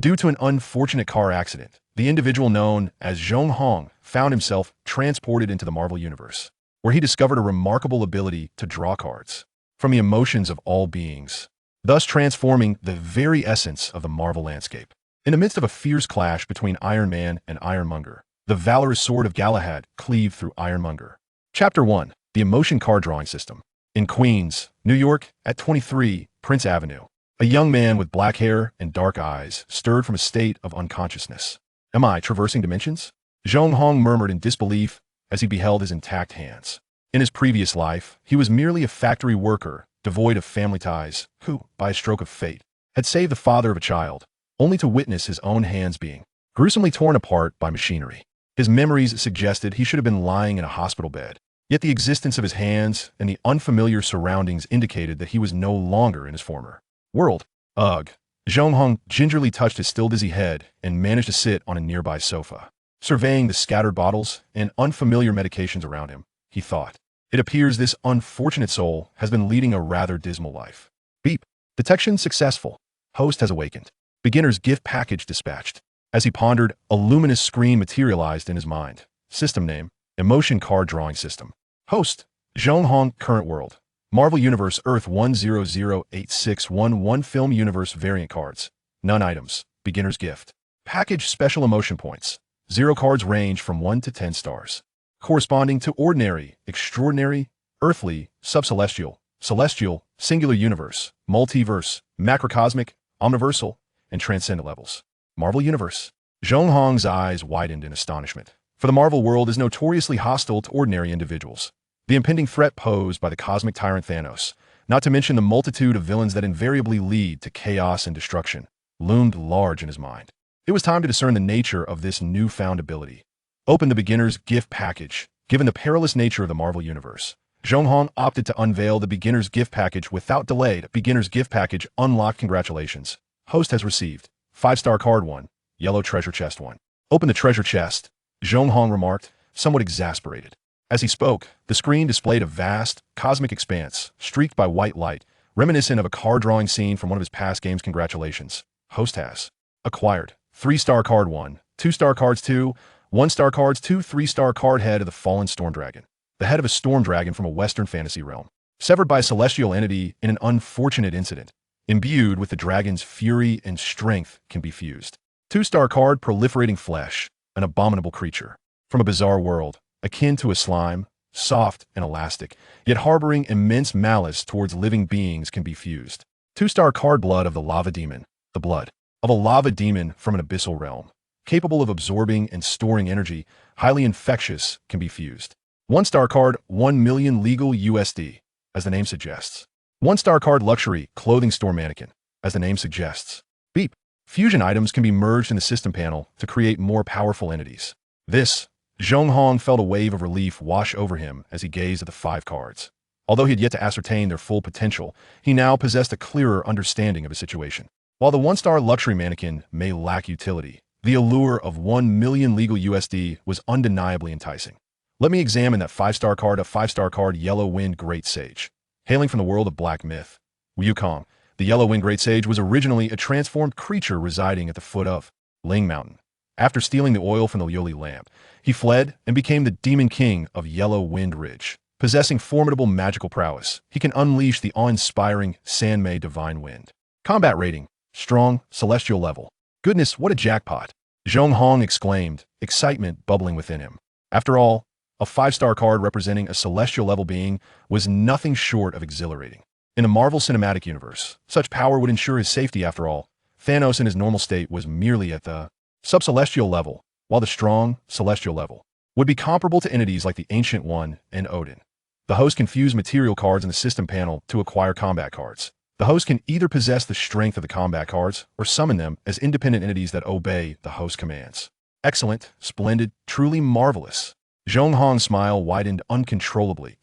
Due to an unfortunate car accident, the individual known as Zhong Hong found himself transported into the Marvel Universe, where he discovered a remarkable ability to draw cards from the emotions of all beings, thus transforming the very essence of the Marvel landscape. In the midst of a fierce clash between Iron Man and Ironmonger, the valorous sword of Galahad cleaved through Ironmonger. Chapter 1. The Emotion Card Drawing System. In Queens, New York, at 23 Prince Avenue, a young man with black hair and dark eyes stirred from a state of unconsciousness. "Am I traversing dimensions?" Zhong Hong murmured in disbelief as he beheld his intact hands. In his previous life, he was merely a factory worker, devoid of family ties, who, by a stroke of fate, had saved the father of a child, only to witness his own hands being gruesomely torn apart by machinery. His memories suggested he should have been lying in a hospital bed, yet the existence of his hands and the unfamiliar surroundings indicated that he was no longer in his former world. Ugh. Zhong Hong gingerly touched his still dizzy head and managed to sit on a nearby sofa. Surveying the scattered bottles and unfamiliar medications around him, he thought, "It appears this unfortunate soul has been leading a rather dismal life." Beep. Detection successful. Host has awakened. Beginner's gift package dispatched. As he pondered, a luminous screen materialized in his mind. System name: Emotion Card Drawing System. Host: Zhong Hong. Current world: Marvel Universe Earth 1008611 Film Universe Variant Cards. None items. Beginner's gift. Package special emotion points. 0 cards range from 1 to 10 stars. Corresponding to ordinary, extraordinary, earthly, subcelestial, celestial, singular universe, multiverse, macrocosmic, omniversal, and transcendent levels. Marvel Universe. Zhong Hong's eyes widened in astonishment, for the Marvel world is notoriously hostile to ordinary individuals. The impending threat posed by the cosmic tyrant Thanos, not to mention the multitude of villains that invariably lead to chaos and destruction, loomed large in his mind. It was time to discern the nature of this newfound ability. Open the beginner's gift package. Given the perilous nature of the Marvel Universe, Zhong Hong opted to unveil the beginner's gift package without delay. Beginner's gift package unlocked. Congratulations. Host has received 5-star card 1, yellow treasure chest 1. Open the treasure chest, Zhong Hong remarked, somewhat exasperated. As he spoke, the screen displayed a vast, cosmic expanse, streaked by white light, reminiscent of a card drawing scene from one of his past games. Congratulations. Host has acquired 3-star card 1, 2-star cards 2, 1-star cards 2, 3-star card head of the fallen storm dragon. The head of a storm dragon from a Western fantasy realm, severed by a celestial entity in an unfortunate incident, imbued with the dragon's fury and strength, can be fused. 2-star card proliferating flesh, an abominable creature from a bizarre world, akin to a slime, soft and elastic, yet harboring immense malice towards living beings, can be fused. 2-star card blood of the lava demon, the blood of a lava demon from an abyssal realm, capable of absorbing and storing energy, highly infectious, can be fused. 1-star card 1 million legal USD, as the name suggests. 1-star card luxury clothing store mannequin, as the name suggests. Beep. Fusion items can be merged in the system panel to create more powerful entities. This, Zhong Hong felt a wave of relief wash over him as he gazed at the 5 cards. Although he had yet to ascertain their full potential, he now possessed a clearer understanding of his situation. While the 1-star luxury mannequin may lack utility, the allure of 1 million legal USD was undeniably enticing. Let me examine that 5-star card. A 5-star card, Yellow Wind Great Sage. Hailing from the world of black myth, Wukong, the Yellow Wind Great Sage was originally a transformed creature residing at the foot of Ling Mountain. After stealing the oil from the Yoli lamp, he fled and became the Demon King of Yellow Wind Ridge. Possessing formidable magical prowess, he can unleash the awe-inspiring Sanmei Divine Wind. Combat rating: strong, celestial level. Goodness, what a jackpot! Zhong Hong exclaimed, excitement bubbling within him. After all, a 5-star card representing a celestial level being was nothing short of exhilarating. In the Marvel Cinematic Universe, such power would ensure his safety. After all, Thanos in his normal state was merely at the subcelestial level, while the strong, celestial level would be comparable to entities like the Ancient One and Odin. The host can fuse material cards in the system panel to acquire combat cards. The host can either possess the strength of the combat cards or summon them as independent entities that obey the host commands. Excellent, splendid, truly marvelous. Zhong Hong's smile widened uncontrollably.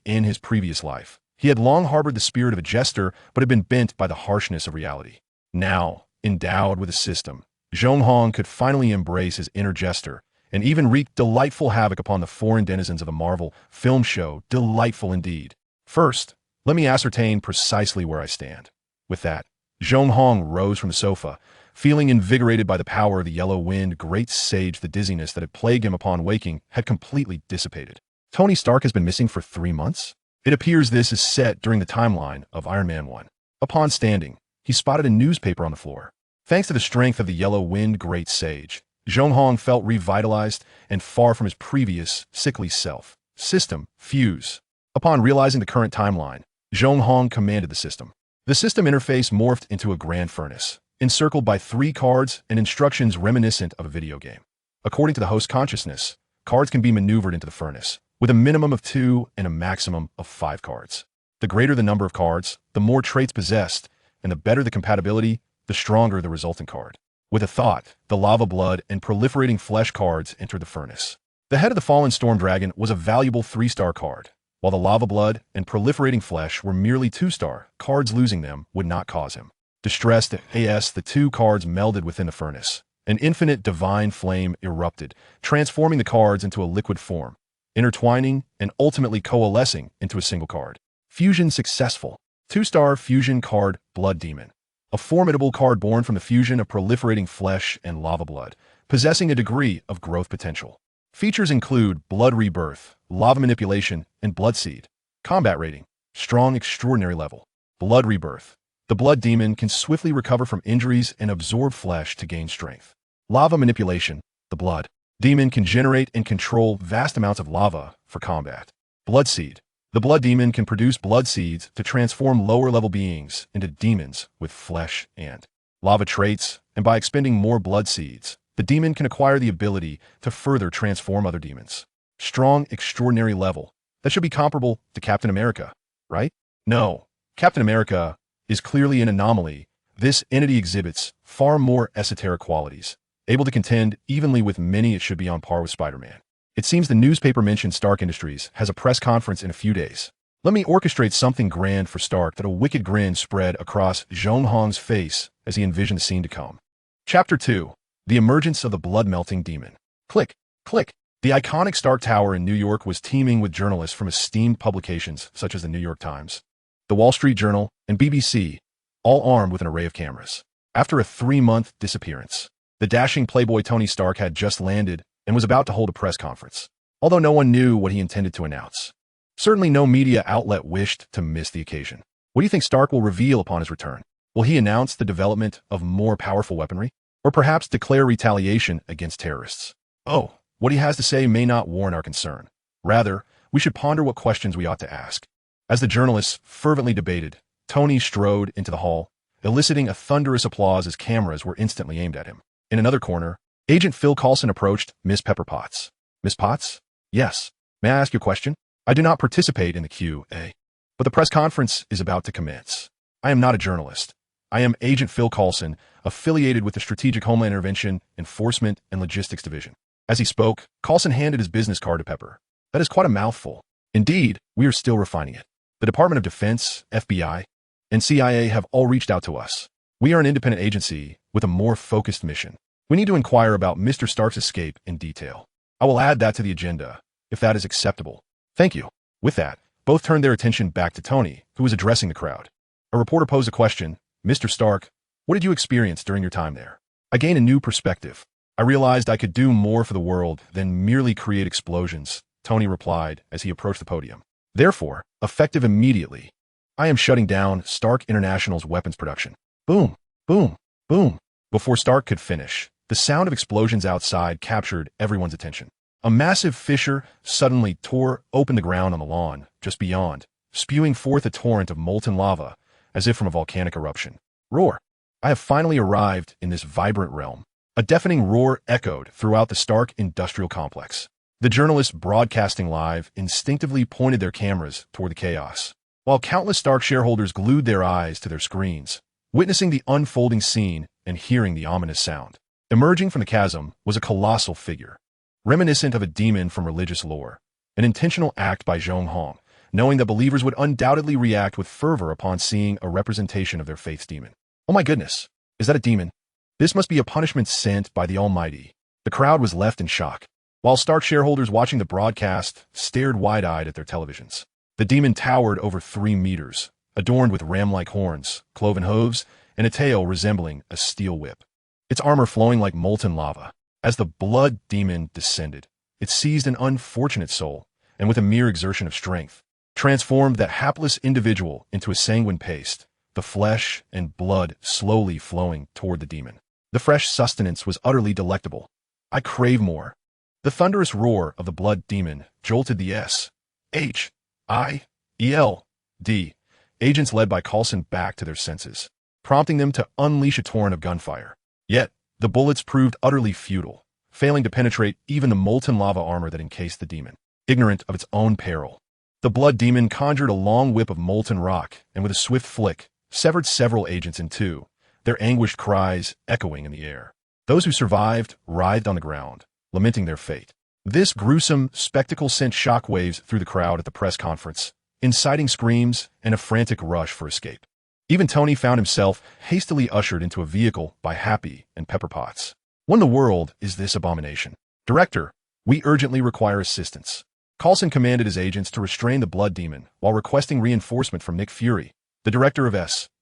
In his previous life, he had long harbored the spirit of a jester, but had been bent by the harshness of reality. Now, endowed with a system, Zhong Hong could finally embrace his inner jester and even wreak delightful havoc upon the foreign denizens of a Marvel film show. Delightful indeed. First, let me ascertain precisely where I stand. With that, Zhong Hong rose from the sofa, Feeling invigorated by the power of the yellow-winged great sage, the dizziness that had plagued him upon waking had completely dissipated. Tony Stark has been missing for 3 months? It appears this is set during the timeline of Iron Man 1. Upon standing, he spotted a newspaper on the floor. Thanks to the strength of the yellow-winged great sage, Zhong Hong felt revitalized and far from his previous sickly self. System, fuse. Upon realizing the current timeline, Zhong Hong commanded the system. The system interface morphed into a grand furnace, encircled by 3 cards and instructions reminiscent of a video game. According to the host consciousness, cards can be maneuvered into the furnace, with a minimum of 2 and a maximum of 5 cards. The greater the number of cards, the more traits possessed, and the better the compatibility, the stronger the resultant card. With a thought, the lava blood and proliferating flesh cards entered the furnace. The head of the fallen storm dragon was a valuable 3-star card, while the lava blood and proliferating flesh were merely 2-star cards. Losing them would not cause him distressed as the 2 cards melded within the furnace. An infinite divine flame erupted, transforming the cards into a liquid form, intertwining and ultimately coalescing into a single card. Fusion successful. 2-star fusion card, Blood Demon. A formidable card born from the fusion of proliferating flesh and lava blood, possessing a degree of growth potential. Features include Blood Rebirth, Lava Manipulation, and Blood Seed. Combat rating: Strong Extraordinary Level. Blood Rebirth. The Blood Demon can swiftly recover from injuries and absorb flesh to gain strength. Lava Manipulation. The Blood Demon can generate and control vast amounts of lava for combat. Blood Seed. The Blood Demon can produce blood seeds to transform lower-level beings into demons with flesh and lava traits, and by expending more blood seeds, the demon can acquire the ability to further transform other demons. Strong Extraordinary Level. That should be comparable to Captain America, right? No. Captain America is clearly an anomaly. This entity exhibits far more esoteric qualities. Able to contend evenly with many, it should be on par with Spider-Man. It seems the newspaper mentioned Stark Industries has a press conference in a few days. Let me orchestrate something grand for Stark. That a wicked grin spread across Zhong Hong's face as he envisioned the scene to come. Chapter 2. The Emergence of the Blood-Melting Demon. Click, click. The iconic Stark Tower in New York was teeming with journalists from esteemed publications such as the New York Times, the Wall Street Journal, and BBC, all armed with an array of cameras. After a 3-month disappearance, the dashing playboy Tony Stark had just landed and was about to hold a press conference, although no one knew what he intended to announce. Certainly no media outlet wished to miss the occasion. What do you think Stark will reveal upon his return? Will he announce the development of more powerful weaponry? Or perhaps declare retaliation against terrorists? Oh, what he has to say may not warrant our concern. Rather, we should ponder what questions we ought to ask. As the journalists fervently debated, Tony strode into the hall, eliciting a thunderous applause as cameras were instantly aimed at him. In another corner, Agent Phil Coulson approached Miss Pepper Potts. Miss Potts? Yes. May I ask your question? I do not participate in the Q&A, but the press conference is about to commence. I am not a journalist. I am Agent Phil Coulson, affiliated with the Strategic Homeland Intervention, Enforcement, and Logistics Division. As he spoke, Coulson handed his business card to Pepper. That is quite a mouthful. Indeed, we are still refining it. The Department of Defense, FBI, and CIA have all reached out to us. We are an independent agency with a more focused mission. We need to inquire about Mr. Stark's escape in detail. I will add that to the agenda, if that is acceptable. Thank you. With that, both turned their attention back to Tony, who was addressing the crowd. A reporter posed a question. Mr. Stark, what did you experience during your time there? I gained a new perspective. I realized I could do more for the world than merely create explosions, Tony replied as he approached the podium. Therefore, effective immediately, I am shutting down Stark International's weapons production. Boom, boom, boom. Before Stark could finish, the sound of explosions outside captured everyone's attention. A massive fissure suddenly tore open the ground on the lawn just beyond, spewing forth a torrent of molten lava as if from a volcanic eruption. Roar! I have finally arrived in this vibrant realm. A deafening roar echoed throughout the Stark industrial complex. The journalists broadcasting live instinctively pointed their cameras toward the chaos, while countless Stark shareholders glued their eyes to their screens, witnessing the unfolding scene and hearing the ominous sound. Emerging from the chasm was a colossal figure, reminiscent of a demon from religious lore, an intentional act by Zhong Hong, knowing that believers would undoubtedly react with fervor upon seeing a representation of their faith's demon. Oh my goodness, is that a demon? This must be a punishment sent by the Almighty. The crowd was left in shock, while Stark shareholders watching the broadcast stared wide-eyed at their televisions. The demon towered over 3 meters, adorned with ram-like horns, cloven hooves, and a tail resembling a steel whip. its armor flowing like molten lava. As the blood demon descended, it seized an unfortunate soul, and with a mere exertion of strength, transformed that hapless individual into a sanguine paste, the flesh and blood slowly flowing toward the demon. The fresh sustenance was utterly delectable. I crave more. The thunderous roar of the blood demon jolted the S.H.I.E.L.D. agents led by Coulson back to their senses, prompting them to unleash a torrent of gunfire. Yet, the bullets proved utterly futile, failing to penetrate even the molten lava armor that encased the demon. Ignorant of its own peril, the blood demon conjured a long whip of molten rock and with a swift flick, severed several agents in two, their anguished cries echoing in the air. Those who survived writhed on the ground, lamenting their fate. This gruesome spectacle sent shockwaves through the crowd at the press conference, inciting screams and a frantic rush for escape. Even Tony found himself hastily ushered into a vehicle by Happy and Pepper Potts. What in the world is this abomination? Director, we urgently require assistance. Coulson commanded his agents to restrain the blood demon while requesting reinforcement from Nick Fury, the director of S.H.I.E.L.D.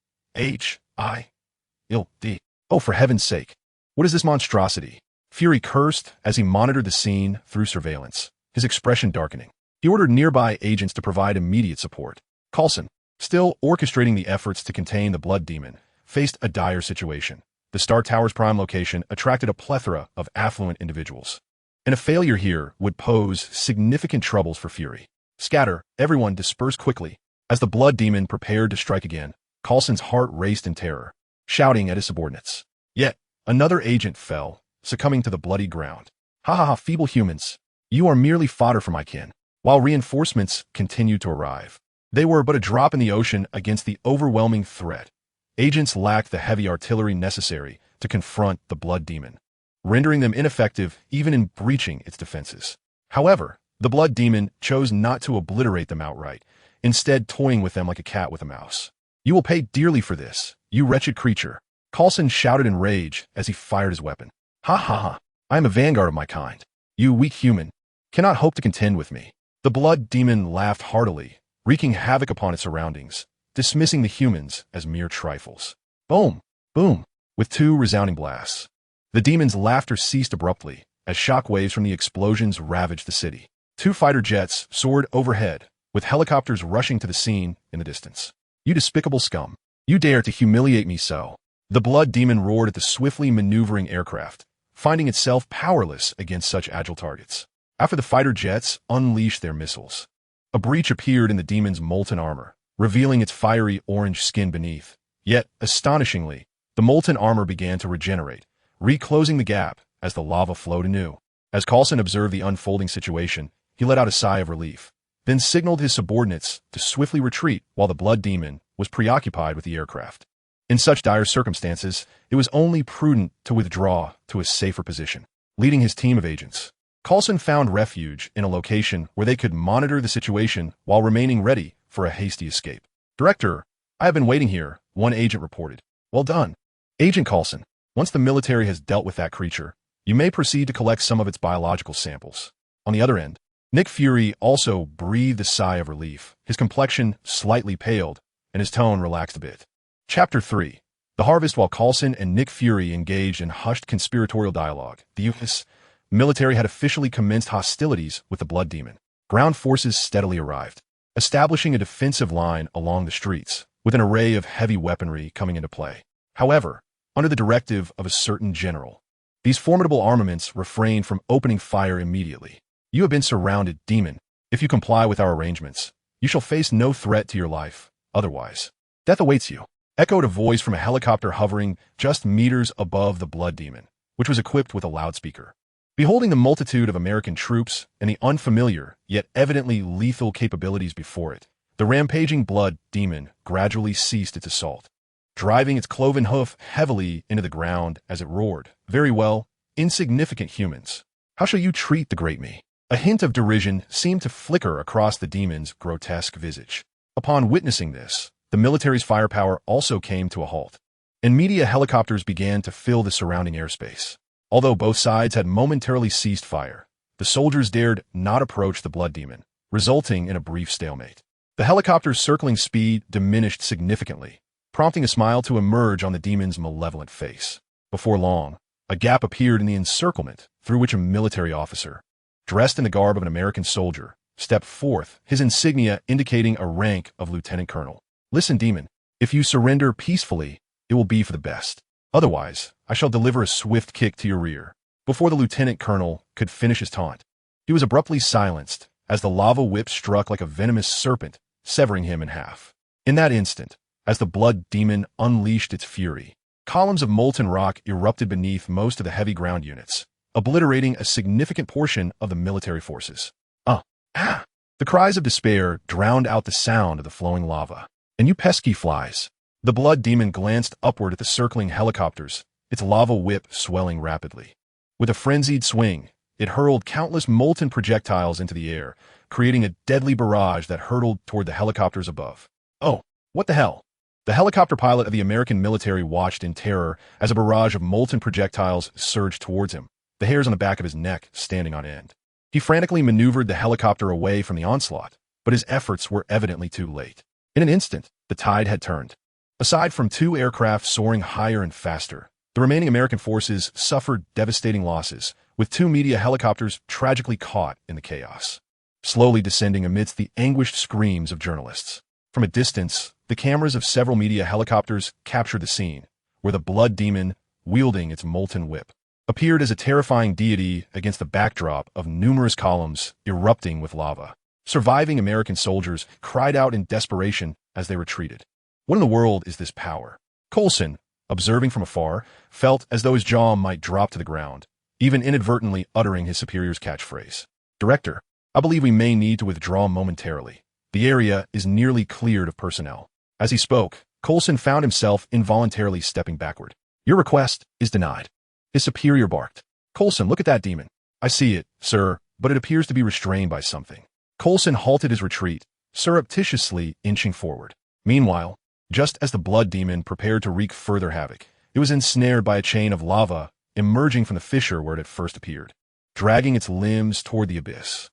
Oh, for heaven's sake. What is this monstrosity? Fury cursed as he monitored the scene through surveillance, his expression darkening. He ordered nearby agents to provide immediate support. Coulson, still orchestrating the efforts to contain the blood demon, faced a dire situation. The Star Tower's prime location attracted a plethora of affluent individuals, and a failure here would pose significant troubles for Fury. Scatter, everyone disperse quickly. As the blood demon prepared to strike again, Coulson's heart raced in terror, shouting at his subordinates. Yet, another agent fell, succumbing to the bloody ground. Ha ha ha, feeble humans. You are merely fodder for my kin. While reinforcements continued to arrive, they were but a drop in the ocean against the overwhelming threat. Agents lacked the heavy artillery necessary to confront the blood demon, rendering them ineffective even in breaching its defenses. However, the blood demon chose not to obliterate them outright, instead toying with them like a cat with a mouse. You will pay dearly for this, you wretched creature. Coulson shouted in rage as he fired his weapon. Ha ha ha, I am a vanguard of my kind. You weak human cannot hope to contend with me. The blood demon laughed heartily, wreaking havoc upon its surroundings, dismissing the humans as mere trifles. Boom! Boom! With two resounding blasts. The demon's laughter ceased abruptly as shock waves from the explosions ravaged the city. Two fighter jets soared overhead, with helicopters rushing to the scene in the distance. You despicable scum. You dare to humiliate me so. The blood demon roared at the swiftly maneuvering aircraft, finding itself powerless against such agile targets. After the fighter jets unleashed their missiles, a breach appeared in the demon's molten armor, revealing its fiery orange skin beneath. Yet, astonishingly, the molten armor began to regenerate, reclosing the gap as the lava flowed anew. As Coulson observed the unfolding situation, he let out a sigh of relief, then signaled his subordinates to swiftly retreat while the blood demon was preoccupied with the aircraft. In such dire circumstances, it was only prudent to withdraw to a safer position. Leading his team of agents, Coulson found refuge in a location where they could monitor the situation while remaining ready for a hasty escape. Director, I have been waiting here, one agent reported. Well done. Agent Coulson, once the military has dealt with that creature, you may proceed to collect some of its biological samples. On the other end, Nick Fury also breathed a sigh of relief, his complexion slightly paled, and his tone relaxed a bit. Chapter 3. The Harvest. While Coulson and Nick Fury engaged in hushed conspiratorial dialogue, the U.S. military had officially commenced hostilities with the blood demon. Ground forces steadily arrived, establishing a defensive line along the streets, with an array of heavy weaponry coming into play. However, under the directive of a certain general, these formidable armaments refrained from opening fire immediately. You have been surrounded, demon. If you comply with our arrangements, you shall face no threat to your life. Otherwise, death awaits you. Echoed a voice from a helicopter hovering just meters above the blood demon, which was equipped with a loudspeaker. Beholding the multitude of American troops and the unfamiliar, yet evidently lethal capabilities before it, the rampaging blood demon gradually ceased its assault, driving its cloven hoof heavily into the ground as it roared. Very well, insignificant humans. How shall you treat the great me? A hint of derision seemed to flicker across the demon's grotesque visage. Upon witnessing this, the military's firepower also came to a halt, and media helicopters began to fill the surrounding airspace. Although both sides had momentarily ceased fire, the soldiers dared not approach the blood demon, resulting in a brief stalemate. The helicopter's circling speed diminished significantly, prompting a smile to emerge on the demon's malevolent face. Before long, a gap appeared in the encirclement through which a military officer, dressed in the garb of an American soldier, stepped forth, his insignia indicating a rank of lieutenant colonel. Listen, demon, if you surrender peacefully, it will be for the best. Otherwise, I shall deliver a swift kick to your rear. Before the lieutenant colonel could finish his taunt, he was abruptly silenced as the lava whip struck like a venomous serpent, severing him in half. In that instant, as the blood demon unleashed its fury, columns of molten rock erupted beneath most of the heavy ground units, obliterating a significant portion of the military forces. The cries of despair drowned out the sound of the flowing lava. And you pesky flies. The blood demon glanced upward at the circling helicopters, its lava whip swelling rapidly. With a frenzied swing, it hurled countless molten projectiles into the air, creating a deadly barrage that hurtled toward the helicopters above. Oh, what the hell? The helicopter pilot of the American military watched in terror as a barrage of molten projectiles surged towards him, the hairs on the back of his neck standing on end. He frantically maneuvered the helicopter away from the onslaught, but his efforts were evidently too late. In an instant, the tide had turned. Aside from 2 aircraft soaring higher and faster, the remaining American forces suffered devastating losses, with 2 media helicopters tragically caught in the chaos, slowly descending amidst the anguished screams of journalists. From a distance, the cameras of several media helicopters captured the scene, where the blood demon, wielding its molten whip, appeared as a terrifying deity against the backdrop of numerous columns erupting with lava. Surviving American soldiers cried out in desperation as they retreated. What in the world is this power? Coulson, observing from afar, felt as though his jaw might drop to the ground, even inadvertently uttering his superior's catchphrase. Director, I believe we may need to withdraw momentarily. The area is nearly cleared of personnel. As he spoke, Coulson found himself involuntarily stepping backward. Your request is denied. His superior barked. Coulson, look at that demon. I see it, sir, but it appears to be restrained by something. Coulson halted his retreat, surreptitiously inching forward. Meanwhile, just as the blood demon prepared to wreak further havoc, it was ensnared by a chain of lava emerging from the fissure where it had first appeared, dragging its limbs toward the abyss.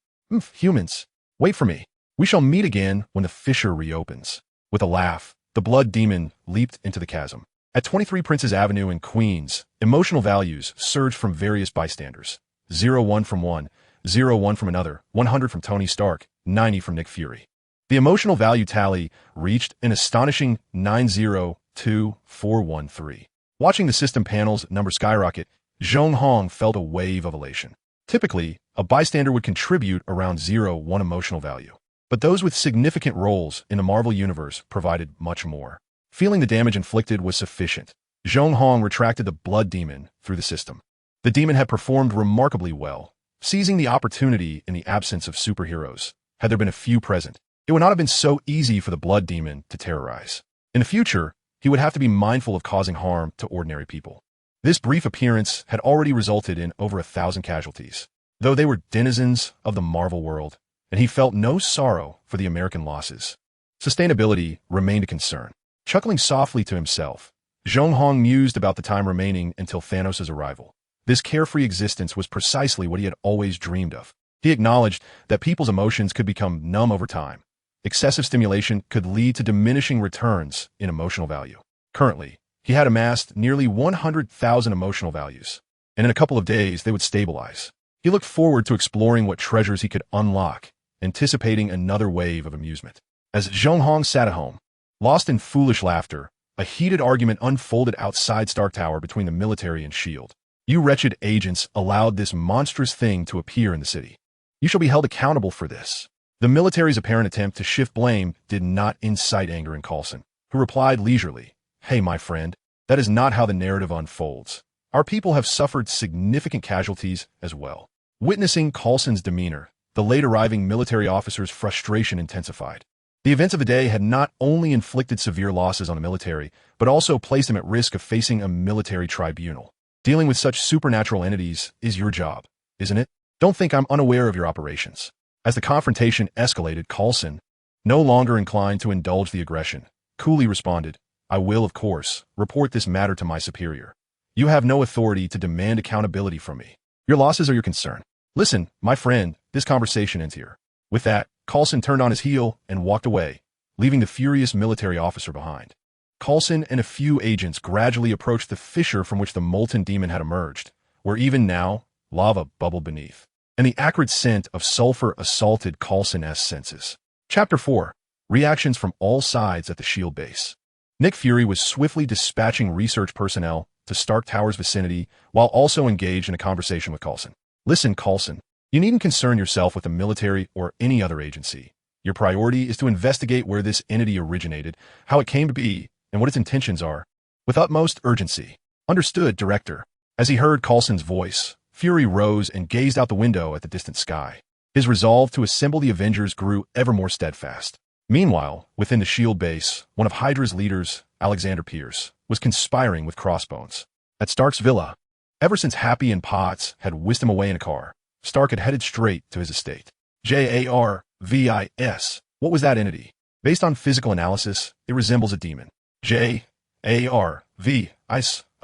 Humans, wait for me. We shall meet again when the fissure reopens. With a laugh, the blood demon leaped into the chasm. At 23 Princes Avenue in Queens, emotional values surged from various bystanders. 0-1 from one, 0-1 from another, 100 from Tony Stark, 90 from Nick Fury. The emotional value tally reached an astonishing 902-413. Watching the system panel's number skyrocket, Zhong Hong felt a wave of elation. Typically, a bystander would contribute around 0-1 emotional value, but those with significant roles in the Marvel Universe provided much more. Feeling the damage inflicted was sufficient, Zhong Hong retracted the blood demon through the system. The demon had performed remarkably well, seizing the opportunity in the absence of superheroes. Had there been a few present, it would not have been so easy for the blood demon to terrorize. In the future, he would have to be mindful of causing harm to ordinary people. This brief appearance had already resulted in over 1,000 casualties, though they were denizens of the Marvel world, and he felt no sorrow for the American losses. Sustainability remained a concern. Chuckling softly to himself, Zhong Hong mused about the time remaining until Thanos' arrival. This carefree existence was precisely what he had always dreamed of. He acknowledged that people's emotions could become numb over time. Excessive stimulation could lead to diminishing returns in emotional value. Currently, he had amassed nearly 100,000 emotional values, and in a couple of days they would stabilize. He looked forward to exploring what treasures he could unlock, anticipating another wave of amusement. As Zhong Hong sat at home, lost in foolish laughter, a heated argument unfolded outside Stark Tower between the military and S.H.I.E.L.D. You wretched agents allowed this monstrous thing to appear in the city. You shall be held accountable for this. The military's apparent attempt to shift blame did not incite anger in Coulson, who replied leisurely, Hey, my friend, that is not how the narrative unfolds. Our people have suffered significant casualties as well. Witnessing Coulson's demeanor, the late-arriving military officer's frustration intensified. The events of the day had not only inflicted severe losses on the military, but also placed them at risk of facing a military tribunal. Dealing with such supernatural entities is your job, isn't it? Don't think I'm unaware of your operations. As the confrontation escalated, Coulson, no longer inclined to indulge the aggression, coolly responded, I will, of course, report this matter to my superior. You have no authority to demand accountability from me. Your losses are your concern. Listen, my friend, this conversation ends here. With that, Coulson turned on his heel and walked away, leaving the furious military officer behind. Coulson and a few agents gradually approached the fissure from which the molten demon had emerged, where even now, lava bubbled beneath, and the acrid scent of sulfur assaulted Coulson's senses. Chapter 4. Reactions from all sides at the shield base. Nick Fury was swiftly dispatching research personnel to Stark Tower's vicinity while also engaged in a conversation with Coulson. Listen, Coulson, you needn't concern yourself with the military or any other agency. Your priority is to investigate where this entity originated, how it came to be, and what its intentions are, with utmost urgency. Understood, Director. As he heard Coulson's voice, Fury rose and gazed out the window at the distant sky. His resolve to assemble the Avengers grew ever more steadfast. Meanwhile, within the shield base, one of Hydra's leaders, Alexander Pierce, was conspiring with Crossbones. At Stark's villa, ever since Happy and Potts had whisked him away in a car, Stark had headed straight to his estate. Jarvis. What was that entity? Based on physical analysis, it resembles a demon. Jarvis.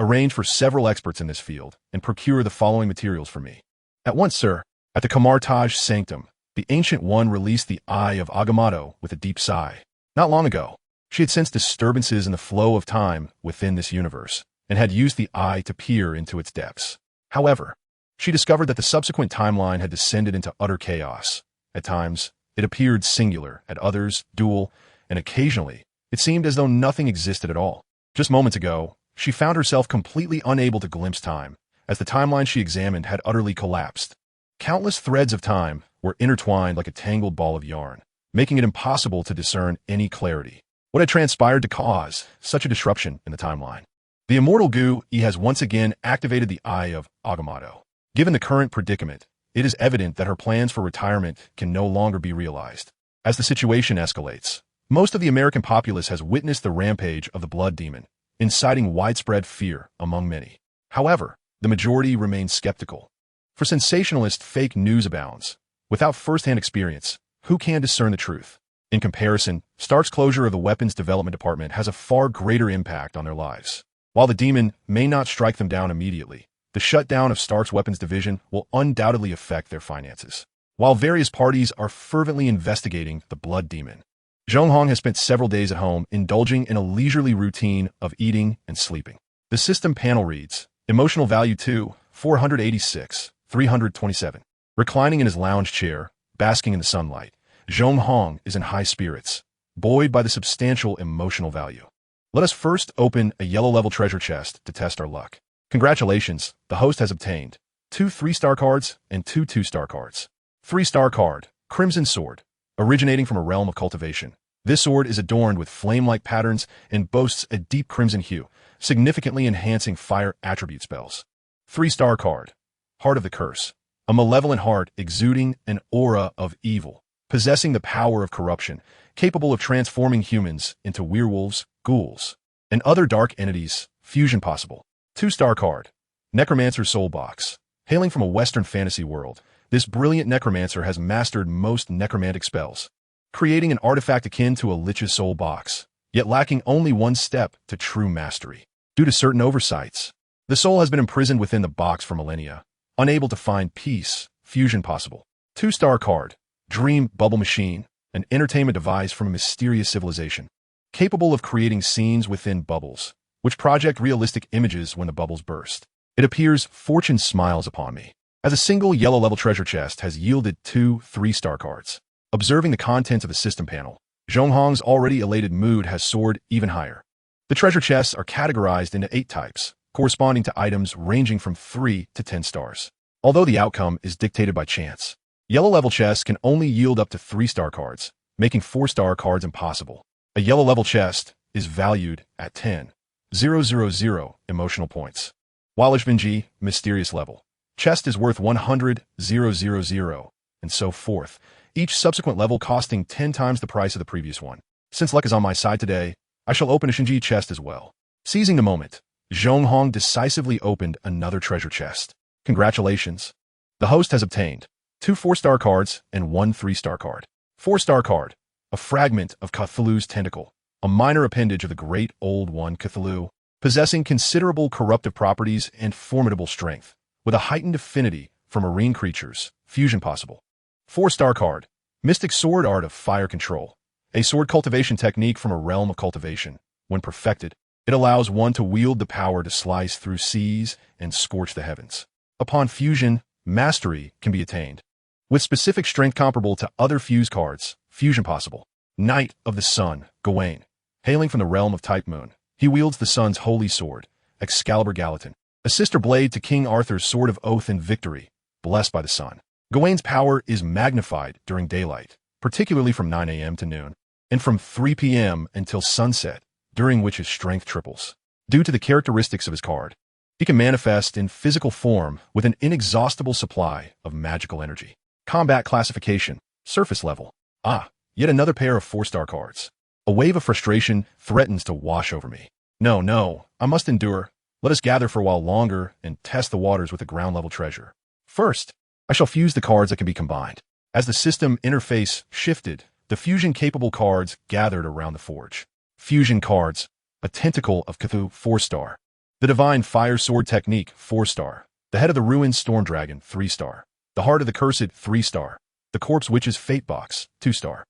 Arrange for several experts in this field and procure the following materials for me. At once, sir. At the Camartage Sanctum, the Ancient One released the Eye of Agamotto with a deep sigh. Not long ago, she had sensed disturbances in the flow of time within this universe and had used the eye to peer into its depths. However, she discovered that the subsequent timeline had descended into utter chaos. At times, it appeared singular, at others, dual, and occasionally, it seemed as though nothing existed at all. Just moments ago, she found herself completely unable to glimpse time, as the timeline she examined had utterly collapsed. Countless threads of time were intertwined like a tangled ball of yarn, making it impossible to discern any clarity. What had transpired to cause such a disruption in the timeline? The immortal Gu has once again activated the Eye of Agamotto. Given the current predicament, it is evident that her plans for retirement can no longer be realized. As the situation escalates, most of the American populace has witnessed the rampage of the blood demon, inciting widespread fear among many. However, the majority remains skeptical. For sensationalist fake news abounds. Without first-hand experience, who can discern the truth? In comparison, Stark's closure of the weapons development department has a far greater impact on their lives. While the demon may not strike them down immediately, the shutdown of Stark's weapons division will undoubtedly affect their finances. While various parties are fervently investigating the blood demon, Zhong Hong has spent several days at home indulging in a leisurely routine of eating and sleeping. The system panel reads, Emotional value 2, 486, 327. Reclining in his lounge chair, basking in the sunlight, Zhong Hong is in high spirits, buoyed by the substantial emotional value. Let us first open a yellow-level treasure chest to test our luck. Congratulations, the host has obtained 2 3-star cards and 2 2-star cards. 3-star card, Crimson Sword. Originating from a realm of cultivation, this sword is adorned with flame-like patterns and boasts a deep crimson hue, significantly enhancing fire attribute spells. 3-star card, Heart of the Curse. A malevolent heart exuding an aura of evil, possessing the power of corruption, capable of transforming humans into werewolves, ghouls, and other dark entities, fusion possible. 2-star card, Necromancer's Soul Box. Hailing from a Western fantasy world, this brilliant necromancer has mastered most necromantic spells, creating an artifact akin to a lich's soul box, yet lacking only one step to true mastery. Due to certain oversights, the soul has been imprisoned within the box for millennia, unable to find peace, fusion possible. 2-star card, Dream Bubble Machine, an entertainment device from a mysterious civilization, capable of creating scenes within bubbles, which project realistic images when the bubbles burst. It appears fortune smiles upon me, as a single yellow-level treasure chest has yielded 2 3-star cards. Observing the contents of the system panel, Zhong Hong's already elated mood has soared even higher. The treasure chests are categorized into 8 types, corresponding to items ranging from 3 to 10 stars. Although the outcome is dictated by chance, yellow-level chests can only yield up to 3-star cards, making 4-star cards impossible. A yellow-level chest is valued at 10,000 emotional points. Walishvanji, mysterious level. Chest is worth 100,000, and so forth, each subsequent level costing 10 times the price of the previous one. Since luck is on my side today, I shall open a Shinji chest as well. Seizing the moment, Zhong Hong decisively opened another treasure chest. Congratulations. The host has obtained 2 4-star cards and 1 3-star card. 4-star card, a fragment of Cthulhu's tentacle, a minor appendage of the great old one Cthulhu, possessing considerable corruptive properties and formidable strength, with a heightened affinity for marine creatures, fusion possible. 4-star card, Mystic Sword Art of Fire Control, a sword cultivation technique from a realm of cultivation, When perfected, it allows one to wield the power to slice through seas and scorch the heavens. Upon fusion, mastery can be attained. With specific strength comparable to other fuse cards, fusion possible. Knight of the Sun, Gawain. Hailing from the realm of Type Moon, he wields the sun's holy sword, Excalibur Gallatin, a sister blade to King Arthur's Sword of Oath and Victory, blessed by the sun. Gawain's power is magnified during daylight, particularly from 9 a.m. to noon, and from 3 p.m. until sunset, during which his strength triples. Due to the characteristics of his card, he can manifest in physical form with an inexhaustible supply of magical energy. Combat classification, surface level. Yet another pair of 4-star cards. A wave of frustration threatens to wash over me. No, I must endure. Let us gather for a while longer and test the waters with the ground-level treasure. First, I shall fuse the cards that can be combined. As the system interface shifted, the fusion-capable cards gathered around the forge. Fusion cards, a Tentacle of Cthulhu, 4-star. The Divine Fire Sword Technique, 4-star. The Head of the Ruined Storm Dragon, 3-star. The Heart of the Cursed, 3-star. The Corpse Witch's Fate Box, 2-star.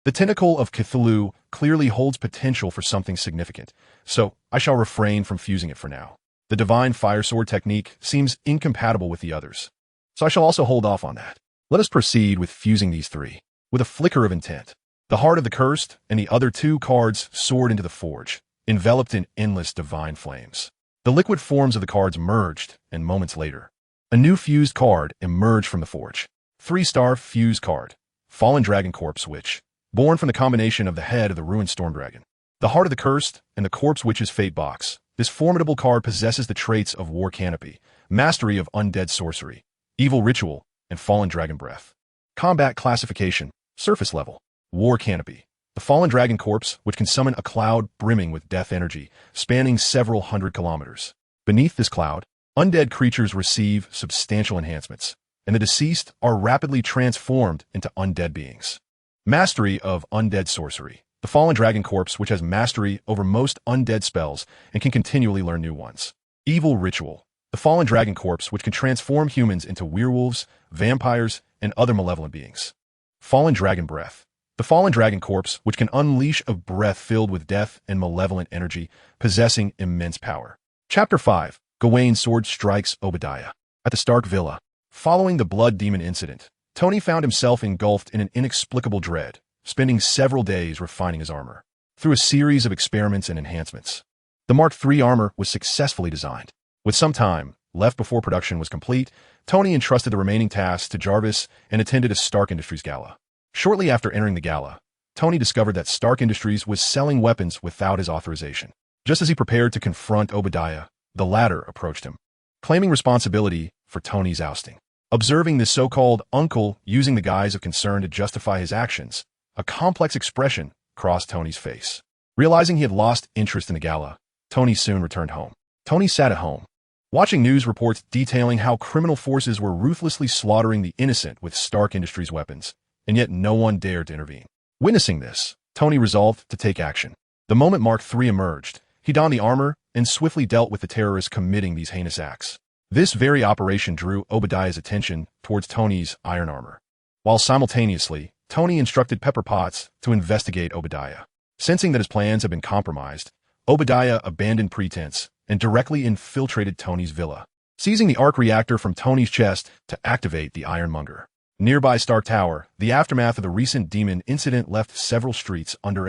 The Tentacle of Cthulhu clearly holds potential for something significant, so I shall refrain from fusing it for now. The Divine Fire Sword Technique seems incompatible with the others, so I shall also hold off on that. Let us proceed with fusing these three. With a flicker of intent, the Heart of the Cursed and the other 2 cards soared into the forge, enveloped in endless divine flames. The liquid forms of the cards merged, and moments later, a new fused card emerged from the forge. 3-star fused card, Fallen Dragon Corpse Witch, born from the combination of the Head of the Ruined Storm Dragon, the Heart of the Cursed, and the Corpse Witch's Fate Box. This formidable card possesses the traits of War Canopy, Mastery of Undead Sorcery, Evil Ritual, and Fallen Dragon Breath. Combat classification, surface level. War Canopy. The Fallen Dragon Corpse, which can summon a cloud brimming with death energy, spanning several hundred kilometers. Beneath this cloud, undead creatures receive substantial enhancements, and the deceased are rapidly transformed into undead beings. Mastery of Undead Sorcery. The Fallen Dragon Corpse, which has mastery over most undead spells and can continually learn new ones. Evil Ritual. The Fallen Dragon Corpse, which can transform humans into werewolves, vampires, and other malevolent beings. Fallen Dragon Breath. The Fallen Dragon Corpse, which can unleash a breath filled with death and malevolent energy, possessing immense power. Chapter 5. Gawain's Sword Strikes Obadiah. At the Stark Villa. Following the Blood Demon incident, Tony found himself engulfed in an inexplicable dread, spending several days refining his armor. Through a series of experiments and enhancements, the Mark III armor was successfully designed. With some time left before production was complete, Tony entrusted the remaining tasks to Jarvis and attended a Stark Industries gala. Shortly after entering the gala, Tony discovered that Stark Industries was selling weapons without his authorization. Just as he prepared to confront Obadiah, the latter approached him, claiming responsibility for Tony's ousting. Observing this so-called uncle using the guise of concern to justify his actions, a complex expression crossed Tony's face. Realizing he had lost interest in the gala, Tony soon returned home. Tony sat at home, watching news reports detailing how criminal forces were ruthlessly slaughtering the innocent with Stark Industries weapons, and yet no one dared to intervene. Witnessing this, Tony resolved to take action. The moment Mark III emerged, he donned the armor and swiftly dealt with the terrorists committing these heinous acts. This very operation drew Obadiah's attention towards Tony's iron armor, while simultaneously, Tony instructed Pepper Potts to investigate Obadiah. Sensing that his plans had been compromised, Obadiah abandoned pretense and directly infiltrated Tony's villa, seizing the arc reactor from Tony's chest to activate the Ironmonger. Nearby Stark Tower, the aftermath of the recent demon incident left several streets under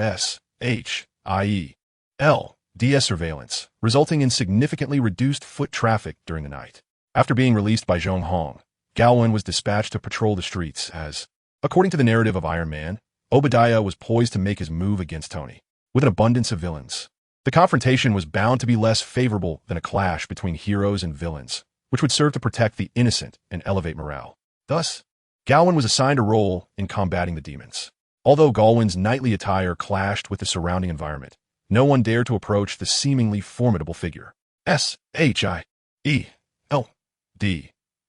DS surveillance, resulting in significantly reduced foot traffic during the night. After being released by Zhong Hong, Gawain was dispatched to patrol the streets as, according to the narrative of Iron Man, Obadiah was poised to make his move against Tony. With an abundance of villains, the confrontation was bound to be less favorable than a clash between heroes and villains, which would serve to protect the innocent and elevate morale. Thus, Gawain was assigned a role in combating the demons. Although Gawain's knightly attire clashed with the surrounding environment, no one dared to approach the seemingly formidable figure. SHIELD.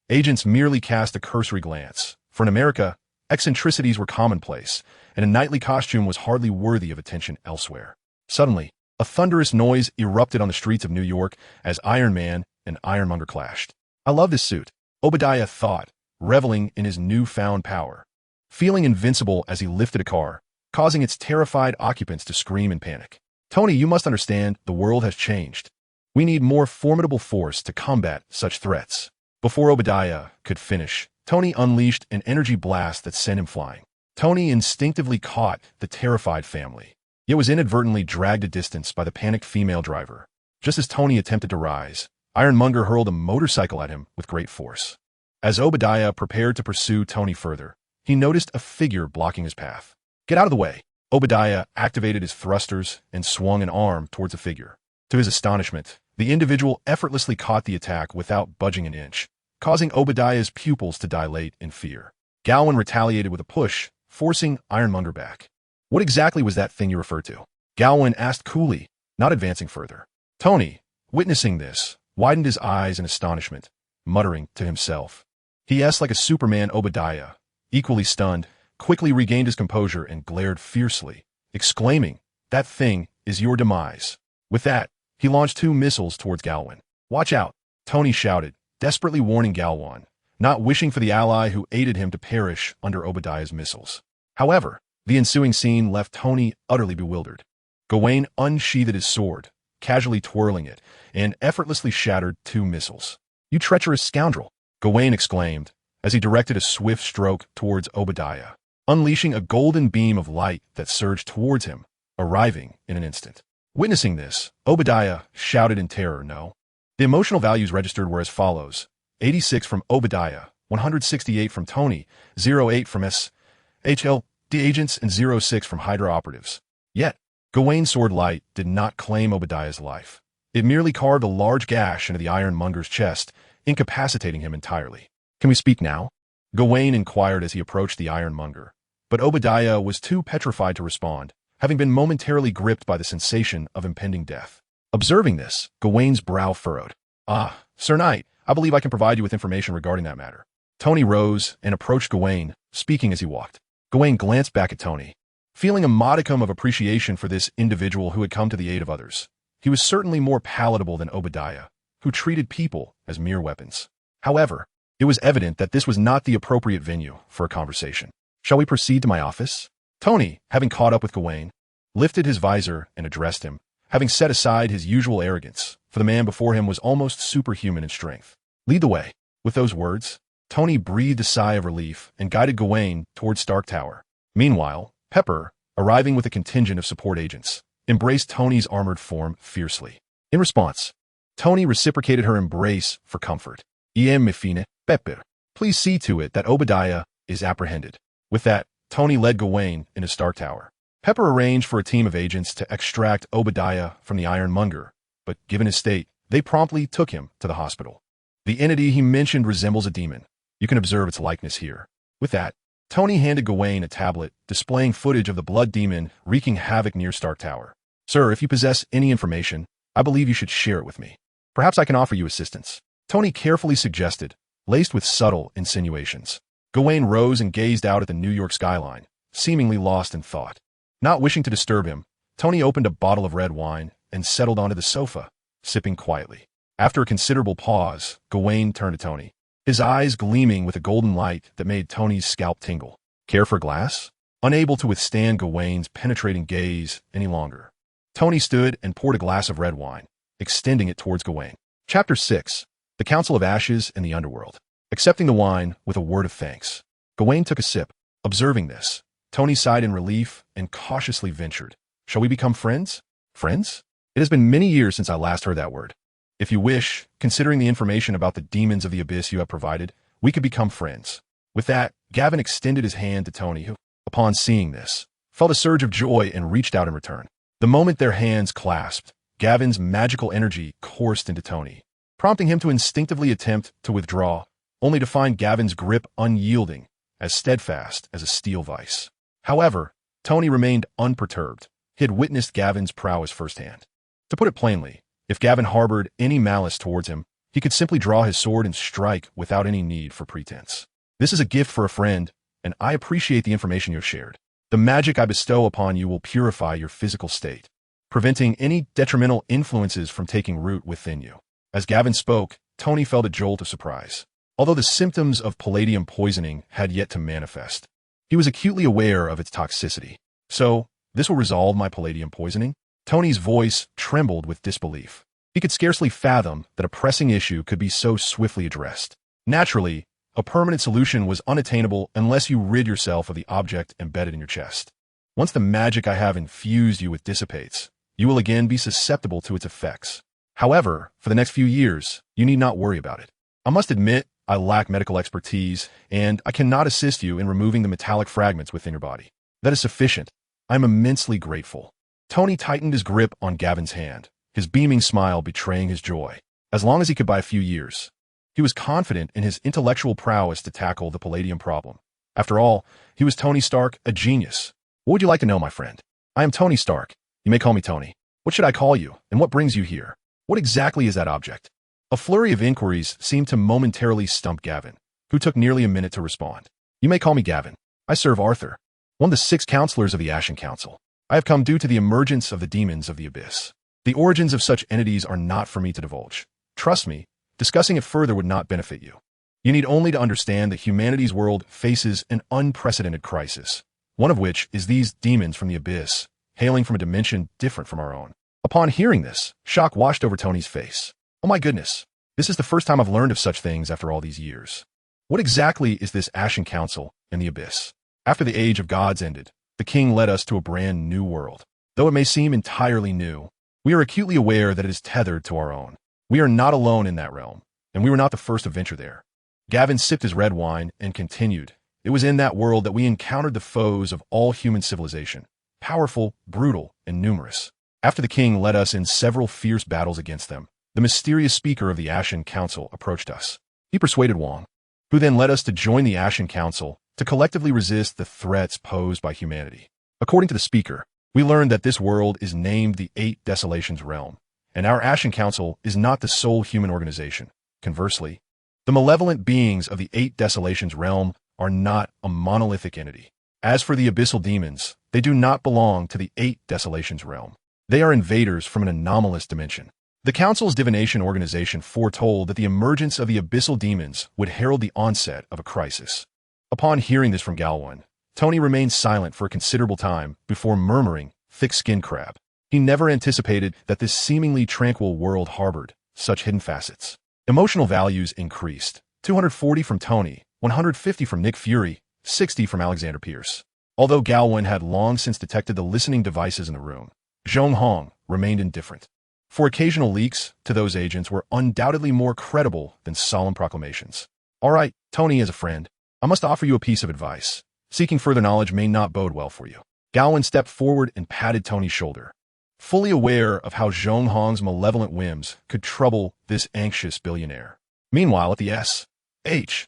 Agents merely cast a cursory glance, for in America, eccentricities were commonplace, and a knightly costume was hardly worthy of attention elsewhere. Suddenly, a thunderous noise erupted on the streets of New York as Iron Man and Ironmonger clashed. "I love this suit," Obadiah thought, reveling in his newfound power. Feeling invincible as he lifted a car, causing its terrified occupants to scream in panic. Tony, you must understand the world has changed. We need more formidable force to combat such threats. Before Obadiah could finish, Tony unleashed an energy blast that sent him flying. Tony instinctively caught the terrified family, yet was inadvertently dragged a distance by the panicked female driver. Just as Tony attempted to rise, Ironmonger hurled a motorcycle at him with great force. As Obadiah prepared to pursue Tony further, he noticed a figure blocking his path. Get out of the way! Obadiah activated his thrusters and swung an arm towards the figure. To his astonishment, the individual effortlessly caught the attack without budging an inch, causing Obadiah's pupils to dilate in fear. Gawain retaliated with a push, forcing Ironmonger back. What exactly was that thing you referred to? Gawain asked coolly, not advancing further. Tony, witnessing this, widened his eyes in astonishment, muttering to himself. He asked like a Superman. Obadiah, equally stunned, quickly regained his composure and glared fiercely, exclaiming, "That thing is your demise." With that, he launched 2 missiles towards Gawain. "Watch out," Tony shouted, desperately warning Gawain, not wishing for the ally who aided him to perish under Obadiah's missiles. However, the ensuing scene left Tony utterly bewildered. Gawain unsheathed his sword, casually twirling it, and effortlessly shattered 2 missiles. "You treacherous scoundrel!" Gawain exclaimed, as he directed a swift stroke towards Obadiah, unleashing a golden beam of light that surged towards him, arriving in an instant. Witnessing this, Obadiah shouted in terror, "No." The emotional values registered were as follows: 86 from Obadiah, 168 from Tony, 08 from SHL, the agents, and 06 from Hydra operatives. Yet, Gawain's sword light did not claim Obadiah's life. It merely carved a large gash into the Ironmonger's chest, incapacitating him entirely. "Can we speak now?" Gawain inquired as he approached the Ironmonger, but Obadiah was too petrified to respond, having been momentarily gripped by the sensation of impending death. Observing this, Gawain's brow furrowed. "Ah, Sir Knight, I believe I can provide you with information regarding that matter." Tony rose and approached Gawain, speaking as he walked. Gawain glanced back at Tony, feeling a modicum of appreciation for this individual who had come to the aid of others. He was certainly more palatable than Obadiah, who treated people as mere weapons. However, it was evident that this was not the appropriate venue for a conversation. "Shall we proceed to my office?" Tony, having caught up with Gawain, lifted his visor and addressed him, having set aside his usual arrogance, for the man before him was almost superhuman in strength. "Lead the way." With those words, Tony breathed a sigh of relief and guided Gawain towards Stark Tower. Meanwhile, Pepper, arriving with a contingent of support agents, embraced Tony's armored form fiercely. In response, Tony reciprocated her embrace for comfort. "Me fine, Pepper. Please see to it that Obadiah is apprehended." With that, Tony led Gawain into Stark Tower. Pepper arranged for a team of agents to extract Obadiah from the Ironmonger, but given his state, they promptly took him to the hospital. The entity he mentioned resembles a demon. You can observe its likeness here. With that, Tony handed Gawain a tablet displaying footage of the blood demon wreaking havoc near Stark Tower. "Sir, if you possess any information, I believe you should share it with me. Perhaps I can offer you assistance," Tony carefully suggested, laced with subtle insinuations. Gawain rose and gazed out at the New York skyline, seemingly lost in thought. Not wishing to disturb him, Tony opened a bottle of red wine and settled onto the sofa, sipping quietly. After a considerable pause, Gawain turned to Tony, his eyes gleaming with a golden light that made Tony's scalp tingle. "Care for a glass?" Unable to withstand Gawain's penetrating gaze any longer, Tony stood and poured a glass of red wine, extending it towards Gawain. Chapter 6: The Council of Ashes and the Underworld. Accepting the wine with a word of thanks, Gawain took a sip. Observing this, Tony sighed in relief and cautiously ventured, "Shall we become friends?" "Friends? It has been many years since I last heard that word. If you wish, considering the information about the demons of the abyss you have provided, we could become friends." With that, Gavin extended his hand to Tony, who, upon seeing this, felt a surge of joy and reached out in return. The moment their hands clasped, Gavin's magical energy coursed into Tony, prompting him to instinctively attempt to withdraw, only to find Gavin's grip unyielding, as steadfast as a steel vice. However, Tony remained unperturbed. He had witnessed Gavin's prowess firsthand. To put it plainly, if Gavin harbored any malice towards him, he could simply draw his sword and strike without any need for pretense. "This is a gift for a friend, and I appreciate the information you have shared. The magic I bestow upon you will purify your physical state, preventing any detrimental influences from taking root within you." As Gavin spoke, Tony felt a jolt of surprise. Although the symptoms of palladium poisoning had yet to manifest, he was acutely aware of its toxicity. "So, this will resolve my palladium poisoning?" Tony's voice trembled with disbelief. He could scarcely fathom that a pressing issue could be so swiftly addressed. Naturally, a permanent solution was unattainable unless you rid yourself of the object embedded in your chest. Once the magic I have infused you with dissipates, you will again be susceptible to its effects. However, for the next few years, you need not worry about it. I must admit, I lack medical expertise, and I cannot assist you in removing the metallic fragments within your body. That is sufficient. I am immensely grateful. Tony tightened his grip on Gavin's hand, his beaming smile betraying his joy. As long as he could buy a few years. He was confident in his intellectual prowess to tackle the palladium problem. After all, he was Tony Stark, a genius. What would you like to know, my friend? I am Tony Stark. You may call me Tony. What should I call you, and what brings you here? What exactly is that object? A flurry of inquiries seemed to momentarily stump Gavin, who took nearly a minute to respond. You may call me Gavin. I serve Arthur, one of the 6 counselors of the Ashen Council. I have come due to the emergence of the demons of the abyss. The origins of such entities are not for me to divulge. Trust me, discussing it further would not benefit you. You need only to understand that humanity's world faces an unprecedented crisis, one of which is these demons from the abyss, hailing from a dimension different from our own. Upon hearing this, shock washed over Tony's face. Oh my goodness, this is the first time I've learned of such things after all these years. What exactly is this Ashen Council and the abyss? After the Age of Gods ended, the king led us to a brand new world. Though it may seem entirely new, we are acutely aware that it is tethered to our own. We are not alone in that realm, and we were not the first to venture there. Gavin sipped his red wine and continued. It was in that world that we encountered the foes of all human civilization, powerful, brutal, and numerous. After the king led us in several fierce battles against them, the mysterious speaker of the Ashen Council approached us. He persuaded Wong, who then led us to join the Ashen Council to collectively resist the threats posed by humanity. According to the speaker, we learned that this world is named the 8 Desolations Realm, and our Ashen Council is not the sole human organization. Conversely, the malevolent beings of the 8 Desolations Realm are not a monolithic entity. As for the abyssal demons, they do not belong to the 8 Desolations Realm. They are invaders from an anomalous dimension. The Council's divination organization foretold that the emergence of the abyssal demons would herald the onset of a crisis. Upon hearing this from Galwan, Tony remained silent for a considerable time before murmuring, thick-skinned crab. He never anticipated that this seemingly tranquil world harbored such hidden facets. Emotional values increased. 240 from Tony, 150 from Nick Fury, 60 from Alexander Pierce. Although Galwan had long since detected the listening devices in the room, Zhong Hong remained indifferent. For occasional leaks to those agents were undoubtedly more credible than solemn proclamations. All right, Tony, as a friend, I must offer you a piece of advice. Seeking further knowledge may not bode well for you. Galwan stepped forward and patted Tony's shoulder, fully aware of how Zhong Hong's malevolent whims could trouble this anxious billionaire. Meanwhile, at the S.H.I.E.L.D.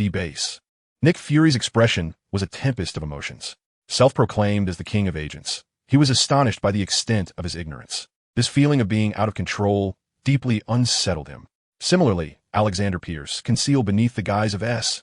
base, Nick Fury's expression was a tempest of emotions. Self-proclaimed as the king of agents, he was astonished by the extent of his ignorance. This feeling of being out of control deeply unsettled him. Similarly, Alexander Pierce, concealed beneath the guise of S.H.I.E.L.D.,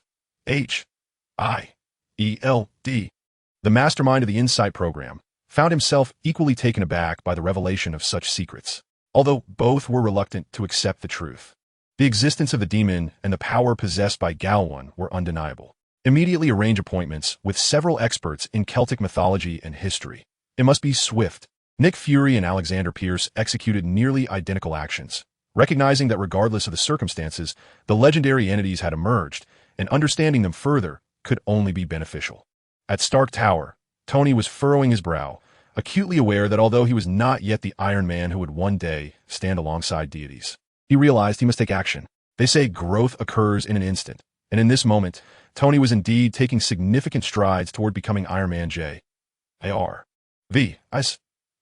the mastermind of the Insight program, found himself equally taken aback by the revelation of such secrets, although both were reluctant to accept the truth. The existence of the demon and the power possessed by Galwan were undeniable. Immediately arrange appointments with several experts in Celtic mythology and history. It must be swift. Nick Fury and Alexander Pierce executed nearly identical actions, recognizing that regardless of the circumstances, the legendary entities had emerged, and understanding them further could only be beneficial. At Stark Tower, Tony was furrowing his brow, acutely aware that although he was not yet the Iron Man who would one day stand alongside deities, he realized he must take action. They say growth occurs in an instant, and in this moment, Tony was indeed taking significant strides toward becoming Iron Man J. A.R. V.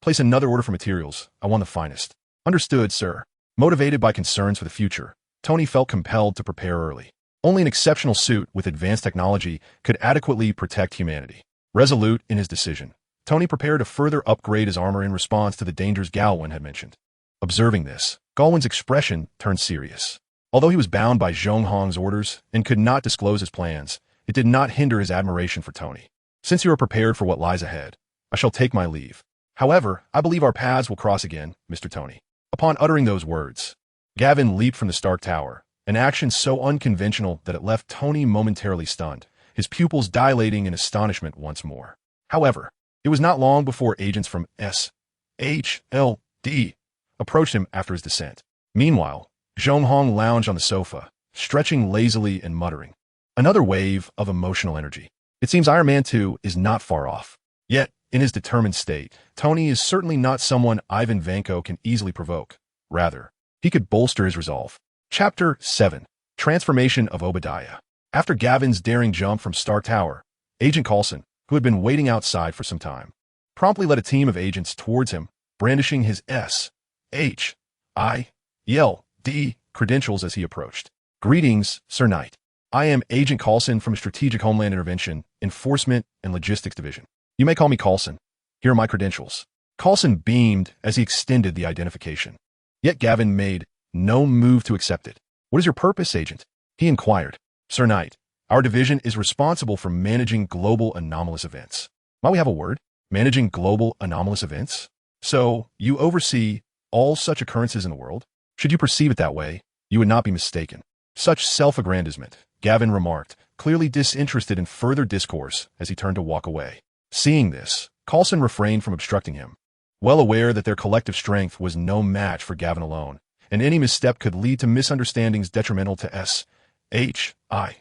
Place another order for materials. I want the finest. Understood, sir. Motivated by concerns for the future, Tony felt compelled to prepare early. Only an exceptional suit with advanced technology could adequately protect humanity. Resolute in his decision, Tony prepared to further upgrade his armor in response to the dangers Galwan had mentioned. Observing this, Galwan's expression turned serious. Although he was bound by Zhong Hong's orders and could not disclose his plans, it did not hinder his admiration for Tony. Since you are prepared for what lies ahead, I shall take my leave. However, I believe our paths will cross again, Mr. Tony. Upon uttering those words, Gavin leaped from the Stark Tower, an action so unconventional that it left Tony momentarily stunned, his pupils dilating in astonishment once more. However, It was not long before agents from SHLD approached him after his descent. Meanwhile, Zhong Hong lounged on the sofa, stretching lazily and muttering. Another wave of emotional energy. It seems Iron Man 2 is not far off. Yet, in his determined state, Tony is certainly not someone Ivan Vanko can easily provoke. Rather, he could bolster his resolve. Chapter 7. Transformation of Obadiah. After Gavin's daring jump from Stark Tower, Agent Coulson, who had been waiting outside for some time, promptly led a team of agents towards him, brandishing his SHIELD credentials as he approached. Greetings, Sir Knight. I am Agent Coulson from Strategic Homeland Intervention, Enforcement, and Logistics Division. You may call me Coulson. Here are my credentials. Coulson beamed as he extended the identification. Yet Gavin made no move to accept it. What is your purpose, Agent? He inquired. Sir Knight, our division is responsible for managing global anomalous events. Might we have a word? Managing global anomalous events? So, you oversee all such occurrences in the world? Should you perceive it that way, you would not be mistaken. Such self-aggrandizement, Gavin remarked, clearly disinterested in further discourse as he turned to walk away. Seeing this, Coulson refrained from obstructing him. Well aware that their collective strength was no match for Gavin alone, and any misstep could lead to misunderstandings detrimental to SHIELD.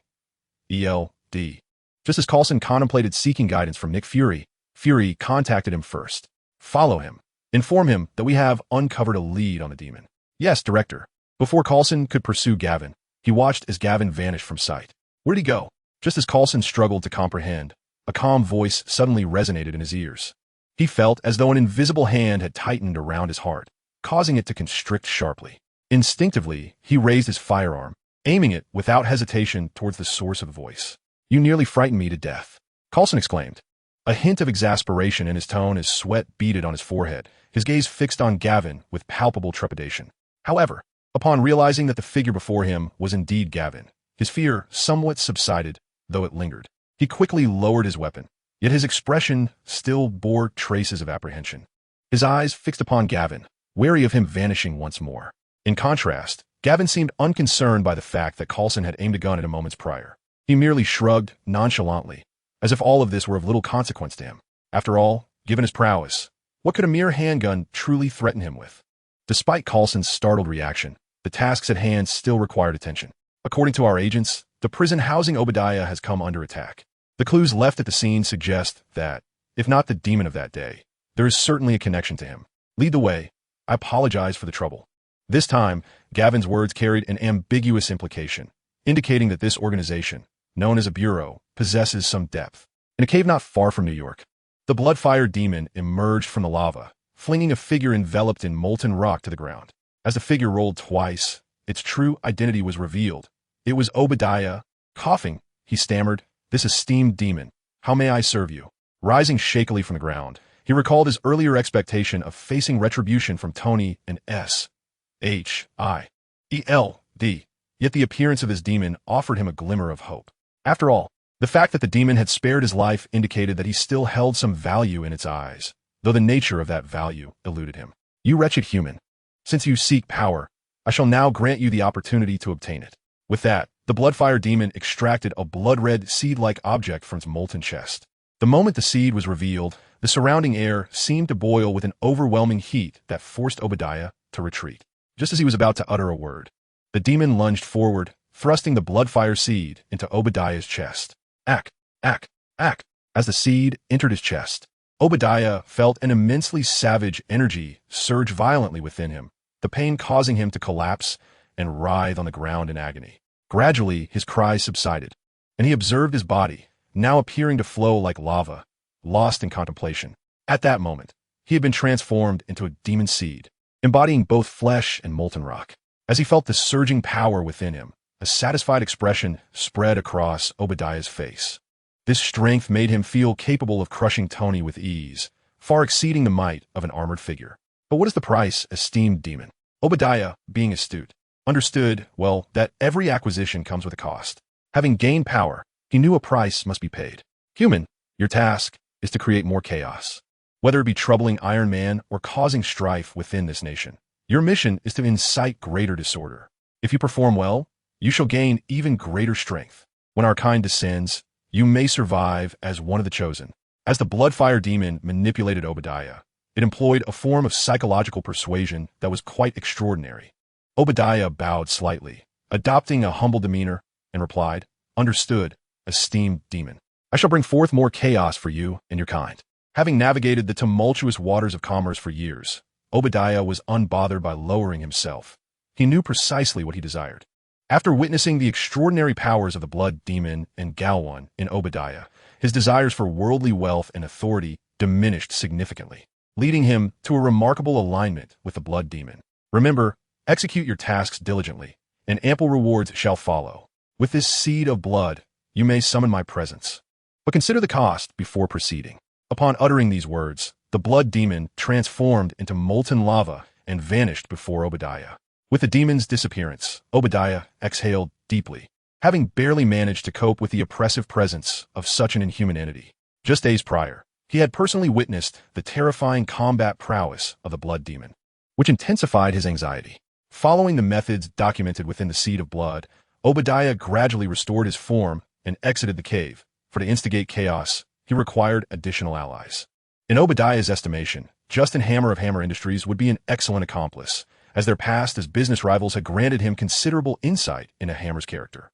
Just as Coulson contemplated seeking guidance from Nick Fury, Fury contacted him first. Follow him. Inform him that we have uncovered a lead on the demon. Yes, Director. Before Coulson could pursue Gavin, he watched as Gavin vanished from sight. Where did he go? Just as Coulson struggled to comprehend, a calm voice suddenly resonated in his ears. He felt as though an invisible hand had tightened around his heart, causing it to constrict sharply. Instinctively, he raised his firearm, aiming it without hesitation towards the source of the voice. You nearly frightened me to death, Coulson exclaimed. A hint of exasperation in his tone as sweat beaded on his forehead, his gaze fixed on Gavin with palpable trepidation. However, upon realizing that the figure before him was indeed Gavin, his fear somewhat subsided, though it lingered. He quickly lowered his weapon, yet his expression still bore traces of apprehension. His eyes fixed upon Gavin, wary of him vanishing once more. In contrast, Gavin seemed unconcerned by the fact that Coulson had aimed a gun at him moments prior. He merely shrugged nonchalantly, as if all of this were of little consequence to him. After all, given his prowess, what could a mere handgun truly threaten him with? Despite Coulson's startled reaction, the tasks at hand still required attention. According to our agents, the prison housing Obadiah has come under attack. The clues left at the scene suggest that, if not the demon of that day, there is certainly a connection to him. Lead the way. I apologize for the trouble. This time, Gavin's words carried an ambiguous implication, indicating that this organization, known as a bureau, possesses some depth. In a cave not far from New York, the Bloodfire demon emerged from the lava, flinging a figure enveloped in molten rock to the ground. As the figure rolled twice, its true identity was revealed. It was Obadiah. Coughing, he stammered, "This esteemed demon, how may I serve you?" Rising shakily from the ground, he recalled his earlier expectation of facing retribution from Tony and SHIELD. Yet the appearance of his demon offered him a glimmer of hope. After all, the fact that the demon had spared his life indicated that he still held some value in its eyes, though the nature of that value eluded him. You wretched human. Since you seek power, I shall now grant you the opportunity to obtain it. With that, the Bloodfire demon extracted a blood-red seed-like object from its molten chest. The moment the seed was revealed, the surrounding air seemed to boil with an overwhelming heat that forced Obadiah to retreat. Just as he was about to utter a word, the demon lunged forward, thrusting the Bloodfire seed into Obadiah's chest. Ack, ack, ack. As the seed entered his chest, Obadiah felt an immensely savage energy surge violently within him, the pain causing him to collapse and writhe on the ground in agony. Gradually, his cries subsided, and he observed his body, now appearing to flow like lava, lost in contemplation. At that moment, he had been transformed into a demon seed, embodying both flesh and molten rock. As he felt the surging power within him, a satisfied expression spread across Obadiah's face. This strength made him feel capable of crushing Tony with ease, far exceeding the might of an armored figure. But what is the price, esteemed demon? Obadiah, being astute, understood, well, that every acquisition comes with a cost. Having gained power, he knew a price must be paid. Human, your task is to create more chaos. Whether it be troubling Iron Man or causing strife within this nation, your mission is to incite greater disorder. If you perform well, you shall gain even greater strength. When our kind descends, you may survive as one of the chosen. As the Bloodfire demon manipulated Obadiah, it employed a form of psychological persuasion that was quite extraordinary. Obadiah bowed slightly, adopting a humble demeanor, and replied, "Understood, esteemed demon. I shall bring forth more chaos for you and your kind." Having navigated the tumultuous waters of commerce for years, Obadiah was unbothered by lowering himself. He knew precisely what he desired. After witnessing the extraordinary powers of the Blood Demon and Galwan in Obadiah, his desires for worldly wealth and authority diminished significantly, leading him to a remarkable alignment with the Blood Demon. Remember, execute your tasks diligently, and ample rewards shall follow. With this seed of blood, you may summon my presence. But consider the cost before proceeding. Upon uttering these words, the Blood Demon transformed into molten lava and vanished before Obadiah. With the demon's disappearance, Obadiah exhaled deeply, having barely managed to cope with the oppressive presence of such an inhuman entity. Just days prior, he had personally witnessed the terrifying combat prowess of the Blood Demon, which intensified his anxiety. Following the methods documented within the Seed of Blood, Obadiah gradually restored his form and exited the cave. For to instigate chaos, he required additional allies. In Obadiah's estimation, Justin Hammer of Hammer Industries would be an excellent accomplice, as their past as business rivals had granted him considerable insight into Hammer's character.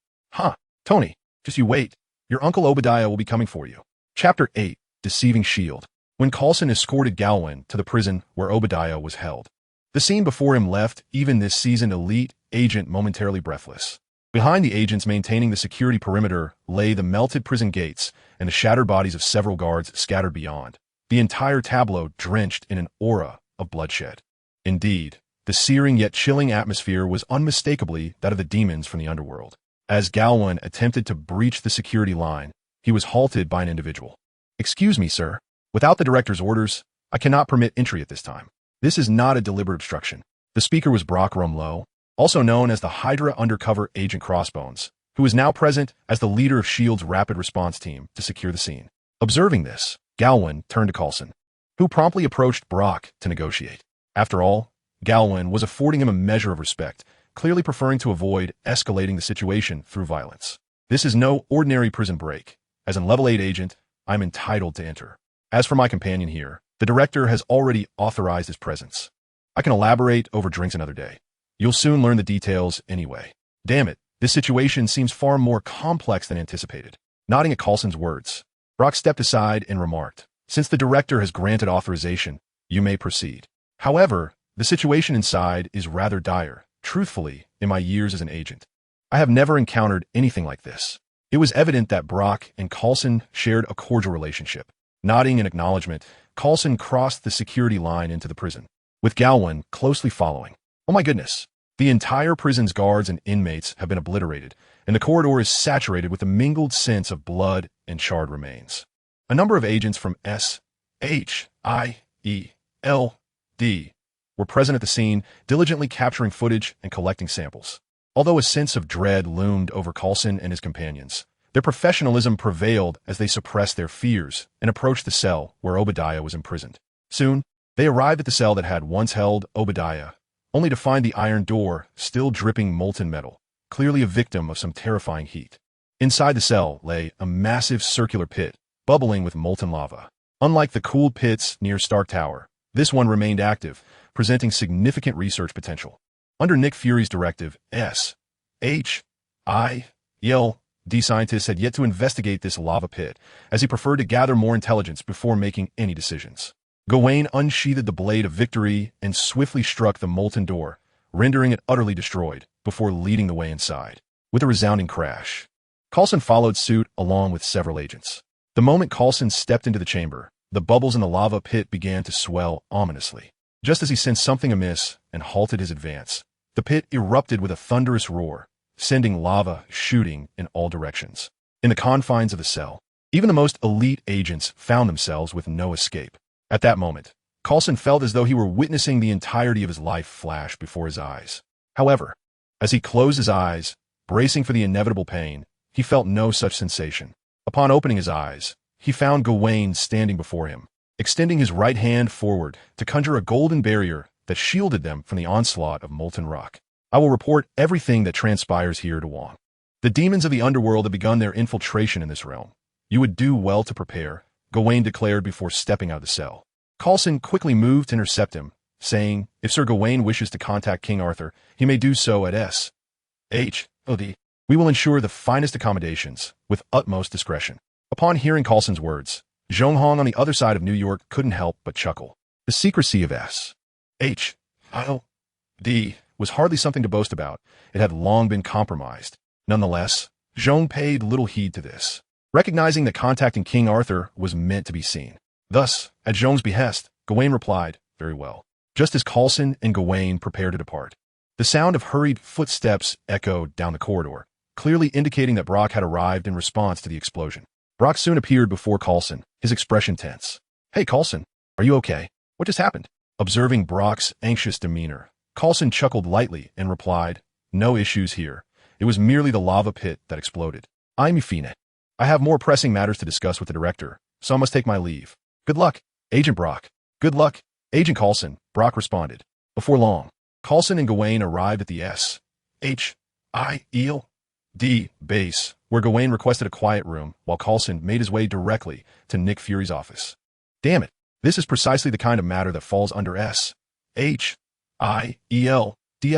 Tony, just you wait. Your Uncle Obadiah will be coming for you. Chapter 8, Deceiving Shield. When Coulson escorted Galwan to the prison where Obadiah was held, the scene before him left even this seasoned elite agent momentarily breathless. Behind the agents maintaining the security perimeter lay the melted prison gates and the shattered bodies of several guards scattered beyond, the entire tableau drenched in an aura of bloodshed. Indeed, the searing yet chilling atmosphere was unmistakably that of the demons from the underworld. As Galwan attempted to breach the security line, he was halted by an individual. "Excuse me, sir. Without the director's orders, I cannot permit entry at this time. This is not a deliberate obstruction." The speaker was Brock Rumlow, also known as the Hydra undercover agent Crossbones, who is now present as the leader of S.H.I.E.L.'s rapid response team to secure the scene. Observing this, Galwan turned to Coulson, who promptly approached Brock to negotiate. After all, Galwan was affording him a measure of respect, clearly preferring to avoid escalating the situation through violence. "This is no ordinary prison break. As a level 8 agent, I am entitled to enter. As for my companion here, the director has already authorized his presence. I can elaborate over drinks another day. You'll soon learn the details anyway." "Damn it, this situation seems far more complex than anticipated." Nodding at Coulson's words, Brock stepped aside and remarked, "Since the director has granted authorization, you may proceed. However, the situation inside is rather dire. Truthfully, in my years as an agent, I have never encountered anything like this." It was evident that Brock and Coulson shared a cordial relationship. Nodding in acknowledgement, Coulson crossed the security line into the prison, with Galwan closely following. "Oh my goodness. The entire prison's guards and inmates have been obliterated, and the corridor is saturated with a mingled sense of blood and charred remains." A number of agents from S.H.I.E.L.D. were present at the scene, diligently capturing footage and collecting samples. Although a sense of dread loomed over Coulson and his companions, their professionalism prevailed as they suppressed their fears and approached the cell where Obadiah was imprisoned. Soon, they arrived at the cell that had once held Obadiah, only to find the iron door still dripping molten metal, clearly a victim of some terrifying heat. Inside the cell lay a massive circular pit, bubbling with molten lava. Unlike the cooled pits near Stark Tower, this one remained active, presenting significant research potential. Under Nick Fury's directive, S.H.I.E.L.D. scientists had yet to investigate this lava pit, as he preferred to gather more intelligence before making any decisions. Gawain unsheathed the blade of victory and swiftly struck the molten door, rendering it utterly destroyed, before leading the way inside. With a resounding crash, Coulson followed suit along with several agents. The moment Coulson stepped into the chamber, the bubbles in the lava pit began to swell ominously. Just as he sensed something amiss and halted his advance, the pit erupted with a thunderous roar, sending lava shooting in all directions. In the confines of the cell, even the most elite agents found themselves with no escape. At that moment, Coulson felt as though he were witnessing the entirety of his life flash before his eyes. However, as he closed his eyes, bracing for the inevitable pain, he felt no such sensation. Upon opening his eyes, he found Gawain standing before him, extending his right hand forward to conjure a golden barrier that shielded them from the onslaught of molten rock. "I will report everything that transpires here to Wong. The demons of the underworld have begun their infiltration in this realm. You would do well to prepare. Gawain declared before stepping out of the cell. Coulson quickly moved to intercept him, saying, if Sir Gawain wishes to contact King Arthur, he may do so at S.H.O.D. We will ensure the finest accommodations, with utmost discretion. Upon hearing Coulson's words, Zhong Hong on the other side of New York couldn't help but chuckle. The secrecy of S.H.O.D. was hardly something to boast about. It had long been compromised. Nonetheless, Zhong paid little heed to this, recognizing that contacting King Arthur was meant to be seen. Thus, at Zhong's behest, Gawain replied, very well, just as Coulson and Gawain prepared to depart. The sound of hurried footsteps echoed down the corridor, clearly indicating that Brock had arrived in response to the explosion. Brock soon appeared before Coulson, his expression tense. Hey, Coulson, are you okay? What just happened? Observing Brock's anxious demeanor, Coulson chuckled lightly and replied, no issues here. It was merely the lava pit that exploded. I'm fine. I have more pressing matters to discuss with the director, so I must take my leave. Good luck, Agent Brock. Good luck, Agent Coulson, Brock responded. Before long, Coulson and Gawain arrived at the S.H.I.E.L.D. base, where Gawain requested a quiet room while Coulson made his way directly to Nick Fury's office. Damn it, this is precisely the kind of matter that falls under S.H.I.E.L.D.'s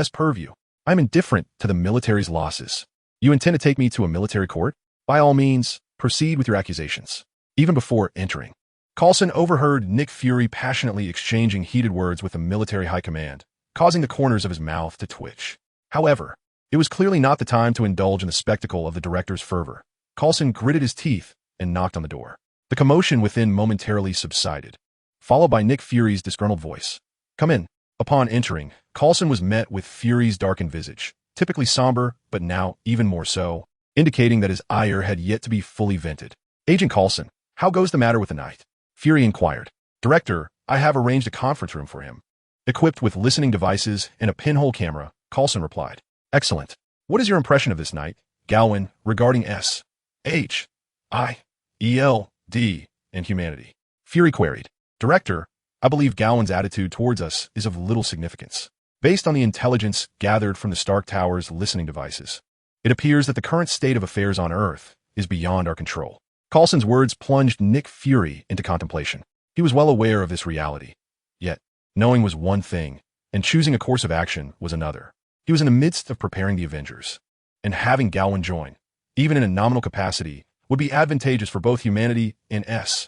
purview. I'm indifferent to the military's losses. You intend to take me to a military court? By all means, proceed with your accusations. Even before entering, Coulson overheard Nick Fury passionately exchanging heated words with the military high command, causing the corners of his mouth to twitch. However, it was clearly not the time to indulge in the spectacle of the director's fervor. Coulson gritted his teeth and knocked on the door. The commotion within momentarily subsided, followed by Nick Fury's disgruntled voice. Come in. Upon entering, Coulson was met with Fury's darkened visage, typically somber, but now even more so, indicating that his ire had yet to be fully vented. Agent Coulson, how goes the matter with the knight? Fury inquired. Director, I have arranged a conference room for him. Equipped with listening devices and a pinhole camera, Coulson replied. Excellent. What is your impression of this knight, Gawain, regarding S.H.I.E.L.D. and humanity? Fury queried. Director, I believe Gawain's attitude towards us is of little significance. Based on the intelligence gathered from the Stark Tower's listening devices, it appears that the current state of affairs on Earth is beyond our control. Coulson's words plunged Nick Fury into contemplation. He was well aware of this reality. Yet, knowing was one thing, and choosing a course of action was another. He was in the midst of preparing the Avengers, and having Gawain join, even in a nominal capacity, would be advantageous for both humanity and S.H.I.E.L.D.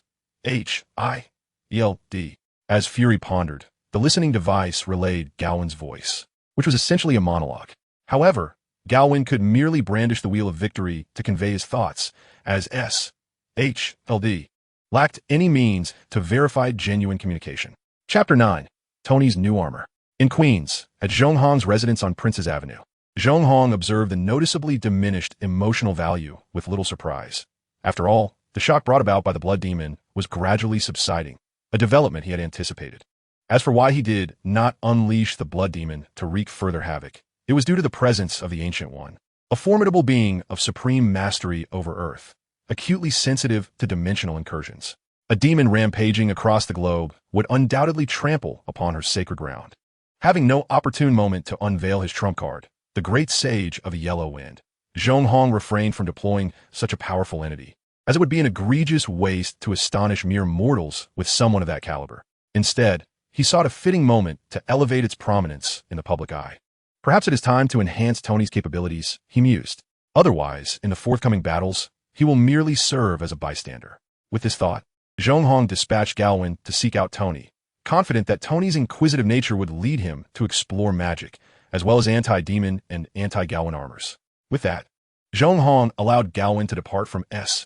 As Fury pondered, the listening device relayed Gawain's voice, which was essentially a monologue. However, Gawain could merely brandish the wheel of victory to convey his thoughts, as S.H.L.D. lacked any means to verify genuine communication. Chapter 9. Tony's New Armor. In Queens, at Zhong Hong's residence on Prince's Avenue, Zhong Hong observed the noticeably diminished emotional value with little surprise. After all, the shock brought about by the blood demon was gradually subsiding, a development he had anticipated. As for why he did not unleash the blood demon to wreak further havoc, it was due to the presence of the Ancient One, a formidable being of supreme mastery over Earth, acutely sensitive to dimensional incursions. A demon rampaging across the globe would undoubtedly trample upon her sacred ground. Having no opportune moment to unveil his trump card, the great sage of the Yellow Wind, Zhong Hong refrained from deploying such a powerful entity, as it would be an egregious waste to astonish mere mortals with someone of that caliber. Instead, he sought a fitting moment to elevate its prominence in the public eye. Perhaps it is time to enhance Tony's capabilities, he mused. Otherwise, in the forthcoming battles, he will merely serve as a bystander. With this thought, Zhong Hong dispatched Gawain to seek out Tony, confident that Tony's inquisitive nature would lead him to explore magic, as well as anti-demon and anti-Gawain armors. With that, Zhong Hong allowed Gawain to depart from S.H.I.E.L.D.,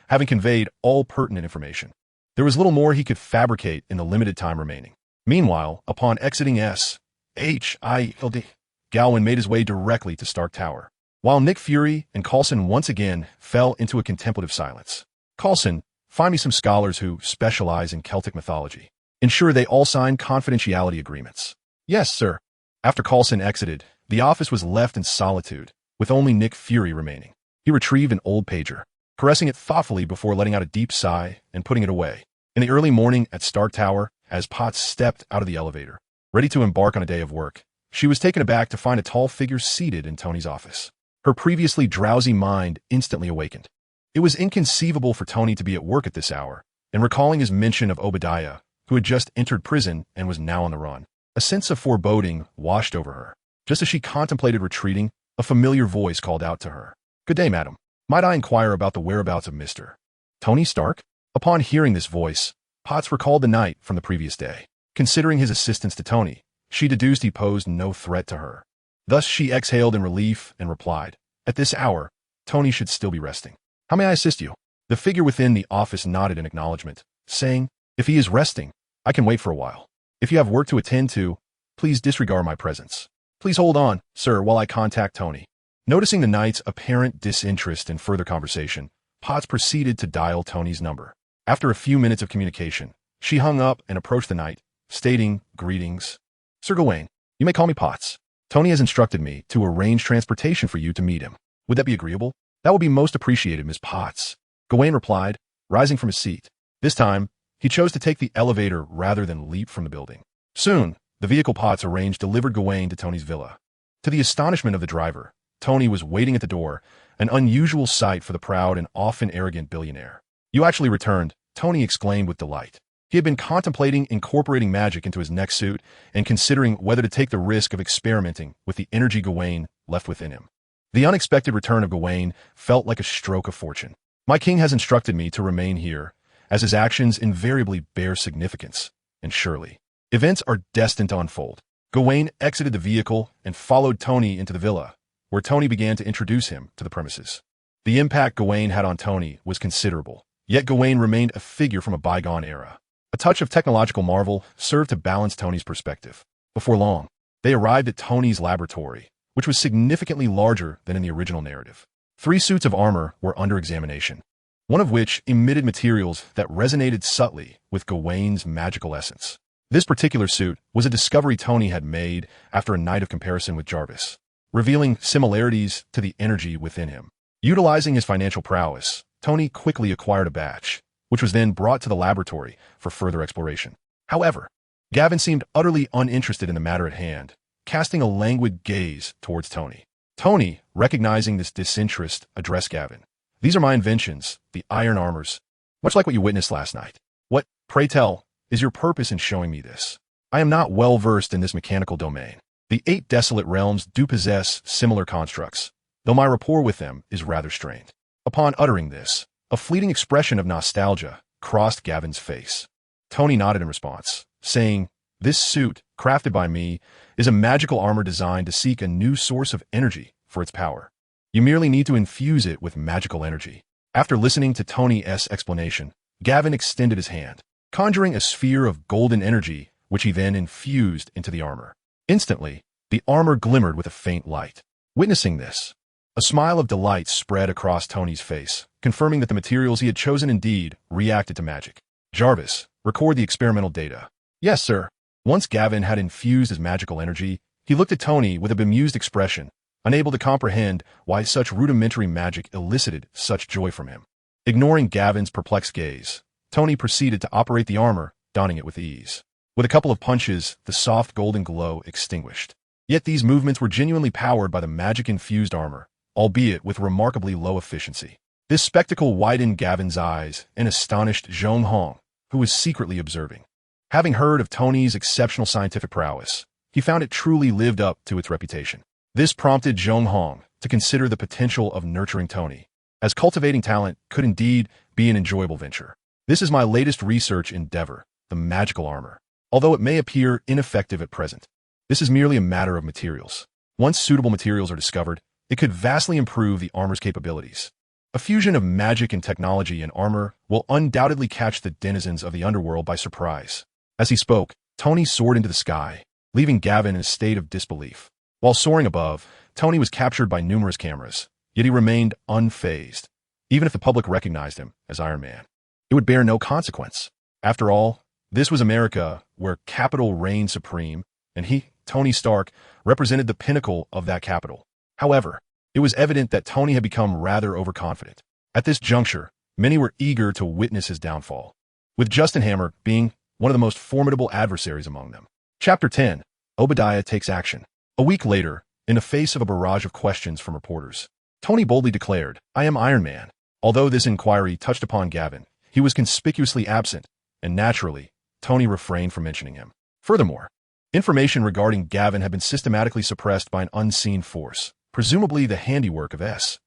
having conveyed all pertinent information. There was little more he could fabricate in the limited time remaining. Meanwhile, upon exiting S.H.I.E.L.D., Gawain made his way directly to Stark Tower, while Nick Fury and Coulson once again fell into a contemplative silence. Coulson, find me some scholars who specialize in Celtic mythology. Ensure they all sign confidentiality agreements. Yes, sir. After Coulson exited, the office was left in solitude, with only Nick Fury remaining. He retrieved an old pager, caressing it thoughtfully before letting out a deep sigh and putting it away. In the early morning at Stark Tower, as Potts stepped out of the elevator, ready to embark on a day of work, she was taken aback to find a tall figure seated in Tony's office. Her previously drowsy mind instantly awakened. It was inconceivable for Tony to be at work at this hour, and recalling his mention of Obadiah, who had just entered prison and was now on the run, a sense of foreboding washed over her. Just as she contemplated retreating, a familiar voice called out to her. "Good day, madam. Might I inquire about the whereabouts of Mr. Tony Stark?" Upon hearing this voice, Potts recalled the night from the previous day. Considering his assistance to Tony, she deduced he posed no threat to her. Thus she exhaled in relief and replied, "At this hour, Tony should still be resting. How may I assist you?" The figure within the office nodded in acknowledgement, saying, "If he is resting, I can wait for a while. If you have work to attend to, please disregard my presence. Please hold on, sir, while I contact Tony." Noticing the knight's apparent disinterest in further conversation, Potts proceeded to dial Tony's number. After a few minutes of communication, she hung up and approached the knight, stating, "Greetings. Sir Gawain, you may call me Potts. Tony has instructed me to arrange transportation for you to meet him. Would that be agreeable?" "That will be most appreciated, Miss Potts," Gawain replied, rising from his seat. This time, he chose to take the elevator rather than leap from the building. Soon, the vehicle Potts arranged delivered Gawain to Tony's villa. To the astonishment of the driver, Tony was waiting at the door, an unusual sight for the proud and often arrogant billionaire. "You actually returned," Tony exclaimed with delight. He had been contemplating incorporating magic into his next suit and considering whether to take the risk of experimenting with the energy Gawain left within him. The unexpected return of Gawain felt like a stroke of fortune. "My king has instructed me to remain here, as his actions invariably bear significance, and surely events are destined to unfold." Gawain exited the vehicle and followed Tony into the villa, where Tony began to introduce him to the premises. The impact Gawain had on Tony was considerable, yet Gawain remained a figure from a bygone era. A touch of technological marvel served to balance Tony's perspective. Before long, they arrived at Tony's laboratory, which was significantly larger than in the original narrative. 3 suits of armor were under examination, one of which emitted materials that resonated subtly with Gawain's magical essence. This particular suit was a discovery Tony had made after a night of comparison with Jarvis, revealing similarities to the energy within him. Utilizing his financial prowess, Tony quickly acquired a batch, which was then brought to the laboratory for further exploration. However, Gavin seemed utterly uninterested in the matter at hand, casting a languid gaze towards Tony. Tony, recognizing this disinterest, addressed Gavin. "These are my inventions, the iron armors, much like what you witnessed last night. What, pray tell, is your purpose in showing me this? I am not well versed in this mechanical domain. The 8 desolate realms do possess similar constructs, though my rapport with them is rather strained." Upon uttering this, a fleeting expression of nostalgia crossed Gavin's face. Tony nodded in response, saying, "This suit, crafted by me, is a magical armor designed to seek a new source of energy for its power. You merely need to infuse it with magical energy." After listening to Tony's explanation, Gavin extended his hand, conjuring a sphere of golden energy, which he then infused into the armor. Instantly, the armor glimmered with a faint light. Witnessing this, a smile of delight spread across Tony's face, confirming that the materials he had chosen indeed reacted to magic. "Jarvis, record the experimental data." "Yes, sir." Once Gavin had infused his magical energy, he looked at Tony with a bemused expression, unable to comprehend why such rudimentary magic elicited such joy from him. Ignoring Gavin's perplexed gaze, Tony proceeded to operate the armor, donning it with ease. With a couple of punches, the soft golden glow extinguished. Yet these movements were genuinely powered by the magic-infused armor, albeit with remarkably low efficiency. This spectacle widened Gavin's eyes and astonished Zhong Hong, who was secretly observing. Having heard of Tony's exceptional scientific prowess, he found it truly lived up to its reputation. This prompted Zhong Hong to consider the potential of nurturing Tony, as cultivating talent could indeed be an enjoyable venture. "This is my latest research endeavor, the magical armor. Although it may appear ineffective at present, this is merely a matter of materials. Once suitable materials are discovered, it could vastly improve the armor's capabilities. A fusion of magic and technology in armor will undoubtedly catch the denizens of the underworld by surprise." As he spoke, Tony soared into the sky, leaving Gavin in a state of disbelief. While soaring above, Tony was captured by numerous cameras, yet he remained unfazed. Even if the public recognized him as Iron Man, it would bear no consequence. After all, this was America, where capital reigned supreme, and he, Tony Stark, represented the pinnacle of that capital. However, it was evident that Tony had become rather overconfident. At this juncture, many were eager to witness his downfall, with Justin Hammer being one of the most formidable adversaries among them. Chapter 10. Obadiah takes action. A week later, in the face of a barrage of questions from reporters, Tony boldly declared, "I am Iron Man. Although this inquiry touched upon Gavin, he was conspicuously absent, and naturally, Tony refrained from mentioning him. Furthermore, information regarding Gavin had been systematically suppressed by an unseen force, presumably the handiwork of S.H.L.D.,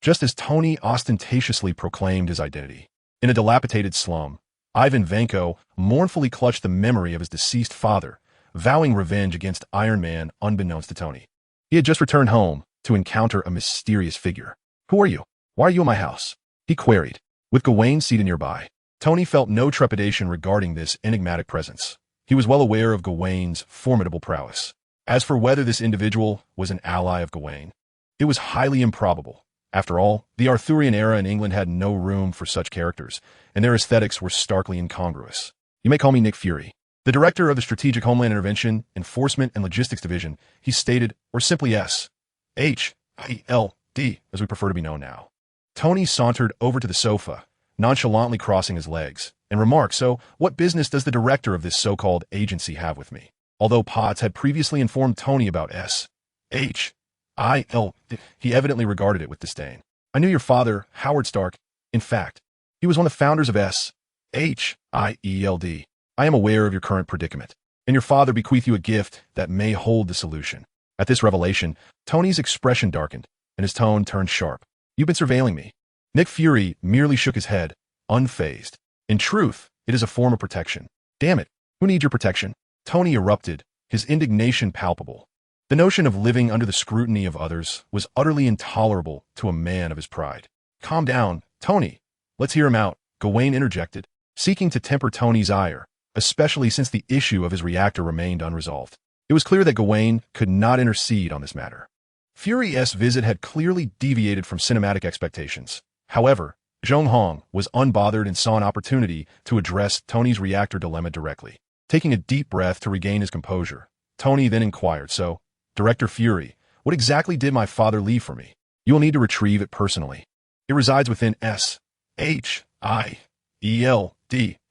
just as Tony ostentatiously proclaimed his identity. In a dilapidated slum, Ivan Vanko mournfully clutched the memory of his deceased father, vowing revenge against Iron Man unbeknownst to Tony. He had just returned home to encounter a mysterious figure. "Who are you? Why are you in my house?" he queried. With Gawain seated nearby, Tony felt no trepidation regarding this enigmatic presence. He was well aware of Gawain's formidable prowess. As for whether this individual was an ally of Gawain, it was highly improbable. After all, the Arthurian era in England had no room for such characters, and their aesthetics were starkly incongruous. "You may call me Nick Fury, the director of the Strategic Homeland Intervention, Enforcement, and Logistics Division," he stated, "or simply S.H.I.L.D., as we prefer to be known now." Tony sauntered over to the sofa, nonchalantly crossing his legs, and remarked, "So, what business does the director of this so-called agency have with me?" Although Potts had previously informed Tony about S.H.I.L.D., he evidently regarded it with disdain. "I knew your father, Howard Stark. In fact, he was one of the founders of S.H.I.E.L.D. I am aware of your current predicament, and your father bequeathed you a gift that may hold the solution." At this revelation, Tony's expression darkened, and his tone turned sharp. "You've been surveilling me." Nick Fury merely shook his head, unfazed. "In truth, it is a form of protection." "Damn it, who needs your protection?" Tony erupted, his indignation palpable. The notion of living under the scrutiny of others was utterly intolerable to a man of his pride. "Calm down, Tony. Let's hear him out," Gawain interjected, seeking to temper Tony's ire, especially since the issue of his reactor remained unresolved. It was clear that Gawain could not intercede on this matter. Fury's visit had clearly deviated from cinematic expectations. However, Zhong Hong was unbothered and saw an opportunity to address Tony's reactor dilemma directly. Taking a deep breath to regain his composure, Tony then inquired, "So, Director Fury, what exactly did my father leave for me?" "You will need to retrieve it personally. It resides within S.H.I.E.L.D.,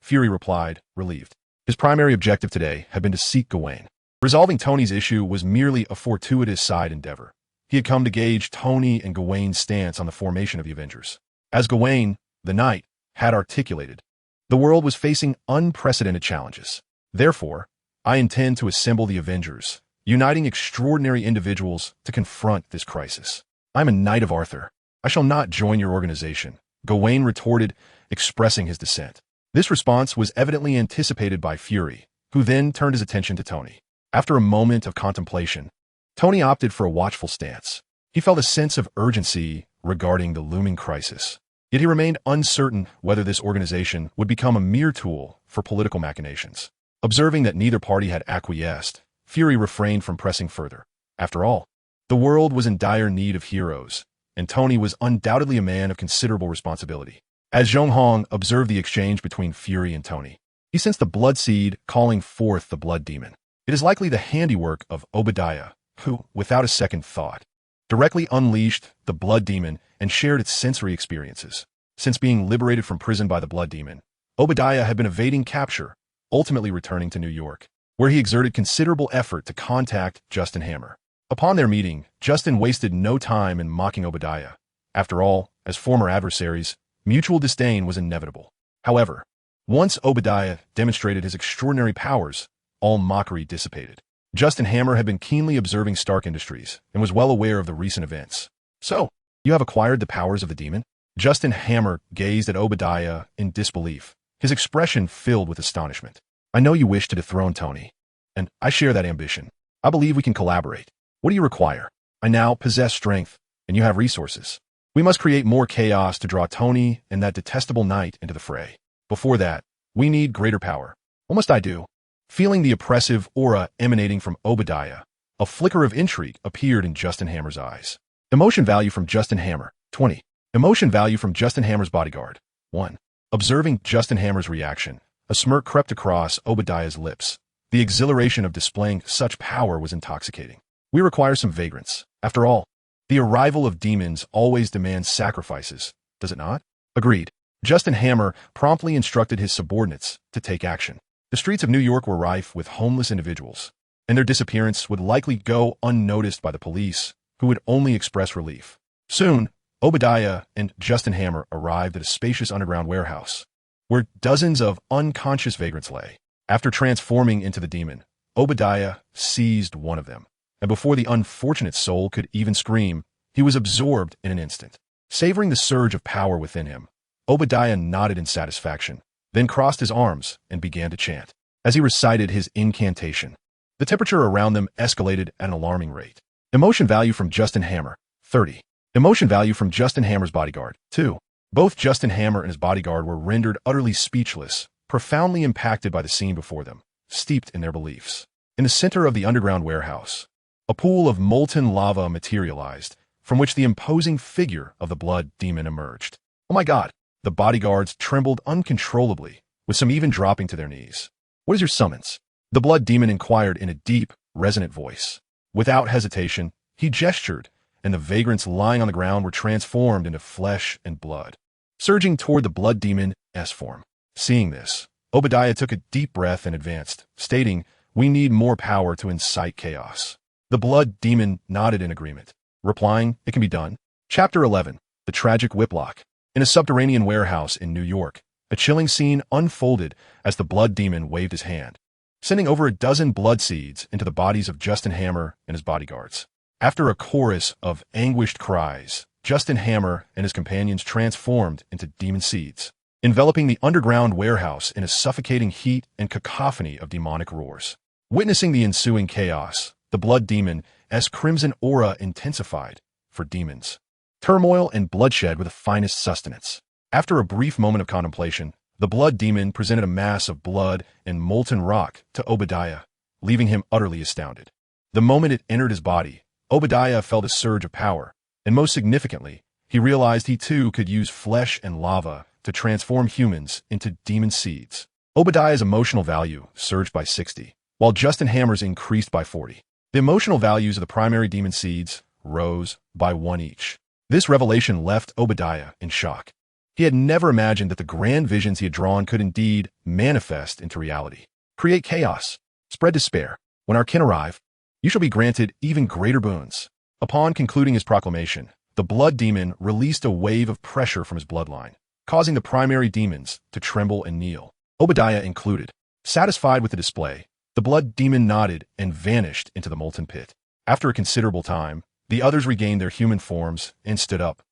Fury replied, relieved. His primary objective today had been to seek Gawain. Resolving Tony's issue was merely a fortuitous side endeavor. He had come to gauge Tony and Gawain's stance on the formation of the Avengers. As Gawain, the knight, had articulated, the world was facing unprecedented challenges. Therefore, I intend to assemble the Avengers, uniting extraordinary individuals to confront this crisis. I'm a knight of Arthur. I shall not join your organization, Gawain retorted, expressing his dissent. This response was evidently anticipated by Fury, who then turned his attention to Tony. After a moment of contemplation, Tony opted for a watchful stance. He felt a sense of urgency regarding the looming crisis. Yet he remained uncertain whether this organization would become a mere tool for political machinations. Observing that neither party had acquiesced, Fury refrained from pressing further. After all, the world was in dire need of heroes, and Tony was undoubtedly a man of considerable responsibility. As Zhong Hong observed the exchange between Fury and Tony, he sensed the blood seed calling forth the blood demon. It is likely the handiwork of Obadiah, who, without a second thought, directly unleashed the blood demon and shared its sensory experiences. Since being liberated from prison by the blood demon, Obadiah had been evading capture, ultimately returning to New York, where he exerted considerable effort to contact Justin Hammer. Upon their meeting, Justin wasted no time in mocking Obadiah. After all, as former adversaries, mutual disdain was inevitable. However, once Obadiah demonstrated his extraordinary powers, all mockery dissipated. Justin Hammer had been keenly observing Stark Industries and was well aware of the recent events. "So, you have acquired the powers of the demon?" Justin Hammer gazed at Obadiah in disbelief, his expression filled with astonishment. "I know you wish to dethrone Tony, and I share that ambition. I believe we can collaborate. What do you require? I now possess strength, and you have resources. We must create more chaos to draw Tony and that detestable knight into the fray. Before that, we need greater power. What must I do?" Feeling the oppressive aura emanating from Obadiah, a flicker of intrigue appeared in Justin Hammer's eyes. Emotion value from Justin Hammer, 20. Emotion value from Justin Hammer's bodyguard, 1. Observing Justin Hammer's reaction, a smirk crept across Obadiah's lips. The exhilaration of displaying such power was intoxicating. "We require some vagrants. After all, the arrival of demons always demands sacrifices, does it not?" "Agreed." Justin Hammer promptly instructed his subordinates to take action. The streets of New York were rife with homeless individuals, and their disappearance would likely go unnoticed by the police, who would only express relief. Soon, Obadiah and Justin Hammer arrived at a spacious underground warehouse, where dozens of unconscious vagrants lay. After transforming into the demon, Obadiah seized one of them, and before the unfortunate soul could even scream, he was absorbed in an instant. Savoring the surge of power within him, Obadiah nodded in satisfaction, then crossed his arms and began to chant. As he recited his incantation, the temperature around them escalated at an alarming rate. Emotion value from Justin Hammer, 30. Emotion value from Justin Hammer's bodyguard, 2. Both Justin Hammer and his bodyguard were rendered utterly speechless, profoundly impacted by the scene before them, steeped in their beliefs. In the center of the underground warehouse, a pool of molten lava materialized, from which the imposing figure of the blood demon emerged. Oh my God! The bodyguards trembled uncontrollably, with some even dropping to their knees. What is your summons? The blood demon inquired in a deep, resonant voice. Without hesitation, he gestured, and the vagrants lying on the ground were transformed into flesh and blood, surging toward the blood demon's form. Seeing this, Obadiah took a deep breath and advanced, stating, "We need more power to incite chaos." The blood demon nodded in agreement, replying, "It can be done." Chapter 11. The Tragic Whiplock. In a subterranean warehouse in New York, a chilling scene unfolded as the blood demon waved his hand, sending over a dozen blood seeds into the bodies of Justin Hammer and his bodyguards. After a chorus of anguished cries, Justin Hammer and his companions transformed into demon seeds, enveloping the underground warehouse in a suffocating heat and cacophony of demonic roars. Witnessing the ensuing chaos, the blood demon's crimson aura intensified. For demons, turmoil and bloodshed were the finest sustenance. After a brief moment of contemplation, the blood demon presented a mass of blood and molten rock to Obadiah, leaving him utterly astounded. The moment it entered his body, Obadiah felt a surge of power, and most significantly, he realized he too could use flesh and lava to transform humans into demon seeds. Obadiah's emotional value surged by 60, while Justin Hammer's increased by 40. The emotional values of the primary demon seeds rose by 1 each. This revelation left Obadiah in shock. He had never imagined that the grand visions he had drawn could indeed manifest into reality. Create chaos. Spread despair. When our kin arrive, you shall be granted even greater boons. Upon concluding his proclamation, the blood demon released a wave of pressure from his bloodline, causing the primary demons to tremble and kneel, Obadiah included. Satisfied with the display, the blood demon nodded and vanished into the molten pit. After a considerable time, the others regained their human forms and stood up.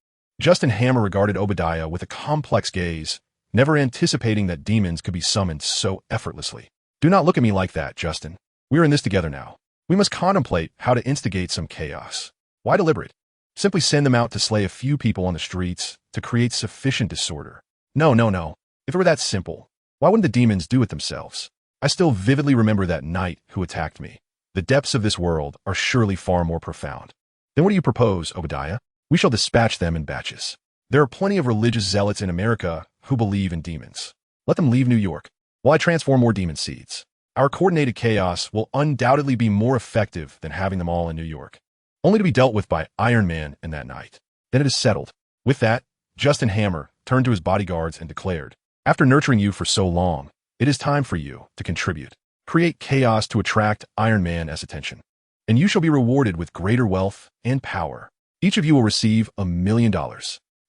Justin Hammer regarded Obadiah with a complex gaze, never anticipating that demons could be summoned so effortlessly. "Do not look at me like that, Justin. We are in this together now. We must contemplate how to instigate some chaos. Why deliberate? Simply send them out to slay a few people on the streets to create sufficient disorder. No. If it were that simple, why wouldn't the demons do it themselves? I still vividly remember that knight who attacked me. The depths of this world are surely far more profound. Then what do you propose, Obadiah? We shall dispatch them in batches. There are plenty of religious zealots in America who believe in demons. Let them leave New York, while I transform more demon seeds. Our coordinated chaos will undoubtedly be more effective than having them all in New York, only to be dealt with by Iron Man and that night. Then it is settled." With that, Justin Hammer turned to his bodyguards and declared, "After nurturing you for so long, it is time for you to contribute. Create chaos to attract Iron Man's attention, and you shall be rewarded with greater wealth and power. Each of you will receive $1 million.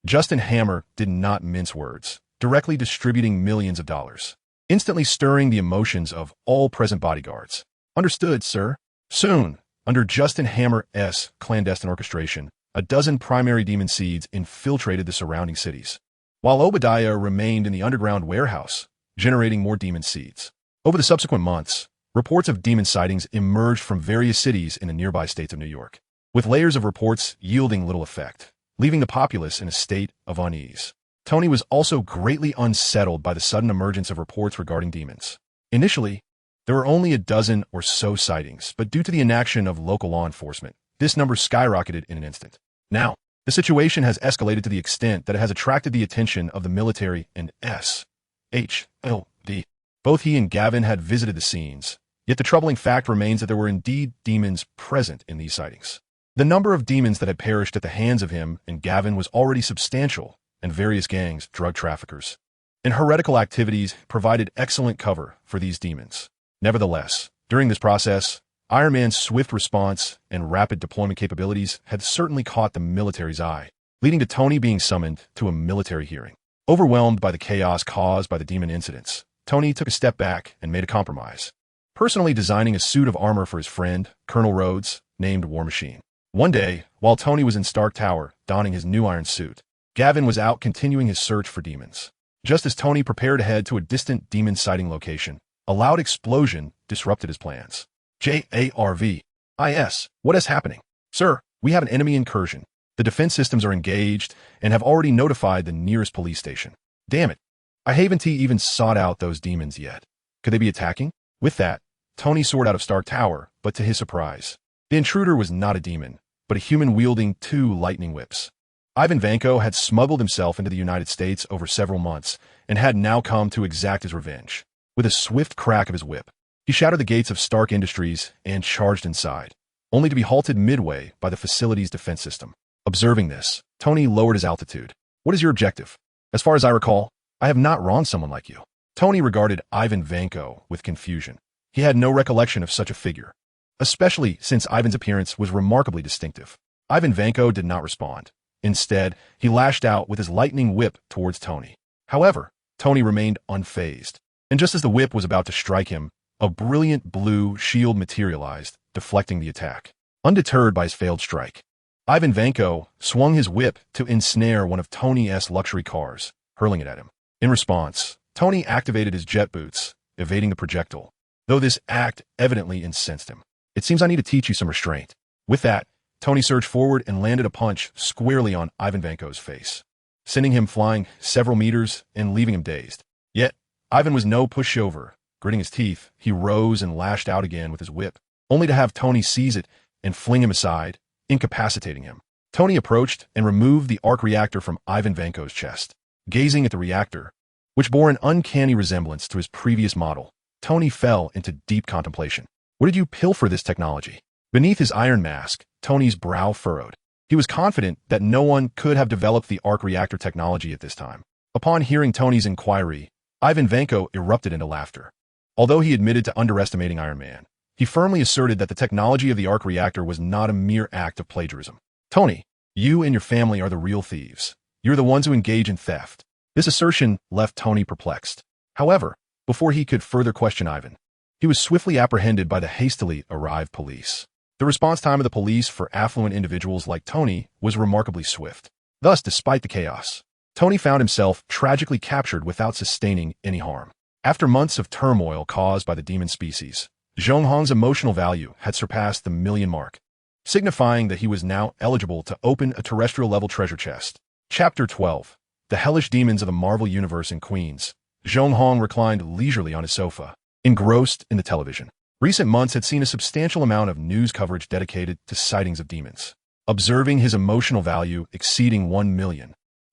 Justin Hammer did not mince words, directly distributing millions of dollars, instantly stirring the emotions of all present bodyguards. "Understood, sir." Soon, under Justin Hammer's clandestine orchestration, a dozen primary demon seeds infiltrated the surrounding cities, while Obadiah remained in the underground warehouse, generating more demon seeds. Over the subsequent months, reports of demon sightings emerged from various cities in the nearby states of New York, with layers of reports yielding little effect, leaving the populace in a state of unease. Tony was also greatly unsettled by the sudden emergence of reports regarding demons. Initially, there were only a dozen or so sightings, but due to the inaction of local law enforcement, this number skyrocketed in an instant. Now, the situation has escalated to the extent that it has attracted the attention of the military and SHLD. Both he and Gavin had visited the scenes, yet the troubling fact remains that there were indeed demons present in these sightings. The number of demons that had perished at the hands of him and Gavin was already substantial, and various gangs, drug traffickers, and heretical activities provided excellent cover for these demons. Nevertheless, during this process, Iron Man's swift response and rapid deployment capabilities had certainly caught the military's eye. leading to Tony being summoned to a military hearing. Overwhelmed by the chaos caused by the demon incidents, Tony took a step back and made a compromise, personally designing a suit of armor for his friend, Colonel Rhodes, named War Machine. One day, while Tony was in Stark Tower donning his new iron suit, Gavin was out continuing his search for demons. Just as Tony prepared to head to a distant demon sighting location, a loud explosion disrupted his plans. JARVIS, what is happening? Sir, we have an enemy incursion. The defense systems are engaged and have already notified the nearest police station. Damn it. I haven't even sought out those demons yet. Could they be attacking? With that, Tony soared out of Stark Tower, but to his surprise, the intruder was not a demon, but a human wielding 2 lightning whips. Ivan Vanko had smuggled himself into the United States over several months and had now come to exact his revenge. With a swift crack of his whip, he shattered the gates of Stark Industries and charged inside, only to be halted midway by the facility's defense system. Observing this, Tony lowered his altitude. What is your objective? As far as I recall, I have not wronged someone like you. Tony regarded Ivan Vanko with confusion. He had no recollection of such a figure, especially since Ivan's appearance was remarkably distinctive. Ivan Vanko did not respond. Instead, he lashed out with his lightning whip towards Tony. However, Tony remained unfazed, and just as the whip was about to strike him, a brilliant blue shield materialized, deflecting the attack. Undeterred by his failed strike, Ivan Vanko swung his whip to ensnare one of Tony's luxury cars, hurling it at him. In response, Tony activated his jet boots, evading the projectile, though this act evidently incensed him. It seems I need to teach you some restraint. With that, Tony surged forward and landed a punch squarely on Ivan Vanko's face, sending him flying several meters and leaving him dazed. Yet, Ivan was no pushover. Gritting his teeth, he rose and lashed out again with his whip, only to have Tony seize it and fling him aside, incapacitating him. Tony approached and removed the arc reactor from Ivan Vanko's chest. Gazing at the reactor, which bore an uncanny resemblance to his previous model, Tony fell into deep contemplation. Where did you pilfer this technology? Beneath his iron mask, Tony's brow furrowed. He was confident that no one could have developed the arc reactor technology at this time. Upon hearing Tony's inquiry, Ivan Vanko erupted into laughter. Although he admitted to underestimating Iron Man, he firmly asserted that the technology of the arc reactor was not a mere act of plagiarism. Tony, you and your family are the real thieves. You're the ones who engage in theft. This assertion left Tony perplexed. However, before he could further question Ivan, he was swiftly apprehended by the hastily arrived police. The response time of the police for affluent individuals like Tony was remarkably swift. Thus, despite the chaos, Tony found himself tragically captured without sustaining any harm. After months of turmoil caused by the demon species, Zhong Hong's emotional value had surpassed the 1,000,000 mark, signifying that he was now eligible to open a terrestrial-level treasure chest. Chapter 12. The Hellish Demons of the Marvel Universe in Queens. Zhong Hong reclined leisurely on his sofa, engrossed in the television. Recent months had seen a substantial amount of news coverage dedicated to sightings of demons. Observing his emotional value exceeding 1,000,000,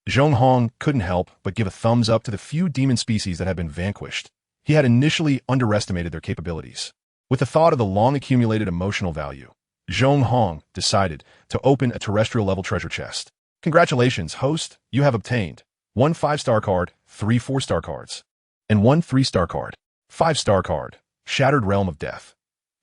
Zhong Hong couldn't help but give a thumbs up to the few demon species that had been vanquished. He had initially underestimated their capabilities. With the thought of the long-accumulated emotional value, Zhong Hong decided to open a terrestrial-level treasure chest. Congratulations, host, you have obtained 1 5-star card, 3 4-star cards, and 1 3-star card. 5-star card, Shattered Realm of Death.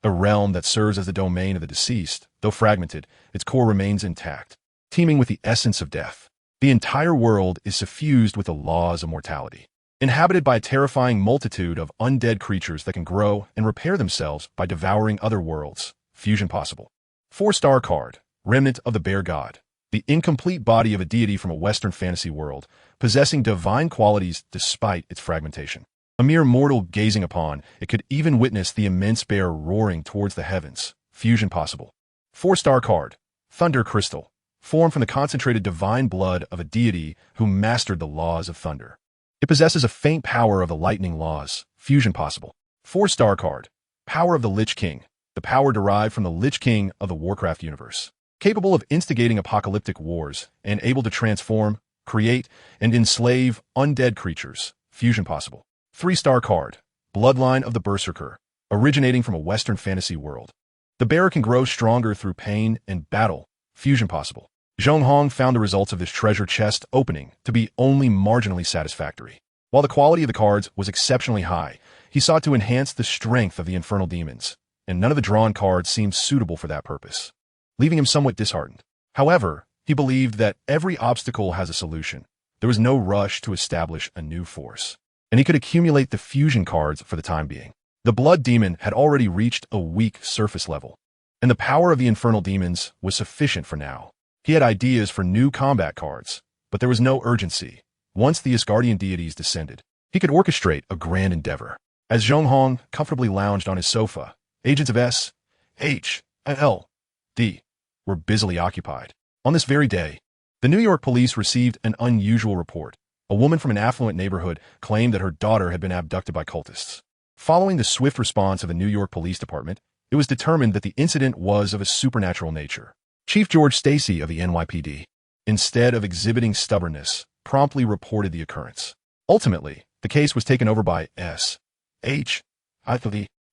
A realm that serves as the domain of the deceased, though fragmented, its core remains intact, teeming with the essence of death. The entire world is suffused with the laws of mortality, inhabited by a terrifying multitude of undead creatures that can grow and repair themselves by devouring other worlds. Fusion possible. 4-star card, Remnant of the Bear God. The incomplete body of a deity from a Western fantasy world, possessing divine qualities despite its fragmentation. A mere mortal gazing upon, it could even witness the immense bear roaring towards the heavens. Fusion possible. 4-star card, Thunder Crystal. Formed from the concentrated divine blood of a deity who mastered the laws of thunder. It possesses a faint power of the lightning laws. Fusion possible. 4-star card, Power of the Lich King. The power derived from the Lich King of the Warcraft universe. Capable of instigating apocalyptic wars and able to transform, create, and enslave undead creatures. Fusion possible. 3-star card, Bloodline of the Berserker. Originating from a Western fantasy world. The bearer can grow stronger through pain and battle. Fusion possible. Zhong Hong found the results of this treasure chest opening to be only marginally satisfactory. While the quality of the cards was exceptionally high, he sought to enhance the strength of the infernal demons, and none of the drawn cards seemed suitable for that purpose, leaving him somewhat disheartened. However, He believed that every obstacle has a solution. There was no rush to establish a new force, and he could accumulate the fusion cards for the time being. The Blood Demon had already reached a weak surface level, and the power of the Infernal Demons was sufficient for now. He had ideas for new combat cards, but there was no urgency. Once the Asgardian deities descended, he could orchestrate a grand endeavor. As Zhong Hong comfortably lounged on his sofa, agents of S, H, and L, D were busily occupied. On this very day, the New York police received an unusual report. A woman from an affluent neighborhood claimed that her daughter had been abducted by cultists. Following the swift response of the New York Police Department, it was determined that the incident was of a supernatural nature. Chief George Stacy of the NYPD, instead of exhibiting stubbornness, promptly reported the occurrence. Ultimately, the case was taken over by S. H.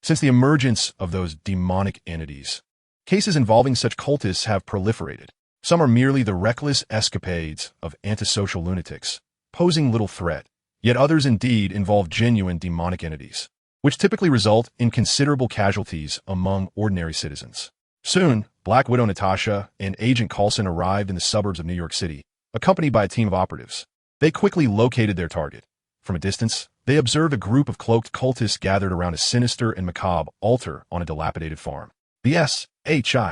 Since the emergence of those demonic entities, cases involving such cultists have proliferated. Some are merely the reckless escapades of antisocial lunatics, posing little threat, yet others indeed involve genuine demonic entities, which typically result in considerable casualties among ordinary citizens. Soon, Black Widow Natasha and Agent Coulson arrived in the suburbs of New York City, accompanied by a team of operatives. They quickly located their target. From a distance, they observed a group of cloaked cultists gathered around a sinister and macabre altar on a dilapidated farm. The S.H.I.E.L.D.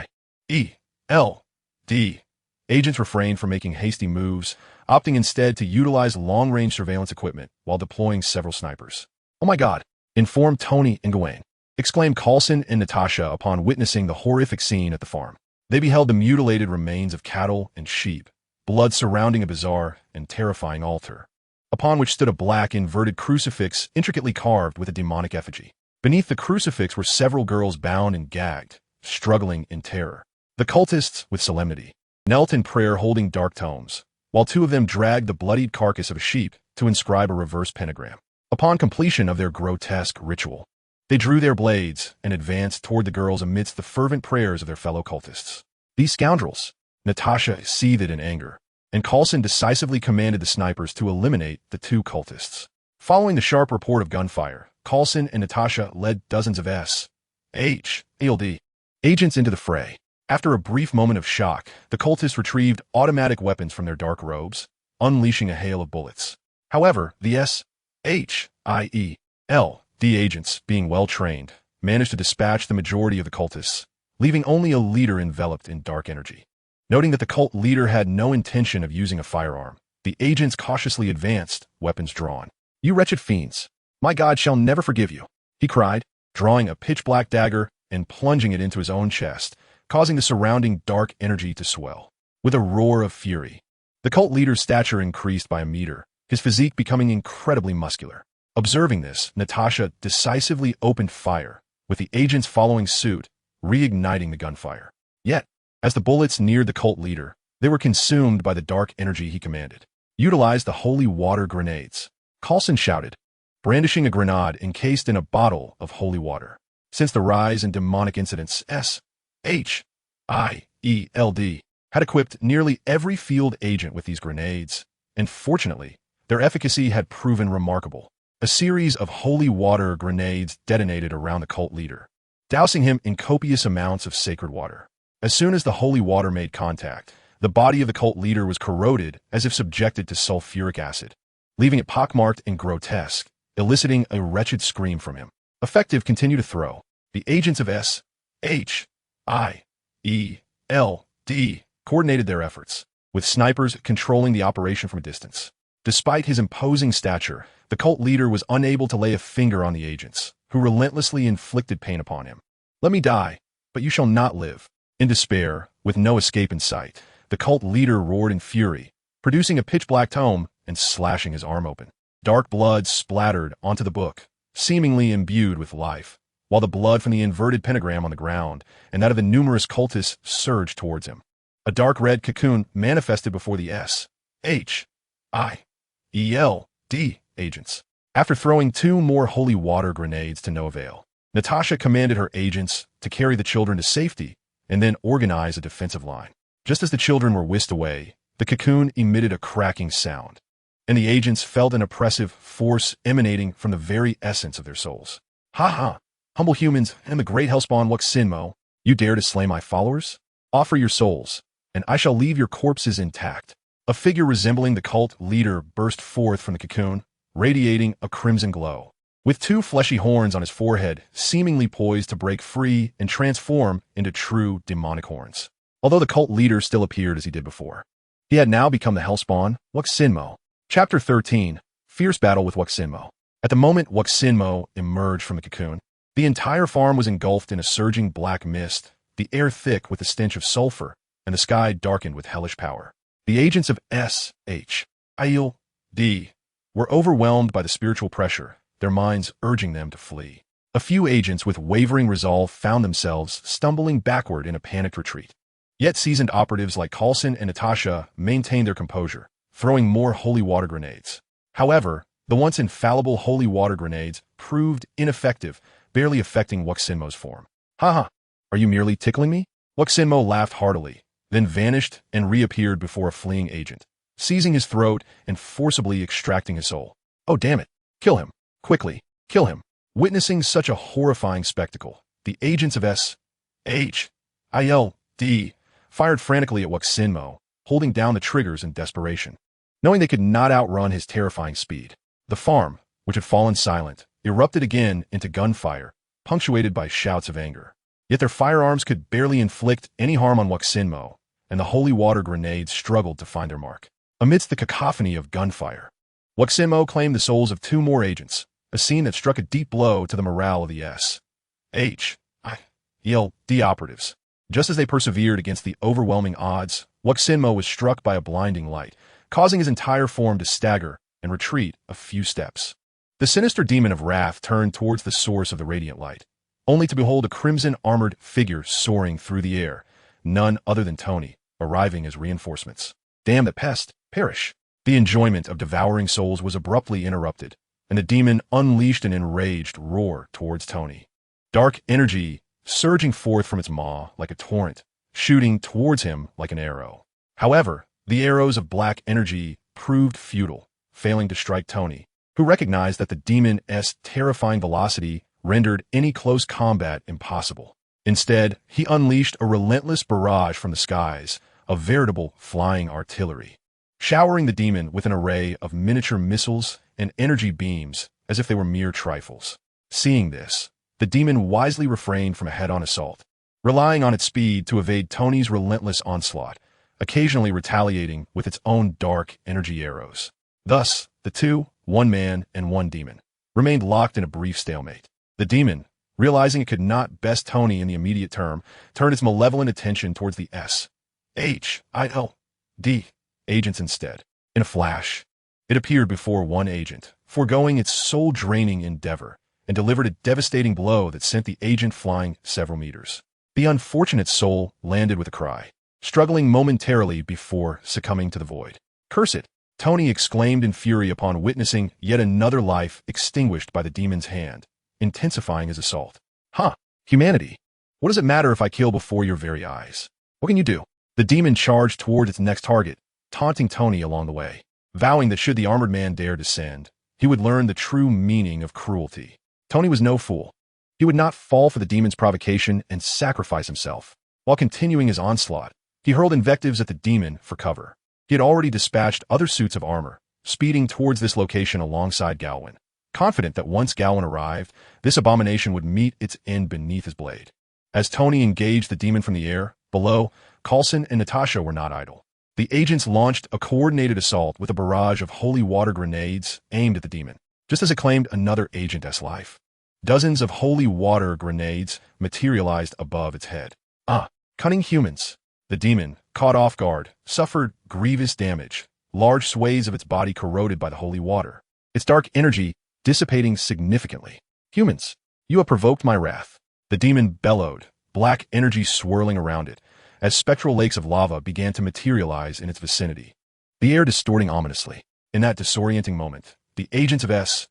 agents refrained from making hasty moves, opting instead to utilize long-range surveillance equipment while deploying several snipers. "Oh my God," informed Tony and Gawain, exclaimed Coulson and Natasha upon witnessing the horrific scene at the farm. They beheld the mutilated remains of cattle and sheep, blood surrounding a bizarre and terrifying altar, upon which stood a black inverted crucifix intricately carved with a demonic effigy. Beneath the crucifix were several girls bound and gagged, struggling in terror. The cultists, with solemnity, knelt in prayer holding dark tomes, while two of them dragged the bloodied carcass of a sheep to inscribe a reverse pentagram. Upon completion of their grotesque ritual, they drew their blades and advanced toward the girls amidst the fervent prayers of their fellow cultists. "These scoundrels!" Natasha seethed in anger, and Coulson decisively commanded the snipers to eliminate the two cultists. Following the sharp report of gunfire, Coulson and Natasha led dozens of S.H.I.E.L.D. agents into the fray. After a brief moment of shock, the cultists retrieved automatic weapons from their dark robes, unleashing a hail of bullets. However, the S.H.I.E.L.D. agents, being well-trained, managed to dispatch the majority of the cultists, leaving only a leader enveloped in dark energy. Noting that the cult leader had no intention of using a firearm, the agents cautiously advanced, weapons drawn. "You wretched fiends! My God shall never forgive you," he cried, drawing a pitch-black dagger and plunging it into his own chest, causing the surrounding dark energy to swell. With a roar of fury, the cult leader's stature increased by a meter, his physique becoming incredibly muscular. Observing this, Natasha decisively opened fire, with the agents following suit, reigniting the gunfire. Yet, as the bullets neared the cult leader, they were consumed by the dark energy he commanded. "Utilize the holy water grenades," Coulson shouted, brandishing a grenade encased in a bottle of holy water. Since the rise in demonic incidents, S.H.I.E.L.D. had equipped nearly every field agent with these grenades, and fortunately, their efficacy had proven remarkable. A series of holy water grenades detonated around the cult leader, dousing him in copious amounts of sacred water. As soon as the holy water made contact, the body of the cult leader was corroded as if subjected to sulfuric acid, leaving it pockmarked and grotesque, eliciting a wretched scream from him. Effective, continue to throw. The agents of S.H.I.E.L.D. coordinated their efforts, with snipers controlling the operation from a distance. Despite his imposing stature, the cult leader was unable to lay a finger on the agents, who relentlessly inflicted pain upon him. "Let me die, but you shall not live." In despair, with no escape in sight, the cult leader roared in fury, producing a pitch-black tome and slashing his arm open. Dark blood splattered onto the book, seemingly imbued with life, while the blood from the inverted pentagram on the ground and that of the numerous cultists surged towards him. A dark red cocoon manifested before the S.H.I.E.L.D. agents. After throwing two more holy water grenades to no avail, Natasha commanded her agents to carry the children to safety and then organize a defensive line. Just as the children were whisked away, the cocoon emitted a cracking sound, and the agents felt an oppressive force emanating from the very essence of their souls. "Ha ha! Humble humans and the great hellspawn Wuk Sinmo, you dare to slay my followers? Offer your souls, and I shall leave your corpses intact. A figure resembling the cult leader burst forth from the cocoon, radiating a crimson glow. With two fleshy horns on his forehead, seemingly poised to break free and transform into true demonic horns. Although the cult leader still appeared as he did before, he had now become the Hellspawn, Wuxinmo. Chapter 13. Fierce Battle with Wuxinmo. At the moment Wuxinmo emerged from the cocoon, the entire farm was engulfed in a surging black mist, the air thick with the stench of sulfur, and the sky darkened with hellish power. The agents of S.H.I.L.D. were overwhelmed by the spiritual pressure, their minds urging them to flee. A few agents with wavering resolve found themselves stumbling backward in a panicked retreat. Yet seasoned operatives like Coulson and Natasha maintained their composure, throwing more holy water grenades. However, the once infallible holy water grenades proved ineffective, barely affecting Wuxinmo's form. Haha, are you merely tickling me? Wuxinmo laughed heartily, then vanished and reappeared before a fleeing agent, seizing his throat and forcibly extracting his soul. Oh damn it, kill him, quickly, kill him. Witnessing such a horrifying spectacle, the agents of S.H.I.L.D. fired frantically at Wuxinmo, holding down the triggers in desperation. Knowing they could not outrun his terrifying speed, the farm, which had fallen silent, erupted again into gunfire, punctuated by shouts of anger. Yet their firearms could barely inflict any harm on Wuxinmo, and the holy water grenades struggled to find their mark. Amidst the cacophony of gunfire, Wuxinmo claimed the souls of two more agents, a scene that struck a deep blow to the morale of the S.H.I.L.D. operatives. Just as they persevered against the overwhelming odds, Wuxinmo was struck by a blinding light, causing his entire form to stagger and retreat a few steps. The sinister demon of wrath turned towards the source of the radiant light, only to behold a crimson-armored figure soaring through the air, none other than Tony, arriving as reinforcements. Damn the pest, perish! The enjoyment of devouring souls was abruptly interrupted, and the demon unleashed an enraged roar towards Tony. Dark energy surging forth from its maw like a torrent, shooting towards him like an arrow. However, the arrows of black energy proved futile, failing to strike Tony, who recognized that the demon's terrifying velocity rendered any close combat impossible. Instead, he unleashed a relentless barrage from the skies, a veritable flying artillery, showering the demon with an array of miniature missiles and energy beams as if they were mere trifles. Seeing this, the demon wisely refrained from a head-on assault, relying on its speed to evade Tony's relentless onslaught, occasionally retaliating with its own dark energy arrows. Thus, the two, one man and one demon, remained locked in a brief stalemate. The demon, realizing it could not best Tony in the immediate term, turned its malevolent attention towards the S.H.I.L.D. agents instead. In a flash, it appeared before one agent, foregoing its soul-draining endeavor, and delivered a devastating blow that sent the agent flying several meters. The unfortunate soul landed with a cry, struggling momentarily before succumbing to the void. "Curse it!" Tony exclaimed in fury upon witnessing yet another life extinguished by the demon's hand, intensifying his assault. "Huh, humanity! What does it matter if I kill before your very eyes? What can you do?" The demon charged toward its next target, taunting Tony along the way, vowing that should the armored man dare descend, he would learn the true meaning of cruelty. Tony was no fool. He would not fall for the demon's provocation and sacrifice himself. While continuing his onslaught, he hurled invectives at the demon for cover. He had already dispatched other suits of armor, speeding towards this location alongside Galwin, confident that once Galwin arrived, this abomination would meet its end beneath his blade. As Tony engaged the demon from the air, below, Coulson and Natasha were not idle. The agents launched a coordinated assault with a barrage of holy water grenades aimed at the demon, just as it claimed another agent's life. Dozens of holy water grenades materialized above its head. Cunning humans! The demon, caught off guard, suffered grievous damage, large swathes of its body corroded by the holy water, its dark energy dissipating significantly. "Humans, you have provoked my wrath." The demon bellowed, black energy swirling around it, as spectral lakes of lava began to materialize in its vicinity, the air distorting ominously. In that disorienting moment, the agents of S.H.I.L.D.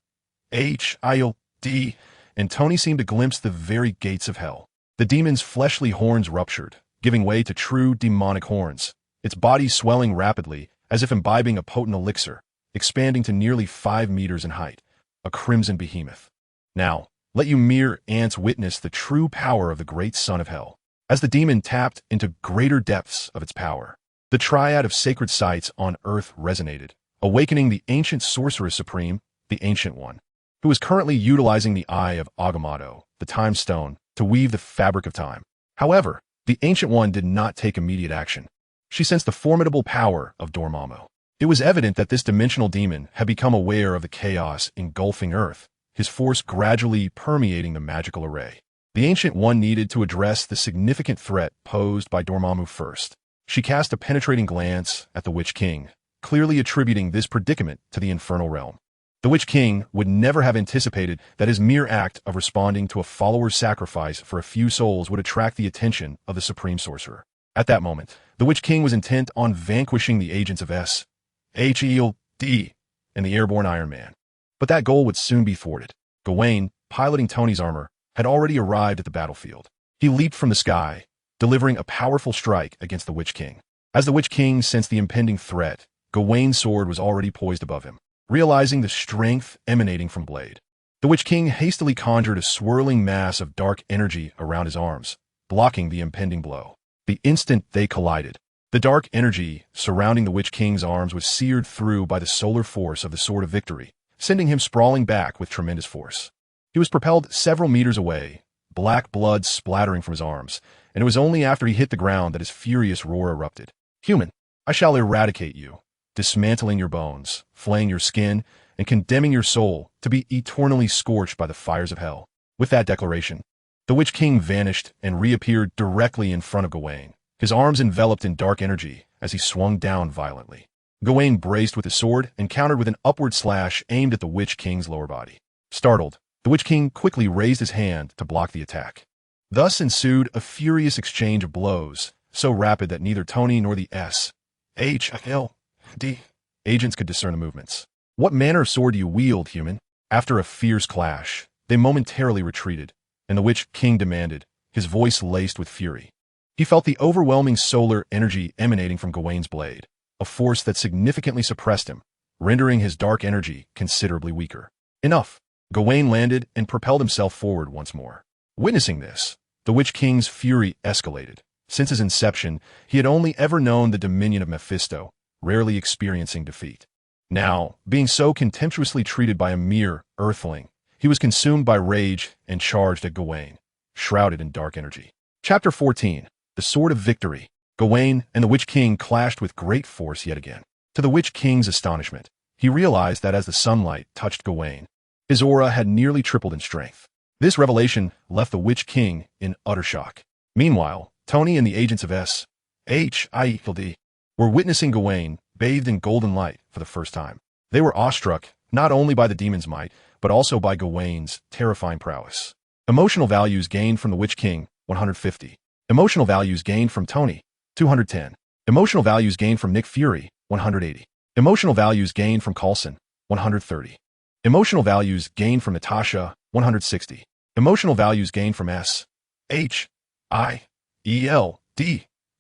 and Tony seemed to glimpse the very gates of hell. The demon's fleshly horns ruptured, giving way to true demonic horns, its body swelling rapidly as if imbibing a potent elixir, expanding to nearly 5 meters in height, a crimson behemoth. Now, let you mere ants witness the true power of the great son of hell. as the demon tapped into greater depths of its power. The triad of sacred sites on earth resonated, awakening the ancient sorceress supreme, the Ancient One, who was currently utilizing the Eye of Agamotto, the Time Stone, to weave the fabric of time. However, the Ancient One did not take immediate action. She sensed the formidable power of Dormammu. It was evident that this dimensional demon had become aware of the chaos engulfing Earth, his force gradually permeating the magical array. The Ancient One needed to address the significant threat posed by Dormammu first. She cast a penetrating glance at the Witch King, clearly attributing this predicament to the infernal realm. The Witch King would never have anticipated that his mere act of responding to a follower's sacrifice for a few souls would attract the attention of the Supreme Sorcerer. At that moment, the Witch King was intent on vanquishing the agents of S.H.E.L.D. and the airborne Iron Man. But that goal would soon be thwarted. Gawain, piloting Tony's armor, had already arrived at the battlefield. He leaped from the sky, delivering a powerful strike against the Witch King. As the Witch King sensed the impending threat, Gawain's sword was already poised above him. Realizing the strength emanating from blade, the Witch King hastily conjured a swirling mass of dark energy around his arms, blocking the impending blow. The instant they collided, the dark energy surrounding the Witch King's arms was seared through by the solar force of the Sword of Victory, sending him sprawling back with tremendous force. He was propelled several meters away, black blood splattering from his arms, and it was only after he hit the ground that his furious roar erupted. "Human, I shall eradicate you, dismantling your bones, flaying your skin, and condemning your soul to be eternally scorched by the fires of hell." With that declaration, the Witch King vanished and reappeared directly in front of Gawain, his arms enveloped in dark energy as he swung down violently. Gawain braced with his sword and countered with an upward slash aimed at the Witch King's lower body. Startled, the Witch King quickly raised his hand to block the attack. Thus ensued a furious exchange of blows, so rapid that neither Tony nor the S.H.E.L.D. agents could discern the movements. "What manner of sword do you wield, human?" After a fierce clash, they momentarily retreated, and the Witch King demanded, his voice laced with fury. He felt the overwhelming solar energy emanating from Gawain's blade, a force that significantly suppressed him, rendering his dark energy considerably weaker. Enough! Gawain landed and propelled himself forward once more. Witnessing this, the Witch King's fury escalated. Since his inception, he had only ever known the dominion of Mephisto, rarely experiencing defeat. Now, being so contemptuously treated by a mere earthling, he was consumed by rage and charged at Gawain, shrouded in dark energy. Chapter 14. The Sword of Victory. Gawain and the Witch King clashed with great force yet again. To the Witch King's astonishment, he realized that as the sunlight touched Gawain, his aura had nearly tripled in strength. This revelation left the Witch King in utter shock. Meanwhile, Tony and the agents of S.H.E.L.D. were witnessing Gawain bathed in golden light for the first time. They were awestruck not only by the demon's might, but also by Gawain's terrifying prowess. Emotional values gained from the Witch King, 150. Emotional values gained from Tony, 210. Emotional values gained from Nick Fury, 180. Emotional values gained from Coulson, 130. Emotional values gained from Natasha, 160. Emotional values gained from S.H.I.E.L.D.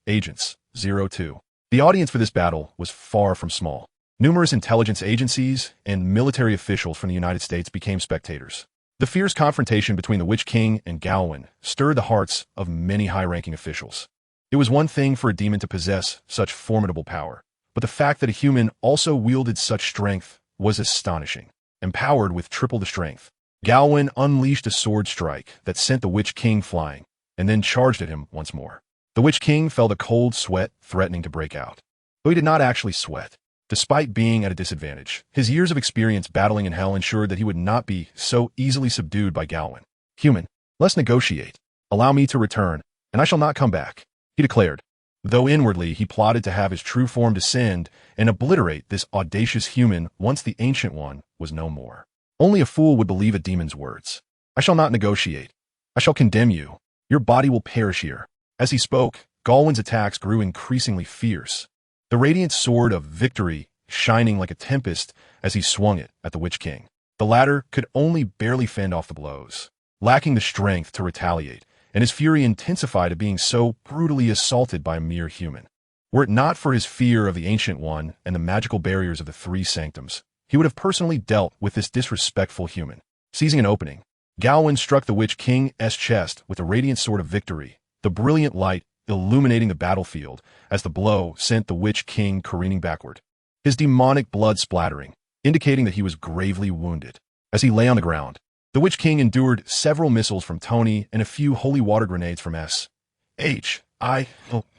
agents, 02. The audience for this battle was far from small. Numerous intelligence agencies and military officials from the United States became spectators. The fierce confrontation between the Witch King and Gawain stirred the hearts of many high-ranking officials. It was one thing for a demon to possess such formidable power, but the fact that a human also wielded such strength was astonishing. Empowered with triple the strength, Gawain unleashed a sword strike that sent the Witch King flying, and then charged at him once more. The Witch King felt a cold sweat threatening to break out. Though he did not actually sweat, despite being at a disadvantage, his years of experience battling in hell ensured that he would not be so easily subdued by Gawain. "Human, let's negotiate. Allow me to return, and I shall not come back," he declared, though inwardly he plotted to have his true form descend and obliterate this audacious human once the Ancient One was no more. Only a fool would believe a demon's words. "I shall not negotiate. I shall condemn you. Your body will perish here." As he spoke, Gawain's attacks grew increasingly fierce, the radiant sword of victory shining like a tempest as he swung it at the Witch King. The latter could only barely fend off the blows, lacking the strength to retaliate, and his fury intensified at being so brutally assaulted by a mere human. Were it not for his fear of the Ancient One and the magical barriers of the three sanctums, he would have personally dealt with this disrespectful human. Seizing an opening, Gawain struck the Witch King's chest with the radiant sword of victory, the brilliant light illuminating the battlefield as the blow sent the Witch King careening backward, his demonic blood splattering, indicating that he was gravely wounded. As he lay on the ground, the Witch King endured several missiles from Tony and a few holy water grenades from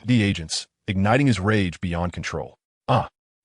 the agents, igniting his rage beyond control.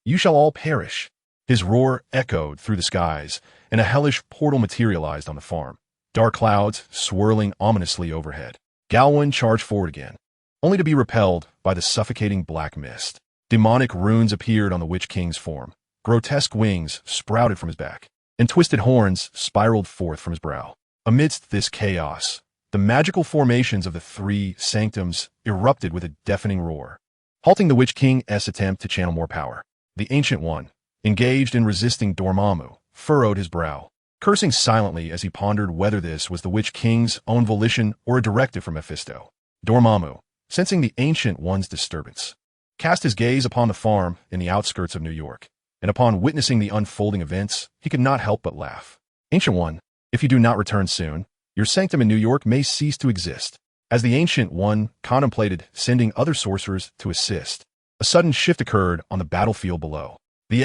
You shall all perish. His roar echoed through the skies, and a hellish portal materialized on the farm, dark clouds swirling ominously overhead. Gawain charged forward again, only to be repelled by the suffocating black mist. Demonic runes appeared on the Witch King's form. Grotesque wings sprouted from his back, and twisted horns spiraled forth from his brow. Amidst this chaos, the magical formations of the three sanctums erupted with a deafening roar, halting the Witch King's attempt to channel more power. The Ancient One, engaged in resisting Dormammu, furrowed his brow, cursing silently as he pondered whether this was the Witch King's own volition or a directive from Mephisto. Dormammu, sensing the Ancient One's disturbance, cast his gaze upon the farm in the outskirts of New York, and upon witnessing the unfolding events, he could not help but laugh. Ancient One, if you do not return soon, your sanctum in New York may cease to exist. As the Ancient One contemplated sending other sorcerers to assist, a sudden shift occurred on the battlefield below. The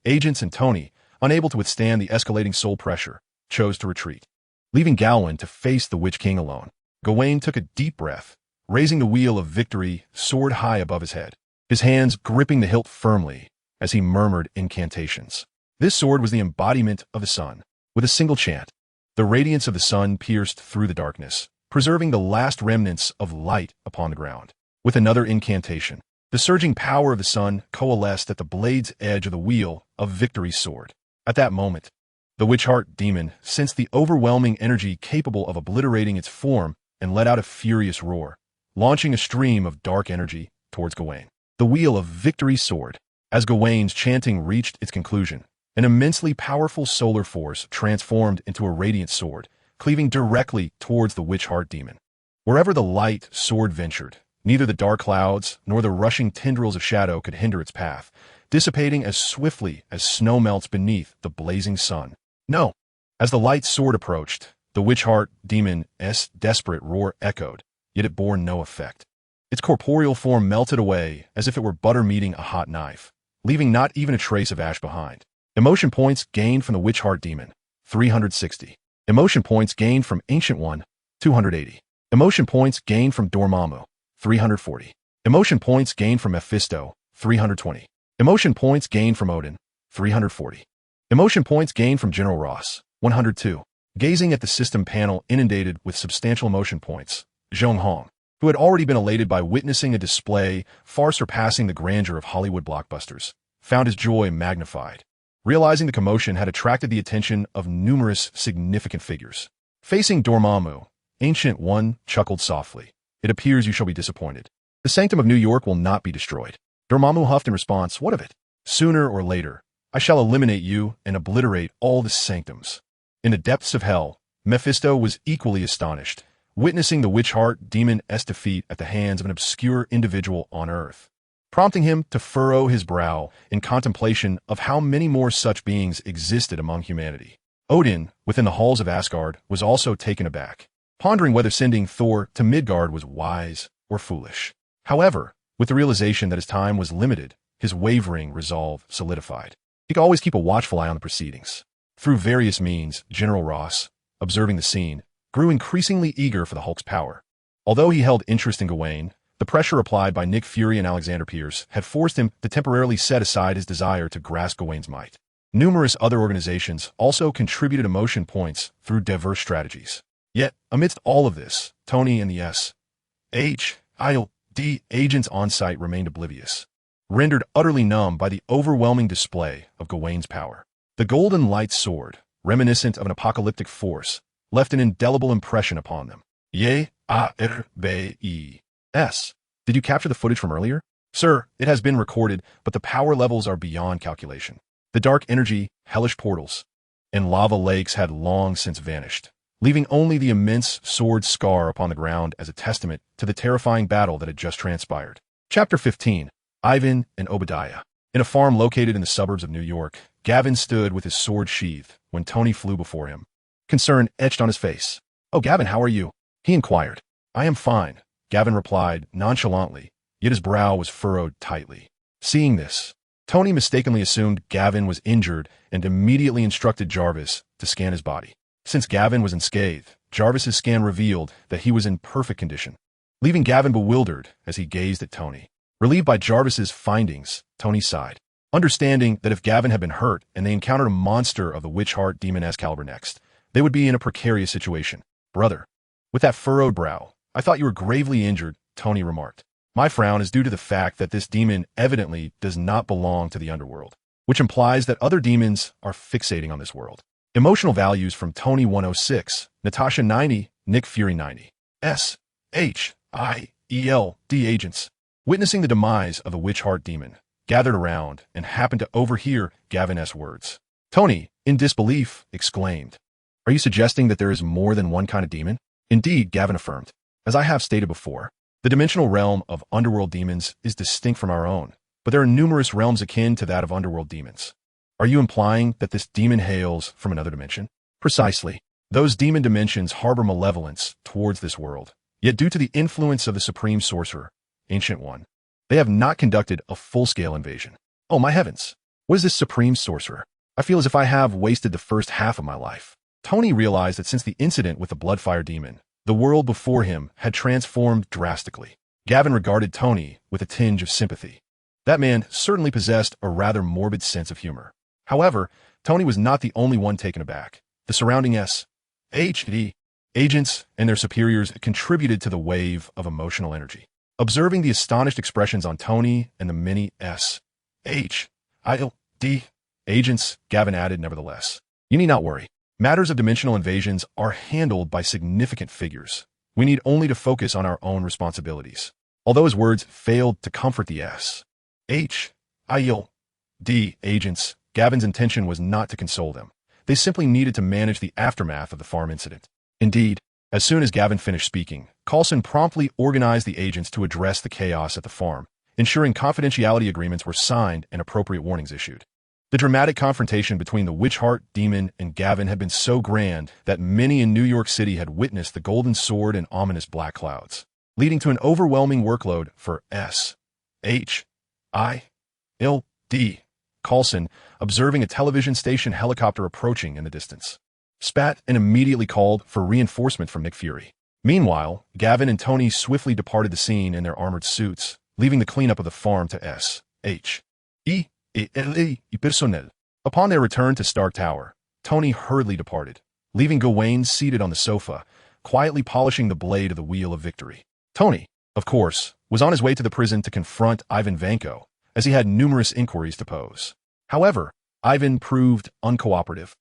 agents and Tony, unable to withstand the escalating soul pressure, chose to retreat, leaving Gawain to face the Witch King alone. Gawain took a deep breath, raising the wheel of victory sword high above his head, his hands gripping the hilt firmly as he murmured incantations. This sword was the embodiment of the sun. With a single chant, the radiance of the sun pierced through the darkness, preserving the last remnants of light upon the ground. With another incantation, the surging power of the sun coalesced at the blade's edge of the wheel of Victory's sword. At that moment, the Witch-Heart demon sensed the overwhelming energy capable of obliterating its form and let out a furious roar, launching a stream of dark energy towards Gawain. The wheel of Victory's sword. As Gawain's chanting reached its conclusion, an immensely powerful solar force transformed into a radiant sword, cleaving directly towards the Witch-Heart demon. Wherever the light sword ventured, neither the dark clouds nor the rushing tendrils of shadow could hinder its path, dissipating as swiftly as snow melts beneath the blazing sun. No! As the light sword approached, the Witch-Heart demon's desperate roar echoed, yet it bore no effect. Its corporeal form melted away as if it were butter meeting a hot knife, leaving not even a trace of ash behind. Emotion points gained from the Witch-Heart demon, 360. Emotion points gained from Ancient One, 280. Emotion points gained from Dormammu, 340. Emotion points gained from Mephisto, 320. Emotion points gained from Odin, 340. Emotion points gained from General Ross, 102. Gazing at the system panel inundated with substantial emotion points, Zhong Hong, who had already been elated by witnessing a display far surpassing the grandeur of Hollywood blockbusters, found his joy magnified, realizing the commotion had attracted the attention of numerous significant figures. Facing Dormammu, Ancient One chuckled softly. It appears you shall be disappointed. The sanctum of New York will not be destroyed. Dormammu huffed in response, what of it? Sooner or later, I shall eliminate you and obliterate all the sanctums. In the depths of hell, Mephisto was equally astonished, witnessing the Witch-Heart demon's defeat at the hands of an obscure individual on Earth, prompting him to furrow his brow in contemplation of how many more such beings existed among humanity. Odin, within the halls of Asgard, was also taken aback, pondering whether sending Thor to Midgard was wise or foolish. However, with the realization that his time was limited, his wavering resolve solidified. He could always keep a watchful eye on the proceedings. Through various means, General Ross, observing the scene, grew increasingly eager for the Hulk's power. Although he held interest in Gawain, the pressure applied by Nick Fury and Alexander Pierce had forced him to temporarily set aside his desire to grasp Gawain's might. Numerous other organizations also contributed emotion points through diverse strategies. Yet, amidst all of this, Tony and the agents on site remained oblivious, rendered utterly numb by the overwhelming display of Gawain's power. The golden light sword, reminiscent of an apocalyptic force, left an indelible impression upon them. Did you capture the footage from earlier? Sir, it has been recorded, but the power levels are beyond calculation. The dark energy, hellish portals, and lava lakes had long since vanished, leaving only the immense sword scar upon the ground as a testament to the terrifying battle that had just transpired. Chapter 15. Ivan and Obadiah. In a farm located in the suburbs of New York, Gavin stood with his sword sheathed when Tony flew before him, concern etched on his face. "Oh, Gavin, how are you?" he inquired. "I am fine," Gavin replied nonchalantly, yet his brow was furrowed tightly. Seeing this, Tony mistakenly assumed Gavin was injured and immediately instructed Jarvis to scan his body. Since Gavin was unscathed, Jarvis's scan revealed that he was in perfect condition, leaving Gavin bewildered as he gazed at Tony. Relieved by Jarvis's findings, Tony sighed, understanding that if Gavin had been hurt and they encountered a monster of the Witch Heart Demon-esque caliber next, they would be in a precarious situation. "Brother, with that furrowed brow, I thought you were gravely injured," Tony remarked. "My frown is due to the fact that this demon evidently does not belong to the underworld, which implies that other demons are fixating on this world." Emotional values from Tony 106, Natasha 90, Nick Fury 90. SHIELD agents, witnessing the demise of the Witch Heart Demon, gathered around and happened to overhear Gavin's words. Tony, in disbelief, exclaimed, "Are you suggesting that there is more than one kind of demon?" "Indeed," Gavin affirmed. "As I have stated before, the dimensional realm of underworld demons is distinct from our own, but there are numerous realms akin to that of underworld demons." "Are you implying that this demon hails from another dimension?" "Precisely. Those demon dimensions harbor malevolence towards this world, yet due to the influence of the Supreme Sorcerer, Ancient One, they have not conducted a full-scale invasion." "Oh my heavens! What is this Supreme Sorcerer? I feel as if I have wasted the first half of my life." Tony realized that since the incident with the Bloodfire Demon, the world before him had transformed drastically. Gavin regarded Tony with a tinge of sympathy. That man certainly possessed a rather morbid sense of humor. However, Tony was not the only one taken aback. The surrounding SHD agents and their superiors contributed to the wave of emotional energy. Observing the astonished expressions on Tony and the many SHIELD agents, Gavin added, "Nevertheless, you need not worry. Matters of dimensional invasions are handled by significant figures. We need only to focus on our own responsibilities." Although his words failed to comfort the SHIELD agents, Gavin's intention was not to console them. They simply needed to manage the aftermath of the farm incident. Indeed, as soon as Gavin finished speaking, Coulson promptly organized the agents to address the chaos at the farm, ensuring confidentiality agreements were signed and appropriate warnings issued. The dramatic confrontation between the Witch Heart Demon and Gavin had been so grand that many in New York City had witnessed the golden sword and ominous black clouds, leading to an overwhelming workload for SHIELD. Coulson, observing a television station helicopter approaching in the distance, spat and immediately called for reinforcement from Nick Fury. Meanwhile, Gavin and Tony swiftly departed the scene in their armored suits, leaving the cleanup of the farm to personnel. Upon their return to Stark Tower, Tony hurriedly departed, leaving Gawain seated on the sofa, quietly polishing the blade of the Wheel of Victory. Tony, of course, was on his way to the prison to confront Ivan Vanko, as he had numerous inquiries to pose. However, Ivan proved uncooperative,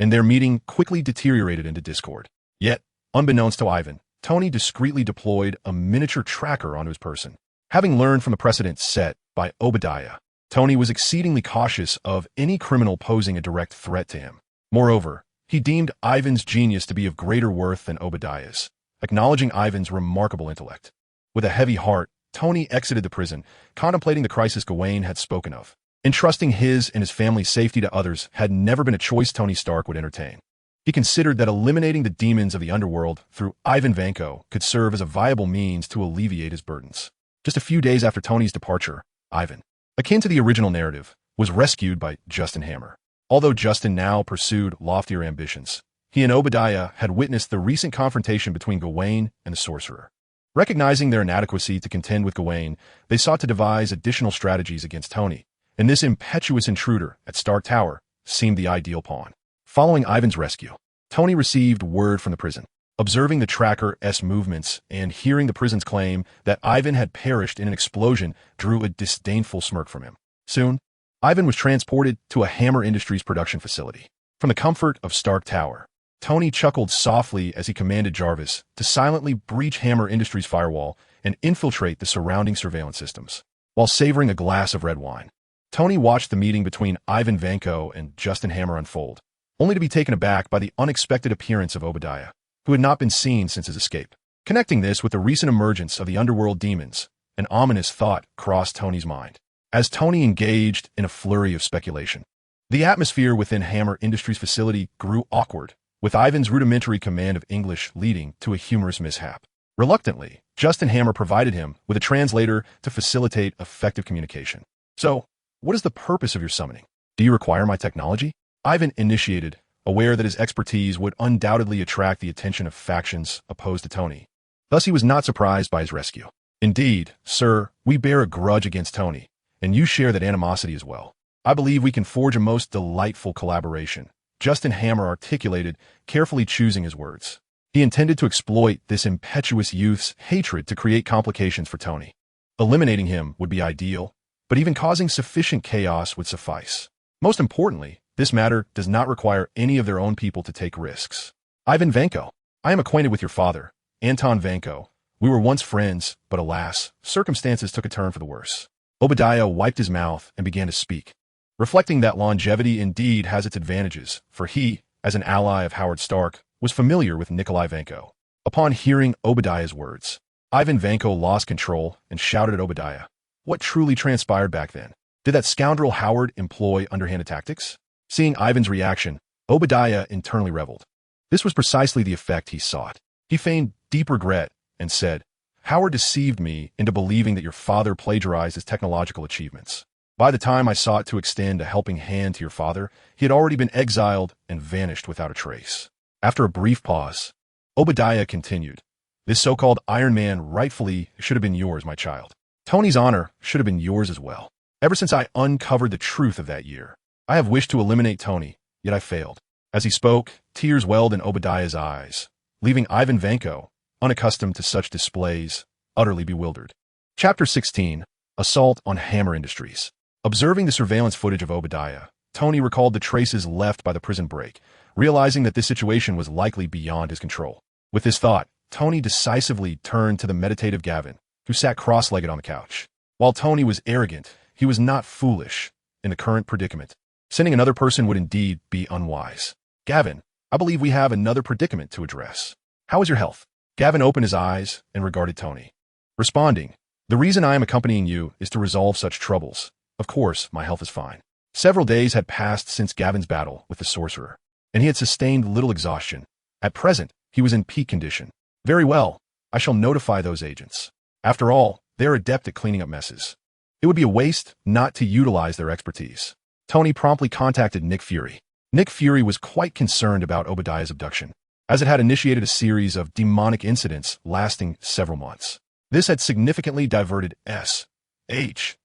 and their meeting quickly deteriorated into discord. Yet, unbeknownst to Ivan, Tony discreetly deployed a miniature tracker onto his person. Having learned from the precedent set by Obadiah, Tony was exceedingly cautious of any criminal posing a direct threat to him. Moreover, he deemed Ivan's genius to be of greater worth than Obadiah's, acknowledging Ivan's remarkable intellect. With a heavy heart, Tony exited the prison, contemplating the crisis Gawain had spoken of. Entrusting his and his family's safety to others had never been a choice Tony Stark would entertain. He considered that eliminating the demons of the underworld through Ivan Vanko could serve as a viable means to alleviate his burdens. Just a few days after Tony's departure, Ivan, akin to the original narrative, was rescued by Justin Hammer. Although Justin now pursued loftier ambitions, he and Obadiah had witnessed the recent confrontation between Gawain and the sorcerer. Recognizing their inadequacy to contend with Gawain, they sought to devise additional strategies against Tony, and this impetuous intruder at Stark Tower seemed the ideal pawn. Following Ivan's rescue, Tony received word from the prison. Observing the tracker's movements and hearing the prison's claim that Ivan had perished in an explosion drew a disdainful smirk from him. Soon, Ivan was transported to a Hammer Industries production facility. From the comfort of Stark Tower, Tony chuckled softly as he commanded Jarvis to silently breach Hammer Industries' firewall and infiltrate the surrounding surveillance systems. While savoring a glass of red wine, Tony watched the meeting between Ivan Vanko and Justin Hammer unfold, only to be taken aback by the unexpected appearance of Obadiah, who had not been seen since his escape. Connecting this with the recent emergence of the underworld demons, an ominous thought crossed Tony's mind. As Tony engaged in a flurry of speculation, the atmosphere within Hammer Industries' facility grew awkward, with Ivan's rudimentary command of English leading to a humorous mishap. Reluctantly, Justin Hammer provided him with a translator to facilitate effective communication. "So, what is the purpose of your summoning? Do you require my technology?" Ivan initiated, aware that his expertise would undoubtedly attract the attention of factions opposed to Tony. Thus he was not surprised by his rescue. "Indeed, sir, we bear a grudge against Tony, and you share that animosity as well. I believe we can forge a most delightful collaboration," Justin Hammer articulated, carefully choosing his words. He intended to exploit this impetuous youth's hatred to create complications for Tony. Eliminating him would be ideal, but even causing sufficient chaos would suffice. Most importantly, this matter does not require any of their own people to take risks. "Ivan Vanko, I am acquainted with your father, Anton Vanko. We were once friends, but alas, circumstances took a turn for the worse." Obadiah wiped his mouth and began to speak, reflecting that longevity indeed has its advantages, for he, as an ally of Howard Stark, was familiar with Nikolai Vanko. Upon hearing Obadiah's words, Ivan Vanko lost control and shouted at Obadiah. What truly transpired back then? Did that scoundrel Howard employ underhanded tactics? Seeing Ivan's reaction, Obadiah internally reveled. This was precisely the effect he sought. He feigned deep regret and said, "Howard deceived me into believing that your father plagiarized his technological achievements. By the time I sought to extend a helping hand to your father, he had already been exiled and vanished without a trace." After a brief pause, Obadiah continued, "This so-called Iron Man rightfully should have been yours, my child. Tony's honor should have been yours as well. Ever since I uncovered the truth of that year, I have wished to eliminate Tony, yet I failed." As he spoke, tears welled in Obadiah's eyes, leaving Ivan Vanko, unaccustomed to such displays, utterly bewildered. Chapter 16. Assault on Hammer Industries. Observing the surveillance footage of Obadiah, Tony recalled the traces left by the prison break, realizing that this situation was likely beyond his control. With this thought, Tony decisively turned to the meditative Gavin, who sat cross-legged on the couch. While Tony was arrogant, he was not foolish in the current predicament. Sending another person would indeed be unwise. "Gavin, I believe we have another predicament to address. How is your health?" Gavin opened his eyes and regarded Tony, responding, "The reason I am accompanying you is to resolve such troubles. Of course, my health is fine." Several days had passed since Gavin's battle with the sorcerer, and he had sustained little exhaustion. At present, he was in peak condition. "Very well, I shall notify those agents. After all, they are adept at cleaning up messes. It would be a waste not to utilize their expertise." Tony promptly contacted Nick Fury. Nick Fury was quite concerned about Obadiah's abduction, as it had initiated a series of demonic incidents lasting several months. This had significantly diverted SHIELD's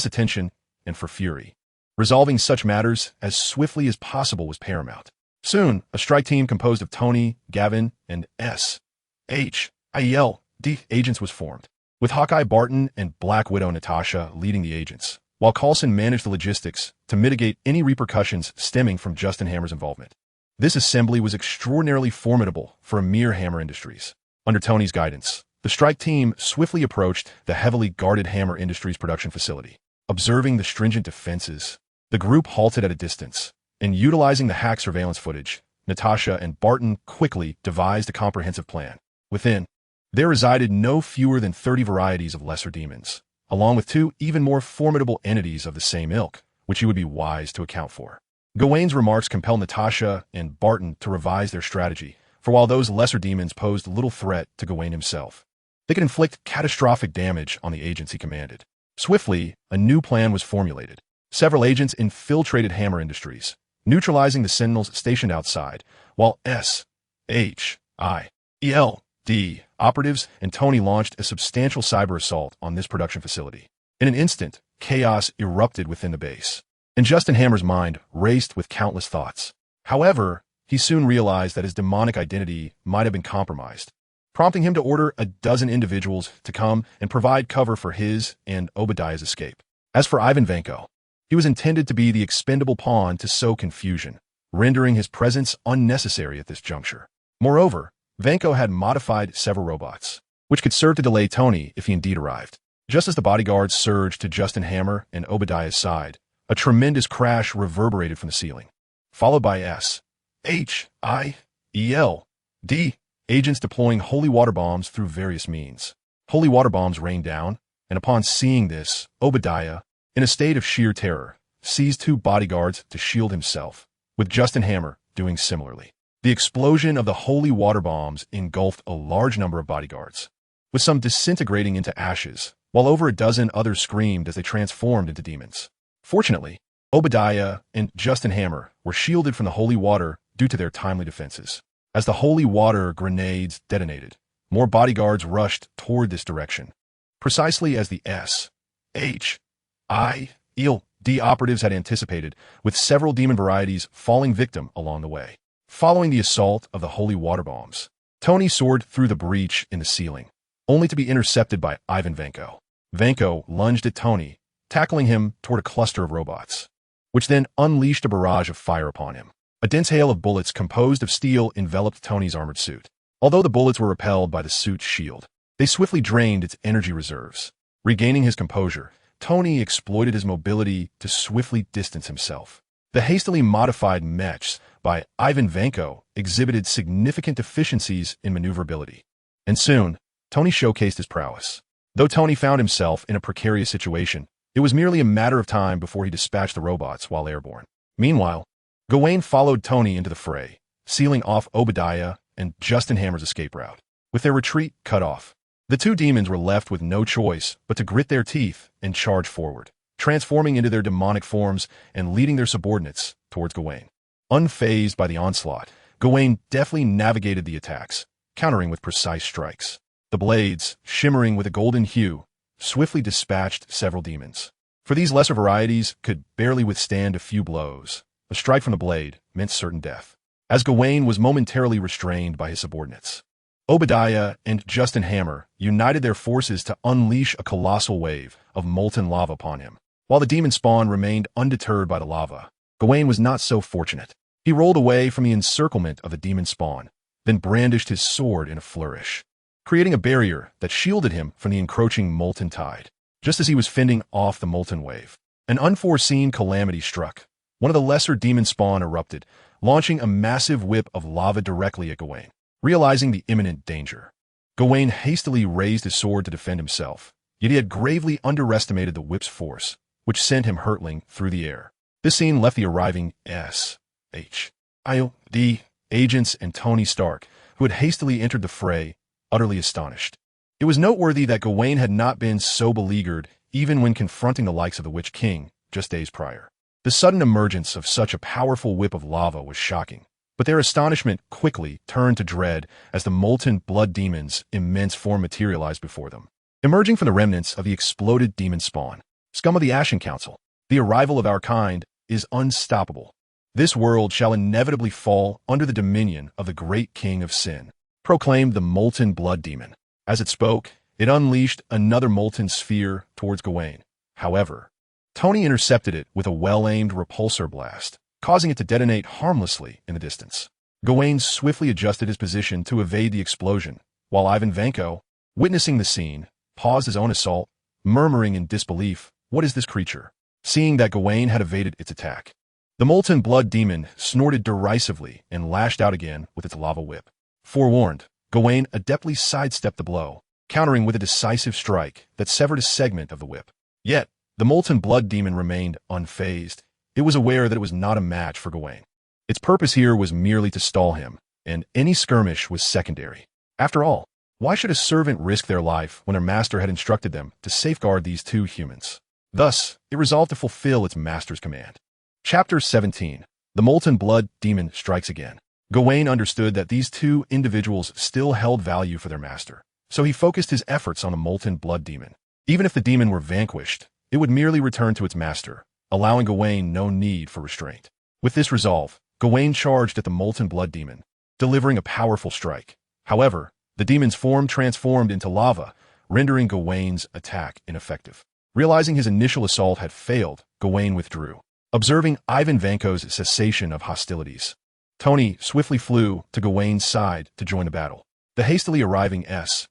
attention, and for Fury, resolving such matters as swiftly as possible was paramount. Soon, a strike team composed of Tony, Gavin, and SHIELD agents was formed, with Hawkeye Barton and Black Widow Natasha leading the agents, while Coulson managed the logistics to mitigate any repercussions stemming from Justin Hammer's involvement. This assembly was extraordinarily formidable for a mere Hammer Industries. Under Tony's guidance, the strike team swiftly approached the heavily guarded Hammer Industries production facility. Observing the stringent defenses, the group halted at a distance, and utilizing the hack surveillance footage, Natasha and Barton quickly devised a comprehensive plan. Within, there resided no fewer than 30 varieties of lesser demons, along with 2 even more formidable entities of the same ilk, which he would be wise to account for. Gawain's remarks compelled Natasha and Barton to revise their strategy, for while those lesser demons posed little threat to Gawain himself, they could inflict catastrophic damage on the agents he commanded. Swiftly, a new plan was formulated. Several agents infiltrated Hammer Industries, neutralizing the sentinels stationed outside, while SHIELD operatives and Tony launched a substantial cyber assault on this production facility. In an instant, chaos erupted within the base, and Justin Hammer's mind raced with countless thoughts. However, he soon realized that his demonic identity might have been compromised, prompting him to order a dozen individuals to come and provide cover for his and Obadiah's escape. As for Ivan Vanko, he was intended to be the expendable pawn to sow confusion, rendering his presence unnecessary at this juncture. Moreover, Vanko had modified several robots, which could serve to delay Tony if he indeed arrived. Just as the bodyguards surged to Justin Hammer and Obadiah's side, a tremendous crash reverberated from the ceiling, followed by SHIELD agents deploying holy water bombs through various means. Holy water bombs rained down, and upon seeing this, Obadiah, in a state of sheer terror, seized 2 bodyguards to shield himself, with Justin Hammer doing similarly. The explosion of the holy water bombs engulfed a large number of bodyguards, with some disintegrating into ashes, while over a dozen others screamed as they transformed into demons. Fortunately, Obadiah and Justin Hammer were shielded from the holy water due to their timely defenses. As the holy water grenades detonated, more bodyguards rushed toward this direction, precisely as the S.H.I.E.L.D. operatives had anticipated, with several demon varieties falling victim along the way. Following the assault of the holy water bombs, Tony soared through the breach in the ceiling, only to be intercepted by Ivan Vanko. Vanko lunged at Tony, tackling him toward a cluster of robots, which then unleashed a barrage of fire upon him. A dense hail of bullets composed of steel enveloped Tony's armored suit. Although the bullets were repelled by the suit's shield, they swiftly drained its energy reserves. Regaining his composure, Tony exploited his mobility to swiftly distance himself. The hastily modified mechs by Ivan Vanko exhibited significant deficiencies in maneuverability. And soon, Tony showcased his prowess. Though Tony found himself in a precarious situation, it was merely a matter of time before he dispatched the robots while airborne. Meanwhile, Gawain followed Tony into the fray, sealing off Obadiah and Justin Hammer's escape route. With their retreat cut off, the two demons were left with no choice but to grit their teeth and charge forward, transforming into their demonic forms and leading their subordinates towards Gawain. Unfazed by the onslaught, Gawain deftly navigated the attacks, countering with precise strikes. The blades, shimmering with a golden hue, swiftly dispatched several demons. For these lesser varieties could barely withstand a few blows. A strike from the blade meant certain death, as Gawain was momentarily restrained by his subordinates. Obadiah and Justin Hammer united their forces to unleash a colossal wave of molten lava upon him. While the demon spawn remained undeterred by the lava, Gawain was not so fortunate. He rolled away from the encirclement of the demon spawn, then brandished his sword in a flourish, creating a barrier that shielded him from the encroaching molten tide. Just as he was fending off the molten wave, an unforeseen calamity struck. One of the lesser demon spawn erupted, launching a massive whip of lava directly at Gawain. Realizing the imminent danger, Gawain hastily raised his sword to defend himself, yet he had gravely underestimated the whip's force, which sent him hurtling through the air. This scene left the arriving S.H.I.E.L.D. agents and Tony Stark, who had hastily entered the fray, utterly astonished. It was noteworthy that Gawain had not been so beleaguered even when confronting the likes of the Witch King just days prior. The sudden emergence of such a powerful whip of lava was shocking, but their astonishment quickly turned to dread as the molten blood demon's immense form materialized before them. Emerging from the remnants of the exploded demon spawn, scum of the Ashen Council, the arrival of our kind is unstoppable. This world shall inevitably fall under the dominion of the great king of sin, proclaimed the molten blood demon. As it spoke, it unleashed another molten sphere towards Gawain. However, Tony intercepted it with a well-aimed repulsor blast, causing it to detonate harmlessly in the distance. Gawain swiftly adjusted his position to evade the explosion, while Ivan Vanko, witnessing the scene, paused his own assault, murmuring in disbelief, "What is this creature?" Seeing that Gawain had evaded its attack, the molten blood demon snorted derisively and lashed out again with its lava whip. Forewarned, Gawain adeptly sidestepped the blow, countering with a decisive strike that severed a segment of the whip. Yet, the molten blood demon remained unfazed. It was aware that it was not a match for Gawain. Its purpose here was merely to stall him, and any skirmish was secondary. After all, why should a servant risk their life when their master had instructed them to safeguard these two humans? Thus, it resolved to fulfill its master's command. Chapter 17. The Molten Blood Demon Strikes Again. Gawain understood that these two individuals still held value for their master, so he focused his efforts on the Molten Blood Demon. Even if the demon were vanquished, it would merely return to its master, allowing Gawain no need for restraint. With this resolve, Gawain charged at the Molten Blood Demon, delivering a powerful strike. However, the demon's form transformed into lava, rendering Gawain's attack ineffective. Realizing his initial assault had failed, Gawain withdrew. Observing Ivan Vanko's cessation of hostilities, Tony swiftly flew to Gawain's side to join the battle. The hastily arriving S.H.I.E.L.D.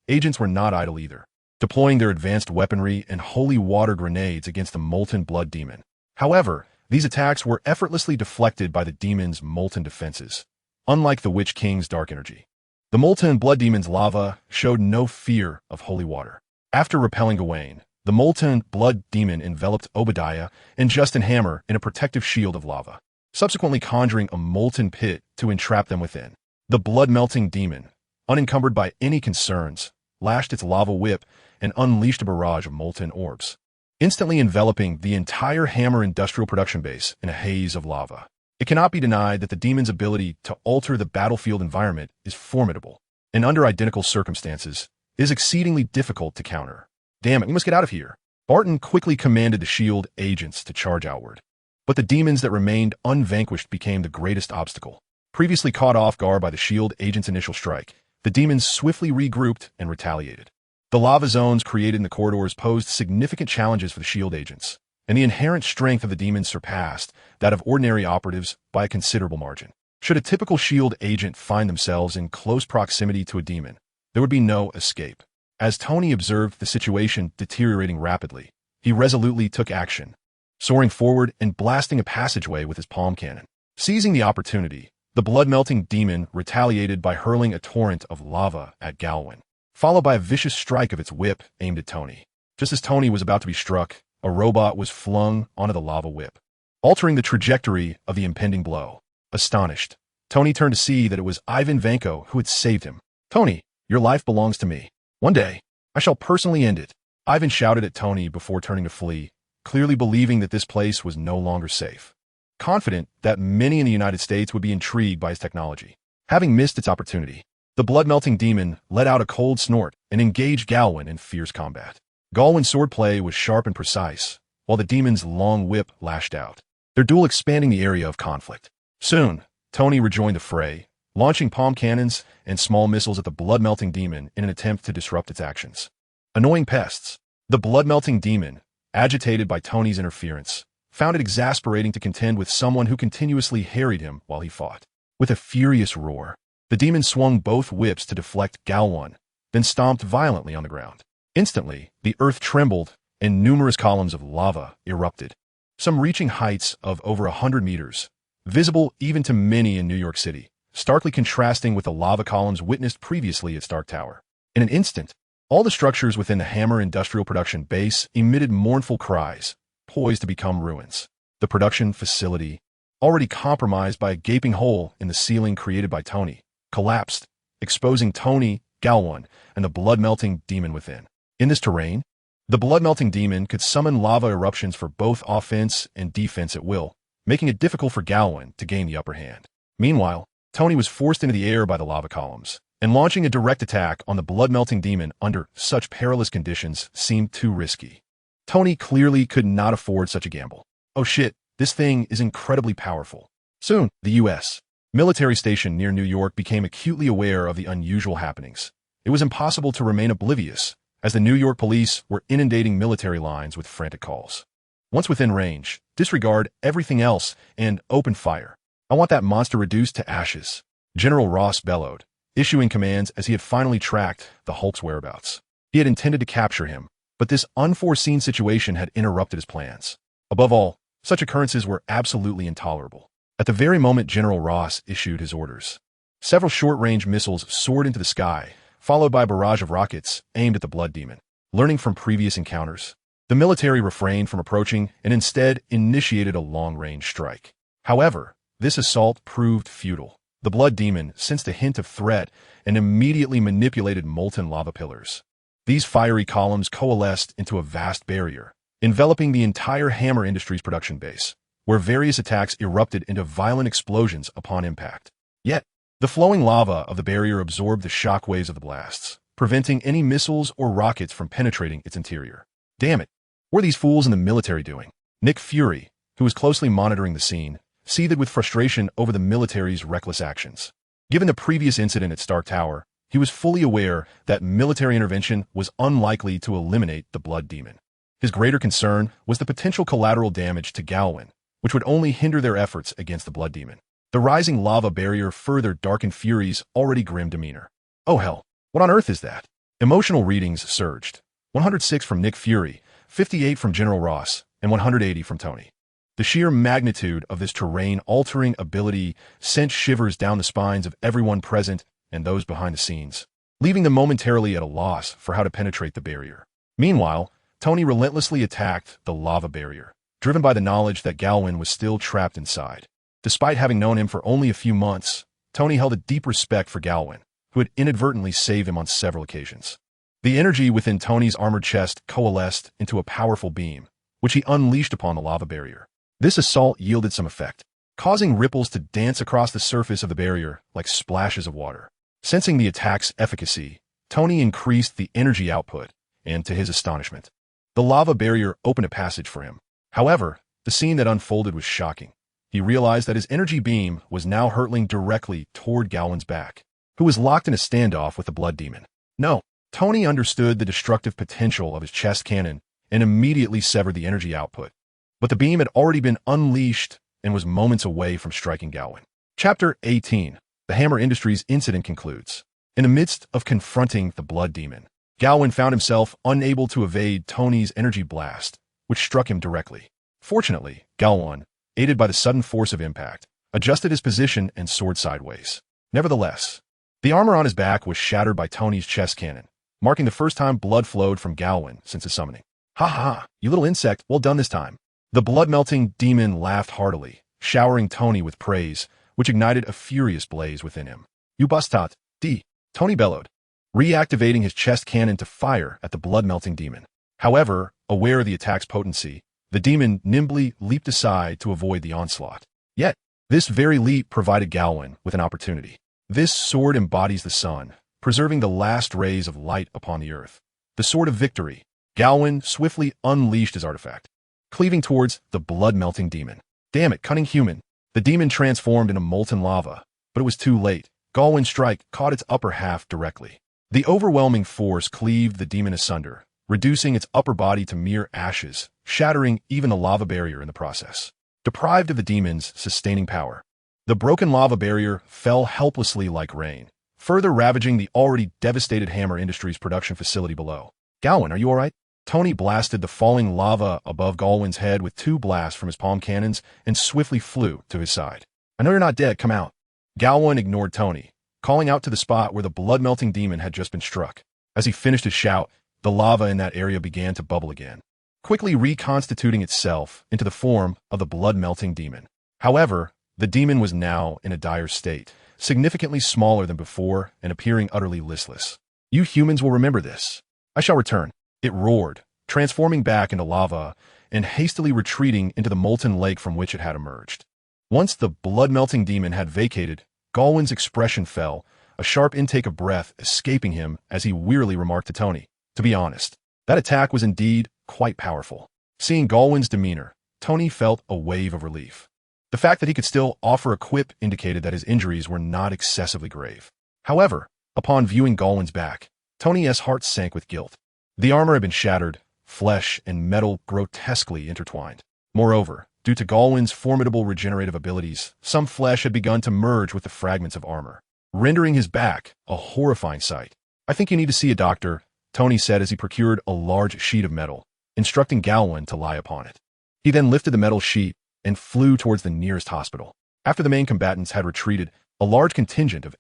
agents were not idle either, deploying their advanced weaponry and holy water grenades against the molten blood demon. However, these attacks were effortlessly deflected by the demon's molten defenses, unlike the Witch King's dark energy. The molten blood demon's lava showed no fear of holy water. After repelling Gawain, The molten blood demon enveloped Obadiah and Justin Hammer in a protective shield of lava, subsequently conjuring a molten pit to entrap them within. The blood-melting demon, unencumbered by any concerns, lashed its lava whip and unleashed a barrage of molten orbs, instantly enveloping the entire Hammer industrial production base in a haze of lava. It cannot be denied that the demon's ability to alter the battlefield environment is formidable, and under identical circumstances, is exceedingly difficult to counter. Damn it, we must get out of here. Barton quickly commanded the shield agents to charge outward. But the demons that remained unvanquished became the greatest obstacle. Previously caught off guard by the shield agents' initial strike, the demons swiftly regrouped and retaliated. The lava zones created in the corridors posed significant challenges for the shield agents, and the inherent strength of the demons surpassed that of ordinary operatives by a considerable margin. Should a typical shield agent find themselves in close proximity to a demon, there would be no escape. As Tony observed the situation deteriorating rapidly, he resolutely took action, soaring forward and blasting a passageway with his palm cannon. Seizing the opportunity, the blood-melting demon retaliated by hurling a torrent of lava at Galwin, followed by a vicious strike of its whip aimed at Tony. Just as Tony was about to be struck, a robot was flung onto the lava whip, altering the trajectory of the impending blow. Astonished, Tony turned to see that it was Ivan Vanko who had saved him. "Tony, your life belongs to me. One day, I shall personally end it," Ivan shouted at Tony before turning to flee, clearly believing that this place was no longer safe. Confident that many in the United States would be intrigued by his technology. Having missed its opportunity, the blood-melting demon let out a cold snort and engaged Galwin in fierce combat. Galwin's swordplay was sharp and precise, while the demon's long whip lashed out, their duel expanding the area of conflict. Soon, Tony rejoined the fray, launching palm cannons and small missiles at the blood-melting demon in an attempt to disrupt its actions. Annoying pests, the blood-melting demon, agitated by Tony's interference, found it exasperating to contend with someone who continuously harried him while he fought. With a furious roar, the demon swung both whips to deflect Galwin, then stomped violently on the ground. Instantly, the earth trembled and numerous columns of lava erupted, some reaching heights of over 100 meters, visible even to many in New York City, starkly contrasting with the lava columns witnessed previously at Stark Tower. In an instant, all the structures within the Hammer industrial production base emitted mournful cries, poised to become ruins. The production facility, already compromised by a gaping hole in the ceiling created by Tony, collapsed, exposing Tony, Galwin, and the blood-melting demon within. In this terrain, the blood-melting demon could summon lava eruptions for both offense and defense at will, making it difficult for Galwin to gain the upper hand. Meanwhile, Tony was forced into the air by the lava columns, and launching a direct attack on the blood-melting demon under such perilous conditions seemed too risky. Tony clearly could not afford such a gamble. Oh shit, this thing is incredibly powerful. Soon, the U.S. military station near New York became acutely aware of the unusual happenings. It was impossible to remain oblivious, as the New York police were inundating military lines with frantic calls. Once within range, disregard everything else and open fire. I want that monster reduced to ashes, General Ross bellowed, issuing commands as he had finally tracked the Hulk's whereabouts. He had intended to capture him, but this unforeseen situation had interrupted his plans. Above all, such occurrences were absolutely intolerable. At the very moment General Ross issued his orders, several short-range missiles soared into the sky, followed by a barrage of rockets aimed at the blood demon. Learning from previous encounters, the military refrained from approaching and instead initiated a long-range strike. However, this assault proved futile. The blood demon sensed a hint of threat and immediately manipulated molten lava pillars. These fiery columns coalesced into a vast barrier, enveloping the entire Hammer Industries production base, where various attacks erupted into violent explosions upon impact. Yet, the flowing lava of the barrier absorbed the shockwaves of the blasts, preventing any missiles or rockets from penetrating its interior. Damn it! What are these fools in the military doing? Nick Fury, who was closely monitoring the scene, seethed with frustration over the military's reckless actions. Given the previous incident at Stark Tower, he was fully aware that military intervention was unlikely to eliminate the blood demon. His greater concern was the potential collateral damage to Galwin, which would only hinder their efforts against the blood demon. The rising lava barrier further darkened Fury's already grim demeanor. Oh hell, what on earth is that? Emotional readings surged. 106 from Nick Fury, 58 from General Ross, and 180 from Tony. The sheer magnitude of this terrain-altering ability sent shivers down the spines of everyone present and those behind the scenes, leaving them momentarily at a loss for how to penetrate the barrier. Meanwhile, Tony relentlessly attacked the lava barrier, driven by the knowledge that Galwin was still trapped inside. Despite having known him for only a few months, Tony held a deep respect for Galwin, who had inadvertently saved him on several occasions. The energy within Tony's armored chest coalesced into a powerful beam, which he unleashed upon the lava barrier. This assault yielded some effect, causing ripples to dance across the surface of the barrier like splashes of water. Sensing the attack's efficacy, Tony increased the energy output, and to his astonishment, the lava barrier opened a passage for him. However, the scene that unfolded was shocking. He realized that his energy beam was now hurtling directly toward Galwin's back, who was locked in a standoff with the blood demon. No, Tony understood the destructive potential of his chest cannon and immediately severed the energy output. But the beam had already been unleashed and was moments away from striking Galwin. Chapter 18. The Hammer Industries incident concludes. In the midst of confronting the blood demon, Galwin found himself unable to evade Tony's energy blast, which struck him directly. Fortunately, Galwin, aided by the sudden force of impact, adjusted his position and soared sideways. Nevertheless, the armor on his back was shattered by Tony's chest cannon, marking the first time blood flowed from Galwin since his summoning. "Ha ha, you little insect, well done this time." The blood-melting demon laughed heartily, showering Tony with praise, which ignited a furious blaze within him. "You bustat, D," Tony bellowed, reactivating his chest cannon to fire at the blood-melting demon. However, aware of the attack's potency, the demon nimbly leaped aside to avoid the onslaught. Yet, this very leap provided Galwin with an opportunity. This sword embodies the sun, preserving the last rays of light upon the earth. The sword of victory. Galwin swiftly unleashed his artifact, cleaving towards the blood-melting demon. Damn it, cunning human. The demon transformed into molten lava, but it was too late. Galwin's strike caught its upper half directly. The overwhelming force cleaved the demon asunder, reducing its upper body to mere ashes, shattering even the lava barrier in the process. Deprived of the demon's sustaining power, the broken lava barrier fell helplessly like rain, further ravaging the already devastated Hammer Industries production facility below. "Galwin, are you all right?" Tony blasted the falling lava above Galwin's head with 2 blasts from his palm cannons and swiftly flew to his side. "I know you're not dead, come out." Galwin ignored Tony, calling out to the spot where the blood-melting demon had just been struck. As he finished his shout, the lava in that area began to bubble again, quickly reconstituting itself into the form of the blood-melting demon. However, the demon was now in a dire state, significantly smaller than before and appearing utterly listless. "You humans will remember this. I shall return," it roared, transforming back into lava and hastily retreating into the molten lake from which it had emerged. Once the blood-melting demon had vacated, Galwin's expression fell, a sharp intake of breath escaping him as he wearily remarked to Tony, "To be honest, that attack was indeed quite powerful." Seeing Galwin's demeanor, Tony felt a wave of relief. The fact that he could still offer a quip indicated that his injuries were not excessively grave. However, upon viewing Galwin's back, Tony's heart sank with guilt. The armor had been shattered, flesh and metal grotesquely intertwined. Moreover, due to Galwin's formidable regenerative abilities, some flesh had begun to merge with the fragments of armor, rendering his back a horrifying sight. "I think you need to see a doctor," Tony said as he procured a large sheet of metal, instructing Galwin to lie upon it. He then lifted the metal sheet and flew towards the nearest hospital. After the main combatants had retreated, a large contingent of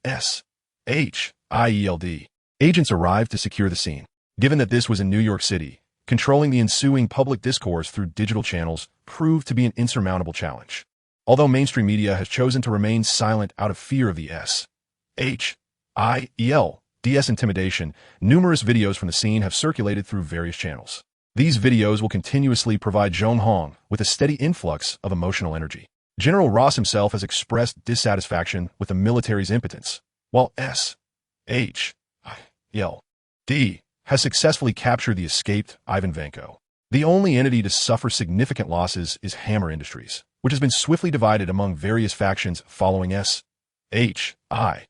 SHIELD agents arrived to secure the scene. Given that this was in New York City, controlling the ensuing public discourse through digital channels proved to be an insurmountable challenge. Although mainstream media has chosen to remain silent out of fear of the SHIELD's intimidation, numerous videos from the scene have circulated through various channels. These videos will continuously provide Zhong Hong with a steady influx of emotional energy. General Ross himself has expressed dissatisfaction with the military's impotence, while SHIELD has successfully captured the escaped Ivan Vanko. The only entity to suffer significant losses is Hammer Industries, which has been swiftly divided among various factions following SHI.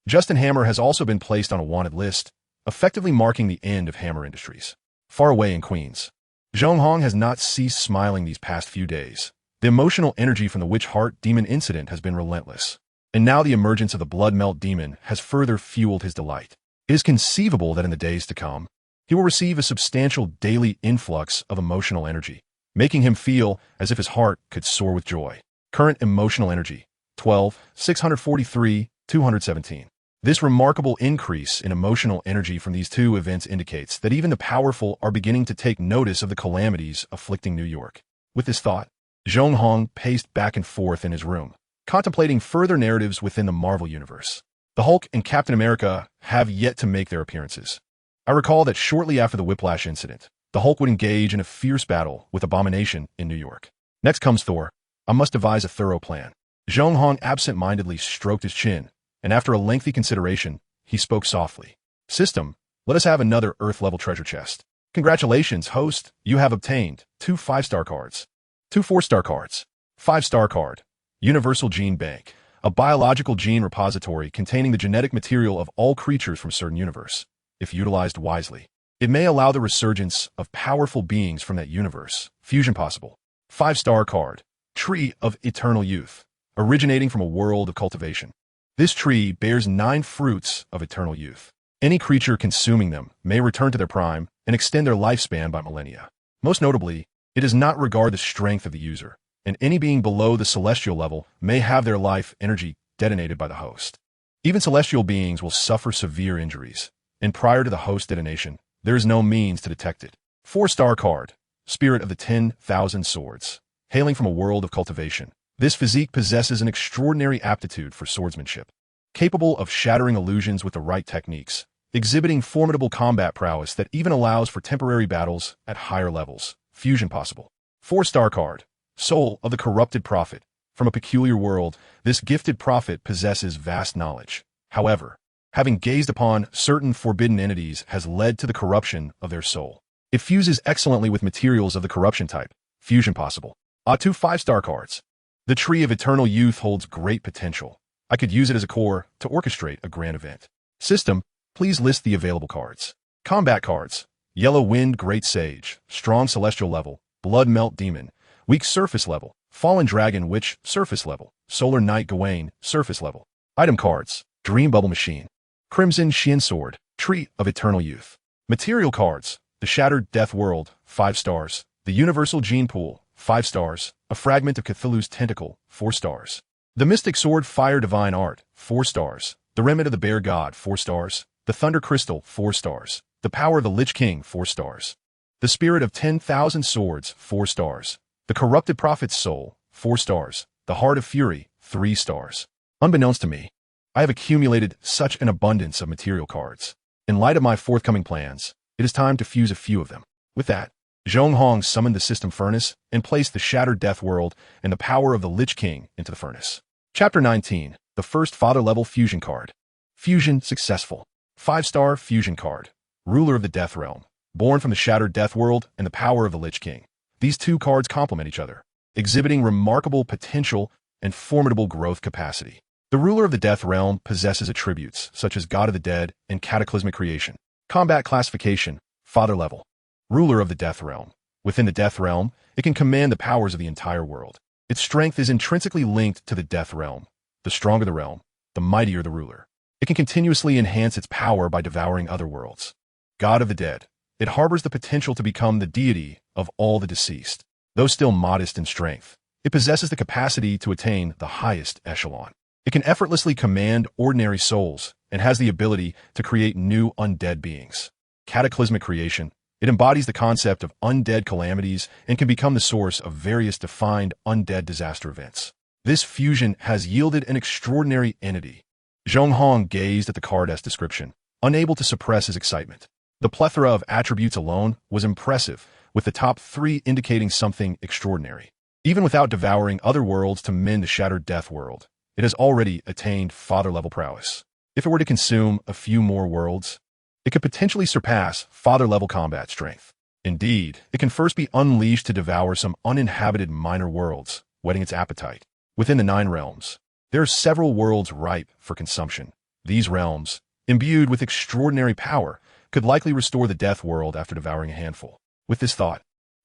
Justin Hammer has also been placed on a wanted list, effectively marking the end of Hammer Industries. Far away in Queens, Zhong Hong has not ceased smiling these past few days. The emotional energy from the Witch Heart Demon incident has been relentless, and now the emergence of the Blood Melt Demon has further fueled his delight. It is conceivable that in the days to come, he will receive a substantial daily influx of emotional energy, making him feel as if his heart could soar with joy. Current emotional energy, 12,643,217. This remarkable increase in emotional energy from these two events indicates that even the powerful are beginning to take notice of the calamities afflicting New York. With this thought, Zhong Hong paced back and forth in his room, contemplating further narratives within the Marvel Universe. The Hulk and Captain America have yet to make their appearances. I recall that shortly after the Whiplash incident, the Hulk would engage in a fierce battle with Abomination in New York. Next comes Thor. I must devise a thorough plan. Zhong Hong absent-mindedly stroked his chin, and after a lengthy consideration, he spoke softly. System, let us have another Earth-level treasure chest. Congratulations, host, you have obtained 2 5-star cards, 2 4-star cards, 5-star card, Universal Gene Bank, a biological gene repository containing the genetic material of all creatures from a certain universe. If utilized wisely, it may allow the resurgence of powerful beings from that universe. Fusion possible. 5-star card, Tree of Eternal Youth, originating from a world of cultivation. This tree bears 9 fruits of eternal youth. Any creature consuming them may return to their prime and extend their lifespan by millennia. Most notably, it does not regard the strength of the user, and any being below the celestial level may have their life energy detonated by the host. Even celestial beings will suffer severe injuries, and prior to the host detonation, there is no means to detect it. 4-star card, Spirit of the 10,000 Swords, hailing from a world of cultivation. This physique possesses an extraordinary aptitude for swordsmanship, capable of shattering illusions with the right techniques, exhibiting formidable combat prowess that even allows for temporary battles at higher levels. Fusion possible. 4-star card, Soul of the Corrupted Prophet. From a peculiar world, this gifted prophet possesses vast knowledge. However, having gazed upon certain forbidden entities has led to the corruption of their soul. It fuses excellently with materials of the corruption type. Fusion possible. 2 5-star cards. The Tree of Eternal Youth holds great potential. I could use it as a core to orchestrate a grand event. System, please list the available cards. Combat cards. Yellow Wind Great Sage, Strong Celestial Level, Blood Melt Demon, Weak Surface Level, Fallen Dragon Witch, Surface Level, Solar Knight Gawain, Surface Level. Item cards. Dream Bubble Machine, Crimson Shin Sword, Tree of Eternal Youth. Material cards. The Shattered Death World, 5 stars. The Universal Gene Pool, 5 stars. A Fragment of Cthulhu's Tentacle, 4 stars. The Mystic Sword Fire Divine Art, 4 stars. The Remnant of the Bear God, 4 stars. The Thunder Crystal, 4 stars. The Power of the Lich King, 4 stars. The Spirit of 10,000 Swords, 4 stars. The Corrupted Prophet's Soul, 4 stars. The Heart of Fury, 3 stars. Unbeknownst to me, I have accumulated such an abundance of material cards. In light of my forthcoming plans, it is time to fuse a few of them. With that, Zhong Hong summoned the system furnace and placed the Shattered Death World and the Power of the Lich King into the furnace. Chapter 19, the first Father-level fusion card. Fusion successful. 5-star fusion card. Ruler of the Death Realm, born from the Shattered Death World and the Power of the Lich King. These two cards complement each other, exhibiting remarkable potential and formidable growth capacity. The Ruler of the Death Realm possesses attributes such as God of the Dead and Cataclysmic Creation. Combat classification, Father level. Ruler of the Death Realm. Within the Death Realm, it can command the powers of the entire world. Its strength is intrinsically linked to the Death Realm. The stronger the realm, the mightier the ruler. It can continuously enhance its power by devouring other worlds. God of the Dead. It harbors the potential to become the deity of all the deceased. Though still modest in strength, it possesses the capacity to attain the highest echelon. It can effortlessly command ordinary souls and has the ability to create new undead beings. Cataclysmic Creation. It embodies the concept of undead calamities and can become the source of various defined undead disaster events. This fusion has yielded an extraordinary entity. Zhong Hong gazed at the card-S description, unable to suppress his excitement. The plethora of attributes alone was impressive, with the top 3 indicating something extraordinary. Even without devouring other worlds to mend the Shattered Death World, it has already attained Father-level prowess. If it were to consume a few more worlds, it could potentially surpass Father-level combat strength. Indeed, it can first be unleashed to devour some uninhabited minor worlds, whetting its appetite. Within the 9 realms, there are several worlds ripe for consumption. These realms, imbued with extraordinary power, could likely restore the Death World after devouring a handful. With this thought,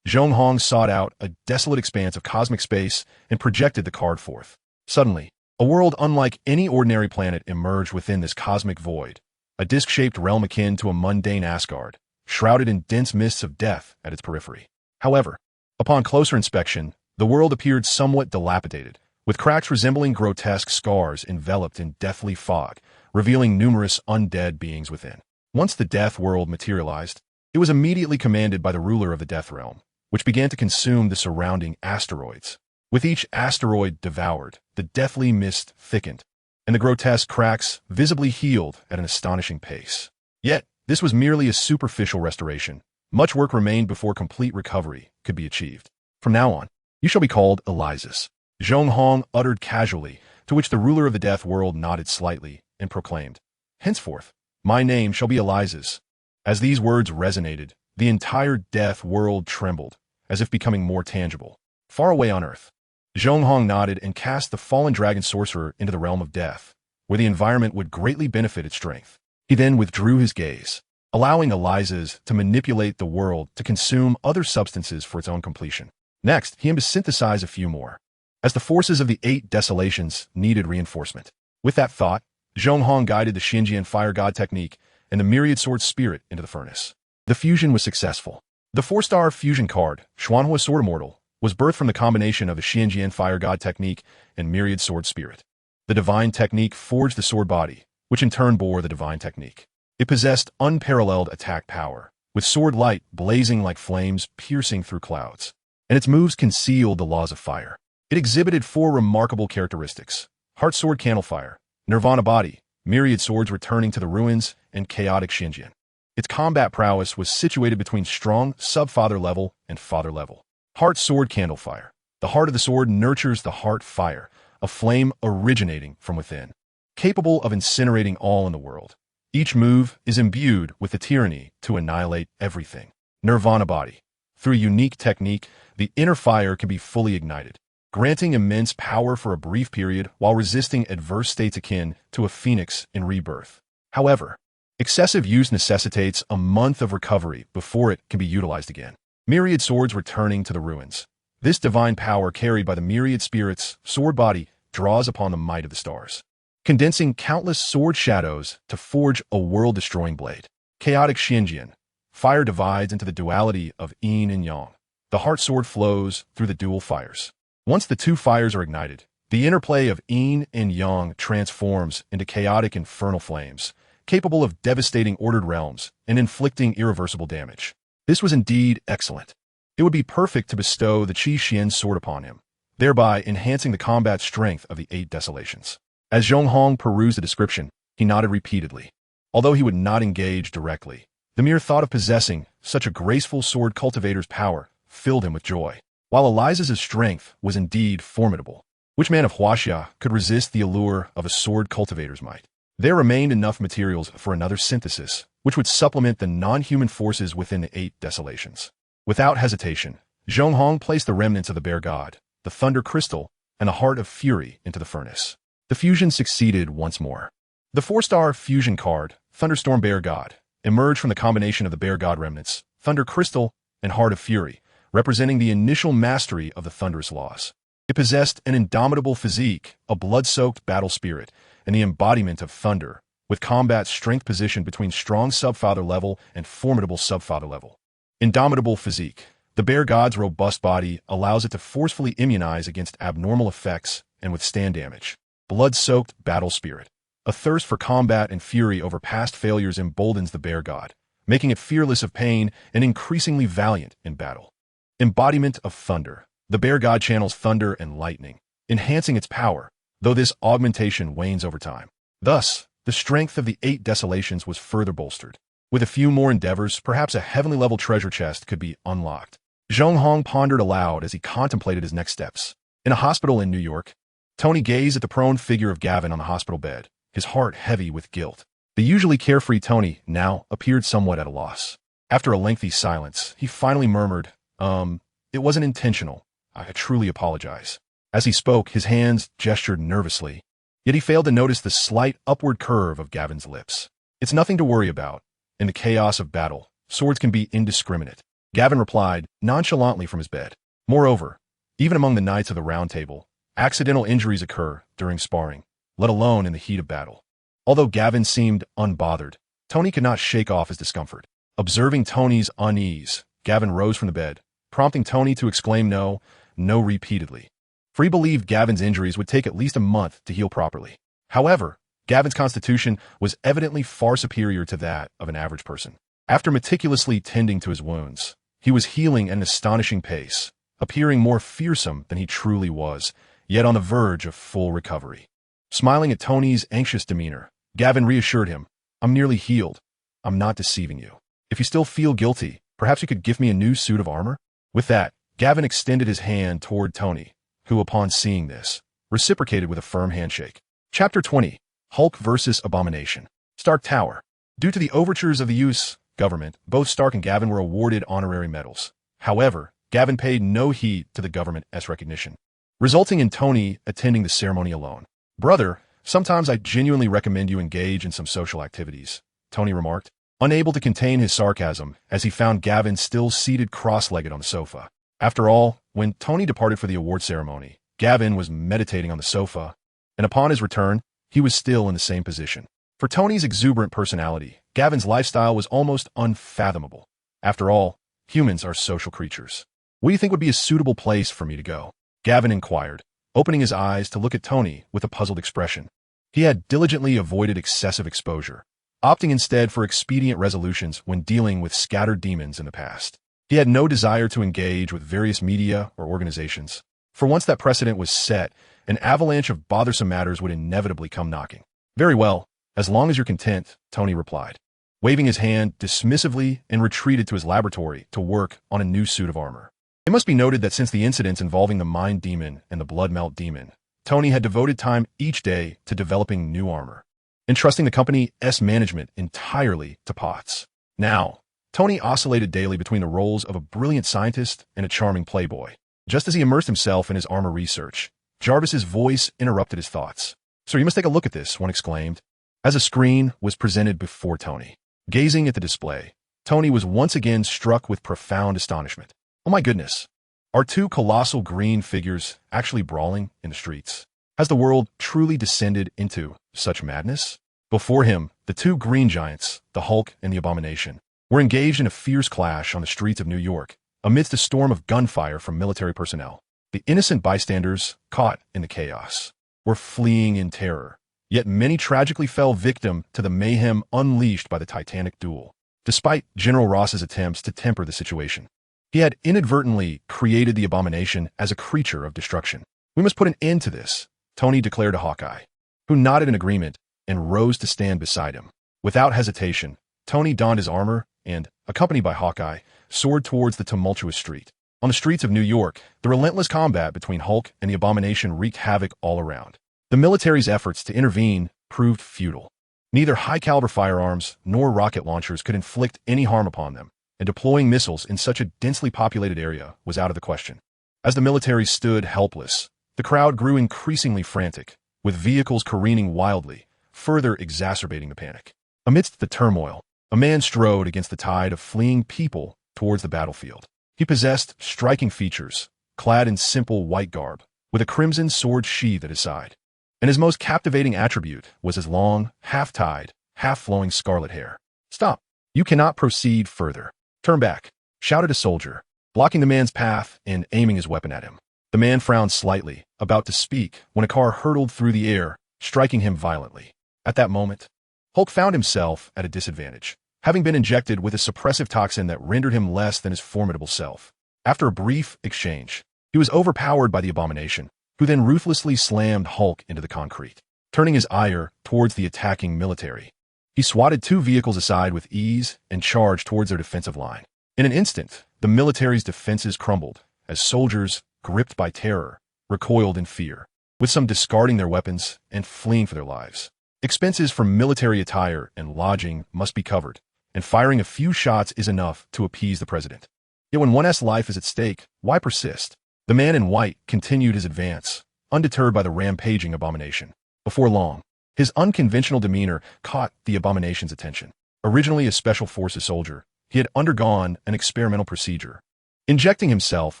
Zhong Hong sought out a desolate expanse of cosmic space and projected the card forth. Suddenly, a world unlike any ordinary planet emerged within this cosmic void, a disc-shaped realm akin to a mundane Asgard, shrouded in dense mists of death at its periphery. However, upon closer inspection, the world appeared somewhat dilapidated, with cracks resembling grotesque scars enveloped in deathly fog, revealing numerous undead beings within. Once the death world materialized, it was immediately commanded by the ruler of the death realm, which began to consume the surrounding asteroids. With each asteroid devoured, the deathly mist thickened, and the grotesque cracks visibly healed at an astonishing pace. Yet, this was merely a superficial restoration. Much work remained before complete recovery could be achieved. From now on, you shall be called Elias, Zhong Hong uttered casually, to which the ruler of the death world nodded slightly and proclaimed, "Henceforth, my name shall be Elias." As these words resonated, the entire death world trembled, as if becoming more tangible. Far away on Earth, Zhong Hong nodded and cast the fallen dragon sorcerer into the realm of death, where the environment would greatly benefit its strength. He then withdrew his gaze, allowing Elias to manipulate the world to consume other substances for its own completion. Next, he aimed to synthesize a few more, as the forces of the 8 desolations needed reinforcement. With that thought, Zhong Hong guided the Xinjian fire god technique and the myriad sword spirit into the furnace. The fusion was successful. The 4-star fusion card, Xuanhua Sword Immortal, was birthed from the combination of the Xinjian fire god technique and myriad sword spirit. The divine technique forged the sword body, which in turn bore the divine technique. It possessed unparalleled attack power, with sword light blazing like flames piercing through clouds, and its moves concealed the laws of fire. It exhibited 4 remarkable characteristics: Heart Sword Candlefire, Nirvana Body, myriad swords returning to the ruins, and chaotic Xinjian. Its combat prowess was situated between strong sub-father level and father level. Heart Sword Candlefire. The heart of the sword nurtures the heart fire, a flame originating from within, capable of incinerating all in the world. Each move is imbued with the tyranny to annihilate everything. Nirvana Body. Through a unique technique, the inner fire can be fully ignited, granting immense power for a brief period while resisting adverse states akin to a phoenix in rebirth. However, excessive use necessitates a month of recovery before it can be utilized again. Myriad swords returning to the ruins. This divine power carried by the myriad spirits' sword body draws upon the might of the stars, condensing countless sword shadows to forge a world-destroying blade. Chaotic Xinjian. Fire divides into the duality of yin and yang. The heart sword flows through the dual fires. Once the 2 fires are ignited, the interplay of yin and yang transforms into chaotic infernal flames, capable of devastating ordered realms and inflicting irreversible damage. This was indeed excellent. It would be perfect to bestow the Qi Xian sword upon him, thereby enhancing the combat strength of the 8 desolations. As Zhong Hong perused the description, he nodded repeatedly. Although he would not engage directly, the mere thought of possessing such a graceful sword cultivator's power filled him with joy. While Elias's strength was indeed formidable, which man of Huaxia could resist the allure of a sword cultivator's might? There remained enough materials for another synthesis, which would supplement the non-human forces within the 8 desolations. Without hesitation, Zhong Hong placed the remnants of the bear god, the thunder crystal, and the heart of fury into the furnace. The fusion succeeded once more. The 4-star fusion card, Thunderstorm Bear God, emerged from the combination of the bear god remnants, thunder crystal, and heart of fury, representing the initial mastery of the thunderous laws. It possessed an indomitable physique, a blood-soaked battle spirit, and the embodiment of thunder, with combat strength positioned between strong sub-father level and formidable sub-father level. Indomitable physique. The bear god's robust body allows it to forcefully immunize against abnormal effects and withstand damage. Blood-soaked battle spirit. A thirst for combat and fury over past failures emboldens the bear god, making it fearless of pain and increasingly valiant in battle. Embodiment of thunder. The bear god channels thunder and lightning, enhancing its power, though this augmentation wanes over time. Thus, the strength of the 8 desolations was further bolstered. With a few more endeavors, perhaps a heavenly-level treasure chest could be unlocked. Zhong Hong pondered aloud as he contemplated his next steps. In a hospital in New York, Tony gazed at the prone figure of Gavin on the hospital bed, his heart heavy with guilt. The usually carefree Tony now appeared somewhat at a loss. After a lengthy silence, he finally murmured, "It wasn't intentional. I truly apologize." As he spoke, his hands gestured nervously, yet he failed to notice the slight upward curve of Gavin's lips. "It's nothing to worry about. In the chaos of battle, swords can be indiscriminate," Gavin replied nonchalantly from his bed. Moreover, even among the knights of the Round Table, accidental injuries occur during sparring, let alone in the heat of battle. Although Gavin seemed unbothered, Tony could not shake off his discomfort. Observing Tony's unease, Gavin rose from the bed, prompting Tony to exclaim no repeatedly, for he believed Gavin's injuries would take at least a month to heal properly. However, Gavin's constitution was evidently far superior to that of an average person. After meticulously tending to his wounds, he was healing at an astonishing pace, appearing more fearsome than he truly was, yet on the verge of full recovery. Smiling at Tony's anxious demeanor, Gavin reassured him, "I'm nearly healed. I'm not deceiving you. If you still feel guilty, perhaps you could give me a new suit of armor?" With that, Gavin extended his hand toward Tony, who, upon seeing this, reciprocated with a firm handshake. Chapter 20. Hulk vs. Abomination. Stark Tower. Due to the overtures of the U.S. government, both Stark and Gavin were awarded honorary medals. However, Gavin paid no heed to the government's recognition, resulting in Tony attending the ceremony alone. "Brother, sometimes I genuinely recommend you engage in some social activities," Tony remarked, unable to contain his sarcasm as he found Gavin still seated cross-legged on the sofa. After all, when Tony departed for the award ceremony, Gavin was meditating on the sofa, and upon his return, he was still in the same position. For Tony's exuberant personality, Gavin's lifestyle was almost unfathomable. After all, humans are social creatures. "What do you think would be a suitable place for me to go?" Gavin inquired, opening his eyes to look at Tony with a puzzled expression. He had diligently avoided excessive exposure, opting instead for expedient resolutions when dealing with scattered demons in the past. He had no desire to engage with various media or organizations, for once that precedent was set, an avalanche of bothersome matters would inevitably come knocking. "Very well, as long as you're content," Tony replied, waving his hand dismissively and retreated to his laboratory to work on a new suit of armor. It must be noted that since the incidents involving the Mind Demon and the Blood Melt Demon, Tony had devoted time each day to developing new armor, entrusting the company's management entirely to Potts. Now, Tony oscillated daily between the roles of a brilliant scientist and a charming playboy. Just as he immersed himself in his armor research, Jarvis's voice interrupted his thoughts. "Sir, you must take a look at this," one exclaimed, as a screen was presented before Tony. Gazing at the display, Tony was once again struck with profound astonishment. "Oh my goodness, are two colossal green figures actually brawling in the streets? Has the world truly descended into such madness?" Before him, the two green giants, the Hulk and the Abomination, were engaged in a fierce clash on the streets of New York, amidst a storm of gunfire from military personnel. The innocent bystanders, caught in the chaos, were fleeing in terror, yet many tragically fell victim to the mayhem unleashed by the titanic duel. Despite General Ross's attempts to temper the situation, he had inadvertently created the Abomination as a creature of destruction. "We must put an end to this," Tony declared to Hawkeye, who nodded in agreement and rose to stand beside him. Without hesitation, Tony donned his armor and, accompanied by Hawkeye, soared towards the tumultuous street. On the streets of New York, the relentless combat between Hulk and the Abomination wreaked havoc all around. The military's efforts to intervene proved futile. Neither high-caliber firearms nor rocket launchers could inflict any harm upon them, and deploying missiles in such a densely populated area was out of the question. As the military stood helpless, the crowd grew increasingly frantic, with vehicles careening wildly, further exacerbating the panic. Amidst the turmoil, a man strode against the tide of fleeing people towards the battlefield. He possessed striking features, clad in simple white garb, with a crimson sword sheathed at his side. And his most captivating attribute was his long, half-tied, half-flowing scarlet hair. "Stop! You cannot proceed further. Turn back," shouted a soldier, blocking the man's path and aiming his weapon at him. The man frowned slightly, about to speak, when a car hurtled through the air, striking him violently. At that moment, Hulk found himself at a disadvantage, having been injected with a suppressive toxin that rendered him less than his formidable self. After a brief exchange, he was overpowered by the Abomination, who then ruthlessly slammed Hulk into the concrete, turning his ire towards the attacking military. He swatted two vehicles aside with ease and charged towards their defensive line. In an instant, the military's defenses crumbled, as soldiers, gripped by terror, recoiled in fear, with some discarding their weapons and fleeing for their lives. Expenses for military attire and lodging must be covered, and firing a few shots is enough to appease the president. Yet when one's life is at stake, why persist? The man in white continued his advance, undeterred by the rampaging Abomination. Before long, his unconventional demeanor caught the Abomination's attention. Originally a Special Forces soldier, he had undergone an experimental procedure, injecting himself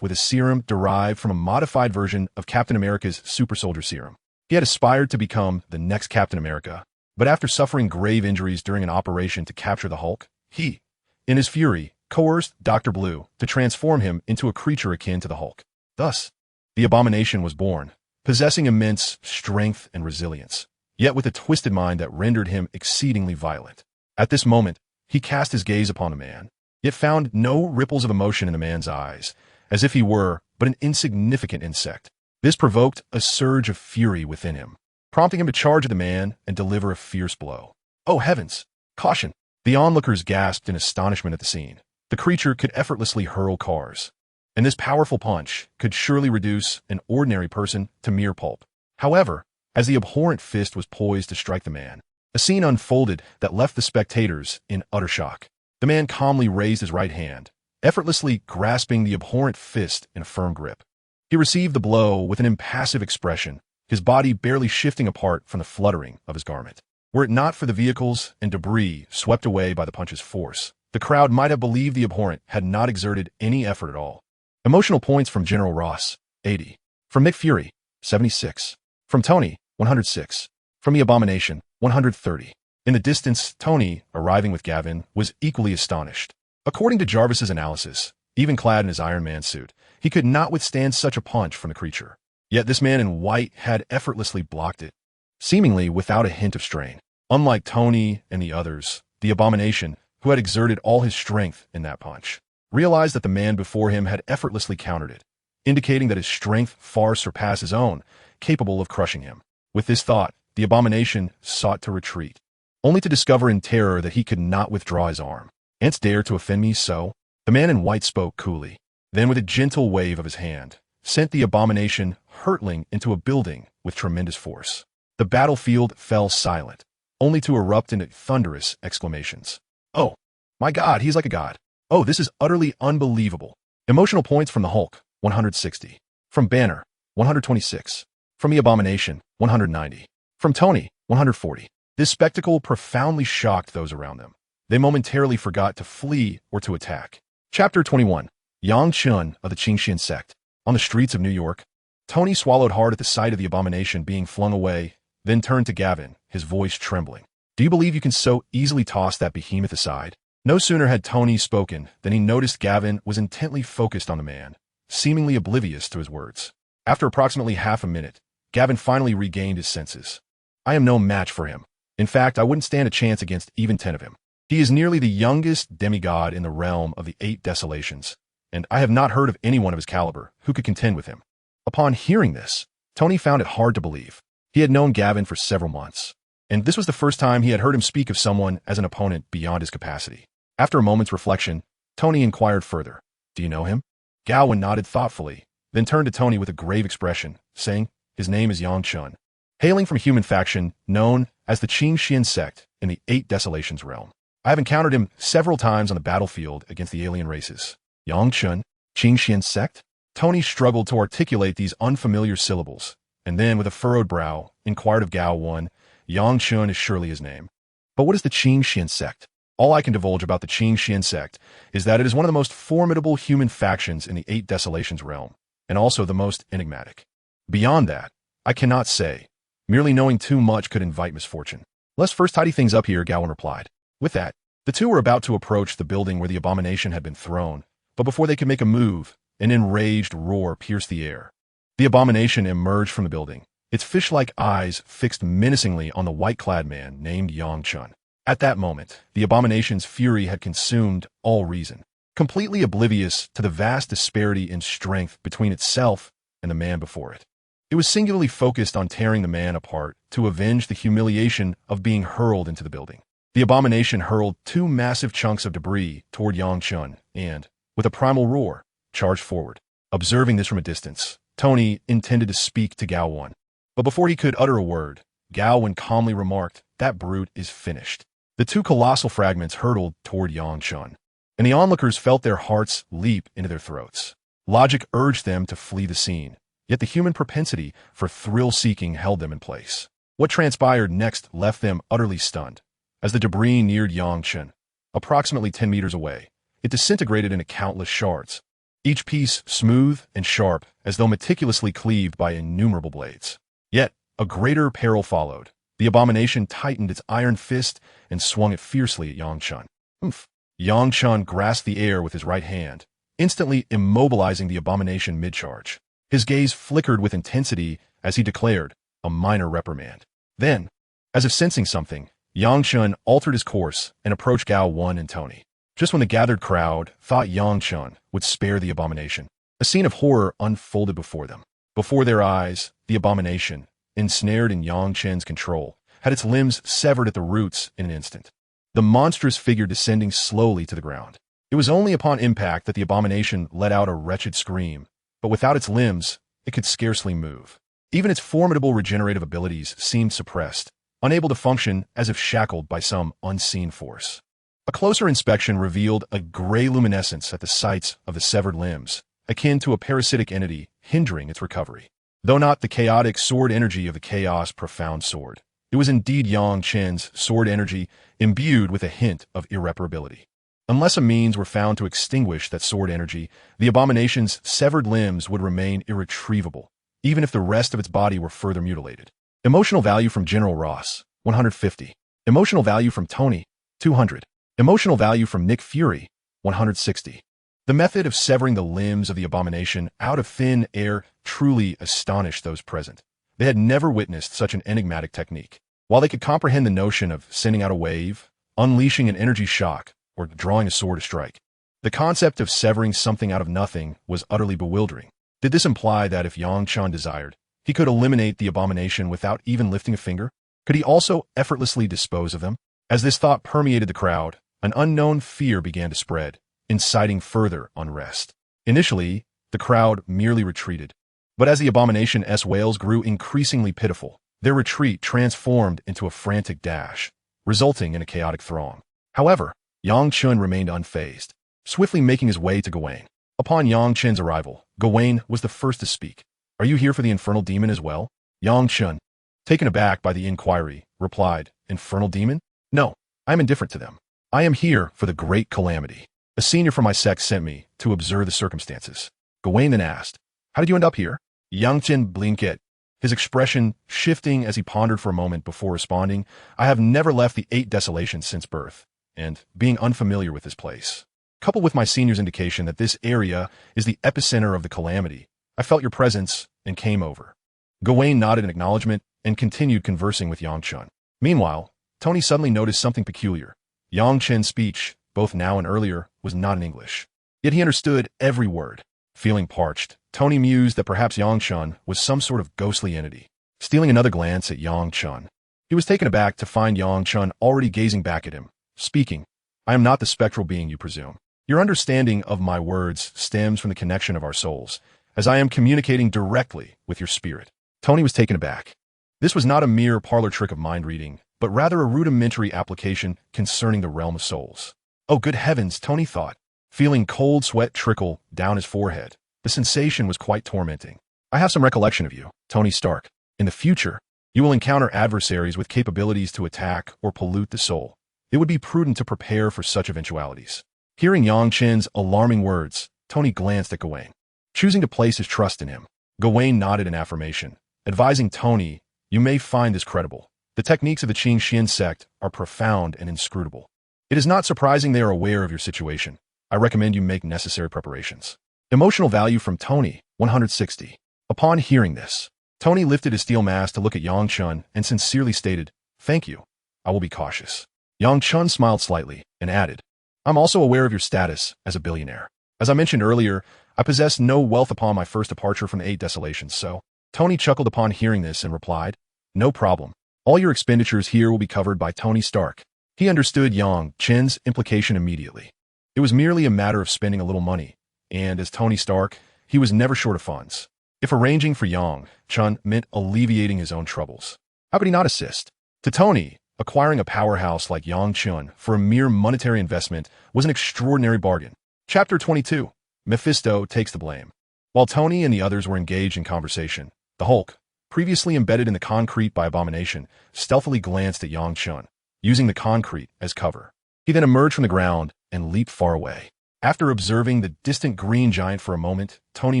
with a serum derived from a modified version of Captain America's super soldier serum. He had aspired to become the next Captain America, but after suffering grave injuries during an operation to capture the Hulk, he, in his fury, coerced Dr. Blue to transform him into a creature akin to the Hulk. Thus, the Abomination was born, possessing immense strength and resilience, yet with a twisted mind that rendered him exceedingly violent. At this moment, he cast his gaze upon the man, yet found no ripples of emotion in the man's eyes, as if he were but an insignificant insect. This provoked a surge of fury within him, prompting him to charge at the man and deliver a fierce blow. Oh heavens! Caution! The onlookers gasped in astonishment at the scene. The creature could effortlessly hurl cars, and this powerful punch could surely reduce an ordinary person to mere pulp. However, as the abhorrent fist was poised to strike the man, a scene unfolded that left the spectators in utter shock. The man calmly raised his right hand, effortlessly grasping the abhorrent fist in a firm grip. He received the blow with an impassive expression, his body barely shifting apart from the fluttering of his garment. Were it not for the vehicles and debris swept away by the punch's force, the crowd might have believed the abhorrent had not exerted any effort at all. Emotional points from General Ross, 80. From Nick Fury, 76. From Tony, 106. From the Abomination, 130. In the distance, Tony, arriving with Gavin, was equally astonished. According to Jarvis's analysis, even clad in his Iron Man suit, he could not withstand such a punch from the creature. Yet this man in white had effortlessly blocked it, seemingly without a hint of strain. Unlike Tony and the others, the Abomination, who had exerted all his strength in that punch, realized that the man before him had effortlessly countered it, indicating that his strength far surpassed his own, capable of crushing him. With this thought, the Abomination sought to retreat, only to discover in terror that he could not withdraw his arm. "Canst dare to offend me so?" The man in white spoke coolly. Then with a gentle wave of his hand, sent the Abomination hurtling into a building with tremendous force. The battlefield fell silent, only to erupt into thunderous exclamations. "Oh, my God, he's like a god. Oh, this is utterly unbelievable." Emotional points from the Hulk, 160. From Banner, 126. From the Abomination, 190. From Tony, 140. This spectacle profoundly shocked those around them. They momentarily forgot to flee or to attack. Chapter 21. Yang Chun of the Qingxian sect. On the streets of New York, Tony swallowed hard at the sight of the Abomination being flung away, then turned to Gavin, his voice trembling. "Do you believe you can so easily toss that behemoth aside?" No sooner had Tony spoken than he noticed Gavin was intently focused on the man, seemingly oblivious to his words. After approximately half a minute, Gavin finally regained his senses. "I am no match for him. In fact, I wouldn't stand a chance against even 10 of him. He is nearly the youngest demigod in the realm of the 8 Desolations, and I have not heard of anyone of his caliber who could contend with him." Upon hearing this, Tony found it hard to believe. He had known Gavin for several months, and this was the first time he had heard him speak of someone as an opponent beyond his capacity. After a moment's reflection, Tony inquired further, "Do you know him?" Gavin nodded thoughtfully, then turned to Tony with a grave expression, saying, "His name is Yang Chun, hailing from a human faction known as the Qingxian sect in the 8 Desolations realm. I have encountered him several times on the battlefield against the alien races." Yang Chun, Qingxian sect? Tony struggled to articulate these unfamiliar syllables, and then, with a furrowed brow, inquired of Gao 1, "Yang Chun is surely his name. But what is the Qingxian sect?" "All I can divulge about the Qingxian sect is that it is one of the most formidable human factions in the 8 Desolations realm, and also the most enigmatic. Beyond that, I cannot say. Merely knowing too much could invite misfortune." "Let's first tidy things up here," Gowan replied. With that, the two were about to approach the building where the Abomination had been thrown, but before they could make a move, an enraged roar pierced the air. The Abomination emerged from the building, its fish-like eyes fixed menacingly on the white-clad man named Yang Chun. At that moment, the Abomination's fury had consumed all reason, completely oblivious to the vast disparity in strength between itself and the man before it. It was singularly focused on tearing the man apart to avenge the humiliation of being hurled into the building. The Abomination hurled 2 massive chunks of debris toward Yang Chun and, with a primal roar, charged forward. Observing this from a distance, Tony intended to speak to Gao 1. But before he could utter a word, Gao 1 calmly remarked, "That brute is finished." The 2 colossal fragments hurtled toward Yang Chun, and the onlookers felt their hearts leap into their throats. Logic urged them to flee the scene, yet the human propensity for thrill-seeking held them in place. What transpired next left them utterly stunned. As the debris neared Yang Chun, approximately 10 meters away, it disintegrated into countless shards, each piece smooth and sharp as though meticulously cleaved by innumerable blades. Yet, a greater peril followed. The Abomination tightened its iron fist and swung it fiercely at Yang Chun. Oomph! Yang Chun grasped the air with his right hand, instantly immobilizing the Abomination mid-charge. His gaze flickered with intensity as he declared, a minor reprimand. Then, As if sensing something, Yang Chun altered his course and approached Gao Wen and Tony. Just when the gathered crowd thought Yang Chun would spare the abomination, a scene of horror unfolded before them. Before their eyes, the abomination, ensnared in Yang Chun's control, had its limbs severed at the roots in an instant. The monstrous figure descending slowly to the ground. It was only upon impact that the abomination let out a wretched scream, but without its limbs, it could scarcely move. Even its formidable regenerative abilities seemed suppressed, unable to function as if shackled by some unseen force. A closer inspection revealed a gray luminescence at the sites of the severed limbs, akin to a parasitic entity hindering its recovery. Though not the chaotic sword energy of the Chaos Profound Sword, it was indeed Yang Chun's sword energy imbued with a hint of irreparability. Unless a means were found to extinguish that sword energy, the abomination's severed limbs would remain irretrievable, even if the rest of its body were further mutilated. Emotional value from General Ross, 150. Emotional value from Tony, 200. Emotional value from Nick Fury, 160. The method of severing the limbs of the abomination out of thin air truly astonished those present. They had never witnessed such an enigmatic technique. While they could comprehend the notion of sending out a wave, unleashing an energy shock, or drawing a sword to strike, the concept of severing something out of nothing was utterly bewildering. Did this imply that if Yang Chun desired, he could eliminate the abomination without even lifting a finger? Could he also effortlessly dispose of them? As this thought permeated the crowd, an unknown fear began to spread, inciting further unrest. Initially, the crowd merely retreated. But as the abomination's wails grew increasingly pitiful, their retreat transformed into a frantic dash, resulting in a chaotic throng. However, Yang Chun remained unfazed, swiftly making his way to Gawain. Upon Yang Chun's arrival, Gawain was the first to speak. "Are you here for the infernal demon as well?" Yang Chun, taken aback by the inquiry, replied, "Infernal demon? No, I am indifferent to them. I am here for the great calamity. A senior from my sect sent me to observe the circumstances." Gawain then asked, "How did you end up here?" Yang Chun blinked, his expression shifting as he pondered for a moment before responding, "I have never left the 8 Desolations since birth, and being unfamiliar with this place, coupled with my senior's indication that this area is the epicenter of the calamity, I felt your presence and came over." Gawain nodded in acknowledgement and continued conversing with Yang Chun. Meanwhile, Tony suddenly noticed something peculiar. Yang Chun's speech, both now and earlier, was not in English. Yet he understood every word. Feeling parched, Tony mused that perhaps Yang Chun was some sort of ghostly entity. Stealing another glance at Yang Chun, he was taken aback to find Yang Chun already gazing back at him, speaking. "I am not the spectral being you presume. Your understanding of my words stems from the connection of our souls, as I am communicating directly with your spirit." Tony was taken aback. This was not a mere parlor trick of mind reading, but rather a rudimentary application concerning the realm of souls. Oh, good heavens, Tony thought, feeling cold sweat trickle down his forehead. The sensation was quite tormenting. "I have some recollection of you, Tony Stark. In the future, you will encounter adversaries with capabilities to attack or pollute the soul. It would be prudent to prepare for such eventualities." Hearing Yang Chun's alarming words, Tony glanced at Gawain. Choosing to place his trust in him, Gawain nodded in affirmation, advising Tony, "You may find this credible. The techniques of the Qing Xian sect are profound and inscrutable. It is not surprising they are aware of your situation. I recommend you make necessary preparations." Emotional value from Tony, 160. Upon hearing this, Tony lifted his steel mask to look at Yang Chun and sincerely stated, "Thank you. I will be cautious." Yang Chun smiled slightly and added, "I'm also aware of your status as a billionaire. As I mentioned earlier, I possessed no wealth upon my first departure from the 8 Desolations, so..." Tony chuckled upon hearing this and replied, "No problem. All your expenditures here will be covered by Tony Stark." He understood Yang Chun's implication immediately. It was merely a matter of spending a little money, and as Tony Stark, he was never short of funds. If arranging for Yang Chun meant alleviating his own troubles, how could he not assist? To Tony, acquiring a powerhouse like Yang Chun for a mere monetary investment was an extraordinary bargain. Chapter 22. Mephisto takes the blame. While Tony and the others were engaged in conversation, the Hulk, previously embedded in the concrete by Abomination, stealthily glanced at Yang Chun, using the concrete as cover. He then emerged from the ground and leaped far away. After observing the distant green giant for a moment, Tony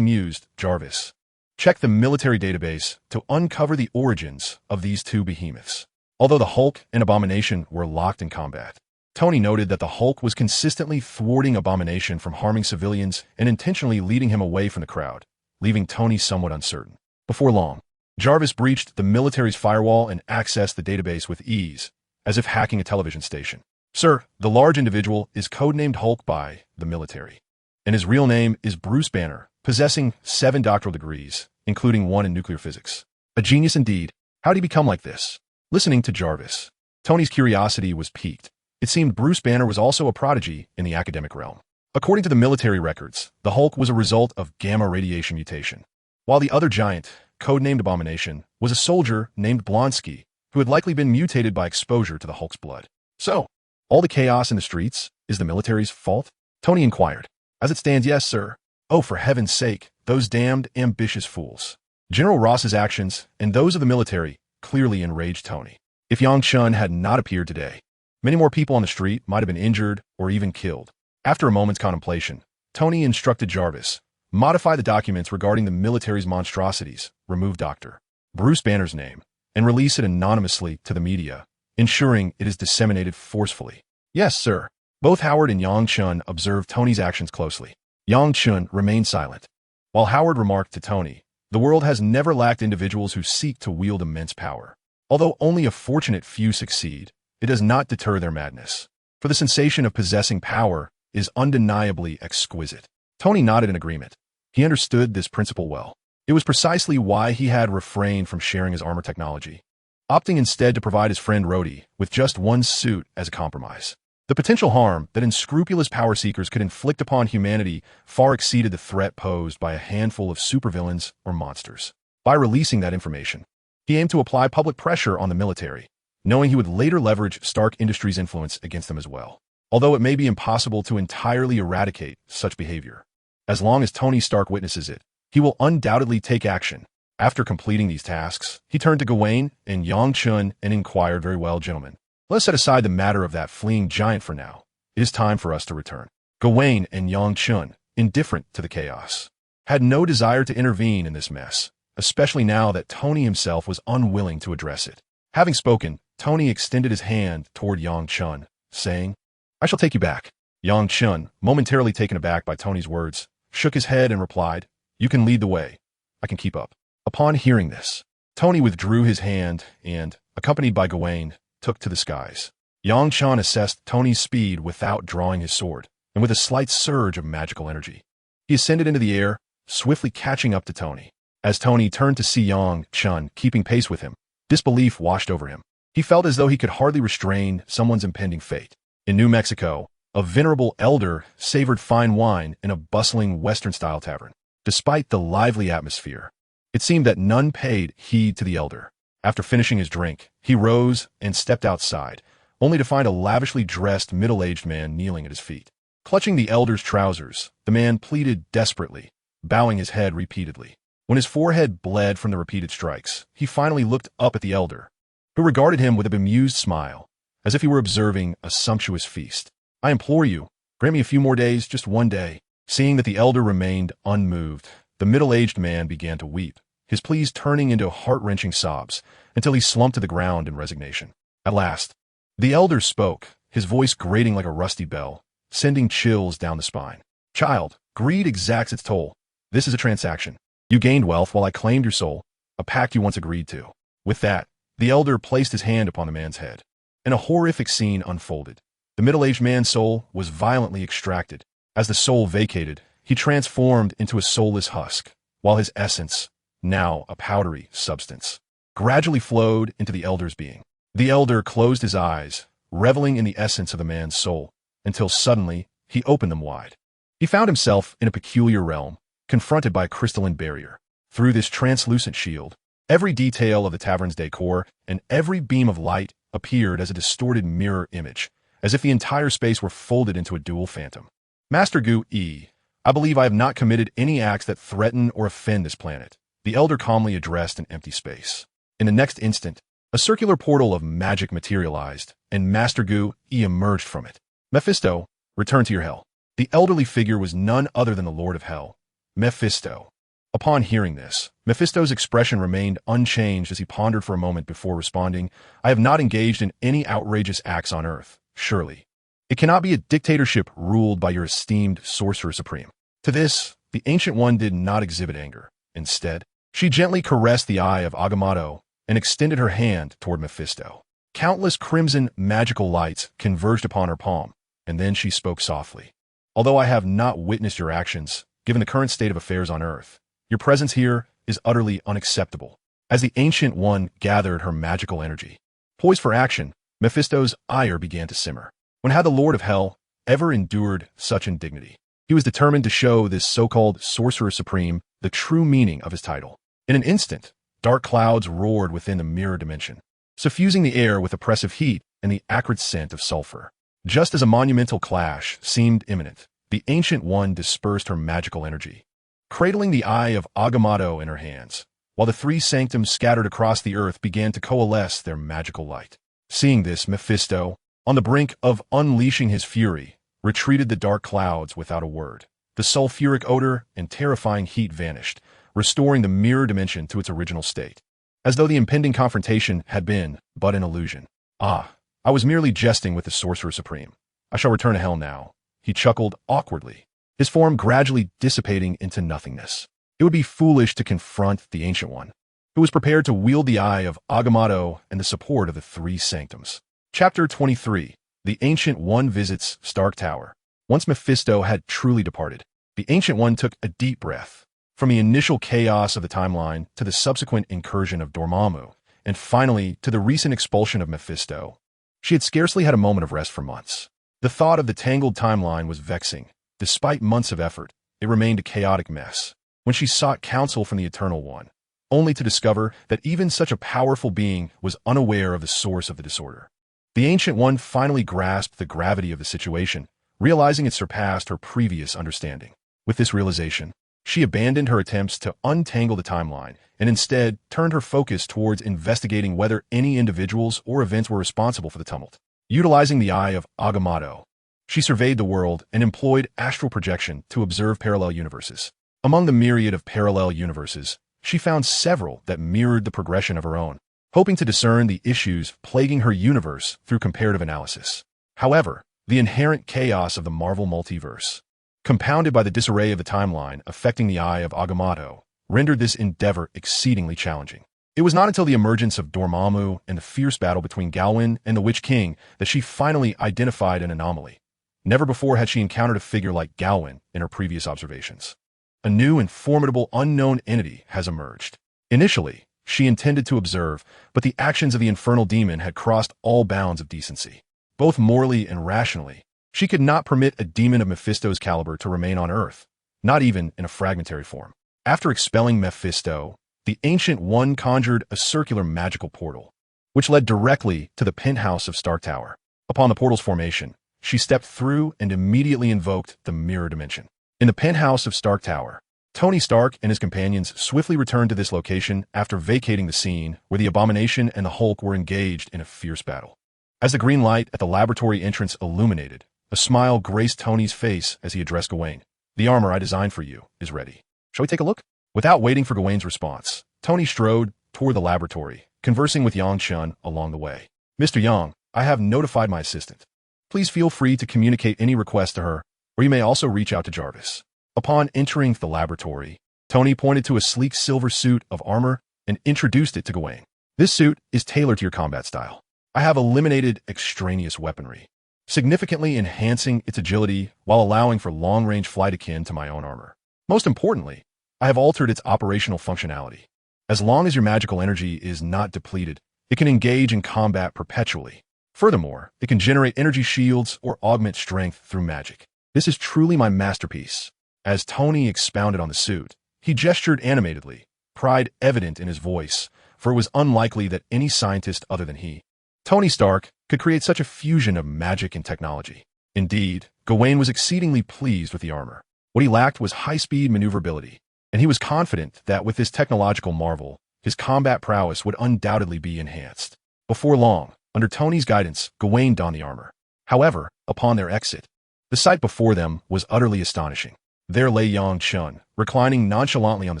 mused, "Jarvis, check the military database to uncover the origins of these 2 behemoths." Although the Hulk and Abomination were locked in combat, Tony noted that the Hulk was consistently thwarting Abomination from harming civilians and intentionally leading him away from the crowd, leaving Tony somewhat uncertain. Before long, Jarvis breached the military's firewall and accessed the database with ease, as if hacking a television station. Sir, the large individual is codenamed Hulk by the military, and his real name is Bruce Banner, possessing 7 doctoral degrees, including 1 in nuclear physics. A genius indeed. How did he become like this? Listening to Jarvis, Tony's curiosity was piqued. It seemed Bruce Banner was also a prodigy in the academic realm. According to the military records, the Hulk was a result of gamma radiation mutation, while the other giant, codenamed Abomination, was a soldier named Blonsky, who had likely been mutated by exposure to the Hulk's blood. So, all the chaos in the streets is the military's fault? Tony inquired. As it stands, yes, sir. Oh, for heaven's sake, those damned ambitious fools. General Ross's actions, and those of the military, clearly enraged Tony. If Yang Chun had not appeared today, many more people on the street might have been injured or even killed. After a moment's contemplation, Tony instructed Jarvis, modify the documents regarding the military's monstrosities, remove Dr. Bruce Banner's name, and release it anonymously to the media, ensuring it is disseminated forcefully. Yes, sir. Both Howard and Yang Chun observed Tony's actions closely. Yang Chun remained silent, while Howard remarked to Tony, the world has never lacked individuals who seek to wield immense power. Although only a fortunate few succeed, it does not deter their madness, for the sensation of possessing power is undeniably exquisite. Tony nodded in agreement. He understood this principle well. It was precisely why he had refrained from sharing his armor technology, opting instead to provide his friend Rhodey with just 1 suit as a compromise. The potential harm that unscrupulous power seekers could inflict upon humanity far exceeded the threat posed by a handful of supervillains or monsters. By releasing that information, he aimed to apply public pressure on the military, knowing he would later leverage Stark Industries' influence against them as well. Although it may be impossible to entirely eradicate such behavior, as long as Tony Stark witnesses it, he will undoubtedly take action. After completing these tasks, he turned to Gawain and Yang Chun and inquired, very well, gentlemen. Let's set aside the matter of that fleeing giant for now. It is time for us to return. Gawain and Yang Chun, indifferent to the chaos, had no desire to intervene in this mess, especially now that Tony himself was unwilling to address it. Having spoken, Tony extended his hand toward Yang Chun, saying, I shall take you back. Yang Chun, momentarily taken aback by Tony's words, shook his head and replied, You can lead the way. I can keep up. Upon hearing this, Tony withdrew his hand and, accompanied by Gawain, took to the skies. Yang Chun assessed Tony's speed without drawing his sword, and with a slight surge of magical energy. He ascended into the air, swiftly catching up to Tony. As Tony turned to see Yang Chun keeping pace with him, disbelief washed over him. He felt as though he could hardly restrain someone's impending fate. In New Mexico, a venerable elder savored fine wine in a bustling Western-style tavern. Despite the lively atmosphere, it seemed that none paid heed to the elder. After finishing his drink, he rose and stepped outside, only to find a lavishly dressed middle-aged man kneeling at his feet. Clutching the elder's trousers, the man pleaded desperately, bowing his head repeatedly. When his forehead bled from the repeated strikes, he finally looked up at the elder, who regarded him with a bemused smile, as if he were observing a sumptuous feast. I implore you, grant me a few more days, just 1 day. Seeing that the elder remained unmoved, the middle-aged man began to weep, his pleas turning into heart-wrenching sobs, until he slumped to the ground in resignation. At last, the elder spoke, his voice grating like a rusty bell, sending chills down the spine. Child, greed exacts its toll. This is a transaction. You gained wealth while I claimed your soul, a pact you once agreed to. With that, the elder placed his hand upon the man's head, and a horrific scene unfolded. The middle-aged man's soul was violently extracted. As the soul vacated, he transformed into a soulless husk, while his essence, now a powdery substance, gradually flowed into the elder's being. The elder closed his eyes, reveling in the essence of the man's soul, until suddenly he opened them wide. He found himself in a peculiar realm, confronted by a crystalline barrier. Through this translucent shield, every detail of the tavern's decor and every beam of light appeared as a distorted mirror image, as if the entire space were folded into a dual phantom. Master Gu E, I believe I have not committed any acts that threaten or offend this planet, the elder calmly addressed an empty space. In the next instant, a circular portal of magic materialized, and Master Gu E emerged from it. Mephisto, return to your hell. The elderly figure was none other than the Lord of Hell, Mephisto. Upon hearing this, Mephisto's expression remained unchanged as he pondered for a moment before responding, I have not engaged in any outrageous acts on earth, surely. It cannot be a dictatorship ruled by your esteemed Sorcerer Supreme. To this, the Ancient One did not exhibit anger. Instead, She gently caressed the eye of Agamotto and extended her hand toward Mephisto. Countless crimson magical lights converged upon her palm, and then she spoke softly. Although I have not witnessed your actions, given the current state of affairs on Earth, your presence here is utterly unacceptable. As the Ancient One gathered her magical energy, poised for action, Mephisto's ire began to simmer. When had the Lord of Hell ever endured such indignity? He was determined to show this so-called Sorcerer Supreme the true meaning of his title. In an instant, dark clouds roared within the mirror dimension, suffusing the air with oppressive heat and the acrid scent of sulfur. Just as a monumental clash seemed imminent, the Ancient One dispersed her magical energy, cradling the eye of Agamotto in her hands, while the three sanctums scattered across the earth began to coalesce their magical light. Seeing this, Mephisto, on the brink of unleashing his fury, retreated the dark clouds without a word. The sulfuric odor and terrifying heat vanished, restoring the mirror dimension to its original state, as though the impending confrontation had been but an illusion. Ah, I was merely jesting with the Sorcerer Supreme. I shall return to hell now. He chuckled awkwardly, his form gradually dissipating into nothingness. It would be foolish to confront the Ancient One, who was prepared to wield the eye of Agamotto and the support of the three sanctums. Chapter 23. The Ancient One visits Stark Tower. Once Mephisto had truly departed, the Ancient One took a deep breath. From the initial chaos of the timeline to the subsequent incursion of Dormammu, and finally to the recent expulsion of Mephisto, she had scarcely had a moment of rest for months. The thought of the tangled timeline was vexing. Despite months of effort, it remained a chaotic mess. When she sought counsel from the Eternal One, only to discover that even such a powerful being was unaware of the source of the disorder. The Ancient One finally grasped the gravity of the situation, realizing it surpassed her previous understanding. With this realization, she abandoned her attempts to untangle the timeline and instead turned her focus towards investigating whether any individuals or events were responsible for the tumult. Utilizing the eye of Agamotto, she surveyed the world and employed astral projection to observe parallel universes. Among the myriad of parallel universes, she found several that mirrored the progression of her own, hoping to discern the issues plaguing her universe through comparative analysis. However, the inherent chaos of the Marvel Multiverse, compounded by the disarray of the timeline affecting the eye of Agamotto, rendered this endeavor exceedingly challenging. It was not until the emergence of Dormammu and the fierce battle between Gawain and the Witch King that she finally identified an anomaly. Never before had she encountered a figure like Gawain in her previous observations. A new and formidable unknown entity has emerged. Initially, she intended to observe, but the actions of the infernal demon had crossed all bounds of decency. Both morally and rationally, she could not permit a demon of Mephisto's caliber to remain on Earth, not even in a fragmentary form. After expelling Mephisto, the Ancient One conjured a circular magical portal, which led directly to the penthouse of Stark Tower. Upon the portal's formation, she stepped through and immediately invoked the mirror dimension. In the penthouse of Stark Tower, Tony Stark and his companions swiftly returned to this location after vacating the scene where the Abomination and the Hulk were engaged in a fierce battle. As the green light at the laboratory entrance illuminated, a smile graced Tony's face as he addressed Gawain. The armor I designed for you is ready. Shall we take a look? Without waiting for Gawain's response, Tony strode toward the laboratory, conversing with Yang Chun along the way. Mr. Yang, I have notified my assistant. Please feel free to communicate any requests to her, or you may also reach out to Jarvis. Upon entering the laboratory, Tony pointed to a sleek silver suit of armor and introduced it to Gawain. This suit is tailored to your combat style. I have eliminated extraneous weaponry, significantly enhancing its agility while allowing for long-range flight akin to my own armor. Most importantly, I have altered its operational functionality. As long as your magical energy is not depleted, it can engage in combat perpetually. Furthermore, it can generate energy shields or augment strength through magic. This is truly my masterpiece. As Tony expounded on the suit, he gestured animatedly, pride evident in his voice, for it was unlikely that any scientist other than he, Tony Stark, could create such a fusion of magic and technology. Indeed, Gawain was exceedingly pleased with the armor. What he lacked was high-speed maneuverability, and he was confident that with this technological marvel, his combat prowess would undoubtedly be enhanced. Before long, under Tony's guidance, Gawain donned the armor. However, upon their exit, the sight before them was utterly astonishing. There lay Yang Chun, reclining nonchalantly on the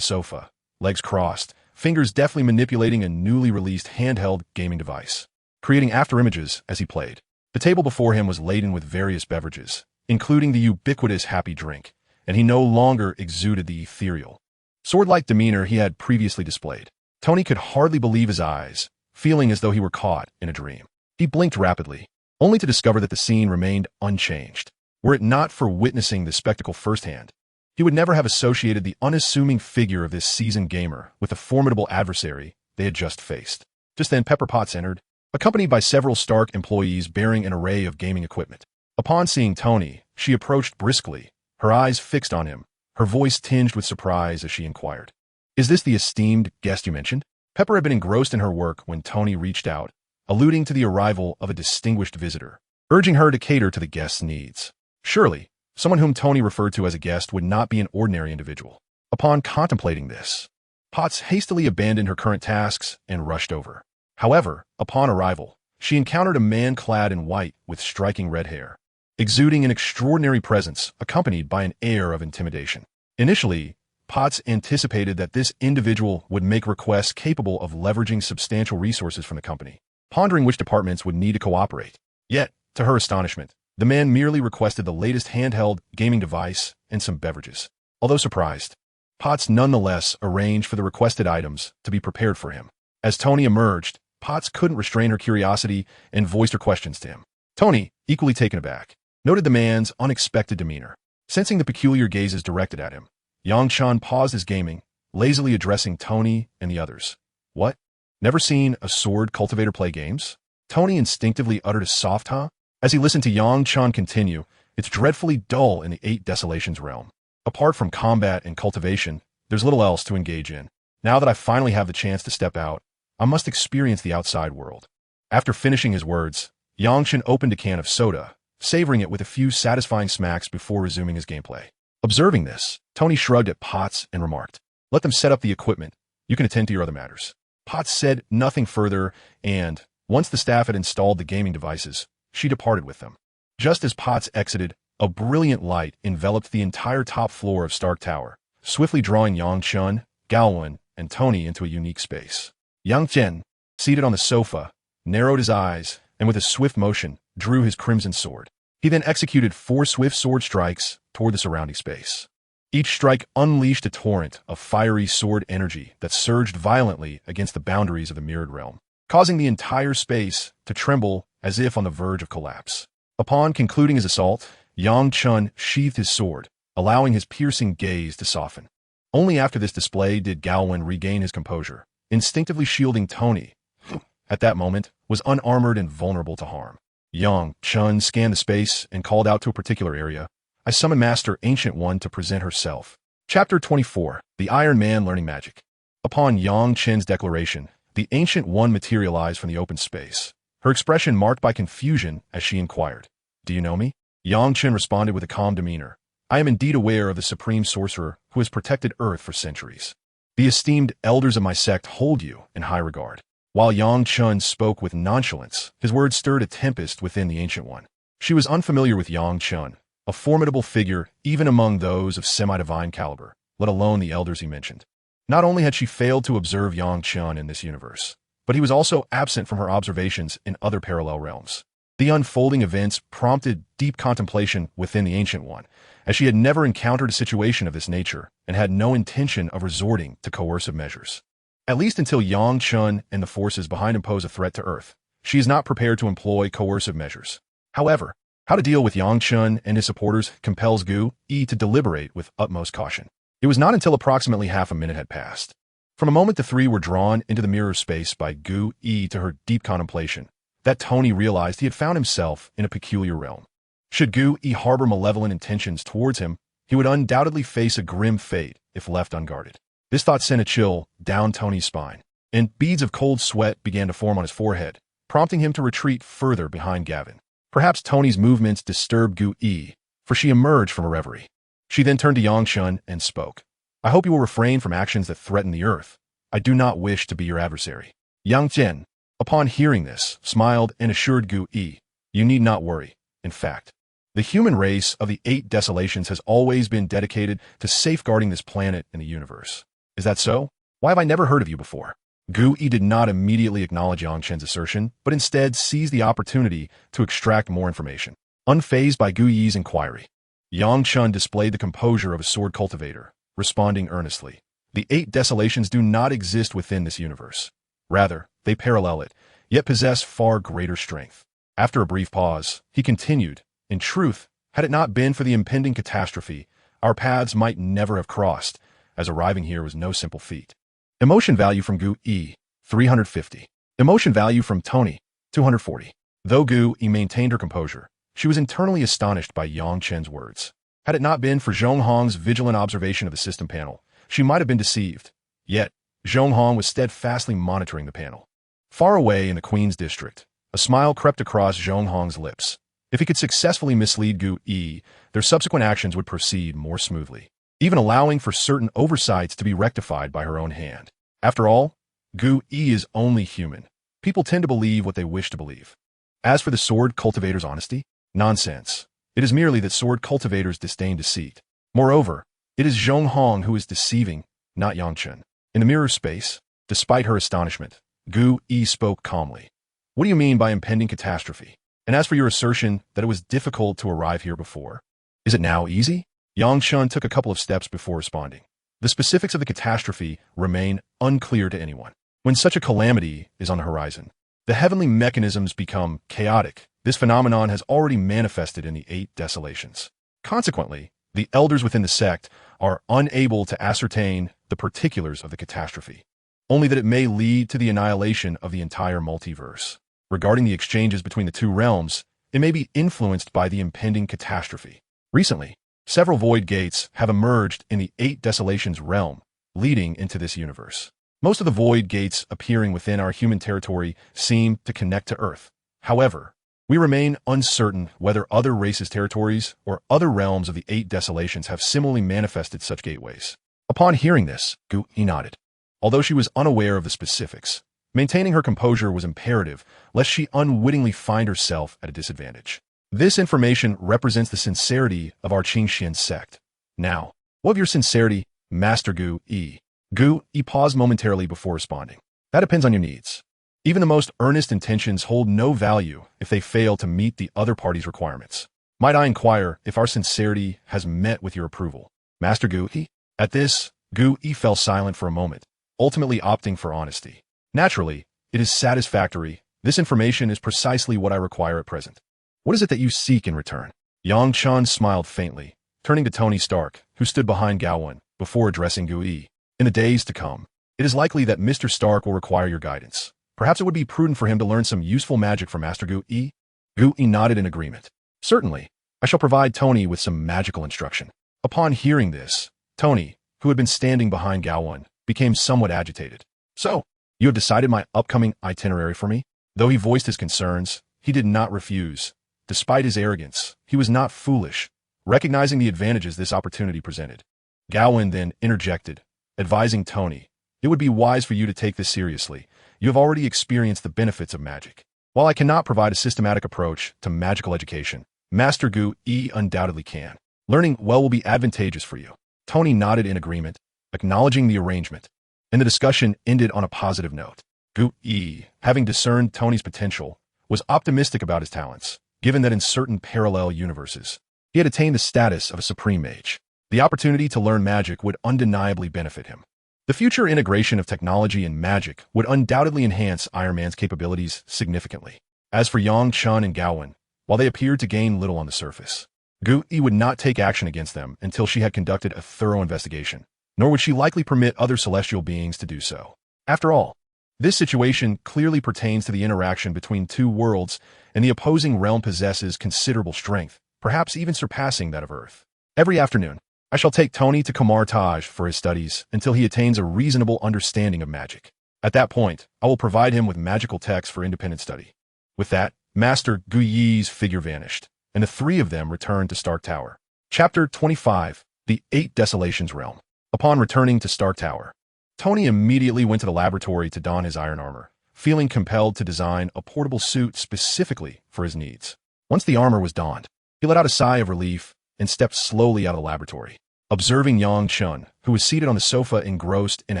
sofa, legs crossed, fingers deftly manipulating a newly released handheld gaming device, creating afterimages as he played. The table before him was laden with various beverages, including the ubiquitous happy drink, and he no longer exuded the ethereal, sword-like demeanor he had previously displayed. Tony could hardly believe his eyes, feeling as though he were caught in a dream. He blinked rapidly, only to discover that the scene remained unchanged. Were it not for witnessing the spectacle firsthand, he would never have associated the unassuming figure of this seasoned gamer with the formidable adversary they had just faced. Just then, Pepper Potts entered, accompanied by several Stark employees bearing an array of gaming equipment. Upon seeing Tony, she approached briskly, her eyes fixed on him, her voice tinged with surprise as she inquired, "Is this the esteemed guest you mentioned?" Pepper had been engrossed in her work when Tony reached out, alluding to the arrival of a distinguished visitor, urging her to cater to the guest's needs. Surely, someone whom Tony referred to as a guest would not be an ordinary individual. Upon contemplating this, Potts hastily abandoned her current tasks and rushed over. However, upon arrival, she encountered a man clad in white with striking red hair, exuding an extraordinary presence accompanied by an air of intimidation. Initially, Potts anticipated that this individual would make requests capable of leveraging substantial resources from the company, pondering which departments would need to cooperate. Yet, to her astonishment, the man merely requested the latest handheld gaming device and some beverages. Although surprised, Potts nonetheless arranged for the requested items to be prepared for him. As Tony emerged, Potts couldn't restrain her curiosity and voiced her questions to him. Tony, equally taken aback, noted the man's unexpected demeanor. Sensing the peculiar gazes directed at him, Yang Chun paused his gaming, lazily addressing Tony and the others. "What? Never seen a sword cultivator play games?" Tony instinctively uttered a soft huh. As he listened to Yang Chun continue, "It's dreadfully dull in the Eight Desolations realm. Apart from combat and cultivation, there's little else to engage in. Now that I finally have the chance to step out, I must experience the outside world." After finishing his words, Yang Chun opened a can of soda, savoring it with a few satisfying smacks before resuming his gameplay. Observing this, Tony shrugged at Potts and remarked, "Let them set up the equipment. You can attend to your other matters." Potts said nothing further, and, once the staff had installed the gaming devices, she departed with them. Just as Potts exited, a brilliant light enveloped the entire top floor of Stark Tower, swiftly drawing Yang Chun, Galwan, and Tony into a unique space. Yang Chen, seated on the sofa, narrowed his eyes, and with a swift motion, drew his crimson sword. He then executed 4 swift sword strikes toward the surrounding space. Each strike unleashed a torrent of fiery sword energy that surged violently against the boundaries of the mirrored realm, causing the entire space to tremble as if on the verge of collapse. Upon concluding his assault, Yang Chun sheathed his sword, allowing his piercing gaze to soften. Only after this display did Galwan regain his composure, instinctively shielding Tony, who, at that moment, was unarmored and vulnerable to harm. Yang Chun scanned the space and called out to a particular area. "I summon Master Ancient One to present herself." Chapter 24, The Iron Man Learning Magic. Upon Yang Chen's declaration, the Ancient One materialized from the open space, her expression marked by confusion as she inquired, "Do you know me?" Yang Chen responded with a calm demeanor. "I am indeed aware of the supreme sorcerer who has protected Earth for centuries. The esteemed elders of my sect hold you in high regard." While Yang Chun spoke with nonchalance, his words stirred a tempest within the Ancient One. She was unfamiliar with Yang Chun, a formidable figure even among those of semi-divine caliber, let alone the elders he mentioned. Not only had she failed to observe Yang Chun in this universe, but he was also absent from her observations in other parallel realms. The unfolding events prompted deep contemplation within the Ancient One, as she had never encountered a situation of this nature and had no intention of resorting to coercive measures. At least until Yang Chun and the forces behind him pose a threat to Earth, she is not prepared to employ coercive measures. However, how to deal with Yang Chun and his supporters compels Gu Yi to deliberate with utmost caution. It was not until approximately half a minute had passed, from a moment the three were drawn into the mirror space by Gu Yi to her deep contemplation, that Tony realized he had found himself in a peculiar realm. Should Gu Yi harbor malevolent intentions towards him, he would undoubtedly face a grim fate if left unguarded. This thought sent a chill down Tony's spine, and beads of cold sweat began to form on his forehead, prompting him to retreat further behind Gavin. Perhaps Tony's movements disturbed Gu Yi, for she emerged from a reverie. She then turned to Yang Chun and spoke. "I hope you will refrain from actions that threaten the Earth. I do not wish to be your adversary." Yang Chen, upon hearing this, smiled and assured Gu Yi, "You need not worry. In fact, the human race of the 8 Desolations has always been dedicated to safeguarding this planet and the universe." "Is that so? Why have I never heard of you before?" Gu Yi did not immediately acknowledge Yang Chen's assertion, but instead seized the opportunity to extract more information. Unfazed by Gu Yi's inquiry, Yang Chun displayed the composure of a sword cultivator, responding earnestly. The 8 desolations do not exist within this universe. Rather, they parallel it, yet possess far greater strength. After a brief pause, he continued, "In truth, had it not been for the impending catastrophe, our paths might never have crossed, as arriving here was no simple feat." Emotion value from Gu E, 350. Emotion value from Tony, 240. Though Gu E maintained her composure, she was internally astonished by Yang Chen's words. Had it not been for Zhong Hong's vigilant observation of the system panel, she might have been deceived. Yet, Zhong Hong was steadfastly monitoring the panel. Far away in the Queen's district, a smile crept across Zhong Hong's lips. If he could successfully mislead Gu E, their subsequent actions would proceed more smoothly, even allowing for certain oversights to be rectified by her own hand. After all, Gu E is only human. People tend to believe what they wish to believe. As for the sword cultivator's honesty, nonsense. It is merely that sword cultivators disdain deceit. Moreover, it is Zhong Hong who is deceiving, not Yang Chen. In the mirror space, despite her astonishment, Gu E spoke calmly. "What do you mean by impending catastrophe? And as for your assertion that it was difficult to arrive here before, is it now easy?" Yang Chen took a couple of steps before responding. The specifics of the catastrophe remain unclear to anyone. When such a calamity is on the horizon, the heavenly mechanisms become chaotic. This phenomenon has already manifested in the 8 desolations. Consequently, the elders within the sect are unable to ascertain the particulars of the catastrophe, only that it may lead to the annihilation of the entire multiverse. Regarding the exchanges between the two realms, it may be influenced by the impending catastrophe. Recently, several void gates have emerged in the 8 desolations realm, leading into this universe. Most of the void gates appearing within our human territory seem to connect to Earth. However, we remain uncertain whether other races' territories or other realms of the 8 desolations have similarly manifested such gateways. Upon hearing this, Gu E nodded. Although she was unaware of the specifics, maintaining her composure was imperative lest she unwittingly find herself at a disadvantage. This information represents the sincerity of our Qingxian sect. Now, what of your sincerity, Master Gu E? Gu E paused momentarily before responding. That depends on your needs. Even the most earnest intentions hold no value if they fail to meet the other party's requirements. Might I inquire if our sincerity has met with your approval, Master Gu E? At this, Gu E fell silent for a moment, ultimately opting for honesty. Naturally, it is satisfactory. This information is precisely what I require at present. What is it that you seek in return? Yang Chen smiled faintly, turning to Tony Stark, who stood behind Gawain, before addressing Gu E. In the days to come, it is likely that Mr. Stark will require your guidance. Perhaps it would be prudent for him to learn some useful magic from Master Gu E? Gu E nodded in agreement. Certainly, I shall provide Tony with some magical instruction. Upon hearing this, Tony, who had been standing behind Gawain, became somewhat agitated. So, you have decided my upcoming itinerary for me? Though he voiced his concerns, he did not refuse. Despite his arrogance, he was not foolish, recognizing the advantages this opportunity presented. Gawain then interjected, advising Tony, "It would be wise for you to take this seriously. You have already experienced the benefits of magic. While I cannot provide a systematic approach to magical education, Master Gu E undoubtedly can. Learning well will be advantageous for you." Tony nodded in agreement, acknowledging the arrangement, and the discussion ended on a positive note. Gu E, having discerned Tony's potential, was optimistic about his talents, given that in certain parallel universes, he had attained the status of a supreme mage. The opportunity to learn magic would undeniably benefit him. The future integration of technology and magic would undoubtedly enhance Iron Man's capabilities significantly. As for Yang Chen and Gawain, while they appeared to gain little on the surface, Gu E would not take action against them until she had conducted a thorough investigation, nor would she likely permit other celestial beings to do so. After all, this situation clearly pertains to the interaction between two worlds, and the opposing realm possesses considerable strength, perhaps even surpassing that of Earth. Every afternoon, I shall take Tony to Kamartaj for his studies until he attains a reasonable understanding of magic. At that point, I will provide him with magical texts for independent study. With that, Master Gu Yi's figure vanished, and the 3 of them returned to Stark Tower. Chapter 25, The 8 Desolations Realm. Upon returning to Stark Tower, Tony immediately went to the laboratory to don his iron armor, feeling compelled to design a portable suit specifically for his needs. Once the armor was donned, he let out a sigh of relief and stepped slowly out of the laboratory. Observing Yang Chen, who was seated on the sofa engrossed in a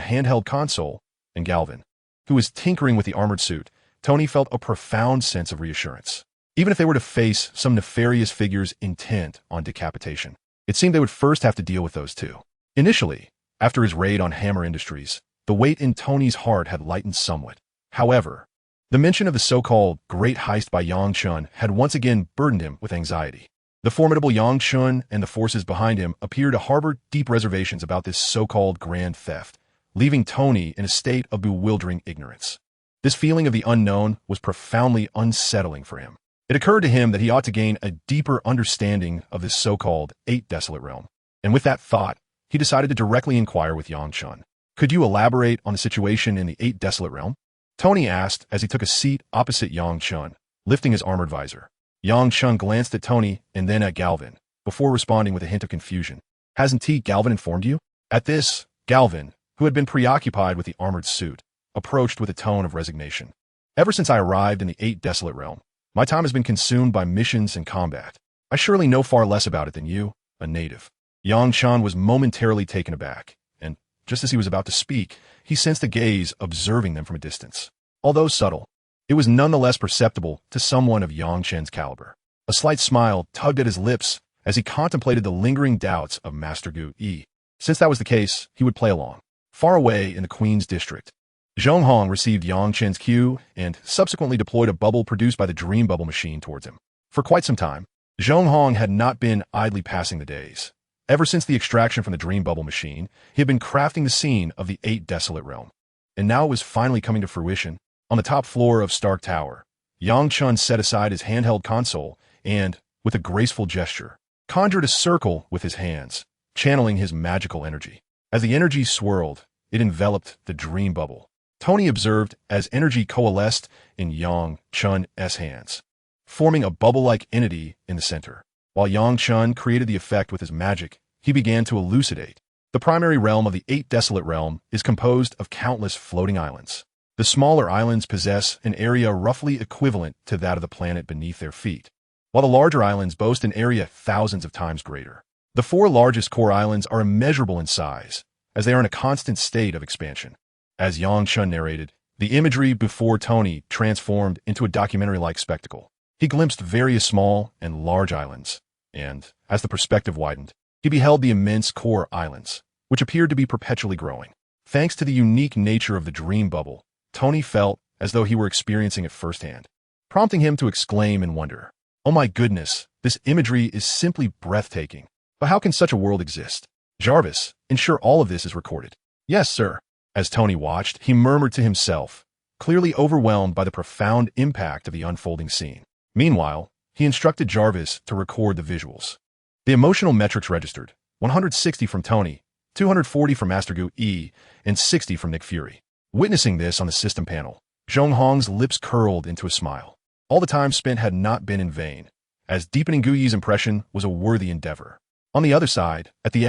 handheld console, and Galvin, who was tinkering with the armored suit, Tony felt a profound sense of reassurance. Even if they were to face some nefarious figures intent on decapitation, it seemed they would first have to deal with those two. Initially, After his raid on Hammer Industries, the weight in Tony's heart had lightened somewhat. However, the mention of the so-called Great Heist by Yang Chun had once again burdened him with anxiety. The formidable Yang Chun and the forces behind him appeared to harbor deep reservations about this so-called grand theft, leaving Tony in a state of bewildering ignorance. This feeling of the unknown was profoundly unsettling for him. It occurred to him that he ought to gain a deeper understanding of this so-called Eight Desolate Realm. And with that thought, he decided to directly inquire with Yang Chun. "Could you elaborate on the situation in the Eight Desolate Realm?" Tony asked as he took a seat opposite Yang Chun, lifting his armored visor. Yang Chun glanced at Tony and then at Galvin, before responding with a hint of confusion. "Hasn't Galvin informed you?" At this, Galvin, who had been preoccupied with the armored suit, approached with a tone of resignation. "Ever since I arrived in the Eight Desolate Realm, my time has been consumed by missions and combat. I surely know far less about it than you, a native." Yang Chun was momentarily taken aback, and just as he was about to speak, he sensed a gaze observing them from a distance. Although subtle, it was nonetheless perceptible to someone of Yang Chun's caliber. A slight smile tugged at his lips as he contemplated the lingering doubts of Master Gu Yi. Since that was the case, he would play along. Far away in the Queen's district, Zhong Hong received Yang Chun's cue and subsequently deployed a bubble produced by the Dream Bubble machine towards him. For quite some time, Zhong Hong had not been idly passing the days. Ever since the extraction from the Dream Bubble machine, he had been crafting the scene of the Eight Desolate Realm. And now it was finally coming to fruition. On the top floor of Stark Tower, Yang Chun set aside his handheld console and, with a graceful gesture, conjured a circle with his hands, channeling his magical energy. As the energy swirled, it enveloped the Dream Bubble. Tony observed as energy coalesced in Yang Chun's hands, forming a bubble-like entity in the center. While Yang Chun created the effect with his magic, he began to elucidate. The primary realm of the Eight Desolate Realm is composed of countless floating islands. The smaller islands possess an area roughly equivalent to that of the planet beneath their feet, while the larger islands boast an area thousands of times greater. The four largest core islands are immeasurable in size, as they are in a constant state of expansion. As Yang Chun narrated, the imagery before Tony transformed into a documentary-like spectacle. He glimpsed various small and large islands, and, as the perspective widened, he beheld the immense core islands, which appeared to be perpetually growing. Thanks to the unique nature of the Dream Bubble, Tony felt as though he were experiencing it firsthand, prompting him to exclaim in wonder, "Oh my goodness, this imagery is simply breathtaking. But how can such a world exist? Jarvis, ensure all of this is recorded." "Yes, sir." As Tony watched, he murmured to himself, clearly overwhelmed by the profound impact of the unfolding scene. Meanwhile, he instructed Jarvis to record the visuals. The emotional metrics registered: 160 from Tony, 240 from Master Gu Yi, and 60 from Nick Fury. Witnessing this on the system panel, Zhong Hong's lips curled into a smile. All the time spent had not been in vain, as deepening Gu Yi's impression was a worthy endeavor. On the other side, at the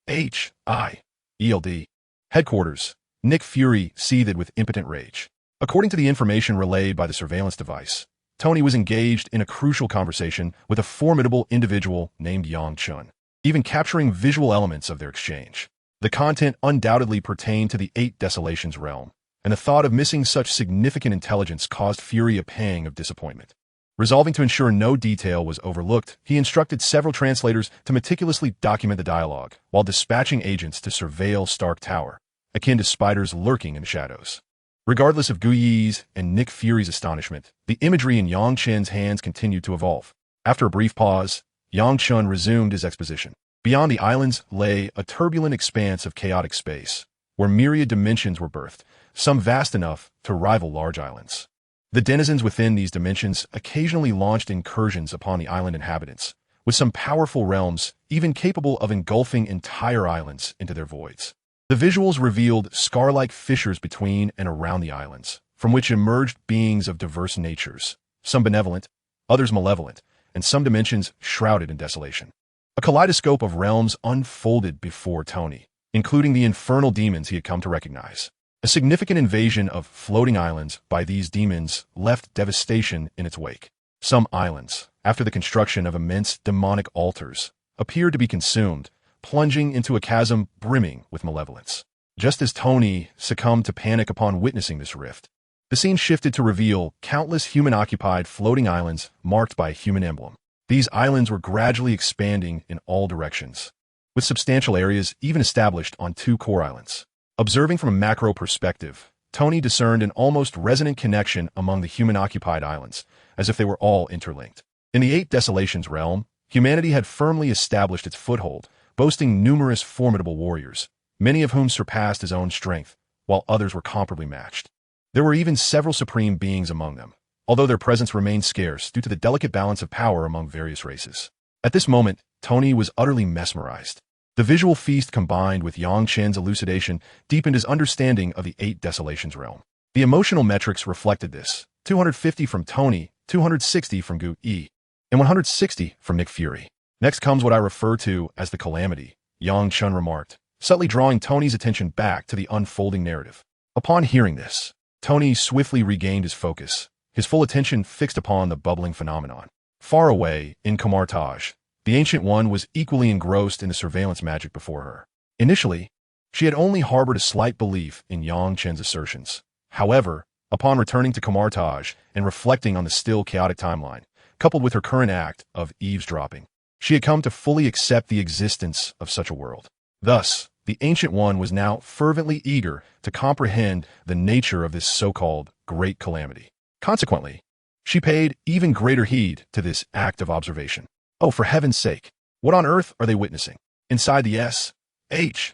SHIELD headquarters, Nick Fury seethed with impotent rage. According to the information relayed by the surveillance device, Tony was engaged in a crucial conversation with a formidable individual named Yang Chun, even capturing visual elements of their exchange. The content undoubtedly pertained to the Eight Desolations realm, and the thought of missing such significant intelligence caused Fury a pang of disappointment. Resolving to ensure no detail was overlooked, he instructed several translators to meticulously document the dialogue, while dispatching agents to surveil Stark Tower, akin to spiders lurking in the shadows. Regardless of Gu Yi's and Nick Fury's astonishment, the imagery in Yang Chun's hands continued to evolve. After a brief pause, Yang Chun resumed his exposition. Beyond the islands lay a turbulent expanse of chaotic space, where myriad dimensions were birthed, some vast enough to rival large islands. The denizens within these dimensions occasionally launched incursions upon the island inhabitants, with some powerful realms even capable of engulfing entire islands into their voids. The visuals revealed scar-like fissures between and around the islands, from which emerged beings of diverse natures, some benevolent, others malevolent, and some dimensions shrouded in desolation. A kaleidoscope of realms unfolded before Tony, including the infernal demons he had come to recognize. A significant invasion of floating islands by these demons left devastation in its wake. Some islands, after the construction of immense demonic altars, appeared to be consumed, plunging into a chasm brimming with malevolence. Just as Tony succumbed to panic upon witnessing this rift, the scene shifted to reveal countless human-occupied floating islands marked by a human emblem. These islands were gradually expanding in all directions, with substantial areas even established on 2 core islands. Observing from a macro perspective, Tony discerned an almost resonant connection among the human-occupied islands, as if they were all interlinked. In the 8 Desolations realm, humanity had firmly established its foothold, boasting numerous formidable warriors, many of whom surpassed his own strength, while others were comparably matched. There were even several supreme beings among them, although their presence remained scarce due to the delicate balance of power among various races. At this moment, Tony was utterly mesmerized. The visual feast combined with Yang Chen's elucidation deepened his understanding of the 8 Desolations realm. The emotional metrics reflected this: 250 from Tony, 260 from Gu E, and 160 from Nick Fury. Next comes what I refer to as the Calamity, Yang Chen remarked, subtly drawing Tony's attention back to the unfolding narrative. Upon hearing this, Tony swiftly regained his focus, his full attention fixed upon the bubbling phenomenon. Far away, in Kamartaj, the Ancient One was equally engrossed in the surveillance magic before her. Initially, she had only harbored a slight belief in Yang Chen's assertions. However, upon returning to Kamartaj and reflecting on the still chaotic timeline, coupled with her current act of eavesdropping, she had come to fully accept the existence of such a world. Thus, the Ancient One was now fervently eager to comprehend the nature of this so-called Great Calamity. Consequently, she paid even greater heed to this act of observation. Oh, for heaven's sake, what on earth are they witnessing? Inside the S.H.I.E.L.D.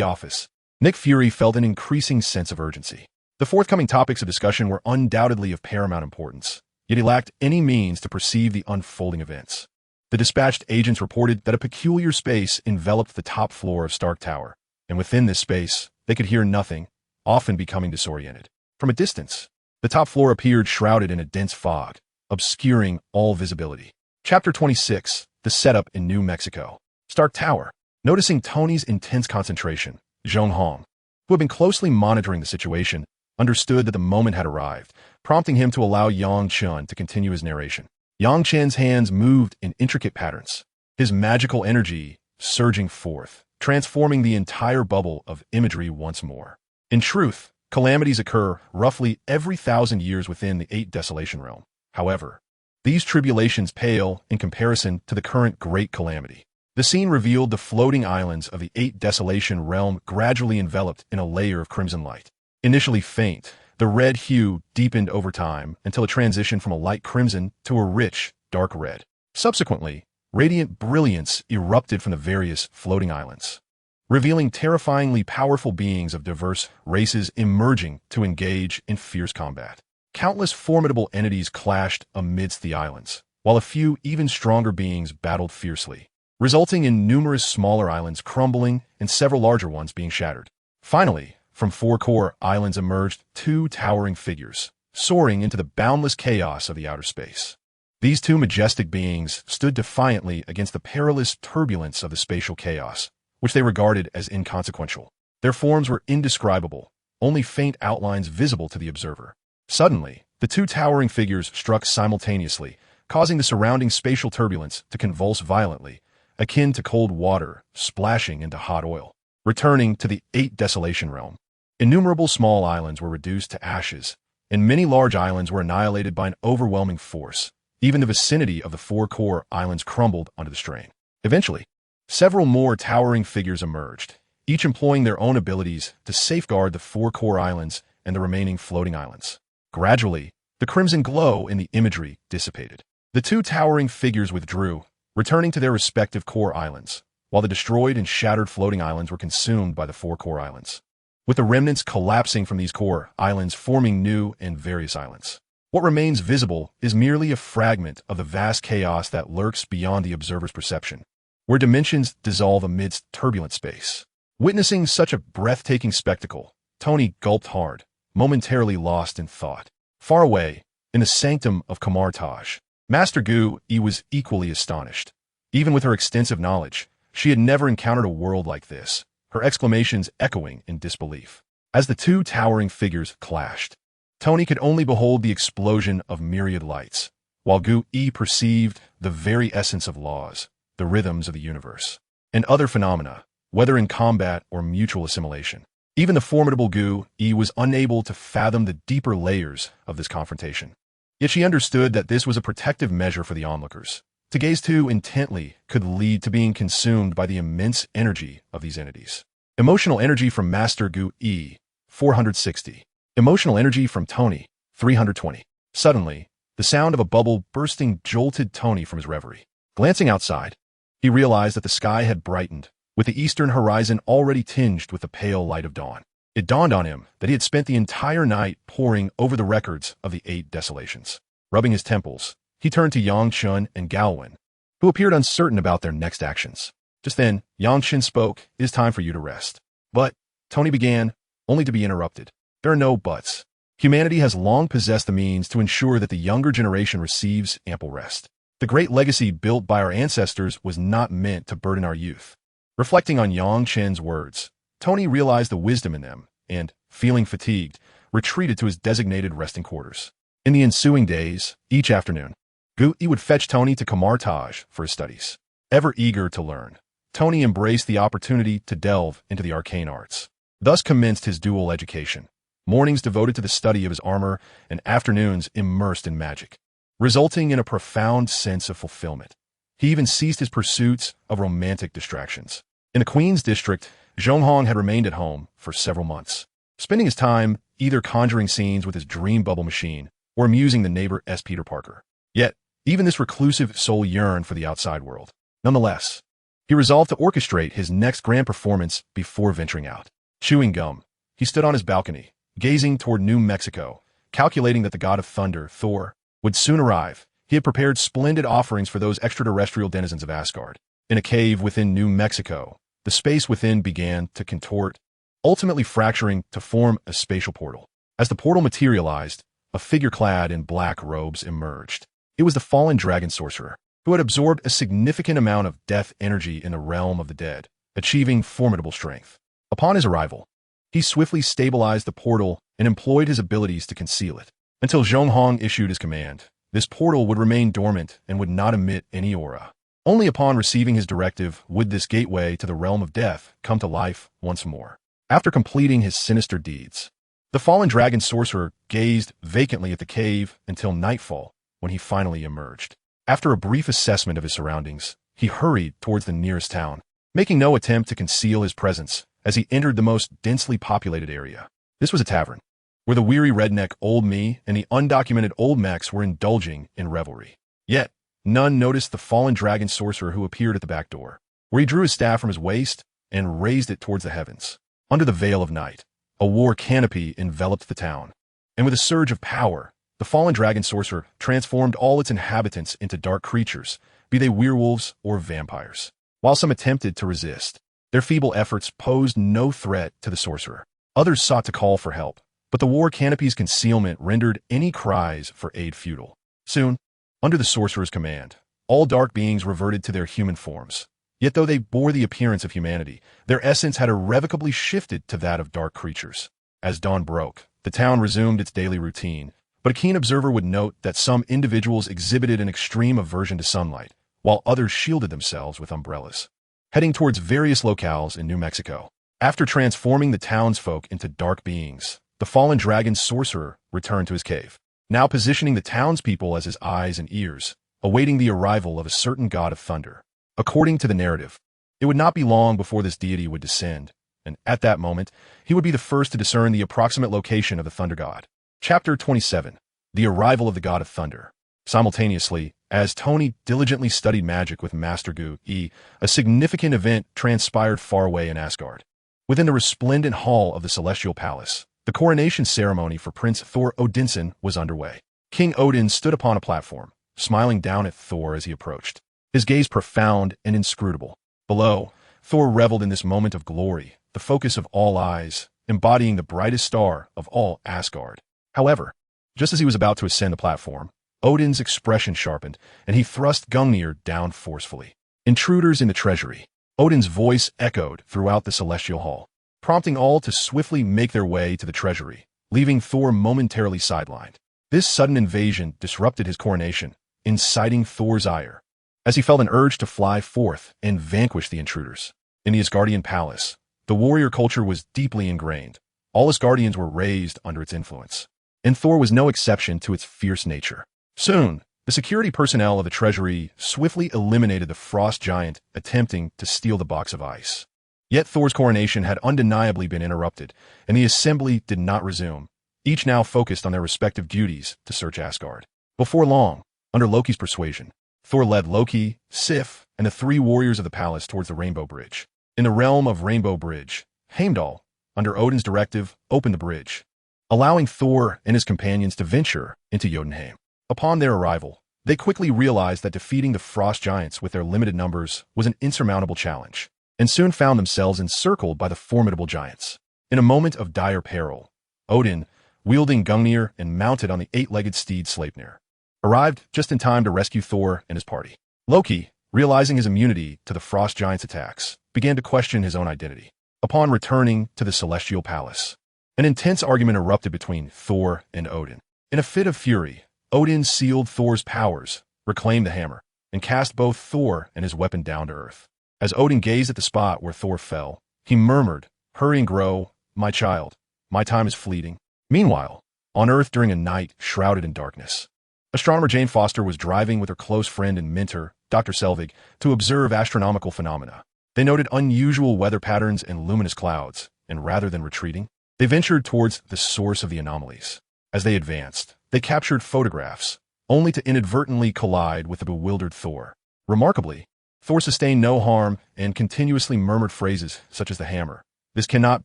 office, Nick Fury felt an increasing sense of urgency. The forthcoming topics of discussion were undoubtedly of paramount importance, yet he lacked any means to perceive the unfolding events. The dispatched agents reported that a peculiar space enveloped the top floor of Stark Tower, and within this space, they could hear nothing, often becoming disoriented. From a distance, the top floor appeared shrouded in a dense fog, obscuring all visibility. Chapter 26, The Setup in New Mexico. Stark Tower. Noticing Tony's intense concentration, Zhong Hong, who had been closely monitoring the situation, understood that the moment had arrived, prompting him to allow Yang Chen to continue his narration. Yang Chen's hands moved in intricate patterns, his magical energy surging forth, transforming the entire bubble of imagery once more. In truth, calamities occur roughly every 1,000 years within the 8 Desolation realm. However, these tribulations pale in comparison to the current Great Calamity. The scene revealed the floating islands of the 8 Desolation realm gradually enveloped in a layer of crimson light. Initially faint, the red hue deepened over time until it transitioned from a light crimson to a rich, dark red. Subsequently, radiant brilliance erupted from the various floating islands, revealing terrifyingly powerful beings of diverse races emerging to engage in fierce combat. Countless formidable entities clashed amidst the islands, while a few even stronger beings battled fiercely, resulting in numerous smaller islands crumbling and several larger ones being shattered. Finally, from 4 core islands emerged 2 towering figures, soaring into the boundless chaos of the outer space. These 2 majestic beings stood defiantly against the perilous turbulence of the spatial chaos, which they regarded as inconsequential. Their forms were indescribable, only faint outlines visible to the observer. Suddenly, the 2 towering figures struck simultaneously, causing the surrounding spatial turbulence to convulse violently, akin to cold water splashing into hot oil. Returning to the 8 Desolation realm, innumerable small islands were reduced to ashes, and many large islands were annihilated by an overwhelming force. Even the vicinity of the 4 core islands crumbled under the strain. Eventually, several more towering figures emerged, each employing their own abilities to safeguard the 4 core islands and the remaining floating islands. Gradually, the crimson glow in the imagery dissipated. The 2 towering figures withdrew, returning to their respective core islands, while the destroyed and shattered floating islands were consumed by the 4 core islands, with the remnants collapsing from these core islands forming new and various islands. What remains visible is merely a fragment of the vast chaos that lurks beyond the observer's perception, where dimensions dissolve amidst turbulent space. Witnessing such a breathtaking spectacle, Tony gulped hard, momentarily lost in thought. Far away, in the sanctum of Kamartaj, Master Gu Yi was equally astonished. Even with her extensive knowledge, she had never encountered a world like this, her exclamations echoing in disbelief. As the 2 towering figures clashed, Tony could only behold the explosion of myriad lights, while Gu Yi perceived the very essence of laws, the rhythms of the universe, and other phenomena, whether in combat or mutual assimilation. Even the formidable Gu Yi was unable to fathom the deeper layers of this confrontation. Yet she understood that this was a protective measure for the onlookers, To gaze too intently could lead to being consumed by the immense energy of these entities. Emotional energy from Master Gu E, 460. Emotional energy from Tony, 320. Suddenly, the sound of a bubble bursting jolted Tony from his reverie. Glancing outside, he realized that the sky had brightened, with the eastern horizon already tinged with the pale light of dawn. It dawned on him that he had spent the entire night poring over the records of the 8 desolations. Rubbing his temples, he turned to Yang Chun and Galwin, who appeared uncertain about their next actions. Just then, Yang Chun spoke, "It is time for you to rest." But, Tony began, only to be interrupted. There are no buts. Humanity has long possessed the means to ensure that the younger generation receives ample rest. The great legacy built by our ancestors was not meant to burden our youth. Reflecting on Yang Chen's words, Tony realized the wisdom in them and, feeling fatigued, retreated to his designated resting quarters. In the ensuing days, each afternoon, Guti would fetch Tony to Kamartaj for his studies. Ever eager to learn, Tony embraced the opportunity to delve into the arcane arts. Thus commenced his duel education, mornings devoted to the study of his armor and afternoons immersed in magic, resulting in a profound sense of fulfillment. He even ceased his pursuits of romantic distractions. In the Queen's district, Zhong Hong had remained at home for several months, spending his time either conjuring scenes with his dream bubble machine or amusing the neighbor S. Peter Parker. Yet, even this reclusive soul yearned for the outside world. Nonetheless, he resolved to orchestrate his next grand performance before venturing out. Chewing gum, he stood on his balcony, gazing toward New Mexico, calculating that the god of thunder, Thor, would soon arrive. He had prepared splendid offerings for those extraterrestrial denizens of Asgard. In a cave within New Mexico, the space within began to contort, ultimately fracturing to form a spatial portal. As the portal materialized, a figure clad in black robes emerged. It was the fallen dragon sorcerer, who had absorbed a significant amount of death energy in the realm of the dead, achieving formidable strength. Upon his arrival, he swiftly stabilized the portal and employed his abilities to conceal it. Until Zhong Hong issued his command, this portal would remain dormant and would not emit any aura. Only upon receiving his directive would this gateway to the realm of death come to life once more. After completing his sinister deeds, the fallen dragon sorcerer gazed vacantly at the cave until nightfall, when he finally emerged. After a brief assessment of his surroundings, he hurried towards the nearest town, making no attempt to conceal his presence as he entered the most densely populated area. This was a tavern, where the weary redneck old me and the undocumented old mechs were indulging in revelry. Yet, none noticed the fallen dragon sorcerer who appeared at the back door, where he drew his staff from his waist and raised it towards the heavens. Under the veil of night, a war canopy enveloped the town, and with a surge of power, the fallen dragon sorcerer transformed all its inhabitants into dark creatures, be they werewolves or vampires. While some attempted to resist, their feeble efforts posed no threat to the sorcerer. Others sought to call for help, but the war canopy's concealment rendered any cries for aid futile. Soon, under the sorcerer's command, all dark beings reverted to their human forms. Yet though they bore the appearance of humanity, their essence had irrevocably shifted to that of dark creatures. As dawn broke, the town resumed its daily routine, but a keen observer would note that some individuals exhibited an extreme aversion to sunlight, while others shielded themselves with umbrellas. Heading towards various locales in New Mexico, after transforming the townsfolk into dark beings, the fallen dragon sorcerer returned to his cave, now positioning the townspeople as his eyes and ears, awaiting the arrival of a certain god of thunder. According to the narrative, it would not be long before this deity would descend, and at that moment, he would be the first to discern the approximate location of the thunder god. Chapter 27. The Arrival of the God of Thunder. Simultaneously, as Tony diligently studied magic with Master Gu E, a significant event transpired far away in Asgard. Within the resplendent hall of the Celestial Palace, the coronation ceremony for Prince Thor Odinson was underway. King Odin stood upon a platform, smiling down at Thor as he approached, his gaze profound and inscrutable. Below, Thor reveled in this moment of glory, the focus of all eyes, embodying the brightest star of all Asgard. However, just as he was about to ascend the platform, Odin's expression sharpened, and he thrust Gungnir down forcefully. Intruders in the treasury. Odin's voice echoed throughout the celestial hall, prompting all to swiftly make their way to the treasury, leaving Thor momentarily sidelined. This sudden invasion disrupted his coronation, inciting Thor's ire, as he felt an urge to fly forth and vanquish the intruders. In the Asgardian palace, the warrior culture was deeply ingrained. All Asgardians were raised under its influence, and Thor was no exception to its fierce nature. Soon, The security personnel of the treasury swiftly eliminated the frost giant attempting to steal the box of ice. Yet Thor's coronation had undeniably been interrupted, and the assembly did not resume, each now focused on their respective duties to search Asgard. Before long, under Loki's persuasion, Thor led Loki, Sif, and the three warriors of the palace towards the Rainbow Bridge. In the realm of Rainbow Bridge, Heimdall, under Odin's directive, opened the bridge, allowing Thor and his companions to venture into Jotunheim. Upon their arrival, they quickly realized that defeating the frost giants with their limited numbers was an insurmountable challenge, and soon found themselves encircled by the formidable giants. In a moment of dire peril, Odin, wielding Gungnir and mounted on the eight-legged steed Sleipnir, arrived just in time to rescue Thor and his party. Loki, realizing his immunity to the frost giants' attacks, began to question his own identity. Upon returning to the celestial palace, an intense argument erupted between Thor and Odin. In a fit of fury, Odin sealed Thor's powers, reclaimed the hammer, and cast both Thor and his weapon down to earth. As Odin gazed at the spot where Thor fell, he murmured, "Hurry and grow, my child. My time is fleeting." Meanwhile, on Earth during a night shrouded in darkness, astronomer Jane Foster was driving with her close friend and mentor, Dr. Selvig, to observe astronomical phenomena. They noted unusual weather patterns and luminous clouds, and rather than retreating, they ventured towards the source of the anomalies. As they advanced, they captured photographs, only to inadvertently collide with the bewildered Thor. Remarkably, Thor sustained no harm and continuously murmured phrases such as the hammer. "This cannot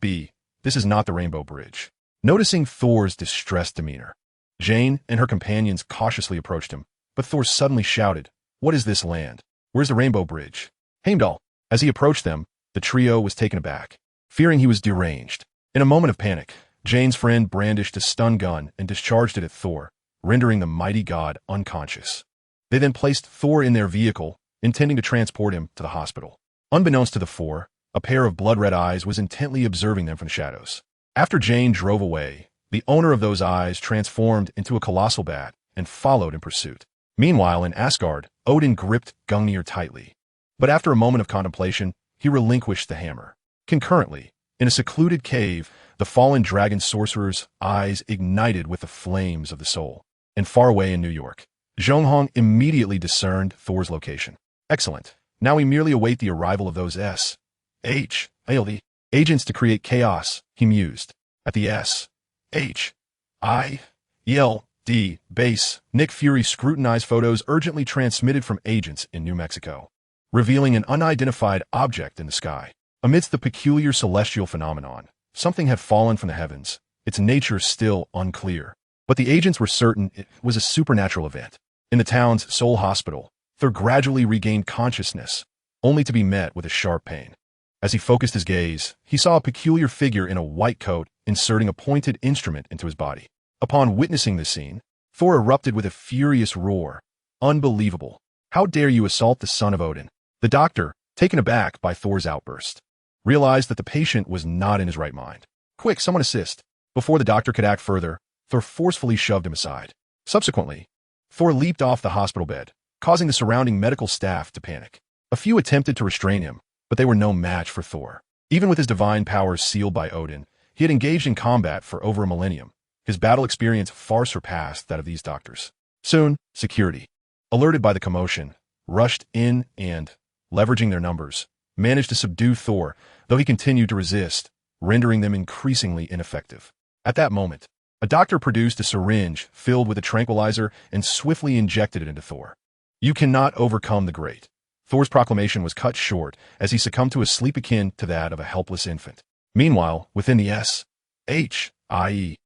be. This is not the Rainbow Bridge." Noticing Thor's distressed demeanor, Jane and her companions cautiously approached him, but Thor suddenly shouted, "What is this land? Where's the Rainbow Bridge?" "Heimdall." As he approached them, the trio was taken aback, fearing he was deranged. In a moment of panic, Jane's friend brandished a stun gun and discharged it at Thor, rendering the mighty god unconscious. They then placed Thor in their vehicle, intending to transport him to the hospital. Unbeknownst to the four, a pair of blood-red eyes was intently observing them from the shadows. After Jane drove away, the owner of those eyes transformed into a colossal bat and followed in pursuit. Meanwhile, in Asgard, Odin gripped Gungnir tightly. But after a moment of contemplation, he relinquished the hammer. Concurrently, in a secluded cave, the fallen dragon sorcerer's eyes ignited with the flames of the soul. And far away in New York, Zhong Hong immediately discerned Thor's location. "Excellent. Now we merely await the arrival of those S.H.I.L.D. agents to create chaos," he mused. At the S.H.I.L.D. base, Nick Fury scrutinized photos urgently transmitted from agents in New Mexico, revealing an unidentified object in the sky. Amidst the peculiar celestial phenomenon, something had fallen from the heavens, its nature still unclear. But the agents were certain it was a supernatural event. In the town's sole hospital, Thor gradually regained consciousness, only to be met with a sharp pain. As he focused his gaze, he saw a peculiar figure in a white coat inserting a pointed instrument into his body. Upon witnessing this scene, Thor erupted with a furious roar. "Unbelievable. How dare you assault the son of Odin?" The doctor, taken aback by Thor's outburst, realized that the patient was not in his right mind. "Quick, someone assist." Before the doctor could act further, Thor forcefully shoved him aside. Subsequently, Thor leaped off the hospital bed, causing the surrounding medical staff to panic. A few attempted to restrain him, but they were no match for Thor. Even with his divine powers sealed by Odin, he had engaged in combat for over a millennium. His battle experience far surpassed that of these doctors. Soon, security, alerted by the commotion, rushed in and, leveraging their numbers, managed to subdue Thor, though he continued to resist, rendering them increasingly ineffective. At that moment, a doctor produced a syringe filled with a tranquilizer and swiftly injected it into Thor. "You cannot overcome the great." Thor's proclamation was cut short as he succumbed to a sleep akin to that of a helpless infant. Meanwhile, within the S.H.I.L.D.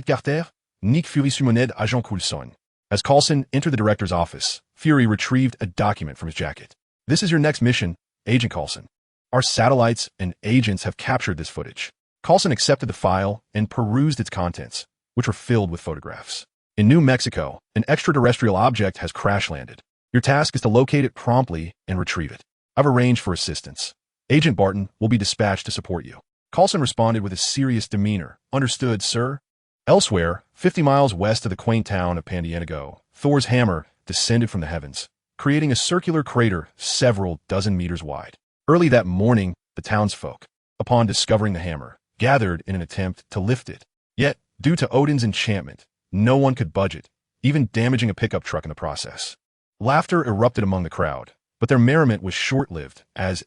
quartier, Nick Fury summoned Agent Coulson. As Coulson entered the director's office, Fury retrieved a document from his jacket. "This is your next mission, Agent Coulson. Our satellites and agents have captured this footage." Coulson accepted the file and perused its contents, which were filled with photographs. "In New Mexico, an extraterrestrial object has crash-landed. Your task is to locate it promptly and retrieve it. I've arranged for assistance. Agent Barton will be dispatched to support you." Coulson responded with a serious demeanor. "Understood, sir." Elsewhere, 50 miles west of the quaint town of Pandianago, Thor's hammer descended from the heavens, creating a circular crater several dozen meters wide. Early that morning, the townsfolk, upon discovering the hammer, gathered in an attempt to lift it. Yet, due to Odin's enchantment, no one could budge it, even damaging a pickup truck in the process. Laughter erupted among the crowd, but their merriment was short-lived as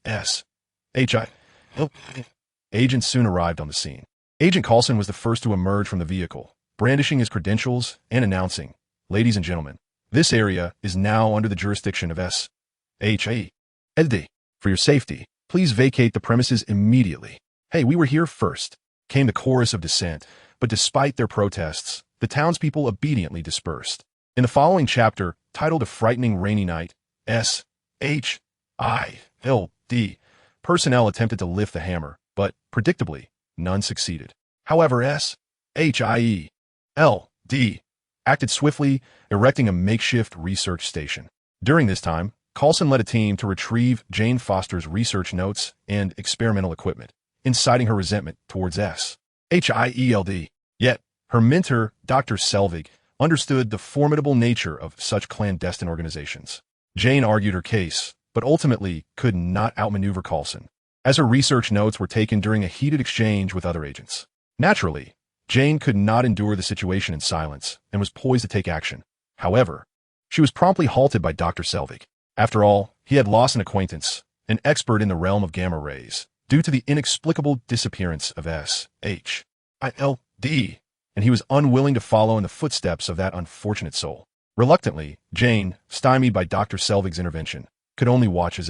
agents soon arrived on the scene. Agent Coulson was the first to emerge from the vehicle, brandishing his credentials and announcing, "Ladies and gentlemen, this area is now under the jurisdiction of SHA. For your safety, please vacate the premises immediately." "Hey, we were here first," came the chorus of dissent, but despite their protests, the townspeople obediently dispersed. In the following chapter, titled A Frightening Rainy Night, SHILD, personnel attempted to lift the hammer, but, predictably, none succeeded. However, SHIELD acted swiftly, erecting a makeshift research station. During this time, Coulson led a team to retrieve Jane Foster's research notes and experimental equipment, inciting her resentment towards SHIELD. Yet, her mentor, Dr. Selvig, understood the formidable nature of such clandestine organizations. Jane argued her case, but ultimately could not outmaneuver Coulson, as her research notes were taken during a heated exchange with other agents. Naturally, Jane could not endure the situation in silence and was poised to take action. However, she was promptly halted by Dr. Selvig. After all, he had lost an acquaintance, an expert in the realm of gamma rays, due to the inexplicable disappearance of SHILD, and he was unwilling to follow in the footsteps of that unfortunate soul. Reluctantly, Jane, stymied by Dr. Selvig's intervention, could only watch as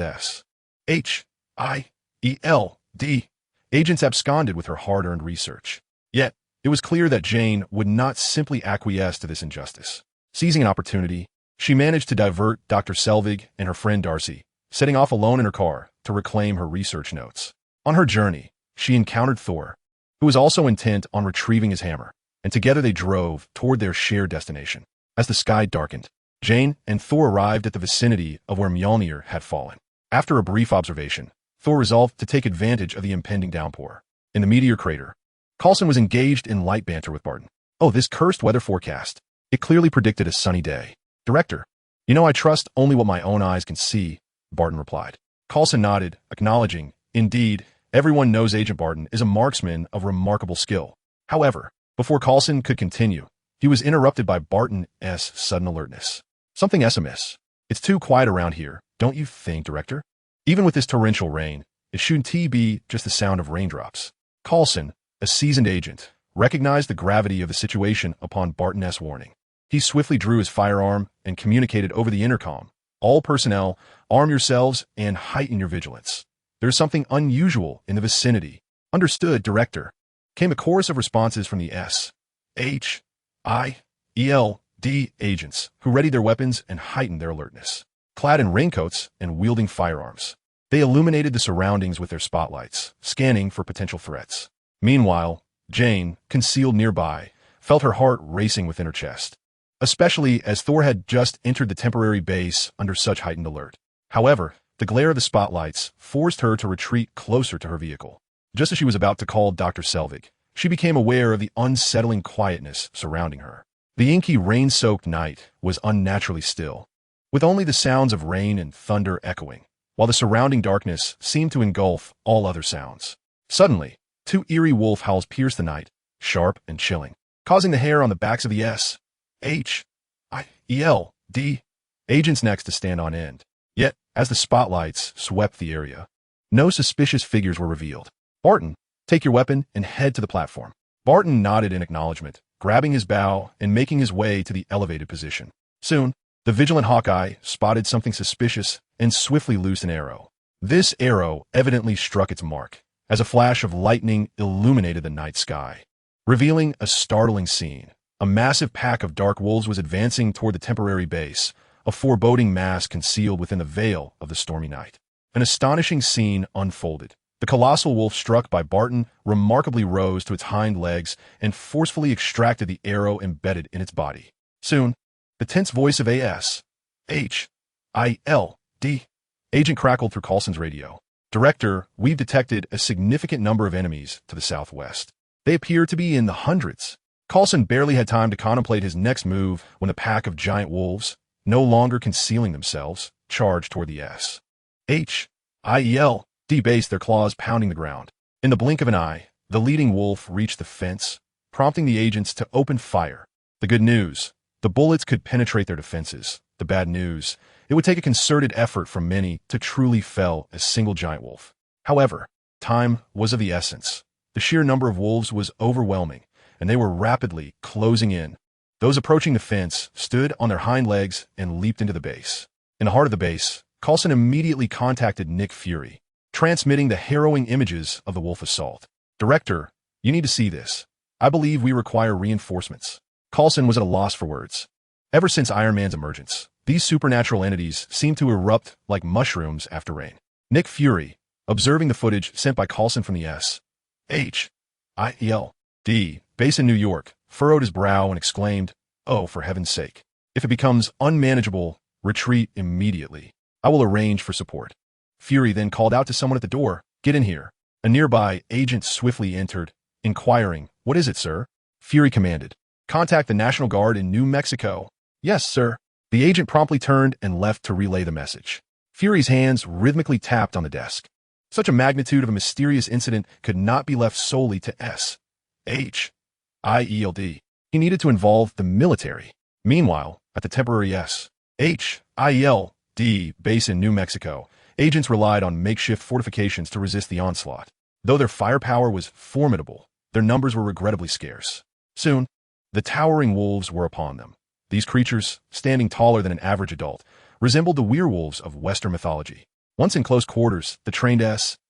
SHIELD agents absconded with her hard-earned research. Yet, it was clear that Jane would not simply acquiesce to this injustice. Seizing an opportunity, she managed to divert Dr. Selvig and her friend Darcy, setting off alone in her car to reclaim her research notes. On her journey, she encountered Thor, who was also intent on retrieving his hammer, and together they drove toward their shared destination. As the sky darkened, Jane and Thor arrived at the vicinity of where Mjolnir had fallen. After a brief observation, Thor resolved to take advantage of the impending downpour. In the meteor crater, Coulson was engaged in light banter with Barton. "Oh, this cursed weather forecast. It clearly predicted a sunny day." "Director, I trust only what my own eyes can see," Barton replied. Coulson nodded, acknowledging, "Indeed, everyone knows Agent Barton is a marksman of remarkable skill." However, before Coulson could continue, he was interrupted by Barton's sudden alertness. "Something amiss. It's too quiet around here, don't you think, Director? Even with this torrential rain, it shouldn't be just the sound of raindrops." Coulson, a seasoned agent, recognized the gravity of the situation upon Barton's warning. He swiftly drew his firearm and communicated over the intercom, "All personnel, arm yourselves and heighten your vigilance. There's something unusual in the vicinity." "Understood, Director," came a chorus of responses from the SHIELD agents, who readied their weapons and heightened their alertness. Clad in raincoats and wielding firearms, they illuminated the surroundings with their spotlights, scanning for potential threats. Meanwhile, Jane, concealed nearby, felt her heart racing within her chest, especially as Thor had just entered the temporary base under such heightened alert. However, the glare of the spotlights forced her to retreat closer to her vehicle. Just as she was about to call Dr. Selvig, she became aware of the unsettling quietness surrounding her. The inky rain-soaked night was unnaturally still, with only the sounds of rain and thunder echoing, while the surrounding darkness seemed to engulf all other sounds. Suddenly, two eerie wolf howls pierced the night, sharp and chilling, causing the hair on the backs of the SHIELD agents' necks to stand on end. Yet, as the spotlights swept the area, no suspicious figures were revealed. "Barton, take your weapon and head to the platform." Barton nodded in acknowledgement, grabbing his bow and making his way to the elevated position. Soon, the vigilant Hawkeye spotted something suspicious and swiftly loosed an arrow. This arrow evidently struck its mark, as a flash of lightning illuminated the night sky, revealing a startling scene. A massive pack of dark wolves was advancing toward the temporary base, a foreboding mass concealed within the veil of the stormy night. An astonishing scene unfolded. The colossal wolf struck by Barton remarkably rose to its hind legs and forcefully extracted the arrow embedded in its body. Soon, the tense voice of SHIELD agent crackled through Coulson's radio. "Director, we've detected a significant number of enemies to the southwest. They appear to be in the hundreds." Coulson barely had time to contemplate his next move when the pack of giant wolves, no longer concealing themselves, charged toward the SHIELD base, their claws pounding the ground. In the blink of an eye, the leading wolf reached the fence, prompting the agents to open fire. The good news: The bullets could penetrate their defenses. The bad news: it would take a concerted effort from many to truly fell a single giant wolf. However, time was of the essence. The sheer number of wolves was overwhelming, and they were rapidly closing in. Those approaching the fence stood on their hind legs and leaped into the base. In the heart of the base, Coulson immediately contacted Nick Fury, transmitting the harrowing images of the wolf assault. "Director, you need to see this. I believe we require reinforcements." Coulson was at a loss for words. Ever since Iron Man's emergence, these supernatural entities seemed to erupt like mushrooms after rain. Nick Fury, observing the footage sent by Coulson from the S.H.I.E.L.D. base in New York, furrowed his brow and exclaimed, "Oh, for heaven's sake. If it becomes unmanageable, retreat immediately. I will arrange for support." Fury then called out to someone at the door, "Get in here." A nearby agent swiftly entered, inquiring, "What is it, sir?" Fury commanded, "Contact the National Guard in New Mexico." "Yes, sir." The agent promptly turned and left to relay the message. Fury's hands rhythmically tapped on the desk. Such a magnitude of a mysterious incident could not be left solely to S.H.I.E.L.D. He needed to involve the military. Meanwhile, at the temporary S.H.I.E.L.D. base in New Mexico, agents relied on makeshift fortifications to resist the onslaught. Though their firepower was formidable, their numbers were regrettably scarce. Soon, the towering wolves were upon them. These creatures, standing taller than an average adult, resembled the werewolves of Western mythology. Once in close quarters, the trained S.H.I.E.L.D.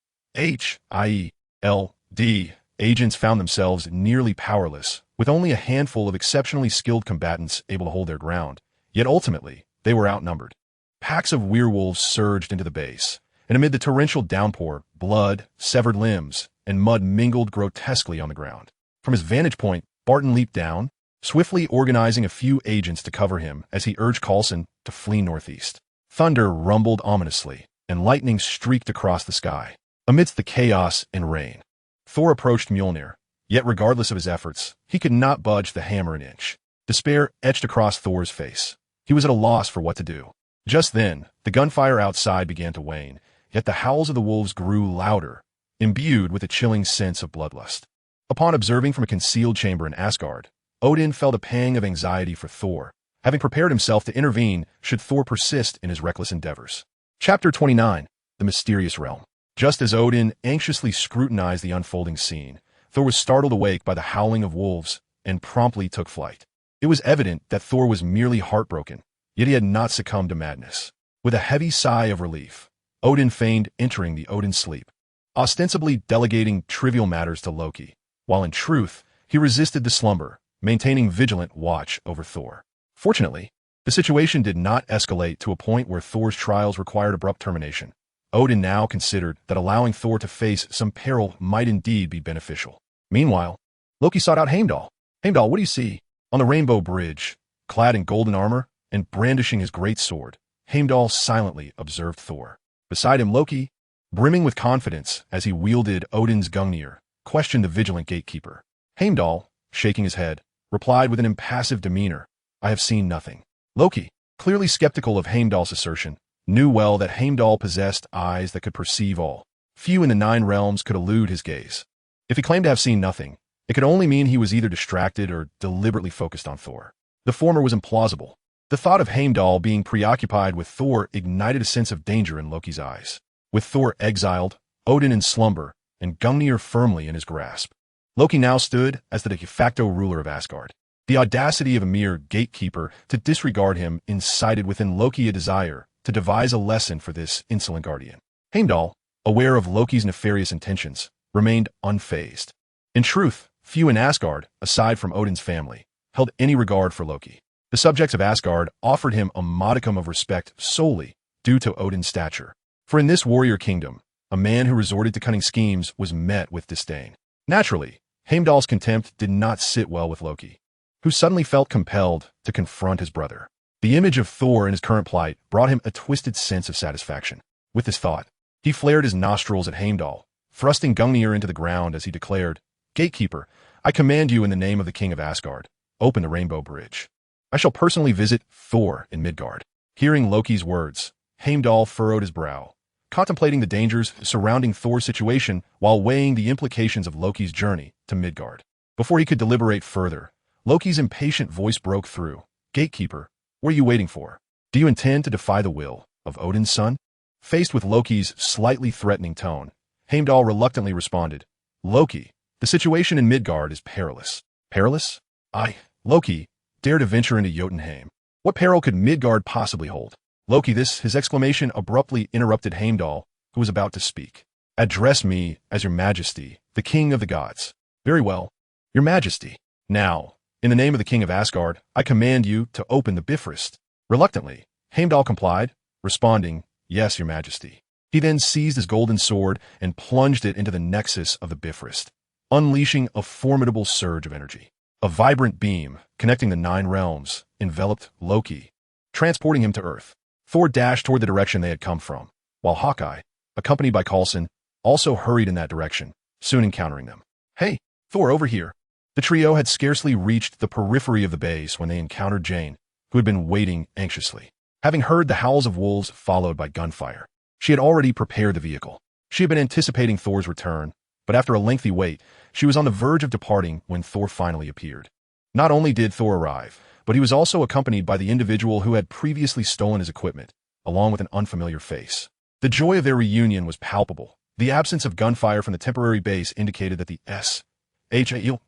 agents found themselves nearly powerless, with only a handful of exceptionally skilled combatants able to hold their ground. Yet ultimately, they were outnumbered. Packs of werewolves surged into the base, and amid the torrential downpour, blood, severed limbs, and mud mingled grotesquely on the ground. From his vantage point, Barton leaped down, swiftly organizing a few agents to cover him as he urged Coulson to flee northeast. Thunder rumbled ominously, and lightning streaked across the sky. Amidst the chaos and rain, Thor approached Mjolnir, yet regardless of his efforts, he could not budge the hammer an inch. Despair etched across Thor's face. He was at a loss for what to do. Just then, the gunfire outside began to wane, yet the howls of the wolves grew louder, imbued with a chilling sense of bloodlust. Upon observing from a concealed chamber in Asgard, Odin felt a pang of anxiety for Thor, having prepared himself to intervene should Thor persist in his reckless endeavors. Chapter 29. The Mysterious Realm. Just as Odin anxiously scrutinized the unfolding scene, Thor was startled awake by the howling of wolves and promptly took flight. It was evident that Thor was merely heartbroken, yet he had not succumbed to madness. With a heavy sigh of relief, Odin feigned entering the Odin sleep, ostensibly delegating trivial matters to Loki, while in truth, he resisted the slumber, maintaining vigilant watch over Thor. Fortunately, the situation did not escalate to a point where Thor's trials required abrupt termination. Odin now considered that allowing Thor to face some peril might indeed be beneficial. Meanwhile, Loki sought out Heimdall. "Heimdall, what do you see?" On the Rainbow Bridge, clad in golden armor and brandishing his great sword, Heimdall silently observed Thor. Beside him, Loki, brimming with confidence as he wielded Odin's Gungnir, questioned the vigilant gatekeeper. Heimdall, shaking his head, replied with an impassive demeanor, "I have seen nothing." Loki, clearly skeptical of Heimdall's assertion, knew well that Heimdall possessed eyes that could perceive all. Few in the 9 realms could elude his gaze. If he claimed to have seen nothing, it could only mean he was either distracted or deliberately focused on Thor. The former was implausible. The thought of Heimdall being preoccupied with Thor ignited a sense of danger in Loki's eyes. With Thor exiled, Odin in slumber, and Gungnir firmly in his grasp, Loki now stood as the de facto ruler of Asgard. The audacity of a mere gatekeeper to disregard him incited within Loki a desire to devise a lesson for this insolent guardian. Heimdall, aware of Loki's nefarious intentions, remained unfazed. In truth, few in Asgard, aside from Odin's family, held any regard for Loki. The subjects of Asgard offered him a modicum of respect solely due to Odin's stature. For in this warrior kingdom, a man who resorted to cunning schemes was met with disdain. Naturally, Heimdall's contempt did not sit well with Loki, who suddenly felt compelled to confront his brother. The image of Thor in his current plight brought him a twisted sense of satisfaction. With this thought, he flared his nostrils at Heimdall, thrusting Gungnir into the ground as he declared, "Gatekeeper, I command you in the name of the king of Asgard, open the Rainbow Bridge. I shall personally visit Thor in Midgard." Hearing Loki's words, Heimdall furrowed his brow, contemplating the dangers surrounding Thor's situation while weighing the implications of Loki's journey to Midgard. Before he could deliberate further, Loki's impatient voice broke through, Gatekeeper, what are you waiting for? Do you intend to defy the will of Odin's son? Faced with Loki's slightly threatening tone, Heimdall reluctantly responded, Loki, the situation in Midgard is perilous. Perilous? Loki, dare to venture into Jotunheim. What peril could Midgard possibly hold? Loki, his exclamation abruptly interrupted Heimdall, who was about to speak. Address me as your majesty, the king of the gods. Very well, your majesty. Now, in the name of the king of Asgard, I command you to open the Bifrost. Reluctantly, Heimdall complied, responding, yes, your majesty. He then seized his golden sword and plunged it into the nexus of the Bifrost, unleashing a formidable surge of energy. A vibrant beam, connecting the 9 realms, enveloped Loki, transporting him to Earth. Thor dashed toward the direction they had come from, while Hawkeye, accompanied by Coulson, also hurried in that direction, soon encountering them. Hey, Thor, over here. The trio had scarcely reached the periphery of the base when they encountered Jane, who had been waiting anxiously. Having heard the howls of wolves followed by gunfire, she had already prepared the vehicle. She had been anticipating Thor's return, but after a lengthy wait, she was on the verge of departing when Thor finally appeared. Not only did Thor arrive, but he was also accompanied by the individual who had previously stolen his equipment, along with an unfamiliar face. The joy of their reunion was palpable. The absence of gunfire from the temporary base indicated that the SHALD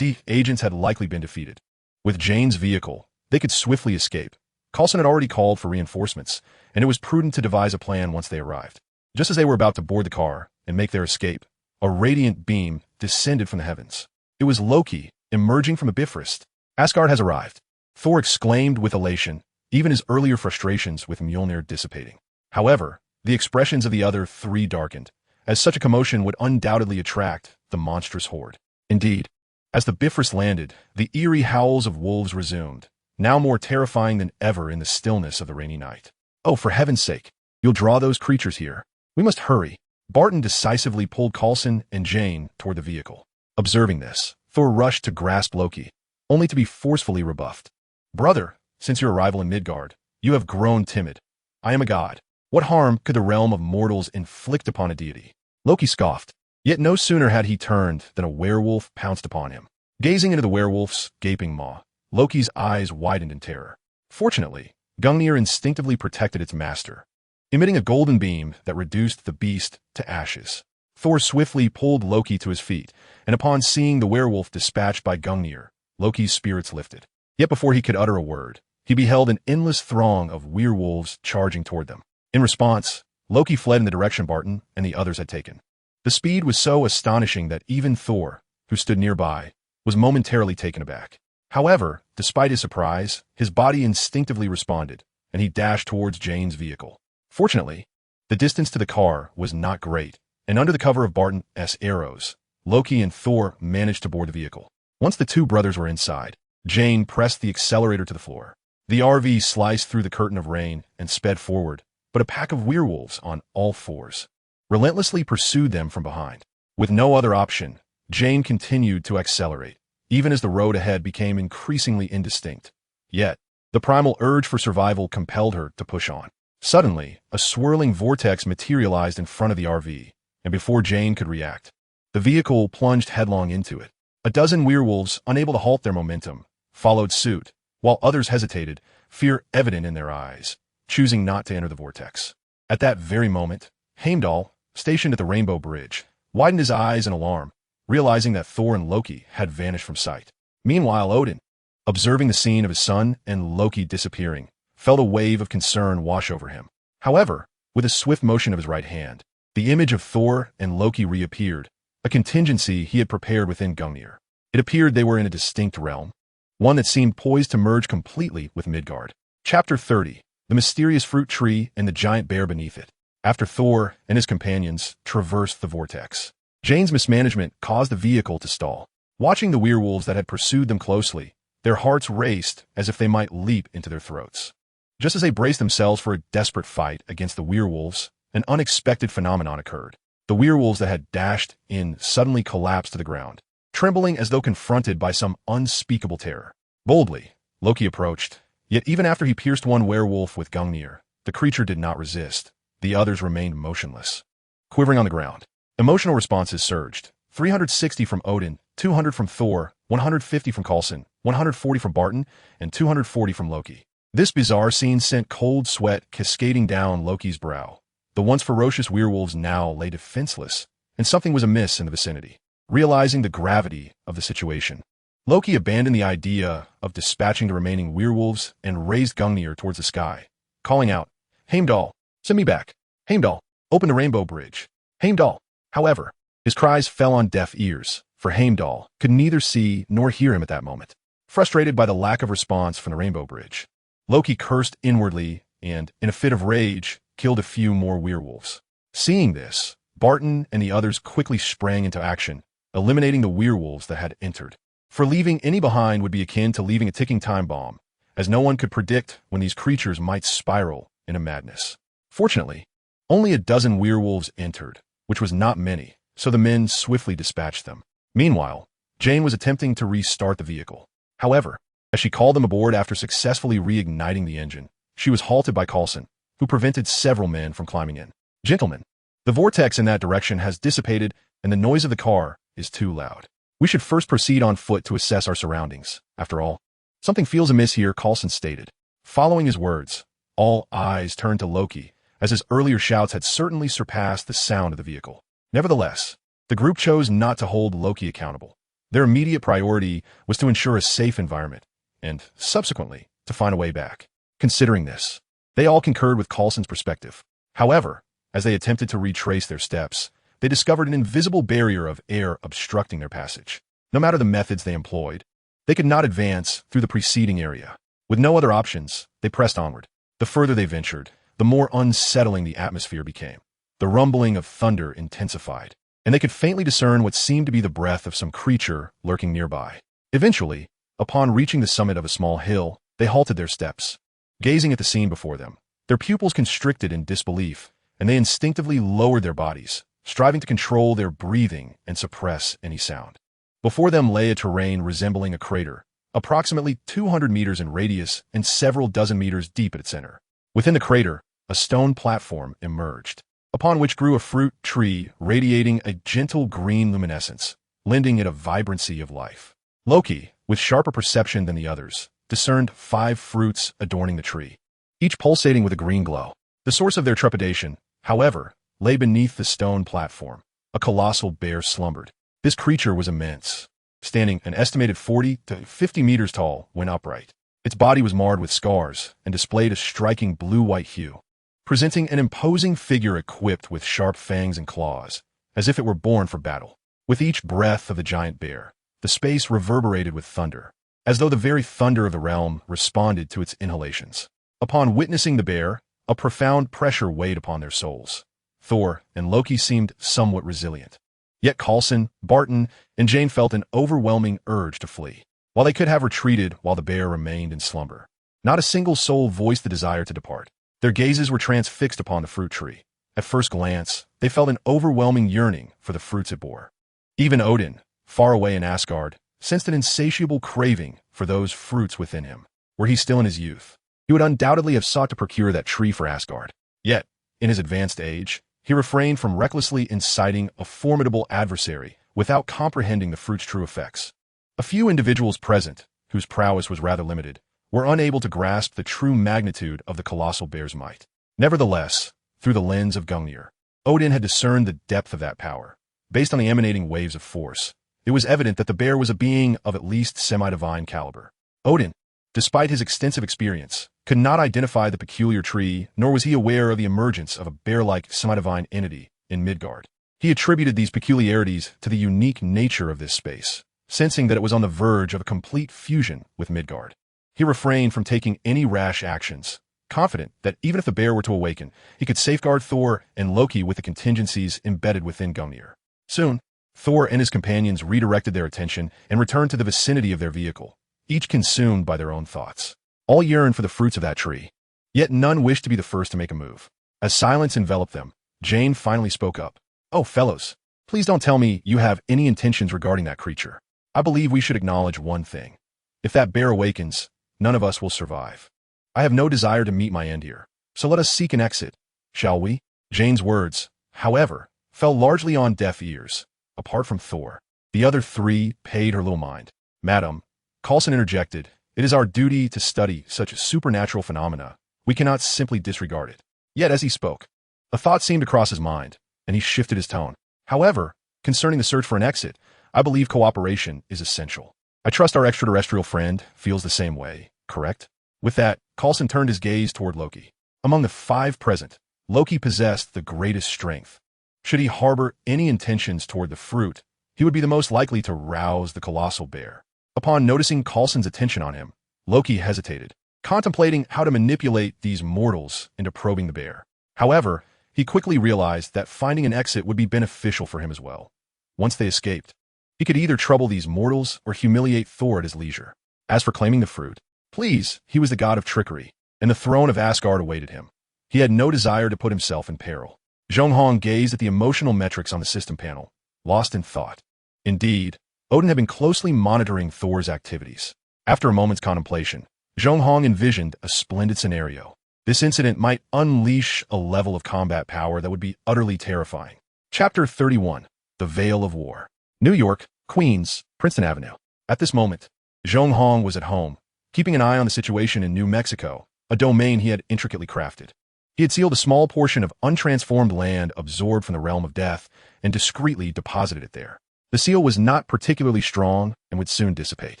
agents had likely been defeated. With Jane's vehicle, they could swiftly escape. Coulson had already called for reinforcements, and it was prudent to devise a plan once they arrived. Just as they were about to board the car and make their escape, a radiant beam descended from the heavens. It was Loki, emerging from a Bifrost. Asgard has arrived, Thor exclaimed with elation, even his earlier frustrations with Mjolnir dissipating. However, the expressions of the other 3 darkened, as such a commotion would undoubtedly attract the monstrous horde. Indeed, as the Bifrost landed, the eerie howls of wolves resumed, now more terrifying than ever in the stillness of the rainy night. Oh, for heaven's sake, you'll draw those creatures here. We must hurry. Barton decisively pulled Coulson and Jane toward the vehicle. Observing this, Thor rushed to grasp Loki, only to be forcefully rebuffed. Brother, since your arrival in Midgard, you have grown timid. I am a god. What harm could the realm of mortals inflict upon a deity? Loki scoffed. Yet no sooner had he turned than a werewolf pounced upon him. Gazing into the werewolf's gaping maw, Loki's eyes widened in terror. Fortunately, Gungnir instinctively protected its master, emitting a golden beam that reduced the beast to ashes. Thor swiftly pulled Loki to his feet, and upon seeing the werewolf dispatched by Gungnir, Loki's spirits lifted. Yet before he could utter a word, he beheld an endless throng of werewolves charging toward them. In response, Loki fled in the direction Barton and the others had taken. The speed was so astonishing that even Thor, who stood nearby, was momentarily taken aback. However, despite his surprise, his body instinctively responded, and he dashed towards Jane's vehicle. Fortunately, the distance to the car was not great, and under the cover of Barton's arrows, Loki and Thor managed to board the vehicle. Once the 2 brothers were inside, Jane pressed the accelerator to the floor. The RV sliced through the curtain of rain and sped forward, but a pack of werewolves on all 4s relentlessly pursued them from behind. With no other option, Jane continued to accelerate, even as the road ahead became increasingly indistinct. Yet, the primal urge for survival compelled her to push on. Suddenly, a swirling vortex materialized in front of the RV, and before Jane could react, the vehicle plunged headlong into it. A dozen werewolves, unable to halt their momentum, followed suit, while others hesitated, fear evident in their eyes, choosing not to enter the vortex. At that very moment, Heimdall, stationed at the Rainbow Bridge, widened his eyes in alarm, realizing that Thor and Loki had vanished from sight. Meanwhile, Odin, observing the scene of his son and Loki disappearing, felt a wave of concern wash over him. However, with a swift motion of his right hand, the image of Thor and Loki reappeared, a contingency he had prepared within Gungnir. It appeared they were in a distinct realm, one that seemed poised to merge completely with Midgard. Chapter 30. The mysterious fruit tree and the giant bear beneath it. After Thor and his companions traversed the vortex, Jane's mismanagement caused the vehicle to stall. Watching the werewolves that had pursued them closely, their hearts raced as if they might leap into their throats. Just as they braced themselves for a desperate fight against the werewolves, an unexpected phenomenon occurred. The werewolves that had dashed in suddenly collapsed to the ground, trembling as though confronted by some unspeakable terror. Boldly, Loki approached, yet even after he pierced one werewolf with Gungnir, the creature did not resist. The others remained motionless, quivering on the ground. Emotional responses surged. 360 from Odin, 200 from Thor, 150 from Coulson, 140 from Barton, and 240 from Loki. This bizarre scene sent cold sweat cascading down Loki's brow. The once ferocious werewolves now lay defenseless, and something was amiss in the vicinity. Realizing the gravity of the situation, Loki abandoned the idea of dispatching the remaining werewolves and raised Gungnir towards the sky, calling out, "Heimdall, send me back. Heimdall, open the rainbow bridge. Heimdall." However, his cries fell on deaf ears, for Heimdall could neither see nor hear him at that moment. Frustrated by the lack of response from the rainbow bridge, Loki cursed inwardly and, in a fit of rage, killed a few more werewolves. Seeing this, Barton and the others quickly sprang into action, eliminating the werewolves that had entered. For leaving any behind would be akin to leaving a ticking time bomb, as no one could predict when these creatures might spiral into madness. Fortunately, only a dozen werewolves entered, which was not many, so the men swiftly dispatched them. Meanwhile, Jane was attempting to restart the vehicle. However, as she called them aboard after successfully reigniting the engine, she was halted by Coulson, who prevented several men from climbing in. "Gentlemen, the vortex in that direction has dissipated and the noise of the car is too loud. We should first proceed on foot to assess our surroundings. After all, something feels amiss here," Coulson stated. Following his words, all eyes turned to Loki, as his earlier shouts had certainly surpassed the sound of the vehicle. Nevertheless, the group chose not to hold Loki accountable. Their immediate priority was to ensure a safe environment, and, subsequently, to find a way back. Considering this, they all concurred with Coulson's perspective. However, as they attempted to retrace their steps, they discovered an invisible barrier of air obstructing their passage. No matter the methods they employed, they could not advance through the preceding area. With no other options, they pressed onward. The further they ventured, the more unsettling the atmosphere became. The rumbling of thunder intensified, and they could faintly discern what seemed to be the breath of some creature lurking nearby. Eventually, upon reaching the summit of a small hill, they halted their steps. Gazing at the scene before them, their pupils constricted in disbelief, and they instinctively lowered their bodies, striving to control their breathing and suppress any sound. Before them lay a terrain resembling a crater, approximately 200 meters in radius and several dozen meters deep at its center. Within the crater, a stone platform emerged, upon which grew a fruit tree radiating a gentle green luminescence, lending it a vibrancy of life. Loki, with sharper perception than the others, discerned 5 fruits adorning the tree, each pulsating with a green glow. The source of their trepidation, however, lay beneath the stone platform. A colossal bear slumbered. This creature was immense, standing an estimated 40 to 50 meters tall when upright. Its body was marred with scars and displayed a striking blue-white hue, presenting an imposing figure equipped with sharp fangs and claws, as if it were born for battle. With each breath of the giant bear, the space reverberated with thunder, as though the very thunder of the realm responded to its inhalations. Upon witnessing the bear, a profound pressure weighed upon their souls. Thor and Loki seemed somewhat resilient. Yet Coulson, Barton, and Jane felt an overwhelming urge to flee, while they could have retreated while the bear remained in slumber. Not a single soul voiced the desire to depart. Their gazes were transfixed upon the fruit tree. At first glance, they felt an overwhelming yearning for the fruits it bore. Even Odin, far away in Asgard, sensed an insatiable craving for those fruits within him. Were he still in his youth, he would undoubtedly have sought to procure that tree for Asgard. Yet, in his advanced age, he refrained from recklessly inciting a formidable adversary without comprehending the fruit's true effects. A few individuals present, whose prowess was rather limited, were unable to grasp the true magnitude of the colossal bear's might. Nevertheless, through the lens of Gungnir, Odin had discerned the depth of that power. Based on the emanating waves of force, it was evident that the bear was a being of at least semi-divine caliber. Odin, despite his extensive experience, could not identify the peculiar tree, nor was he aware of the emergence of a bear-like semi-divine entity in Midgard. He attributed these peculiarities to the unique nature of this space, sensing that it was on the verge of a complete fusion with Midgard. He refrained from taking any rash actions, confident that even if the bear were to awaken, he could safeguard Thor and Loki with the contingencies embedded within Gungnir. Soon, Thor and his companions redirected their attention and returned to the vicinity of their vehicle, each consumed by their own thoughts. All yearned for the fruits of that tree, yet none wished to be the first to make a move. As silence enveloped them, Jane finally spoke up. "Oh, fellows, please don't tell me you have any intentions regarding that creature. I believe we should acknowledge one thing. If that bear awakens, none of us will survive. I have no desire to meet my end here, so let us seek an exit, shall we?" Jane's words, however, fell largely on deaf ears. Apart from Thor, the other 3 paid her little mind. "Madam, Coulson interjected, "It is our duty to study such supernatural phenomena. We cannot simply disregard it." Yet as he spoke, a thought seemed to cross his mind, and he shifted his tone. "However, concerning the search for an exit, I believe cooperation is essential. I trust our extraterrestrial friend feels the same way, correct?" With that, Coulson turned his gaze toward Loki. Among the 5 present, Loki possessed the greatest strength. Should he harbor any intentions toward the fruit, he would be the most likely to rouse the colossal bear. Upon noticing Coulson's attention on him, Loki hesitated, contemplating how to manipulate these mortals into probing the bear. However, he quickly realized that finding an exit would be beneficial for him as well. Once they escaped, he could either trouble these mortals or humiliate Thor at his leisure. As for claiming the fruit, please, he was the god of trickery, and the throne of Asgard awaited him. He had no desire to put himself in peril. Zhong Hong gazed at the emotional metrics on the system panel, lost in thought. Indeed, Odin had been closely monitoring Thor's activities. After a moment's contemplation, Zhong Hong envisioned a splendid scenario. This incident might unleash a level of combat power that would be utterly terrifying. Chapter 31, The Veil of War. New York, Queens, Princeton Avenue. At this moment, Zhong Hong was at home, keeping an eye on the situation in New Mexico, a domain he had intricately crafted. He had sealed a small portion of untransformed land absorbed from the realm of death and discreetly deposited it there. The seal was not particularly strong and would soon dissipate.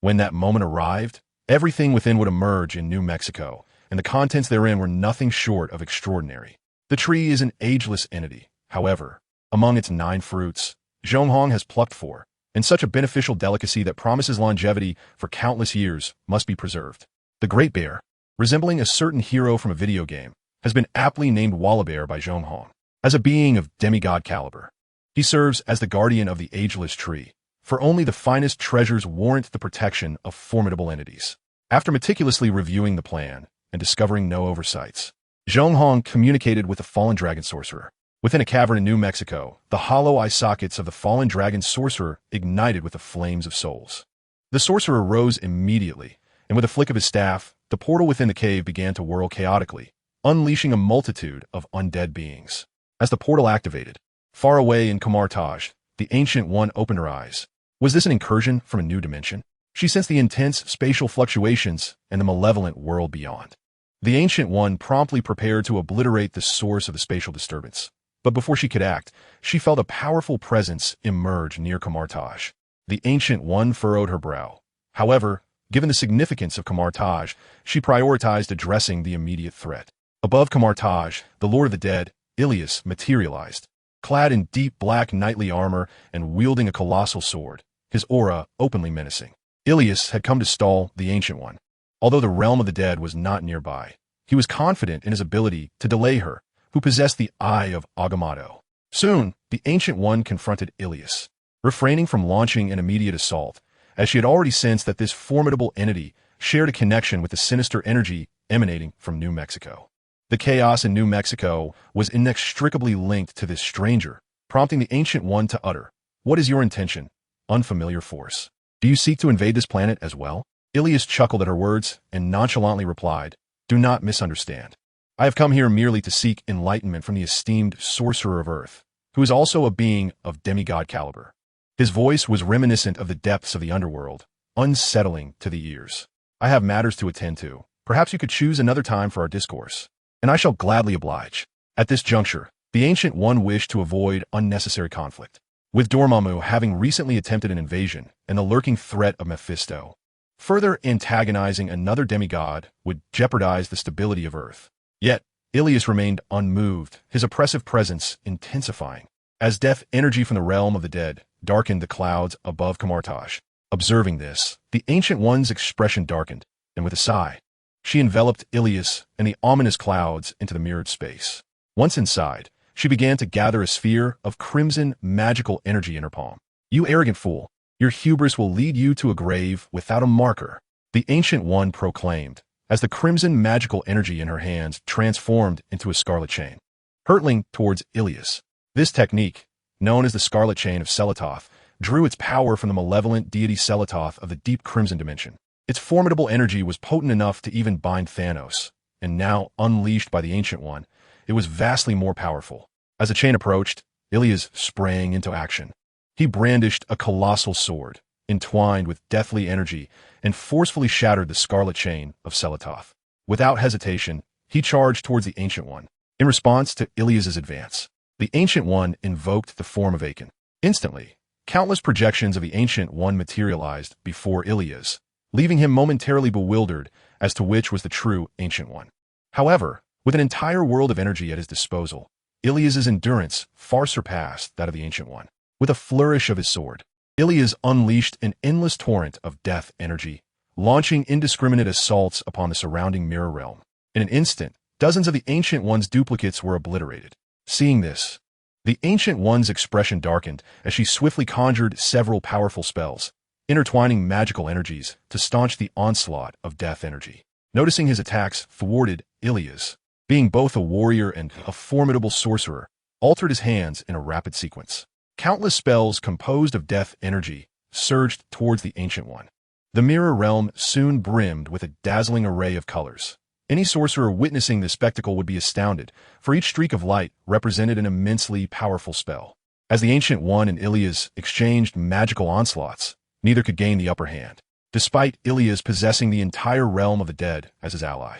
When that moment arrived, everything within would emerge in New Mexico, and the contents therein were nothing short of extraordinary. The tree is an ageless entity. However, among its 9 fruits, Zhong Hong has plucked 4, and such a beneficial delicacy that promises longevity for countless years must be preserved. The Great Bear, resembling a certain hero from a video game, has been aptly named Wallabear by Zhong Hong. As a being of demigod caliber, he serves as the guardian of the ageless tree, for only the finest treasures warrant the protection of formidable entities. After meticulously reviewing the plan and discovering no oversights, Zhong Hong communicated with the fallen dragon sorcerer. Within a cavern in New Mexico, the hollow eye sockets of the fallen dragon sorcerer ignited with the flames of souls. The sorcerer rose immediately, and with a flick of his staff, the portal within the cave began to whirl chaotically, unleashing a multitude of undead beings. As the portal activated, far away in Kamartaj, the Ancient One opened her eyes. Was this an incursion from a new dimension? She sensed the intense spatial fluctuations and the malevolent world beyond. The Ancient One promptly prepared to obliterate the source of the spatial disturbance. But before she could act, she felt a powerful presence emerge near Kamartaj. The Ancient One furrowed her brow. However, given the significance of Kamartaj, she prioritized addressing the immediate threat. Above Kamartaj, the Lord of the Dead, Ilias, materialized, clad in deep black knightly armor and wielding a colossal sword, his aura openly menacing. Ilias had come to stall the Ancient One. Although the realm of the dead was not nearby, he was confident in his ability to delay her, who possessed the Eye of Agamotto. Soon, the Ancient One confronted Ilias, refraining from launching an immediate assault, as she had already sensed that this formidable entity shared a connection with the sinister energy emanating from New Mexico. The chaos in New Mexico was inextricably linked to this stranger, prompting the Ancient One to utter, "What is your intention, unfamiliar force? Do you seek to invade this planet as well?" Ilias chuckled at her words and nonchalantly replied, "Do not misunderstand. I have come here merely to seek enlightenment from the esteemed sorcerer of Earth, who is also a being of demigod caliber." His voice was reminiscent of the depths of the underworld, unsettling to the ears. "I have matters to attend to. Perhaps you could choose another time for our discourse, and I shall gladly oblige." At this juncture, the Ancient One wished to avoid unnecessary conflict, with Dormammu having recently attempted an invasion and the lurking threat of Mephisto. Further antagonizing another demigod would jeopardize the stability of Earth. Yet, Ilias remained unmoved, his oppressive presence intensifying, as death energy from the realm of the dead darkened the clouds above Kamartaj. Observing this, the Ancient One's expression darkened, and with a sigh, she enveloped Ilias and the ominous clouds into the mirrored space. Once inside, she began to gather a sphere of crimson magical energy in her palm. "You arrogant fool, your hubris will lead you to a grave without a marker," the Ancient One proclaimed, as the crimson magical energy in her hands transformed into a scarlet chain, hurtling towards Ilias. This technique, known as the Scarlet Chain of Selatoth, drew its power from the malevolent deity Selatoth of the deep crimson dimension. Its formidable energy was potent enough to even bind Thanos, and now unleashed by the Ancient One, it was vastly more powerful. As the chain approached, Ilias sprang into action. He brandished a colossal sword, entwined with deathly energy, and forcefully shattered the scarlet chain of Selatoth. Without hesitation, he charged towards the Ancient One. In response to Ilias's advance, the Ancient One invoked the form of Aken. Instantly, countless projections of the Ancient One materialized before Ilias, leaving him momentarily bewildered as to which was the true Ancient One. However, with an entire world of energy at his disposal, Ilias's endurance far surpassed that of the Ancient One. With a flourish of his sword, Ilias unleashed an endless torrent of death energy, launching indiscriminate assaults upon the surrounding mirror realm. In an instant, dozens of the Ancient One's duplicates were obliterated. Seeing this, the Ancient One's expression darkened as she swiftly conjured several powerful spells, intertwining magical energies to staunch the onslaught of death energy. Noticing his attacks thwarted, Ilias, being both a warrior and a formidable sorcerer, altered his hands in a rapid sequence. Countless spells composed of death energy surged towards the Ancient One. The mirror realm soon brimmed with a dazzling array of colors. Any sorcerer witnessing this spectacle would be astounded, for each streak of light represented an immensely powerful spell. As the Ancient One and Ilias exchanged magical onslaughts, neither could gain the upper hand, despite Ilias possessing the entire realm of the dead as his ally.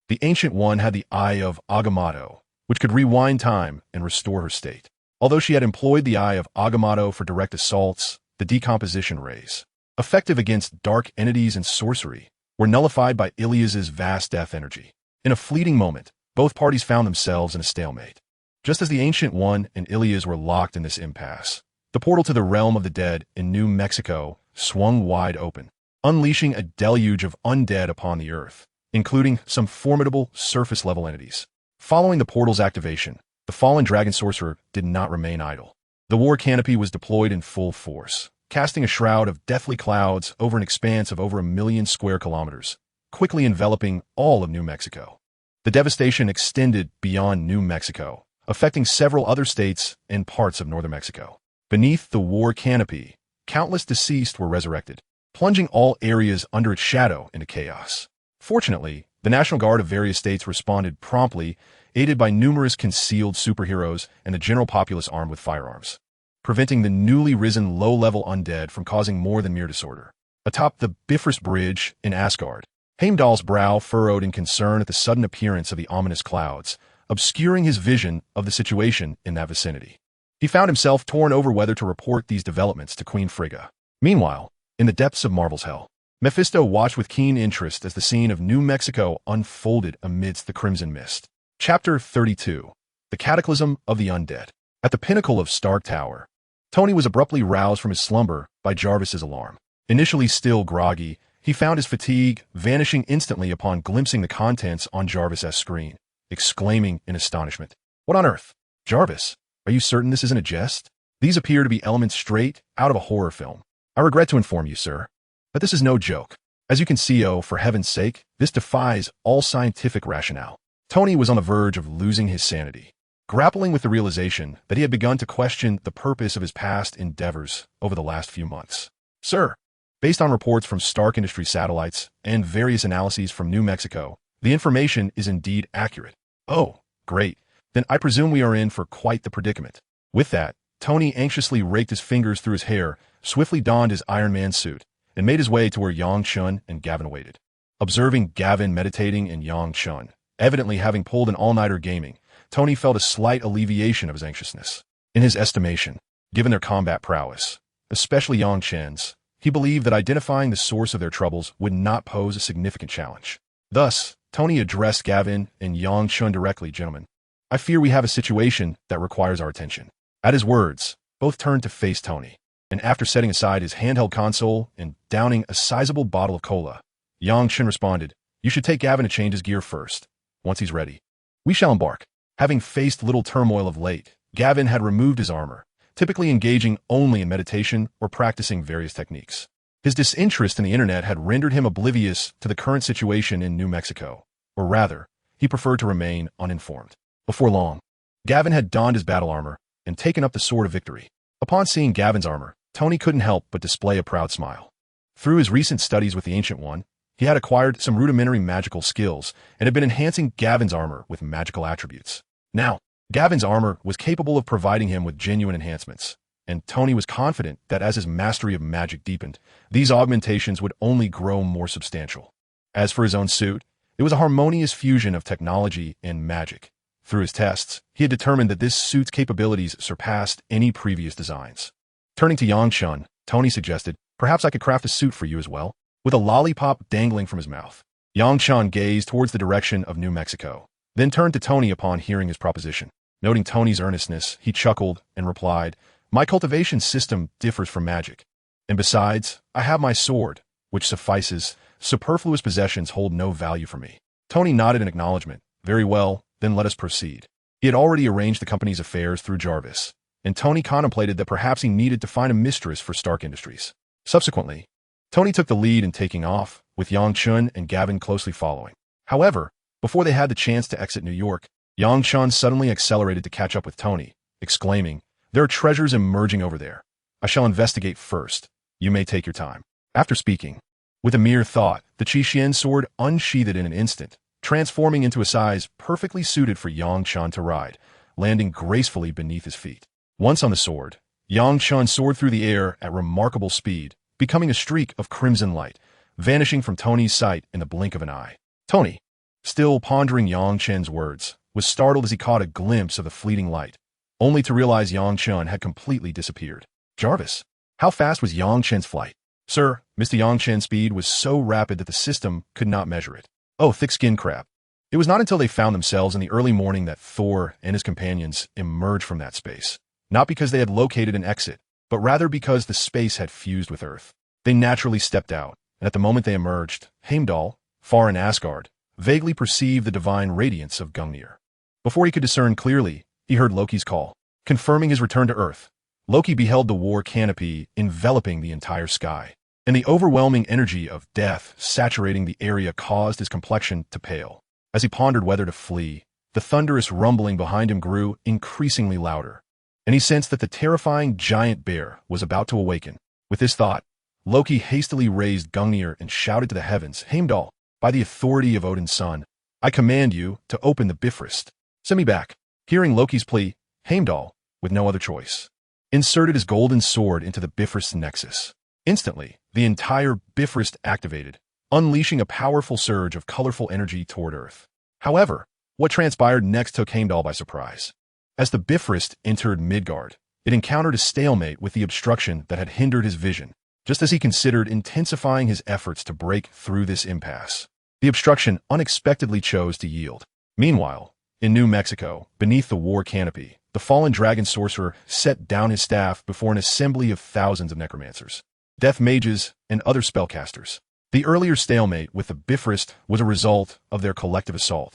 The Ancient One had the Eye of Agamotto, which could rewind time and restore her state. Although she had employed the Eye of Agamotto for direct assaults, the decomposition rays, effective against dark entities and sorcery, were nullified by Ilias's vast death energy. In a fleeting moment, both parties found themselves in a stalemate. Just as the Ancient One and Ilias were locked in this impasse, the portal to the realm of the dead in New Mexico swung wide open, unleashing a deluge of undead upon the earth, including some formidable surface-level entities. Following the portal's activation, the fallen dragon sorcerer did not remain idle. The war canopy was deployed in full force, casting a shroud of deathly clouds over an expanse of over 1 million square kilometers, quickly enveloping all of New Mexico. The devastation extended beyond New Mexico, affecting several other states and parts of northern Mexico. Beneath the war canopy, countless deceased were resurrected, plunging all areas under its shadow into chaos. Fortunately, the National Guard of various states responded promptly, aided by numerous concealed superheroes and the general populace armed with firearms, preventing the newly risen low-level undead from causing more than mere disorder. Atop the Bifrost Bridge in Asgard, Heimdall's brow furrowed in concern at the sudden appearance of the ominous clouds, obscuring his vision of the situation in that vicinity. He found himself torn over whether to report these developments to Queen Frigga. Meanwhile, in the depths of Marvel's hell, Mephisto watched with keen interest as the scene of New Mexico unfolded amidst the crimson mist. Chapter 32. The Cataclysm of the Undead. At the pinnacle of Stark Tower, Tony was abruptly roused from his slumber by Jarvis's alarm. Initially still groggy, he found his fatigue vanishing instantly upon glimpsing the contents on Jarvis's screen, exclaiming in astonishment, "What on earth? Jarvis, are you certain this isn't a jest? These appear to be elements straight out of a horror film. I regret to inform you, sir, that this is no joke. As you can see, for heaven's sake, this defies all scientific rationale." Tony was on the verge of losing his sanity, grappling with the realization that he had begun to question the purpose of his past endeavors over the last few months. "Sir, based on reports from Stark Industries satellites and various analyses from New Mexico, the information is indeed accurate." "Oh, great. Then I presume we are in for quite the predicament." With that, Tony anxiously raked his fingers through his hair, swiftly donned his Iron Man suit, and made his way to where Yang Chun and Gavin waited. Observing Gavin meditating and Yang Chun, evidently having pulled an all-nighter gaming, Tony felt a slight alleviation of his anxiousness. In his estimation, given their combat prowess, especially Yang Chen's, he believed that identifying the source of their troubles would not pose a significant challenge. Thus, Tony addressed Gavin and Yang Chun directly. "Gentlemen, I fear we have a situation that requires our attention." At his words, both turned to face Tony, and after setting aside his handheld console and downing a sizable bottle of cola, Yang Chun responded, "You should take Gavin to change his gear first. Once he's ready, we shall embark." Having faced little turmoil of late, Gavin had removed his armor, typically engaging only in meditation or practicing various techniques. His disinterest in the internet had rendered him oblivious to the current situation in New Mexico, or rather, he preferred to remain uninformed. Before long, Gavin had donned his battle armor and taken up the sword of victory. Upon seeing Gavin's armor, Tony couldn't help but display a proud smile. Through his recent studies with the Ancient One, he had acquired some rudimentary magical skills and had been enhancing Gavin's armor with magical attributes. Now, Gavin's armor was capable of providing him with genuine enhancements, and Tony was confident that as his mastery of magic deepened, these augmentations would only grow more substantial. As for his own suit, it was a harmonious fusion of technology and magic. Through his tests, he had determined that this suit's capabilities surpassed any previous designs. Turning to Yang Chun, Tony suggested, "Perhaps I could craft a suit for you as well." With a lollipop dangling from his mouth, Yang Chun gazed towards the direction of New Mexico, then turned to Tony upon hearing his proposition. Noting Tony's earnestness, he chuckled and replied, "My cultivation system differs from magic. And besides, I have my sword, which suffices. Superfluous possessions hold no value for me." Tony nodded in acknowledgement. "Very well, then let us proceed." He had already arranged the company's affairs through Jarvis, and Tony contemplated that perhaps he needed to find a mistress for Stark Industries. Subsequently, Tony took the lead in taking off, with Yang Chun and Gavin closely following. However, before they had the chance to exit New York, Yang Chun suddenly accelerated to catch up with Tony, exclaiming, "There are treasures emerging over there. I shall investigate first. You may take your time." After speaking, with a mere thought, the Qi sword unsheathed in an instant, transforming into a size perfectly suited for Yang Chun to ride, landing gracefully beneath his feet. Once on the sword, Yang Chun soared through the air at remarkable speed, becoming a streak of crimson light, vanishing from Tony's sight in the blink of an eye. Tony, still pondering Yang Chun's words, was startled as he caught a glimpse of the fleeting light, only to realize Yang Chun had completely disappeared. "Jarvis, how fast was Yang Chun's flight?" "Sir, Mr. Yang Chun's speed was so rapid that the system could not measure it." "Oh, thick-skinned crap." It was not until they found themselves in the early morning that Thor and his companions emerged from that space. Not because they had located an exit, but rather because the space had fused with Earth. They naturally stepped out, and at the moment they emerged, Heimdall, far in Asgard, vaguely perceived the divine radiance of Gungnir. Before he could discern clearly, he heard Loki's call, confirming his return to Earth. Loki beheld the war canopy enveloping the entire sky, and the overwhelming energy of death saturating the area caused his complexion to pale. As he pondered whether to flee, the thunderous rumbling behind him grew increasingly louder, and he sensed that the terrifying giant bear was about to awaken. With this thought, Loki hastily raised Gungnir and shouted to the heavens, "Heimdall, by the authority of Odin's son, I command you to open the Bifrost. Send me back." Hearing Loki's plea, Heimdall, with no other choice, inserted his golden sword into the Bifrost nexus. Instantly, the entire Bifrost activated, unleashing a powerful surge of colorful energy toward Earth. However, what transpired next took Heimdall by surprise. As the Bifrost entered Midgard, it encountered a stalemate with the obstruction that had hindered his vision, just as he considered intensifying his efforts to break through this impasse. The obstruction unexpectedly chose to yield. Meanwhile, in New Mexico, beneath the war canopy, the fallen dragon sorcerer set down his staff before an assembly of thousands of necromancers, death mages, and other spellcasters. The earlier stalemate with the Bifrost was a result of their collective assault.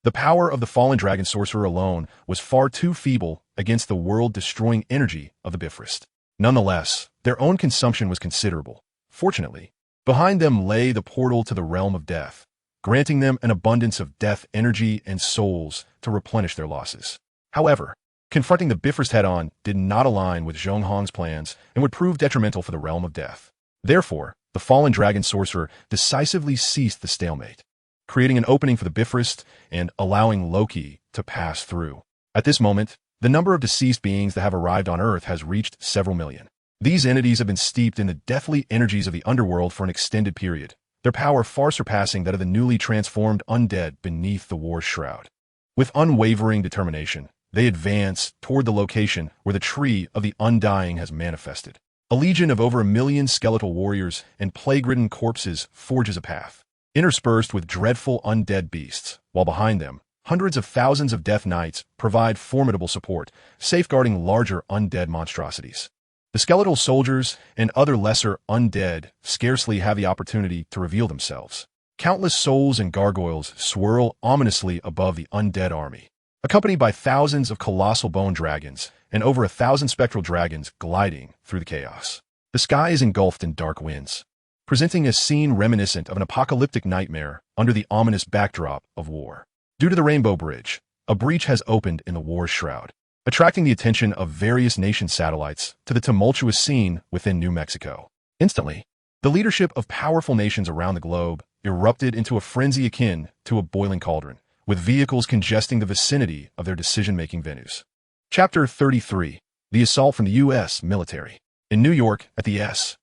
The power of the fallen dragon sorcerer alone was far too feeble against the world-destroying energy of the Bifrost. Nonetheless, their own consumption was considerable. Fortunately, behind them lay the portal to the realm of death, granting them an abundance of death energy and souls to replenish their losses. However, confronting the Bifrost head-on did not align with Zhong Hong's plans and would prove detrimental for the realm of death. Therefore, the fallen dragon sorcerer decisively ceased the stalemate, creating an opening for the Bifrost and allowing Loki to pass through. At this moment, the number of deceased beings that have arrived on Earth has reached several million. These entities have been steeped in the deathly energies of the underworld for an extended period, their power far surpassing that of the newly transformed undead beneath the war's shroud. With unwavering determination, they advance toward the location where the tree of the undying has manifested. A legion of over 1 million skeletal warriors and plague-ridden corpses forges a path, interspersed with dreadful undead beasts, while behind them, hundreds of thousands of death knights provide formidable support, safeguarding larger undead monstrosities. The skeletal soldiers and other lesser undead scarcely have the opportunity to reveal themselves. Countless souls and gargoyles swirl ominously above the undead army, accompanied by thousands of colossal bone dragons and over 1,000 spectral dragons gliding through the chaos. The sky is engulfed in dark winds, presenting a scene reminiscent of an apocalyptic nightmare under the ominous backdrop of war. Due to the Rainbow Bridge, a breach has opened in the war's shroud, attracting the attention of various nation satellites to the tumultuous scene within New Mexico. Instantly, the leadership of powerful nations around the globe erupted into a frenzy akin to a boiling cauldron, with vehicles congesting the vicinity of their decision-making venues. Chapter 33. The the assault from the U.S. military. In New York, at the S.H.I.E.L.D.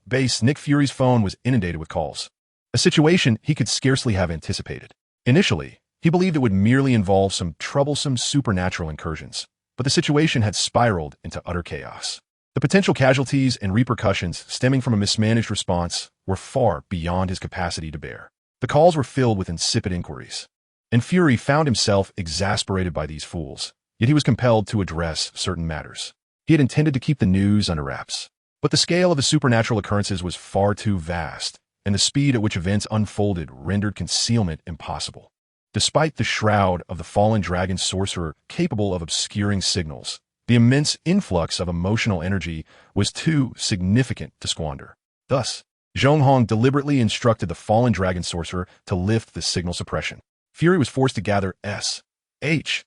base, Nick Fury's phone was inundated with calls. A situation he could scarcely have anticipated. Initially, he believed it would merely involve some troublesome supernatural incursions, but the situation had spiraled into utter chaos. The potential casualties and repercussions stemming from a mismanaged response were far beyond his capacity to bear. The calls were filled with insipid inquiries, and Fury found himself exasperated by these fools, yet he was compelled to address certain matters. He had intended to keep the news under wraps, but the scale of the supernatural occurrences was far too vast, and the speed at which events unfolded rendered concealment impossible. Despite the shroud of the fallen dragon sorcerer capable of obscuring signals, the immense influx of emotional energy was too significant to squander. Thus, Zhong Hong deliberately instructed the fallen dragon sorcerer to lift the signal suppression. Fury was forced to gather S.H.I.E.L.D.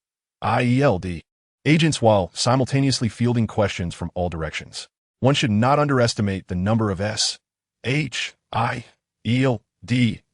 agents while simultaneously fielding questions from all directions. One should not underestimate the number of S.H.I.E.L.D.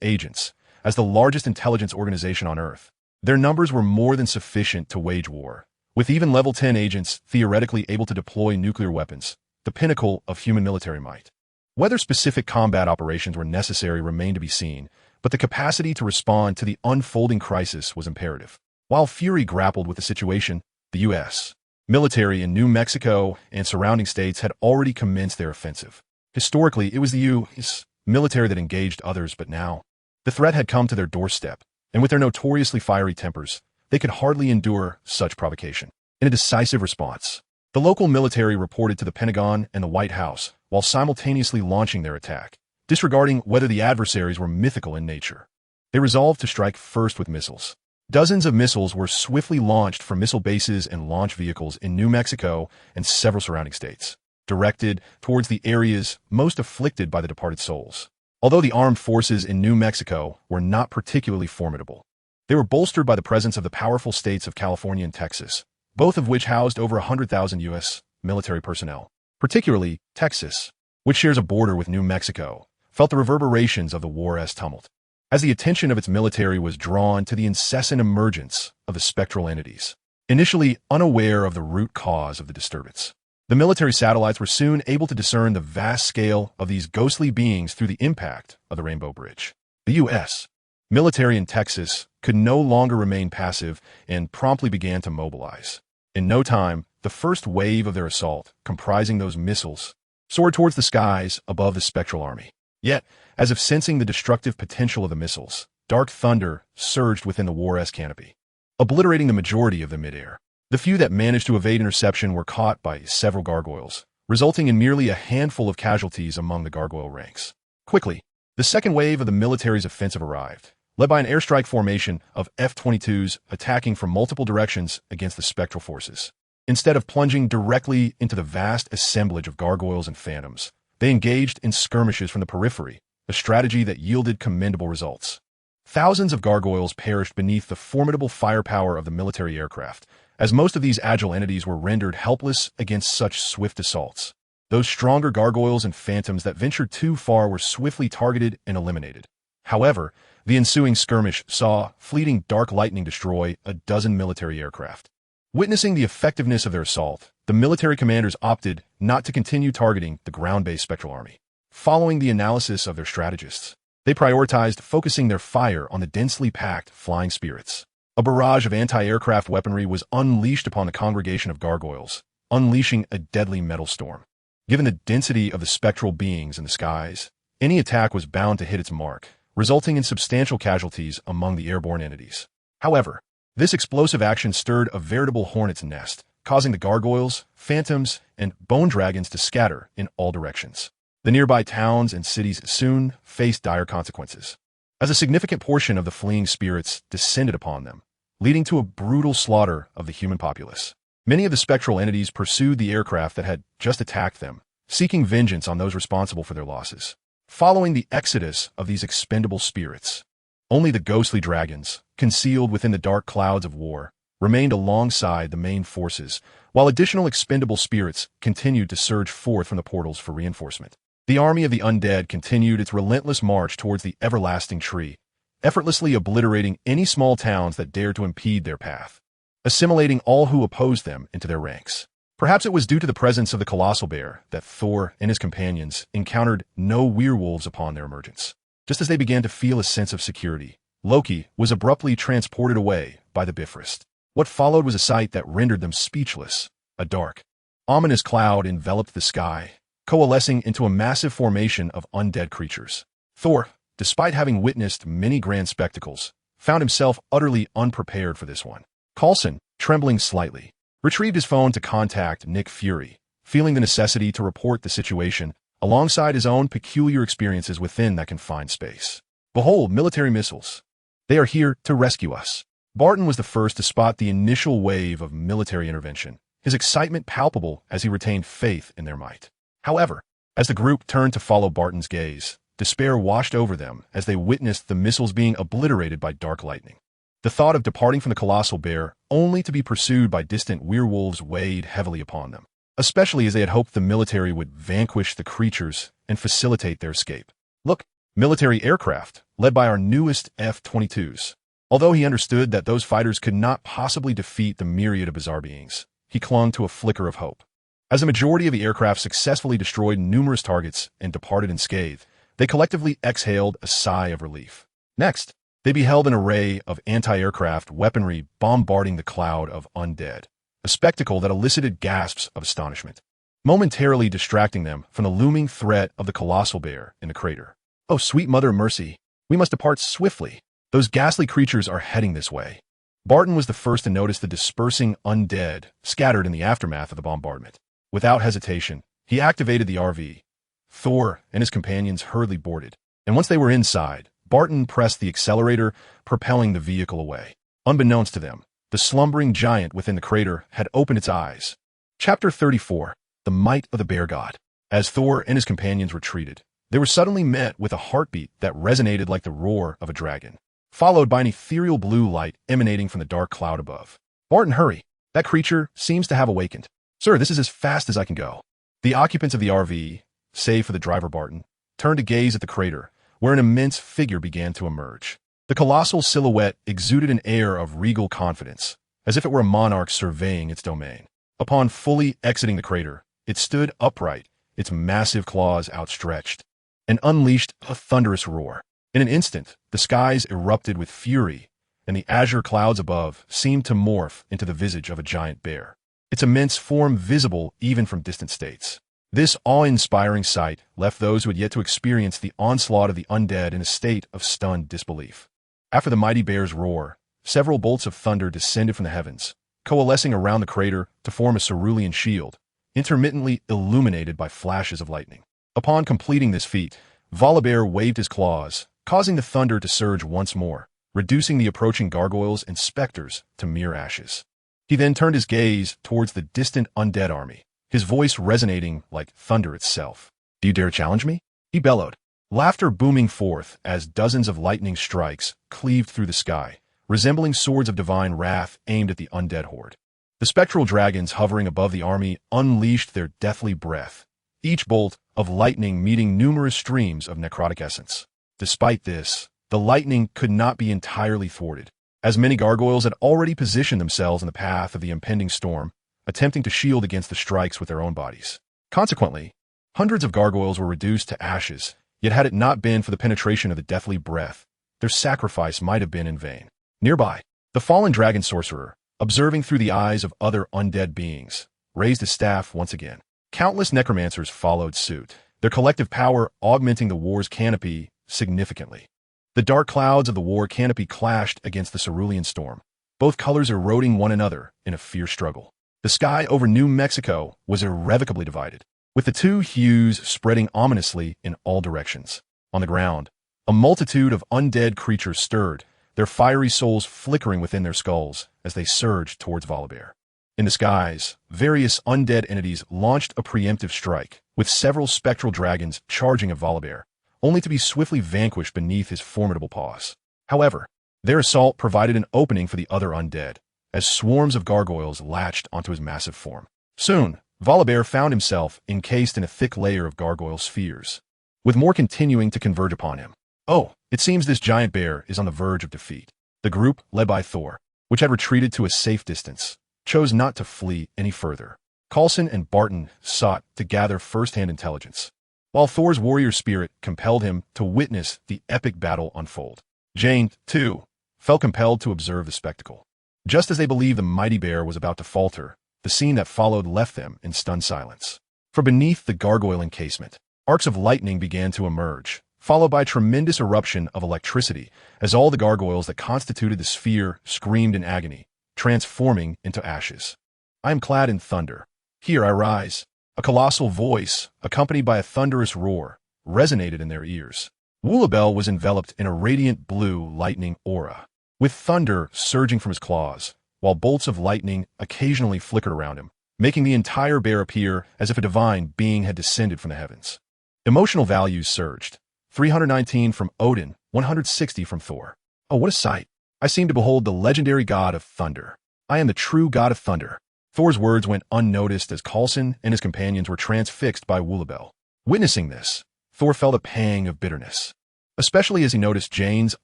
agents. As the largest intelligence organization on Earth, their numbers were more than sufficient to wage war, with even level 10 agents theoretically able to deploy nuclear weapons, the pinnacle of human military might. Whether specific combat operations were necessary remained to be seen, but the capacity to respond to the unfolding crisis was imperative. While Fury grappled with the situation, the U.S. military in New Mexico and surrounding states had already commenced their offensive. Historically, it was the U.S. military that engaged others, but now the threat had come to their doorstep, and with their notoriously fiery tempers, they could hardly endure such provocation. In a decisive response, the local military reported to the Pentagon and the White House while simultaneously launching their attack, disregarding whether the adversaries were mythical in nature. They resolved to strike first with missiles. Dozens of missiles were swiftly launched from missile bases and launch vehicles in New Mexico and several surrounding states, directed towards the areas most afflicted by the departed souls. Although the armed forces in New Mexico were not particularly formidable, they were bolstered by the presence of the powerful states of California and Texas, both of which housed over 100,000 U.S. military personnel. Particularly, Texas, which shares a border with New Mexico, felt the reverberations of the war's tumult, as the attention of its military was drawn to the incessant emergence of the spectral entities. Initially unaware of the root cause of the disturbance, the military satellites were soon able to discern the vast scale of these ghostly beings through the impact of the Rainbow Bridge. The U.S. military in Texas could no longer remain passive and promptly began to mobilize. In no time, the first wave of their assault, comprising those missiles, soared towards the skies above the spectral army. Yet, as if sensing the destructive potential of the missiles, dark thunder surged within the war's canopy, obliterating the majority of the midair. The few that managed to evade interception were caught by several gargoyles, resulting in merely a handful of casualties among the gargoyle ranks. Quickly, the second wave of the military's offensive arrived, led by an airstrike formation of F-22s attacking from multiple directions against the spectral forces. Instead of plunging directly into the vast assemblage of gargoyles and phantoms, they engaged in skirmishes from the periphery, a strategy that yielded commendable results. Thousands of gargoyles perished beneath the formidable firepower of the military aircraft, as most of these agile entities were rendered helpless against such swift assaults. Those stronger gargoyles and phantoms that ventured too far were swiftly targeted and eliminated. However, the ensuing skirmish saw fleeting dark lightning destroy a dozen military aircraft. Witnessing the effectiveness of their assault, the military commanders opted not to continue targeting the ground-based spectral army. Following the analysis of their strategists, they prioritized focusing their fire on the densely packed flying spirits. A barrage of anti-aircraft weaponry was unleashed upon the congregation of gargoyles, unleashing a deadly metal storm. Given the density of the spectral beings in the skies, any attack was bound to hit its mark, resulting in substantial casualties among the airborne entities. However, this explosive action stirred a veritable hornet's nest, causing the gargoyles, phantoms, and bone dragons to scatter in all directions. The nearby towns and cities soon faced dire consequences, as a significant portion of the fleeing spirits descended upon them, leading to a brutal slaughter of the human populace. Many of the spectral entities pursued the aircraft that had just attacked them, seeking vengeance on those responsible for their losses. Following the exodus of these expendable spirits, only the ghostly dragons, concealed within the dark clouds of war, remained alongside the main forces, while additional expendable spirits continued to surge forth from the portals for reinforcement. The army of the undead continued its relentless march towards the everlasting tree, effortlessly obliterating any small towns that dared to impede their path. assimilating all who opposed them into their ranks. Perhaps it was due to the presence of the colossal bear that Thor and his companions encountered no werewolves upon their emergence. Just as they began to feel a sense of security, Loki was abruptly transported away by the Bifrost. What followed was a sight that rendered them speechless. A dark, ominous cloud enveloped the sky, coalescing into a massive formation of undead creatures. Thor, despite having witnessed many grand spectacles, found himself utterly unprepared for this one. Coulson, trembling slightly, retrieved his phone to contact Nick Fury, feeling the necessity to report the situation alongside his own peculiar experiences within that confined space. Behold, military missiles. They are here to rescue us. Barton was the first to spot the initial wave of military intervention, his excitement palpable as he retained faith in their might. However, as the group turned to follow Barton's gaze, despair washed over them as they witnessed the missiles being obliterated by dark lightning. The thought of departing from the colossal bear only to be pursued by distant werewolves weighed heavily upon them, especially as they had hoped the military would vanquish the creatures and facilitate their escape. Look, military aircraft, led by our newest F-22s. Although he understood that those fighters could not possibly defeat the myriad of bizarre beings, he clung to a flicker of hope. As the majority of the aircraft successfully destroyed numerous targets and departed unscathed, they collectively exhaled a sigh of relief. Next, they beheld an array of anti-aircraft weaponry bombarding the cloud of undead, a spectacle that elicited gasps of astonishment, momentarily distracting them from the looming threat of the colossal bear in the crater. Oh, sweet Mother of Mercy, we must depart swiftly. Those ghastly creatures are heading this way. Barton was the first to notice the dispersing undead scattered in the aftermath of the bombardment. Without hesitation, he activated the RV. Thor and his companions hurriedly boarded, and once they were inside, Barton pressed the accelerator, propelling the vehicle away. Unbeknownst to them, the slumbering giant within the crater had opened its eyes. Chapter 34. The Might of the Bear God. As Thor and his companions retreated, they were suddenly met with a heartbeat that resonated like the roar of a dragon, followed by an ethereal blue light emanating from the dark cloud above. Barton, hurry! That creature seems to have awakened. Sir, this is as fast as I can go. The occupants of the RV, save for the driver Barton, turned to gaze at the crater, where an immense figure began to emerge. The colossal silhouette exuded an air of regal confidence, as if it were a monarch surveying its domain. Upon fully exiting the crater, it stood upright, its massive claws outstretched, and unleashed a thunderous roar. In an instant, the skies erupted with fury, and the azure clouds above seemed to morph into the visage of a giant bear, its immense form visible even from distant states. This awe-inspiring sight left those who had yet to experience the onslaught of the undead in a state of stunned disbelief. After the mighty bear's roar, several bolts of thunder descended from the heavens, coalescing around the crater to form a cerulean shield, intermittently illuminated by flashes of lightning. Upon completing this feat, Volibear waved his claws, causing the thunder to surge once more, reducing the approaching gargoyles and specters to mere ashes. He then turned his gaze towards the distant undead army, his voice resonating like thunder itself. Do you dare challenge me? He bellowed, laughter booming forth as dozens of lightning strikes cleaved through the sky, resembling swords of divine wrath aimed at the undead horde. The spectral dragons hovering above the army unleashed their deathly breath, each bolt of lightning meeting numerous streams of necrotic essence. Despite this, the lightning could not be entirely thwarted, as many gargoyles had already positioned themselves in the path of the impending storm, attempting to shield against the strikes with their own bodies. Consequently, hundreds of gargoyles were reduced to ashes, yet had it not been for the penetration of the deathly breath, their sacrifice might have been in vain. Nearby, the fallen dragon sorcerer, observing through the eyes of other undead beings, raised his staff once again. Countless necromancers followed suit, their collective power augmenting the war's canopy significantly. The dark clouds of the war canopy clashed against the cerulean storm, both colors eroding one another in a fierce struggle. The sky over New Mexico was irrevocably divided, with the two hues spreading ominously in all directions. On the ground, a multitude of undead creatures stirred, their fiery souls flickering within their skulls as they surged towards Volibear. In the skies, various undead entities launched a preemptive strike, with several spectral dragons charging at Volibear, only to be swiftly vanquished beneath his formidable paws. However, their assault provided an opening for the other undead, as swarms of gargoyles latched onto his massive form. Soon, Volibear found himself encased in a thick layer of gargoyle spheres, with more continuing to converge upon him. Oh, it seems this giant bear is on the verge of defeat. The group, led by Thor, which had retreated to a safe distance, chose not to flee any further. Coulson and Barton sought to gather first-hand intelligence, while Thor's warrior spirit compelled him to witness the epic battle unfold. Jane, too, felt compelled to observe the spectacle. Just as they believed the mighty bear was about to falter, the scene that followed left them in stunned silence. From beneath the gargoyle encasement, arcs of lightning began to emerge, followed by a tremendous eruption of electricity as all the gargoyles that constituted the sphere screamed in agony, transforming into ashes. "I am clad in thunder. Here I rise." A colossal voice, accompanied by a thunderous roar, resonated in their ears. Woolabel was enveloped in a radiant blue lightning aura, with thunder surging from his claws, while bolts of lightning occasionally flickered around him, making the entire bear appear as if a divine being had descended from the heavens. Emotional values surged. 319 from Odin, 160 from Thor. "Oh, what a sight! I seem to behold the legendary god of thunder. I am the true god of thunder." Thor's words went unnoticed as Coulson and his companions were transfixed by Woolabel. Witnessing this, Thor felt a pang of bitterness, especially as he noticed Jane's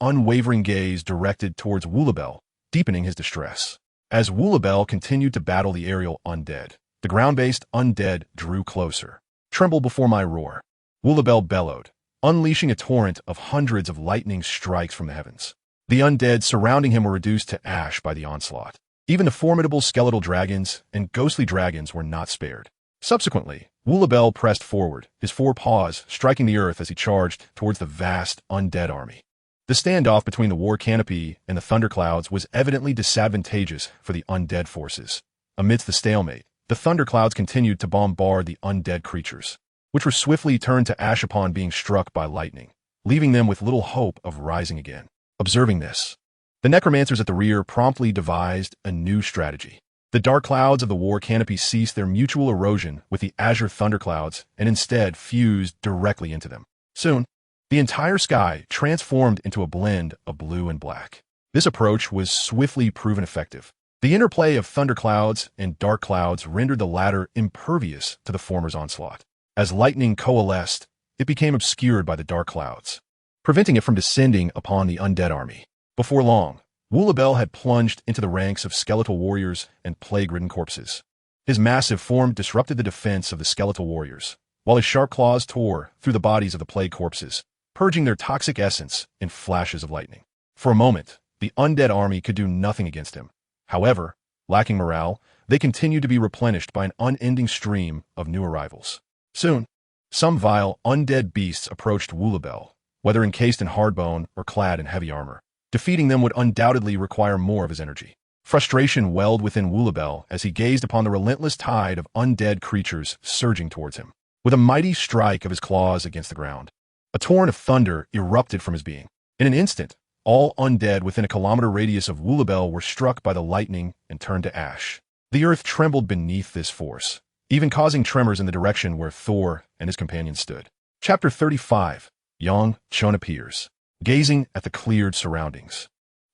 unwavering gaze directed towards Woolabel, deepening his distress. As Woolabel continued to battle the aerial undead, the ground-based undead drew closer. "Tremble before my roar," Woolabel bellowed, unleashing a torrent of hundreds of lightning strikes from the heavens. The undead surrounding him were reduced to ash by the onslaught. Even the formidable skeletal dragons and ghostly dragons were not spared. Subsequently, Woolabel pressed forward, his four paws striking the earth as he charged towards the vast undead army. The standoff between the war canopy and the thunderclouds was evidently disadvantageous for the undead forces. Amidst the stalemate, the thunderclouds continued to bombard the undead creatures, which were swiftly turned to ash upon being struck by lightning, leaving them with little hope of rising again. Observing this, the necromancers at the rear promptly devised a new strategy. The dark clouds of the war canopy ceased their mutual erosion with the azure thunderclouds and instead fused directly into them. Soon, the entire sky transformed into a blend of blue and black. This approach was swiftly proven effective. The interplay of thunderclouds and dark clouds rendered the latter impervious to the former's onslaught. As lightning coalesced, it became obscured by the dark clouds, preventing it from descending upon the undead army. Before long, Woolabel had plunged into the ranks of skeletal warriors and plague-ridden corpses. His massive form disrupted the defense of the skeletal warriors, while his sharp claws tore through the bodies of the plague corpses, purging their toxic essence in flashes of lightning. For a moment, the undead army could do nothing against him. However, lacking morale, they continued to be replenished by an unending stream of new arrivals. Soon, some vile undead beasts approached Woolabel, whether encased in hard bone or clad in heavy armor. Defeating them would undoubtedly require more of his energy. Frustration welled within Woolabel as he gazed upon the relentless tide of undead creatures surging towards him. With a mighty strike of his claws against the ground, a torrent of thunder erupted from his being. In an instant, all undead within a kilometer radius of Woolabel were struck by the lightning and turned to ash. The earth trembled beneath this force, even causing tremors in the direction where Thor and his companions stood. Chapter 35. Yang Chon appears. Gazing at the cleared surroundings,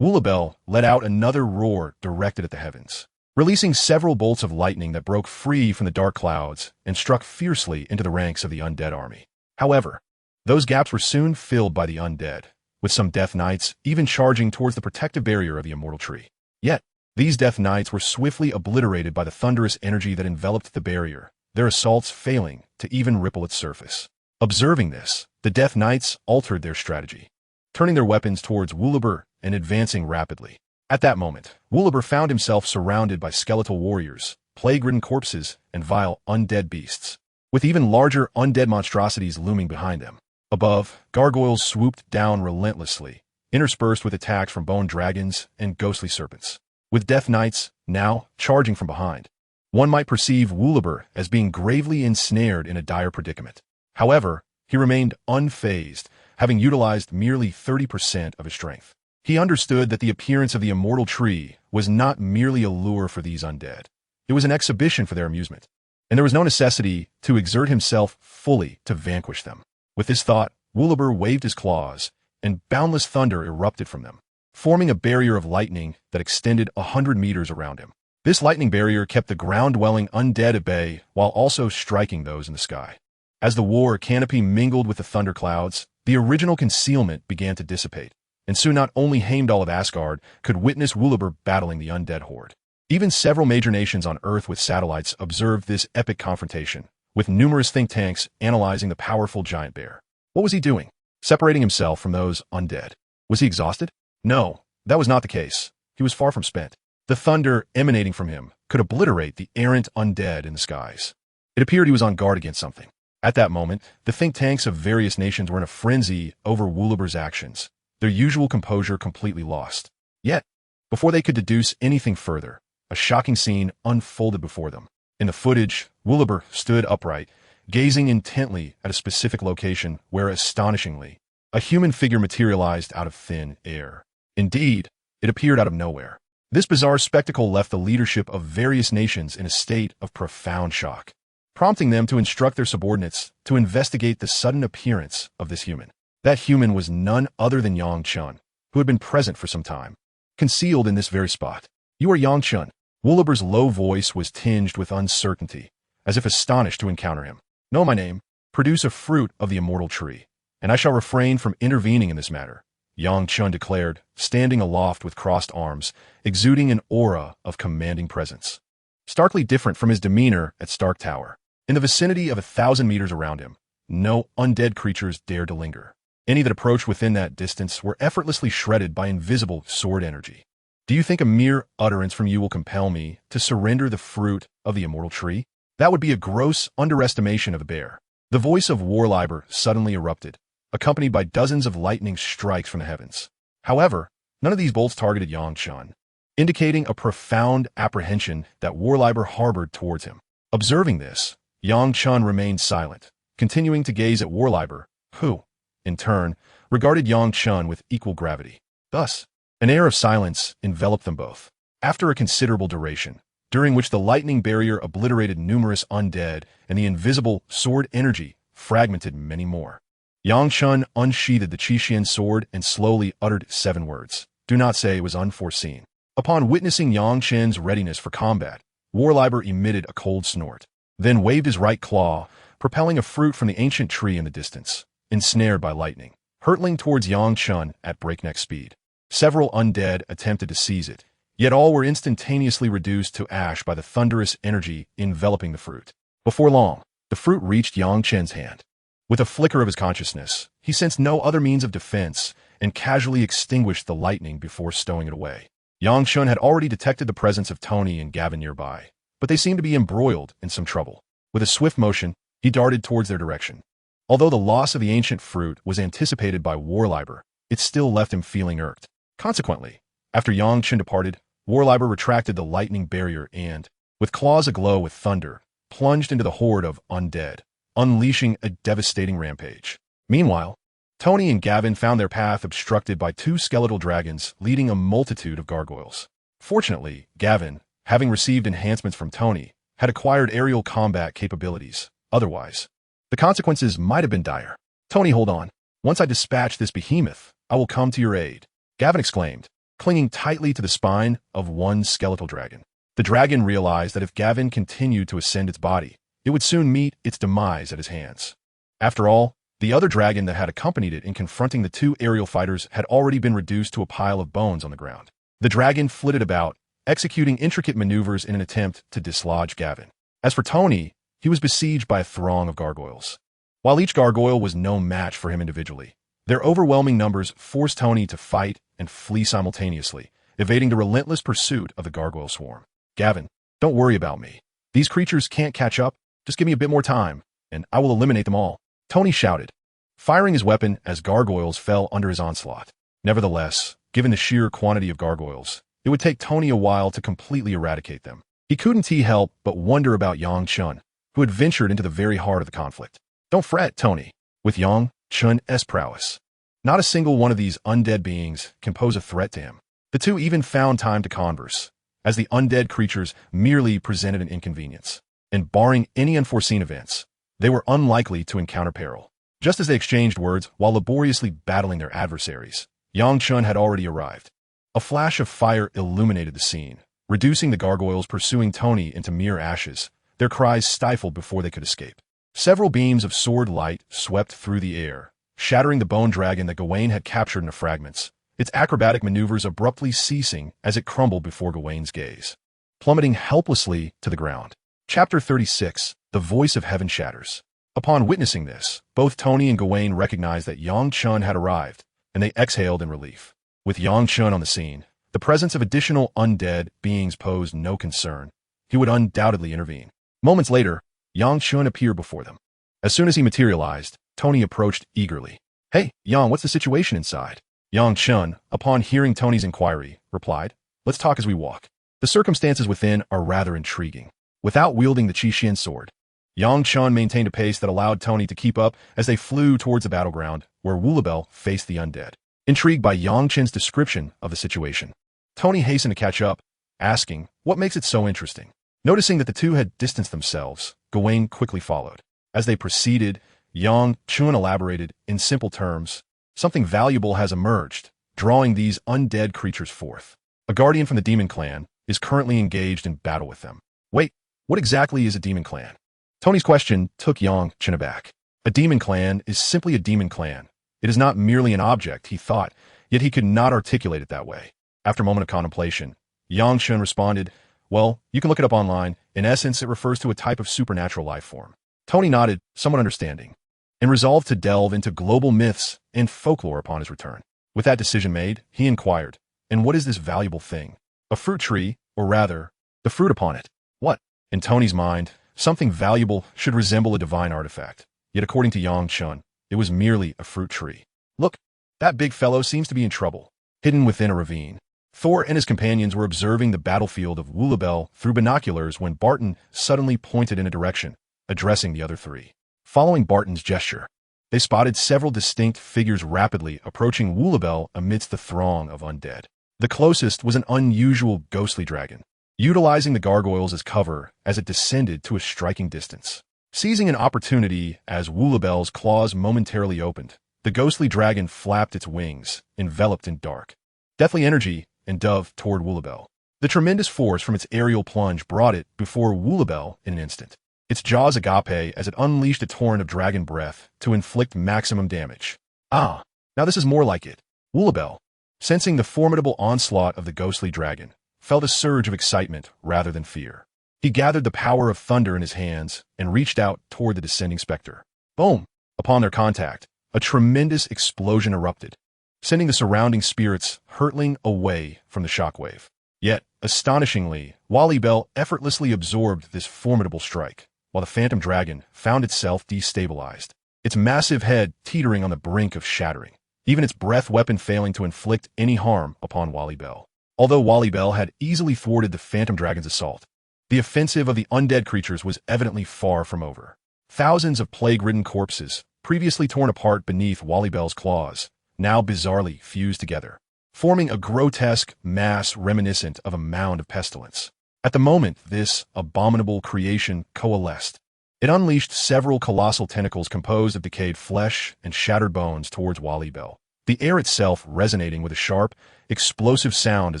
Woolabel let out another roar directed at the heavens, releasing several bolts of lightning that broke free from the dark clouds and struck fiercely into the ranks of the undead army. However, those gaps were soon filled by the undead, with some Death Knights even charging towards the protective barrier of the immortal tree. Yet, these Death Knights were swiftly obliterated by the thunderous energy that enveloped the barrier, their assaults failing to even ripple its surface. Observing this, the Death Knights altered their strategy, turning their weapons towards Woolabel and advancing rapidly. At that moment, Woolabel found himself surrounded by skeletal warriors, plague-ridden corpses, and vile undead beasts, with even larger undead monstrosities looming behind them. Above, gargoyles swooped down relentlessly, interspersed with attacks from bone dragons and ghostly serpents, with Death Knights now charging from behind. One might perceive Woolabel as being gravely ensnared in a dire predicament. However, he remained unfazed, having utilized merely 30% of his strength. He understood that the appearance of the immortal tree was not merely a lure for these undead. It was an exhibition for their amusement, and there was no necessity to exert himself fully to vanquish them. With this thought, Woolabel waved his claws, and boundless thunder erupted from them, forming a barrier of lightning that extended 100 meters around him. This lightning barrier kept the ground-dwelling undead at bay while also striking those in the sky. As the war canopy mingled with the thunderclouds, the original concealment began to dissipate, and soon not only Heimdall of Asgard could witness Wulliber battling the undead horde. Even several major nations on Earth with satellites observed this epic confrontation, with numerous think tanks analyzing the powerful giant bear. What was he doing? Separating himself from those undead. Was he exhausted? No, that was not the case. He was far from spent. The thunder emanating from him could obliterate the errant undead in the skies. It appeared he was on guard against something. At that moment, the think tanks of various nations were in a frenzy over Wulliber's actions, their usual composure completely lost. Yet, before they could deduce anything further, a shocking scene unfolded before them. In the footage, Wulliber stood upright, gazing intently at a specific location where, astonishingly, a human figure materialized out of thin air. Indeed, it appeared out of nowhere. This bizarre spectacle left the leadership of various nations in a state of profound shock, prompting them to instruct their subordinates to investigate the sudden appearance of this human. That human was none other than Yang Chun, who had been present for some time, concealed in this very spot. "You are Yang Chun." Wulliber's low voice was tinged with uncertainty, as if astonished to encounter him. "Know my name. Produce a fruit of the immortal tree, and I shall refrain from intervening in this matter," Yang Chun declared, standing aloft with crossed arms, exuding an aura of commanding presence. Starkly different from his demeanor at Stark Tower. In the vicinity of 1,000 meters around him, no undead creatures dared to linger. Any that approached within that distance were effortlessly shredded by invisible sword energy. "Do you think a mere utterance from you will compel me to surrender the fruit of the immortal tree? That would be a gross underestimation of the bear." The voice of Warliber suddenly erupted, accompanied by dozens of lightning strikes from the heavens. However, none of these bolts targeted Yang Chun, indicating a profound apprehension that Warliber harbored towards him. Observing this, Yang Chun remained silent, continuing to gaze at Warliber, who, in turn, regarded Yang Chun with equal gravity. Thus, an air of silence enveloped them both. After a considerable duration, during which the lightning barrier obliterated numerous undead and the invisible sword energy fragmented many more, Yang Chun unsheathed the Qixuan sword and slowly uttered 7 words. Do not say it was unforeseen. Upon witnessing Yang Chun's readiness for combat, Warliber emitted a cold snort, then waved his right claw, propelling a fruit from the ancient tree in the distance, ensnared by lightning, hurtling towards Yang Chun at breakneck speed. Several undead attempted to seize it, yet all were instantaneously reduced to ash by the thunderous energy enveloping the fruit. Before long, the fruit reached Yang Chun's hand. With a flicker of his consciousness, he sensed no other means of defense and casually extinguished the lightning before stowing it away. Yang Chun had already detected the presence of Tony and Gavin nearby, but they seemed to be embroiled in some trouble. With a swift motion, he darted towards their direction. Although the loss of the ancient fruit was anticipated by Warliber, it still left him feeling irked. Consequently, after Yang Chun departed, Warliber retracted the lightning barrier and, with claws aglow with thunder, plunged into the horde of undead, unleashing a devastating rampage. Meanwhile, Tony and Gavin found their path obstructed by 2 skeletal dragons leading a multitude of gargoyles. Fortunately, Gavin, having received enhancements from Tony, had acquired aerial combat capabilities. Otherwise, the consequences might have been dire. "Tony, hold on. Once I dispatch this behemoth, I will come to your aid," Gavin exclaimed, clinging tightly to the spine of one skeletal dragon. The dragon realized that if Gavin continued to ascend its body, it would soon meet its demise at his hands. After all, the other dragon that had accompanied it in confronting the 2 aerial fighters had already been reduced to a pile of bones on the ground. The dragon flitted about, executing intricate maneuvers in an attempt to dislodge Gavin. As for Tony, he was besieged by a throng of gargoyles. While each gargoyle was no match for him individually, their overwhelming numbers forced Tony to fight and flee simultaneously, evading the relentless pursuit of the gargoyle swarm. "Gavin, don't worry about me. These creatures can't catch up. Just give me a bit more time, and I will eliminate them all," Tony shouted, firing his weapon as gargoyles fell under his onslaught. Nevertheless, given the sheer quantity of gargoyles, it would take Tony a while to completely eradicate them. He couldn't help but wonder about Yang Chun, who had ventured into the very heart of the conflict. "Don't fret, Tony. With Yang Chun's prowess, not a single one of these undead beings can pose a threat to him." The 2 even found time to converse, as the undead creatures merely presented an inconvenience, and barring any unforeseen events, they were unlikely to encounter peril. Just as they exchanged words while laboriously battling their adversaries, Yang Chun had already arrived. A flash of fire illuminated the scene, reducing the gargoyles pursuing Tony into mere ashes, their cries stifled before they could escape. Several beams of sword light swept through the air, shattering the bone dragon that Gawain had captured into fragments, its acrobatic maneuvers abruptly ceasing as it crumbled before Gawain's gaze, plummeting helplessly to the ground. Chapter 36, The Voice of Heaven Shatters. Upon witnessing this, both Tony and Gawain recognized that Yang Chun had arrived, and they exhaled in relief. With Yang Chun on the scene, the presence of additional undead beings posed no concern. He would undoubtedly intervene. Moments later, Yang Chun appeared before them. As soon as he materialized, Tony approached eagerly. "Hey, Yang, what's the situation inside?" Yang Chun, upon hearing Tony's inquiry, replied, "Let's talk as we walk. The circumstances within are rather intriguing." Without wielding the Qi-Xian sword, Yang Chun maintained a pace that allowed Tony to keep up as they flew towards the battleground where Woolabel faced the undead. Intrigued by Yang Chun's description of the situation, Tony hastened to catch up, asking, "What makes it so interesting?" Noticing that the two had distanced themselves, Gawain quickly followed. As they proceeded, Yang Chun elaborated, in simple terms, "Something valuable has emerged, drawing these undead creatures forth. A guardian from the demon clan is currently engaged in battle with them." "Wait, what exactly is a demon clan?" Tony's question took Yang Chun aback. A demon clan is simply a demon clan. It is not merely an object, he thought, yet he could not articulate it that way. After a moment of contemplation, Yang Chun responded, "Well, you can look it up online. In essence, it refers to a type of supernatural life form." Tony nodded, somewhat understanding, and resolved to delve into global myths and folklore upon his return. With that decision made, he inquired, "And what is this valuable thing? A fruit tree, or rather, the fruit upon it? What?" In Tony's mind, something valuable should resemble a divine artifact. Yet according to Yang Chun, it was merely a fruit tree. "Look, that big fellow seems to be in trouble." Hidden within a ravine, Thor and his companions were observing the battlefield of Woolabel through binoculars when Barton suddenly pointed in a direction, addressing the other three. Following Barton's gesture, they spotted several distinct figures rapidly approaching Woolabel amidst the throng of undead. The closest was an unusual ghostly dragon, utilizing the gargoyles as cover as it descended to a striking distance. Seizing an opportunity as Woolabel's claws momentarily opened, the ghostly dragon flapped its wings, enveloped in dark, deathly energy, and dove toward Woolabel. The tremendous force from its aerial plunge brought it before Woolabel in an instant. Its jaws agape as it unleashed a torrent of dragon breath to inflict maximum damage. "Ah, now this is more like it." Woolabel, sensing the formidable onslaught of the ghostly dragon, felt a surge of excitement rather than fear. He gathered the power of thunder in his hands and reached out toward the descending specter. Boom! Upon their contact, a tremendous explosion erupted, sending the surrounding spirits hurtling away from the shockwave. Yet, astonishingly, Woolabel effortlessly absorbed this formidable strike, while the phantom dragon found itself destabilized, its massive head teetering on the brink of shattering, even its breath weapon failing to inflict any harm upon Woolabel. Although Woolabel had easily thwarted the phantom dragon's assault, the offensive of the undead creatures was evidently far from over. Thousands of plague-ridden corpses, previously torn apart beneath Woolabel's claws, now bizarrely fused together, forming a grotesque mass reminiscent of a mound of pestilence. At the moment this abominable creation coalesced, it unleashed several colossal tentacles composed of decayed flesh and shattered bones towards Woolabel, the air itself resonating with a sharp, explosive sound as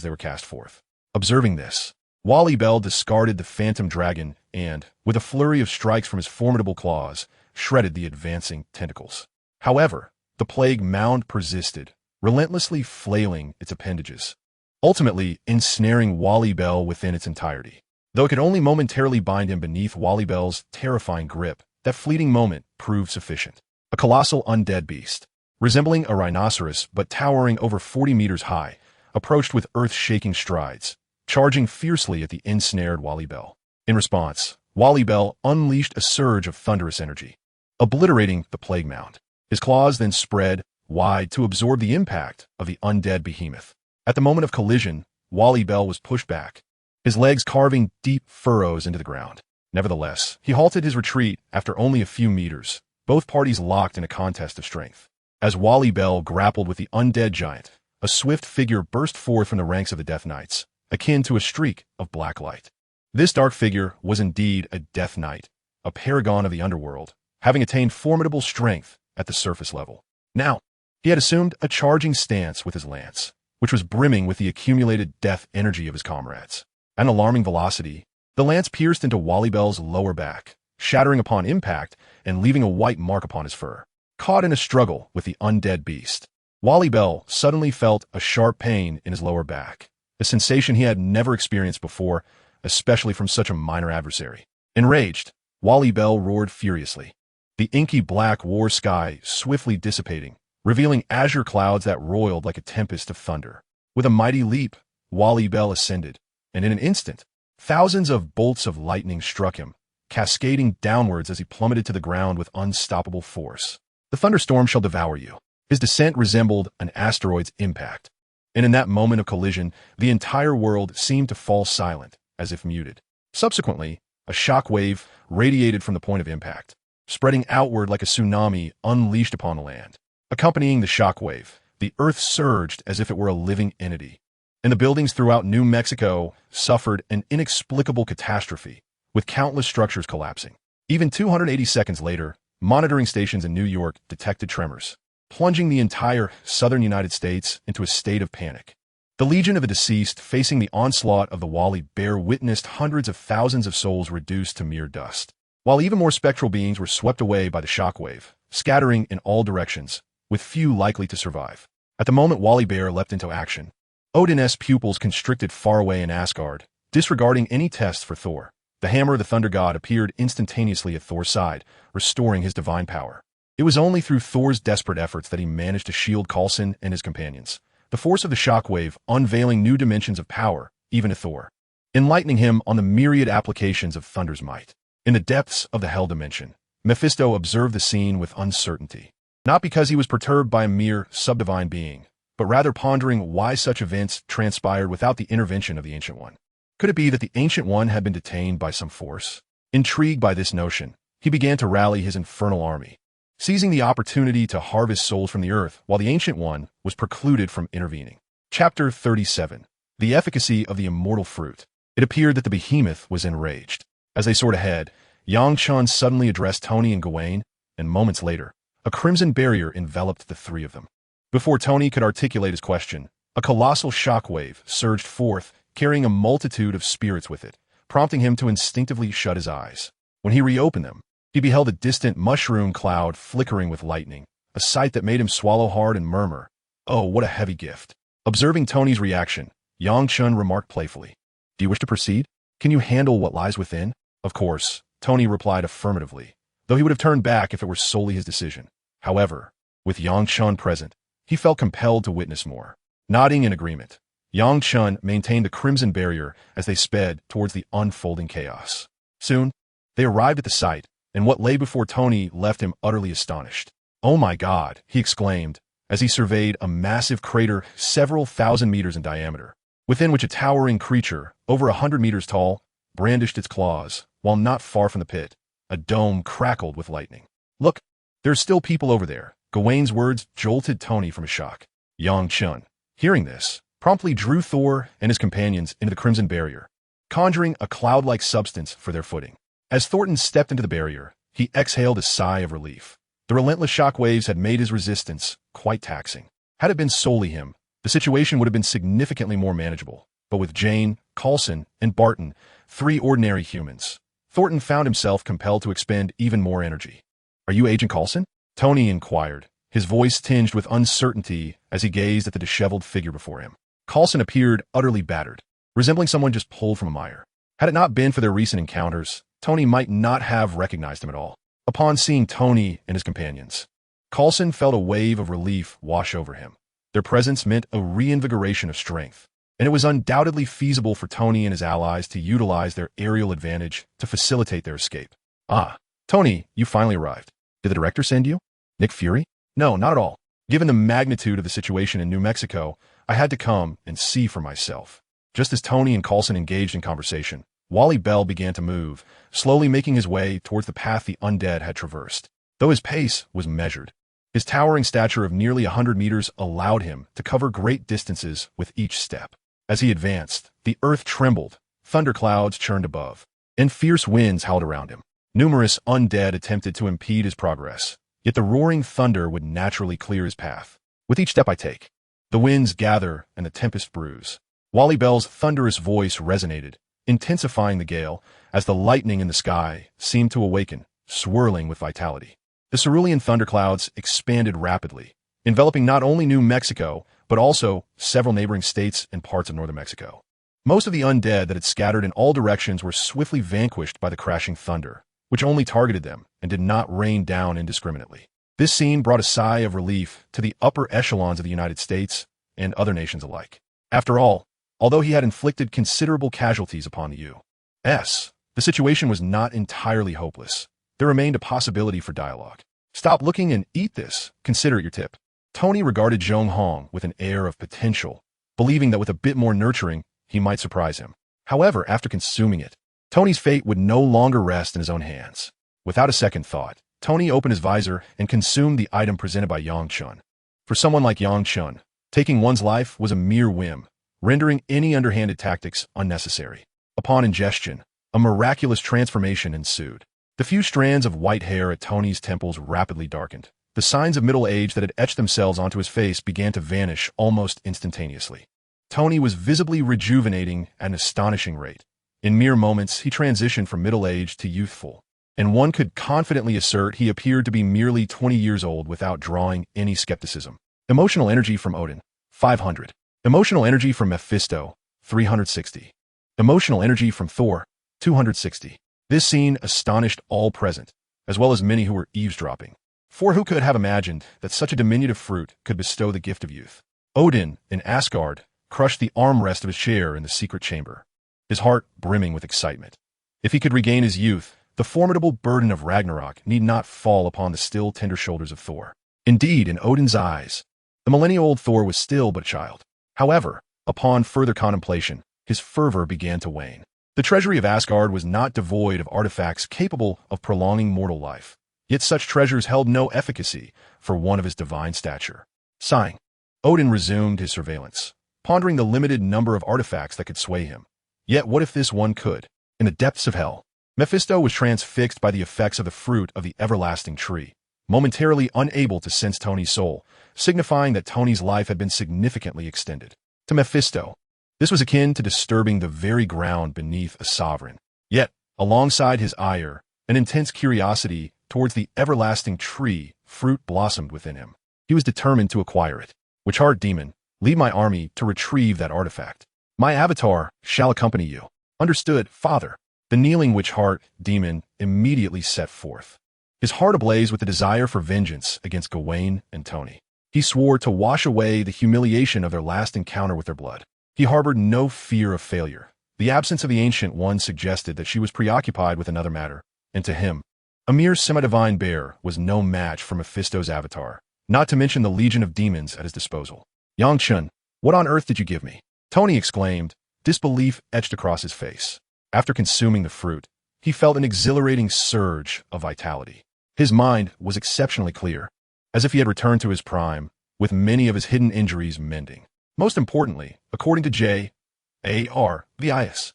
they were cast forth. Observing this, Woolabel discarded the phantom dragon and, with a flurry of strikes from his formidable claws, shredded the advancing tentacles. However, the plague mound persisted, relentlessly flailing its appendages, ultimately ensnaring Woolabel within its entirety. Though it could only momentarily bind him beneath Woolabel's terrifying grip, that fleeting moment proved sufficient. A colossal undead beast, resembling a rhinoceros but towering over 40 meters high, approached with earth-shaking strides, charging fiercely at the ensnared Woolabel. In response, Woolabel unleashed a surge of thunderous energy, obliterating the plague mound. His claws then spread wide to absorb the impact of the undead behemoth. At the moment of collision, Woolabel was pushed back, his legs carving deep furrows into the ground. Nevertheless, he halted his retreat after only a few meters, both parties locked in a contest of strength. As Woolabel grappled with the undead giant, a swift figure burst forth from the ranks of the Death Knights, akin to a streak of black light. This dark figure was indeed a Death Knight, a paragon of the underworld, having attained formidable strength at the surface level. Now, he had assumed a charging stance with his lance, which was brimming with the accumulated death energy of his comrades. At an alarming velocity, the lance pierced into Woolabel's lower back, shattering upon impact and leaving a white mark upon his fur. Caught in a struggle with the undead beast, Wally Bell suddenly felt a sharp pain in his lower back, a sensation he had never experienced before, especially from such a minor adversary. Enraged, Wally Bell roared furiously, the inky black war sky swiftly dissipating, revealing azure clouds that roiled like a tempest of thunder. With a mighty leap, Wally Bell ascended, and in an instant, thousands of bolts of lightning struck him, cascading downwards as he plummeted to the ground with unstoppable force. The thunderstorm shall devour you. His descent resembled an asteroid's impact, and in that moment of collision, the entire world seemed to fall silent, as if muted. Subsequently, a shock wave radiated from the point of impact, spreading outward like a tsunami unleashed upon the land. Accompanying the shock wave, the earth surged as if it were a living entity, and the buildings throughout New Mexico suffered an inexplicable catastrophe, with countless structures collapsing. Even 280 seconds later, monitoring stations in New York detected tremors, plunging the entire southern United States into a state of panic. The Legion of the Deceased, facing the onslaught of the Wally Bear, witnessed hundreds of thousands of souls reduced to mere dust, while even more spectral beings were swept away by the shockwave, scattering in all directions, with few likely to survive. At the moment Wally Bear leapt into action, Odin's pupils constricted far away in Asgard, disregarding any tests for Thor. The hammer of the Thunder God appeared instantaneously at Thor's side, restoring his divine power. It was only through Thor's desperate efforts that he managed to shield Coulson and his companions, the force of the shockwave unveiling new dimensions of power, even to Thor, enlightening him on the myriad applications of Thunder's might. In the depths of the Hell Dimension, Mephisto observed the scene with uncertainty, not because he was perturbed by a mere subdivine being, but rather pondering why such events transpired without the intervention of the Ancient One. Could it be that the Ancient One had been detained by some force? Intrigued by this notion, he began to rally his infernal army, seizing the opportunity to harvest souls from the earth while the Ancient One was precluded from intervening. Chapter 37. The Efficacy of the Immortal Fruit. It appeared that the behemoth was enraged. As they soared ahead, Yang Chun suddenly addressed Tony and Gawain, and moments later, a crimson barrier enveloped the three of them. Before Tony could articulate his question, a colossal shockwave surged forth, carrying a multitude of spirits with it, prompting him to instinctively shut his eyes. When he reopened them, he beheld a distant mushroom cloud flickering with lightning, a sight that made him swallow hard and murmur, "Oh, what a heavy gift." Observing Tony's reaction, Yang Chun remarked playfully, "Do you wish to proceed? Can you handle what lies within?" Of course, Tony replied affirmatively, though he would have turned back if it were solely his decision. However, with Yang Chun present, he felt compelled to witness more. Nodding in agreement, Yang Chun maintained the crimson barrier as they sped towards the unfolding chaos. Soon, they arrived at the site, and what lay before Tony left him utterly astonished. "Oh my God," he exclaimed, as he surveyed a massive crater several thousand meters in diameter, within which a towering creature, over 100 meters tall, brandished its claws, while not far from the pit, a dome crackled with lightning. "Look, there's still people over there." Gawain's words jolted Tony from his shock. Yang Chun, hearing this, promptly drew Thor and his companions into the crimson barrier, conjuring a cloud-like substance for their footing. As Thornton stepped into the barrier, he exhaled a sigh of relief. The relentless shock waves had made his resistance quite taxing. Had it been solely him, the situation would have been significantly more manageable. But with Jane, Coulson, and Barton, three ordinary humans, Thornton found himself compelled to expend even more energy. "Are you Agent Coulson?" Tony inquired, his voice tinged with uncertainty as he gazed at the disheveled figure before him. Coulson appeared utterly battered, resembling someone just pulled from a mire. Had it not been for their recent encounters, Tony might not have recognized him at all. Upon seeing Tony and his companions, Coulson felt a wave of relief wash over him. Their presence meant a reinvigoration of strength, and it was undoubtedly feasible for Tony and his allies to utilize their aerial advantage to facilitate their escape. "Ah, Tony, you finally arrived. Did the director send you? Nick Fury?" "No, not at all. Given the magnitude of the situation in New Mexico, I had to come and see for myself." Just as Tony and Coulson engaged in conversation, Wally Bell began to move, slowly making his way towards the path the undead had traversed. Though his pace was measured, his towering stature of nearly 100 meters allowed him to cover great distances with each step. As he advanced, the earth trembled, thunderclouds churned above, and fierce winds howled around him. Numerous undead attempted to impede his progress, yet the roaring thunder would naturally clear his path. "With each step I take, the winds gather and the tempest brews." Wally Bell's thunderous voice resonated, intensifying the gale as the lightning in the sky seemed to awaken, swirling with vitality. The cerulean thunderclouds expanded rapidly, enveloping not only New Mexico, but also several neighboring states and parts of northern Mexico. Most of the undead that had scattered in all directions were swiftly vanquished by the crashing thunder, which only targeted them and did not rain down indiscriminately. This scene brought a sigh of relief to the upper echelons of the United States and other nations alike. After all, although he had inflicted considerable casualties upon the U.S., the situation was not entirely hopeless. There remained a possibility for dialogue. Stop looking and eat this. Consider it your tip. Tony regarded Zhong Hong with an air of potential, believing that with a bit more nurturing, he might surprise him. However, after consuming it, Tony's fate would no longer rest in his own hands. Without a second thought, Tony opened his visor and consumed the item presented by Yang Chun. For someone like Yang Chun, taking one's life was a mere whim, rendering any underhanded tactics unnecessary. Upon ingestion, a miraculous transformation ensued. The few strands of white hair at Tony's temples rapidly darkened. The signs of middle age that had etched themselves onto his face began to vanish almost instantaneously. Tony was visibly rejuvenating at an astonishing rate. In mere moments, he transitioned from middle age to youthful, and one could confidently assert he appeared to be merely 20 years old without drawing any skepticism. Emotional energy from Odin, 500. Emotional energy from Mephisto, 360. Emotional energy from Thor, 260. This scene astonished all present, as well as many who were eavesdropping. For who could have imagined that such a diminutive fruit could bestow the gift of youth? Odin, in Asgard, crushed the armrest of his chair in the secret chamber, his heart brimming with excitement. If he could regain his youth, the formidable burden of Ragnarok need not fall upon the still tender shoulders of Thor. Indeed, in Odin's eyes, the millennia-old Thor was still but a child. However, upon further contemplation, his fervor began to wane. The treasury of Asgard was not devoid of artifacts capable of prolonging mortal life, yet such treasures held no efficacy for one of his divine stature. Sighing, Odin resumed his surveillance, pondering the limited number of artifacts that could sway him. Yet what if this one could? In the depths of hell, Mephisto was transfixed by the effects of the fruit of the everlasting tree, momentarily unable to sense Tony's soul, signifying that Tony's life had been significantly extended. To Mephisto, this was akin to disturbing the very ground beneath a sovereign. Yet, alongside his ire, an intense curiosity towards the everlasting tree fruit blossomed within him. He was determined to acquire it. Witch-heart demon, lead my army to retrieve that artifact. My avatar shall accompany you. Understood, father. The kneeling witch-heart demon immediately set forth, his heart ablaze with the desire for vengeance against Gawain and Tony. He swore to wash away the humiliation of their last encounter with their blood. He harbored no fear of failure. The absence of the Ancient One suggested that she was preoccupied with another matter, and to him, a mere semi-divine bear was no match for Mephisto's avatar, not to mention the legion of demons at his disposal. Yang Chun, what on earth did you give me? Tony exclaimed, disbelief etched across his face. After consuming the fruit, he felt an exhilarating surge of vitality. His mind was exceptionally clear, as if he had returned to his prime, with many of his hidden injuries mending. Most importantly, according to J.A.R. Vias,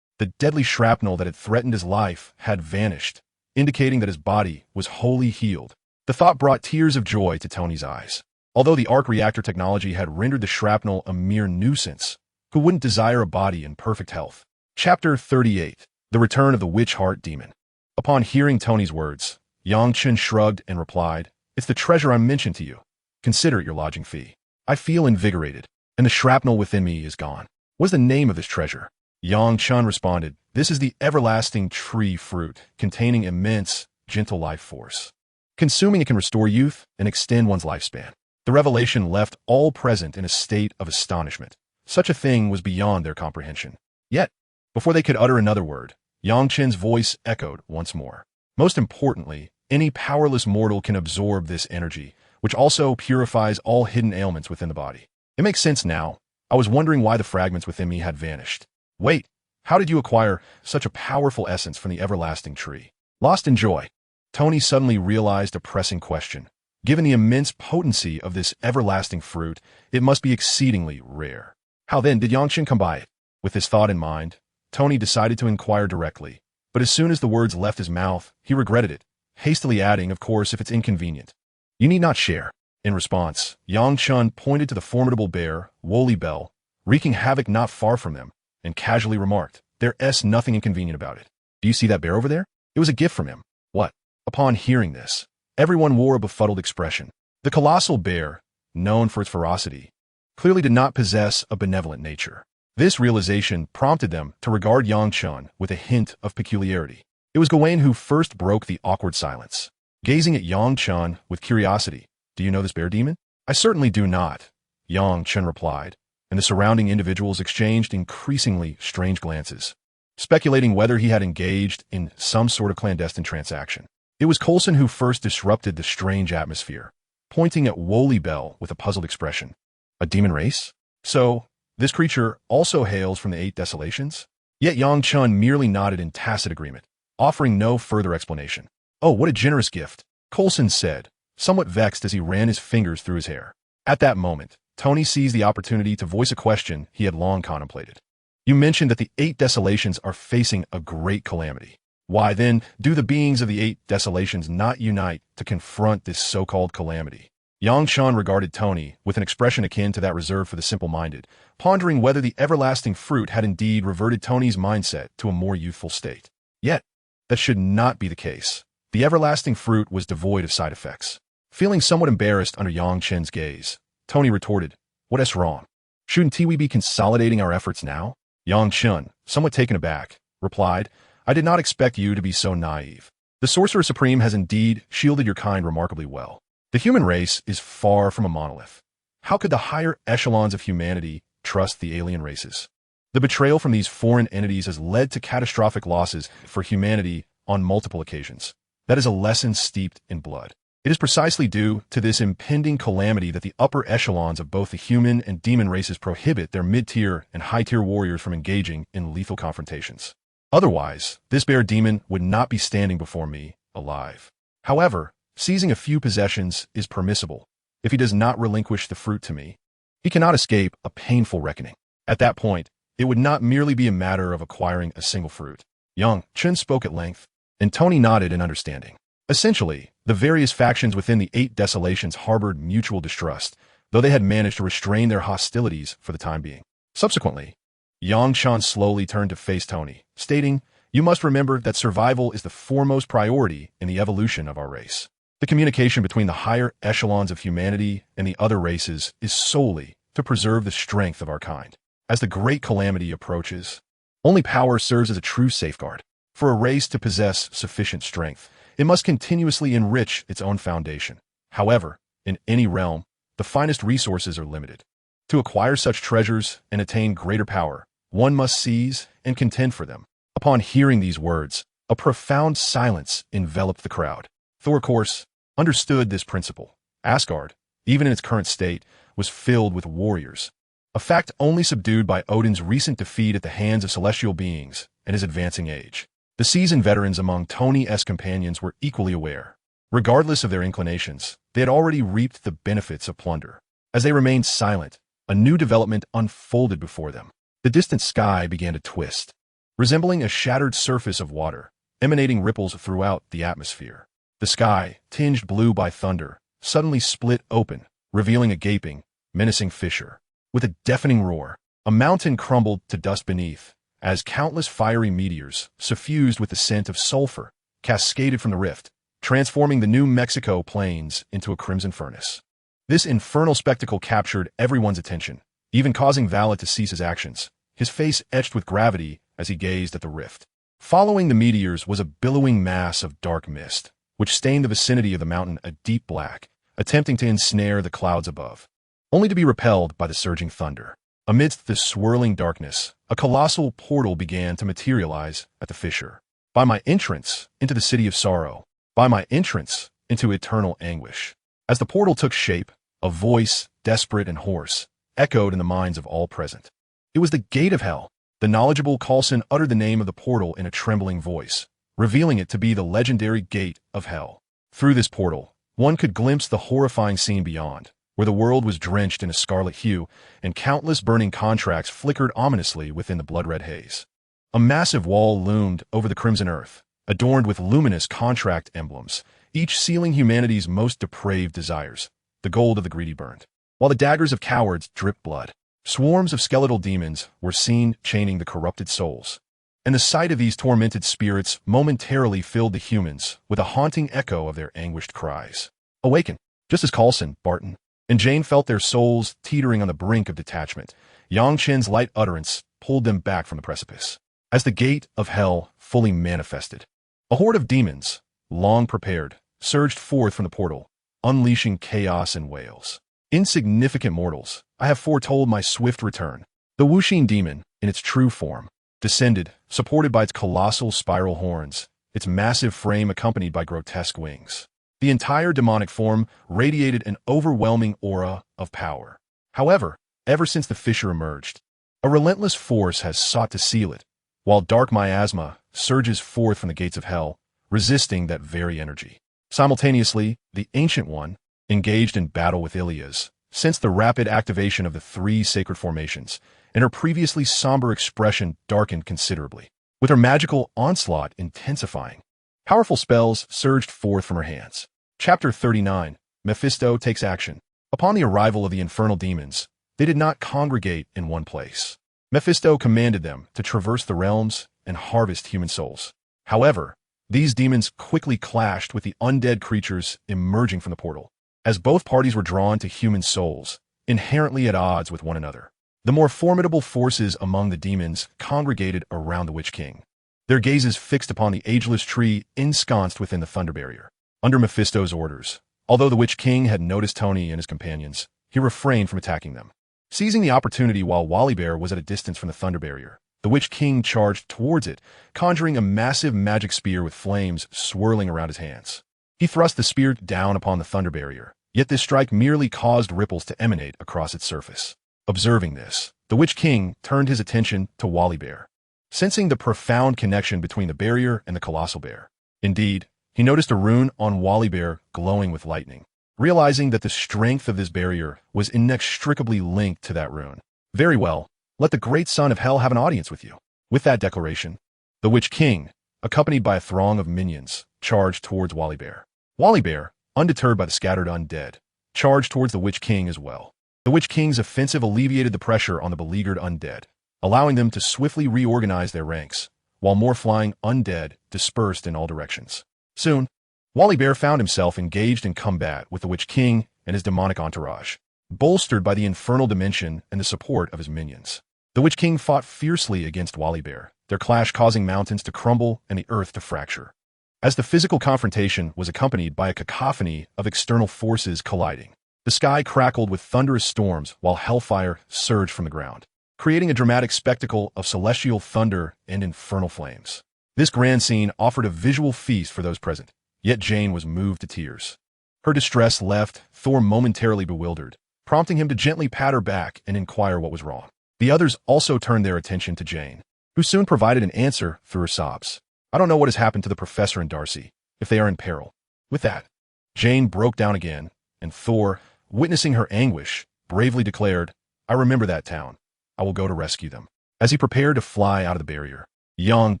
the deadly shrapnel that had threatened his life had vanished, indicating that his body was wholly healed. The thought brought tears of joy to Tony's eyes. Although the arc reactor technology had rendered the shrapnel a mere nuisance, who wouldn't desire a body in perfect health? Chapter 38. The Return of the Witch-Heart Demon. Upon hearing Tony's words, Yang Chun shrugged and replied, It's the treasure I mentioned to you. Consider it your lodging fee. I feel invigorated, and the shrapnel within me is gone. What's the name of this treasure? Yang Chun responded, This is the everlasting tree fruit, containing immense, gentle life force. Consuming it can restore youth and extend one's lifespan. The revelation left all present in a state of astonishment. Such a thing was beyond their comprehension. Yet, before they could utter another word, Yang Chun's voice echoed once more. Most importantly, any powerless mortal can absorb this energy, which also purifies all hidden ailments within the body. It makes sense now. I was wondering why the fragments within me had vanished. Wait, how did you acquire such a powerful essence from the everlasting tree? Lost in joy, Tony suddenly realized a pressing question. Given the immense potency of this everlasting fruit, it must be exceedingly rare. How then did Yang Chun come by it? With this thought in mind, Tony decided to inquire directly, but as soon as the words left his mouth, he regretted it, hastily adding, of course, if it's inconvenient. You need not share. In response, Yang Chun pointed to the formidable bear, Woolly Bell, wreaking havoc not far from them, and casually remarked, There's nothing inconvenient about it. Do you see that bear over there? It was a gift from him. What? Upon hearing this, everyone wore a befuddled expression. The colossal bear, known for its ferocity, clearly did not possess a benevolent nature. This realization prompted them to regard Yang Chun with a hint of peculiarity. It was Gawain who first broke the awkward silence. Gazing at Yang Chun with curiosity, "Do you know this bear demon?" "I certainly do not," Yang Chun replied, and the surrounding individuals exchanged increasingly strange glances, speculating whether he had engaged in some sort of clandestine transaction. It was Coulson who first disrupted the strange atmosphere, pointing at Woolly Bell with a puzzled expression. "A demon race? So, this creature also hails from the Eight Desolations?" Yet Yang Chun merely nodded in tacit agreement, offering no further explanation. "Oh, what a generous gift," Coulson said, somewhat vexed as he ran his fingers through his hair. At that moment, Tony seized the opportunity to voice a question he had long contemplated. "You mentioned that the Eight Desolations are facing a great calamity. Why, then, do the beings of the Eight Desolations not unite to confront this so-called calamity?" Yang Chun regarded Tony with an expression akin to that reserved for the simple-minded, pondering whether the everlasting fruit had indeed reverted Tony's mindset to a more youthful state. Yet, that should not be the case. The everlasting fruit was devoid of side effects. Feeling somewhat embarrassed under Yang Chun's gaze, Tony retorted, "What is wrong? Shouldn't we be consolidating our efforts now?" Yang Chun, somewhat taken aback, replied, "I did not expect you to be so naive. The Sorcerer Supreme has indeed shielded your kind remarkably well. The human race is far from a monolith. How could the higher echelons of humanity trust the alien races? The betrayal from these foreign entities has led to catastrophic losses for humanity on multiple occasions. That is a lesson steeped in blood. It is precisely due to this impending calamity that the upper echelons of both the human and demon races prohibit their mid-tier and high-tier warriors from engaging in lethal confrontations. Otherwise, this bear demon would not be standing before me, alive. However, seizing a few possessions is permissible. If he does not relinquish the fruit to me, he cannot escape a painful reckoning. At that point, it would not merely be a matter of acquiring a single fruit." Yang Chun spoke at length, and Tony nodded in understanding. Essentially, the various factions within the Eight Desolations harbored mutual distrust, though they had managed to restrain their hostilities for the time being. Subsequently, Yang Chun slowly turned to face Tony, stating, "You must remember that survival is the foremost priority in the evolution of our race. The communication between the higher echelons of humanity and the other races is solely to preserve the strength of our kind. As the great calamity approaches, only power serves as a true safeguard. For a race to possess sufficient strength, it must continuously enrich its own foundation. However, in any realm, the finest resources are limited. To acquire such treasures and attain greater power, one must seize and contend for them." Upon hearing these words, a profound silence enveloped the crowd. Thor, of course, understood this principle. Asgard, even in its current state, was filled with warriors, a fact only subdued by Odin's recent defeat at the hands of celestial beings and his advancing age. The seasoned veterans among Tony's companions were equally aware. Regardless of their inclinations, they had already reaped the benefits of plunder. As they remained silent, a new development unfolded before them. The distant sky began to twist, resembling a shattered surface of water, emanating ripples throughout the atmosphere. The sky, tinged blue by thunder, suddenly split open, revealing a gaping, menacing fissure. With a deafening roar, a mountain crumbled to dust beneath, as countless fiery meteors, suffused with the scent of sulfur, cascaded from the rift, transforming the New Mexico plains into a crimson furnace. This infernal spectacle captured everyone's attention, even causing Vala to cease his actions, his face etched with gravity as he gazed at the rift. Following the meteors was a billowing mass of dark mist, which stained the vicinity of the mountain a deep black, attempting to ensnare the clouds above, only to be repelled by the surging thunder. Amidst this swirling darkness, a colossal portal began to materialize at the fissure. "By my entrance into the city of sorrow, by my entrance into eternal anguish." As the portal took shape, a voice, desperate and hoarse, echoed in the minds of all present. It was the gate of hell. The knowledgeable Coulson uttered the name of the portal in a trembling voice, revealing it to be the legendary gate of hell. Through this portal, one could glimpse the horrifying scene beyond, where the world was drenched in a scarlet hue, and countless burning contracts flickered ominously within the blood-red haze. A massive wall loomed over the crimson earth, adorned with luminous contract emblems, each sealing humanity's most depraved desires. The gold of the greedy burned, while the daggers of cowards dripped blood. Swarms of skeletal demons were seen chaining the corrupted souls, and the sight of these tormented spirits momentarily filled the humans with a haunting echo of their anguished cries. "Awaken!" Just as Coulson, Barton, and Jane felt their souls teetering on the brink of detachment. Yang Chen's light utterance pulled them back from the precipice. As the gate of hell fully manifested, a horde of demons, long prepared, surged forth from the portal, unleashing chaos and wails. Insignificant mortals, I have foretold my swift return. The Wuxin demon, in its true form, descended, supported by its colossal spiral horns, its massive frame accompanied by grotesque wings. The entire demonic form radiated an overwhelming aura of power. However, ever since the fissure emerged, a relentless force has sought to seal it, while dark miasma surges forth from the gates of hell, resisting that very energy. Simultaneously, the Ancient One, engaged in battle with Ilias, sensed the rapid activation of the three sacred formations, and her previously somber expression darkened considerably, with her magical onslaught intensifying. Powerful spells surged forth from her hands. Chapter 39. Mephisto takes action. Upon the arrival of the infernal demons, they did not congregate in one place. Mephisto commanded them to traverse the realms and harvest human souls. However, these demons quickly clashed with the undead creatures emerging from the portal, as both parties were drawn to human souls, inherently at odds with one another. The more formidable forces among the demons congregated around the Witch King, their gazes fixed upon the ageless tree ensconced within the Thunder Barrier. Under Mephisto's orders, although the Witch King had noticed Tony and his companions, he refrained from attacking them. Seizing the opportunity while Wally Bear was at a distance from the Thunder Barrier, the Witch King charged towards it, conjuring a massive magic spear with flames swirling around his hands. He thrust the spear down upon the Thunder Barrier, yet this strike merely caused ripples to emanate across its surface. Observing this, the Witch King turned his attention to Wally Bear, sensing the profound connection between the barrier and the colossal bear. Indeed, he noticed a rune on Wally Bear glowing with lightning. Realizing that the strength of this barrier was inextricably linked to that rune. Very well, let the great son of hell have an audience with you. With that declaration, the Witch King, accompanied by a throng of minions, charged towards Wally Bear. Wally Bear, undeterred by the scattered undead, charged towards the Witch King as well. The Witch King's offensive alleviated the pressure on the beleaguered undead, allowing them to swiftly reorganize their ranks, while more flying undead dispersed in all directions. Soon, Wally Bear found himself engaged in combat with the Witch King and his demonic entourage, bolstered by the infernal dimension and the support of his minions. The Witch King fought fiercely against Wally Bear, their clash causing mountains to crumble and the earth to fracture. As the physical confrontation was accompanied by a cacophony of external forces colliding, the sky crackled with thunderous storms while hellfire surged from the ground, creating a dramatic spectacle of celestial thunder and infernal flames. This grand scene offered a visual feast for those present, yet Jane was moved to tears. Her distress left Thor momentarily bewildered, prompting him to gently pat her back and inquire what was wrong. The others also turned their attention to Jane, who soon provided an answer through her sobs. I don't know what has happened to the professor and Darcy, if they are in peril. With that, Jane broke down again, and Thor, witnessing her anguish, bravely declared, I remember that town. I will go to rescue them. As he prepared to fly out of the barrier, Yang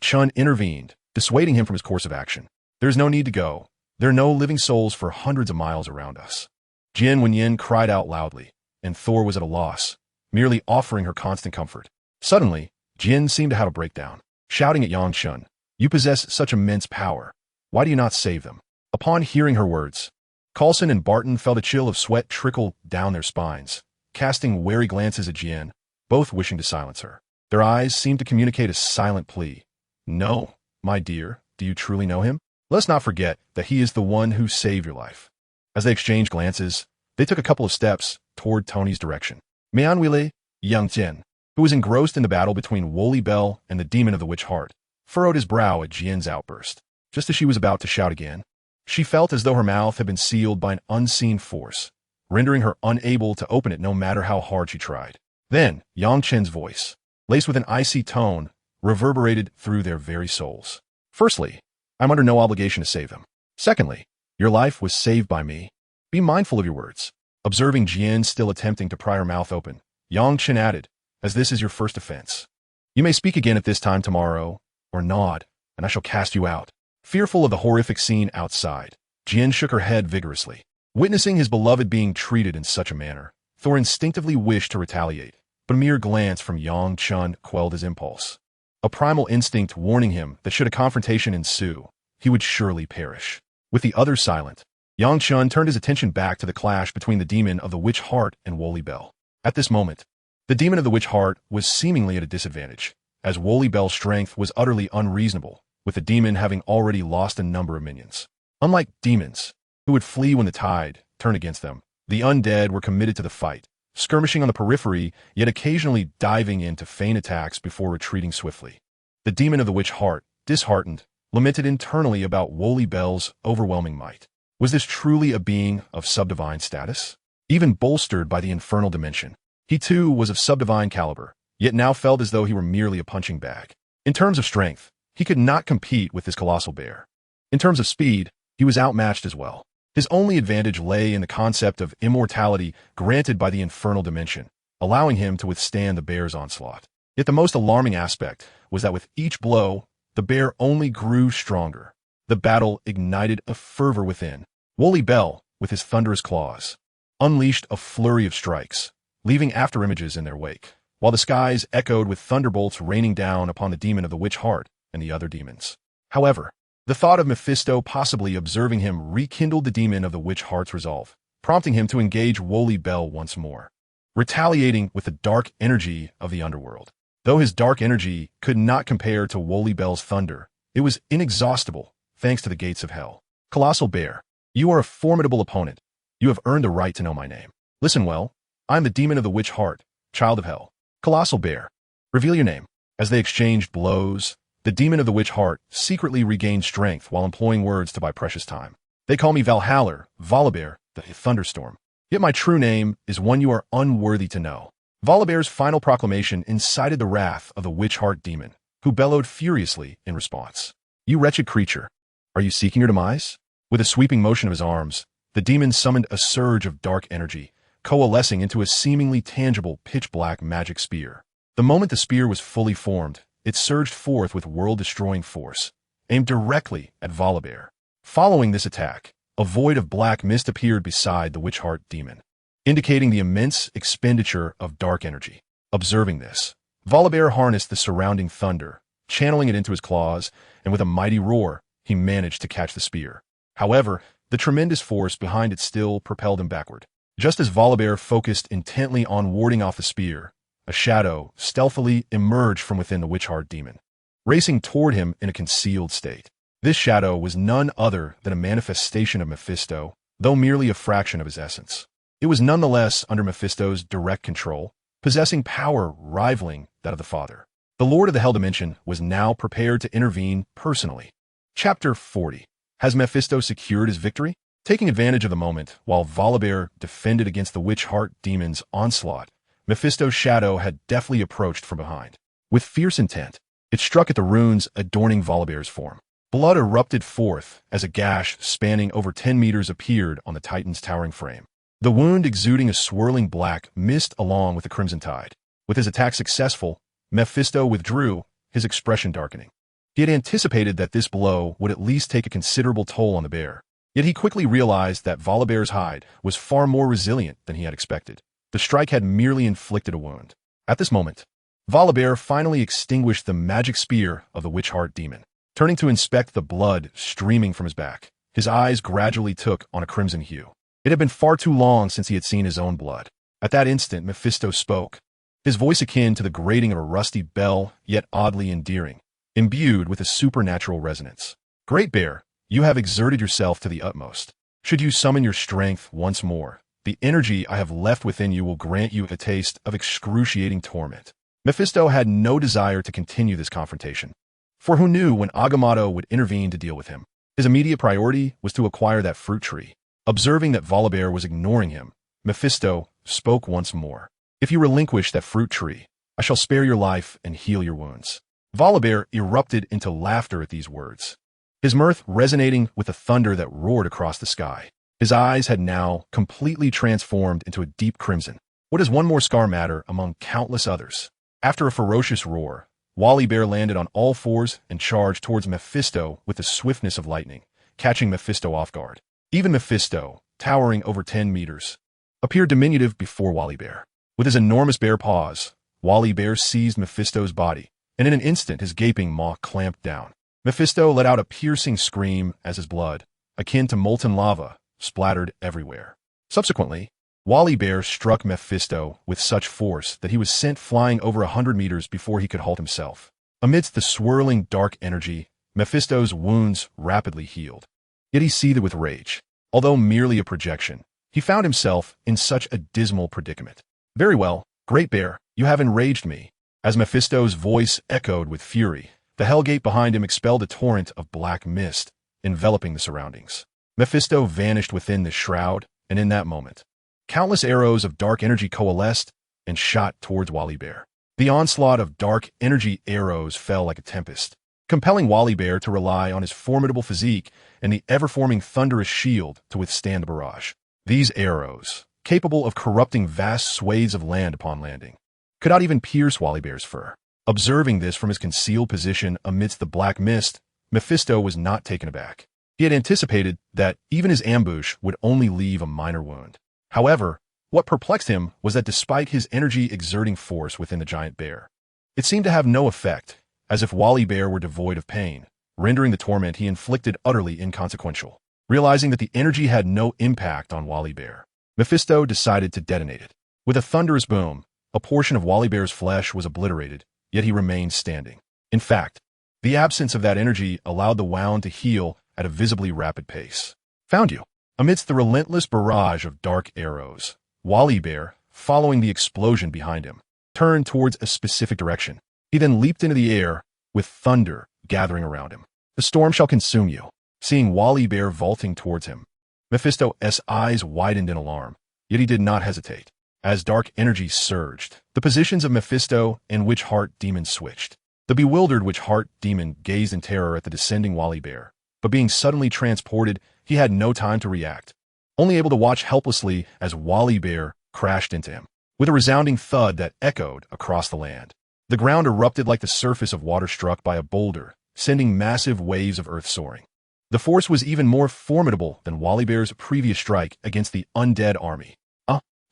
Chun intervened, dissuading him from his course of action. There is no need to go. There are no living souls for hundreds of miles around us. Jian Wenyin cried out loudly, and Thor was at a loss, merely offering her constant comfort. Suddenly, Jian seemed to have a breakdown, shouting at Yang Chun, You possess such immense power. Why do you not save them? Upon hearing her words, Coulson and Barton felt a chill of sweat trickle down their spines, casting wary glances at Jian, both wishing to silence her. Their eyes seemed to communicate a silent plea. No, my dear, do you truly know him? Let's not forget that he is the one who saved your life. As they exchanged glances, they took a couple of steps toward Tony's direction. Mianwile, Yang Jian, who was engrossed in the battle between Woolly Bell and the demon of the witch heart, furrowed his brow at Jian's outburst. Just as she was about to shout again, she felt as though her mouth had been sealed by an unseen force, rendering her unable to open it no matter how hard she tried. Then, Yang Chen's voice, laced with an icy tone, reverberated through their very souls. Firstly, I'm under no obligation to save them. Secondly, your life was saved by me. Be mindful of your words. Observing Jian still attempting to pry her mouth open, Yang Chen added, as this is your first offense. You may speak again at this time tomorrow, or nod, and I shall cast you out. Fearful of the horrific scene outside, Jian shook her head vigorously. Witnessing his beloved being treated in such a manner, Thor instinctively wished to retaliate, but a mere glance from Yang Chun quelled his impulse. A primal instinct warning him that should a confrontation ensue, he would surely perish. With the others silent, Yang Chun turned his attention back to the clash between the demon of the witch heart and Woolly Bell. At this moment, the demon of the witch heart was seemingly at a disadvantage, as Woolly Bell's strength was utterly unreasonable, with the demon having already lost a number of minions. Unlike demons, who would flee when the tide turned against them, the undead were committed to the fight, skirmishing on the periphery, yet occasionally diving into feint attacks before retreating swiftly. The demon of the witch heart, disheartened, lamented internally about Woolly Bell's overwhelming might. Was this truly a being of subdivine status? Even bolstered by the infernal dimension, he too was of subdivine caliber, yet now felt as though he were merely a punching bag. In terms of strength, he could not compete with this colossal bear. In terms of speed, he was outmatched as well. His only advantage lay in the concept of immortality granted by the infernal dimension, allowing him to withstand the bear's onslaught. Yet the most alarming aspect was that with each blow, the bear only grew stronger. The battle ignited a fervor within. Woolly Bell, with his thunderous claws, unleashed a flurry of strikes, leaving afterimages in their wake, while the skies echoed with thunderbolts raining down upon the demon of the witch heart and the other demons. However, the thought of Mephisto possibly observing him rekindled the demon of the witch heart's resolve, prompting him to engage Woolly Bell once more, retaliating with the dark energy of the underworld. Though his dark energy could not compare to Woolly Bell's thunder, it was inexhaustible, thanks to the gates of hell. Colossal Bear, you are a formidable opponent. You have earned the right to know my name. Listen well, I am the demon of the witch heart, child of hell. Colossal Bear, reveal your name. As they exchanged blows, the demon of the witch heart secretly regained strength while employing words to buy precious time. They call me Valhalla, Volibear, the thunderstorm. Yet my true name is one you are unworthy to know. Volibear's final proclamation incited the wrath of the witch heart demon, who bellowed furiously in response. You wretched creature, are you seeking your demise? With a sweeping motion of his arms, the demon summoned a surge of dark energy, coalescing into a seemingly tangible pitch-black magic spear. The moment the spear was fully formed, it surged forth with world-destroying force, aimed directly at Volibear. Following this attack, a void of black mist appeared beside the witch heart demon, indicating the immense expenditure of dark energy. Observing this, Volibear harnessed the surrounding thunder, channeling it into his claws, and with a mighty roar, he managed to catch the spear. However, the tremendous force behind it still propelled him backward. Just as Volibear focused intently on warding off the spear, a shadow stealthily emerged from within the witch heart demon, racing toward him in a concealed state. This shadow was none other than a manifestation of Mephisto, though merely a fraction of his essence. It was nonetheless under Mephisto's direct control, possessing power rivaling that of the Father. The Lord of the Hell Dimension was now prepared to intervene personally. Chapter 40. Has Mephisto secured his victory? Taking advantage of the moment, while Volibear defended against the witch heart demon's onslaught, Mephisto's shadow had deftly approached from behind. With fierce intent, it struck at the runes adorning Volibear's form. Blood erupted forth as a gash spanning over 10 meters appeared on the Titan's towering frame, the wound exuding a swirling black mist along with the crimson tide. With his attack successful, Mephisto withdrew, his expression darkening. He had anticipated that this blow would at least take a considerable toll on the bear, yet he quickly realized that Volibear's hide was far more resilient than he had expected. The strike had merely inflicted a wound. At this moment, Volibear finally extinguished the magic spear of the witch heart demon. Turning to inspect the blood streaming from his back, his eyes gradually took on a crimson hue. It had been far too long since he had seen his own blood. At that instant, Mephisto spoke, his voice akin to the grating of a rusty bell, yet oddly endearing, imbued with a supernatural resonance. Great Bear, you have exerted yourself to the utmost. Should you summon your strength once more, the energy I have left within you will grant you a taste of excruciating torment. Mephisto had no desire to continue this confrontation, for who knew when Agamotto would intervene to deal with him? His immediate priority was to acquire that fruit tree. Observing that Volibear was ignoring him, Mephisto spoke once more. If you relinquish that fruit tree, I shall spare your life and heal your wounds. Volibear erupted into laughter at these words, his mirth resonating with the thunder that roared across the sky. His eyes had now completely transformed into a deep crimson. What does one more scar matter among countless others? After a ferocious roar, Volibear landed on all fours and charged towards Mephisto with the swiftness of lightning, catching Mephisto off guard. Even Mephisto, towering over 10 meters, appeared diminutive before Volibear. With his enormous bear paws, Volibear seized Mephisto's body, and in an instant his gaping maw clamped down. Mephisto let out a piercing scream as his blood, akin to molten lava, splattered everywhere. Subsequently, Wally Bear struck Mephisto with such force that he was sent flying over 100 meters before he could halt himself. Amidst the swirling dark energy, Mephisto's wounds rapidly healed. Yet he seethed with rage. Although merely a projection, he found himself in such a dismal predicament. "Very well, Great Bear, you have enraged me." As Mephisto's voice echoed with fury, the hellgate behind him expelled a torrent of black mist, enveloping the surroundings. Mephisto vanished within this shroud, and in that moment, countless arrows of dark energy coalesced and shot towards Wally Bear. The onslaught of dark energy arrows fell like a tempest, compelling Wally Bear to rely on his formidable physique and the ever-forming thunderous shield to withstand the barrage. These arrows, capable of corrupting vast swathes of land upon landing, could not even pierce Wally Bear's fur. Observing this from his concealed position amidst the black mist, Mephisto was not taken aback. He had anticipated that even his ambush would only leave a minor wound. However, what perplexed him was that despite his energy exerting force within the giant bear, it seemed to have no effect, as if Wally Bear were devoid of pain, rendering the torment he inflicted utterly inconsequential. Realizing that the energy had no impact on Wally Bear, Mephisto decided to detonate it. With a thunderous boom, a portion of Wally Bear's flesh was obliterated, yet he remained standing. In fact, the absence of that energy allowed the wound to heal at a visibly rapid pace. "Found you." Amidst the relentless barrage of dark arrows, Wally Bear, following the explosion behind him, turned towards a specific direction. He then leaped into the air, with thunder gathering around him. "The storm shall consume you." Seeing Wally Bear vaulting towards him, Mephisto's eyes widened in alarm, yet he did not hesitate. As dark energy surged, the positions of Mephisto and Witch-Heart Demon switched. The bewildered Witch-Heart Demon gazed in terror at the descending Wally Bear, but being suddenly transported, he had no time to react, only able to watch helplessly as Wally Bear crashed into him. With a resounding thud that echoed across the land, the ground erupted like the surface of water struck by a boulder, sending massive waves of earth soaring. The force was even more formidable than Wally Bear's previous strike against the undead army.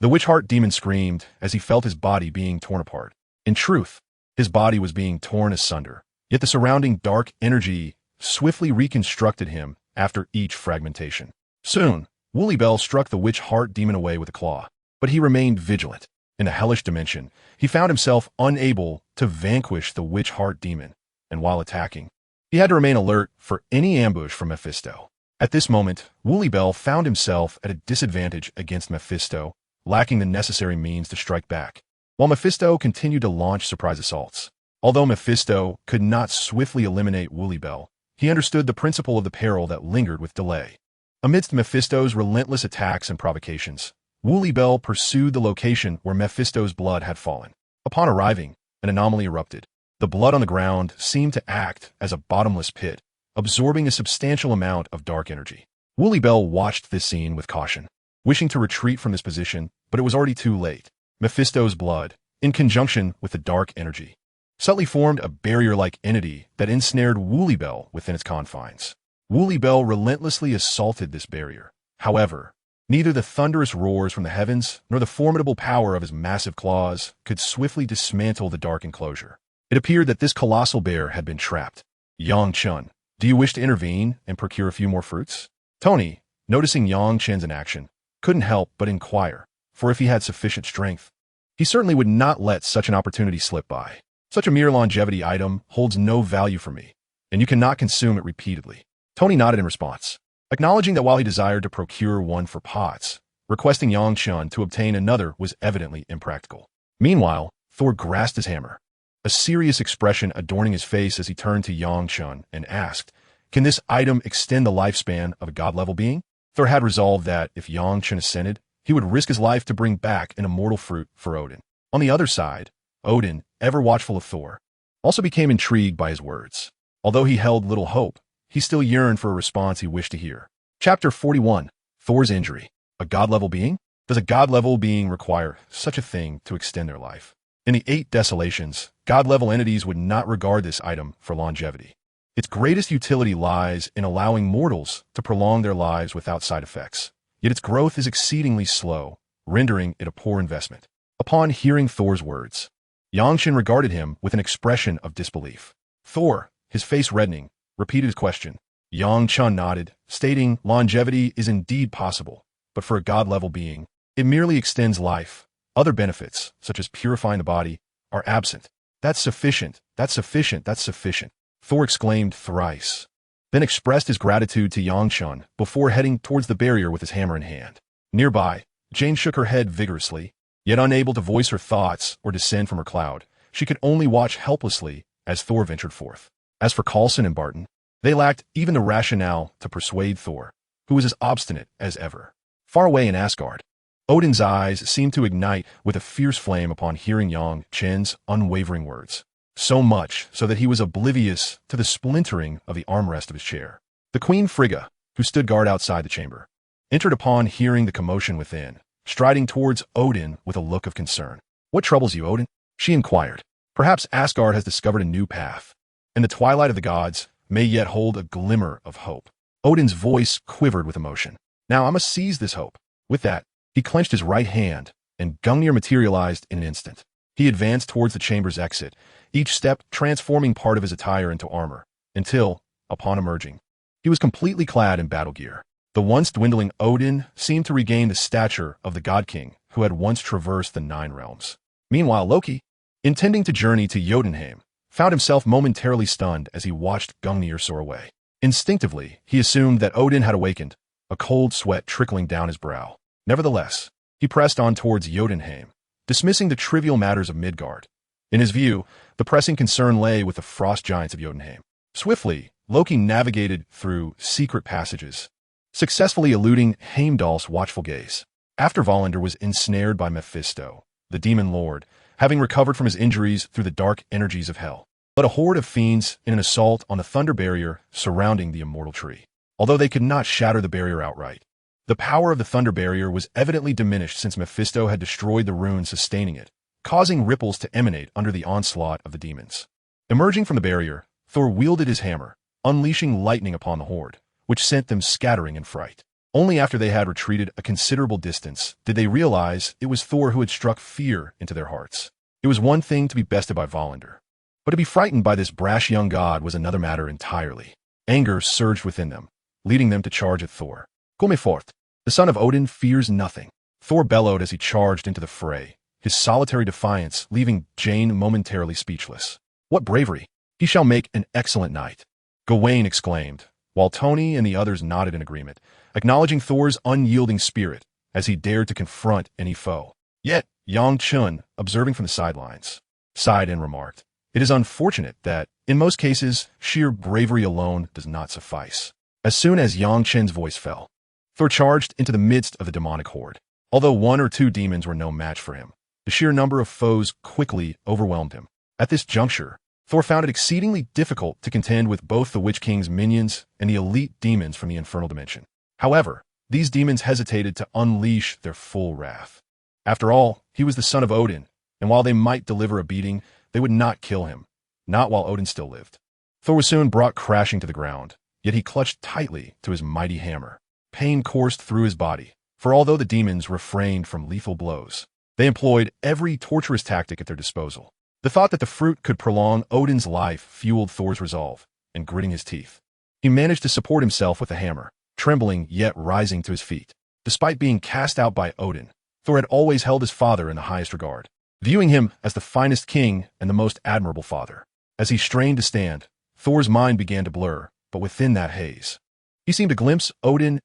The Witch-Heart Demon screamed as he felt his body being torn apart. In truth, his body was being torn asunder, yet the surrounding dark energy swiftly reconstructed him after each fragmentation. Soon, Woolly Bell struck the Witch-Heart Demon away with a claw, but he remained vigilant. In the hellish dimension, he found himself unable to vanquish the Witch-Heart Demon, and while attacking, he had to remain alert for any ambush from Mephisto. At this moment, Woolly Bell found himself at a disadvantage against Mephisto, lacking the necessary means to strike back, while Mephisto continued to launch surprise assaults. Although Mephisto could not swiftly eliminate Woolly Bell, he understood the principle of the peril that lingered with delay. Amidst Mephisto's relentless attacks and provocations, Woolly Bell pursued the location where Mephisto's blood had fallen. Upon arriving, an anomaly erupted. The blood on the ground seemed to act as a bottomless pit, absorbing a substantial amount of dark energy. Woolly Bell watched this scene with caution, wishing to retreat from his position, but it was already too late. Mephisto's blood, in conjunction with the dark energy, subtly formed a barrier-like entity that ensnared Woolly Bell within its confines. Woolly Bell relentlessly assaulted this barrier. However, neither the thunderous roars from the heavens nor the formidable power of his massive claws could swiftly dismantle the dark enclosure. It appeared that this colossal bear had been trapped. "Yang Chun, do you wish to intervene and procure a few more fruits?" Tony, noticing Yang Chen's inaction, couldn't help but inquire, for if he had sufficient strength, he certainly would not let such an opportunity slip by. "Such a mere longevity item holds no value for me, and you cannot consume it repeatedly." Tony nodded in response, acknowledging that while he desired to procure one for pots, requesting Yang Chun to obtain another was evidently impractical. Meanwhile, Thor grasped his hammer, a serious expression adorning his face as he turned to Yang Chun and asked, "Can this item extend the lifespan of a god-level being?" Thor had resolved that if Yang Chun ascended, he would risk his life to bring back an immortal fruit for Odin. On the other side, Odin, ever watchful of Thor, also became intrigued by his words. Although he held little hope, he still yearned for a response he wished to hear. Chapter 41, Thor's Injury. A god-level being? Does a god-level being require such a thing to extend their life? In the 8 desolations, god-level entities would not regard this item for longevity. Its greatest utility lies in allowing mortals to prolong their lives without side effects, yet its growth is exceedingly slow, rendering it a poor investment. Upon hearing Thor's words, Yang Chen regarded him with an expression of disbelief. Thor, his face reddening, repeated his question. Yang Chun nodded, stating longevity is indeed possible, but for a god-level being, it merely extends life. Other benefits, such as purifying the body, are absent. That's sufficient, that's sufficient, that's sufficient, Thor exclaimed thrice, then expressed his gratitude to Yang Chun before heading towards the barrier with his hammer in hand. Nearby, Jane shook her head vigorously, yet unable to voice her thoughts or descend from her cloud. She could only watch helplessly as Thor ventured forth. As for Coulson and Barton, they lacked even the rationale to persuade Thor, who was as obstinate as ever. Far away in Asgard, Odin's eyes seemed to ignite with a fierce flame upon hearing Yang Chen's unwavering words, so much so that he was oblivious to the splintering of the armrest of his chair. The Queen Frigga, who stood guard outside the chamber, entered upon hearing the commotion within, striding towards Odin with a look of concern. "What troubles you, Odin?" she inquired. "Perhaps Asgard has discovered a new path, and the twilight of the gods may yet hold a glimmer of hope." Odin's voice quivered with emotion. "Now I must seize this hope." With that, he clenched his right hand, and Gungnir materialized in an instant. He advanced towards the chamber's exit, each step transforming part of his attire into armor, until, upon emerging, he was completely clad in battle gear. The once dwindling Odin seemed to regain the stature of the God King who had once traversed the 9 realms. Meanwhile, Loki, intending to journey to Jotunheim, found himself momentarily stunned as he watched Gungnir soar away. Instinctively, he assumed that Odin had awakened, a cold sweat trickling down his brow. Nevertheless, he pressed on towards Jotunheim, dismissing the trivial matters of Midgard. In his view, the pressing concern lay with the frost giants of Jotunheim. Swiftly, Loki navigated through secret passages, successfully eluding Heimdall's watchful gaze. After Valander was ensnared by Mephisto, the demon lord, having recovered from his injuries through the dark energies of hell, led a horde of fiends in an assault on the thunder barrier surrounding the immortal tree. Although they could not shatter the barrier outright, the power of the thunder barrier was evidently diminished since Mephisto had destroyed the runes sustaining it, causing ripples to emanate under the onslaught of the demons. Emerging from the barrier, Thor wielded his hammer, unleashing lightning upon the horde, which sent them scattering in fright. Only after they had retreated a considerable distance did they realize it was Thor who had struck fear into their hearts. It was one thing to be bested by Valander, but to be frightened by this brash young god was another matter entirely. Anger surged within them, leading them to charge at Thor. "Come forth. The son of Odin fears nothing," Thor bellowed as he charged into the fray, his solitary defiance leaving Jane momentarily speechless. "What bravery! He shall make an excellent knight," Gawain exclaimed, while Tony and the others nodded in agreement, acknowledging Thor's unyielding spirit as he dared to confront any foe. Yet, Yang Chun, observing from the sidelines, sighed and remarked, "It is unfortunate that, in most cases, sheer bravery alone does not suffice." As soon as Yang Chen's voice fell, Thor charged into the midst of the demonic horde. Although 1 or 2 demons were no match for him, the sheer number of foes quickly overwhelmed him. At this juncture, Thor found it exceedingly difficult to contend with both the Witch King's minions and the elite demons from the infernal dimension. However, these demons hesitated to unleash their full wrath. After all, he was the son of Odin, and while they might deliver a beating, they would not kill him, not while Odin still lived. Thor was soon brought crashing to the ground, yet he clutched tightly to his mighty hammer. Pain coursed through his body, for although the demons refrained from lethal blows, they employed every torturous tactic at their disposal. The thought that the fruit could prolong Odin's life fueled Thor's resolve, and gritting his teeth, he managed to support himself with the hammer, trembling yet rising to his feet. Despite being cast out by Odin, Thor had always held his father in the highest regard, viewing him as the finest king and the most admirable father. As he strained to stand, Thor's mind began to blur, but within that haze, he seemed to glimpse Odin's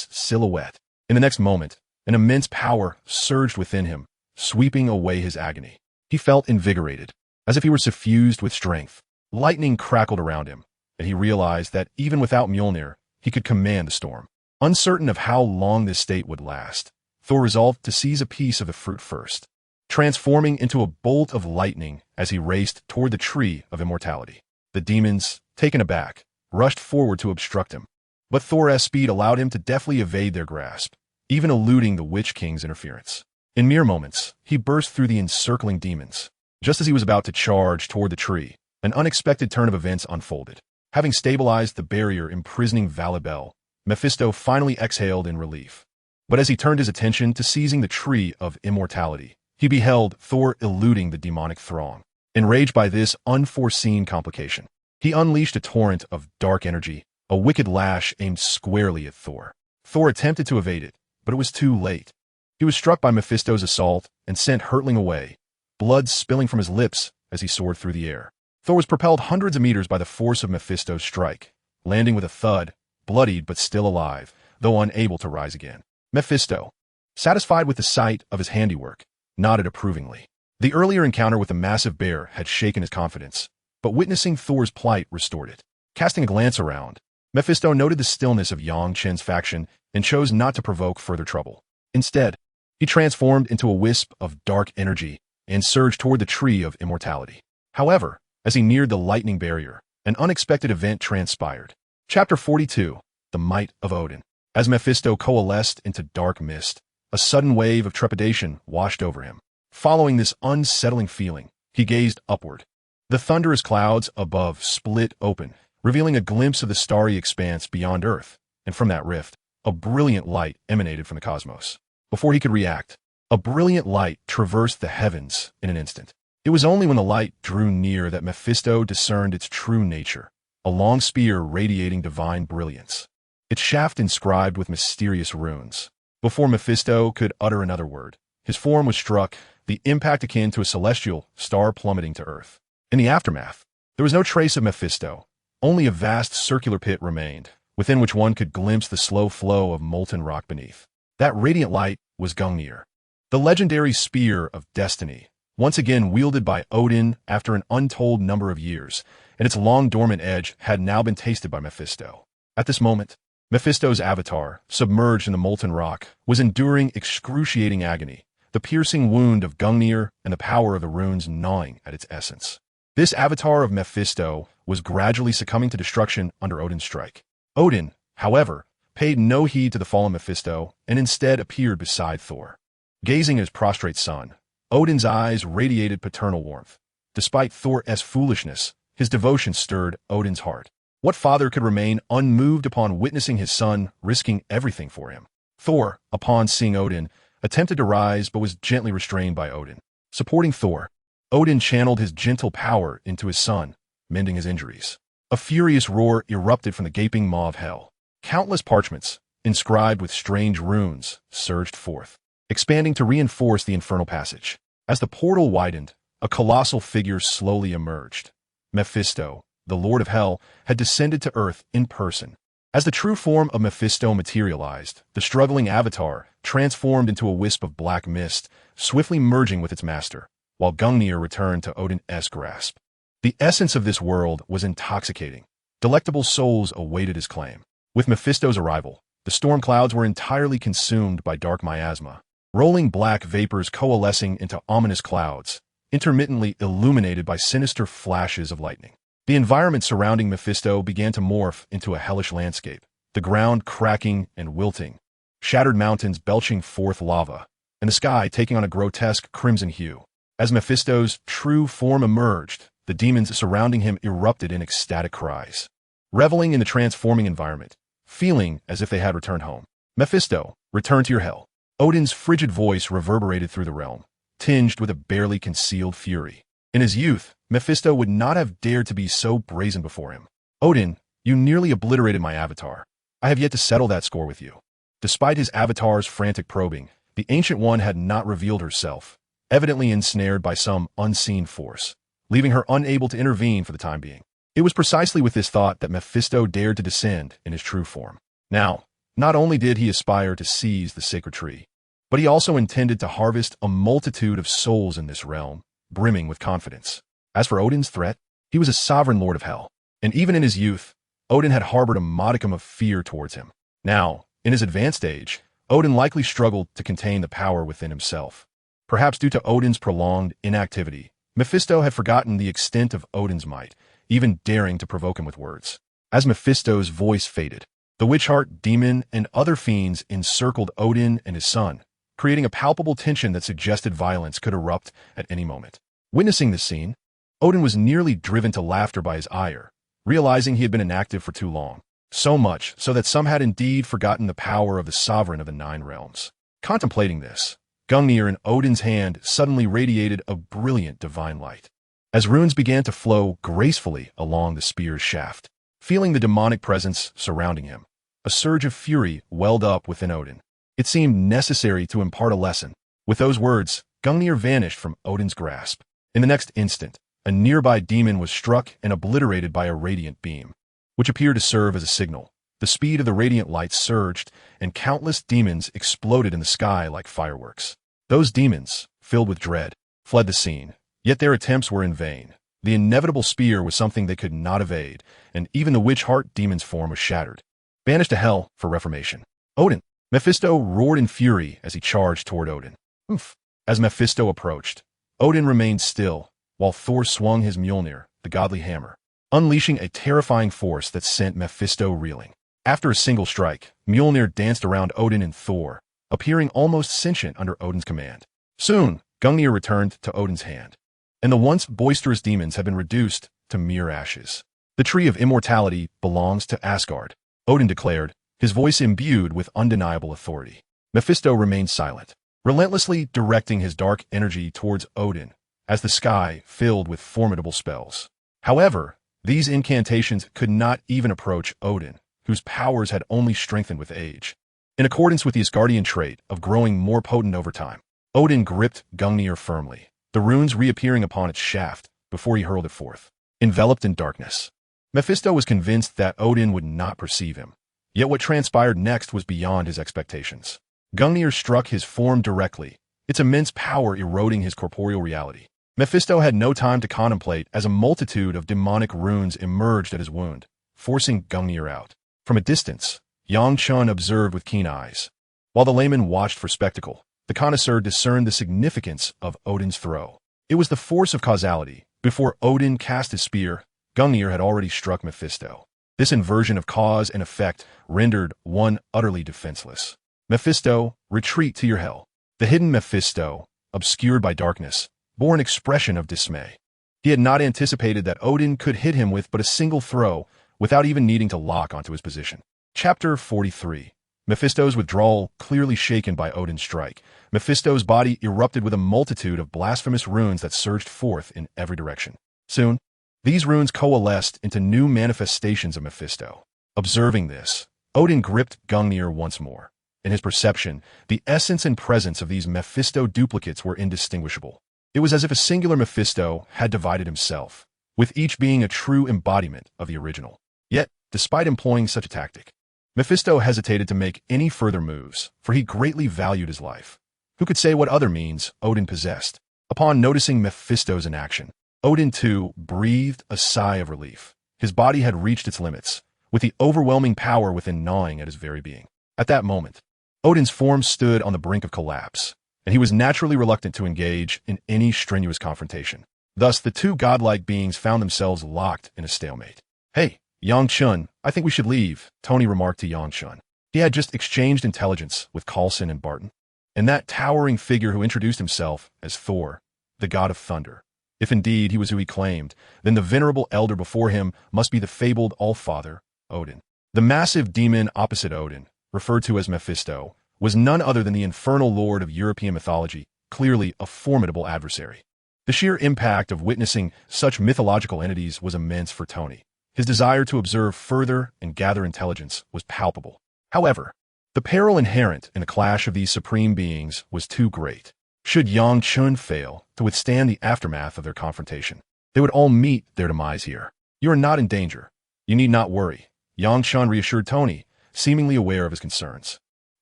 silhouette. In the next moment, an immense power surged within him, sweeping away his agony. He felt invigorated, as if he were suffused with strength. Lightning crackled around him, and he realized that even without Mjolnir, he could command the storm. Uncertain of how long this state would last, Thor resolved to seize a piece of the fruit first, transforming into a bolt of lightning as he raced toward the tree of immortality. The demons, taken aback, rushed forward to obstruct him, but Thor's speed allowed him to deftly evade their grasp, even eluding the Witch King's interference. In mere moments, he burst through the encircling demons. Just as he was about to charge toward the tree, an unexpected turn of events unfolded. Having stabilized the barrier imprisoning Valibel, Mephisto finally exhaled in relief. But as he turned his attention to seizing the tree of immortality, he beheld Thor eluding the demonic throng. Enraged by this unforeseen complication, he unleashed a torrent of dark energy, a wicked lash aimed squarely at Thor. Thor attempted to evade it, but it was too late. He was struck by Mephisto's assault and sent hurtling away, blood spilling from his lips as he soared through the air. Thor was propelled hundreds of meters by the force of Mephisto's strike, landing with a thud, bloodied but still alive, though unable to rise again. Mephisto, satisfied with the sight of his handiwork, nodded approvingly. The earlier encounter with the massive bear had shaken his confidence, but witnessing Thor's plight restored it. Casting a glance around, Mephisto noted the stillness of Yang Chen's faction and chose not to provoke further trouble. Instead, he transformed into a wisp of dark energy and surged toward the tree of immortality. However, as he neared the lightning barrier, an unexpected event transpired. Chapter 42, The Might of Odin. As Mephisto coalesced into dark mist, a sudden wave of trepidation washed over him. Following this unsettling feeling, he gazed upward. The thunderous clouds above split open, revealing a glimpse of the starry expanse beyond Earth, and from that rift, a brilliant light emanated from the cosmos. Before he could react, a brilliant light traversed the heavens in an instant. It was only when the light drew near that Mephisto discerned its true nature, a long spear radiating divine brilliance, its shaft inscribed with mysterious runes. Before Mephisto could utter another word, his form was struck, the impact akin to a celestial star plummeting to Earth. In the aftermath, there was no trace of Mephisto. Only a vast circular pit remained, within which one could glimpse the slow flow of molten rock beneath. That radiant light was Gungnir, the legendary spear of destiny, once again wielded by Odin after an untold number of years, and its long dormant edge had now been tasted by Mephisto. At this moment, Mephisto's avatar, submerged in the molten rock, was enduring excruciating agony, the piercing wound of Gungnir and the power of the runes gnawing at its essence. This avatar of Mephisto was gradually succumbing to destruction under Odin's strike. Odin, however, paid no heed to the fallen Mephisto and instead appeared beside Thor. Gazing at his prostrate son, Odin's eyes radiated paternal warmth. Despite Thor's foolishness, his devotion stirred Odin's heart. What father could remain unmoved upon witnessing his son risking everything for him? Thor, upon seeing Odin, attempted to rise but was gently restrained by Odin. Supporting Thor, Odin channeled his gentle power into his son, mending his injuries. A furious roar erupted from the gaping maw of hell. Countless parchments, inscribed with strange runes, surged forth, expanding to reinforce the infernal passage. As the portal widened, a colossal figure slowly emerged. Mephisto, the Lord of Hell, had descended to Earth in person. As the true form of Mephisto materialized, the struggling avatar transformed into a wisp of black mist, swiftly merging with its master, while Gungnir returned to Odin's grasp. The essence of this world was intoxicating. Delectable souls awaited his claim. With Mephisto's arrival, the storm clouds were entirely consumed by dark miasma, rolling black vapors coalescing into ominous clouds, intermittently illuminated by sinister flashes of lightning. The environment surrounding Mephisto began to morph into a hellish landscape, the ground cracking and wilting, shattered mountains belching forth lava, and the sky taking on a grotesque crimson hue. As Mephisto's true form emerged, the demons surrounding him erupted in ecstatic cries. Reveling in the transforming environment, feeling as if they had returned home. Mephisto, return to your hell. Odin's frigid voice reverberated through the realm, tinged with a barely concealed fury. In his youth, Mephisto would not have dared to be so brazen before him. Odin, you nearly obliterated my avatar. I have yet to settle that score with you. Despite his avatar's frantic probing, the Ancient One had not revealed herself, evidently ensnared by some unseen force, leaving her unable to intervene for the time being. It was precisely with this thought that Mephisto dared to descend in his true form. Now, not only did he aspire to seize the sacred tree, but he also intended to harvest a multitude of souls in this realm, brimming with confidence. As for Odin's threat, he was a sovereign lord of hell, and even in his youth, Odin had harbored a modicum of fear towards him. Now, in his advanced age, Odin likely struggled to contain the power within himself. Perhaps due to Odin's prolonged inactivity, Mephisto had forgotten the extent of Odin's might, even daring to provoke him with words. As Mephisto's voice faded, the witch-heart demon and other fiends encircled Odin and his son, creating a palpable tension that suggested violence could erupt at any moment. Witnessing this scene, Odin was nearly driven to laughter by his ire, realizing he had been inactive for too long, so much so that some had indeed forgotten the power of the sovereign of the Nine Realms. Contemplating this, Gungnir in Odin's hand suddenly radiated a brilliant divine light. As runes began to flow gracefully along the spear's shaft, feeling the demonic presence surrounding him. A surge of fury welled up within Odin. It seemed necessary to impart a lesson. With those words, Gungnir vanished from Odin's grasp. In the next instant, a nearby demon was struck and obliterated by a radiant beam, which appeared to serve as a signal. The speed of the radiant light surged, and countless demons exploded in the sky like fireworks. Those demons, filled with dread, fled the scene, yet their attempts were in vain. The inevitable spear was something they could not evade, and even the witch heart demon's form was shattered. Banished to hell for reformation. Odin! Mephisto roared in fury as he charged toward Odin. Oof! As Mephisto approached, Odin remained still, while Thor swung his Mjolnir, the godly hammer, unleashing a terrifying force that sent Mephisto reeling. After a single strike, Mjolnir danced around Odin and Thor, appearing almost sentient under Odin's command. Soon, Gungnir returned to Odin's hand, and the once boisterous demons had been reduced to mere ashes. The Tree of Immortality belongs to Asgard, Odin declared, his voice imbued with undeniable authority. Mephisto remained silent, relentlessly directing his dark energy towards Odin as the sky filled with formidable spells. However, these incantations could not even approach Odin, whose powers had only strengthened with age. In accordance with the Asgardian trait of growing more potent over time, Odin gripped Gungnir firmly, the runes reappearing upon its shaft before he hurled it forth, enveloped in darkness. Mephisto was convinced that Odin would not perceive him, yet what transpired next was beyond his expectations. Gungnir struck his form directly, its immense power eroding his corporeal reality. Mephisto had no time to contemplate as a multitude of demonic runes emerged at his wound, forcing Gungnir out. From a distance, Yang Chun observed with keen eyes. While the layman watched for spectacle, the connoisseur discerned the significance of Odin's throw. It was the force of causality. Before Odin cast his spear, Gungnir had already struck Mephisto. This inversion of cause and effect rendered one utterly defenseless. Mephisto, retreat to your hell. The hidden Mephisto, obscured by darkness, bore an expression of dismay. He had not anticipated that Odin could hit him with but a single throw without even needing to lock onto his position. Chapter 43. Mephisto's withdrawal clearly shaken by Odin's strike. Mephisto's body erupted with a multitude of blasphemous runes that surged forth in every direction. Soon, these runes coalesced into new manifestations of Mephisto. Observing this, Odin gripped Gungnir once more. In his perception, the essence and presence of these Mephisto duplicates were indistinguishable. It was as if a singular Mephisto had divided himself, with each being a true embodiment of the original. Yet, despite employing such a tactic, Mephisto hesitated to make any further moves, for he greatly valued his life. Who could say what other means Odin possessed? Upon noticing Mephisto's inaction, Odin too breathed a sigh of relief. His body had reached its limits, with the overwhelming power within gnawing at his very being. At that moment, Odin's form stood on the brink of collapse, and he was naturally reluctant to engage in any strenuous confrontation. Thus, the two godlike beings found themselves locked in a stalemate. Hey, Yang Chun, I think we should leave, Tony remarked to Yang Chun. He had just exchanged intelligence with Coulson and Barton, and that towering figure who introduced himself as Thor, the god of thunder. If indeed he was who he claimed, then the venerable elder before him must be the fabled All-Father, Odin. The massive demon opposite Odin, referred to as Mephisto, was none other than the infernal lord of European mythology, clearly a formidable adversary. The sheer impact of witnessing such mythological entities was immense for Tony. His desire to observe further and gather intelligence was palpable. However, the peril inherent in a clash of these supreme beings was too great. Should Yang Chun fail to withstand the aftermath of their confrontation, they would all meet their demise here. You are not in danger. You need not worry, Yang Chun reassured Tony, seemingly aware of his concerns.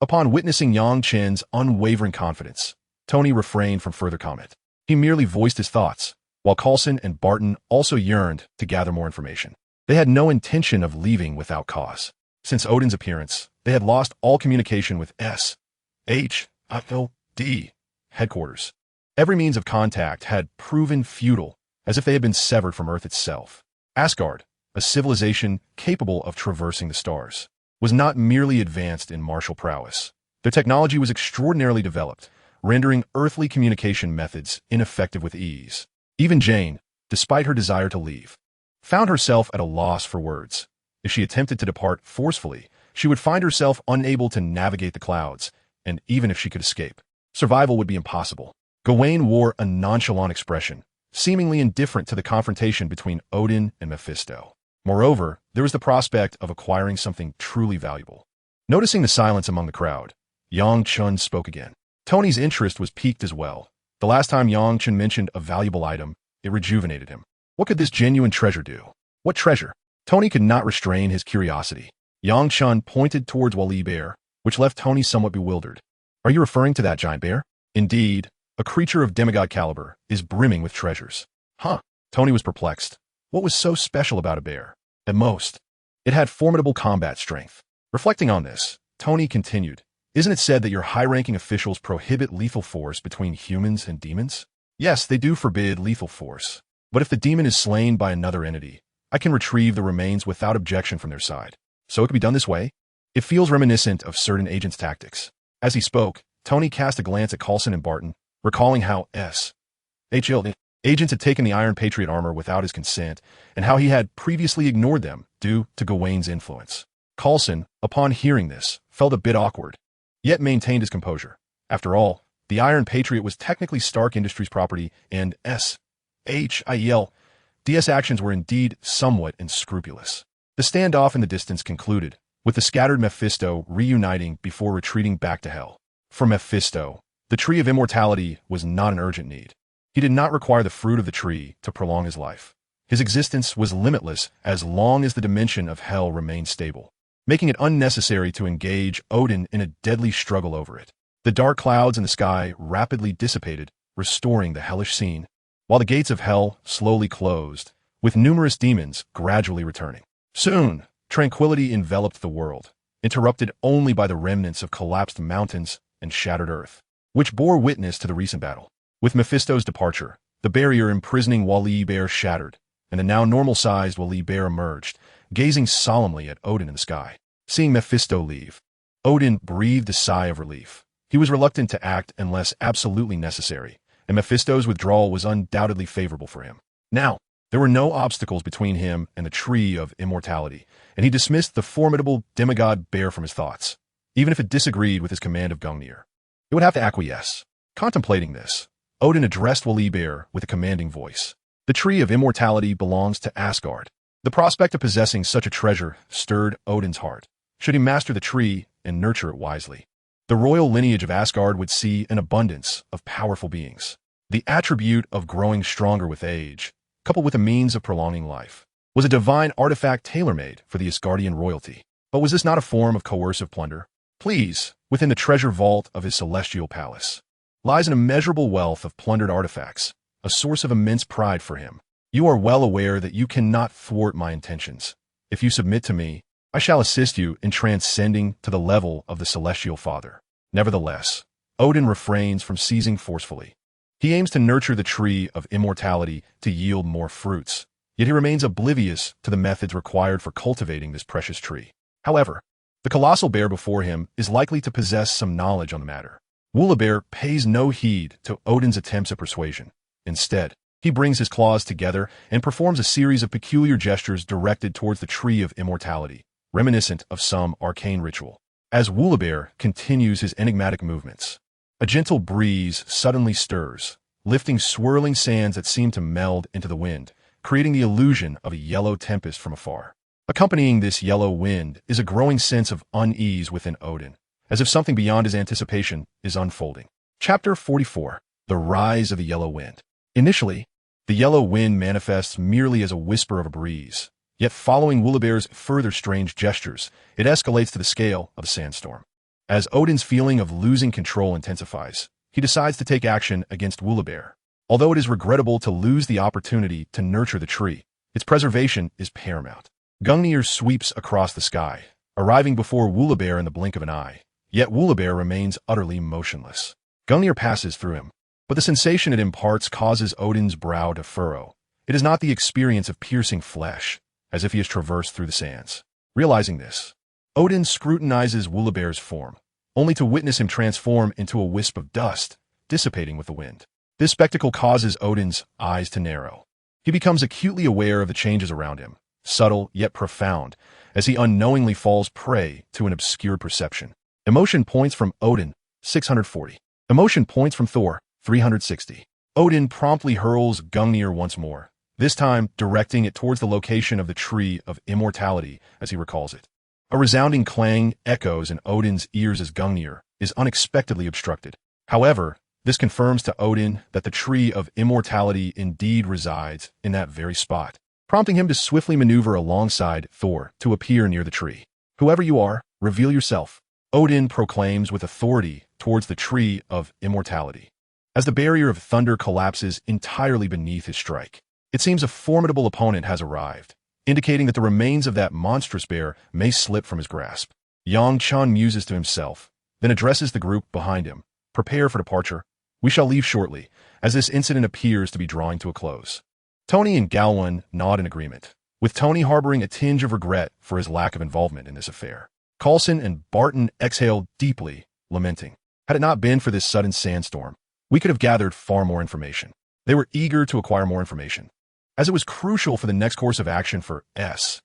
Upon witnessing Yang Chun's unwavering confidence, Tony refrained from further comment. He merely voiced his thoughts, while Coulson and Barton also yearned to gather more information. They had no intention of leaving without cause. Since Odin's appearance, they had lost all communication with SHOD headquarters. Every means of contact had proven futile, as if they had been severed from Earth itself. Asgard, a civilization capable of traversing the stars, was not merely advanced in martial prowess. Their technology was extraordinarily developed, rendering earthly communication methods ineffective with ease. Even Jane, despite her desire to leave, found herself at a loss for words. If she attempted to depart forcefully, she would find herself unable to navigate the clouds, and even if she could escape, survival would be impossible. Gawain wore a nonchalant expression, seemingly indifferent to the confrontation between Odin and Mephisto. Moreover, there was the prospect of acquiring something truly valuable. Noticing the silence among the crowd, Yang Chun spoke again. Tony's interest was piqued as well. The last time Yang Chun mentioned a valuable item, it rejuvenated him. What could this genuine treasure do? What treasure? Tony could not restrain his curiosity. Yang Chun pointed towards Wally Bear, which left Tony somewhat bewildered. Are you referring to that giant bear? Indeed, a creature of demigod caliber is brimming with treasures. Huh? Tony was perplexed. What was so special about a bear? At most, it had formidable combat strength. Reflecting on this, Tony continued, isn't it said that your high-ranking officials prohibit lethal force between humans and demons? Yes, they do forbid lethal force. But if the demon is slain by another entity, I can retrieve the remains without objection from their side. So it could be done this way? It feels reminiscent of certain agents' tactics. As he spoke, Tony cast a glance at Coulson and Barton, recalling how agents had taken the Iron Patriot armor without his consent, and how he had previously ignored them due to Gawain's influence. Coulson, upon hearing this, felt a bit awkward, yet maintained his composure. After all, the Iron Patriot was technically Stark Industries' property, and DS actions were indeed somewhat unscrupulous. The standoff in the distance concluded, with the scattered Mephisto reuniting before retreating back to Hell. For Mephisto, the Tree of Immortality was not an urgent need. He did not require the fruit of the tree to prolong his life. His existence was limitless as long as the dimension of Hell remained stable, making it unnecessary to engage Odin in a deadly struggle over it. The dark clouds in the sky rapidly dissipated, restoring the hellish scene, while the gates of Hell slowly closed, with numerous demons gradually returning. Soon, tranquility enveloped the world, interrupted only by the remnants of collapsed mountains and shattered earth, which bore witness to the recent battle. With Mephisto's departure, the barrier imprisoning Wally Bear shattered, and the now normal-sized Wally Bear emerged, gazing solemnly at Odin in the sky. Seeing Mephisto leave, Odin breathed a sigh of relief. He was reluctant to act unless absolutely necessary, and Mephisto's withdrawal was undoubtedly favorable for him. Now, there were no obstacles between him and the Tree of Immortality, and he dismissed the formidable demigod bear from his thoughts, even if it disagreed with his command of Gungnir. It would have to acquiesce. Contemplating this, Odin addressed Wally Bear with a commanding voice. The Tree of Immortality belongs to Asgard. The prospect of possessing such a treasure stirred Odin's heart. Should he master the tree and nurture it wisely, the royal lineage of Asgard would see an abundance of powerful beings. The attribute of growing stronger with age, coupled with a means of prolonging life, was a divine artifact tailor-made for the Asgardian royalty. But was this not a form of coercive plunder? Please, within the treasure vault of his celestial palace, lies an immeasurable wealth of plundered artifacts, a source of immense pride for him. You are well aware that you cannot thwart my intentions. If you submit to me, I shall assist you in transcending to the level of the Celestial Father. Nevertheless, Odin refrains from seizing forcefully. He aims to nurture the Tree of Immortality to yield more fruits, yet he remains oblivious to the methods required for cultivating this precious tree. However, the colossal bear before him is likely to possess some knowledge on the matter. Woolabear pays no heed to Odin's attempts at persuasion. Instead, he brings his claws together and performs a series of peculiar gestures directed towards the Tree of Immortality, reminiscent of some arcane ritual. As Woolabear continues his enigmatic movements, a gentle breeze suddenly stirs, lifting swirling sands that seem to meld into the wind, creating the illusion of a yellow tempest from afar. Accompanying this yellow wind is a growing sense of unease within Odin, as if something beyond his anticipation is unfolding. Chapter 44. The Rise of the Yellow Wind. Initially, the yellow wind manifests merely as a whisper of a breeze, yet following Woolabear's further strange gestures, it escalates to the scale of a sandstorm. As Odin's feeling of losing control intensifies, he decides to take action against Woolabear. Although it is regrettable to lose the opportunity to nurture the tree, its preservation is paramount. Gungnir sweeps across the sky, arriving before Woolabear in the blink of an eye, yet Woolabear remains utterly motionless. Gungnir passes through him, but the sensation it imparts causes Odin's brow to furrow. It is not the experience of piercing flesh, as if he has traversed through the sands. Realizing this, Odin scrutinizes Woolabear's form, only to witness him transform into a wisp of dust, dissipating with the wind. This spectacle causes Odin's eyes to narrow. He becomes acutely aware of the changes around him, subtle yet profound, as he unknowingly falls prey to an obscured perception. Emotion points from Odin, 640. Emotion points from Thor, 360. Odin promptly hurls Gungnir once more, this time directing it towards the location of the Tree of Immortality, as he recalls it. A resounding clang echoes in Odin's ears as Gungnir is unexpectedly obstructed. However, this confirms to Odin that the Tree of Immortality indeed resides in that very spot, prompting him to swiftly maneuver alongside Thor to appear near the tree. "Whoever you are, reveal yourself," Odin proclaims with authority towards the Tree of Immortality. As the barrier of thunder collapses entirely beneath his strike, it seems a formidable opponent has arrived, indicating that the remains of that monstrous bear may slip from his grasp. Yang Chun muses to himself, then addresses the group behind him. "Prepare for departure. We shall leave shortly, as this incident appears to be drawing to a close." Tony and Galwan nod in agreement, with Tony harboring a tinge of regret for his lack of involvement in this affair. Coulson and Barton exhale deeply, lamenting, "Had it not been for this sudden sandstorm, we could have gathered far more information." They were eager to acquire more information, as it was crucial for the next course of action for SHIELD,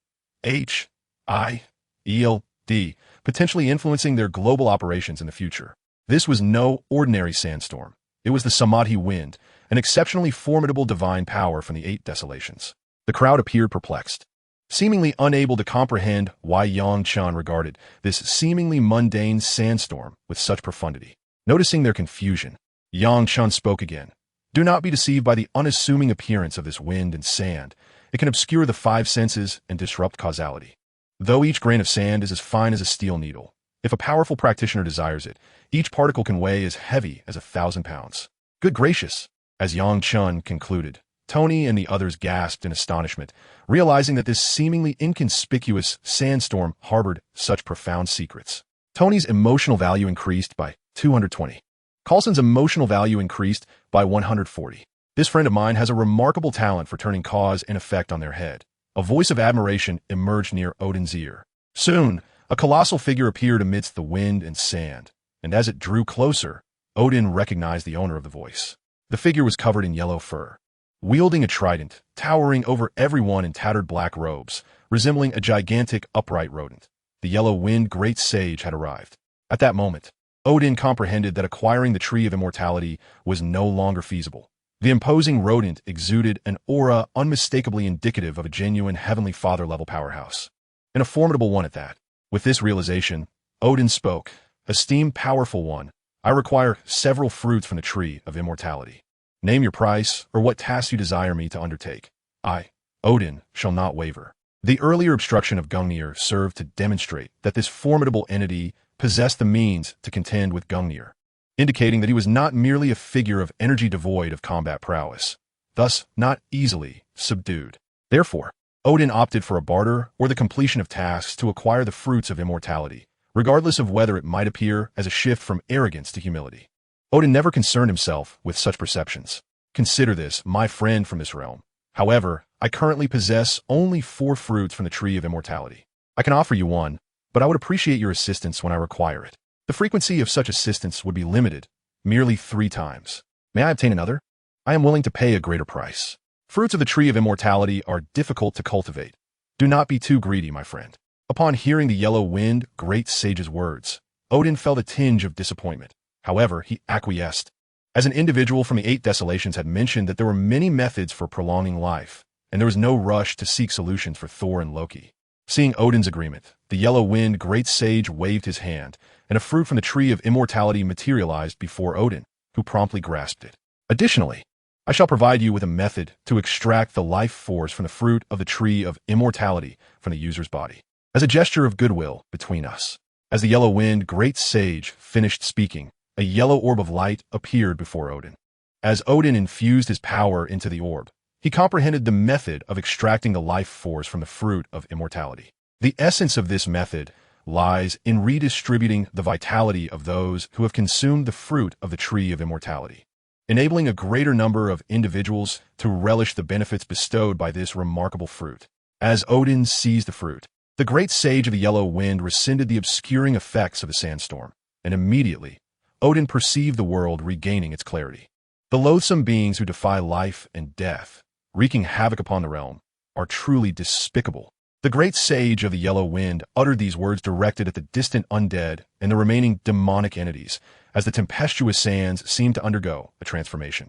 potentially influencing their global operations in the future. This was no ordinary sandstorm. It was the Samadhi wind, an exceptionally formidable divine power from the Eight Desolations. The crowd appeared perplexed, seemingly unable to comprehend why Yang Chan regarded this seemingly mundane sandstorm with such profundity. Noticing their confusion, Yang Chan spoke again. "Do not be deceived by the unassuming appearance of this wind and sand. It can obscure the five senses and disrupt causality. Though each grain of sand is as fine as a steel needle, if a powerful practitioner desires it, each particle can weigh as heavy as 1,000 pounds. Good gracious!" As Yang Chun concluded, Tony and the others gasped in astonishment, realizing that this seemingly inconspicuous sandstorm harbored such profound secrets. Tony's emotional value increased by 220. Coulson's emotional value increased by 140. This friend of mine has a remarkable talent for turning cause and effect on their head. A voice of admiration emerged near Odin's ear. Soon, a colossal figure appeared amidst the wind and sand, and as it drew closer, Odin recognized the owner of the voice. The figure was covered in yellow fur, wielding a trident, towering over everyone in tattered black robes, resembling a gigantic upright rodent. The yellow wind great sage had arrived. At that moment, Odin comprehended that acquiring the Tree of Immortality was no longer feasible. The imposing rodent exuded an aura unmistakably indicative of a genuine Heavenly Father-level powerhouse, and a formidable one at that. With this realization, Odin spoke, "Esteemed powerful one, I require several fruits from the Tree of Immortality. Name your price or what task you desire me to undertake. I, Odin, shall not waver." The earlier obstruction of Gungnir served to demonstrate that this formidable entity possessed the means to contend with Gungnir, indicating that he was not merely a figure of energy devoid of combat prowess, thus not easily subdued. Therefore, Odin opted for a barter or the completion of tasks to acquire the fruits of immortality, regardless of whether it might appear as a shift from arrogance to humility. Odin never concerned himself with such perceptions. "Consider this, my friend from this realm. However, I currently possess only 4 fruits from the Tree of Immortality. I can offer you one, but I would appreciate your assistance when I require it. The frequency of such assistance would be limited, merely 3 times. May I obtain another? I am willing to pay a greater price." Fruits of the Tree of Immortality are difficult to cultivate. Do not be too greedy, my friend. Upon hearing the yellow wind great sage's words, Odin felt a tinge of disappointment. However, he acquiesced, as an individual from the 8 Desolations had mentioned that there were many methods for prolonging life, and there was no rush to seek solutions for Thor and Loki. Seeing Odin's agreement, the yellow wind great sage waved his hand, and a fruit from the Tree of Immortality materialized before Odin, who promptly grasped it. "Additionally, I shall provide you with a method to extract the life force from the fruit of the Tree of Immortality from the user's body, as a gesture of goodwill between us." As the yellow wind great sage finished speaking, a yellow orb of light appeared before Odin. As Odin infused his power into the orb, he comprehended the method of extracting the life force from the fruit of immortality. The essence of this method lies in redistributing the vitality of those who have consumed the fruit of the Tree of Immortality, enabling a greater number of individuals to relish the benefits bestowed by this remarkable fruit. As Odin seized the fruit, the great sage of the yellow wind rescinded the obscuring effects of the sandstorm, and immediately, Odin perceived the world regaining its clarity. The loathsome beings who defy life and death, wreaking havoc upon the realm, are truly despicable. The great sage of the yellow wind uttered these words directed at the distant undead and the remaining demonic entities, as the tempestuous sands seemed to undergo a transformation.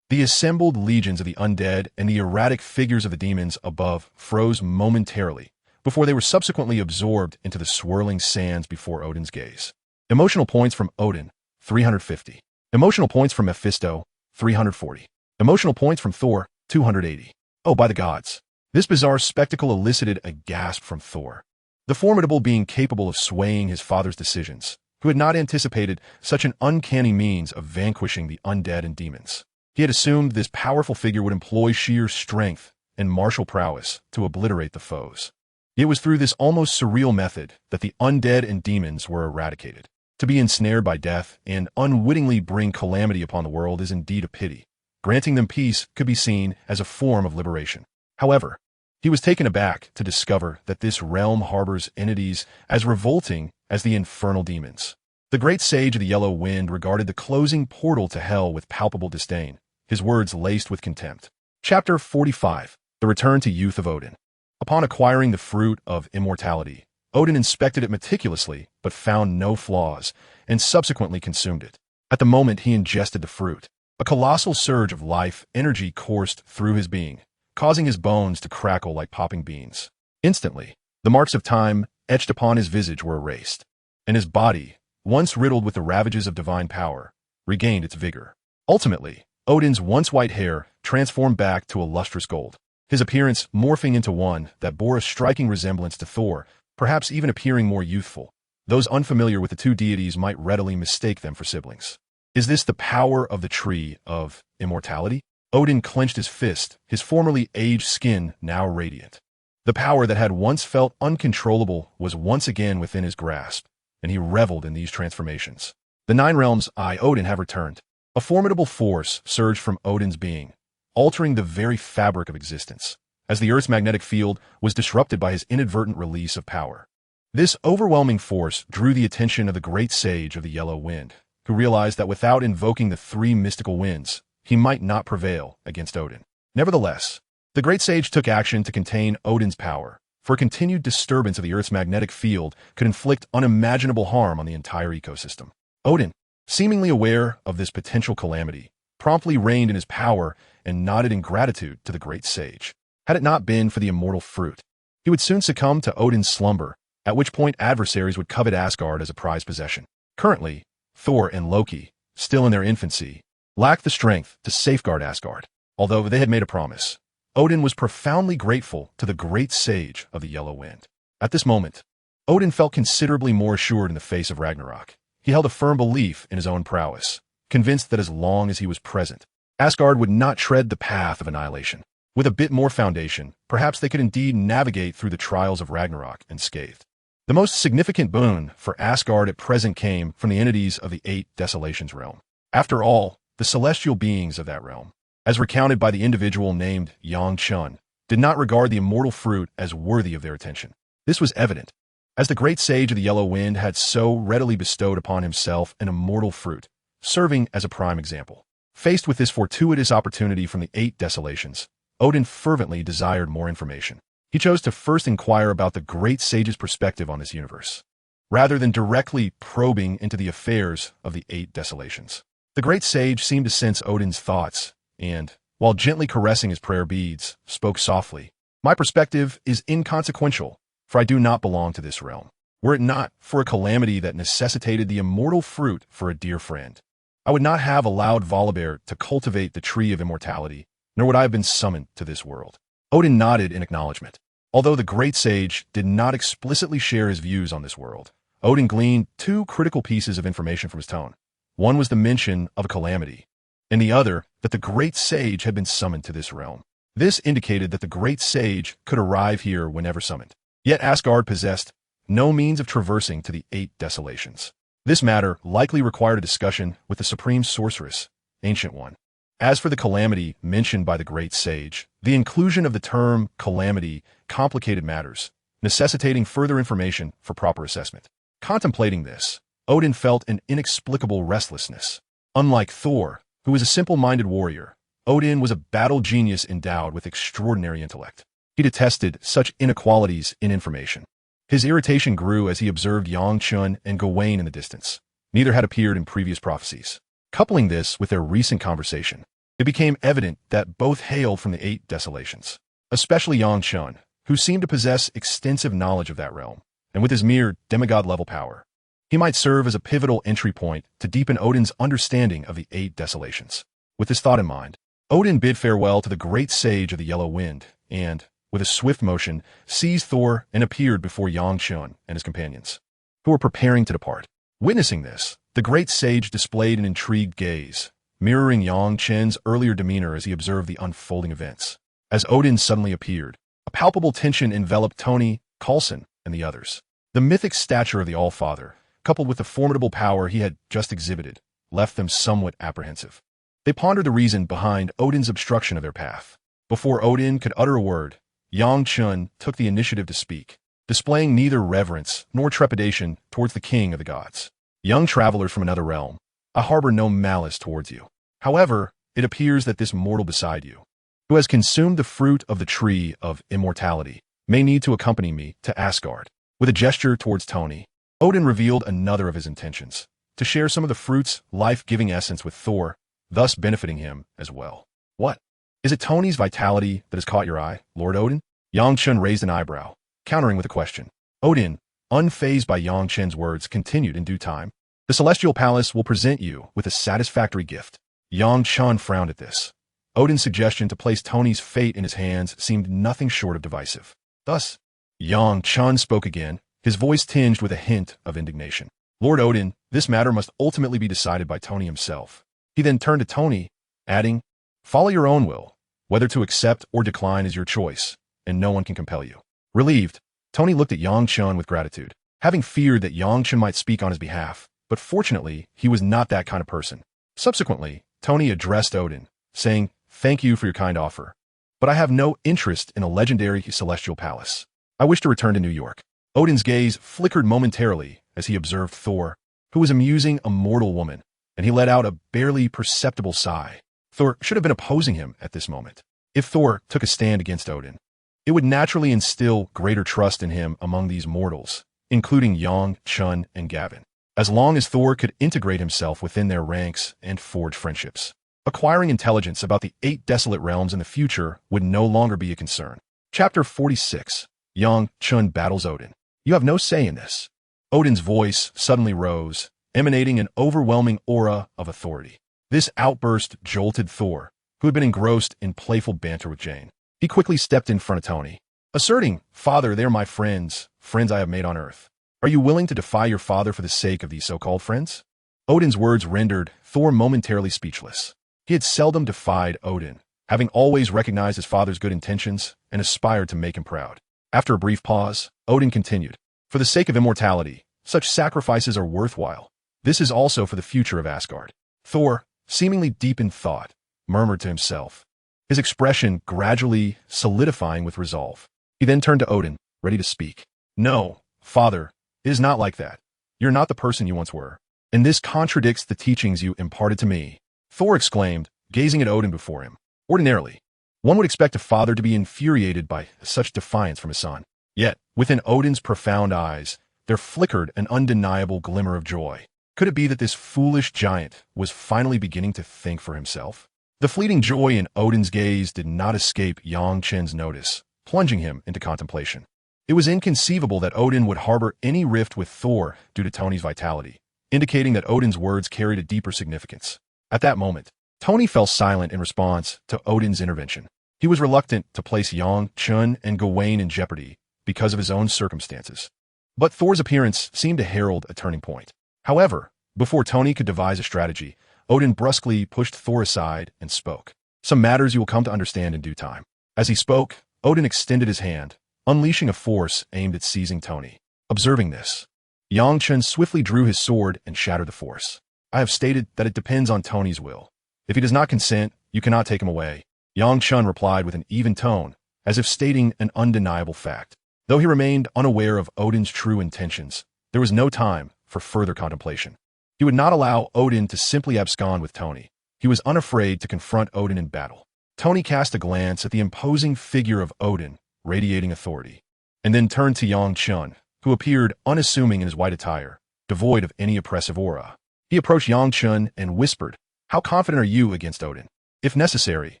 The assembled legions of the undead and the erratic figures of the demons above froze momentarily before they were subsequently absorbed into the swirling sands before Odin's gaze. Emotional points from Odin, 350. Emotional points from Mephisto, 340. Emotional points from Thor, 280. Oh, by the gods! This bizarre spectacle elicited a gasp from Thor, the formidable being capable of swaying his father's decisions, who had not anticipated such an uncanny means of vanquishing the undead and demons. He had assumed this powerful figure would employ sheer strength and martial prowess to obliterate the foes. It was through this almost surreal method that the undead and demons were eradicated. To be ensnared by death and unwittingly bring calamity upon the world is indeed a pity. Granting them peace could be seen as a form of liberation. However, he was taken aback to discover that this realm harbors entities as revolting as the infernal demons. The great sage of the Yellow Wind regarded the closing portal to hell with palpable disdain, his words laced with contempt. Chapter 45. The Return to Youth of Odin. Upon acquiring the fruit of immortality, Odin inspected it meticulously but found no flaws, and subsequently consumed it. At the moment he ingested the fruit, a colossal surge of life energy coursed through his being, causing his bones to crackle like popping beans. Instantly, the marks of time etched upon his visage were erased, and his body, once riddled with the ravages of divine power, regained its vigor. Ultimately, Odin's once white hair transformed back to a lustrous gold, his appearance morphing into one that bore a striking resemblance to Thor, perhaps even appearing more youthful. Those unfamiliar with the two deities might readily mistake them for siblings. Is this the power of the tree of immortality? Odin clenched his fist, his formerly aged skin now radiant. The power that had once felt uncontrollable was once again within his grasp, and he reveled in these transformations. The nine realms I, Odin, have returned. A formidable force surged from Odin's being, altering the very fabric of existence, as the Earth's magnetic field was disrupted by his inadvertent release of power. This overwhelming force drew the attention of the great sage of the Yellow Wind, who realized that without invoking the three mystical winds, he might not prevail against Odin. Nevertheless, the great sage took action to contain Odin's power, for a continued disturbance of the Earth's magnetic field could inflict unimaginable harm on the entire ecosystem. Odin, seemingly aware of this potential calamity, promptly reined in his power and nodded in gratitude to the great sage. Had it not been for the immortal fruit, he would soon succumb to Odin's slumber, at which point adversaries would covet Asgard as a prized possession. Currently, Thor and Loki, still in their infancy, lacked the strength to safeguard Asgard. Although they had made a promise, Odin was profoundly grateful to the great sage of the Yellow Wind. At this moment, Odin felt considerably more assured in the face of Ragnarok. He held a firm belief in his own prowess, convinced that as long as he was present, Asgard would not tread the path of annihilation. With a bit more foundation, perhaps they could indeed navigate through the trials of Ragnarok unscathed. The most significant boon for Asgard at present came from the entities of the Eight Desolations realm. After all, the celestial beings of that realm, as recounted by the individual named Yang Chun, did not regard the immortal fruit as worthy of their attention. This was evident, as the great sage of the Yellow Wind had so readily bestowed upon himself an immortal fruit, serving as a prime example. Faced with this fortuitous opportunity from the Eight Desolations, Odin fervently desired more information. He chose to first inquire about the great sage's perspective on this universe, rather than directly probing into the affairs of the Eight Desolations. The great sage seemed to sense Odin's thoughts, and, while gently caressing his prayer beads, spoke softly. My perspective is inconsequential, for I do not belong to this realm. Were it not for a calamity that necessitated the immortal fruit for a dear friend, I would not have allowed Volibear to cultivate the tree of immortality, nor would I have been summoned to this world. Odin nodded in acknowledgement. Although the great sage did not explicitly share his views on this world, Odin gleaned two critical pieces of information from his tone. One was the mention of a calamity, and the other that the great sage had been summoned to this realm. This indicated that the great sage could arrive here whenever summoned. Yet Asgard possessed no means of traversing to the Eight Desolations. This matter likely required a discussion with the supreme sorceress, Ancient One. As for the calamity mentioned by the great sage, the inclusion of the term calamity complicated matters, necessitating further information for proper assessment. Contemplating this, Odin felt an inexplicable restlessness. Unlike Thor, who was a simple-minded warrior, Odin was a battle genius endowed with extraordinary intellect. He detested such inequalities in information. His irritation grew as he observed Yang Chun and Gawain in the distance. Neither had appeared in previous prophecies. Coupling this with their recent conversation, it it became evident that both hailed from the Eight Desolations, especially Yang Chun, who seemed to possess extensive knowledge of that realm, and with his mere demigod-level power, he might serve as a pivotal entry point to deepen Odin's understanding of the Eight Desolations. With this thought in mind, Odin bid farewell to the great sage of the Yellow Wind, and, with a swift motion, seized Thor and appeared before Yang Chun and his companions, who were preparing to depart. Witnessing this, the great sage displayed an intrigued gaze, mirroring Yang Chun's earlier demeanor as he observed the unfolding events. As Odin suddenly appeared, a palpable tension enveloped Tony, Coulson, and the others. The mythic stature of the All-Father, coupled with the formidable power he had just exhibited, left them somewhat apprehensive. They pondered the reason behind Odin's obstruction of their path. Before Odin could utter a word, Yang Chun took the initiative to speak, displaying neither reverence nor trepidation towards the king of the gods. Young travelers from another realm, I harbor no malice towards you. However, it appears that this mortal beside you, who has consumed the fruit of the tree of immortality, may need to accompany me to Asgard. With a gesture towards Tony, Odin revealed another of his intentions, to share some of the fruit's life-giving essence with Thor, thus benefiting him as well. What? Is it Tony's vitality that has caught your eye, Lord Odin? Yang Chun raised an eyebrow, countering with a question. Odin, unfazed by Yang Chun's words, continued in due time. The Celestial Palace will present you with a satisfactory gift. Yang Chun frowned at this. Odin's suggestion to place Tony's fate in his hands seemed nothing short of divisive. Thus, Yang Chun spoke again, his voice tinged with a hint of indignation. Lord Odin, this matter must ultimately be decided by Tony himself. He then turned to Tony, adding, follow your own will. Whether to accept or decline is your choice, and no one can compel you. Relieved, Tony looked at Yang Chun with gratitude, having feared that Yang Chun might speak on his behalf, but fortunately, he was not that kind of person. Subsequently, Tony addressed Odin, saying, thank you for your kind offer, but I have no interest in a legendary celestial palace. I wish to return to New York. Odin's gaze flickered momentarily as he observed Thor, who was amusing a mortal woman, and he let out a barely perceptible sigh. Thor should have been opposing him at this moment. If Thor took a stand against Odin, it would naturally instill greater trust in him among these mortals, including Yang, Chun, and Gavin, as long as Thor could integrate himself within their ranks and forge friendships. Acquiring intelligence about the 8 desolate realms in the future would no longer be a concern. Chapter 46. Yang Chun battles Odin. You have no say in this. Odin's voice suddenly rose, emanating an overwhelming aura of authority. This outburst jolted Thor, who had been engrossed in playful banter with Jane. He quickly stepped in front of Tony, asserting, Father, they are my friends I have made on earth. Are you willing to defy your father for the sake of these so-called friends? Odin's words rendered Thor momentarily speechless. He had seldom defied Odin, having always recognized his father's good intentions and aspired to make him proud. After a brief pause, Odin continued, for the sake of immortality, such sacrifices are worthwhile. This is also for the future of Asgard. Thor, seemingly deep in thought, murmured to himself, his expression gradually solidifying with resolve. He then turned to Odin, ready to speak. No, Father, it is not like that. You're not the person you once were, and this contradicts the teachings you imparted to me. Thor exclaimed, gazing at Odin before him. Ordinarily, one would expect a father to be infuriated by such defiance from his son. Yet, within Odin's profound eyes, there flickered an undeniable glimmer of joy. Could it be that this foolish giant was finally beginning to think for himself? The fleeting joy in Odin's gaze did not escape Yang Chun's notice, plunging him into contemplation. It was inconceivable that Odin would harbor any rift with Thor due to Tony's vitality, indicating that Odin's words carried a deeper significance. At that moment, Tony fell silent in response to Odin's intervention. He was reluctant to place Yang Chun and Gawain in jeopardy because of his own circumstances. But Thor's appearance seemed to herald a turning point. However, before Tony could devise a strategy, Odin brusquely pushed Thor aside and spoke. Some matters you will come to understand in due time. As he spoke, Odin extended his hand, unleashing a force aimed at seizing Tony. Observing this, Yang Chun swiftly drew his sword and shattered the force. I have stated that it depends on Tony's will. If he does not consent, you cannot take him away. Yang Chun replied with an even tone, as if stating an undeniable fact. Though he remained unaware of Odin's true intentions, there was no time for further contemplation. He would not allow Odin to simply abscond with Tony. He was unafraid to confront Odin in battle. Tony cast a glance at the imposing figure of Odin, radiating authority, and then turned to Yang Chun, who appeared unassuming in his white attire, devoid of any oppressive aura. He approached Yang Chun and whispered, How confident are you against Odin? If necessary,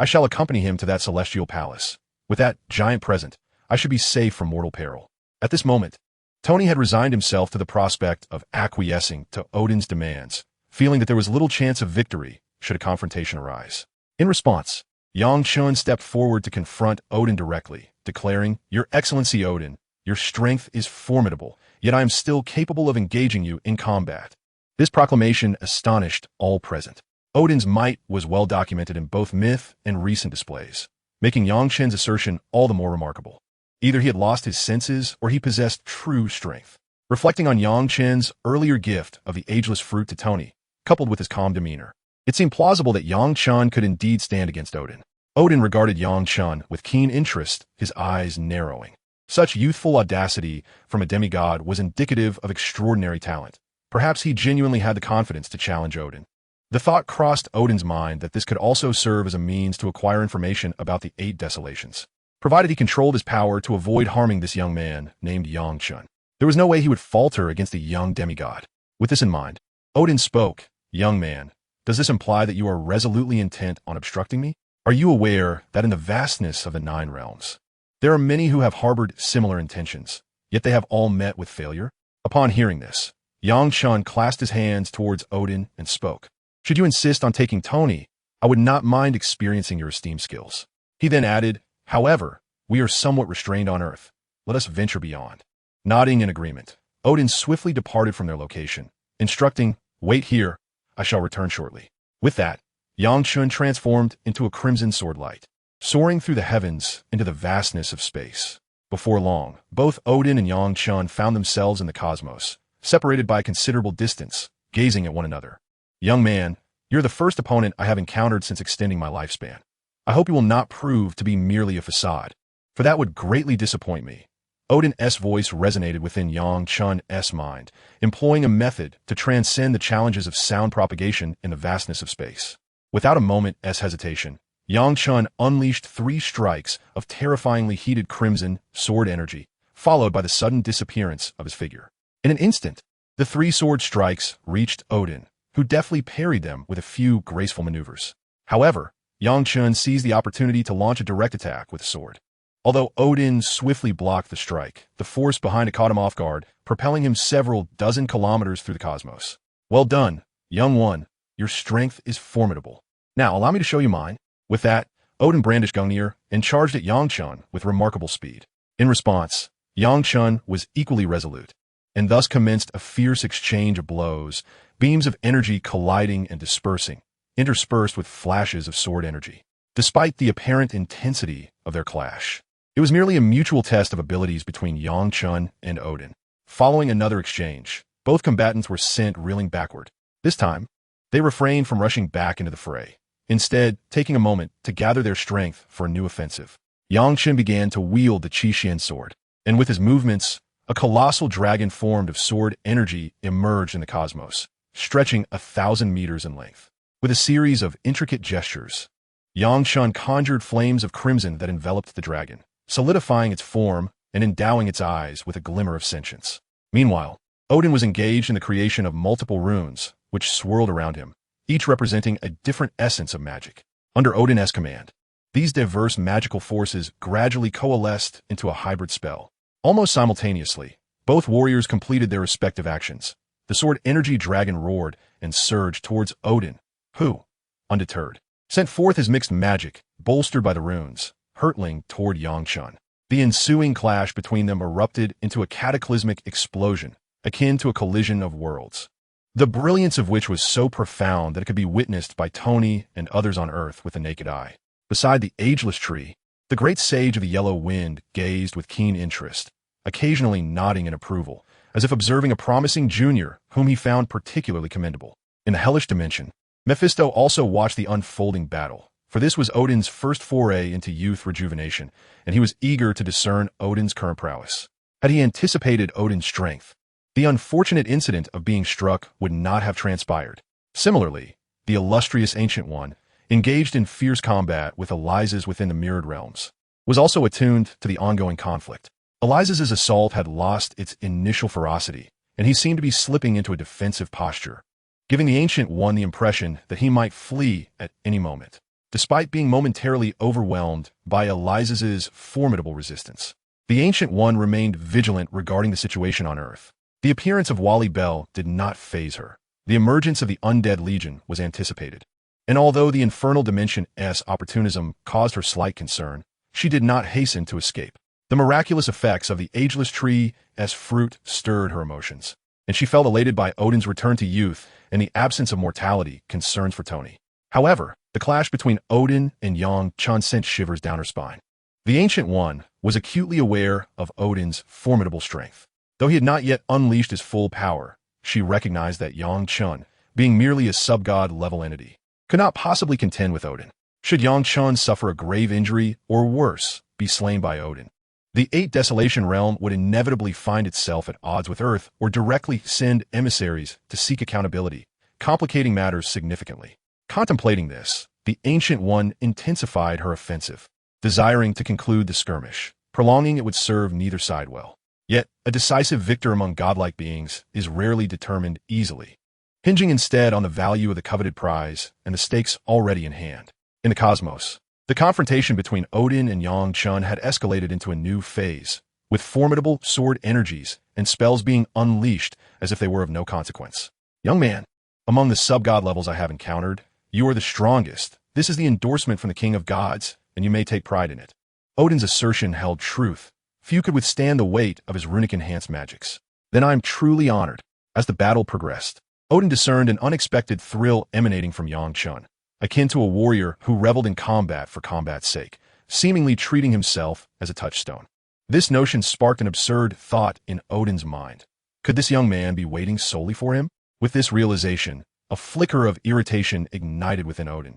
I shall accompany him to that celestial palace. With that giant present, I should be safe from mortal peril. At this moment, Tony had resigned himself to the prospect of acquiescing to Odin's demands, feeling that there was little chance of victory should a confrontation arise. In response, Yang Chun stepped forward to confront Odin directly, declaring, "Your Excellency Odin, your strength is formidable, yet I am still capable of engaging you in combat." This proclamation astonished all present. Odin's might was well documented in both myth and recent displays, making Yang Chen's assertion all the more remarkable. Either he had lost his senses or he possessed true strength. Reflecting on Yang Chen's earlier gift of the ageless fruit to Tony, coupled with his calm demeanor, it seemed plausible that Yang Chen could indeed stand against Odin. Odin regarded Yang Chen with keen interest, his eyes narrowing. Such youthful audacity from a demigod was indicative of extraordinary talent. Perhaps he genuinely had the confidence to challenge Odin. The thought crossed Odin's mind that this could also serve as a means to acquire information about the 8 desolations, provided he controlled his power to avoid harming this young man named Yang Chen. There was no way he would falter against a young demigod. With this in mind, Odin spoke, "Young man, does this imply that you are resolutely intent on obstructing me? Are you aware that in the vastness of the 9 realms, there are many who have harbored similar intentions, yet they have all met with failure?" Upon hearing this, Yang Chen clasped his hands towards Odin and spoke. "Should you insist on taking Tony, I would not mind experiencing your esteemed skills." He then added, "However, we are somewhat restrained on Earth. Let us venture beyond." Nodding in agreement, Odin swiftly departed from their location, instructing, "Wait here, I shall return shortly." With that, Yang Chun transformed into a crimson sword light, soaring through the heavens into the vastness of space. Before long, both Odin and Yang Chun found themselves in the cosmos, separated by a considerable distance, gazing at one another. "Young man, you're the first opponent I have encountered since extending my lifespan. I hope you will not prove to be merely a facade, for that would greatly disappoint me." Odin's voice resonated within Yang Chun's mind, employing a method to transcend the challenges of sound propagation in the vastness of space. Without a moment's hesitation, Yang Chun unleashed 3 strikes of terrifyingly heated crimson sword energy, followed by the sudden disappearance of his figure. In an instant, the 3 sword strikes reached Odin, who deftly parried them with a few graceful maneuvers. However, Yang Chun seized the opportunity to launch a direct attack with a sword. Although Odin swiftly blocked the strike, the force behind it caught him off guard, propelling him several dozen kilometers through the cosmos. "Well done, young one. Your strength is formidable. Now allow me to show you mine." With that, Odin brandished Gungnir and charged at Yang Chun with remarkable speed. In response, Yang Chun was equally resolute, and thus commenced a fierce exchange of blows, beams of energy colliding and dispersing, interspersed with flashes of sword energy. Despite the apparent intensity of their clash, it was merely a mutual test of abilities between Yang Chun and Odin. Following another exchange, both combatants were sent reeling backward. This time, they refrained from rushing back into the fray, instead taking a moment to gather their strength for a new offensive. Yang Chun began to wield the Qi sword, and with his movements, a colossal dragon formed of sword energy emerged in the cosmos, stretching 1,000 meters in length. With a series of intricate gestures, Yang Chun conjured flames of crimson that enveloped the dragon, solidifying its form and endowing its eyes with a glimmer of sentience. Meanwhile, Odin was engaged in the creation of multiple runes, which swirled around him, each representing a different essence of magic. Under Odin's command, these diverse magical forces gradually coalesced into a hybrid spell. Almost simultaneously, both warriors completed their respective actions. The sword energy dragon roared and surged towards Odin, who, undeterred, sent forth his mixed magic, bolstered by the runes, hurtling toward Yang Chun. The ensuing clash between them erupted into a cataclysmic explosion, akin to a collision of worlds, the brilliance of which was so profound that it could be witnessed by Tony and others on Earth with the naked eye. Beside the ageless tree, the great sage of the yellow wind gazed with keen interest, occasionally nodding in approval, as if observing a promising junior whom he found particularly commendable. In the hellish dimension, Mephisto also watched the unfolding battle, for this was Odin's first foray into youth rejuvenation, and he was eager to discern Odin's current prowess. Had he anticipated Odin's strength, the unfortunate incident of being struck would not have transpired. Similarly, the illustrious Ancient One, engaged in fierce combat with Eliza's within the mirrored realms, was also attuned to the ongoing conflict. Eliza's assault had lost its initial ferocity, and he seemed to be slipping into a defensive posture, giving the Ancient One the impression that he might flee at any moment. despite being momentarily overwhelmed by Eliza's formidable resistance. The Ancient One remained vigilant regarding the situation on Earth. The appearance of Wally Bell did not faze her. The emergence of the Undead Legion was anticipated. And although the Infernal Dimension's opportunism caused her slight concern, she did not hasten to escape. The miraculous effects of the ageless tree's fruit stirred her emotions, and she felt elated by Odin's return to youth and the absence of mortality concerns for Tony. However, the clash between Odin and Yang Chun sent shivers down her spine. The Ancient One was acutely aware of Odin's formidable strength. Though he had not yet unleashed his full power, she recognized that Yang Chun, being merely a sub-god-level entity, could not possibly contend with Odin. Should Yang Chun suffer a grave injury, or worse, be slain by Odin, the Eight Desolation Realm would inevitably find itself at odds with Earth or directly send emissaries to seek accountability, complicating matters significantly. Contemplating this, the Ancient One intensified her offensive, desiring to conclude the skirmish. Prolonging it would serve neither side well. Yet, a decisive victor among godlike beings is rarely determined easily, hinging instead on the value of the coveted prize and the stakes already in hand. In the cosmos, the confrontation between Odin and Yang Chun had escalated into a new phase, with formidable sword energies and spells being unleashed as if they were of no consequence. Young man, among the sub-god levels I have encountered, you are the strongest. This is the endorsement from the King of Gods, and you may take pride in it. Odin's assertion held truth. Few could withstand the weight of his runic-enhanced magics. Then I am truly honored. As the battle progressed, Odin discerned an unexpected thrill emanating from Yang Chun, akin to a warrior who reveled in combat for combat's sake, seemingly treating himself as a touchstone. This notion sparked an absurd thought in Odin's mind. Could this young man be waiting solely for him? With this realization, a flicker of irritation ignited within Odin.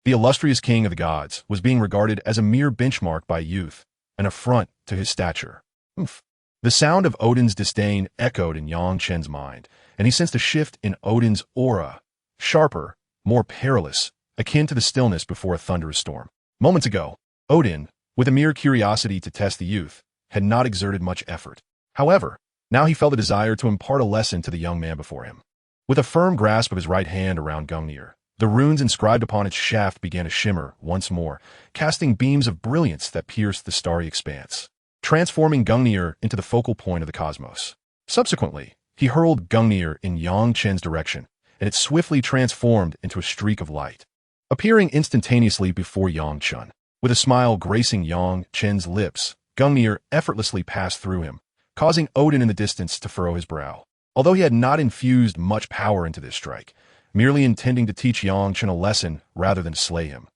The illustrious king of the gods was being regarded as a mere benchmark by youth, an affront to his stature. Oof. The sound of Odin's disdain echoed in Yang Chen's mind, and he sensed a shift in Odin's aura, sharper, more perilous, akin to the stillness before a thunderous storm. Moments ago, Odin, with a mere curiosity to test the youth, had not exerted much effort. However, now he felt a desire to impart a lesson to the young man before him. With a firm grasp of his right hand around Gungnir, the runes inscribed upon its shaft began to shimmer once more, casting beams of brilliance that pierced the starry expanse, transforming Gungnir into the focal point of the cosmos. Subsequently, he hurled Gungnir in Yang Chen's direction, and it swiftly transformed into a streak of light, appearing instantaneously before Yang Chun. With a smile gracing Yang Chen's lips, Gungnir effortlessly passed through him, causing Odin in the distance to furrow his brow. Although he had not infused much power into this strike, merely intending to teach Yang Chun a lesson rather than slay him,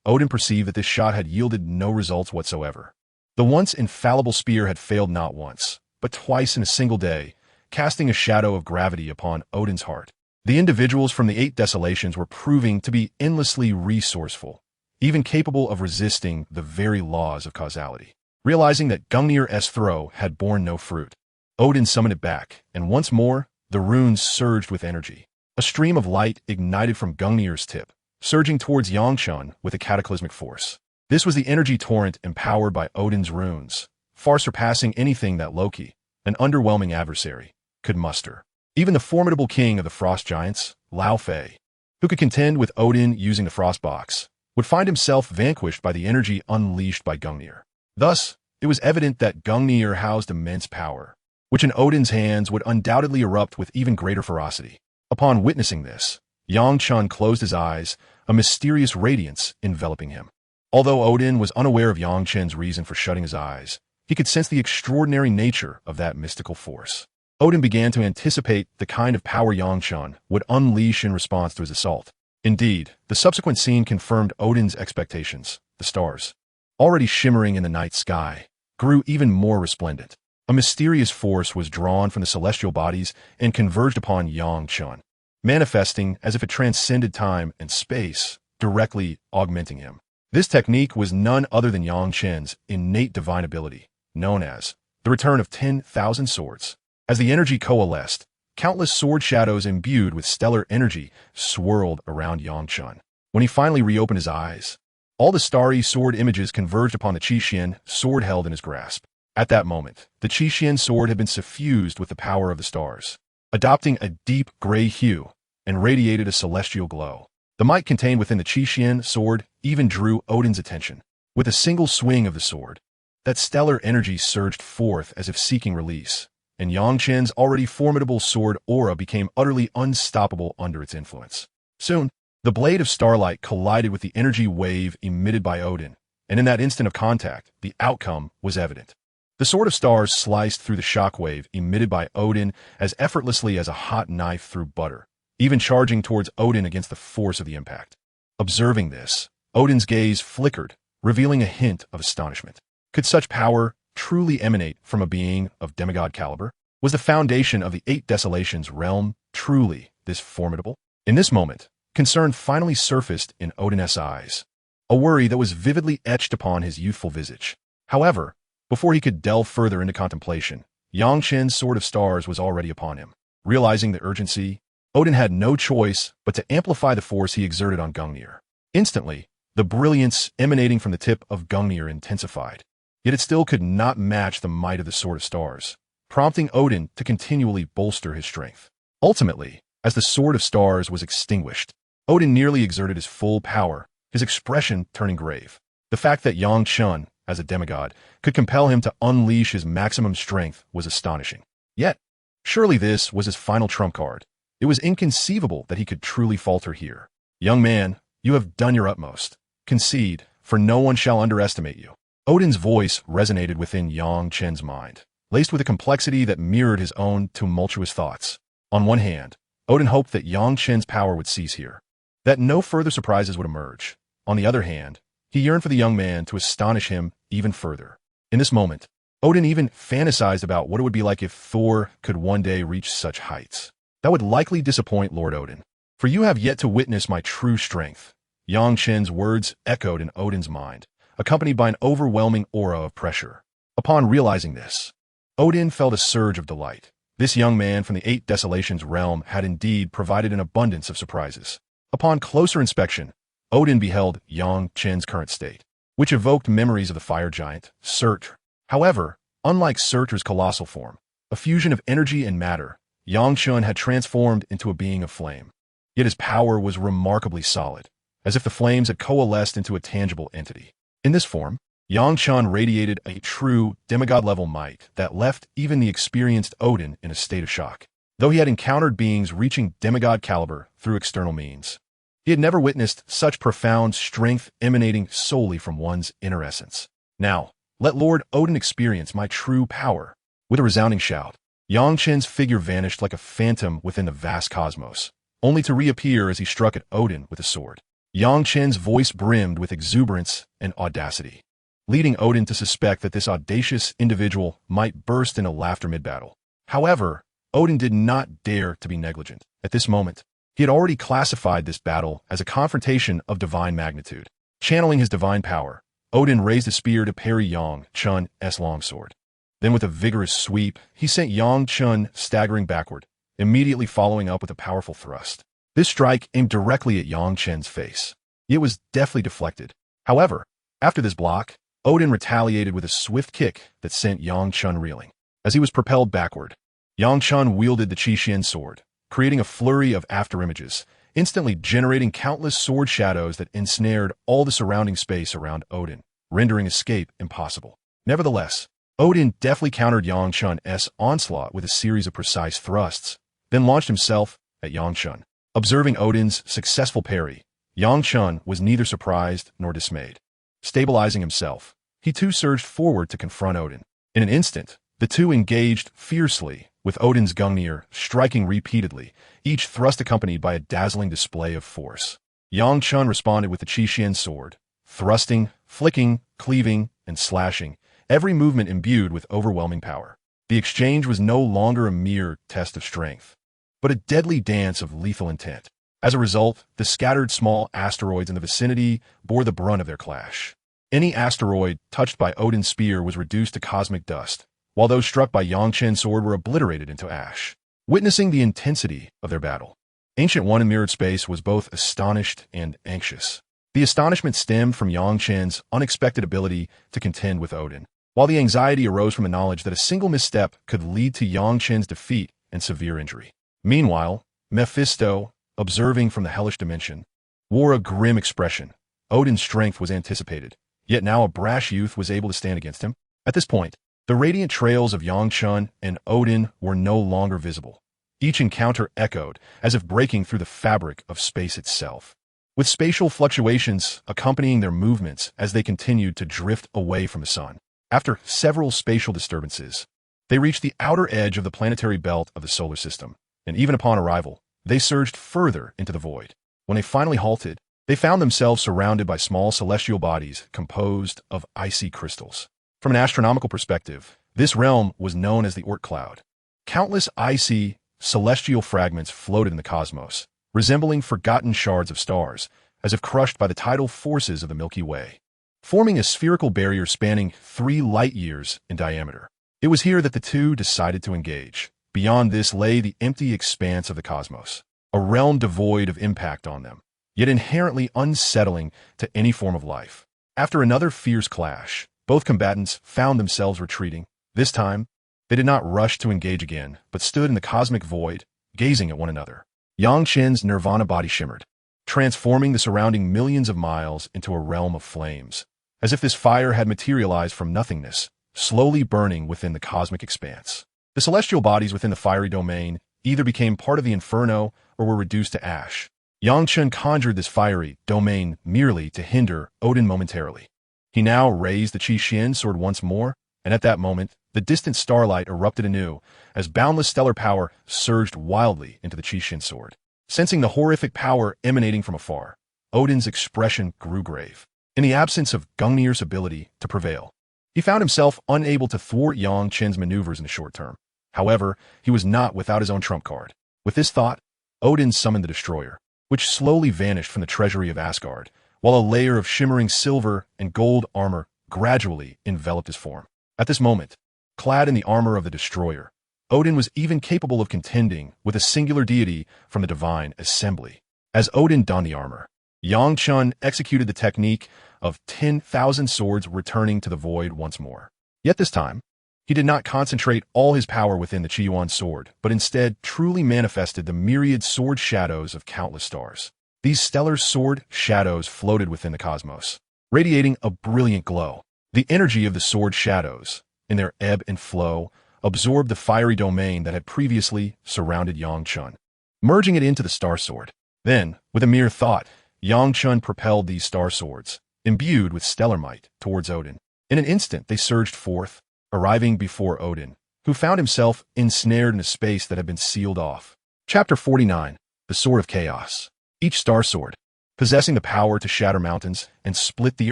Odin perceived that this shot had yielded no results whatsoever. The once infallible spear had failed not once, but twice in a single day, casting a shadow of gravity upon Odin's heart. The individuals from the Eight Desolations were proving to be endlessly resourceful, even capable of resisting the very laws of causality. Realizing that Gungnir's throw had borne no fruit, Odin summoned it back, and once more, the runes surged with energy. A stream of light ignited from Gungnir's tip, surging towards Yang Chun with a cataclysmic force. This was the energy torrent empowered by Odin's runes, far surpassing anything that Loki, an underwhelming adversary, could muster. Even the formidable king of the frost giants, Lao Fei, who could contend with Odin using the frost box, would find himself vanquished by the energy unleashed by Gungnir. Thus, it was evident that Gungnir housed immense power, which in Odin's hands would undoubtedly erupt with even greater ferocity. Upon witnessing this, Yang Chun closed his eyes, a mysterious radiance enveloping him. Although Odin was unaware of Yang Chen's reason for shutting his eyes, he could sense the extraordinary nature of that mystical force. Odin began to anticipate the kind of power Yang Chun would unleash in response to his assault. Indeed, the subsequent scene confirmed Odin's expectations. The stars, already shimmering in the night sky, grew even more resplendent. A mysterious force was drawn from the celestial bodies and converged upon Yang Chun, manifesting as if it transcended time and space, directly augmenting him. This technique was none other than Yang Chen's innate divine ability, known as the return of 10,000 swords. As the energy coalesced, countless sword shadows imbued with stellar energy swirled around Yang Chun. When he finally reopened his eyes, all the starry sword images converged upon the Qi sword held in his grasp. At that moment, the Qi sword had been suffused with the power of the stars, adopting a deep gray hue, and radiated a celestial glow. The might contained within the Qi sword even drew Odin's attention. With a single swing of the sword, that stellar energy surged forth as if seeking release, and Yang Chen's already formidable sword aura became utterly unstoppable under its influence. Soon, the blade of starlight collided with the energy wave emitted by Odin, and in that instant of contact, the outcome was evident. The sword of stars sliced through the shockwave emitted by Odin as effortlessly as a hot knife through butter, even charging towards Odin against the force of the impact. Observing this, Odin's gaze flickered, revealing a hint of astonishment. Could such power truly emanate from a being of demigod caliber? Was the foundation of the Eight Desolations realm truly this formidable? In this moment, concern finally surfaced in Odin's eyes, a worry that was vividly etched upon his youthful visage. However, before he could delve further into contemplation, Yang Chen's sword of stars was already upon him. Realizing the urgency, Odin had no choice but to amplify the force he exerted on Gungnir. Instantly, the brilliance emanating from the tip of Gungnir intensified, yet it still could not match the might of the sword of stars, prompting Odin to continually bolster his strength. Ultimately, as the sword of stars was extinguished, Odin nearly exerted his full power, his expression turning grave. The fact that Yang Chen, as a demigod, could compel him to unleash his maximum strength was astonishing. Yet, surely this was his final trump card. It was inconceivable that he could truly falter here. Young man, you have done your utmost. Concede, for no one shall underestimate you. Odin's voice resonated within Yang Chen's mind, laced with a complexity that mirrored his own tumultuous thoughts. On one hand, Odin hoped that Yang Chen's power would cease here, that no further surprises would emerge. On the other hand, he yearned for the young man to astonish him even further. In this moment, Odin even fantasized about what it would be like if Thor could one day reach such heights. That would likely disappoint Lord Odin, for you have yet to witness my true strength. Yang Chen's words echoed in Odin's mind, accompanied by an overwhelming aura of pressure. Upon realizing this, Odin felt a surge of delight. This young man from the Eight Desolations realm had indeed provided an abundance of surprises. Upon closer inspection, Odin beheld Yang Chen's current state, which evoked memories of the fire giant, Surtur. However, unlike Surtur's colossal form, a fusion of energy and matter, Yang Chen had transformed into a being of flame. Yet his power was remarkably solid, as if the flames had coalesced into a tangible entity. In this form, Yang Chen radiated a true demigod-level might that left even the experienced Odin in a state of shock. Though he had encountered beings reaching demigod caliber through external means, he had never witnessed such profound strength emanating solely from one's inner essence. Now, let Lord Odin experience my true power. With a resounding shout, Yang Chen's figure vanished like a phantom within the vast cosmos, only to reappear as he struck at Odin with a sword. Yang Chen's voice brimmed with exuberance and audacity, leading Odin to suspect that this audacious individual might burst into laughter mid-battle. However, Odin did not dare to be negligent. At this moment, he had already classified this battle as a confrontation of divine magnitude. Channeling his divine power, Odin raised a spear to parry Yang Chen's longsword. Then with a vigorous sweep, he sent Yang Chen staggering backward, immediately following up with a powerful thrust. This strike aimed directly at Yang Chen's face. It was deftly deflected. However, after this block, Odin retaliated with a swift kick that sent Yang Chen reeling. As he was propelled backward, Yang Chen wielded the Qi sword, creating a flurry of afterimages, instantly generating countless sword shadows that ensnared all the surrounding space around Odin, rendering escape impossible. Nevertheless, Odin deftly countered Yang Chen's onslaught with a series of precise thrusts, then launched himself at Yang Chen. Observing Odin's successful parry, Yang Chen was neither surprised nor dismayed. Stabilizing himself, he too surged forward to confront Odin. In an instant, the two engaged fiercely, with Odin's Gungnir striking repeatedly, each thrust accompanied by a dazzling display of force. Yang Chen responded with the Qi sword, thrusting, flicking, cleaving, and slashing, every movement imbued with overwhelming power. The exchange was no longer a mere test of strength, but a deadly dance of lethal intent. As a result, the scattered small asteroids in the vicinity bore the brunt of their clash. Any asteroid touched by Odin's spear was reduced to cosmic dust, while those struck by Yang Chen's sword were obliterated into ash. Witnessing the intensity of their battle, Ancient One in mirrored space was both astonished and anxious. The astonishment stemmed from Yang Chen's unexpected ability to contend with Odin, while the anxiety arose from the knowledge that a single misstep could lead to Yang Chen's defeat and severe injury. Meanwhile, Mephisto, observing from the hellish dimension, wore a grim expression. Odin's strength was anticipated, yet now a brash youth was able to stand against him. At this point, the radiant trails of Yangchun and Odin were no longer visible. Each encounter echoed, as if breaking through the fabric of space itself, with spatial fluctuations accompanying their movements as they continued to drift away from the sun. After several spatial disturbances, they reached the outer edge of the planetary belt of the solar system, and even upon arrival, they surged further into the void. When they finally halted, they found themselves surrounded by small celestial bodies composed of icy crystals. From an astronomical perspective, this realm was known as the Oort cloud. Countless icy, celestial fragments floated in the cosmos, resembling forgotten shards of stars, as if crushed by the tidal forces of the Milky Way, forming a spherical barrier spanning 3 light-years in diameter. It was here that the two decided to engage. Beyond this lay the empty expanse of the cosmos, a realm devoid of impact on them, yet inherently unsettling to any form of life. After another fierce clash, both combatants found themselves retreating. This time, they did not rush to engage again, but stood in the cosmic void, gazing at one another. Yang Qin's nirvana body shimmered, transforming the surrounding millions of miles into a realm of flames, as if this fire had materialized from nothingness, slowly burning within the cosmic expanse. The celestial bodies within the fiery domain either became part of the inferno or were reduced to ash. Yang Qin conjured this fiery domain merely to hinder Odin momentarily. He now raised the Qi Xin sword once more, and at that moment, the distant starlight erupted anew as boundless stellar power surged wildly into the Qi Xin sword. Sensing the horrific power emanating from afar, Odin's expression grew grave. In the absence of Gungnir's ability to prevail, he found himself unable to thwart Yang Qin's maneuvers in the short term. However, he was not without his own trump card. With this thought, Odin summoned the destroyer, which slowly vanished from the treasury of Asgard, while a layer of shimmering silver and gold armor gradually enveloped his form. At this moment, clad in the armor of the destroyer, Odin was even capable of contending with a singular deity from the divine assembly. As Odin donned the armor, Yang Qin executed the technique of 10,000 swords returning to the void once more. Yet this time, he did not concentrate all his power within the Qiyuan sword, but instead truly manifested the myriad sword shadows of countless stars. These stellar sword shadows floated within the cosmos, radiating a brilliant glow. The energy of the sword shadows, in their ebb and flow, absorbed the fiery domain that had previously surrounded Yang Qin, merging it into the star sword. Then, with a mere thought, Yang Qin propelled these star swords, imbued with stellar might, towards Odin. In an instant, they surged forth, arriving before Odin, who found himself ensnared in a space that had been sealed off. Chapter 49, The Sword of Chaos. Each star sword, possessing the power to shatter mountains and split the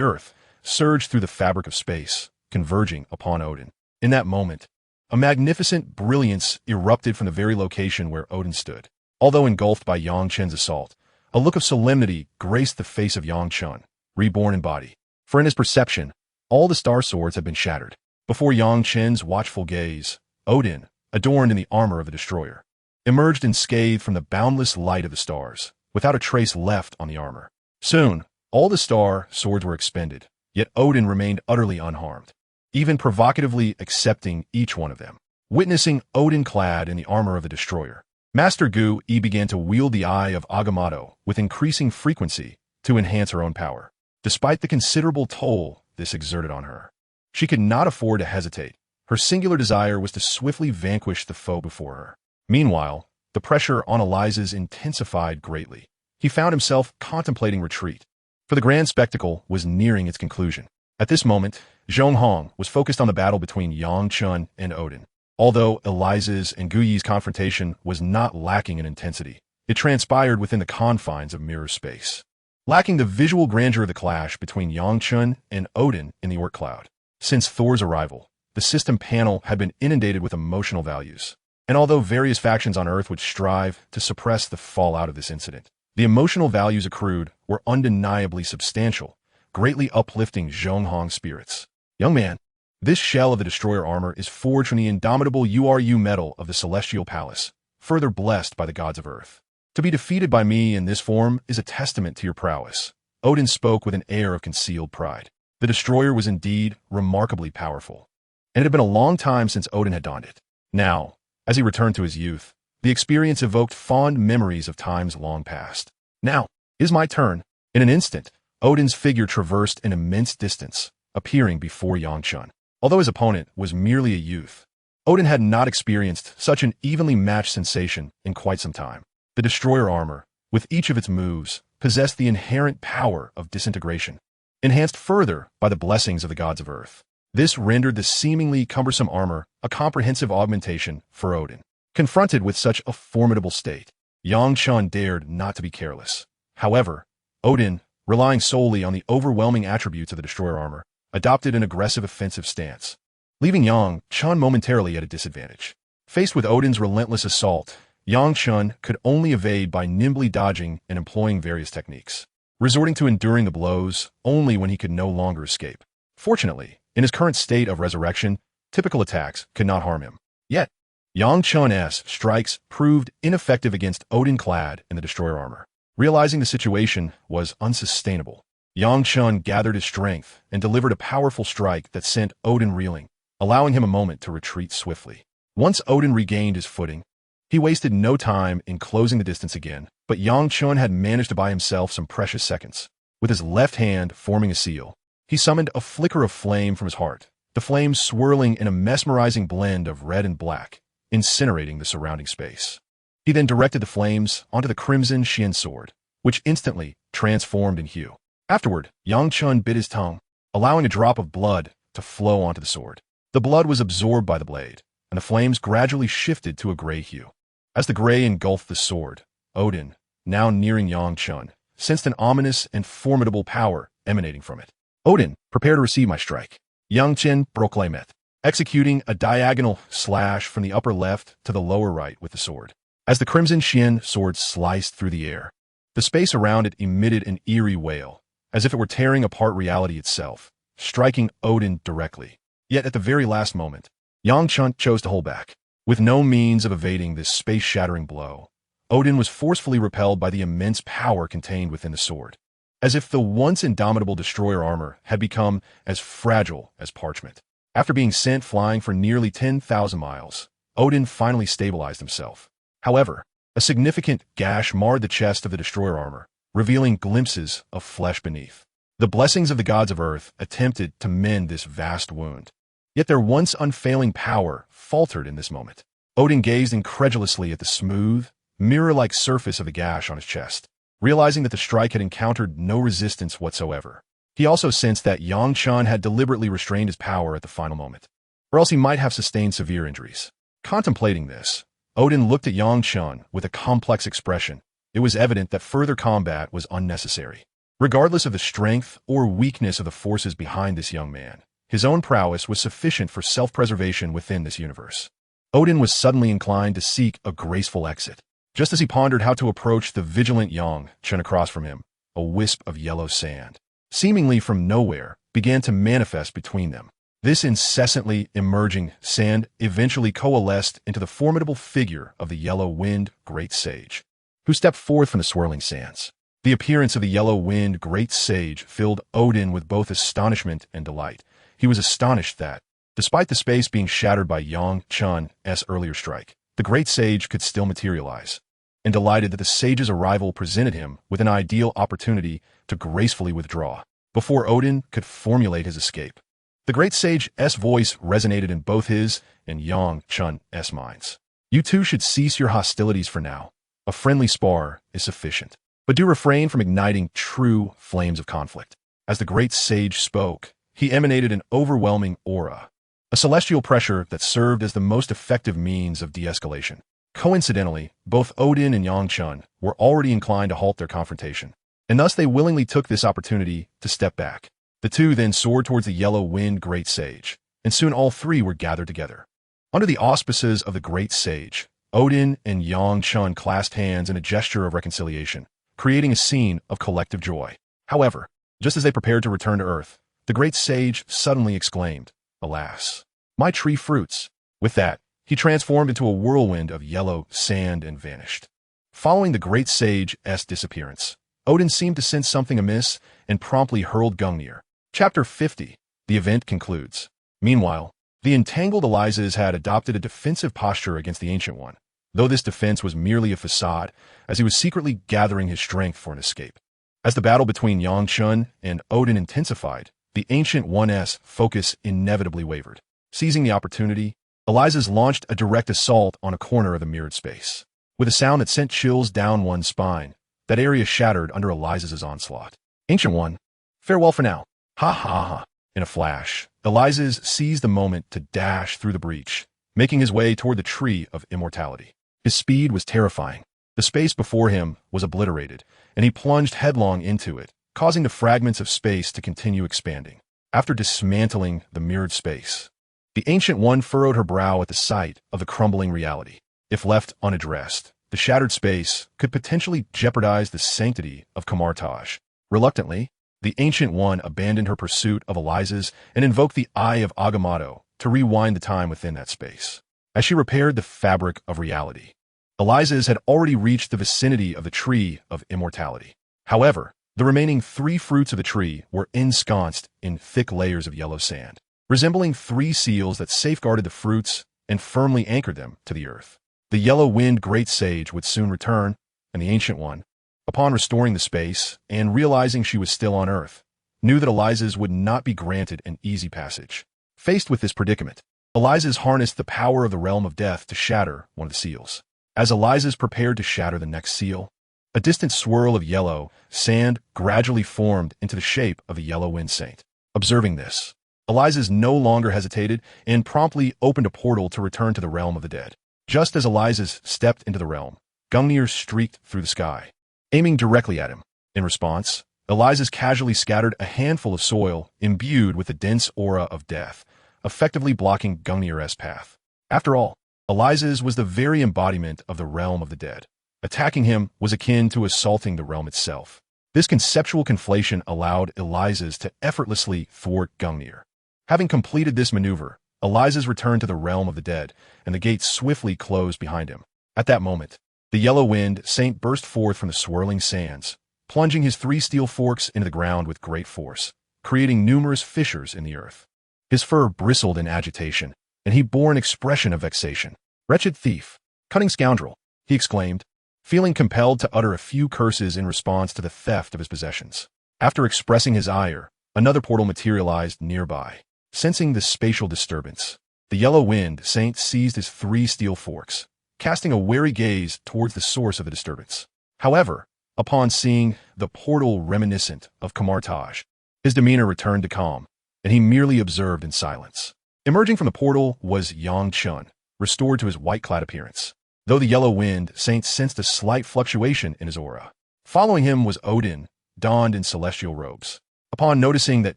earth, surged through the fabric of space, converging upon Odin. In that moment, a magnificent brilliance erupted from the very location where Odin stood. Although engulfed by Yang Qin's assault, a look of solemnity graced the face of Yang Qin, reborn in body. For in his perception, all the star swords had been shattered. Before Yang Qin's watchful gaze, Odin, adorned in the armor of the destroyer, emerged unscathed from the boundless light of the stars, without a trace left on the armor. Soon, all the star swords were expended, yet Odin remained utterly unharmed, even provocatively accepting each one of them. Witnessing Odin clad in the armor of the destroyer, Master Gu Yi began to wield the Eye of Agamotto with increasing frequency to enhance her own power. Despite the considerable toll this exerted on her, she could not afford to hesitate. Her singular desire was to swiftly vanquish the foe before her. Meanwhile, the pressure on Eliza's intensified greatly. He found himself contemplating retreat, for the grand spectacle was nearing its conclusion. At this moment, Zhong Hong was focused on the battle between Yang Qin and Odin. Although Eliza's and Gu Yi's confrontation was not lacking in intensity, it transpired within the confines of mirror space, lacking the visual grandeur of the clash between Yang Qin and Odin in the Oort cloud. Since Thor's arrival, the system panel had been inundated with emotional values, and although various factions on Earth would strive to suppress the fallout of this incident, the emotional values accrued were undeniably substantial, greatly uplifting Zhong Hong's spirits. Young man, this shell of the destroyer armor is forged from the indomitable URU metal of the Celestial Palace, further blessed by the gods of Earth. To be defeated by me in this form is a testament to your prowess. Odin spoke with an air of concealed pride. The destroyer was indeed remarkably powerful, and it had been a long time since Odin had donned it. Now, as he returned to his youth, the experience evoked fond memories of times long past. Now, "It is my turn." In an instant, Odin's figure traversed an immense distance, appearing before Yangchun. Although his opponent was merely a youth, Odin had not experienced such an evenly matched sensation in quite some time. The destroyer armor, with each of its moves, possessed the inherent power of disintegration, enhanced further by the blessings of the gods of earth. This rendered the seemingly cumbersome armor a comprehensive augmentation for Odin. Confronted with such a formidable state, Yangchun dared not to be careless. However, Odin, relying solely on the overwhelming attributes of the destroyer armor, adopted an aggressive offensive stance, leaving Yangchun momentarily at a disadvantage. Faced with Odin's relentless assault, Yangchun could only evade by nimbly dodging and employing various techniques, resorting to enduring the blows only when he could no longer escape. Fortunately, in his current state of resurrection, typical attacks could not harm him. Yet, Yangchun's strikes proved ineffective against Odin clad in the destroyer armor. Realizing the situation was unsustainable, Yangchun gathered his strength and delivered a powerful strike that sent Odin reeling, allowing him a moment to retreat swiftly. Once Odin regained his footing, he wasted no time in closing the distance again, but Yangchun had managed to buy himself some precious seconds. With his left hand forming a seal, he summoned a flicker of flame from his heart, the flames swirling in a mesmerizing blend of red and black, incinerating the surrounding space. He then directed the flames onto the crimson Xian sword, which instantly transformed in hue. Afterward, Yangchun bit his tongue, allowing a drop of blood to flow onto the sword. The blood was absorbed by the blade, and the flames gradually shifted to a gray hue. As the gray engulfed the sword, Odin, now nearing Yangchun, sensed an ominous and formidable power emanating from it. "Odin, prepare to receive my strike," Yangchun proclaimed, executing a diagonal slash from the upper left to the lower right with the sword. As the crimson Xian sword sliced through the air, the space around it emitted an eerie wail, as if it were tearing apart reality itself, striking Odin directly. Yet at the very last moment, Yangchun chose to hold back. With no means of evading this space-shattering blow, Odin was forcefully repelled by the immense power contained within the sword, as if the once indomitable destroyer armor had become as fragile as parchment. After being sent flying for nearly 10,000 miles, Odin finally stabilized himself. However, a significant gash marred the chest of the destroyer armor, revealing glimpses of flesh beneath. The blessings of the gods of earth attempted to mend this vast wound. Yet their once unfailing power faltered in this moment. Odin gazed incredulously at the smooth, mirror-like surface of the gash on his chest, realizing that the strike had encountered no resistance whatsoever. He also sensed that Yangchun had deliberately restrained his power at the final moment, or else he might have sustained severe injuries. Contemplating this, Odin looked at Yangchun with a complex expression. It was evident that further combat was unnecessary. Regardless of the strength or weakness of the forces behind this young man, his own prowess was sufficient for self-preservation within this universe. Odin was suddenly inclined to seek a graceful exit. Just as he pondered how to approach the vigilant Yangchun across from him, a wisp of yellow sand, seemingly from nowhere, began to manifest between them. This incessantly emerging sand eventually coalesced into the formidable figure of the yellow-winged great sage, who stepped forth from the swirling sands. The appearance of the yellow-winged great sage filled Odin with both astonishment and delight. He was astonished that, despite the space being shattered by Yangchun's earlier strike, the great sage could still materialize, and delighted that the sage's arrival presented him with an ideal opportunity to gracefully withdraw, before Odin could formulate his escape. The great sage's voice resonated in both his and Yangchun's minds. "You two should cease your hostilities for now. A friendly spar is sufficient. But do refrain from igniting true flames of conflict." As the great sage spoke, he emanated an overwhelming aura, a celestial pressure that served as the most effective means of de-escalation. Coincidentally, both Odin and Yangchun were already inclined to halt their confrontation, and thus they willingly took this opportunity to step back. The two then soared towards the yellow-winged great sage, and soon all three were gathered together. Under the auspices of the great sage, Odin and Yangchun clasped hands in a gesture of reconciliation, creating a scene of collective joy. However, just as they prepared to return to Earth, the great sage suddenly exclaimed, "Alas, my tree fruits." With that, he transformed into a whirlwind of yellow sand and vanished. Following the great sage's disappearance, Odin seemed to sense something amiss and promptly hurled Gungnir. Chapter 50. The event concludes. Meanwhile, the entangled Eliza's had adopted a defensive posture against the Ancient One, though this defense was merely a facade, as he was secretly gathering his strength for an escape. As the battle between Yangchun and Odin intensified, the Ancient One's focus inevitably wavered. Seizing the opportunity, Eliza's launched a direct assault on a corner of the mirrored space. With a sound that sent chills down one's spine, that area shattered under Eliza's onslaught. Ancient One, farewell for now. Ha ha ha. In a flash, Eliza's seized the moment to dash through the breach, making his way toward the Tree of Immortality. His speed was terrifying. The space before him was obliterated, and he plunged headlong into it, causing the fragments of space to continue expanding. After dismantling the mirrored space, the Ancient One furrowed her brow at the sight of the crumbling reality. If left unaddressed, the shattered space could potentially jeopardize the sanctity of Kamartaj. Reluctantly, the Ancient One abandoned her pursuit of Eliza's and invoked the Eye of Agamotto to rewind the time within that space. As she repaired the fabric of reality, Eliza's had already reached the vicinity of the Tree of Immortality. However, the remaining 3 fruits of the tree were ensconced in thick layers of yellow sand, resembling 3 seals that safeguarded the fruits and firmly anchored them to the earth. The yellow-winged great sage would soon return, and the Ancient One, upon restoring the space and realizing she was still on Earth, knew that Eliza's would not be granted an easy passage. Faced with this predicament, Eliza's harnessed the power of the realm of death to shatter one of the seals. As Eliza's prepared to shatter the next seal, a distant swirl of yellow sand gradually formed into the shape of the Yellow-Wind Saint. Observing this, Eliza's no longer hesitated and promptly opened a portal to return to the realm of the dead. Just as Eliza's stepped into the realm, Gungnir streaked through the sky, aiming directly at him. In response, Eliza's casually scattered a handful of soil imbued with the dense aura of death, effectively blocking Gungnir's path. After all, Eliza's was the very embodiment of the realm of the dead. Attacking him was akin to assaulting the realm itself. This conceptual conflation allowed Eliza's to effortlessly thwart Gungnir. Having completed this maneuver, Eliza's returned to the realm of the dead, and the gate swiftly closed behind him. At that moment, the Yellow-Wind Saint burst forth from the swirling sands, plunging his 3 steel forks into the ground with great force, creating numerous fissures in the earth. His fur bristled in agitation, and he bore an expression of vexation. "Wretched thief! Cunning scoundrel!" he exclaimed, feeling compelled to utter a few curses in response to the theft of his possessions. After expressing his ire, another portal materialized nearby. Sensing the spatial disturbance, the Yellow-Wind Saint seized his 3 steel forks, casting a wary gaze towards the source of the disturbance. However, upon seeing the portal reminiscent of Kamartaj, his demeanor returned to calm, and he merely observed in silence. Emerging from the portal was Yangchun, restored to his white-clad appearance, though the Yellow-Wind Saint sensed a slight fluctuation in his aura. Following him was Odin, donned in celestial robes. Upon noticing that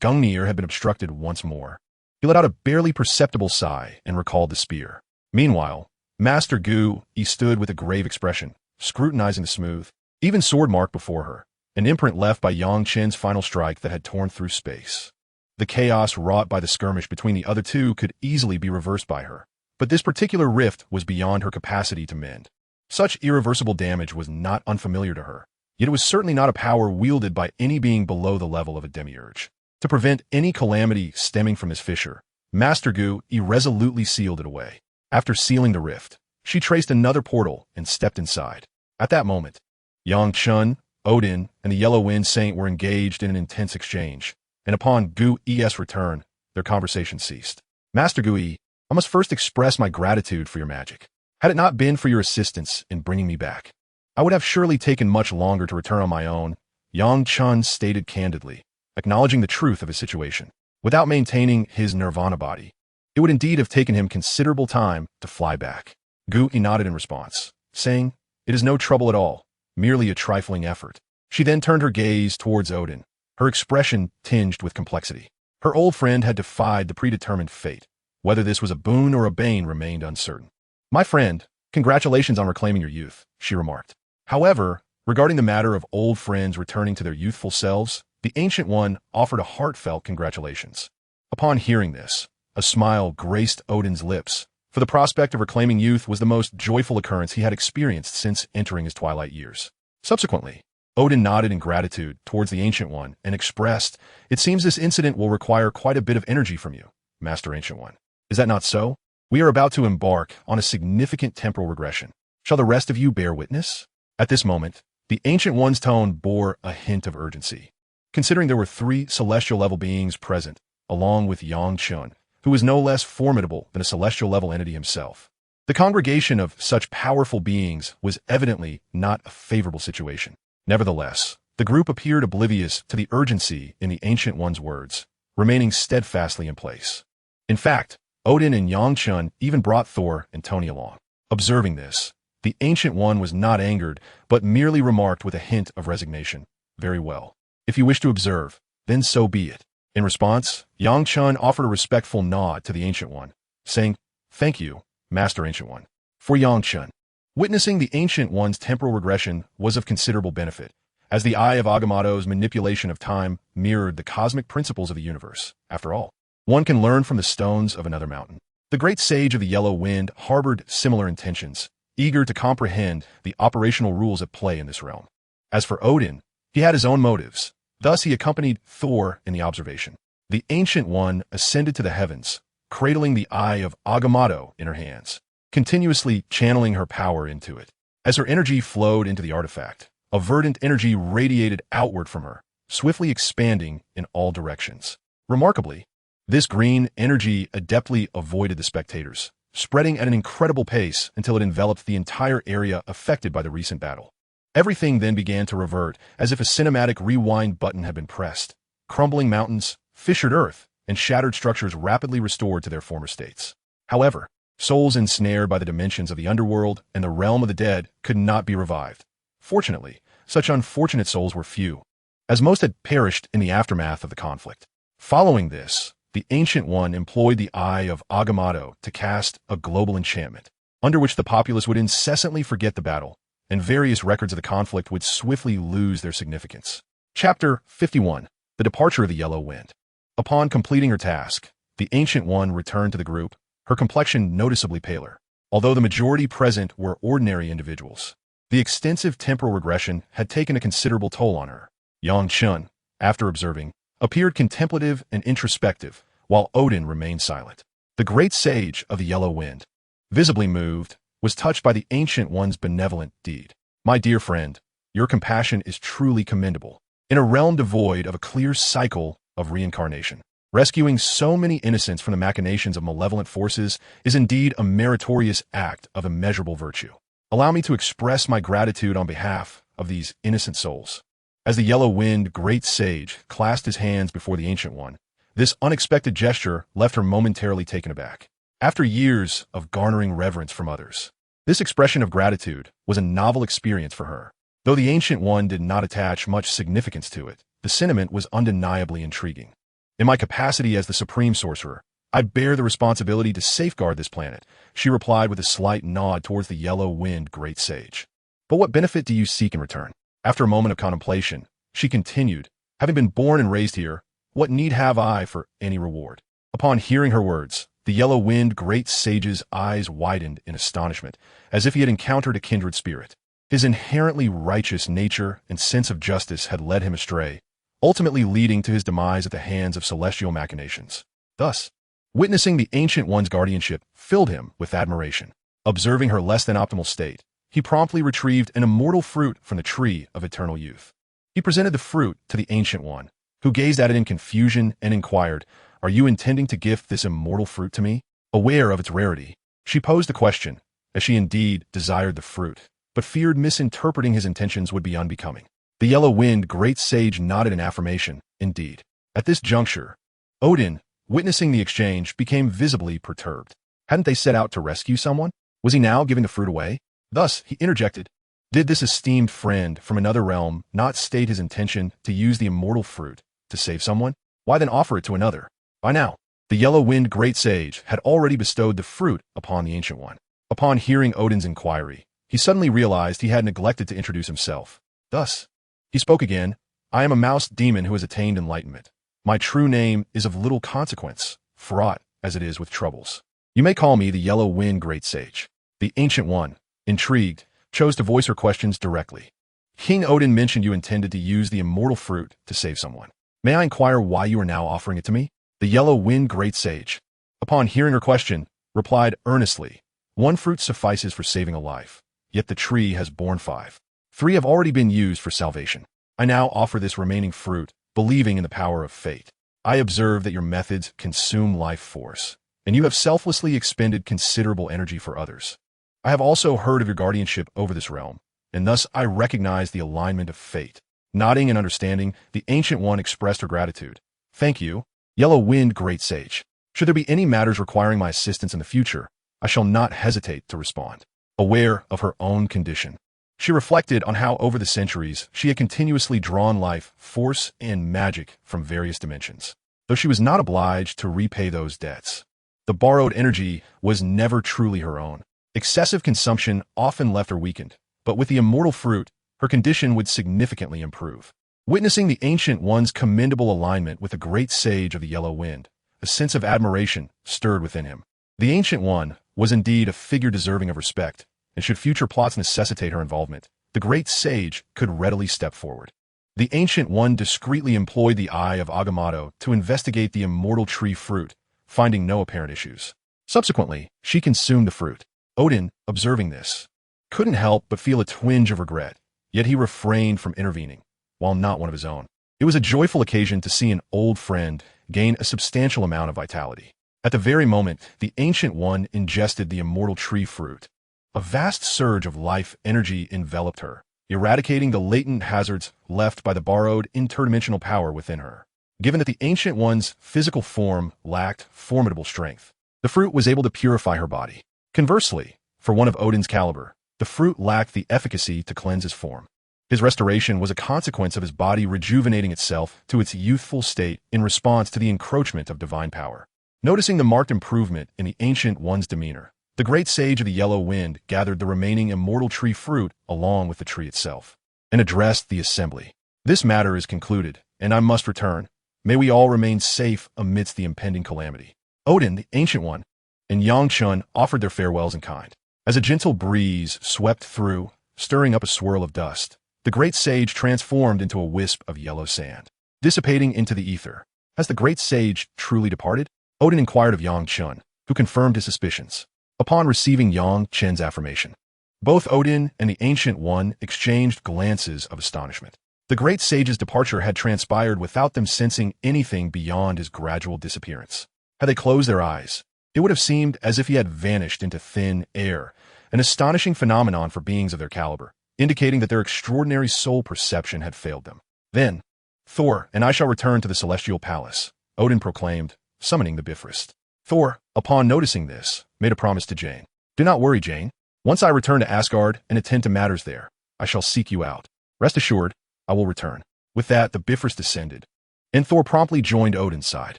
Gungnir had been obstructed once more, he let out a barely perceptible sigh and recalled the spear. Meanwhile, Master Gu stood with a grave expression, scrutinizing the smooth, even sword mark before her, an imprint left by Yangchun's final strike that had torn through space. The chaos wrought by the skirmish between the other 2 could easily be reversed by her, but this particular rift was beyond her capacity to mend. Such irreversible damage was not unfamiliar to her, yet it was certainly not a power wielded by any being below the level of a demiurge. To prevent any calamity stemming from this fissure, Master Gu irresolutely sealed it away. After sealing the rift, she traced another portal and stepped inside. At that moment, Yangchun, Odin, and the Yellow-Wind Saint were engaged in an intense exchange, and upon Gu's return, their conversation ceased. "Master Gu, I must first express my gratitude for your magic. Had it not been for your assistance in bringing me back, I would have surely taken much longer to return on my own," Yangchun stated candidly, acknowledging the truth of his situation. Without maintaining his nirvana body, it would indeed have taken him considerable time to fly back. Gu nodded in response, saying, "It is no trouble at all, merely a trifling effort." She then turned her gaze towards Odin, her expression tinged with complexity. Her old friend had defied the predetermined fate. Whether this was a boon or a bane remained uncertain. "My friend, congratulations on reclaiming your youth," she remarked. However, regarding the matter of old friends returning to their youthful selves, the Ancient One offered a heartfelt congratulations. Upon hearing this, a smile graced Odin's lips, for the prospect of reclaiming youth was the most joyful occurrence he had experienced since entering his twilight years. Subsequently, Odin nodded in gratitude towards the Ancient One and expressed, "It seems this incident will require quite a bit of energy from you, Master Ancient One. Is that not so? We are about to embark on a significant temporal regression. Shall the rest of you bear witness?" At this moment, The Ancient One's tone bore a hint of urgency, considering there were 3 celestial-level beings present, along with Yang Chun, who was no less formidable than a celestial-level entity himself. The congregation of such powerful beings was evidently not a favorable situation. Nevertheless, the group appeared oblivious to the urgency in the Ancient One's words, remaining steadfastly in place. In fact, Odin and Yang Chun even brought Thor and Tony along. Observing this, the Ancient One was not angered, but merely remarked with a hint of resignation, "Very well. If you wish to observe, then so be it." In response, Yang Chun offered a respectful nod to the Ancient One, saying, "Thank you, Master Ancient One." For Yang Chun, witnessing the Ancient One's temporal regression was of considerable benefit, as the eye of Agamotto's manipulation of time mirrored the cosmic principles of the universe. After all, one can learn from the stones of another mountain. The great sage of the Yellow Wind harbored similar intentions, eager to comprehend the operational rules at play in this realm. As for Odin, he had his own motives. Thus he accompanied Thor in the observation. The Ancient One ascended to the heavens, cradling the eye of Agamotto in her hands, continuously channeling her power into it. As her energy flowed into the artifact, a verdant energy radiated outward from her, swiftly expanding in all directions. Remarkably, this green energy adeptly avoided the spectators, spreading at an incredible pace until it enveloped the entire area affected by the recent battle. Everything then began to revert as if a cinematic rewind button had been pressed. Crumbling mountains, fissured earth, and shattered structures rapidly restored to their former states. However, souls ensnared by the dimensions of the underworld and the realm of the dead could not be revived. Fortunately, such unfortunate souls were few, as most had perished in the aftermath of the conflict. Following this, the Ancient One employed the eye of Agamotto to cast a global enchantment, under which the populace would incessantly forget the battle, and various records of the conflict would swiftly lose their significance. Chapter 51. The Departure of the Yellow Wind. Upon completing her task, the Ancient One returned to the group, her complexion noticeably paler. Although the majority present were ordinary individuals, the extensive temporal regression had taken a considerable toll on her. Yang Chun, after observing, appeared contemplative and introspective, while Odin remained silent. The great sage of the Yellow Wind, visibly moved, was touched by the Ancient One's benevolent deed. "My dear friend, your compassion is truly commendable. In a realm devoid of a clear cycle of reincarnation, rescuing so many innocents from the machinations of malevolent forces is indeed a meritorious act of immeasurable virtue. Allow me to express my gratitude on behalf of these innocent souls." As the Yellow Wind great sage clasped his hands before the Ancient One, this unexpected gesture left her momentarily taken aback. After years of garnering reverence from others, this expression of gratitude was a novel experience for her. Though the Ancient One did not attach much significance to it, the sentiment was undeniably intriguing. "In my capacity as the Supreme Sorcerer, I bear the responsibility to safeguard this planet," she replied with a slight nod towards the Yellow Wind great sage. "But what benefit do you seek in return?" After a moment of contemplation, she continued, "Having been born and raised here, what need have I for any reward?" Upon hearing her words, the Yellow Wind great sage's eyes widened in astonishment, as if he had encountered a kindred spirit. His inherently righteous nature and sense of justice had led him astray, ultimately leading to his demise at the hands of celestial machinations. Thus, witnessing the Ancient One's guardianship filled him with admiration. Observing her less than optimal state, he promptly retrieved an immortal fruit from the tree of eternal youth. He presented the fruit to the Ancient One, who gazed at it in confusion and inquired, "Are you intending to gift this immortal fruit to me?" Aware of its rarity, she posed the question, as she indeed desired the fruit, but feared misinterpreting his intentions would be unbecoming. The Yellow Wind great sage nodded in affirmation, indeed. At this juncture, Odin, witnessing the exchange, became visibly perturbed. Hadn't they set out to rescue someone? Was he now giving the fruit away? Thus, he interjected, "Did this esteemed friend from another realm not state his intention to use the immortal fruit to save someone? Why then offer it to another?" By now, the Yellow Wind great sage had already bestowed the fruit upon the Ancient One. Upon hearing Odin's inquiry, he suddenly realized he had neglected to introduce himself. Thus, he spoke again, "I am a mouse demon who has attained enlightenment. My true name is of little consequence, fraught as it is with troubles. You may call me the Yellow Wind great sage." The Ancient One, intrigued, chose to voice her questions directly. "King Odin mentioned you intended to use the immortal fruit to save someone. May I inquire why you are now offering it to me?" The Yellow Wind great sage, upon hearing her question, replied earnestly, "One fruit suffices for saving a life, yet the tree has borne 5. 3 have already been used for salvation. I now offer this remaining fruit, believing in the power of fate. I observe that your methods consume life force, and you have selflessly expended considerable energy for others. I have also heard of your guardianship over this realm, and thus I recognize the alignment of fate. Nodding and understanding, the Ancient One expressed her gratitude. Thank you, Yellow Wind Great Sage. Should there be any matters requiring my assistance in the future, I shall not hesitate to respond. Aware of her own condition, she reflected on how over the centuries she had continuously drawn life, force, and magic from various dimensions, though she was not obliged to repay those debts. The borrowed energy was never truly her own. Excessive consumption often left her weakened, but with the immortal fruit, her condition would significantly improve. Witnessing the Ancient One's commendable alignment with the great sage of the Yellow Wind, a sense of admiration stirred within him. The Ancient One was indeed a figure deserving of respect, and should future plots necessitate her involvement, the great sage could readily step forward. The Ancient One discreetly employed the Eye of Agamotto to investigate the immortal tree fruit, finding no apparent issues. Subsequently, she consumed the fruit. Odin, observing this, couldn't help but feel a twinge of regret, yet he refrained from intervening, while not one of his own. It was a joyful occasion to see an old friend gain a substantial amount of vitality. At the very moment the Ancient One ingested the immortal tree fruit, a vast surge of life energy enveloped her, eradicating the latent hazards left by the borrowed interdimensional power within her. Given that the Ancient One's physical form lacked formidable strength, the fruit was able to purify her body. Conversely, for one of Odin's caliber, the fruit lacked the efficacy to cleanse his form. His restoration was a consequence of his body rejuvenating itself to its youthful state in response to the encroachment of divine power. Noticing the marked improvement in the Ancient One's demeanor, the great sage of the Yellow Wind gathered the remaining immortal tree fruit along with the tree itself, and addressed the assembly. This matter is concluded, and I must return. May we all remain safe amidst the impending calamity. Odin, the Ancient One, and Yang Chun offered their farewells in kind. As a gentle breeze swept through, stirring up a swirl of dust, the great sage transformed into a wisp of yellow sand, dissipating into the ether. Has the great sage truly departed? Odin inquired of Yang Chun, who confirmed his suspicions. Upon receiving Yang Chun's affirmation, both Odin and the Ancient One exchanged glances of astonishment. The great sage's departure had transpired without them sensing anything beyond his gradual disappearance. Had they closed their eyes, it would have seemed as if he had vanished into thin air, an astonishing phenomenon for beings of their caliber, indicating that their extraordinary soul perception had failed them. Then, Thor and I shall return to the celestial palace, Odin proclaimed, summoning the Bifrost. Thor, upon noticing this, made a promise to Jane. Do not worry, Jane. Once I return to Asgard and attend to matters there, I shall seek you out. Rest assured, I will return. With that, the Bifrost descended, and Thor promptly joined Odin's side.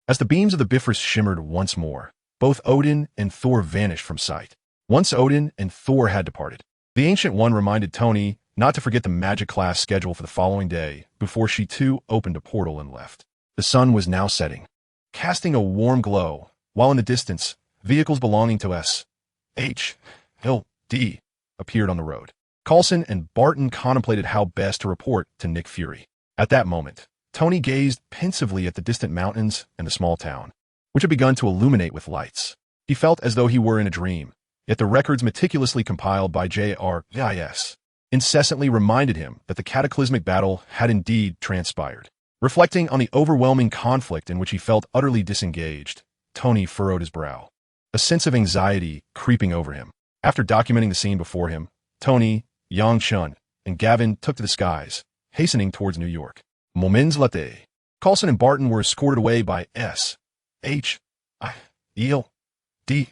As the beams of the Bifrost shimmered once more, both Odin and Thor vanished from sight. Once Odin and Thor had departed, the Ancient One reminded Tony not to forget the magic class schedule for the following day before she too opened a portal and left. The sun was now setting, casting a warm glow, while in the distance, vehicles belonging to S.H.L.D. appeared on the road. Coulson and Barton contemplated how best to report to Nick Fury. At that moment, Tony gazed pensively at the distant mountains and the small town, which had begun to illuminate with lights. He felt as though he were in a dream, yet the records meticulously compiled by J.R.G.I.S. incessantly reminded him that the cataclysmic battle had indeed transpired. Reflecting on the overwhelming conflict in which he felt utterly disengaged, Tony furrowed his brow, a sense of anxiety creeping over him. After documenting the scene before him, Tony, Yang Chun, and Gavin took to the skies, hastening towards New York. Moments later, Coulson and Barton were escorted away by S.H.I.L.D.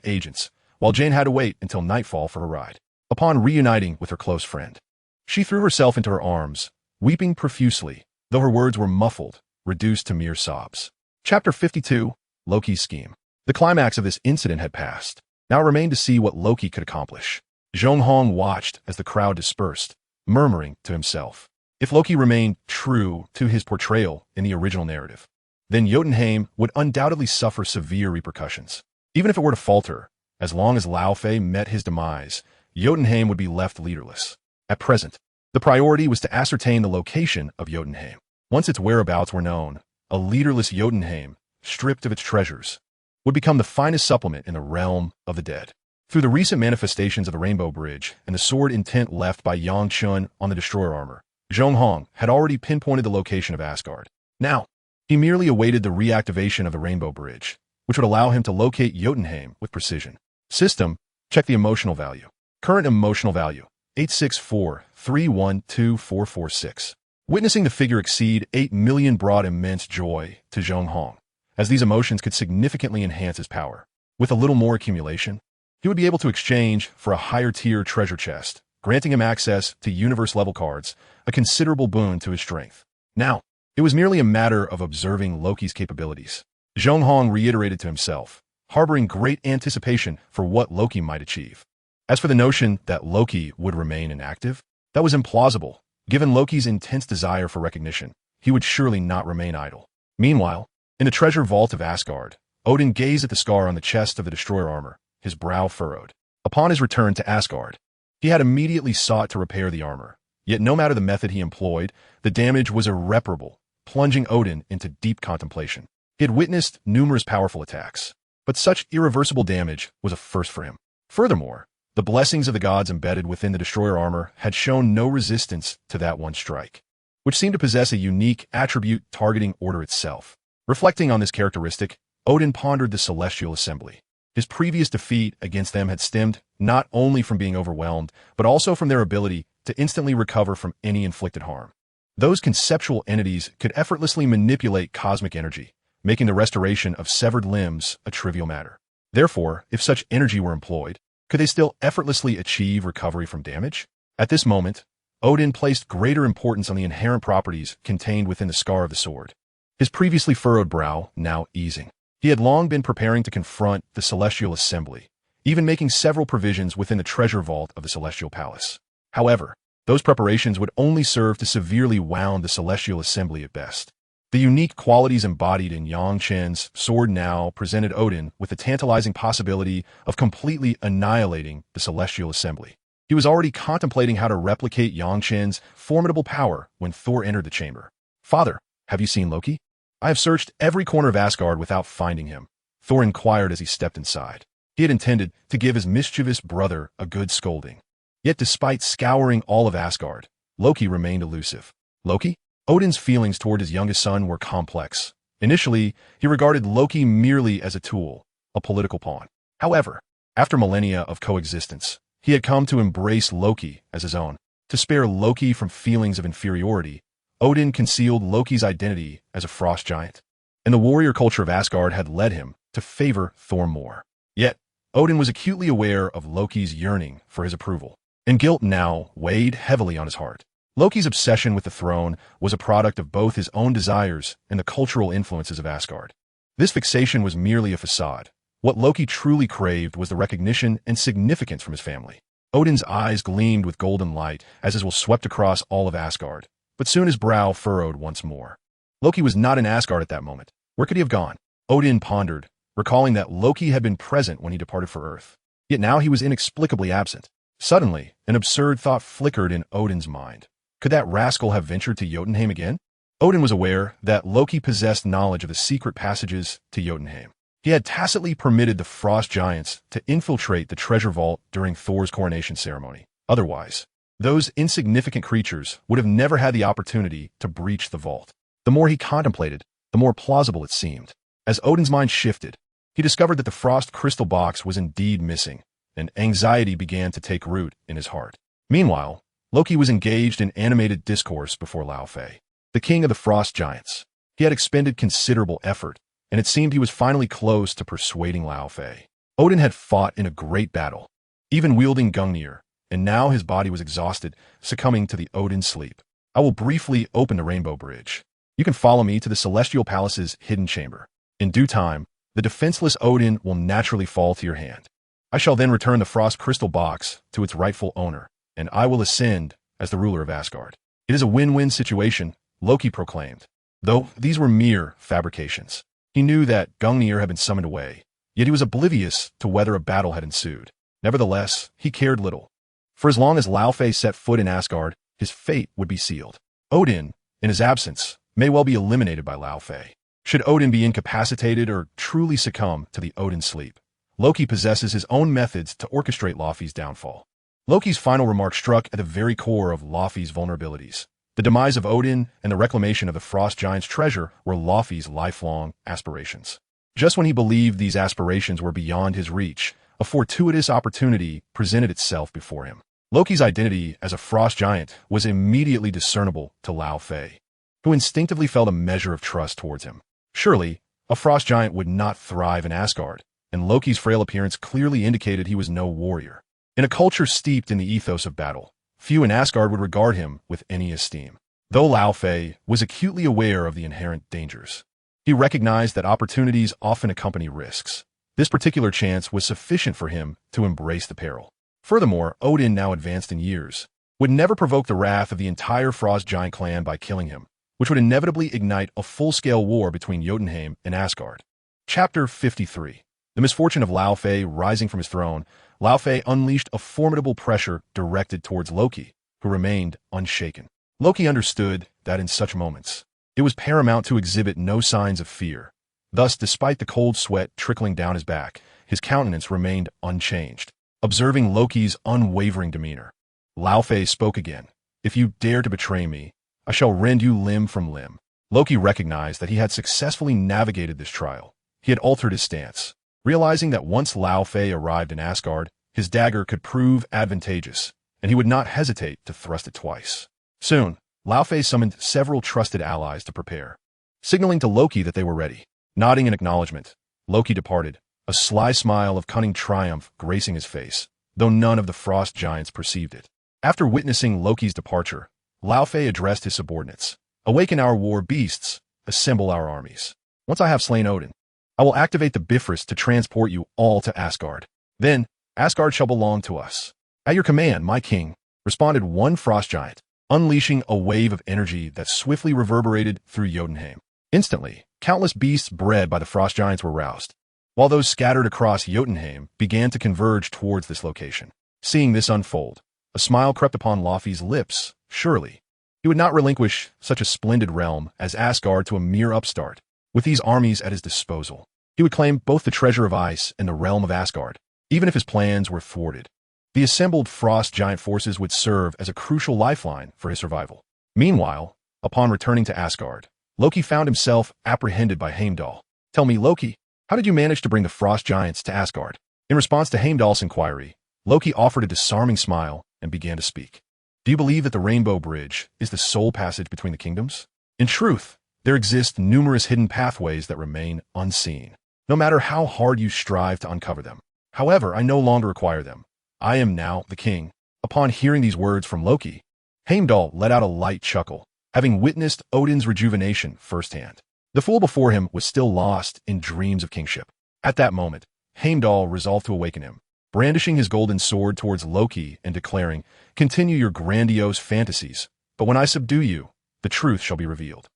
agents, while Jane had to wait until nightfall for her ride. Upon reuniting with her close friend, she threw herself into her arms, weeping profusely, though her words were muffled, reduced to mere sobs. Chapter 52, Loki's Scheme. The climax of this incident had passed. Now it remained to see what Loki could accomplish. Zhong Hong watched as the crowd dispersed, murmuring to himself. If Loki remained true to his portrayal in the original narrative, then Jotunheim would undoubtedly suffer severe repercussions. Even if it were to falter, as long as Laufey met his demise, Jotunheim would be left leaderless. At present, the priority was to ascertain the location of Jotunheim. Once its whereabouts were known, a leaderless Jotunheim, stripped of its treasures, would become the finest supplement in the realm of the dead. Through the recent manifestations of the Rainbow Bridge and the sword intent left by Yang Chun on the destroyer armor, Zhong Hong had already pinpointed the location of Asgard. Now, he merely awaited the reactivation of the Rainbow Bridge, which would allow him to locate Jotunheim with precision. System, check the emotional value. Current emotional value, 864312446. Witnessing the figure exceed 8 million brought immense joy to Zhong Hong, as these emotions could significantly enhance his power. With a little more accumulation, he would be able to exchange for a higher-tier treasure chest, granting him access to universe-level cards, a considerable boon to his strength. Now, it was merely a matter of observing Loki's capabilities. Zhong Hong reiterated to himself, harboring great anticipation for what Loki might achieve. As for the notion that Loki would remain inactive, that was implausible. Given Loki's intense desire for recognition, he would surely not remain idle. Meanwhile, in the treasure vault of Asgard, Odin gazed at the scar on the chest of the destroyer armor, his brow furrowed. Upon his return to Asgard, he had immediately sought to repair the armor. Yet no matter the method he employed, the damage was irreparable, plunging Odin into deep contemplation. He had witnessed numerous powerful attacks, but such irreversible damage was a first for him. Furthermore, the blessings of the gods embedded within the destroyer armor had shown no resistance to that one strike, which seemed to possess a unique attribute targeting order itself. Reflecting on this characteristic, Odin pondered the celestial assembly. His previous defeat against them had stemmed not only from being overwhelmed, but also from their ability to instantly recover from any inflicted harm. Those conceptual entities could effortlessly manipulate cosmic energy, making the restoration of severed limbs a trivial matter. Therefore, if such energy were employed, could they still effortlessly achieve recovery from damage? At this moment, Odin placed greater importance on the inherent properties contained within the scar of the sword, his previously furrowed brow now easing. He had long been preparing to confront the celestial assembly, even making several provisions within the treasure vault of the celestial palace. However, those preparations would only serve to severely wound the celestial assembly at best. The unique qualities embodied in Yang Chen's sword now presented Odin with the tantalizing possibility of completely annihilating the celestial assembly. He was already contemplating how to replicate Yang Chen's formidable power when Thor entered the chamber. "Father, have you seen Loki? I have searched every corner of Asgard without finding him," Thor inquired as he stepped inside. He had intended to give his mischievous brother a good scolding. Yet despite scouring all of Asgard, Loki remained elusive. Loki? Odin's feelings toward his youngest son were complex. Initially, he regarded Loki merely as a tool, a political pawn. However, after millennia of coexistence, he had come to embrace Loki as his own. To spare Loki from feelings of inferiority, Odin concealed Loki's identity as a frost giant, and the warrior culture of Asgard had led him to favor Thor more. Yet, Odin was acutely aware of Loki's yearning for his approval, and guilt now weighed heavily on his heart. Loki's obsession with the throne was a product of both his own desires and the cultural influences of Asgard. This fixation was merely a facade. What Loki truly craved was the recognition and significance from his family. Odin's eyes gleamed with golden light as his will swept across all of Asgard, but soon his brow furrowed once more. Loki was not in Asgard at that moment. Where could he have gone? Odin pondered, recalling that Loki had been present when he departed for Earth. Yet now he was inexplicably absent. Suddenly, an absurd thought flickered in Odin's mind. Could that rascal have ventured to Jotunheim again? Odin was aware that Loki possessed knowledge of the secret passages to Jotunheim. He had tacitly permitted the frost giants to infiltrate the treasure vault during Thor's coronation ceremony. Otherwise, those insignificant creatures would have never had the opportunity to breach the vault. The more he contemplated, the more plausible it seemed. As Odin's mind shifted, he discovered that the frost crystal box was indeed missing, and anxiety began to take root in his heart. Meanwhile, Loki was engaged in animated discourse before Laufey, the king of the frost giants. He had expended considerable effort, and it seemed he was finally close to persuading Laufey. Odin had fought in a great battle, even wielding Gungnir, and now his body was exhausted, succumbing to the Odin sleep. "I will briefly open the Rainbow Bridge. You can follow me to the Celestial Palace's hidden chamber. In due time, the defenseless Odin will naturally fall to your hand. I shall then return the frost crystal box to its rightful owner, and I will ascend as the ruler of Asgard." "It is a win-win situation," Loki proclaimed. Though these were mere fabrications. He knew that Gungnir had been summoned away, yet he was oblivious to whether a battle had ensued. Nevertheless, he cared little. For as long as Laufey set foot in Asgard, his fate would be sealed. Odin, in his absence, may well be eliminated by Laufey. Should Odin be incapacitated or truly succumb to the Odin sleep, Loki possesses his own methods to orchestrate Laufey's downfall. Loki's final remark struck at the very core of Laufey's vulnerabilities. The demise of Odin and the reclamation of the Frost Giant's treasure were Laufey's lifelong aspirations. Just when he believed these aspirations were beyond his reach, a fortuitous opportunity presented itself before him. Loki's identity as a Frost Giant was immediately discernible to Laufey, who instinctively felt a measure of trust towards him. Surely, a Frost Giant would not thrive in Asgard, and Loki's frail appearance clearly indicated he was no warrior. In a culture steeped in the ethos of battle, few in Asgard would regard him with any esteem. Though Laufey was acutely aware of the inherent dangers, he recognized that opportunities often accompany risks. This particular chance was sufficient for him to embrace the peril. Furthermore, Odin, now advanced in years, would never provoke the wrath of the entire Frost Giant clan by killing him, which would inevitably ignite a full-scale war between Jotunheim and Asgard. Chapter 53. The misfortune of Laufey rising from his throne. Laufey unleashed a formidable pressure directed towards Loki, who remained unshaken. Loki understood that in such moments, it was paramount to exhibit no signs of fear. Thus, despite the cold sweat trickling down his back, his countenance remained unchanged. Observing Loki's unwavering demeanor, Laufey spoke again. "If you dare to betray me, I shall rend you limb from limb." Loki recognized that he had successfully navigated this trial. He had altered his stance, realizing that once Laufey arrived in Asgard, his dagger could prove advantageous, and he would not hesitate to thrust it twice. Soon, Laufey summoned several trusted allies to prepare, signaling to Loki that they were ready. Nodding in acknowledgement, Loki departed, a sly smile of cunning triumph gracing his face, though none of the Frost Giants perceived it. After witnessing Loki's departure, Laufey addressed his subordinates. "Awaken our war beasts, assemble our armies. Once I have slain Odin, I will activate the Bifrost to transport you all to Asgard. Then, Asgard shall belong to us." "At your command, my king," responded one Frost Giant, unleashing a wave of energy that swiftly reverberated through Jotunheim. Instantly, countless beasts bred by the Frost Giants were roused, while those scattered across Jotunheim began to converge towards this location. Seeing this unfold, a smile crept upon Laufey's lips. Surely, he would not relinquish such a splendid realm as Asgard to a mere upstart. With these armies at his disposal, he would claim both the treasure of ice and the realm of Asgard, even if his plans were thwarted. The assembled Frost Giant forces would serve as a crucial lifeline for his survival. Meanwhile, upon returning to Asgard, Loki found himself apprehended by Heimdall. "Tell me, Loki, how did you manage to bring the Frost Giants to Asgard?" In response to Heimdall's inquiry, Loki offered a disarming smile and began to speak. "Do you believe that the Rainbow Bridge is the sole passage between the kingdoms? In truth, there exist numerous hidden pathways that remain unseen, no matter how hard you strive to uncover them. However, I no longer require them. I am now the king." Upon hearing these words from Loki, Heimdall let out a light chuckle, having witnessed Odin's rejuvenation firsthand. The fool before him was still lost in dreams of kingship. At that moment, Heimdall resolved to awaken him, brandishing his golden sword towards Loki and declaring, "Continue your grandiose fantasies, but when I subdue you, the truth shall be revealed."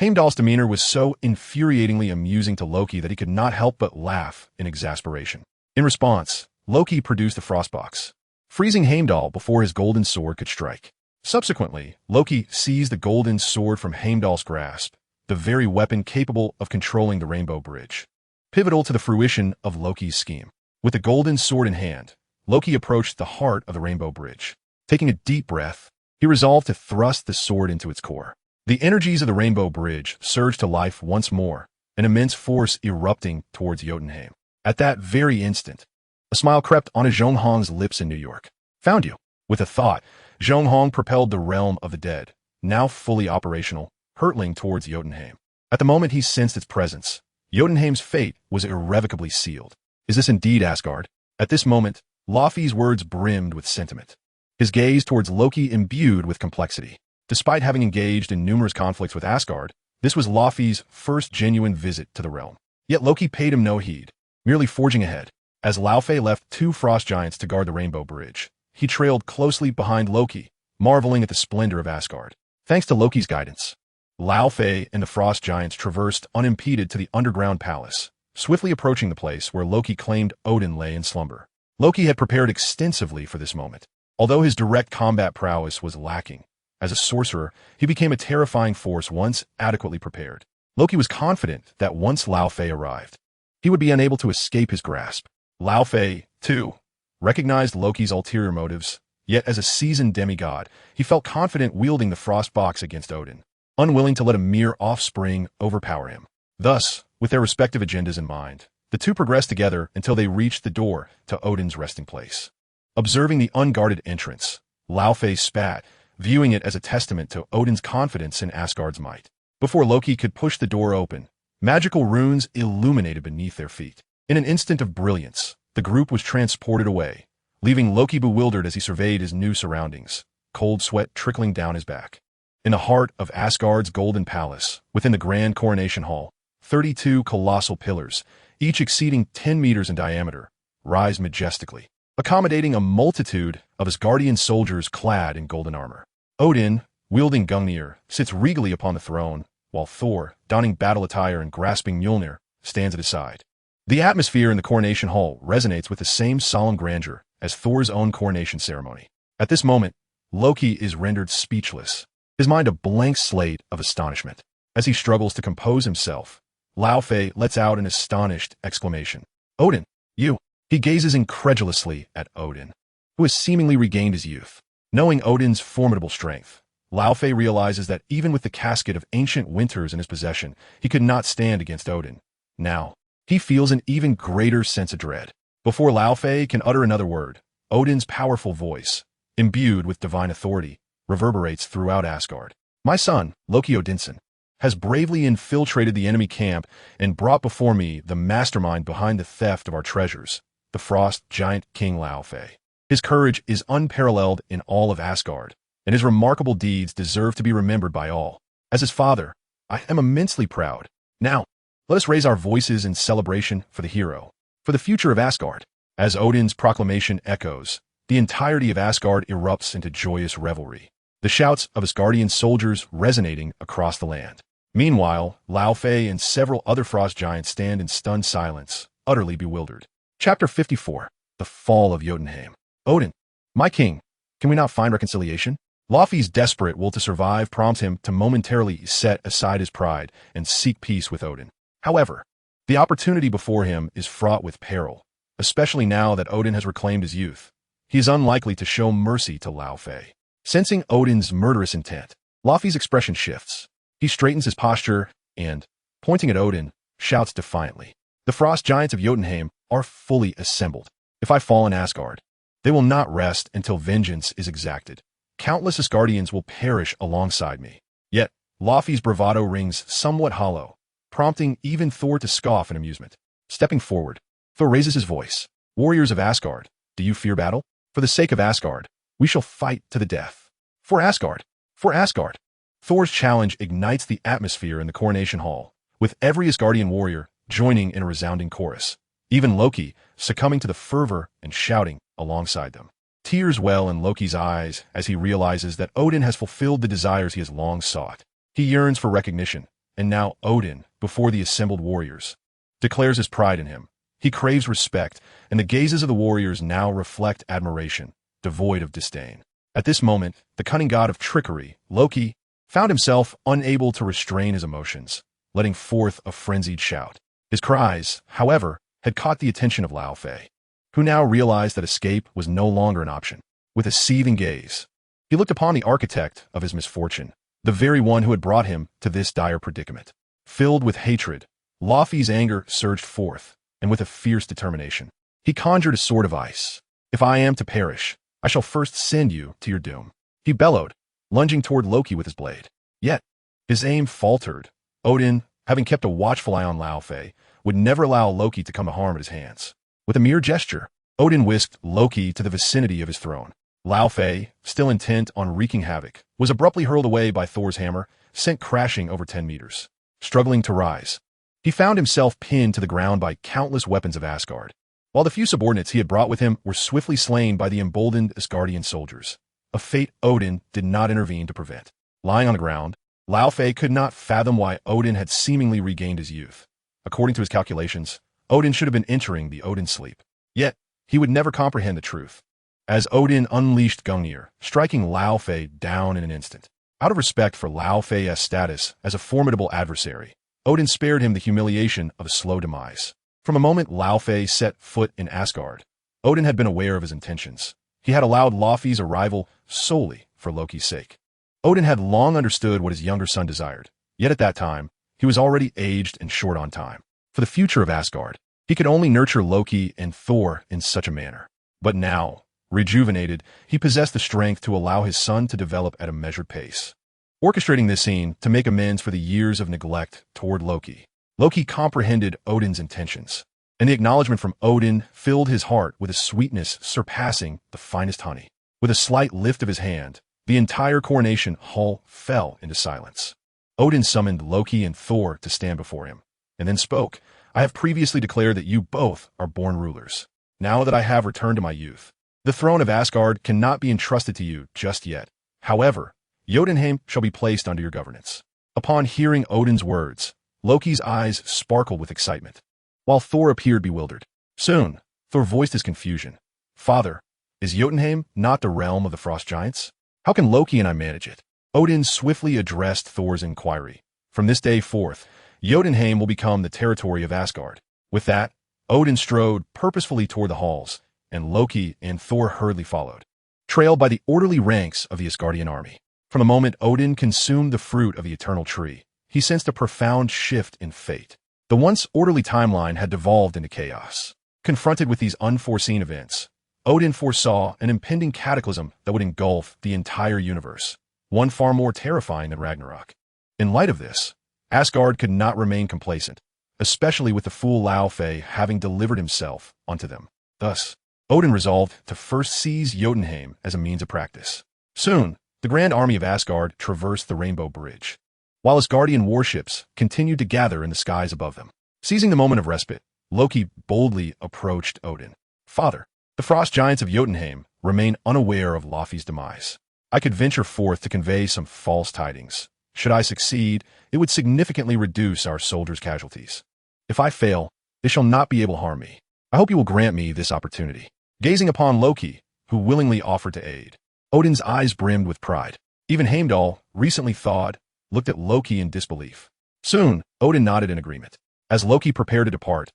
Heimdall's demeanor was so infuriatingly amusing to Loki that he could not help but laugh in exasperation. In response, Loki produced the Frostbox, freezing Heimdall before his golden sword could strike. Subsequently, Loki seized the golden sword from Heimdall's grasp, the very weapon capable of controlling the Rainbow Bridge, pivotal to the fruition of Loki's scheme. With the golden sword in hand, Loki approached the heart of the Rainbow Bridge. Taking a deep breath, he resolved to thrust the sword into its core. The energies of the Rainbow Bridge surged to life once more, an immense force erupting towards Jotunheim. At that very instant, a smile crept onto Zhong Hong's lips in New York. "Found you." With a thought, Zhong Hong propelled the realm of the dead, now fully operational, hurtling towards Jotunheim. At the moment he sensed its presence, Jotunheim's fate was irrevocably sealed. Is this indeed Asgard? At this moment, Laufey's words brimmed with sentiment, his gaze towards Loki imbued with complexity. Despite having engaged in numerous conflicts with Asgard, this was Laufey's first genuine visit to the realm. Yet Loki paid him no heed, merely forging ahead. As Laufey left two Frost Giants to guard the Rainbow Bridge, he trailed closely behind Loki, marveling at the splendor of Asgard. Thanks to Loki's guidance, Laufey and the Frost Giants traversed unimpeded to the underground palace, swiftly approaching the place where Loki claimed Odin lay in slumber. Loki had prepared extensively for this moment. Although his direct combat prowess was lacking, as a sorcerer, he became a terrifying force once adequately prepared. Loki was confident that once Laufey arrived, he would be unable to escape his grasp. Lao Fei, too, recognized Loki's ulterior motives, yet as a seasoned demigod, he felt confident wielding the frost box against Odin, unwilling to let a mere offspring overpower him. Thus, with their respective agendas in mind, the two progressed together until they reached the door to Odin's resting place. Observing the unguarded entrance, Lao Fei spat, viewing it as a testament to Odin's confidence in Asgard's might. Before Loki could push the door open, magical runes illuminated beneath their feet. In an instant of brilliance, the group was transported away, leaving Loki bewildered as he surveyed his new surroundings, cold sweat trickling down his back. In the heart of Asgard's golden palace, within the grand coronation hall, 32 colossal pillars, each exceeding 10 meters in diameter, rise majestically, accommodating a multitude of Asgardian soldiers clad in golden armor. Odin, wielding Gungnir, sits regally upon the throne, while Thor, donning battle attire and grasping Mjolnir, stands at his side. The atmosphere in the coronation hall resonates with the same solemn grandeur as Thor's own coronation ceremony. At this moment, Loki is rendered speechless, his mind a blank slate of astonishment. As he struggles to compose himself, Lao Fei lets out an astonished exclamation. "Odin, you!" He gazes incredulously at Odin, who has seemingly regained his youth. Knowing Odin's formidable strength, Lao Fei realizes that even with the casket of ancient winters in his possession, he could not stand against Odin. Now, he feels an even greater sense of dread. Before Lao Fei can utter another word, Odin's powerful voice, imbued with divine authority, reverberates throughout Asgard. "My son, Loki Odinson, has bravely infiltrated the enemy camp and brought before me the mastermind behind the theft of our treasures, the frost giant King Lao Fei. His courage is unparalleled in all of Asgard, and his remarkable deeds deserve to be remembered by all. As his father, I am immensely proud. Now, let us raise our voices in celebration for the hero, for the future of Asgard." As Odin's proclamation echoes, the entirety of Asgard erupts into joyous revelry, the shouts of Asgardian soldiers resonating across the land. Meanwhile, Lao Fei and several other frost giants stand in stunned silence, utterly bewildered. Chapter 54. The Fall of Jotunheim. "Odin, my king, can we not find reconciliation?" Laufey's desperate will to survive prompts him to momentarily set aside his pride and seek peace with Odin. However, the opportunity before him is fraught with peril, especially now that Odin has reclaimed his youth. He is unlikely to show mercy to Lao Fei. Sensing Odin's murderous intent, Laufey's expression shifts. He straightens his posture and, pointing at Odin, shouts defiantly, "The frost giants of Jotunheim are fully assembled. If I fall in Asgard, they will not rest until vengeance is exacted. Countless Asgardians will perish alongside me." Yet, Laufey's bravado rings somewhat hollow, prompting even Thor to scoff in amusement. Stepping forward, Thor raises his voice. "Warriors of Asgard, do you fear battle? For the sake of Asgard, we shall fight to the death. For Asgard! For Asgard!" Thor's challenge ignites the atmosphere in the coronation hall, with every Asgardian warrior joining in a resounding chorus, even Loki succumbing to the fervor and shouting alongside them. Tears well in Loki's eyes as he realizes that Odin has fulfilled the desires he has long sought. He yearns for recognition, and now Odin, before the assembled warriors, declares his pride in him. He craves respect, and the gazes of the warriors now reflect admiration, devoid of disdain. At this moment, the cunning god of trickery, Loki, found himself unable to restrain his emotions, letting forth a frenzied shout. His cries, however, had caught the attention of Lao Fei, who now realized that escape was no longer an option. With a seething gaze, he looked upon the architect of his misfortune, the very one who had brought him to this dire predicament. Filled with hatred, Laufey's anger surged forth, and with a fierce determination, he conjured a sword of ice. "If I am to perish, I shall first send you to your doom," he bellowed, lunging toward Loki with his blade. Yet, his aim faltered. Odin, having kept a watchful eye on Lao Fei, would never allow Loki to come to harm at his hands. With a mere gesture, Odin whisked Loki to the vicinity of his throne. Lao Fei, still intent on wreaking havoc, was abruptly hurled away by Thor's hammer, sent crashing over 10 meters. Struggling to rise, he found himself pinned to the ground by countless weapons of Asgard, while the few subordinates he had brought with him were swiftly slain by the emboldened Asgardian soldiers, a fate Odin did not intervene to prevent. Lying on the ground, Lao Fei could not fathom why Odin had seemingly regained his youth. According to his calculations, Odin should have been entering the Odin sleep. Yet, he would never comprehend the truth, as Odin unleashed Gungnir, striking Lao Fei down in an instant. Out of respect for Lao Fei's status as a formidable adversary, Odin spared him the humiliation of a slow demise. From the moment Laufey set foot in Asgard, Odin had been aware of his intentions. He had allowed Laufey's arrival solely for Loki's sake. Odin had long understood what his younger son desired, yet at that time, he was already aged and short on time. For the future of Asgard, he could only nurture Loki and Thor in such a manner. But now, rejuvenated, he possessed the strength to allow his son to develop at a measured pace. Orchestrating this scene to make amends for the years of neglect toward Loki, Loki comprehended Odin's intentions, and the acknowledgement from Odin filled his heart with a sweetness surpassing the finest honey. With a slight lift of his hand, the entire coronation hall fell into silence. Odin summoned Loki and Thor to stand before him, and then spoke. I have previously declared that you both are born rulers. Now that I have returned to my youth, the throne of Asgard cannot be entrusted to you just yet. However, Jotunheim shall be placed under your governance. Upon hearing Odin's words, Loki's eyes sparkled with excitement, while Thor appeared bewildered. Soon, Thor voiced his confusion. Father, is Jotunheim not the realm of the frost giants? How can Loki and I manage it? Odin swiftly addressed Thor's inquiry. From this day forth, Jotunheim will become the territory of Asgard. With that, Odin strode purposefully toward the halls, and Loki and Thor hurriedly followed, trailed by the orderly ranks of the Asgardian army. From the moment Odin consumed the fruit of the eternal tree, he sensed a profound shift in fate. The once orderly timeline had devolved into chaos. Confronted with these unforeseen events, Odin foresaw an impending cataclysm that would engulf the entire universe, one far more terrifying than Ragnarok. In light of this, Asgard could not remain complacent, especially with the fool Laufey having delivered himself unto them. Thus, Odin resolved to first seize Jotunheim as a means of practice. Soon, the grand army of Asgard traversed the Rainbow Bridge, while Asgardian warships continued to gather in the skies above them. Seizing the moment of respite, Loki boldly approached Odin. Father, the frost giants of Jotunheim remain unaware of Laufey's demise. I could venture forth to convey some false tidings. Should I succeed, it would significantly reduce our soldiers' casualties. If I fail, they shall not be able to harm me. I hope you will grant me this opportunity. Gazing upon Loki, who willingly offered to aid, Odin's eyes brimmed with pride. Even Heimdall, recently thawed, looked at Loki in disbelief. Soon, Odin nodded in agreement. As Loki prepared to depart,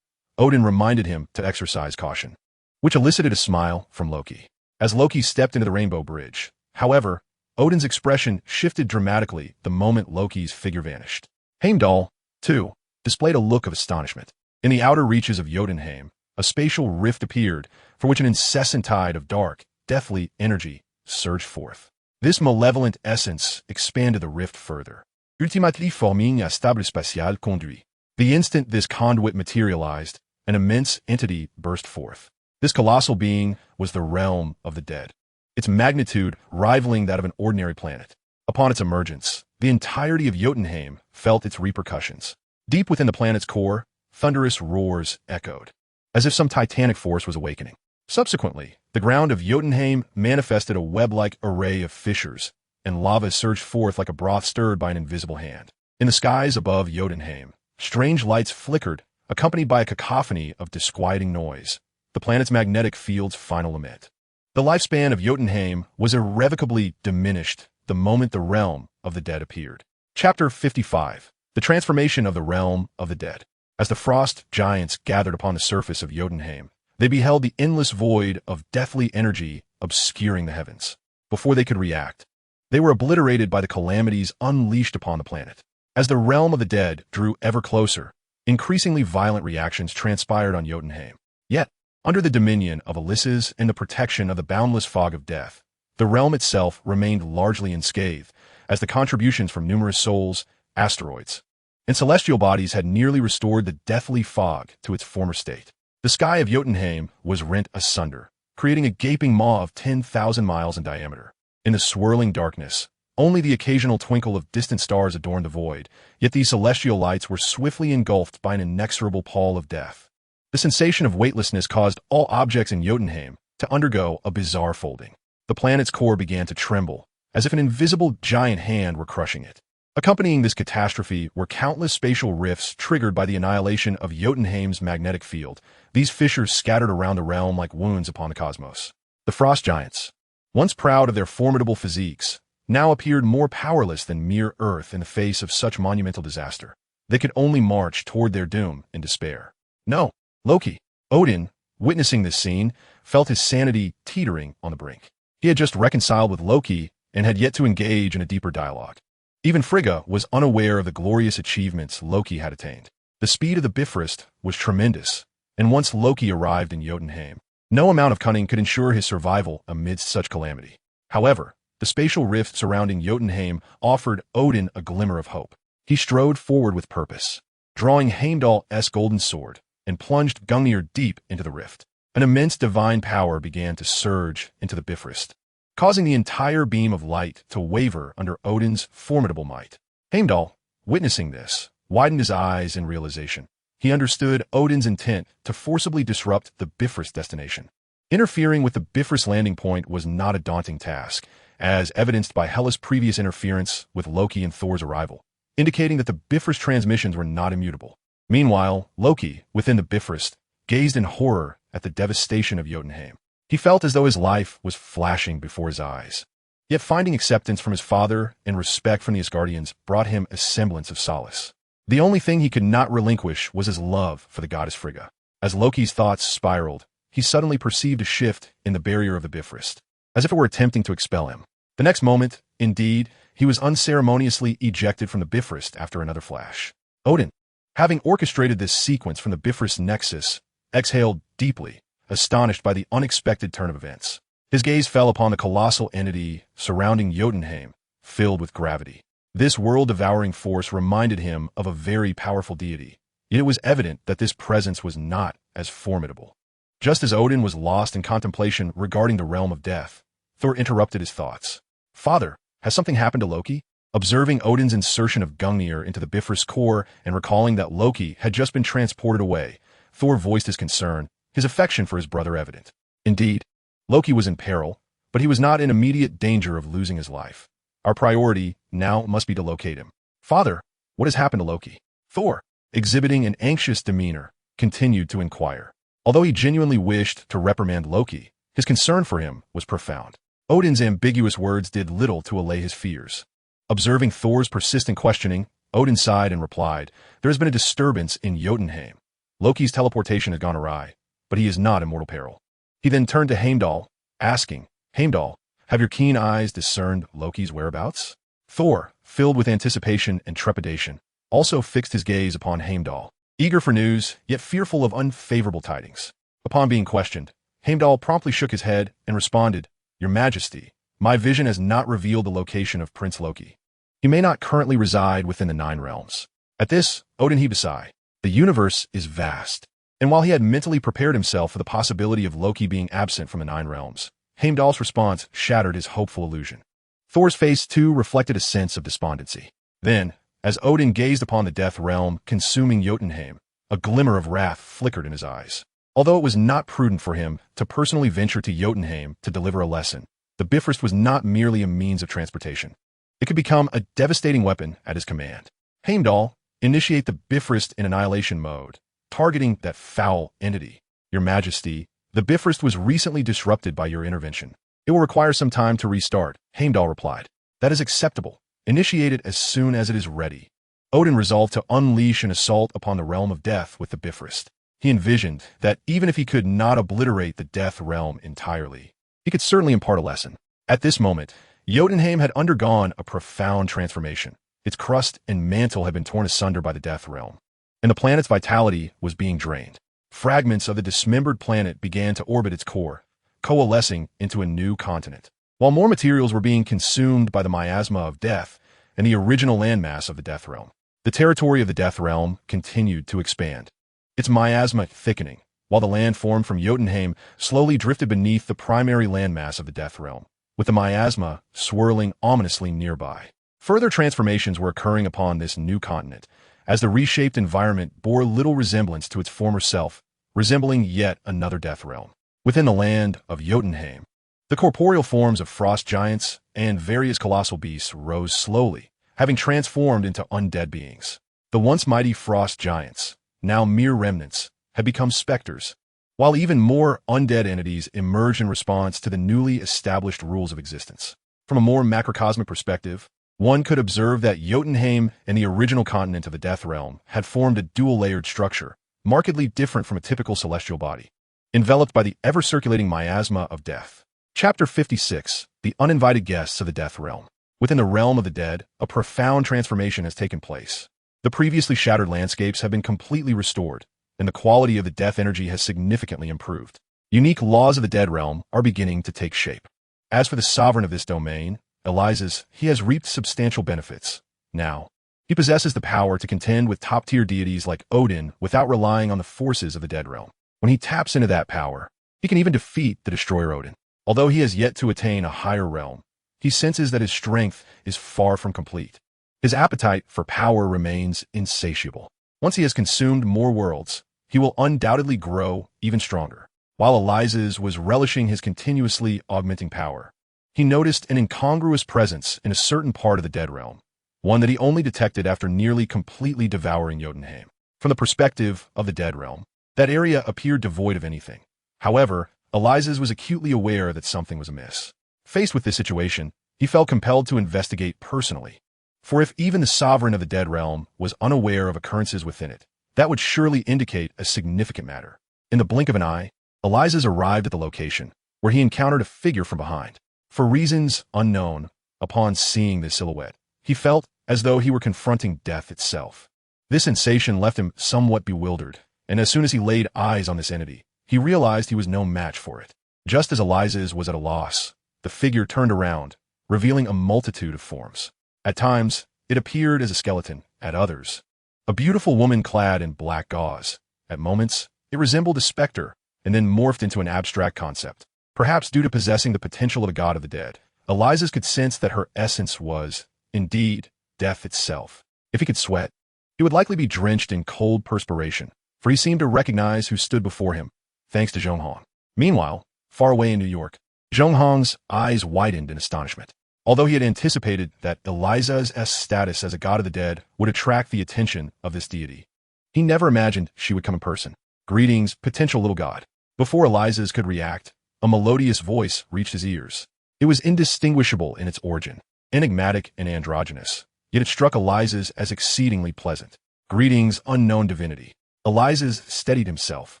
Odin reminded him to exercise caution, which elicited a smile from Loki. As Loki stepped into the Rainbow Bridge, however, Odin's expression shifted dramatically the moment Loki's figure vanished. Heimdall, too, displayed a look of astonishment. In the outer reaches of Jotunheim, a spatial rift appeared, from which an incessant tide of dark, deathly energy surged forth. This malevolent essence expanded the rift further, ultimately forming a stable spatial conduit. The instant this conduit materialized, an immense entity burst forth. This colossal being was the realm of the dead, its magnitude rivaling that of an ordinary planet. Upon its emergence, the entirety of Jotunheim felt its repercussions. Deep within the planet's core, thunderous roars echoed, as if some titanic force was awakening. Subsequently, the ground of Jotunheim manifested a web-like array of fissures, and lava surged forth like a broth stirred by an invisible hand. In the skies above Jotunheim, strange lights flickered, accompanied by a cacophony of disquieting noise, the planet's magnetic field's final lament. The lifespan of Jotunheim was irrevocably diminished the moment the realm of the dead appeared. Chapter 55. The Transformation of the Realm of the Dead. As the frost giants gathered upon the surface of Jotunheim, they beheld the endless void of deathly energy obscuring the heavens. Before they could react, they were obliterated by the calamities unleashed upon the planet. As the realm of the dead drew ever closer, increasingly violent reactions transpired on Jotunheim. Yet, under the dominion of Ulysses and the protection of the boundless fog of death, the realm itself remained largely unscathed, as the contributions from numerous souls, asteroids, and celestial bodies had nearly restored the deathly fog to its former state. The sky of Jotunheim was rent asunder, creating a gaping maw of 10,000 miles in diameter. In the swirling darkness, only the occasional twinkle of distant stars adorned the void, yet these celestial lights were swiftly engulfed by an inexorable pall of death. The sensation of weightlessness caused all objects in Jotunheim to undergo a bizarre folding. The planet's core began to tremble, as if an invisible giant hand were crushing it. Accompanying this catastrophe were countless spatial rifts triggered by the annihilation of Jotunheim's magnetic field. These fissures scattered around the realm like wounds upon the cosmos. The frost giants, once proud of their formidable physiques, now appeared more powerless than mere Earth in the face of such monumental disaster. They could only march toward their doom in despair. No, Loki. Odin, witnessing this scene, felt his sanity teetering on the brink. He had just reconciled with Loki and had yet to engage in a deeper dialogue. Even Frigga was unaware of the glorious achievements Loki had attained. The speed of the Bifrost was tremendous, and once Loki arrived in Jotunheim, no amount of cunning could ensure his survival amidst such calamity. However, the spatial rift surrounding Jotunheim offered Odin a glimmer of hope. He strode forward with purpose, drawing Heimdall's golden sword, and plunged Gungnir deep into the rift. An immense divine power began to surge into the Bifrost, causing the entire beam of light to waver under Odin's formidable might. Heimdall, witnessing this, widened his eyes in realization. He understood Odin's intent to forcibly disrupt the Bifrost destination. Interfering with the Bifrost landing point was not a daunting task, as evidenced by Hela's previous interference with Loki and Thor's arrival, indicating that the Bifrost transmissions were not immutable. Meanwhile, Loki, within the Bifrost, gazed in horror at the devastation of Jotunheim. He felt as though his life was flashing before his eyes. Yet finding acceptance from his father and respect from the Asgardians brought him a semblance of solace. The only thing he could not relinquish was his love for the goddess Frigga. As Loki's thoughts spiraled, he suddenly perceived a shift in the barrier of the Bifrost, as if it were attempting to expel him. The next moment, indeed, he was unceremoniously ejected from the Bifrost after another flash. Odin, having orchestrated this sequence from the Bifrost nexus, exhaled deeply, astonished by the unexpected turn of events. His gaze fell upon the colossal entity surrounding Jotunheim, filled with gravity. This world-devouring force reminded him of a very powerful deity, yet it was evident that this presence was not as formidable. Just as Odin was lost in contemplation regarding the realm of death, Thor interrupted his thoughts. "Father, has something happened to Loki?" Observing Odin's insertion of Gungnir into the Bifrost core and recalling that Loki had just been transported away, Thor voiced his concern, his affection for his brother evident. Indeed, Loki was in peril, but he was not in immediate danger of losing his life. Our priority now must be to locate him. "Father, what has happened to Loki?" Thor, exhibiting an anxious demeanor, continued to inquire. Although he genuinely wished to reprimand Loki, his concern for him was profound. Odin's ambiguous words did little to allay his fears. Observing Thor's persistent questioning, Odin sighed and replied, "There has been a disturbance in Jotunheim. Loki's teleportation has gone awry, but he is not in mortal peril." He then turned to Heimdall, asking, "Heimdall, have your keen eyes discerned Loki's whereabouts?" Thor, filled with anticipation and trepidation, also fixed his gaze upon Heimdall, eager for news, yet fearful of unfavorable tidings. Upon being questioned, Heimdall promptly shook his head and responded, "Your Majesty, my vision has not revealed the location of Prince Loki. He may not currently reside within the 9 realms." At this, Odin heaved a sigh. The universe is vast, and while he had mentally prepared himself for the possibility of Loki being absent from the 9 realms, Heimdall's response shattered his hopeful illusion. Thor's face, too, reflected a sense of despondency. Then, as Odin gazed upon the death realm consuming Jotunheim, a glimmer of wrath flickered in his eyes. Although it was not prudent for him to personally venture to Jotunheim to deliver a lesson, the Bifrost was not merely a means of transportation. It could become a devastating weapon at his command. "Heimdall, initiate the Bifrost in annihilation mode, targeting that foul entity. Your Majesty, the Bifrost was recently disrupted by your intervention. It will require some time to restart," Heimdall replied. "That is acceptable. Initiate it as soon as it is ready." Odin resolved to unleash an assault upon the realm of death with the Bifrost. He envisioned that even if he could not obliterate the death realm entirely, he could certainly impart a lesson. At this moment, Jotunheim had undergone a profound transformation. Its crust and mantle had been torn asunder by the death realm, and the planet's vitality was being drained. Fragments of the dismembered planet began to orbit its core, coalescing into a new continent, while more materials were being consumed by the miasma of death and the original landmass of the death realm. The territory of the death realm continued to expand, its miasma thickening, while the land formed from Jotunheim slowly drifted beneath the primary landmass of the death realm, with the miasma swirling ominously nearby. Further transformations were occurring upon this new continent, as the reshaped environment bore little resemblance to its former self, resembling yet another death realm. Within the land of Jotunheim, the corporeal forms of frost giants and various colossal beasts rose slowly, having transformed into undead beings. The once mighty frost giants, now mere remnants, had become specters, while even more undead entities emerged in response to the newly established rules of existence. From a more macrocosmic perspective, one could observe that Jotunheim and the original continent of the Death Realm had formed a dual-layered structure, markedly different from a typical celestial body, enveloped by the ever-circulating miasma of death. Chapter 56, The Uninvited Guests of the Death Realm. Within the realm of the dead, a profound transformation has taken place. The previously shattered landscapes have been completely restored, and the quality of the death energy has significantly improved. Unique laws of the dead realm are beginning to take shape. As for the sovereign of this domain, Eliza's, he has reaped substantial benefits. Now, he possesses the power to contend with top-tier deities like Odin without relying on the forces of the dead realm. When he taps into that power, he can even defeat the destroyer Odin. Although he has yet to attain a higher realm, he senses that his strength is far from complete. His appetite for power remains insatiable. Once he has consumed more worlds, he will undoubtedly grow even stronger. While Eliza's was relishing his continuously augmenting power, he noticed an incongruous presence in a certain part of the dead realm, one that he only detected after nearly completely devouring Jotunheim. From the perspective of the dead realm, that area appeared devoid of anything. However, Eliza's was acutely aware that something was amiss. Faced with this situation, he felt compelled to investigate personally. For if even the sovereign of the dead realm was unaware of occurrences within it, that would surely indicate a significant matter. In the blink of an eye, Eliza's arrived at the location, where he encountered a figure from behind. For reasons unknown, upon seeing this silhouette, he felt as though he were confronting death itself. This sensation left him somewhat bewildered, and as soon as he laid eyes on this entity, he realized he was no match for it. Just as Eliza's was at a loss, the figure turned around, revealing a multitude of forms. At times, it appeared as a skeleton, at others, a beautiful woman clad in black gauze. At moments, it resembled a specter, and then morphed into an abstract concept. Perhaps due to possessing the potential of a god of the dead, Eliza's could sense that her essence was, indeed, death itself. If he could sweat, he would likely be drenched in cold perspiration, for he seemed to recognize who stood before him, thanks to Zhong Hong. Meanwhile, far away in New York, Zhong Hong's eyes widened in astonishment. Although he had anticipated that Eliza's status as a god of the dead would attract the attention of this deity, he never imagined she would come in person. Greetings, potential little god. Before Eliza's could react, a melodious voice reached his ears. It was indistinguishable in its origin, enigmatic and androgynous, yet it struck Eliza's as exceedingly pleasant. Greetings, unknown divinity. Eliza's steadied himself,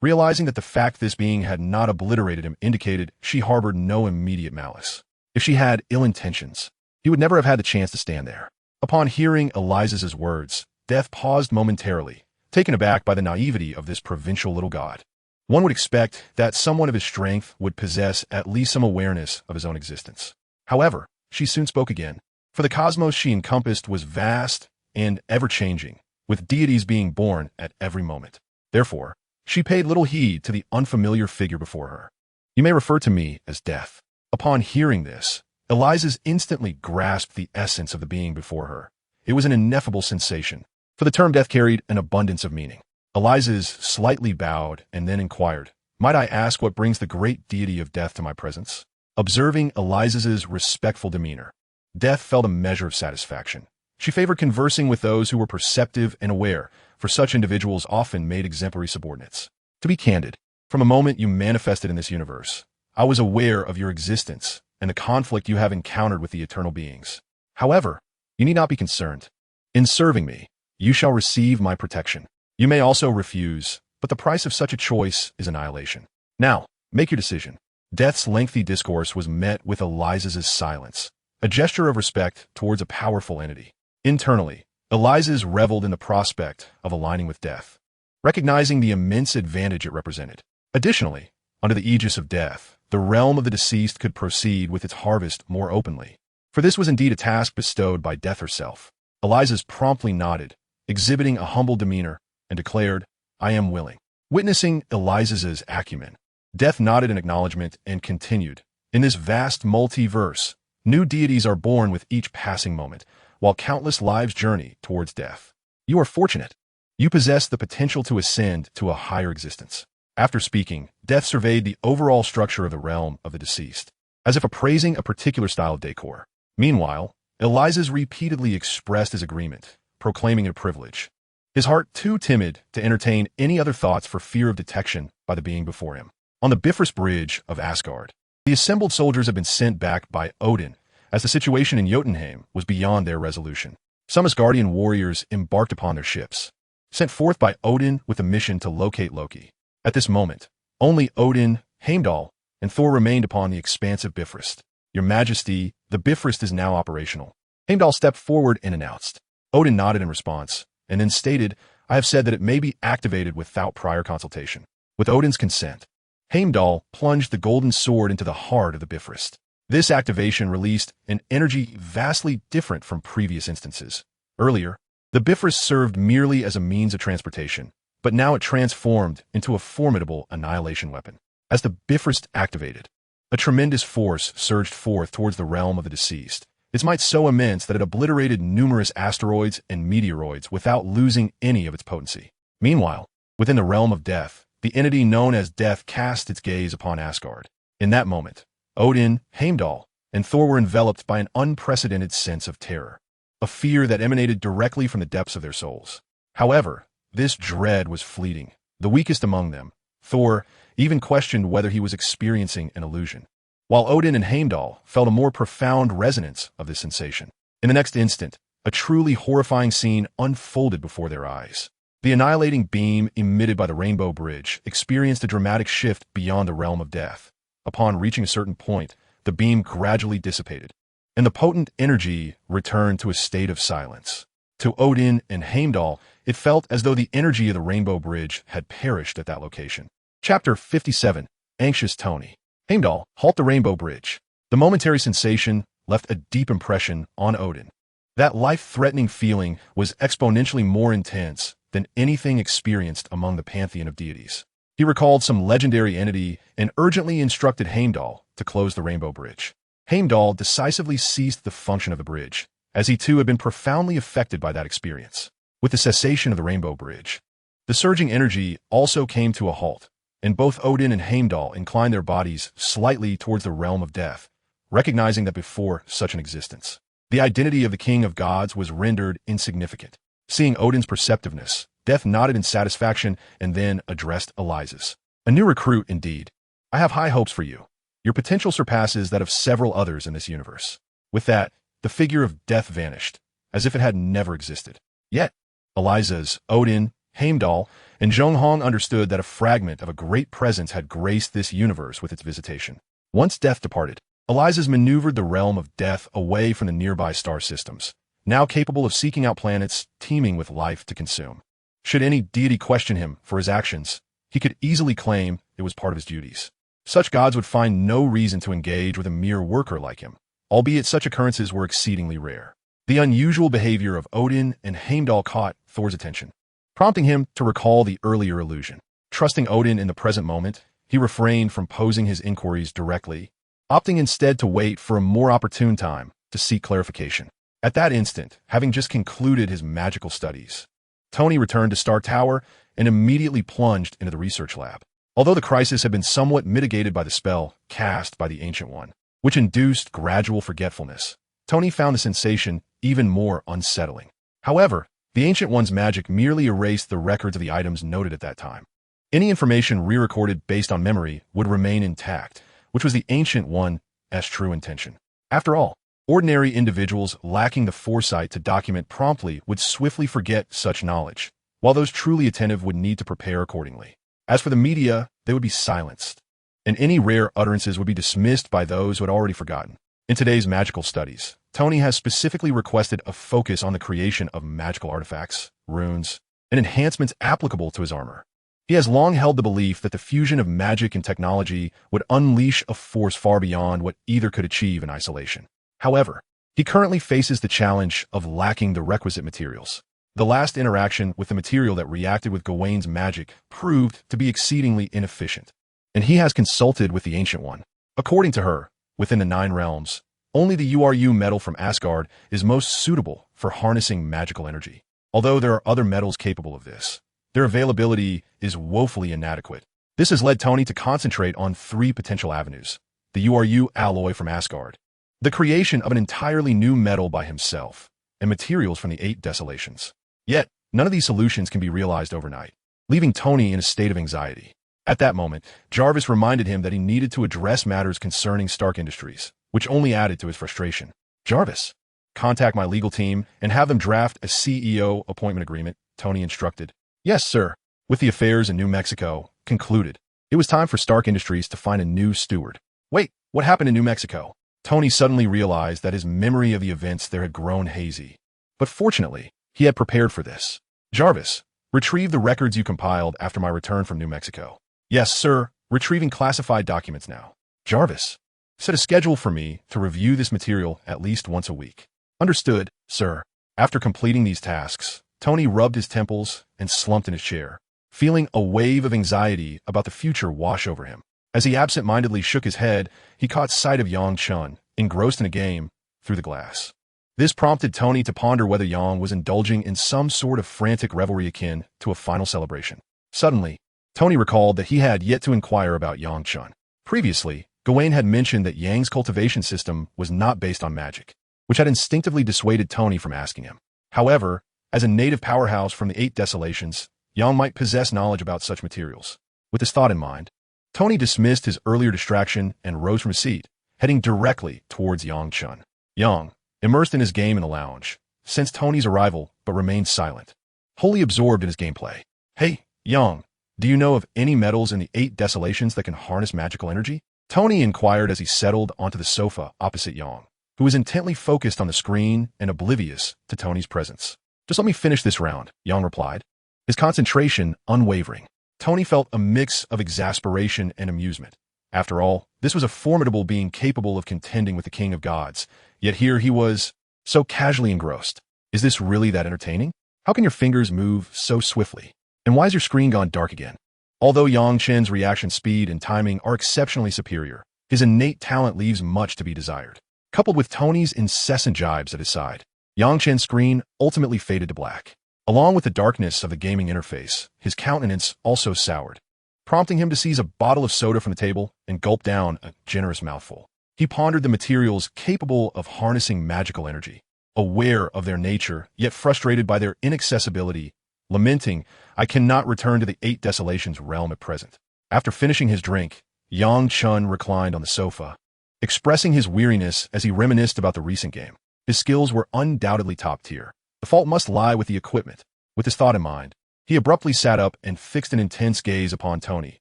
realizing that the fact this being had not obliterated him indicated she harbored no immediate malice. If she had ill intentions, he would never have had the chance to stand there. Upon hearing Eliza's words, Death paused momentarily, taken aback by the naivety of this provincial little god. One would expect that someone of his strength would possess at least some awareness of his own existence. However, she soon spoke again, for the cosmos she encompassed was vast and ever-changing, with deities being born at every moment. Therefore, she paid little heed to the unfamiliar figure before her. You may refer to me as Death. Upon hearing this, Eliza's instantly grasped the essence of the being before her. It was an ineffable sensation, for the term death carried an abundance of meaning. Eliza's slightly bowed and then inquired, "Might I ask what brings the great deity of death to my presence?" Observing Eliza's respectful demeanor, Death felt a measure of satisfaction. She favored conversing with those who were perceptive and aware, for such individuals often made exemplary subordinates. To be candid, from a moment you manifested in this universe, I was aware of your existence and the conflict you have encountered with the eternal beings. However, you need not be concerned. In serving me, you shall receive my protection. You may also refuse, but the price of such a choice is annihilation. Now, make your decision. Death's lengthy discourse was met with Eliza's silence, a gesture of respect towards a powerful entity. Internally, Eliza's reveled in the prospect of aligning with Death, recognizing the immense advantage it represented. Additionally, under the aegis of Death, the realm of the deceased could proceed with its harvest more openly, for this was indeed a task bestowed by Death herself. Eliza's promptly nodded, exhibiting a humble demeanor, and declared, "I am willing." Witnessing Eliza's acumen, Death nodded in acknowledgement and continued, "In this vast multiverse, new deities are born with each passing moment, while countless lives journey towards death. You are fortunate. You possess the potential to ascend to a higher existence." After speaking, Death surveyed the overall structure of the realm of the deceased, as if appraising a particular style of decor. Meanwhile, Eliza's repeatedly expressed his agreement, proclaiming it a privilege, his heart too timid to entertain any other thoughts for fear of detection by the being before him. On the Bifrost Bridge of Asgard, the assembled soldiers had been sent back by Odin, as the situation in Jotunheim was beyond their resolution. Some Asgardian warriors embarked upon their ships, sent forth by Odin with a mission to locate Loki. At this moment, only Odin, Heimdall, and Thor remained upon the expansive Bifrost. Your Majesty, the Bifrost is now operational. Heimdall stepped forward and announced. Odin nodded in response, and then stated, I have said that it may be activated without prior consultation. With Odin's consent, Heimdall plunged the golden sword into the heart of the Bifrost. This activation released an energy vastly different from previous instances. Earlier, the Bifrost served merely as a means of transportation, but now it transformed into a formidable annihilation weapon. As the Bifrost activated, a tremendous force surged forth towards the realm of the deceased, its might so immense that it obliterated numerous asteroids and meteoroids without losing any of its potency. Meanwhile, within the realm of death, the entity known as Death cast its gaze upon Asgard. In that moment, Odin, Heimdall, and Thor were enveloped by an unprecedented sense of terror, a fear that emanated directly from the depths of their souls. However, this dread was fleeting. The weakest among them, Thor, even questioned whether he was experiencing an illusion, while Odin and Heimdall felt a more profound resonance of this sensation. In the next instant, a truly horrifying scene unfolded before their eyes. The annihilating beam emitted by the Rainbow Bridge experienced a dramatic shift beyond the realm of death. Upon reaching a certain point, the beam gradually dissipated, and the potent energy returned to a state of silence. To Odin and Heimdall, it felt as though the energy of the Rainbow Bridge had perished at that location. Chapter 57. Anxious Tony. Heimdall, halt the Rainbow Bridge. The momentary sensation left a deep impression on Odin. That life-threatening feeling was exponentially more intense than anything experienced among the pantheon of deities. He recalled some legendary entity and urgently instructed Heimdall to close the Rainbow Bridge. Heimdall decisively ceased the function of the bridge, as he too had been profoundly affected by that experience. With the cessation of the Rainbow Bridge, the surging energy also came to a halt, and both Odin and Heimdall inclined their bodies slightly towards the realm of death, recognizing that before such an existence, the identity of the king of gods was rendered insignificant. Seeing Odin's perceptiveness, Death nodded in satisfaction and then addressed Eliza's. A new recruit, indeed. I have high hopes for you. Your potential surpasses that of several others in this universe. With that, the figure of Death vanished, as if it had never existed. Yet, Eliza's, Odin, Heimdall, and Zhong Hong understood that a fragment of a great presence had graced this universe with its visitation. Once Death departed, Eliza's maneuvered the realm of death away from the nearby star systems, now capable of seeking out planets teeming with life to consume. Should any deity question him for his actions, he could easily claim it was part of his duties. Such gods would find no reason to engage with a mere worker like him, albeit such occurrences were exceedingly rare. The unusual behavior of Odin and Heimdall caught Thor's attention, prompting him to recall the earlier illusion. Trusting Odin in the present moment, he refrained from posing his inquiries directly, opting instead to wait for a more opportune time to seek clarification. At that instant, having just concluded his magical studies, Tony returned to Star Tower and immediately plunged into the research lab. Although the crisis had been somewhat mitigated by the spell cast by the Ancient One, which induced gradual forgetfulness, Tony found the sensation even more unsettling. However, the Ancient One's magic merely erased the records of the items noted at that time. Any information re-recorded based on memory would remain intact, which was the Ancient One's true intention. After all, ordinary individuals lacking the foresight to document promptly would swiftly forget such knowledge, while those truly attentive would need to prepare accordingly. As for the media, they would be silenced, and any rare utterances would be dismissed by those who had already forgotten. In today's magical studies, Tony has specifically requested a focus on the creation of magical artifacts, runes, and enhancements applicable to his armor. He has long held the belief that the fusion of magic and technology would unleash a force far beyond what either could achieve in isolation. However, he currently faces the challenge of lacking the requisite materials. The last interaction with the material that reacted with Gawain's magic proved to be exceedingly inefficient, and he has consulted with the Ancient One. According to her, within the 9 realms, only the URU metal from Asgard is most suitable for harnessing magical energy. Although there are other metals capable of this, their availability is woefully inadequate. This has led Tony to concentrate on 3 potential avenues: the URU alloy from Asgard, the creation of an entirely new metal by himself, and materials from the 8 desolations. Yet, none of these solutions can be realized overnight, leaving Tony in a state of anxiety. At that moment, Jarvis reminded him that he needed to address matters concerning Stark Industries, which only added to his frustration. Jarvis, contact my legal team and have them draft a CEO appointment agreement, Tony instructed. Yes, sir. With the affairs in New Mexico concluded, it was time for Stark Industries to find a new steward. Wait, what happened in New Mexico? Tony suddenly realized that his memory of the events there had grown hazy. But fortunately, he had prepared for this. Jarvis, retrieve the records you compiled after my return from New Mexico. Yes, sir. Retrieving classified documents now. Jarvis, set a schedule for me to review this material at least once a week. Understood, sir. After completing these tasks, Tony rubbed his temples and slumped in his chair, feeling a wave of anxiety about the future wash over him. As he absent-mindedly shook his head, he caught sight of Yang Chun, engrossed in a game, through the glass. This prompted Tony to ponder whether Yang was indulging in some sort of frantic revelry akin to a final celebration. Suddenly, Tony recalled that he had yet to inquire about Yang Chun. Previously, Gawain had mentioned that Yang's cultivation system was not based on magic, which had instinctively dissuaded Tony from asking him. However, as a native powerhouse from the Eight Desolations, Yang might possess knowledge about such materials. With this thought in mind, Tony dismissed his earlier distraction and rose from his seat, heading directly towards Yang Chun. Yang, immersed in his game in the lounge, sensed Tony's arrival but remained silent, wholly absorbed in his gameplay. Hey, Yang, do you know of any metals in the Eight Desolations that can harness magical energy? Tony inquired as he settled onto the sofa opposite Yang, who was intently focused on the screen and oblivious to Tony's presence. Just let me finish this round, Yang replied, his concentration unwavering. Tony felt a mix of exasperation and amusement. After all, this was a formidable being capable of contending with the King of Gods, yet here he was, so casually engrossed. Is this really that entertaining? How can your fingers move so swiftly? And why has your screen gone dark again? Although Yang Chen's reaction speed and timing are exceptionally superior, his innate talent leaves much to be desired. Coupled with Tony's incessant jibes at his side, Yang Chen's screen ultimately faded to black. Along with the darkness of the gaming interface, his countenance also soured, prompting him to seize a bottle of soda from the table and gulp down a generous mouthful. He pondered the materials capable of harnessing magical energy, aware of their nature, yet frustrated by their inaccessibility, lamenting, I cannot return to the Eight Desolations realm at present. After finishing his drink, Yang Chun reclined on the sofa, expressing his weariness as he reminisced about the recent game. His skills were undoubtedly top tier. The fault must lie with the equipment. With this thought in mind, he abruptly sat up and fixed an intense gaze upon Tony,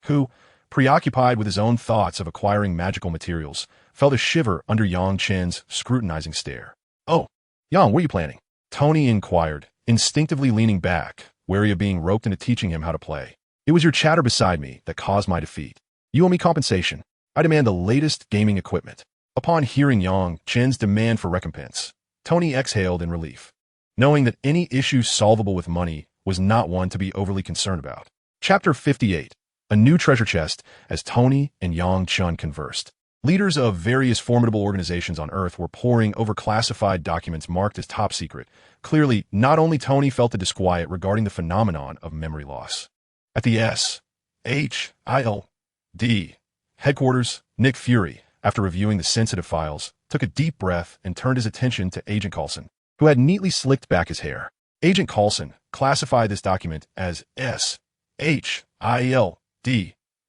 who, preoccupied with his own thoughts of acquiring magical materials, felt a shiver under Yang Chen's scrutinizing stare. Oh, Yang, what are you planning? Tony inquired, instinctively leaning back, wary of being roped into teaching him how to play. It was your chatter beside me that caused my defeat. You owe me compensation. I demand the latest gaming equipment. Upon hearing Yang Chen's demand for recompense, Tony exhaled in relief, knowing that any issue solvable with money was not one to be overly concerned about. Chapter 58. A new treasure chest as Tony and Yang Chun conversed. Leaders of various formidable organizations on Earth were poring over classified documents marked as top secret. Clearly, not only Tony felt the disquiet regarding the phenomenon of memory loss. At the SHILD headquarters, Nick Fury, after reviewing the sensitive files, took a deep breath and turned his attention to Agent Coulson, who had neatly slicked back his hair. Agent Coulson classified this document as SHILD,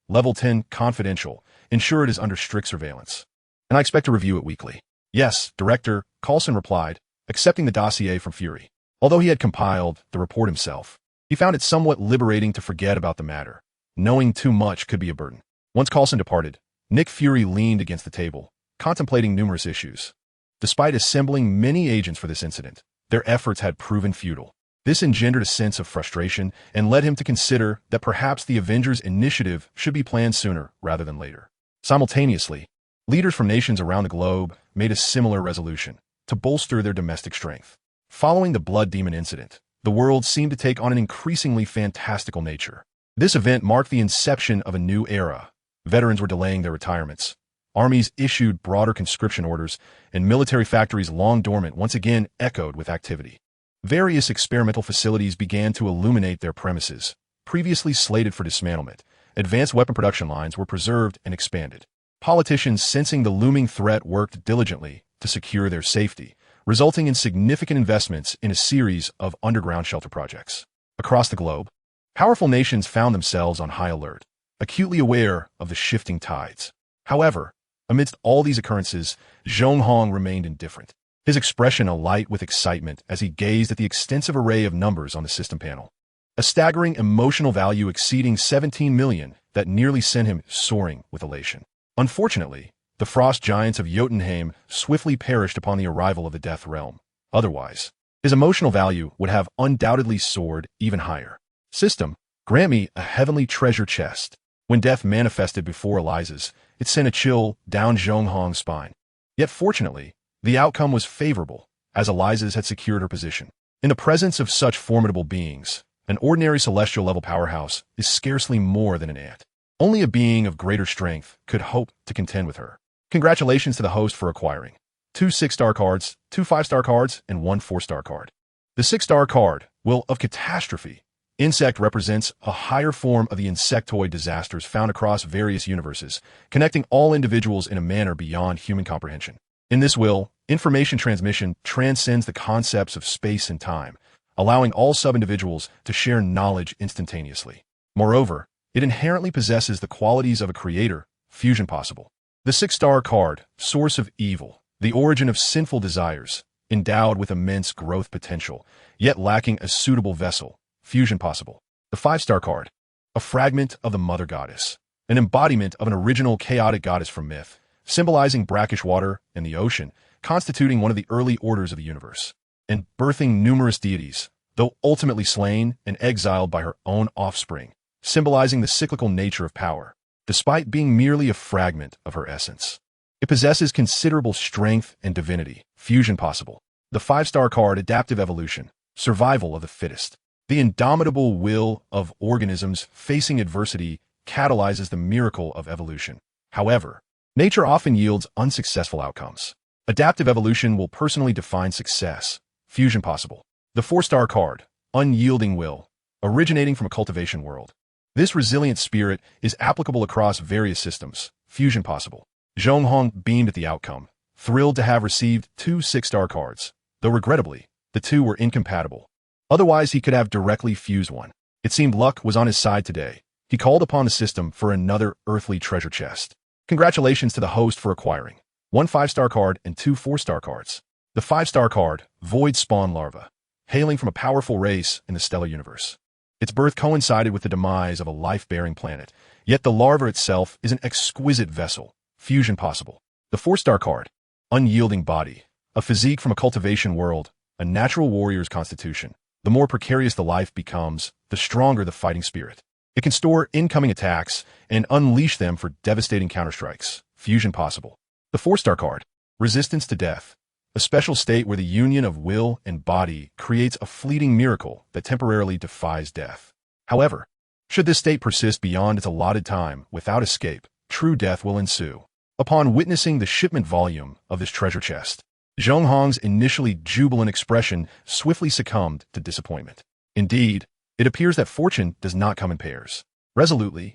Level 10 Confidential, ensured it is under strict surveillance. And I expect to review it weekly. Yes, Director, Coulson replied, accepting the dossier from Fury. Although he had compiled the report himself, he found it somewhat liberating to forget about the matter. Knowing too much could be a burden. Once Coulson departed, Nick Fury leaned against the table, contemplating numerous issues. Despite assembling many agents for this incident, their efforts had proven futile. This engendered a sense of frustration and led him to consider that perhaps the Avengers initiative should be planned sooner rather than later. Simultaneously, leaders from nations around the globe made a similar resolution to bolster their domestic strength. Following the Blood Demon incident, the world seemed to take on an increasingly fantastical nature. This event marked the inception of a new era. Veterans were delaying their retirements. Armies issued broader conscription orders, and military factories long dormant once again echoed with activity. Various experimental facilities began to illuminate their premises. Previously slated for dismantlement, advanced weapon production lines were preserved and expanded. Politicians sensing the looming threat worked diligently to secure their safety, resulting in significant investments in a series of underground shelter projects. Across the globe, powerful nations found themselves on high alert, acutely aware of the shifting tides. However, amidst all these occurrences, Zhong Hong remained indifferent, his expression alight with excitement as he gazed at the extensive array of numbers on the system panel. a staggering emotional value exceeding 17 million that nearly sent him soaring with elation. Unfortunately, the frost giants of Jotunheim swiftly perished upon the arrival of the Death Realm. Otherwise, his emotional value would have undoubtedly soared even higher. System, grant me a heavenly treasure chest. When death manifested before Eliza's, it sent a chill down Zhong Hong's spine. Yet fortunately, the outcome was favorable, as Eliza's had secured her position. In the presence of such formidable beings, an ordinary celestial-level powerhouse is scarcely more than an ant. Only a being of greater strength could hope to contend with her. Congratulations to the host for acquiring 2 6-star cards, 2 5-star cards, and 1 4-star card. The 6-star card, Will of Catastrophe. Insect represents a higher form of the insectoid disasters found across various universes, connecting all individuals in a manner beyond human comprehension. In this will, information transmission transcends the concepts of space and time, allowing all sub-individuals to share knowledge instantaneously. Moreover, it inherently possesses the qualities of a creator, fusion possible. The 6-star card, Source of Evil, the origin of sinful desires, endowed with immense growth potential, yet lacking a suitable vessel, fusion possible. The 5-star card, a fragment of the Mother Goddess, an embodiment of an original chaotic goddess from myth, symbolizing brackish water and the ocean, constituting one of the early orders of the universe, and birthing numerous deities, though ultimately slain and exiled by her own offspring, symbolizing the cyclical nature of power, despite being merely a fragment of her essence. It possesses considerable strength and divinity, fusion possible. The 5-star card, Adaptive Evolution, survival of the fittest. The indomitable will of organisms facing adversity catalyzes the miracle of evolution. However, nature often yields unsuccessful outcomes. Adaptive evolution will personally define success, fusion possible. The 4-star card, Unyielding Will, originating from a cultivation world. This resilient spirit is applicable across various systems, fusion possible. Zhong Hong beamed at the outcome, thrilled to have received 2 6-star cards, though regrettably, the 2 were incompatible. Otherwise, he could have directly fused one. It seemed luck was on his side today. He called upon the system for another earthly treasure chest. Congratulations to the host for acquiring 1 5-star card and 2 4-star cards. The 5-star card, Void Spawn Larva, hailing from a powerful race in the stellar universe. Its birth coincided with the demise of a life-bearing planet, yet the larva itself is an exquisite vessel, fusion possible. The 4-star card, Unyielding Body, a physique from a cultivation world, a natural warrior's constitution. The more precarious the life becomes, the stronger the fighting spirit. It can store incoming attacks and unleash them for devastating counterstrikes, fusion possible. The 4-star card, Resistance to Death, a special state where the union of will and body creates a fleeting miracle that temporarily defies death. However, should this state persist beyond its allotted time without escape, true death will ensue. Upon witnessing the shipment volume of this treasure chest, Zhong Hong's initially jubilant expression swiftly succumbed to disappointment. Indeed, it appears that fortune does not come in pairs. Resolutely,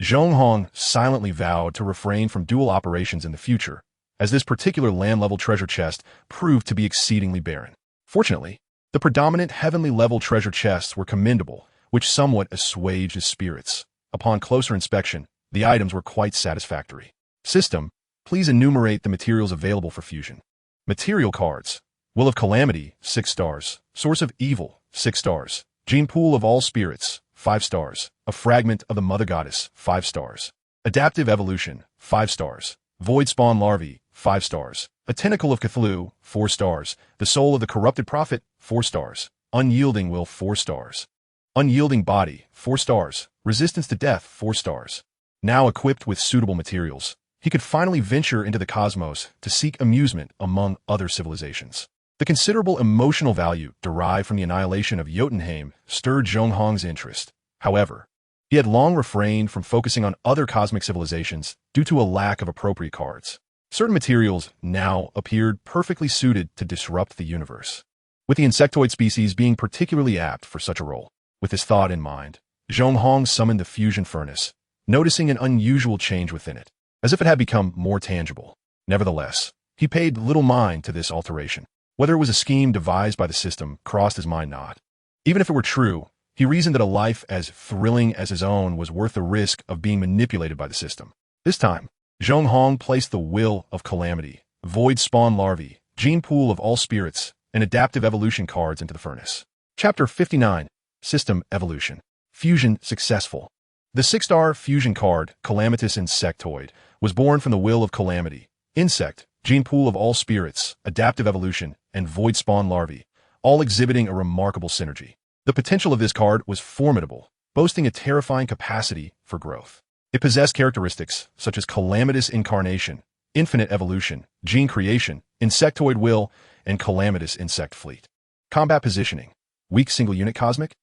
Zhong Hong silently vowed to refrain from dual operations in the future, as this particular land-level treasure chest proved to be exceedingly barren. Fortunately, the predominant heavenly-level treasure chests were commendable, which somewhat assuaged his spirits. Upon closer inspection, the items were quite satisfactory. System, please enumerate the materials available for fusion. Material cards, Will of Calamity, 6 stars, Source of Evil, 6 stars, Gene Pool of All Spirits, 5 stars, a Fragment of the Mother Goddess, 5 stars, Adaptive Evolution, 5 stars, Void Spawn Larvae, 5 stars, A Tentacle of Cthulhu, 4 stars, The Soul of the Corrupted Prophet, 4 stars, Unyielding Will, 4 stars, Unyielding Body, 4 stars, Resistance to Death, 4 stars. Now equipped with suitable materials, he could finally venture into the cosmos to seek amusement among other civilizations. The considerable emotional value derived from the annihilation of Jotunheim stirred Zhong Hong's interest. However, he had long refrained from focusing on other cosmic civilizations due to a lack of appropriate cards. Certain materials now appeared perfectly suited to disrupt the universe, with the insectoid species being particularly apt for such a role. With this thought in mind, Zhong Hong summoned the fusion furnace, noticing an unusual change within it, as if it had become more tangible. Nevertheless, he paid little mind to this alteration. Whether it was a scheme devised by the system crossed his mind not. Even if it were true, he reasoned that a life as thrilling as his own was worth the risk of being manipulated by the system. This time, Zhong Hong placed the Will of Calamity, Void Spawn Larvae, Gene Pool of All Spirits, and Adaptive Evolution cards into the furnace. Chapter 59. System evolution. Fusion successful. The 6-star fusion card, Calamitous Insectoid, was born from the will of Calamity, Insect, gene pool of all spirits, adaptive evolution, and void spawn larvae, all exhibiting a remarkable synergy. The potential of this card was formidable, boasting a terrifying capacity for growth. It possessed characteristics such as Calamitous Incarnation, Infinite Evolution, Gene Creation, Insectoid Will, and Calamitous Insect Fleet. Combat positioning. Weak single unit cosmic.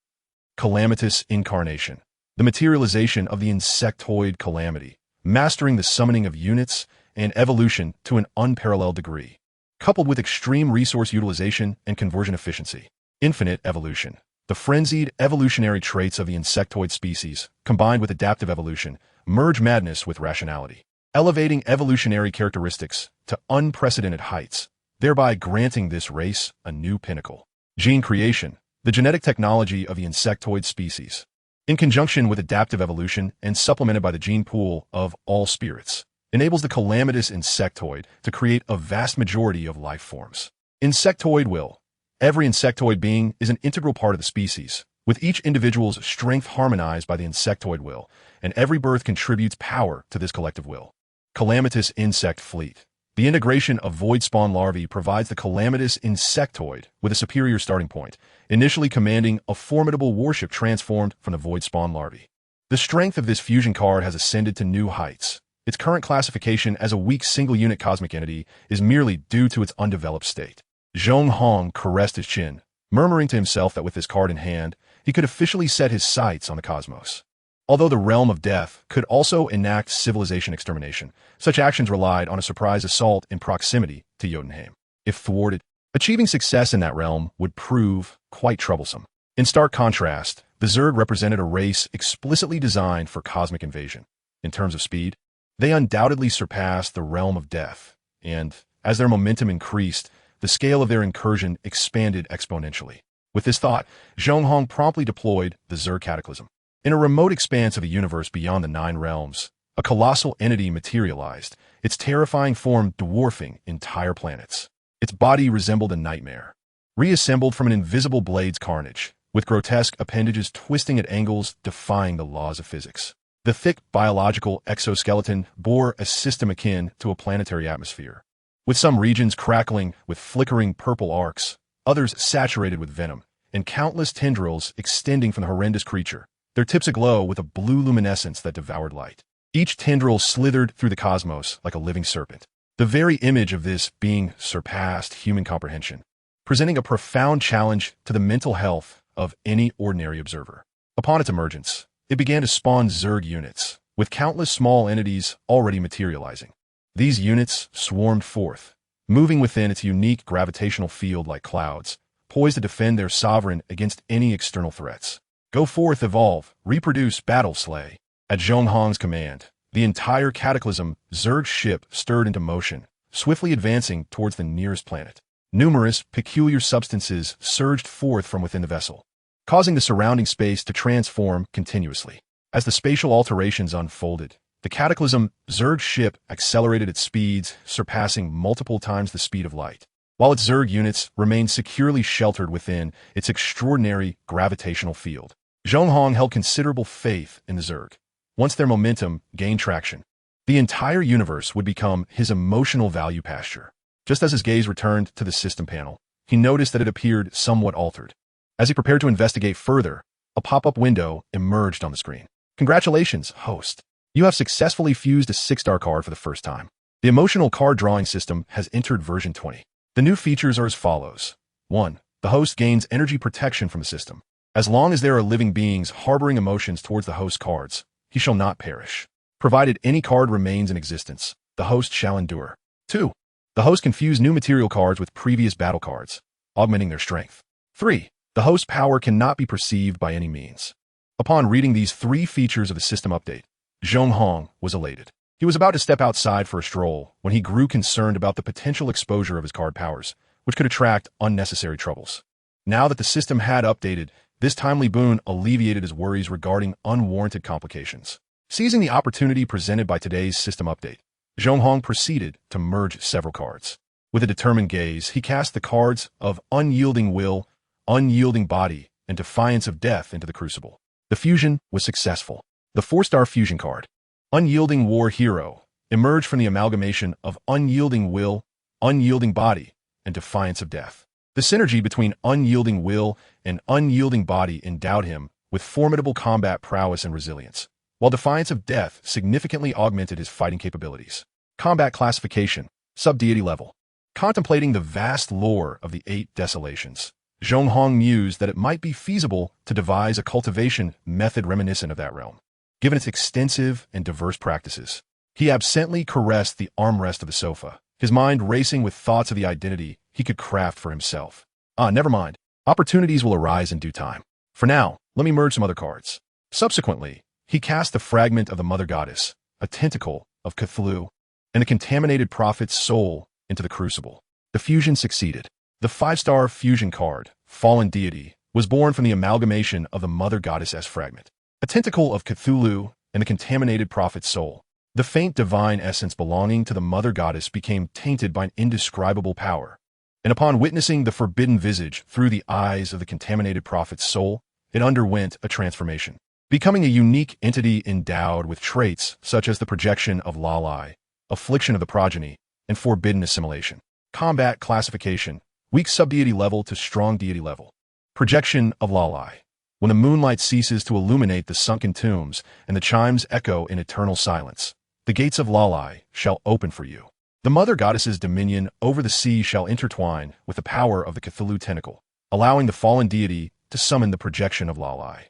Calamitous Incarnation. The materialization of the insectoid calamity, mastering the summoning of units and evolution to an unparalleled degree, coupled with extreme resource utilization and conversion efficiency. Infinite Evolution. The frenzied evolutionary traits of the insectoid species, combined with adaptive evolution, merge madness with rationality, elevating evolutionary characteristics to unprecedented heights, thereby granting this race a new pinnacle. Gene Creation. The genetic technology of the insectoid species, in conjunction with adaptive evolution and supplemented by the gene pool of all spirits, enables the Calamitous Insectoid to create a vast majority of life forms. Insectoid Will. Every insectoid being is an integral part of the species, with each individual's strength harmonized by the insectoid will, and every birth contributes power to this collective will. Calamitous Insect Fleet. The integration of void spawn larvae provides the Calamitous Insectoid with a superior starting point, initially commanding a formidable warship transformed from the void spawn larvae. The strength of this fusion card has ascended to new heights. Its current classification as a weak single-unit cosmic entity is merely due to its undeveloped state. Zhong Hong caressed his chin, murmuring to himself that with this card in hand, he could officially set his sights on the cosmos. Although the realm of death could also enact civilization extermination, such actions relied on a surprise assault in proximity to Jotunheim. If thwarted, achieving success in that realm would prove quite troublesome. In stark contrast, the Zerg represented a race explicitly designed for cosmic invasion. In terms of speed, they undoubtedly surpassed the realm of death, and, as their momentum increased, the scale of their incursion expanded exponentially. With this thought, Zhong Hong promptly deployed the Zerg Cataclysm. In a remote expanse of a universe beyond the 9 realms, a colossal entity materialized, its terrifying form dwarfing entire planets. Its body resembled a nightmare, reassembled from an invisible blade's carnage, with grotesque appendages twisting at angles defying the laws of physics. The thick biological exoskeleton bore a system akin to a planetary atmosphere, with some regions crackling with flickering purple arcs, others saturated with venom, and countless tendrils extending from the horrendous creature, their tips aglow with a blue luminescence that devoured light. Each tendril slithered through the cosmos like a living serpent. The very image of this being surpassed human comprehension, presenting a profound challenge to the mental health of any ordinary observer. Upon its emergence, it began to spawn Zerg units, with countless small entities already materializing. These units swarmed forth, moving within its unique gravitational field like clouds, poised to defend their sovereign against any external threats. Go forth, evolve, reproduce, battle, slay. At Zhong Hong's command, the entire Cataclysm Zerg ship stirred into motion, swiftly advancing towards the nearest planet. Numerous, peculiar substances surged forth from within the vessel, causing the surrounding space to transform continuously. As the spatial alterations unfolded, the Cataclysm Zerg ship accelerated its speeds, surpassing multiple times the speed of light, while its Zerg units remained securely sheltered within its extraordinary gravitational field. Zhong Hong held considerable faith in the Zerg. Once their momentum gained traction, the entire universe would become his emotional value pasture. Just as his gaze returned to the system panel, he noticed that it appeared somewhat altered. As he prepared to investigate further, a pop-up window emerged on the screen. Congratulations, host. You have successfully fused a 6-star card for the first time. The emotional card drawing system has entered version 20. The new features are as follows. 1. The host gains energy protection from the system. As long as there are living beings harboring emotions towards the host cards, he shall not perish. Provided any card remains in existence, the host shall endure. 2. The host can fuse new material cards with previous battle cards, augmenting their strength. 3. The host's power cannot be perceived by any means. Upon reading these 3 features of the system update, Zhong Hong was elated. He was about to step outside for a stroll when he grew concerned about the potential exposure of his card powers, which could attract unnecessary troubles. Now that the system had updated, this timely boon alleviated his worries regarding unwarranted complications. Seizing the opportunity presented by today's system update, Zhong Hong proceeded to merge several cards. With a determined gaze, he cast the cards of Unyielding Will, Unyielding Body, and defiance of death into the crucible. The fusion was successful. The 4-star fusion card, Unyielding War Hero, emerged from the amalgamation of unyielding will, unyielding body, and defiance of death. The synergy between unyielding will and unyielding body endowed him with formidable combat prowess and resilience, while defiance of death significantly augmented his fighting capabilities. Combat classification, sub-deity level. Contemplating the vast lore of the 8 desolations, Zhong Hong mused that it might be feasible to devise a cultivation method reminiscent of that realm. Given its extensive and diverse practices, he absently caressed the armrest of the sofa, his mind racing with thoughts of the identity he could craft for himself. Never mind. Opportunities will arise in due time. For now, let me merge some other cards. Subsequently, he cast the fragment of the Mother Goddess, a tentacle of Cthulhu, and the contaminated prophet's soul into the crucible. The fusion succeeded. The 5-star fusion card, Fallen Deity, was born from the amalgamation of the Mother Goddess' fragment, a tentacle of Cthulhu, and the contaminated prophet's soul. The faint divine essence belonging to the Mother Goddess became tainted by an indescribable power, and upon witnessing the forbidden visage through the eyes of the contaminated prophet's soul, it underwent a transformation, becoming a unique entity endowed with traits such as the projection of Lalai, affliction of the progeny, and forbidden assimilation. Combat classification, weak subdeity level to strong deity level. Projection of Lalai. When the moonlight ceases to illuminate the sunken tombs and the chimes echo in eternal silence, the gates of Lalai shall open for you. The Mother Goddess's dominion over the sea shall intertwine with the power of the Cthulhu tentacle, allowing the fallen deity to summon the projection of Lalai,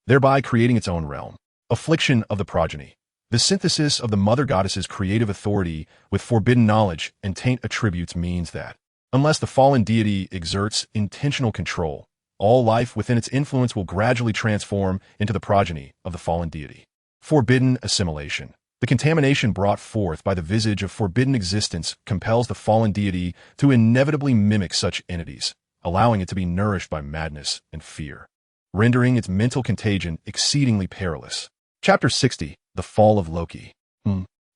thereby creating its own realm. Affliction of the progeny. The synthesis of the Mother Goddess's creative authority with forbidden knowledge and taint attributes means that, unless the fallen deity exerts intentional control, all life within its influence will gradually transform into the progeny of the fallen deity. Forbidden assimilation. The contamination brought forth by the visage of forbidden existence compels the fallen deity to inevitably mimic such entities, allowing it to be nourished by madness and fear, rendering its mental contagion exceedingly perilous. Chapter 60, The Fall of Loki.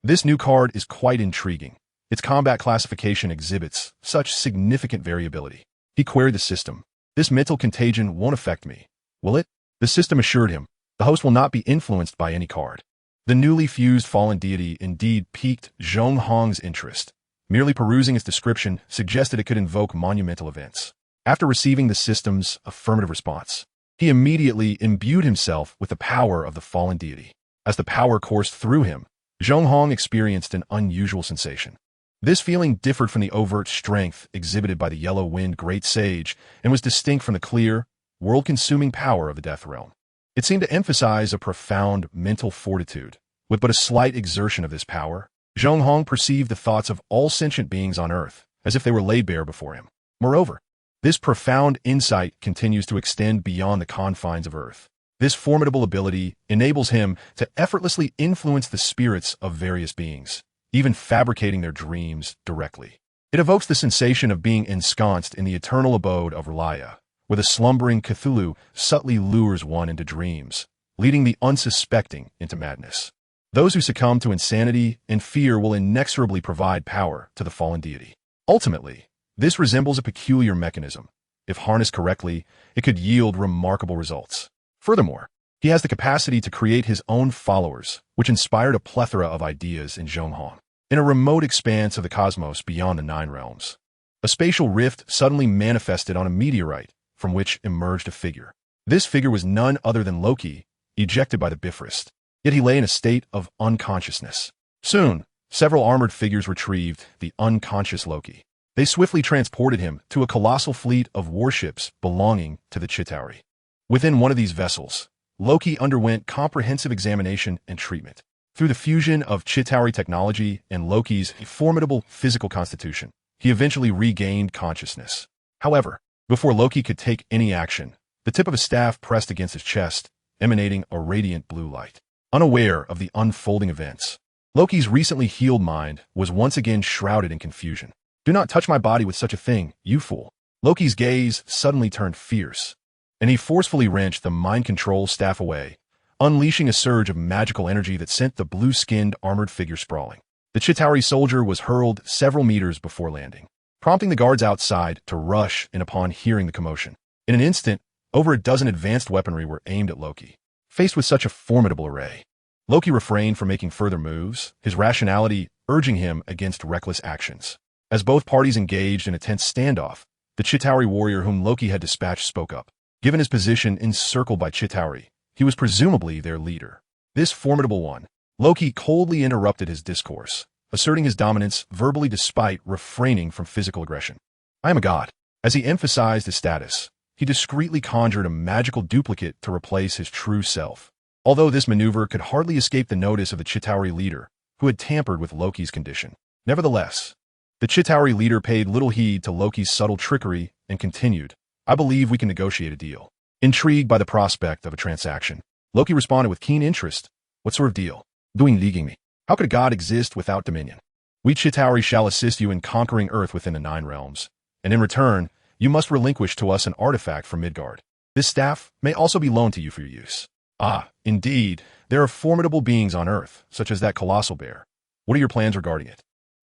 This new card is quite intriguing. Its combat classification exhibits such significant variability. He queried the system. This mental contagion won't affect me, will it? The system assured him. The host will not be influenced by any card. The newly fused fallen deity indeed piqued Zhong Hong's interest. Merely perusing its description suggested it could invoke monumental events. After receiving the system's affirmative response, he immediately imbued himself with the power of the fallen deity. As the power coursed through him, Zhong Hong experienced an unusual sensation. This feeling differed from the overt strength exhibited by the yellow-winged great sage and was distinct from the clear, world-consuming power of the death realm. It seemed to emphasize a profound mental fortitude. With but a slight exertion of this power, Zhong Hong perceived the thoughts of all sentient beings on Earth, as if they were laid bare before him. Moreover, this profound insight continues to extend beyond the confines of Earth. This formidable ability enables him to effortlessly influence the spirits of various beings, even fabricating their dreams directly. It evokes the sensation of being ensconced in the eternal abode of Relaya, where the slumbering Cthulhu subtly lures one into dreams, leading the unsuspecting into madness. Those who succumb to insanity and fear will inexorably provide power to the fallen deity. Ultimately, this resembles a peculiar mechanism. If harnessed correctly, it could yield remarkable results. Furthermore, he has the capacity to create his own followers, which inspired a plethora of ideas in Zhong Hong. In a remote expanse of the cosmos beyond the 9 realms, a spatial rift suddenly manifested on a meteorite, from which emerged a figure. This figure was none other than Loki, ejected by the Bifrost. Yet he lay in a state of unconsciousness. Soon, several armored figures retrieved the unconscious Loki. They swiftly transported him to a colossal fleet of warships belonging to the Chitauri. Within one of these vessels, Loki underwent comprehensive examination and treatment. Through the fusion of Chitauri technology and Loki's formidable physical constitution, he eventually regained consciousness. However, before Loki could take any action, the tip of a staff pressed against his chest, emanating a radiant blue light. Unaware of the unfolding events, Loki's recently healed mind was once again shrouded in confusion. "Do not touch my body with such a thing, you fool." Loki's gaze suddenly turned fierce, and he forcefully wrenched the mind control staff away, unleashing a surge of magical energy that sent the blue-skinned armored figure sprawling. The Chitauri soldier was hurled several meters before landing, prompting the guards outside to rush in upon hearing the commotion. In an instant, Over a dozen advanced weaponry were aimed at Loki. Faced with such a formidable array, Loki refrained from making further moves, his rationality urging him against reckless actions. As both parties engaged in a tense standoff, the Chitauri warrior whom Loki had dispatched spoke up. Given his position encircled by Chitauri, he was presumably their leader. This formidable one, Loki coldly interrupted his discourse, asserting his dominance verbally despite refraining from physical aggression. "I am a god." As he emphasized his status, he discreetly conjured a magical duplicate to replace his true self. Although this maneuver could hardly escape the notice of the Chitauri leader, who had tampered with Loki's condition. Nevertheless, the Chitauri leader paid little heed to Loki's subtle trickery and continued, "I believe we can negotiate a deal." Intrigued by the prospect of a transaction, Loki responded with keen interest, "What sort of deal?" "Doing leaguing me. How could a god exist without dominion? We Chitauri shall assist you in conquering Earth within the 9 realms, and in return, you must relinquish to us an artifact from Midgard. This staff may also be loaned to you for your use." "Ah, indeed, there are formidable beings on Earth, such as that colossal bear. What are your plans regarding it?"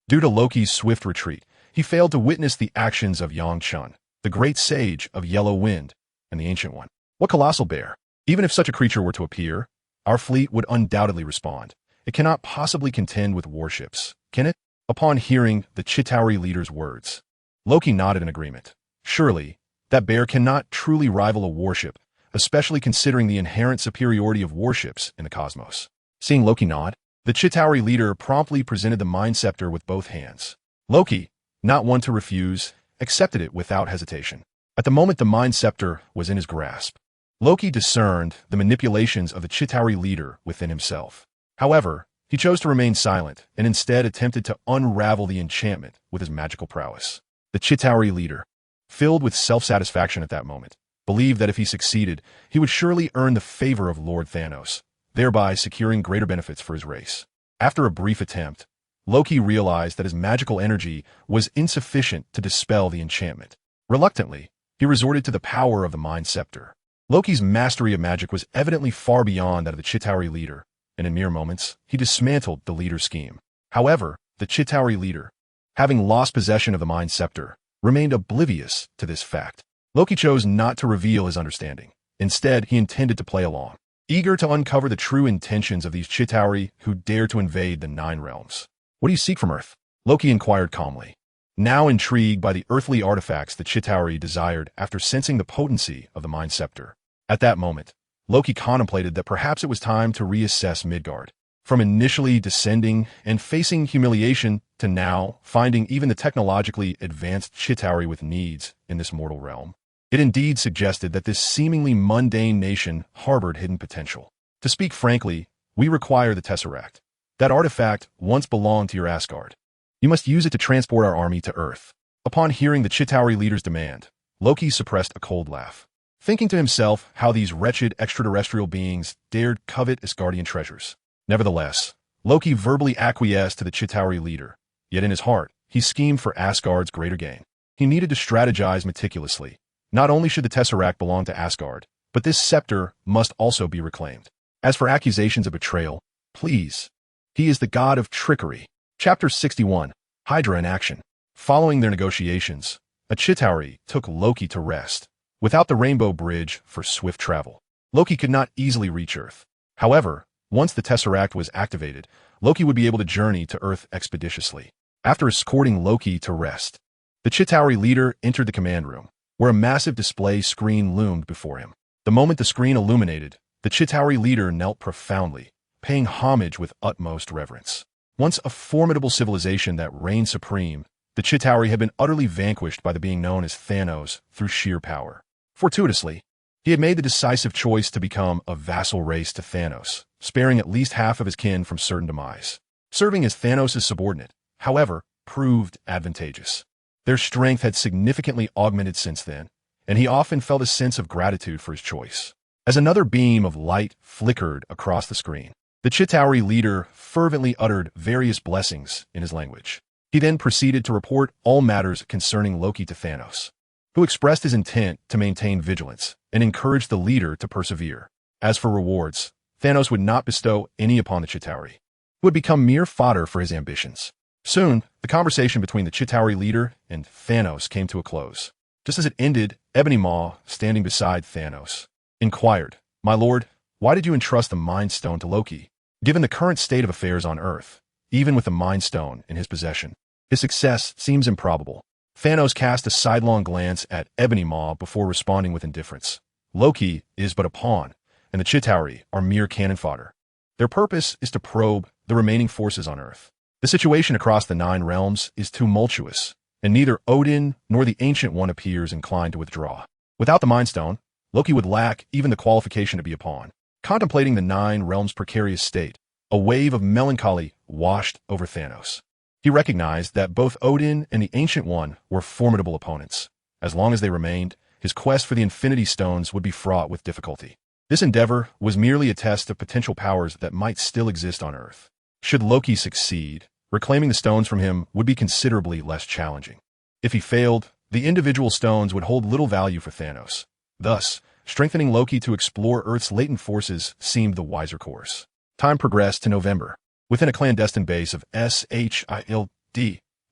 Due to Loki's swift retreat, he failed to witness the actions of Yang Chun, the great sage of Yellow Wind, and the Ancient One. "What colossal bear? Even if such a creature were to appear, our fleet would undoubtedly respond. It cannot possibly contend with warships, can it?" Upon hearing the Chitauri leader's words, Loki nodded in agreement. Surely, that bear cannot truly rival a warship, especially considering the inherent superiority of warships in the cosmos. Seeing Loki nod, the Chitauri leader promptly presented the Mind Scepter with both hands. Loki, not one to refuse, accepted it without hesitation. At the moment the Mind Scepter was in his grasp, Loki discerned the manipulations of the Chitauri leader within himself. However, he chose to remain silent and instead attempted to unravel the enchantment with his magical prowess. The Chitauri leader, filled with self-satisfaction at that moment, believed that if he succeeded, he would surely earn the favor of Lord Thanos, thereby securing greater benefits for his race. After a brief attempt, Loki realized that his magical energy was insufficient to dispel the enchantment. Reluctantly, he resorted to the power of the Mind Scepter. Loki's mastery of magic was evidently far beyond that of the Chitauri leader, and in mere moments, he dismantled the leader's scheme. However, the Chitauri leader, having lost possession of the Mind Scepter, remained oblivious to this fact. Loki chose not to reveal his understanding. Instead, he intended to play along, eager to uncover the true intentions of these Chitauri who dared to invade the 9 realms. "What do you seek from Earth?" Loki inquired calmly, now intrigued by the earthly artifacts the Chitauri desired after sensing the potency of the Mind Scepter. At that moment, Loki contemplated that perhaps it was time to reassess Midgard. From initially descending and facing humiliation to now finding even the technologically advanced Chitauri with needs in this mortal realm, it indeed suggested that this seemingly mundane nation harbored hidden potential. "To speak frankly, we require the Tesseract. That artifact once belonged to your Asgard. You must use it to transport our army to Earth." Upon hearing the Chitauri leader's demand, Loki suppressed a cold laugh, thinking to himself how these wretched extraterrestrial beings dared covet Asgardian treasures. Nevertheless, Loki verbally acquiesced to the Chitauri leader, yet in his heart, he schemed for Asgard's greater gain. He needed to strategize meticulously. Not only should the Tesseract belong to Asgard, but this scepter must also be reclaimed. As for accusations of betrayal, please, he is the god of trickery. Chapter 61, Hydra in Action. Following their negotiations, a Chitauri took Loki to rest. Without the Rainbow Bridge for swift travel, Loki could not easily reach Earth. However, once the Tesseract was activated, Loki would be able to journey to Earth expeditiously. After escorting Loki to rest, the Chitauri leader entered the command room, where a massive display screen loomed before him. The moment the screen illuminated, the Chitauri leader knelt profoundly, paying homage with utmost reverence. Once a formidable civilization that reigned supreme, the Chitauri had been utterly vanquished by the being known as Thanos through sheer power. Fortuitously, he had made the decisive choice to become a vassal race to Thanos, sparing at least half of his kin from certain demise. Serving as Thanos' subordinate, however, proved advantageous. Their strength had significantly augmented since then, and he often felt a sense of gratitude for his choice. As another beam of light flickered across the screen, the Chitauri leader fervently uttered various blessings in his language. He then proceeded to report all matters concerning Loki to Thanos, who expressed his intent to maintain vigilance and encouraged the leader to persevere. As for rewards, Thanos would not bestow any upon the Chitauri, who would become mere fodder for his ambitions. Soon, the conversation between the Chitauri leader and Thanos came to a close. Just as it ended, Ebony Maw, standing beside Thanos, inquired, "My lord, why did you entrust the Mind Stone to Loki? Given the current state of affairs on Earth, even with the Mind Stone in his possession, his success seems improbable." Thanos cast a sidelong glance at Ebony Maw before responding with indifference. "Loki is but a pawn, and the Chitauri are mere cannon fodder. Their purpose is to probe the remaining forces on Earth. The situation across the 9 realms is tumultuous, and neither Odin nor the Ancient One appears inclined to withdraw. Without the Mind Stone, Loki would lack even the qualification to be a pawn." Contemplating the 9 realms' precarious state, a wave of melancholy washed over Thanos. He recognized that both Odin and the Ancient One were formidable opponents. As long as they remained, his quest for the Infinity Stones would be fraught with difficulty. This endeavor was merely a test of potential powers that might still exist on Earth. Should Loki succeed, reclaiming the stones from him would be considerably less challenging. If he failed, the individual stones would hold little value for Thanos. Thus, strengthening Loki to explore Earth's latent forces seemed the wiser course. Time progressed to November. Within a clandestine base of SHIELD,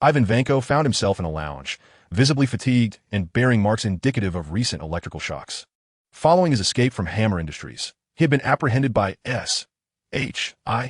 Ivan Vanko found himself in a lounge, visibly fatigued and bearing marks indicative of recent electrical shocks. Following his escape from Hammer Industries, he had been apprehended by SHIELD.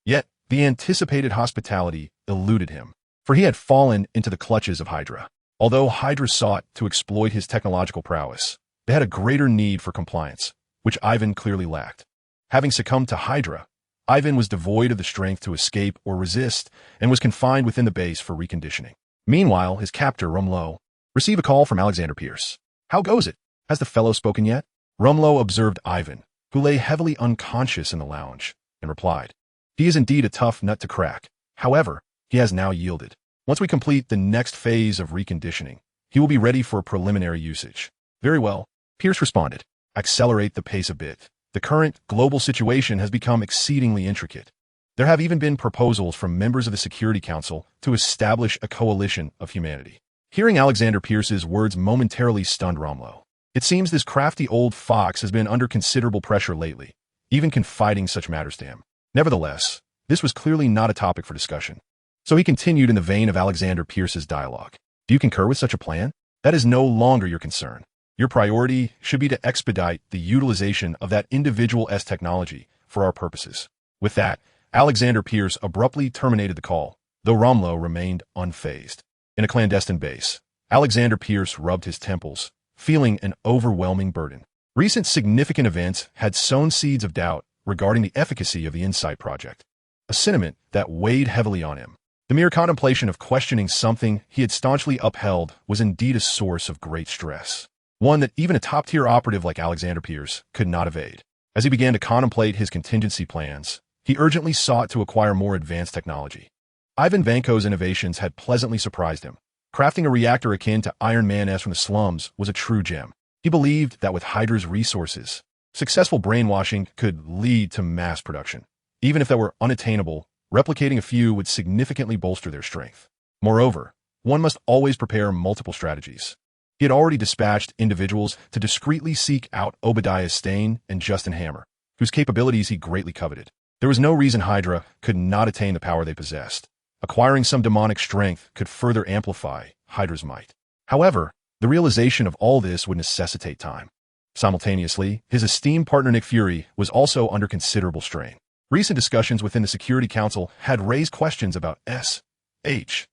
Yet, the anticipated hospitality eluded him, for he had fallen into the clutches of Hydra. Although Hydra sought to exploit his technological prowess, they had a greater need for compliance, which Ivan clearly lacked. Having succumbed to Hydra, Ivan was devoid of the strength to escape or resist and was confined within the base for reconditioning. Meanwhile, his captor, Rumlow, received a call from Alexander Pierce. "How goes it? Has the fellow spoken yet?" Rumlow observed Ivan, who lay heavily unconscious in the lounge, and replied, "He is indeed a tough nut to crack. However, he has now yielded. Once we complete the next phase of reconditioning, he will be ready for preliminary usage." "Very well," Pierce responded. "Accelerate the pace a bit. The current global situation has become exceedingly intricate. There have even been proposals from members of the Security Council to establish a coalition of humanity." Hearing Alexander Pierce's words momentarily stunned Rumlow. It seems this crafty old fox has been under considerable pressure lately, even confiding such matters to him. Nevertheless, this was clearly not a topic for discussion. So he continued in the vein of Alexander Pierce's dialogue. "Do you concur with such a plan? That is no longer your concern. Your priority should be to expedite the utilization of that individual's technology for our purposes." With that, Alexander Pierce abruptly terminated the call, though Rumlow remained unfazed. In a clandestine base, Alexander Pierce rubbed his temples, feeling an overwhelming burden. Recent significant events had sown seeds of doubt regarding the efficacy of the Insight Project, a sentiment that weighed heavily on him. The mere contemplation of questioning something he had staunchly upheld was indeed a source of great stress, one that even a top-tier operative like Alexander Pierce could not evade. As he began to contemplate his contingency plans, he urgently sought to acquire more advanced technology. Ivan Vanko's innovations had pleasantly surprised him. Crafting a reactor akin to Iron Man-S from the slums was a true gem. He believed that with Hydra's resources, successful brainwashing could lead to mass production. Even if that were unattainable, replicating a few would significantly bolster their strength. Moreover, one must always prepare multiple strategies. He had already dispatched individuals to discreetly seek out Obadiah Stane and Justin Hammer, whose capabilities he greatly coveted. There was no reason Hydra could not attain the power they possessed. Acquiring some demonic strength could further amplify Hydra's might. However, the realization of all this would necessitate time. Simultaneously, his esteemed partner Nick Fury was also under considerable strain. Recent discussions within the Security Council had raised questions about SHIELD's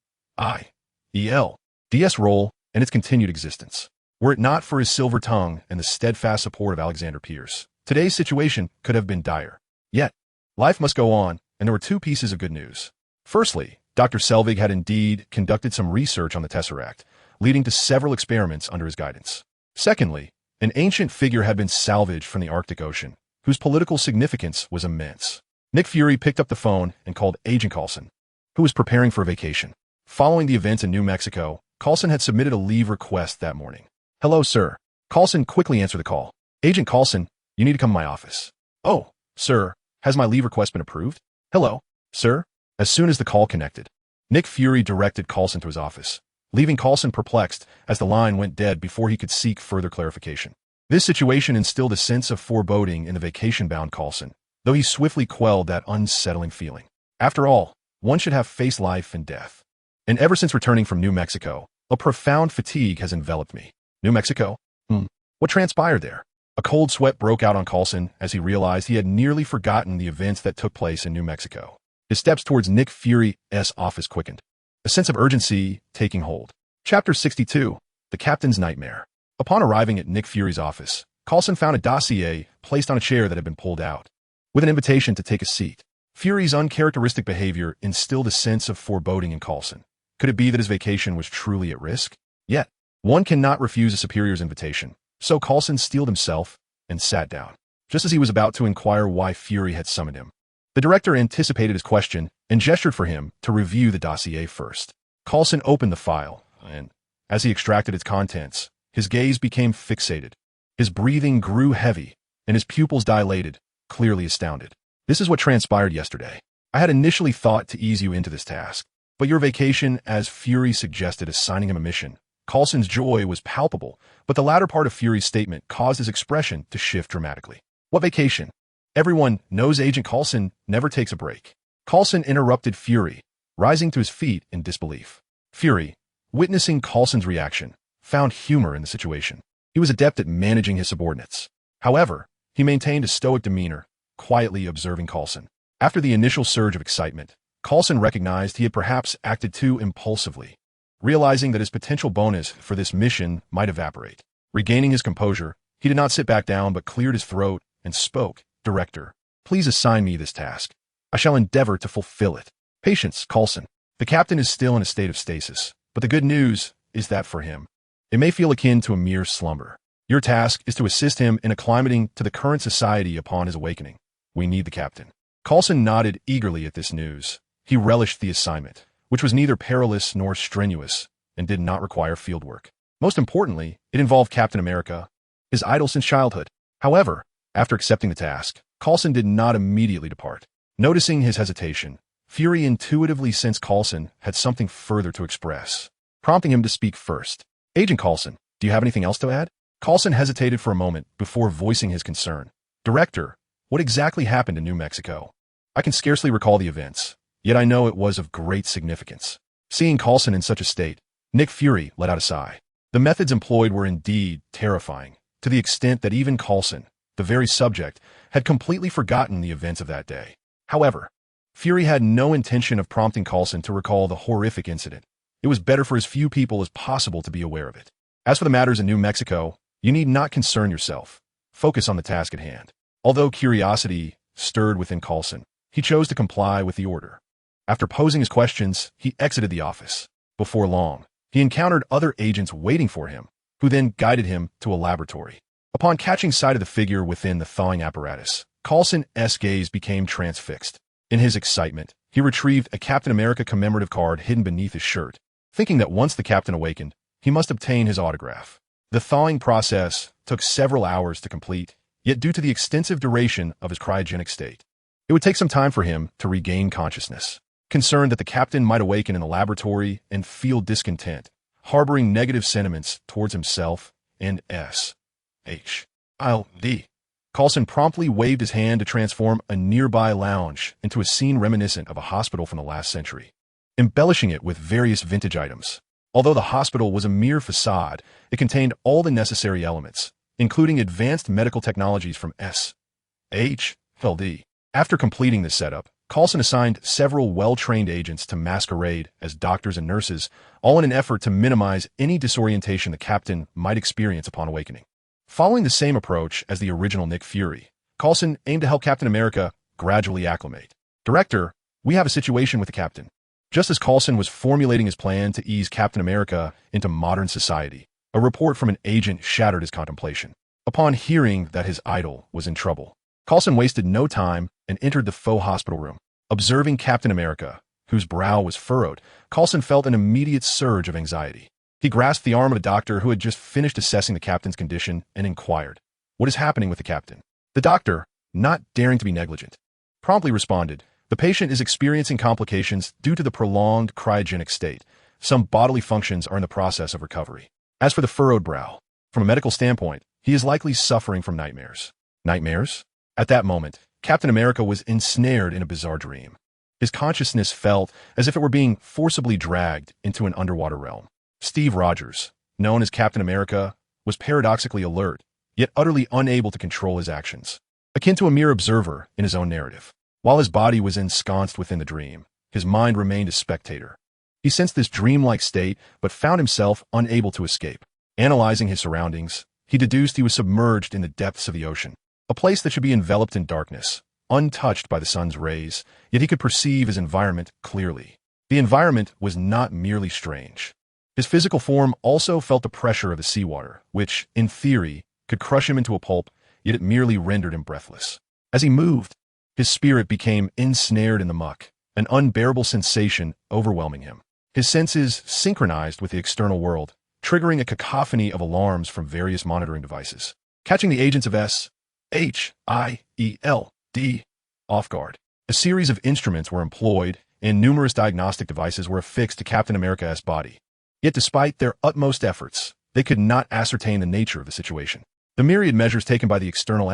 role and its continued existence. Were it not for his silver tongue and the steadfast support of Alexander Pierce, today's situation could have been dire. Yet, life must go on, and there were 2 pieces of good news. Firstly, Dr. Selvig had indeed conducted some research on the Tesseract, leading to several experiments under his guidance. Secondly, an ancient figure had been salvaged from the Arctic Ocean, whose political significance was immense. Nick Fury picked up the phone and called Agent Coulson, who was preparing for a vacation. Following the events in New Mexico, Coulson had submitted a leave request that morning. "Hello, sir." Coulson quickly answered the call. "Agent Coulson, you need to come to my office." "Oh, sir, has my leave request been approved?" "Hello, sir." As soon as the call connected, Nick Fury directed Coulson to his office, leaving Coulson perplexed as the line went dead before he could seek further clarification. This situation instilled a sense of foreboding in the vacation-bound Coulson, though he swiftly quelled that unsettling feeling. After all, one should have faced life and death. And ever since returning from New Mexico, A profound fatigue has enveloped me. New Mexico? What transpired there? A cold sweat broke out on Coulson as he realized he had nearly forgotten the events that took place in New Mexico. His steps towards Nick Fury's office quickened, a sense of urgency taking hold. Chapter 62, The Captain's Nightmare. Upon arriving at Nick Fury's office, Coulson found a dossier placed on a chair that had been pulled out, with an invitation to take a seat. Fury's uncharacteristic behavior instilled a sense of foreboding in Coulson. Could it be that his vacation was truly at risk? Yet, one cannot refuse a superior's invitation, so Coulson steeled himself and sat down, just as he was about to inquire why Fury had summoned him. The director anticipated his question and gestured for him to review the dossier first. Coulson opened the file, and as he extracted its contents, his gaze became fixated. His breathing grew heavy, and his pupils dilated, clearly astounded. This is what transpired yesterday. I had initially thought to ease you into this task, but your vacation, as Fury suggested, assigning him a mission. Coulson's joy was palpable, but the latter part of Fury's statement caused his expression to shift dramatically. What vacation? Everyone knows Agent Coulson never takes a break. Coulson interrupted Fury, rising to his feet in disbelief. Fury, witnessing Coulson's reaction, found humor in the situation. He was adept at managing his subordinates. However, he maintained a stoic demeanor, quietly observing Coulson. After the initial surge of excitement, Coulson recognized he had perhaps acted too impulsively, realizing that his potential bonus for this mission might evaporate. Regaining his composure, he did not sit back down but cleared his throat and spoke. Director, please assign me this task. I shall endeavor to fulfill it. Patience, Coulson. The captain is still in a state of stasis, but the good news is that for him, it may feel akin to a mere slumber. Your task is to assist him in acclimating to the current society upon his awakening. We need the captain. Coulson nodded eagerly at this news. He relished the assignment, which was neither perilous nor strenuous, and did not require fieldwork. Most importantly, it involved Captain America, his idol since childhood. However, after accepting the task, Coulson did not immediately depart. Noticing his hesitation, Fury intuitively sensed Coulson had something further to express, prompting him to speak first. Agent Coulson, do you have anything else to add? Coulson hesitated for a moment before voicing his concern. Director, what exactly happened in New Mexico? I can scarcely recall the events, yet I know it was of great significance. Seeing Coulson in such a state, Nick Fury let out a sigh. The methods employed were indeed terrifying, to the extent that even Coulson, the very subject, had completely forgotten the events of that day. However, Fury had no intention of prompting Coulson to recall the horrific incident. It was better for as few people as possible to be aware of it. As for the matters in New Mexico, you need not concern yourself. Focus on the task at hand. Although curiosity stirred within Coulson, he chose to comply with the order. After posing his questions, he exited the office. Before long, he encountered other agents waiting for him, who then guided him to a laboratory. Upon catching sight of the figure within the thawing apparatus, Coulson's gaze became transfixed. In his excitement, he retrieved a Captain America commemorative card hidden beneath his shirt, thinking that once the captain awakened, he must obtain his autograph. The thawing process took several hours to complete, yet due to the extensive duration of his cryogenic state, it would take some time for him to regain consciousness. Concerned that the captain might awaken in the laboratory and feel discontent, harboring negative sentiments towards himself and S.H.I.L.D. Coulson promptly waved his hand to transform a nearby lounge into a scene reminiscent of a hospital from the last century, embellishing it with various vintage items. Although the hospital was a mere facade, it contained all the necessary elements, including advanced medical technologies from S.H.L.D. After completing this setup, Coulson assigned several well-trained agents to masquerade as doctors and nurses, all in an effort to minimize any disorientation the captain might experience upon awakening. Following the same approach as the original Nick Fury, Coulson aimed to help Captain America gradually acclimate. Director, we have a situation with the captain. Just as Coulson was formulating his plan to ease Captain America into modern society, a report from an agent shattered his contemplation. Upon hearing that his idol was in trouble, Coulson wasted no time and entered the faux hospital room. Observing Captain America, whose brow was furrowed, Coulson felt an immediate surge of anxiety. He grasped the arm of a doctor who had just finished assessing the captain's condition and inquired, "What is happening with the captain?" The doctor, not daring to be negligent, promptly responded, "The patient is experiencing complications due to the prolonged cryogenic state. Some bodily functions are in the process of recovery. As for the furrowed brow, from a medical standpoint, he is likely suffering from nightmares." Nightmares? At that moment, Captain America was ensnared in a bizarre dream. His consciousness felt as if it were being forcibly dragged into an underwater realm. Steve Rogers, known as Captain America, was paradoxically alert, yet utterly unable to control his actions. Akin to a mere observer in his own narrative. While his body was ensconced within the dream, his mind remained a spectator. He sensed this dreamlike state, but found himself unable to escape. Analyzing his surroundings, he deduced he was submerged in the depths of the ocean, a place that should be enveloped in darkness, untouched by the sun's rays, yet he could perceive his environment clearly. The environment was not merely strange. His physical form also felt the pressure of the seawater, which, in theory, could crush him into a pulp, yet it merely rendered him breathless. As he moved, his spirit became ensnared in the muck, an unbearable sensation overwhelming him. His senses synchronized with the external world, triggering a cacophony of alarms from various monitoring devices, catching the agents of SHIELD off guard. A series of instruments were employed, and numerous diagnostic devices were affixed to Captain America's body. Yet despite their utmost efforts, they could not ascertain the nature of the situation. The myriad measures taken by the external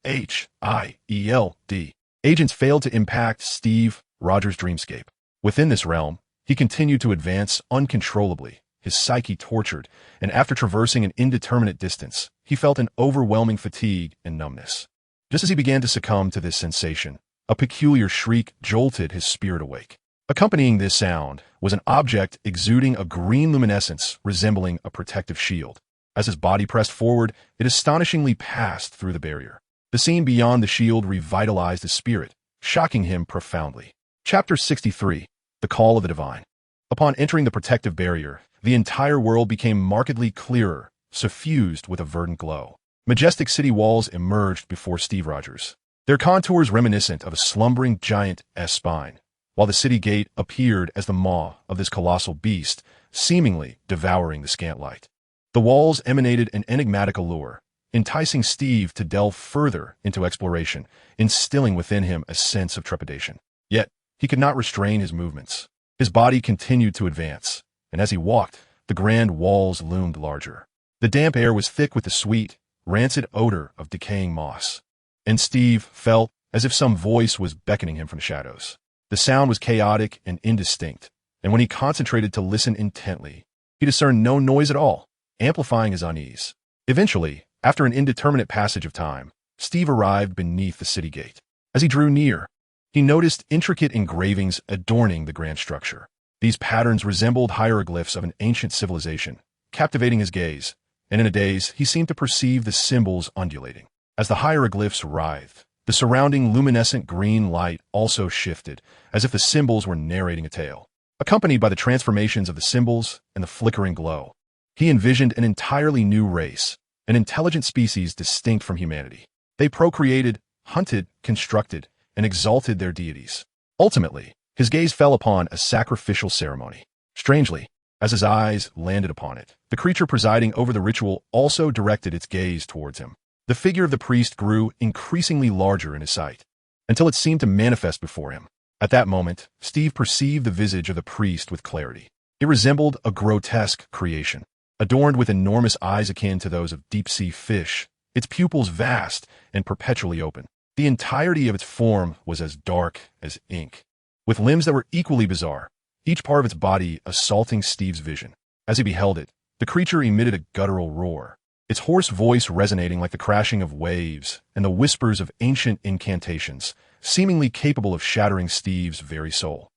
SHIELD agents failed to impact Steve Rogers' dreamscape. Within this realm, he continued to advance uncontrollably, his psyche tortured, and after traversing an indeterminate distance, he felt an overwhelming fatigue and numbness. Just as he began to succumb to this sensation, a peculiar shriek jolted his spirit awake. Accompanying this sound was an object exuding a green luminescence resembling a protective shield. As his body pressed forward, it astonishingly passed through the barrier. The scene beyond the shield revitalized his spirit, shocking him profoundly. Chapter 63. The Call of the Divine. Upon entering the protective barrier, the entire world became markedly clearer, suffused with a verdant glow. Majestic city walls emerged before Steve Rogers, their contours reminiscent of a slumbering giant's spine, while the city gate appeared as the maw of this colossal beast, seemingly devouring the scant light. The walls emanated an enigmatic allure, enticing Steve to delve further into exploration, instilling within him a sense of trepidation. Yet, he could not restrain his movements. His body continued to advance, and as he walked, the grand walls loomed larger. The damp air was thick with the sweet, rancid odor of decaying moss, and Steve felt as if some voice was beckoning him from the shadows. The sound was chaotic and indistinct, and when he concentrated to listen intently, he discerned no noise at all, amplifying his unease. Eventually, after an indeterminate passage of time, Steve arrived beneath the city gate. As he drew near, he noticed intricate engravings adorning the grand structure. These patterns resembled hieroglyphs of an ancient civilization, captivating his gaze, and in a daze he seemed to perceive the symbols undulating. As the hieroglyphs writhed, the surrounding luminescent green light also shifted, as if the symbols were narrating a tale. Accompanied by the transformations of the symbols and the flickering glow, he envisioned an entirely new race, an intelligent species distinct from humanity. They procreated, hunted, constructed, and exalted their deities. Ultimately, his gaze fell upon a sacrificial ceremony. Strangely, as his eyes landed upon it, the creature presiding over the ritual also directed its gaze towards him. The figure of the priest grew increasingly larger in his sight, until it seemed to manifest before him. At that moment, Steve perceived the visage of the priest with clarity. It resembled a grotesque creation, adorned with enormous eyes akin to those of deep-sea fish, its pupils vast and perpetually open. The entirety of its form was as dark as ink, with limbs that were equally bizarre, each part of its body assaulting Steve's vision. As he beheld it, the creature emitted a guttural roar, its hoarse voice resonating like the crashing of waves and the whispers of ancient incantations, seemingly capable of shattering Steve's very soul.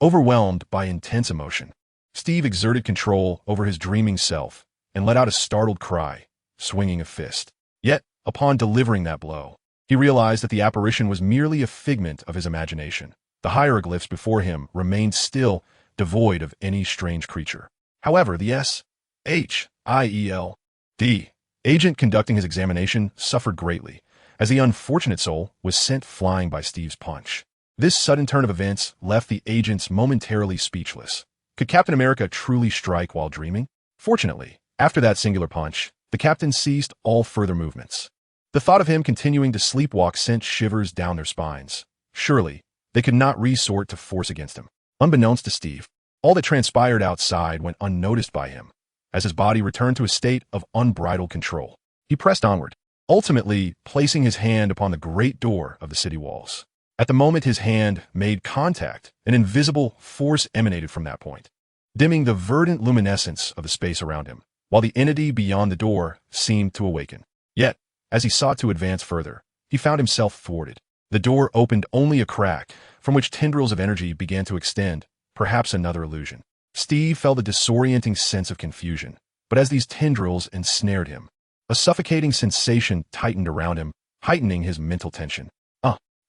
Overwhelmed by intense emotion, Steve exerted control over his dreaming self and let out a startled cry, swinging a fist. Yet, upon delivering that blow, he realized that the apparition was merely a figment of his imagination. The hieroglyphs before him remained still, devoid of any strange creature. However, the SHIELD agent conducting his examination suffered greatly, as the unfortunate soul was sent flying by Steve's punch. This sudden turn of events left the agents momentarily speechless. Could Captain America truly strike while dreaming? Fortunately, after that singular punch, the captain ceased all further movements. The thought of him continuing to sleepwalk sent shivers down their spines. Surely, they could not resort to force against him. Unbeknownst to Steve, all that transpired outside went unnoticed by him. As his body returned to a state of unbridled control, he pressed onward, ultimately placing his hand upon the great door of the city walls. At the moment his hand made contact, an invisible force emanated from that point. dimming the verdant luminescence of the space around him, while the entity beyond the door seemed to awaken. Yet, as he sought to advance further, he found himself thwarted. The door opened only a crack, from which tendrils of energy began to extend, perhaps another illusion. Steve felt a disorienting sense of confusion, but as these tendrils ensnared him, a suffocating sensation tightened around him, heightening his mental tension.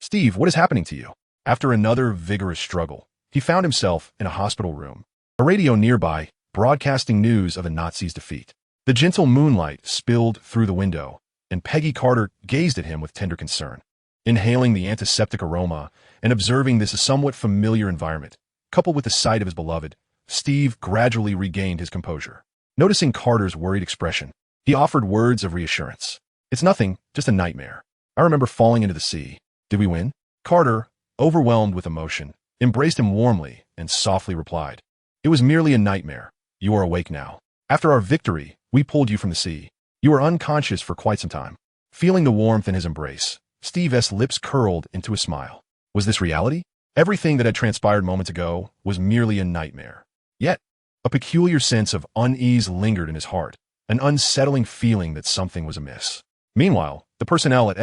Steve, what is happening to you? After another vigorous struggle, he found himself in a hospital room, a radio nearby broadcasting news of the Nazis' defeat. The gentle moonlight spilled through the window, and Peggy Carter gazed at him with tender concern. Inhaling the antiseptic aroma and observing this somewhat familiar environment, coupled with the sight of his beloved, Steve gradually regained his composure. Noticing Carter's worried expression, he offered words of reassurance. "It's nothing, just a nightmare. I remember falling into the sea. Did we win?" Carter, overwhelmed with emotion, embraced him warmly and softly replied, "It was merely a nightmare. You are awake now. After our victory, we pulled you from the sea. You were unconscious for quite some time." Feeling the warmth in his embrace, Steve's lips curled into a smile. Was this reality? Everything that had transpired moments ago was merely a nightmare. Yet, a peculiar sense of unease lingered in his heart, an unsettling feeling that something was amiss. Meanwhile, the personnel at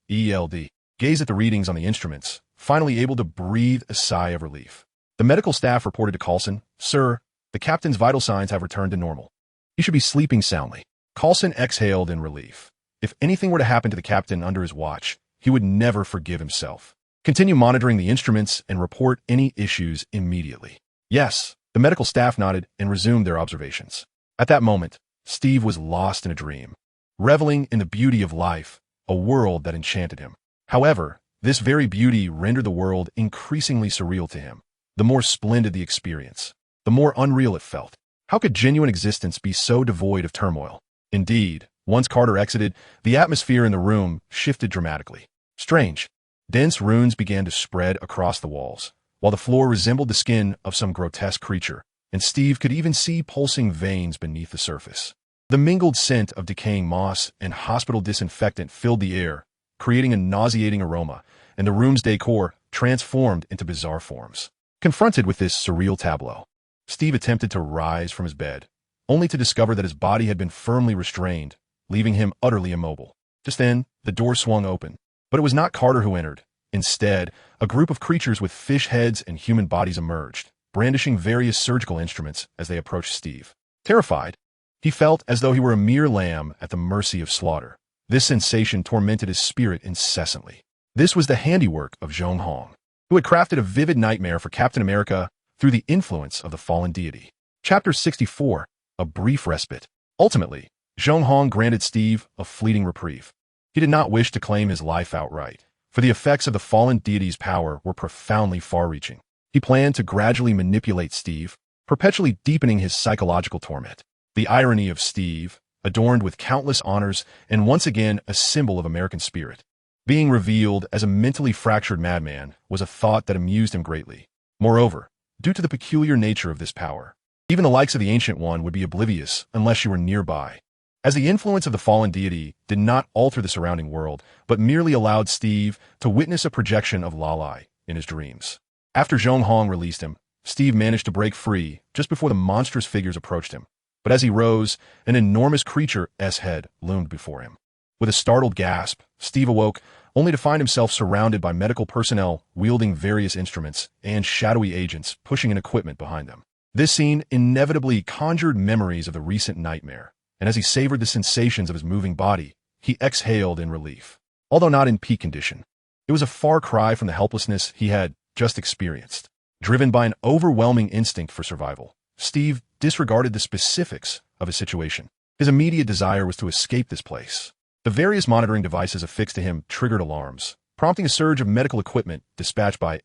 SHIELD gazed at the readings on the instruments, finally able to breathe a sigh of relief. The medical staff reported to Coulson, "Sir, the captain's vital signs have returned to normal. He should be sleeping soundly." Coulson exhaled in relief. If anything were to happen to the captain under his watch, he would never forgive himself. "Continue monitoring the instruments and report any issues immediately." "Yes." The medical staff nodded and resumed their observations. At that moment, Steve was lost in a dream, reveling in the beauty of life, a world that enchanted him. However, this very beauty rendered the world increasingly surreal to him. The more splendid the experience, the more unreal it felt. How could genuine existence be so devoid of turmoil? Indeed, once Carter exited, the atmosphere in the room shifted dramatically. Strange. Dense runes began to spread across the walls, while the floor resembled the skin of some grotesque creature, and Steve could even see pulsing veins beneath the surface. The mingled scent of decaying moss and hospital disinfectant filled the air, creating a nauseating aroma, and the room's decor transformed into bizarre forms. Confronted with this surreal tableau, Steve attempted to rise from his bed, only to discover that his body had been firmly restrained, leaving him utterly immobile. Just then, the door swung open, but it was not Carter who entered. Instead, a group of creatures with fish heads and human bodies emerged, brandishing various surgical instruments as they approached Steve. Terrified, he felt as though he were a mere lamb at the mercy of slaughter. This sensation tormented his spirit incessantly. This was the handiwork of Zhong Hong, who had crafted a vivid nightmare for Captain America through the influence of the fallen deity. Chapter 64, A Brief Respite. Ultimately, Zhong Hong granted Steve a fleeting reprieve. He did not wish to claim his life outright, for the effects of the fallen deity's power were profoundly far-reaching. He planned to gradually manipulate Steve, perpetually deepening his psychological torment. The irony of Steve, adorned with countless honors and once again a symbol of American spirit, being revealed as a mentally fractured madman, was a thought that amused him greatly. Moreover, due to the peculiar nature of this power, even the likes of the Ancient One would be oblivious unless you were nearby, as the influence of the fallen deity did not alter the surrounding world, but merely allowed Steve to witness a projection of Lalai in his dreams. After Zhong Hong released him, Steve managed to break free just before the monstrous figures approached him. But as he rose, an enormous creature's head loomed before him. With a startled gasp, Steve awoke, only to find himself surrounded by medical personnel wielding various instruments and shadowy agents pushing an equipment behind them. This scene inevitably conjured memories of the recent nightmare, and as he savored the sensations of his moving body, he exhaled in relief. Although not in peak condition, it was a far cry from the helplessness he had just experienced. Driven by an overwhelming instinct for survival, Steve disregarded the specifics of his situation. His immediate desire was to escape this place. The various monitoring devices affixed to him triggered alarms, prompting a surge of medical equipment dispatched by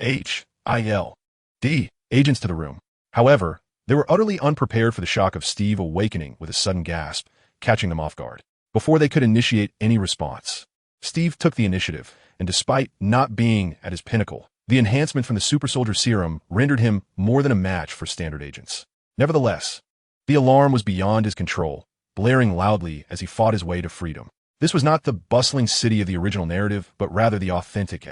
SHIELD agents to the room. However, they were utterly unprepared for the shock of Steve awakening with a sudden gasp, catching them off guard. Before they could initiate any response, Steve took the initiative, and despite not being at his pinnacle, the enhancement from the super soldier serum rendered him more than a match for standard agents. Nevertheless, the alarm was beyond his control, blaring loudly as he fought his way to freedom. This was not the bustling city of the original narrative, but rather the authentic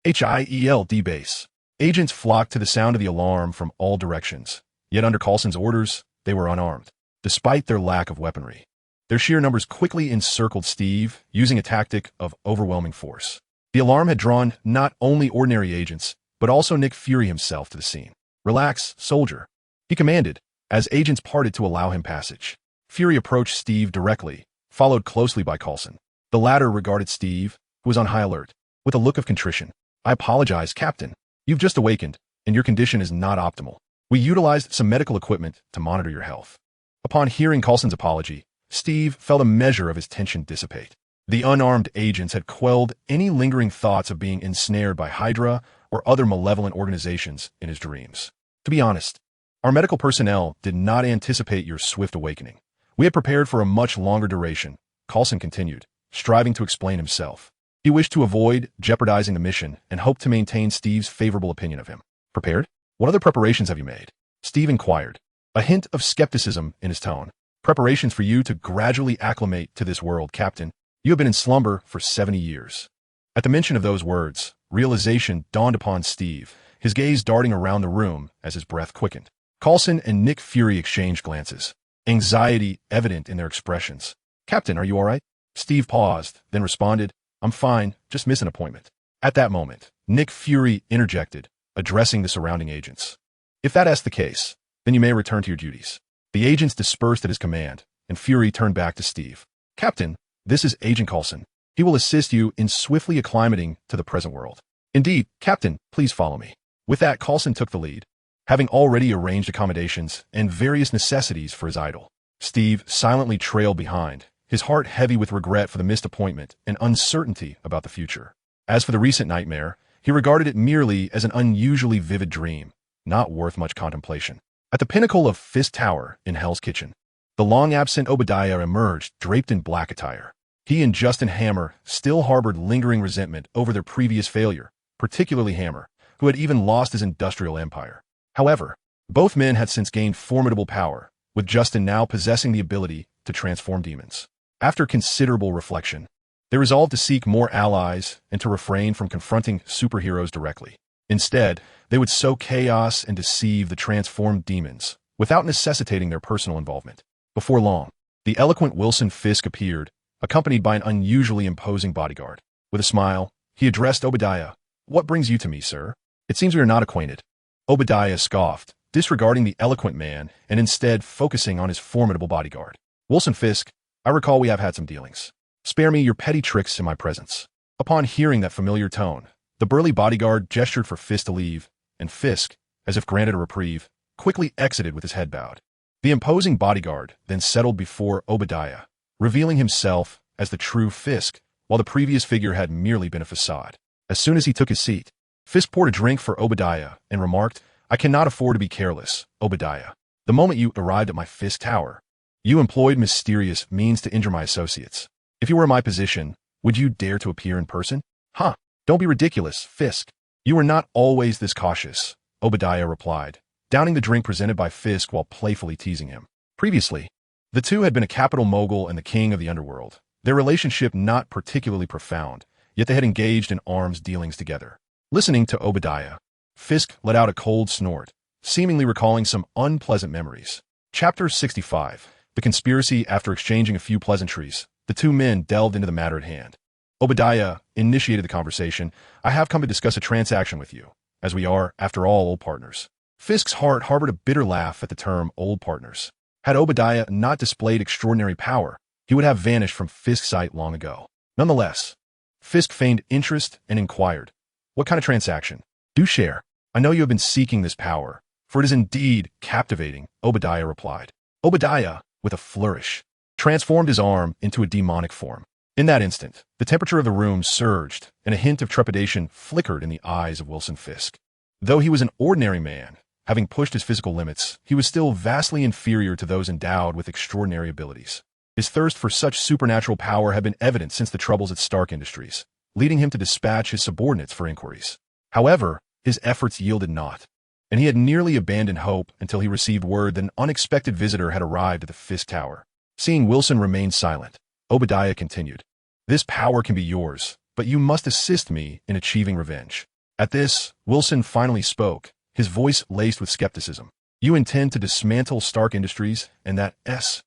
SHIELD base. Agents flocked to the sound of the alarm from all directions. Yet under Coulson's orders, they were unarmed, despite their lack of weaponry. Their sheer numbers quickly encircled Steve, using a tactic of overwhelming force. The alarm had drawn not only ordinary agents, but also Nick Fury himself to the scene. "Relax, soldier," he commanded, as agents parted to allow him passage. Fury approached Steve directly, followed closely by Coulson. The latter regarded Steve, who was on high alert, with a look of contrition. "I apologize, Captain. You've just awakened, and your condition is not optimal. We utilized some medical equipment to monitor your health." Upon hearing Coulson's apology, Steve felt a measure of his tension dissipate. The unarmed agents had quelled any lingering thoughts of being ensnared by Hydra or other malevolent organizations in his dreams. "To be honest, our medical personnel did not anticipate your swift awakening. We had prepared for a much longer duration," Coulson continued, striving to explain himself. He wished to avoid jeopardizing the mission and hoped to maintain Steve's favorable opinion of him. "Prepared? What other preparations have you made?" Steve inquired, a hint of skepticism in his tone. "Preparations for you to gradually acclimate to this world, Captain. You have been in slumber for 70 years. At the mention of those words, realization dawned upon Steve, his gaze darting around the room as his breath quickened. Coulson and Nick Fury exchanged glances, anxiety evident in their expressions. "Captain, are you all right?" Steve paused, then responded, "I'm fine, just missed an appointment." At that moment, Nick Fury interjected, addressing the surrounding agents. "If that's the case, then you may return to your duties." The agents dispersed at his command, and Fury turned back to Steve. "Captain, this is Agent Coulson. He will assist you in swiftly acclimating to the present world." "Indeed, Captain, please follow me." With that, Coulson took the lead, having already arranged accommodations and various necessities for his idol. Steve silently trailed behind, his heart heavy with regret for the missed appointment and uncertainty about the future. As for the recent nightmare, he regarded it merely as an unusually vivid dream, not worth much contemplation. At the pinnacle of Fist Tower in Hell's Kitchen, the long-absent Obadiah emerged draped in black attire. He and Justin Hammer still harbored lingering resentment over their previous failure, particularly Hammer, who had even lost his industrial empire. However, both men had since gained formidable power, with Justin now possessing the ability to transform demons. After considerable reflection, they resolved to seek more allies and to refrain from confronting superheroes directly. Instead, they would sow chaos and deceive the transformed demons, without necessitating their personal involvement. Before long, the eloquent Wilson Fisk appeared, accompanied by an unusually imposing bodyguard. With a smile, he addressed Obadiah. "What brings you to me, sir? It seems we are not acquainted." Obadiah scoffed, disregarding the eloquent man and instead focusing on his formidable bodyguard. "Wilson Fisk, I recall we have had some dealings. Spare me your petty tricks in my presence." Upon hearing that familiar tone, the burly bodyguard gestured for Fisk to leave, and Fisk, as if granted a reprieve, quickly exited with his head bowed. The imposing bodyguard then settled before Obadiah, revealing himself as the true Fisk, while the previous figure had merely been a facade. As soon as he took his seat, Fisk poured a drink for Obadiah and remarked, "I cannot afford to be careless, Obadiah. The moment you arrived at my Fisk Tower, you employed mysterious means to injure my associates. If you were in my position, would you dare to appear in person?" "Huh, don't be ridiculous, Fisk. You were not always this cautious," Obadiah replied, downing the drink presented by Fisk while playfully teasing him. Previously, the two had been a capital mogul and the king of the underworld, their relationship not particularly profound, yet they had engaged in arms dealings together. Listening to Obadiah, Fisk let out a cold snort, seemingly recalling some unpleasant memories. Chapter 65. The Conspiracy. After exchanging a few pleasantries, the two men delved into the matter at hand. Obadiah initiated the conversation. "I have come to discuss a transaction with you, as we are, after all, old partners." Fisk's heart harbored a bitter laugh at the term old partners. Had Obadiah not displayed extraordinary power, he would have vanished from Fisk's sight long ago. Nonetheless, Fisk feigned interest and inquired, "What kind of transaction? Do share. I know you have been seeking this power, for it is indeed captivating," Obadiah replied. Obadiah, with a flourish, transformed his arm into a demonic form. In that instant, the temperature of the room surged, and a hint of trepidation flickered in the eyes of Wilson Fisk. Though he was an ordinary man, having pushed his physical limits, he was still vastly inferior to those endowed with extraordinary abilities. His thirst for such supernatural power had been evident since the troubles at Stark Industries, leading him to dispatch his subordinates for inquiries. However, his efforts yielded naught, and he had nearly abandoned hope until he received word that an unexpected visitor had arrived at the Fisk Tower. Seeing Wilson remain silent, Obadiah continued, "This power can be yours, but you must assist me in achieving revenge." At this, Wilson finally spoke, his voice laced with skepticism. You intend to dismantle Stark Industries and that S-H-I-E-L-D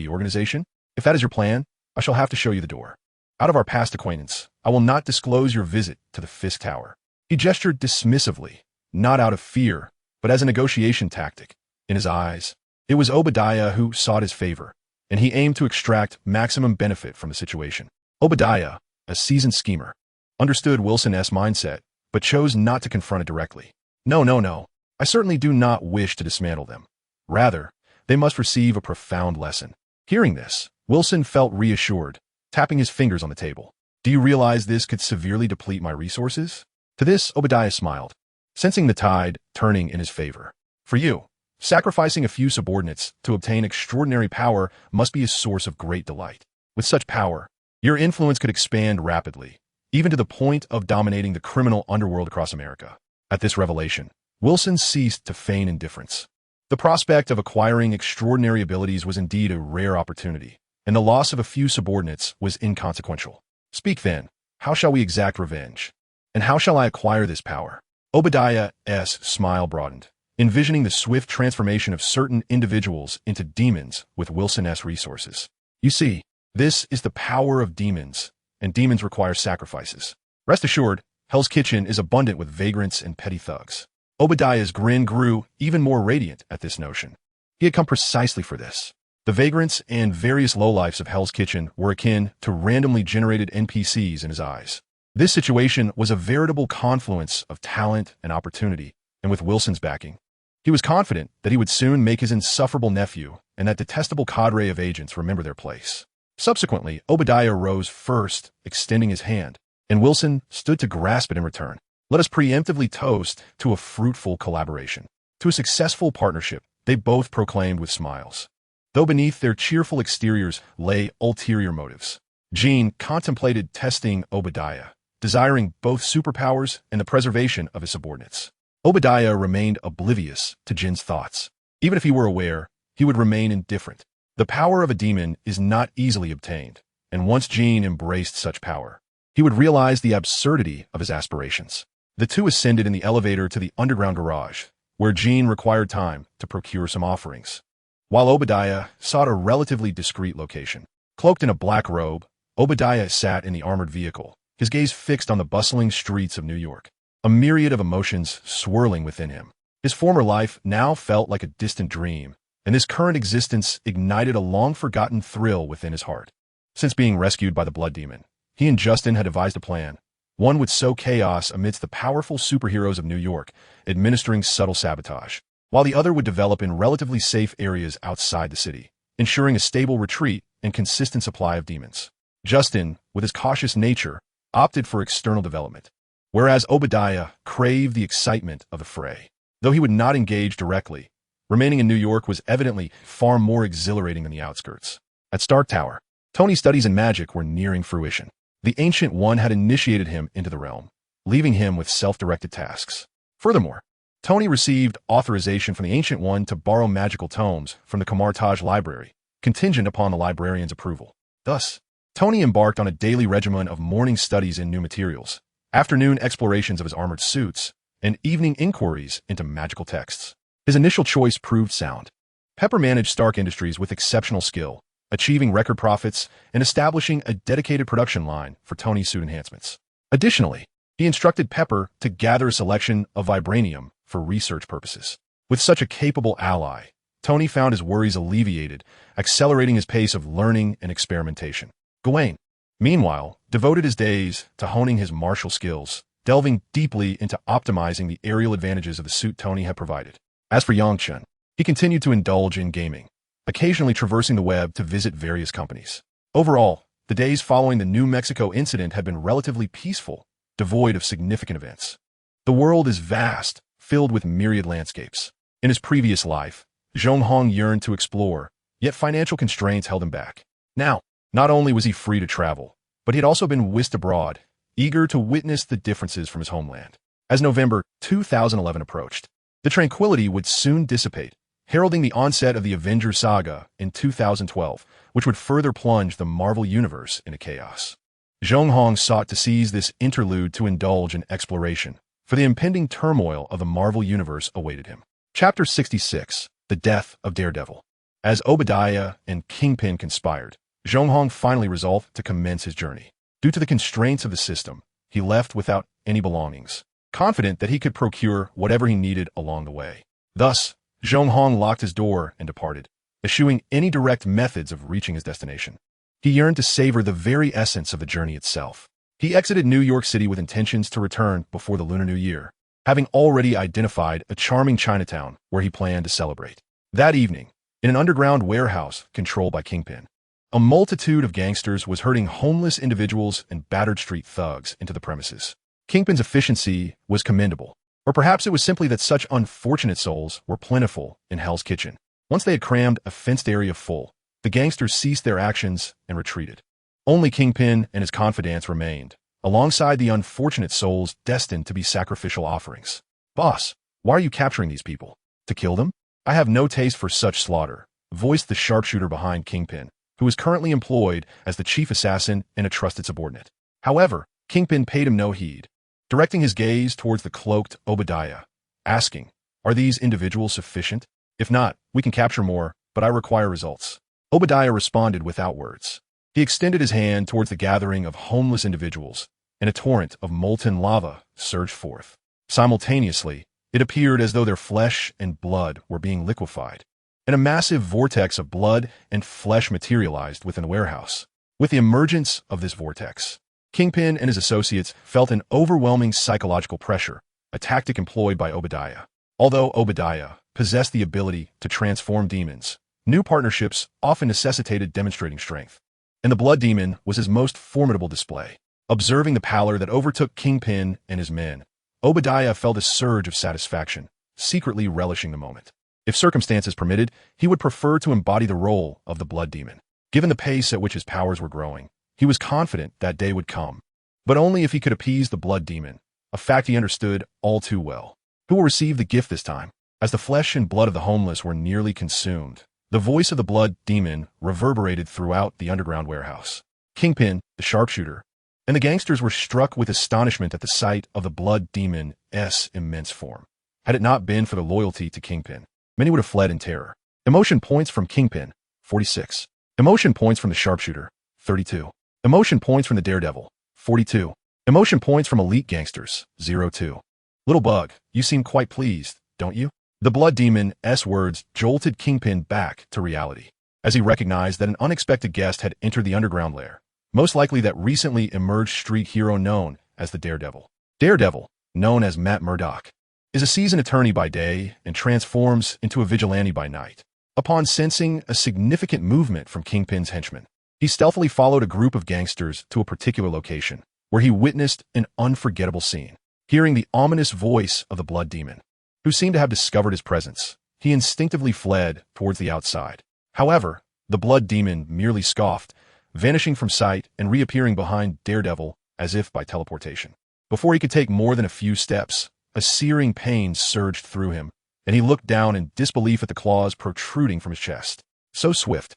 organization? If that is your plan, I shall have to show you the door. Out of our past acquaintance, I will not disclose your visit to the Fisk Tower. He gestured dismissively, not out of fear, but as a negotiation tactic. In his eyes, it was Obadiah who sought his favor, and he aimed to extract maximum benefit from the situation. Obadiah, a seasoned schemer, understood Wilson's mindset, but chose not to confront it directly. No. I certainly do not wish to dismantle them. Rather, they must receive a profound lesson. Hearing this, Wilson felt reassured, tapping his fingers on the table. Do you realize this could severely deplete my resources? To this, Obadiah smiled, sensing the tide turning in his favor. For you, sacrificing a few subordinates to obtain extraordinary power must be a source of great delight. With such power, your influence could expand rapidly, even to the point of dominating the criminal underworld across America. At this revelation, Wilson ceased to feign indifference. The prospect of acquiring extraordinary abilities was indeed a rare opportunity, and the loss of a few subordinates was inconsequential. Speak then, how shall we exact revenge? And how shall I acquire this power? Obadiah's smile broadened, envisioning the swift transformation of certain individuals into demons with Wilson's resources. You see, this is the power of demons, and demons require sacrifices. Rest assured, Hell's Kitchen is abundant with vagrants and petty thugs. Obadiah's grin grew even more radiant at this notion. He had come precisely for this. The vagrants and various lowlifes of Hell's Kitchen were akin to randomly generated NPCs in his eyes. This situation was a veritable confluence of talent and opportunity, and with Wilson's backing, he was confident that he would soon make his insufferable nephew and that detestable cadre of agents remember their place. Subsequently, Obadiah rose first, extending his hand, and Wilson stood to grasp it in return. Let us preemptively toast to a fruitful collaboration. To a successful partnership, they both proclaimed with smiles, though beneath their cheerful exteriors lay ulterior motives. Jean contemplated testing Obadiah, desiring both superpowers and the preservation of his subordinates. Obadiah remained oblivious to Jin's thoughts. Even if he were aware, he would remain indifferent. The power of a demon is not easily obtained, and once Jean embraced such power, he would realize the absurdity of his aspirations. The two ascended in the elevator to the underground garage, where Jean required time to procure some offerings, while Obadiah sought a relatively discreet location. Cloaked in a black robe, Obadiah sat in the armored vehicle, his gaze fixed on the bustling streets of New York, a myriad of emotions swirling within him. His former life now felt like a distant dream, and this current existence ignited a long-forgotten thrill within his heart. Since being rescued by the Blood Demon, he and Justin had devised a plan. One would sow chaos amidst the powerful superheroes of New York, administering subtle sabotage, while the other would develop in relatively safe areas outside the city, ensuring a stable retreat and consistent supply of demons. Justin, with his cautious nature, opted for external development, whereas Obadiah craved the excitement of the fray. Though he would not engage directly, remaining in New York was evidently far more exhilarating than the outskirts. At Stark Tower, Tony's studies in magic were nearing fruition. The Ancient One had initiated him into the realm, leaving him with self-directed tasks. Furthermore, Tony received authorization from the Ancient One to borrow magical tomes from the Kamartaj Library, contingent upon the librarian's approval. Thus, Tony embarked on a daily regimen of morning studies in new materials, afternoon explorations of his armored suits, and evening inquiries into magical texts. His initial choice proved sound. Pepper managed Stark Industries with exceptional skill, achieving record profits and establishing a dedicated production line for Tony's suit enhancements. Additionally, he instructed Pepper to gather a selection of vibranium for research purposes. With such a capable ally, Tony found his worries alleviated, accelerating his pace of learning and experimentation. Gawain, meanwhile, devoted his days to honing his martial skills, delving deeply into optimizing the aerial advantages of the suit Tony had provided. As for Yangchun, he continued to indulge in gaming, occasionally traversing the web to visit various companies. Overall, the days following the New Mexico incident had been relatively peaceful, devoid of significant events. The world is vast, filled with myriad landscapes. In his previous life, Zhong Hong yearned to explore, yet financial constraints held him back. Now, not only was he free to travel, but he had also been whisked abroad, eager to witness the differences from his homeland. As November 2011 approached, the tranquility would soon dissipate, heralding the onset of the Avengers saga in 2012, which would further plunge the Marvel Universe into chaos. Zhong Hong sought to seize this interlude to indulge in exploration, for the impending turmoil of the Marvel Universe awaited him. Chapter 66, The Death of Daredevil. As Obadiah and Kingpin conspired, Zhong Hong finally resolved to commence his journey. Due to the constraints of the system, he left without any belongings, confident that he could procure whatever he needed along the way. Thus, Zhong Hong locked his door and departed, eschewing any direct methods of reaching his destination. He yearned to savor the very essence of the journey itself. He exited New York City with intentions to return before the Lunar New Year, having already identified a charming Chinatown where he planned to celebrate. That evening, in an underground warehouse controlled by Kingpin, a multitude of gangsters was herding homeless individuals and battered street thugs into the premises. Kingpin's efficiency was commendable, or perhaps it was simply that such unfortunate souls were plentiful in Hell's Kitchen. Once they had crammed a fenced area full, the gangsters ceased their actions and retreated. Only Kingpin and his confidants remained, alongside the unfortunate souls destined to be sacrificial offerings. "Boss, why are you capturing these people? To kill them? I have no taste for such slaughter," voiced the sharpshooter behind Kingpin, who was currently employed as the chief assassin and a trusted subordinate. However, Kingpin paid him no heed, directing his gaze towards the cloaked Obadiah, asking, "Are these individuals sufficient? If not, we can capture more, but I require results." Obadiah responded without words. He extended his hand towards the gathering of homeless individuals, and a torrent of molten lava surged forth. Simultaneously, it appeared as though their flesh and blood were being liquefied, and a massive vortex of blood and flesh materialized within the warehouse. With the emergence of this vortex, Kingpin and his associates felt an overwhelming psychological pressure, a tactic employed by Obadiah. Although Obadiah possessed the ability to transform demons, new partnerships often necessitated demonstrating strength, and the Blood Demon was his most formidable display. Observing the pallor that overtook Kingpin and his men, Obadiah felt a surge of satisfaction, secretly relishing the moment. If circumstances permitted, he would prefer to embody the role of the Blood Demon. Given the pace at which his powers were growing, he was confident that day would come, but only if he could appease the Blood Demon, a fact he understood all too well. Who will receive the gift this time? As the flesh and blood of the homeless were nearly consumed, the voice of the Blood Demon reverberated throughout the underground warehouse. Kingpin, the sharpshooter, and the gangsters were struck with astonishment at the sight of the Blood Demon's immense form. Had it not been for the loyalty to Kingpin, many would have fled in terror. Emotion points from Kingpin, 46. Emotion points from the sharpshooter, 32. Emotion points from the Daredevil, 42. Emotion points from elite gangsters, 02. Little Bug, you seem quite pleased, don't you? The Blood Demon's words jolted Kingpin back to reality, as he recognized that an unexpected guest had entered the underground lair, most likely that recently emerged street hero known as the Daredevil. Daredevil, known as Matt Murdock, is a seasoned attorney by day and transforms into a vigilante by night. Upon sensing a significant movement from Kingpin's henchmen, he stealthily followed a group of gangsters to a particular location, where he witnessed an unforgettable scene. Hearing the ominous voice of the Blood Demon, who seemed to have discovered his presence, he instinctively fled towards the outside. However, the Blood Demon merely scoffed, vanishing from sight and reappearing behind Daredevil as if by teleportation. Before he could take more than a few steps, a searing pain surged through him, and he looked down in disbelief at the claws protruding from his chest. So swift.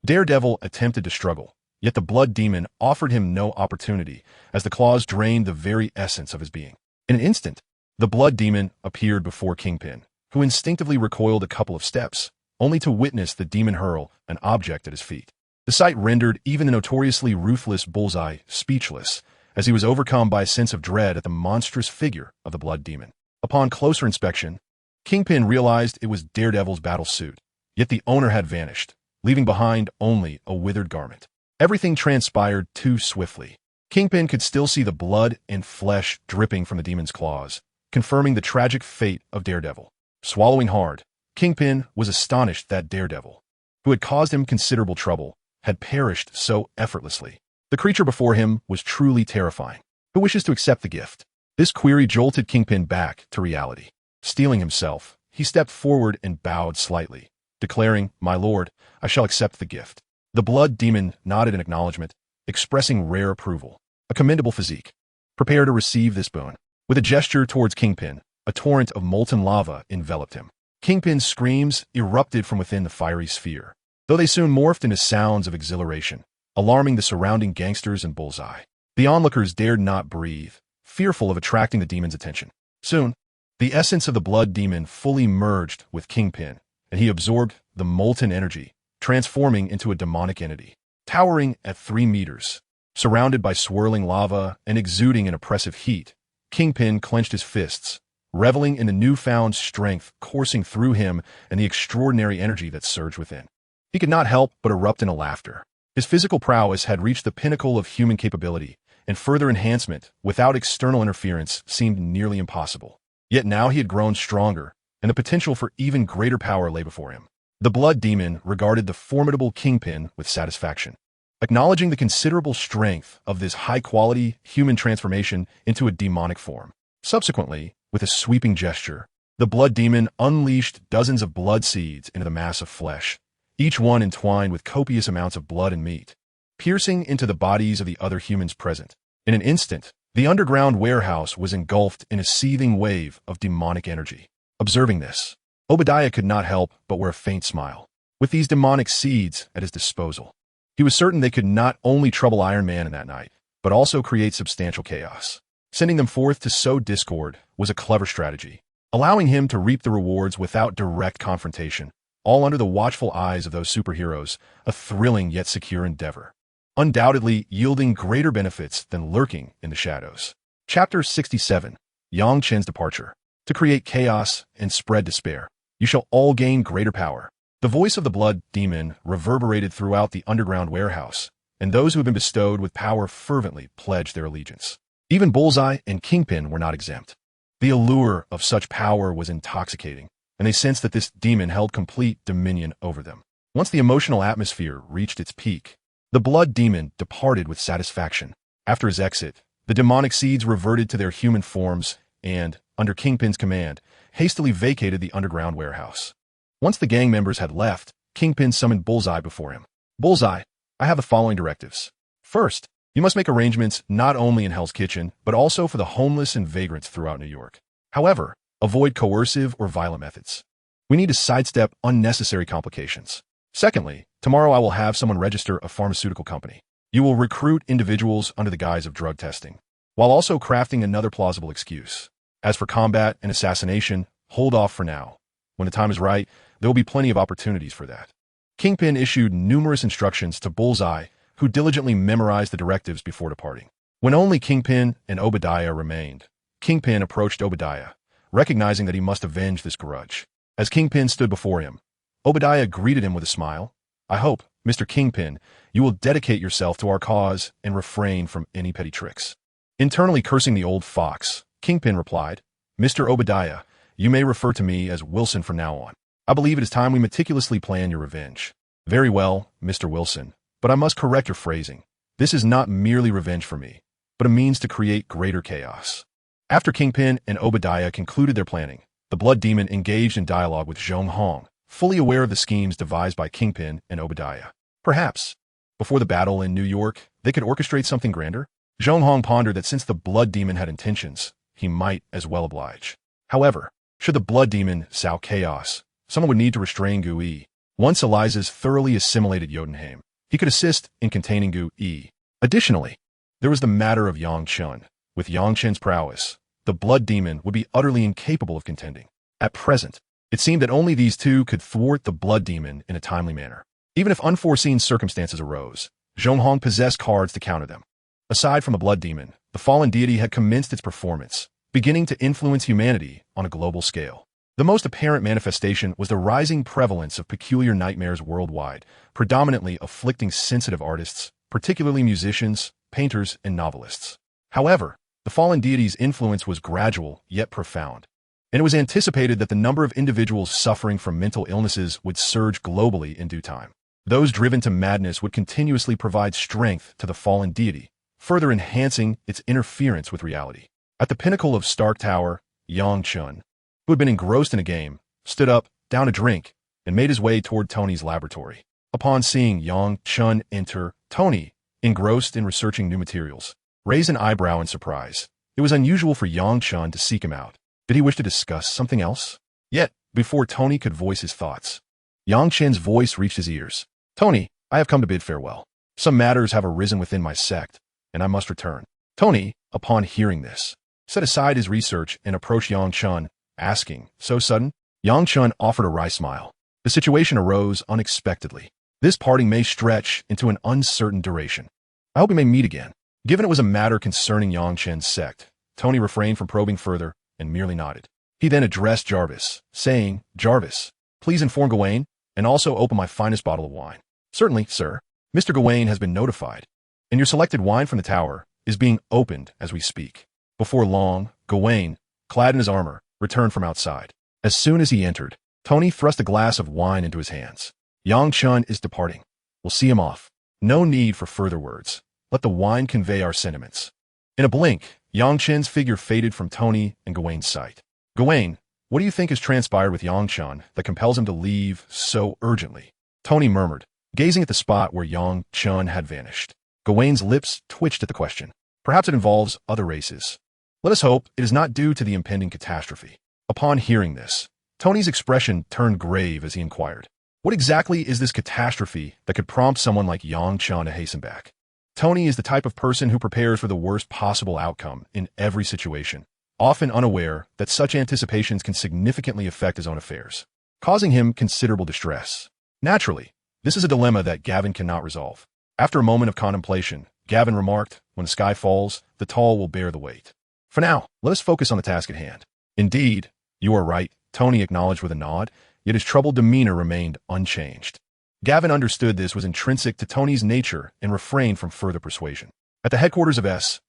Daredevil attempted to struggle, yet the Blood Demon offered him no opportunity as the claws drained the very essence of his being. In an instant, the Blood Demon appeared before Kingpin, who instinctively recoiled a couple of steps, only to witness the demon hurl an object at his feet. The sight rendered even the notoriously ruthless Bullseye speechless, as he was overcome by a sense of dread at the monstrous figure of the Blood Demon. Upon closer inspection, Kingpin realized it was Daredevil's battle suit, yet the owner had vanished, leaving behind only a withered garment. Everything transpired too swiftly. Kingpin could still see the blood and flesh dripping from the demon's claws, confirming the tragic fate of Daredevil. Swallowing hard, Kingpin was astonished that Daredevil, who had caused him considerable trouble, had perished so effortlessly. The creature before him was truly terrifying. Who wishes to accept the gift? This query jolted Kingpin back to reality. Steeling himself, he stepped forward and bowed slightly, declaring, "My lord, I shall accept the gift." The Blood Demon nodded in acknowledgement, expressing rare approval. A commendable physique. Prepare to receive this boon. With a gesture towards Kingpin, a torrent of molten lava enveloped him. Kingpin's screams erupted from within the fiery sphere, though they soon morphed into sounds of exhilaration. alarming the surrounding gangsters and Bullseye. The onlookers dared not breathe, fearful of attracting the demon's attention. Soon, the essence of the blood demon fully merged with Kingpin, and he absorbed the molten energy, transforming into a demonic entity. Towering at 3 meters, surrounded by swirling lava and exuding an oppressive heat, Kingpin clenched his fists, reveling in the newfound strength coursing through him and the extraordinary energy that surged within. He could not help but erupt into laughter. His physical prowess had reached the pinnacle of human capability, and further enhancement, without external interference, seemed nearly impossible. Yet now he had grown stronger, and the potential for even greater power lay before him. The blood demon regarded the formidable Kingpin with satisfaction, acknowledging the considerable strength of this high-quality human transformation into a demonic form. Subsequently, with a sweeping gesture, the blood demon unleashed dozens of blood seeds into the mass of flesh, each one entwined with copious amounts of blood and meat, piercing into the bodies of the other humans present. In an instant, the underground warehouse was engulfed in a seething wave of demonic energy. Observing this, Obadiah could not help but wear a faint smile. With these demonic seeds at his disposal, he was certain they could not only trouble Iron Man in that night, but also create substantial chaos. Sending them forth to sow discord was a clever strategy, allowing him to reap the rewards without direct confrontation, all under the watchful eyes of those superheroes, a thrilling yet secure endeavor, undoubtedly yielding greater benefits than lurking in the shadows. Chapter 67, Yang Chen's Departure. To create chaos and spread despair, you shall all gain greater power. The voice of the blood demon reverberated throughout the underground warehouse, and those who had been bestowed with power fervently pledged their allegiance. Even Bullseye and Kingpin were not exempt. The allure of such power was intoxicating, and they sensed that this demon held complete dominion over them. Once the emotional atmosphere reached its peak, the blood demon departed with satisfaction. After his exit, the demonic seeds reverted to their human forms and, under Kingpin's command, hastily vacated the underground warehouse. Once the gang members had left, Kingpin summoned Bullseye before him. Bullseye, I have the following directives. First, you must make arrangements not only in Hell's Kitchen, but also for the homeless and vagrants throughout New York. However, avoid coercive or violent methods. We need to sidestep unnecessary complications. Secondly, tomorrow I will have someone register a pharmaceutical company. You will recruit individuals under the guise of drug testing, while also crafting another plausible excuse. As for combat and assassination, hold off for now. When the time is right, there will be plenty of opportunities for that. Kingpin issued numerous instructions to Bullseye, who diligently memorized the directives before departing. When only Kingpin and Obadiah remained, Kingpin approached Obadiah, recognizing that he must avenge this grudge. As Kingpin stood before him, Obadiah greeted him with a smile. I hope, Mr. Kingpin, you will dedicate yourself to our cause and refrain from any petty tricks. Internally cursing the old fox, Kingpin replied, Mr. Obadiah, you may refer to me as Wilson from now on. I believe it is time we meticulously plan your revenge. Very well, Mr. Wilson, but I must correct your phrasing. This is not merely revenge for me, but a means to create greater chaos. After Kingpin and Obadiah concluded their planning, the blood demon engaged in dialogue with Zhong Hong, fully aware of the schemes devised by Kingpin and Obadiah. Perhaps, before the battle in New York, they could orchestrate something grander? Zhong Hong pondered that since the blood demon had intentions, he might as well oblige. However, should the blood demon sow chaos, someone would need to restrain Gu Yi. Once Eliza's thoroughly assimilated Jotunheim, he could assist in containing Gu Yi. Additionally, there was the matter of Yang Chen. With Yang Chen's prowess, the blood demon would be utterly incapable of contending. At present, it seemed that only these two could thwart the blood demon in a timely manner. Even if unforeseen circumstances arose, Zhong Hong possessed cards to counter them. Aside from the blood demon, the fallen deity had commenced its performance, beginning to influence humanity on a global scale. The most apparent manifestation was the rising prevalence of peculiar nightmares worldwide, predominantly afflicting sensitive artists, particularly musicians, painters, and novelists. However, the fallen deity's influence was gradual yet profound, and it was anticipated that the number of individuals suffering from mental illnesses would surge globally in due time. Those driven to madness would continuously provide strength to the fallen deity, further enhancing its interference with reality. At the pinnacle of Stark Tower, Yang Chen, who had been engrossed in a game, stood up, downed a drink, and made his way toward Tony's laboratory. Upon seeing Yang Chen enter, Tony, engrossed in researching new materials, raised an eyebrow in surprise. It was unusual for Yang Chen to seek him out. Did he wish to discuss something else? Yet, before Tony could voice his thoughts, Yang Chen's voice reached his ears. Tony, I have come to bid farewell. Some matters have arisen within my sect, and I must return. Tony, upon hearing this, set aside his research and approached Yang Chun, asking, so sudden? Yang Chun offered a wry smile. The situation arose unexpectedly. This parting may stretch into an uncertain duration. I hope we may meet again. Given it was a matter concerning Yang Chen's sect, Tony refrained from probing further and merely nodded. He then addressed Jarvis, saying, Jarvis, please inform Gawain, and also open my finest bottle of wine. Certainly, sir. Mr. Gawain has been notified, and your selected wine from the tower is being opened as we speak. Before long, Gawain, clad in his armor, returned from outside. As soon as he entered, Tony thrust a glass of wine into his hands. Yang Chun is departing. We'll see him off. No need for further words. Let the wine convey our sentiments. In a blink, Yang Chun's figure faded from Tony and Gawain's sight. Gawain, what do you think has transpired with Yang Chun that compels him to leave so urgently? Tony murmured, gazing at the spot where Yang Chun had vanished. Gawain's lips twitched at the question. Perhaps it involves other races. Let us hope it is not due to the impending catastrophe. Upon hearing this, Tony's expression turned grave as he inquired, what exactly is this catastrophe that could prompt someone like Yang Chun to hasten back? Tony is the type of person who prepares for the worst possible outcome in every situation, often unaware that such anticipations can significantly affect his own affairs, causing him considerable distress. Naturally, this is a dilemma that Gavin cannot resolve. After a moment of contemplation, Gavin remarked, when the sky falls, the tall will bear the weight. For now, let us focus on the task at hand. Indeed, you are right, Tony acknowledged with a nod, yet his troubled demeanor remained unchanged. Gavin understood this was intrinsic to Tony's nature and refrained from further persuasion. At the headquarters of S.H.I.E.L.D.,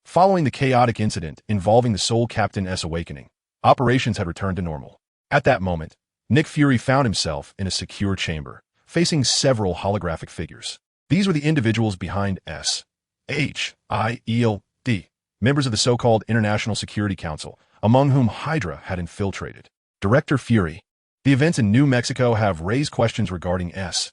following the chaotic incident involving the Soul Captain S awakening, operations had returned to normal. At that moment, Nick Fury found himself in a secure chamber, facing several holographic figures. These were the individuals behind S.H.I.E.L.D., members of the so-called International Security Council, among whom Hydra had infiltrated. Director Fury, the events in New Mexico have raised questions regarding S.H.I.E.L.D.'s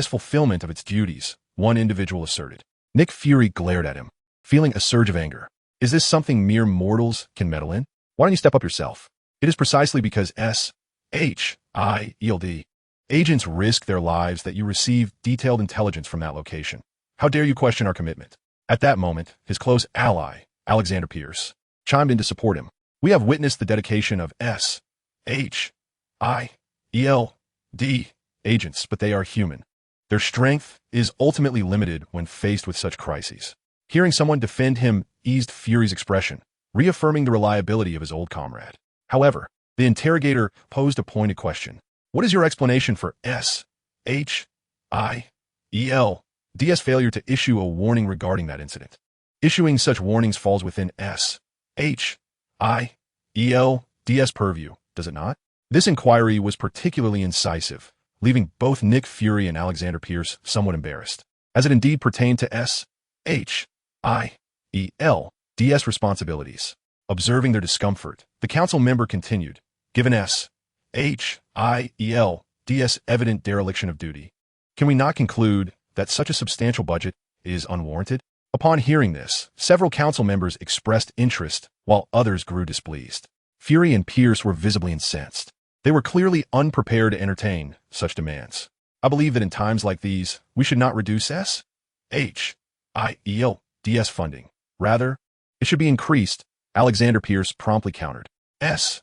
fulfillment of its duties, one individual asserted. Nick Fury glared at him, feeling a surge of anger. Is this something mere mortals can meddle in? Why don't you step up yourself? It is precisely because S.H.I.E.L.D. agents risk their lives that you receive detailed intelligence from that location. How dare you question our commitment? At that moment, his close ally, Alexander Pierce, chimed in to support him. We have witnessed the dedication of S.H.I.E.L.D. agents, but they are human. Their strength is ultimately limited when faced with such crises. Hearing someone defend him eased Fury's expression, reaffirming the reliability of his old comrade. However, the interrogator posed a pointed question. What is your explanation for S.H.I.E.L.D.'s failure to issue a warning regarding that incident? Issuing such warnings falls within S.H.I.E.L.D.'s purview, does it not? This inquiry was particularly incisive, leaving both Nick Fury and Alexander Pierce somewhat embarrassed, as it indeed pertained to S.H.I.E.L.D.'s responsibilities. Observing their discomfort, the council member continued, given S.H.I.E.L.D.'s evident dereliction of duty, can we not conclude that such a substantial budget is unwarranted? Upon hearing this, several council members expressed interest, while others grew displeased. Fury and Pierce were visibly incensed. They were clearly unprepared to entertain such demands. I believe that in times like these, we should not reduce S.H.I.E.L.D.'s funding. Rather, it should be increased. Alexander Pierce promptly countered. S.H.I.E.L.D.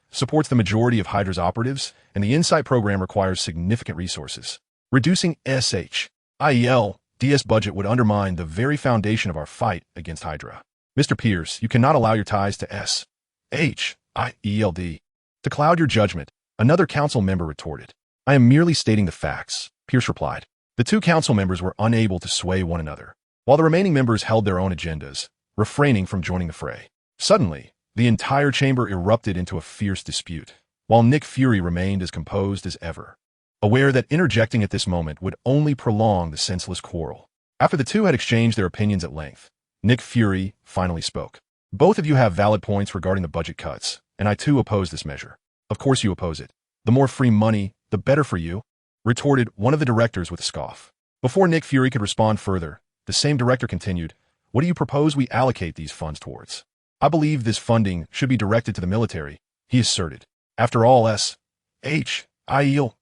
supports the majority of Hydra's operatives, and the Insight program requires significant resources. Reducing S.H.I.E.L.D.'s budget would undermine the very foundation of our fight against Hydra. Mr. Pierce, you cannot allow your ties to S.H.I.E.L.D. to cloud your judgment, another council member retorted. I am merely stating the facts, Pierce replied. The two council members were unable to sway one another, while the remaining members held their own agendas, refraining from joining the fray. Suddenly, the entire chamber erupted into a fierce dispute, while Nick Fury remained as composed as ever, aware that interjecting at this moment would only prolong the senseless quarrel. After the two had exchanged their opinions at length, Nick Fury finally spoke. Both of you have valid points regarding the budget cuts, and I too oppose this measure. Of course you oppose it. The more free money, the better for you, retorted one of the directors with a scoff. Before Nick Fury could respond further, the same director continued, what do you propose we allocate these funds towards? I believe this funding should be directed to the military, he asserted. After all, SHIELD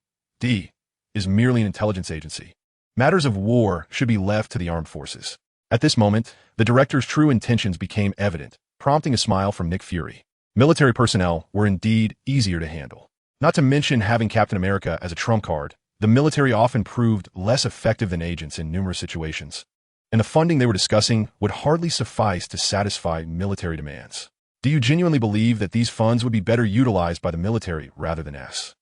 is merely an intelligence agency. Matters of war should be left to the armed forces. At this moment, the director's true intentions became evident, prompting a smile from Nick Fury. Military personnel were indeed easier to handle. Not to mention having Captain America as a trump card, the military often proved less effective than agents in numerous situations, and the funding they were discussing would hardly suffice to satisfy military demands. Do you genuinely believe that these funds would be better utilized by the military rather than SHIELD?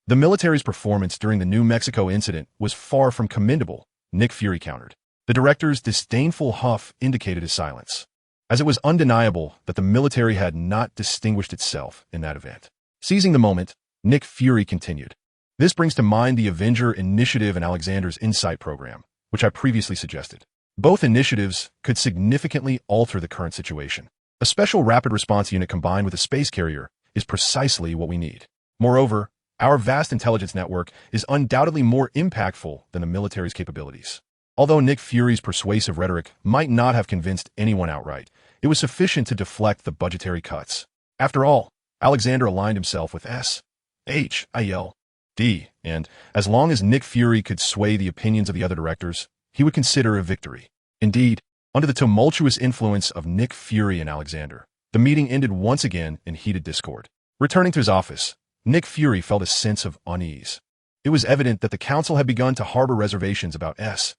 The military's performance during the New Mexico incident was far from commendable, Nick Fury countered. The director's disdainful huff indicated his silence, as it was undeniable that the military had not distinguished itself in that event. Seizing the moment, Nick Fury continued. This brings to mind the Avenger Initiative and Alexander's Insight program, which I previously suggested. Both initiatives could significantly alter the current situation. A special rapid response unit combined with a space carrier is precisely what we need. Moreover, our vast intelligence network is undoubtedly more impactful than the military's capabilities. Although Nick Fury's persuasive rhetoric might not have convinced anyone outright, it was sufficient to deflect the budgetary cuts. After all, Alexander aligned himself with SHIELD, and as long as Nick Fury could sway the opinions of the other directors, he would consider a victory. Indeed, under the tumultuous influence of Nick Fury and Alexander, the meeting ended once again in heated discord. Returning to his office, Nick Fury felt a sense of unease. It was evident that the council had begun to harbor reservations about SHIELD.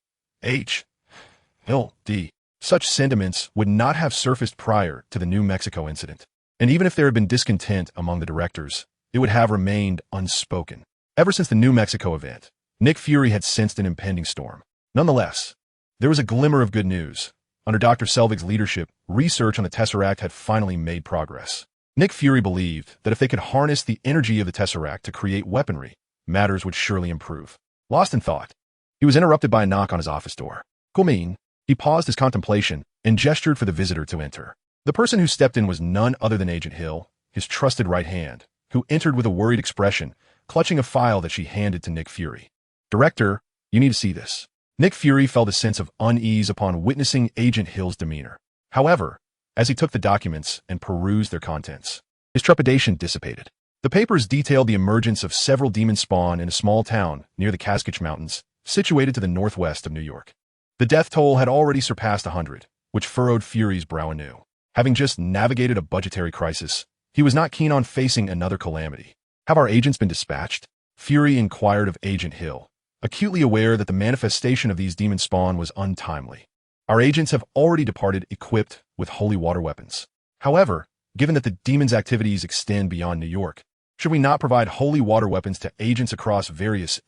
Such sentiments would not have surfaced prior to the New Mexico incident, and even if there had been discontent among the directors, it would have remained unspoken. Ever since the New Mexico event, Nick Fury had sensed an impending storm. Nonetheless, there was a glimmer of good news. Under Dr. Selvig's leadership, research on the Tesseract had finally made progress. Nick Fury believed that if they could harness the energy of the Tesseract to create weaponry, matters would surely improve. Lost in thought, he was interrupted by a knock on his office door. Come in. He paused his contemplation and gestured for the visitor to enter. The person who stepped in was none other than Agent Hill, his trusted right hand, who entered with a worried expression, clutching a file that she handed to Nick Fury. Director, you need to see this. Nick Fury felt a sense of unease upon witnessing Agent Hill's demeanor. However, as he took the documents and perused their contents, his trepidation dissipated. The papers detailed the emergence of several demon spawn in a small town near the Cascade Mountains, situated to the northwest of New York. The death toll had already surpassed 100, which furrowed Fury's brow anew. Having just navigated a budgetary crisis, he was not keen on facing another calamity. Have our agents been dispatched? Fury inquired of Agent Hill, acutely aware that the manifestation of these demon spawn was untimely. Our agents have already departed equipped with holy water weapons. However, given that the demon's activities extend beyond New York, should we not provide holy water weapons to agents across various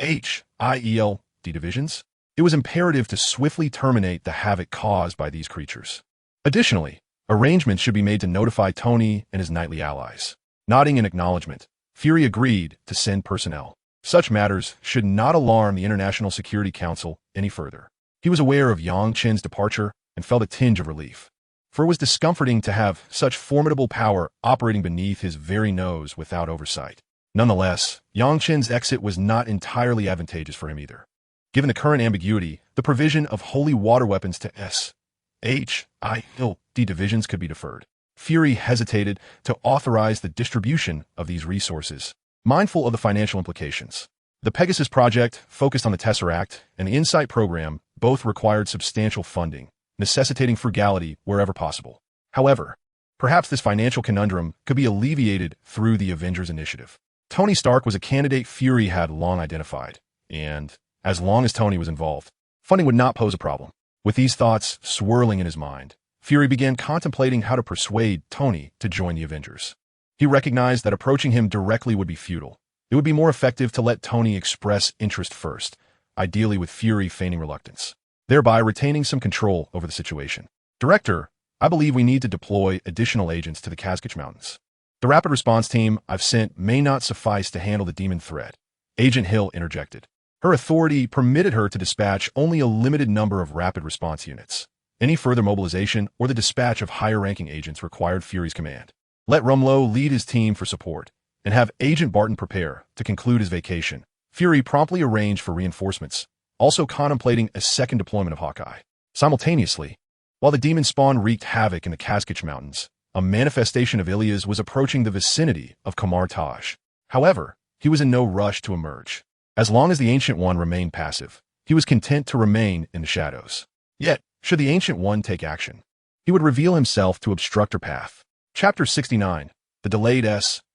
SHIELD divisions? It was imperative to swiftly terminate the havoc caused by these creatures. Additionally, arrangements should be made to notify Tony and his knightly allies. Nodding in acknowledgement, Fury agreed to send personnel. Such matters should not alarm the International Security Council any further. He was aware of Yang Chen's departure and felt a tinge of relief, for it was discomforting to have such formidable power operating beneath his very nose without oversight. Nonetheless, Yang Chen's exit was not entirely advantageous for him either. Given the current ambiguity, the provision of holy water weapons to SHIELD divisions could be deferred. Fury hesitated to authorize the distribution of these resources, mindful of the financial implications. The Pegasus project, focused on the Tesseract, and the Insight program both required substantial funding, necessitating frugality wherever possible. However, perhaps this financial conundrum could be alleviated through the Avengers initiative. Tony Stark was a candidate Fury had long identified, and, as long as Tony was involved, funding would not pose a problem. With these thoughts swirling in his mind, Fury began contemplating how to persuade Tony to join the Avengers. He recognized that approaching him directly would be futile. It would be more effective to let Tony express interest first, ideally with Fury feigning reluctance, thereby retaining some control over the situation. Director, I believe we need to deploy additional agents to the Cascade Mountains. The rapid response team I've sent may not suffice to handle the demon threat, Agent Hill interjected. Her authority permitted her to dispatch only a limited number of rapid response units. Any further mobilization or the dispatch of higher-ranking agents required Fury's command. Let Rumlow lead his team for support, and have Agent Barton prepare to conclude his vacation. Fury promptly arranged for reinforcements, also contemplating a second deployment of Hawkeye. Simultaneously, while the demon spawn wreaked havoc in the Cascade Mountains, a manifestation of Ilias was approaching the vicinity of Kamar Taj. However, he was in no rush to emerge. As long as the Ancient One remained passive, he was content to remain in the shadows. Yet, should the Ancient One take action, he would reveal himself to obstruct her path. Chapter 69. The Delayed S.H.I.E.L.D.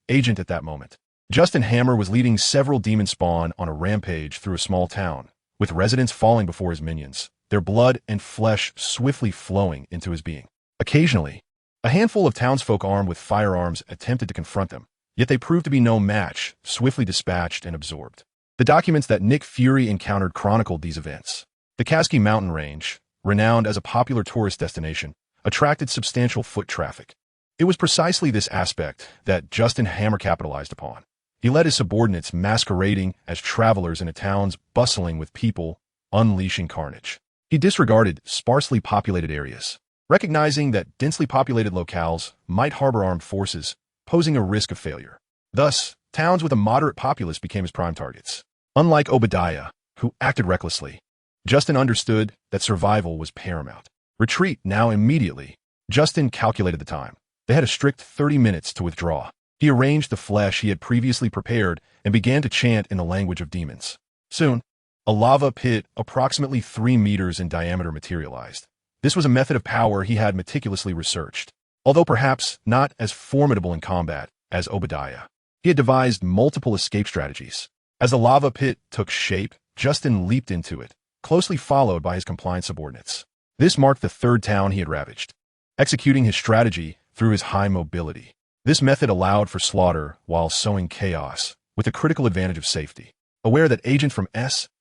Agent at that moment. Justin Hammer was leading several demon spawn on a rampage through a small town, with residents falling before his minions, their blood and flesh swiftly flowing into his being. Occasionally, a handful of townsfolk armed with firearms attempted to confront them, yet they proved to be no match, swiftly dispatched and absorbed. The documents that Nick Fury encountered chronicled these events. The Kasky Mountain Range, renowned as a popular tourist destination, attracted substantial foot traffic. It was precisely this aspect that Justin Hammer capitalized upon. He led his subordinates masquerading as travelers in a town bustling with people, unleashing carnage. He disregarded sparsely populated areas, recognizing that densely populated locales might harbor armed forces, posing a risk of failure. Thus, towns with a moderate populace became his prime targets. Unlike Obadiah, who acted recklessly, Justin understood that survival was paramount. Retreat now immediately. Justin calculated the time. They had a strict 30 minutes to withdraw. He arranged the flesh he had previously prepared and began to chant in the language of demons. Soon, a lava pit approximately 3 meters in diameter materialized. This was a method of power he had meticulously researched, although perhaps not as formidable in combat as Obadiah. He had devised multiple escape strategies. As the lava pit took shape, Justin leaped into it, closely followed by his compliant subordinates. This marked the third town he had ravaged, executing his strategy through his high mobility. This method allowed for slaughter while sowing chaos, with the critical advantage of safety. Aware that agent from S.H.I.E.L.D.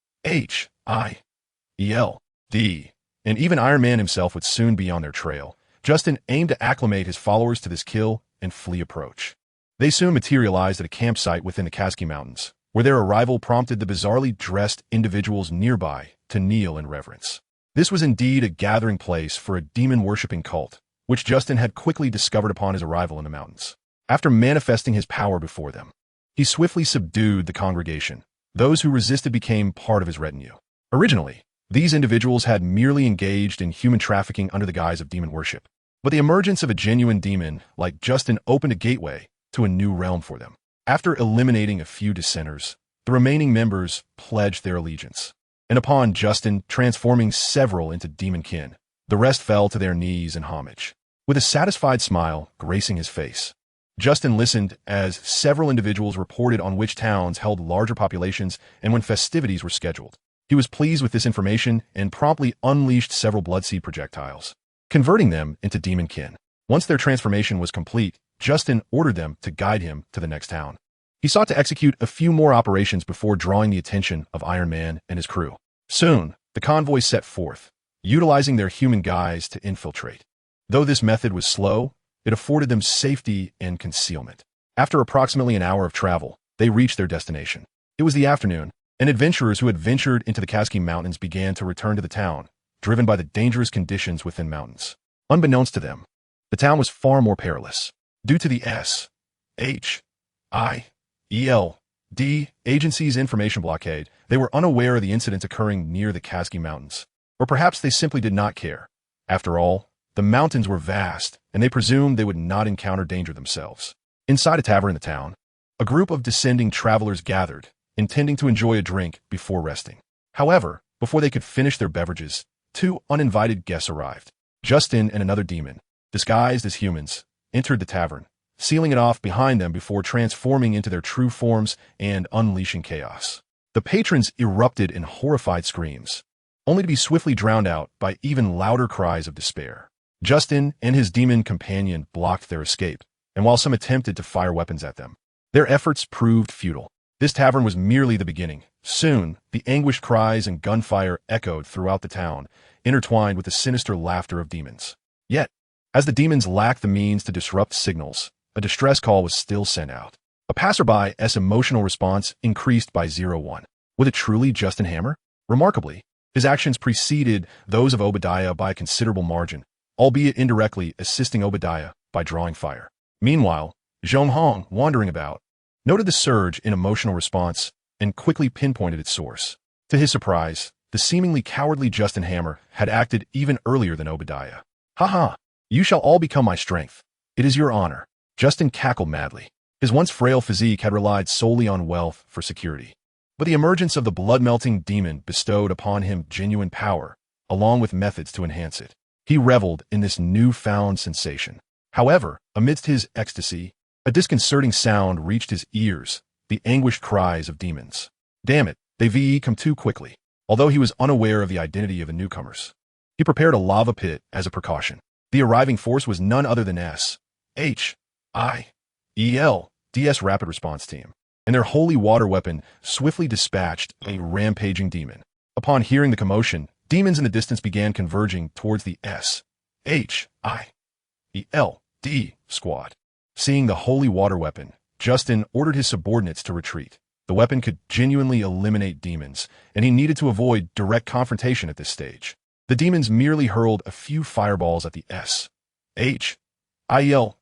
and even Iron Man himself would soon be on their trail, Justin aimed to acclimate his followers to this kill and flee approach. They soon materialized at a campsite within the Kasky Mountains, where their arrival prompted the bizarrely dressed individuals nearby to kneel in reverence. This was indeed a gathering place for a demon-worshipping cult, which Justin had quickly discovered upon his arrival in the mountains. After manifesting his power before them, he swiftly subdued the congregation. Those who resisted became part of his retinue. Originally, these individuals had merely engaged in human trafficking under the guise of demon worship, but the emergence of a genuine demon like Justin opened a gateway to a new realm for them. After eliminating a few dissenters, the remaining members pledged their allegiance, and upon Justin transforming several into demon kin, the rest fell to their knees in homage. With a satisfied smile gracing his face, Justin listened as several individuals reported on which towns held larger populations and when festivities were scheduled. He was pleased with this information and promptly unleashed several bloodseed projectiles, converting them into demon kin. Once their transformation was complete, Justin ordered them to guide him to the next town. He sought to execute a few more operations before drawing the attention of Iron Man and his crew. Soon, the convoy set forth, utilizing their human guise to infiltrate. Though this method was slow, it afforded them safety and concealment. After approximately an hour of travel, they reached their destination. It was the afternoon, and adventurers who had ventured into the Kasky Mountains began to return to the town, driven by the dangerous conditions within mountains. Unbeknownst to them, the town was far more perilous. Due to the S.H.I.E.L.D. agency's information blockade, they were unaware of the incidents occurring near the Kasky Mountains. Or perhaps they simply did not care. After all, the mountains were vast, and they presumed they would not encounter danger themselves. Inside a tavern in the town, a group of descending travelers gathered, intending to enjoy a drink before resting. However, before they could finish their beverages, 2 uninvited guests arrived. Justin and another demon, disguised as humans, entered the tavern, sealing it off behind them before transforming into their true forms and unleashing chaos. The patrons erupted in horrified screams, only to be swiftly drowned out by even louder cries of despair. Justin and his demon companion blocked their escape, and while some attempted to fire weapons at them, their efforts proved futile. This tavern was merely the beginning. Soon, the anguished cries and gunfire echoed throughout the town, intertwined with the sinister laughter of demons. Yet, as the demons lacked the means to disrupt signals, a distress call was still sent out. A passerby's emotional response increased by 0.1. Was it truly Justin Hammer? Remarkably, his actions preceded those of Obadiah by a considerable margin, albeit indirectly assisting Obadiah by drawing fire. Meanwhile, Zhong Hong, wandering about, noted the surge in emotional response and quickly pinpointed its source. To his surprise, the seemingly cowardly Justin Hammer had acted even earlier than Obadiah. "Ha! You shall all become my strength. It is your honor." Justin cackled madly. His once frail physique had relied solely on wealth for security. But the emergence of the blood-melting demon bestowed upon him genuine power, along with methods to enhance it. He reveled in this newfound sensation. However, amidst his ecstasy, a disconcerting sound reached his ears, the anguished cries of demons. Damn it, they've come too quickly. Although he was unaware of the identity of the newcomers, he prepared a lava pit as a precaution. The arriving force was none other than SHIELD's Rapid Response Team, and their holy water weapon swiftly dispatched a rampaging demon. Upon hearing the commotion, demons in the distance began converging towards the SHIELD squad. Seeing the holy water weapon, Justin ordered his subordinates to retreat. The weapon could genuinely eliminate demons, and he needed to avoid direct confrontation at this stage. The demons merely hurled a few fireballs at the SHIELD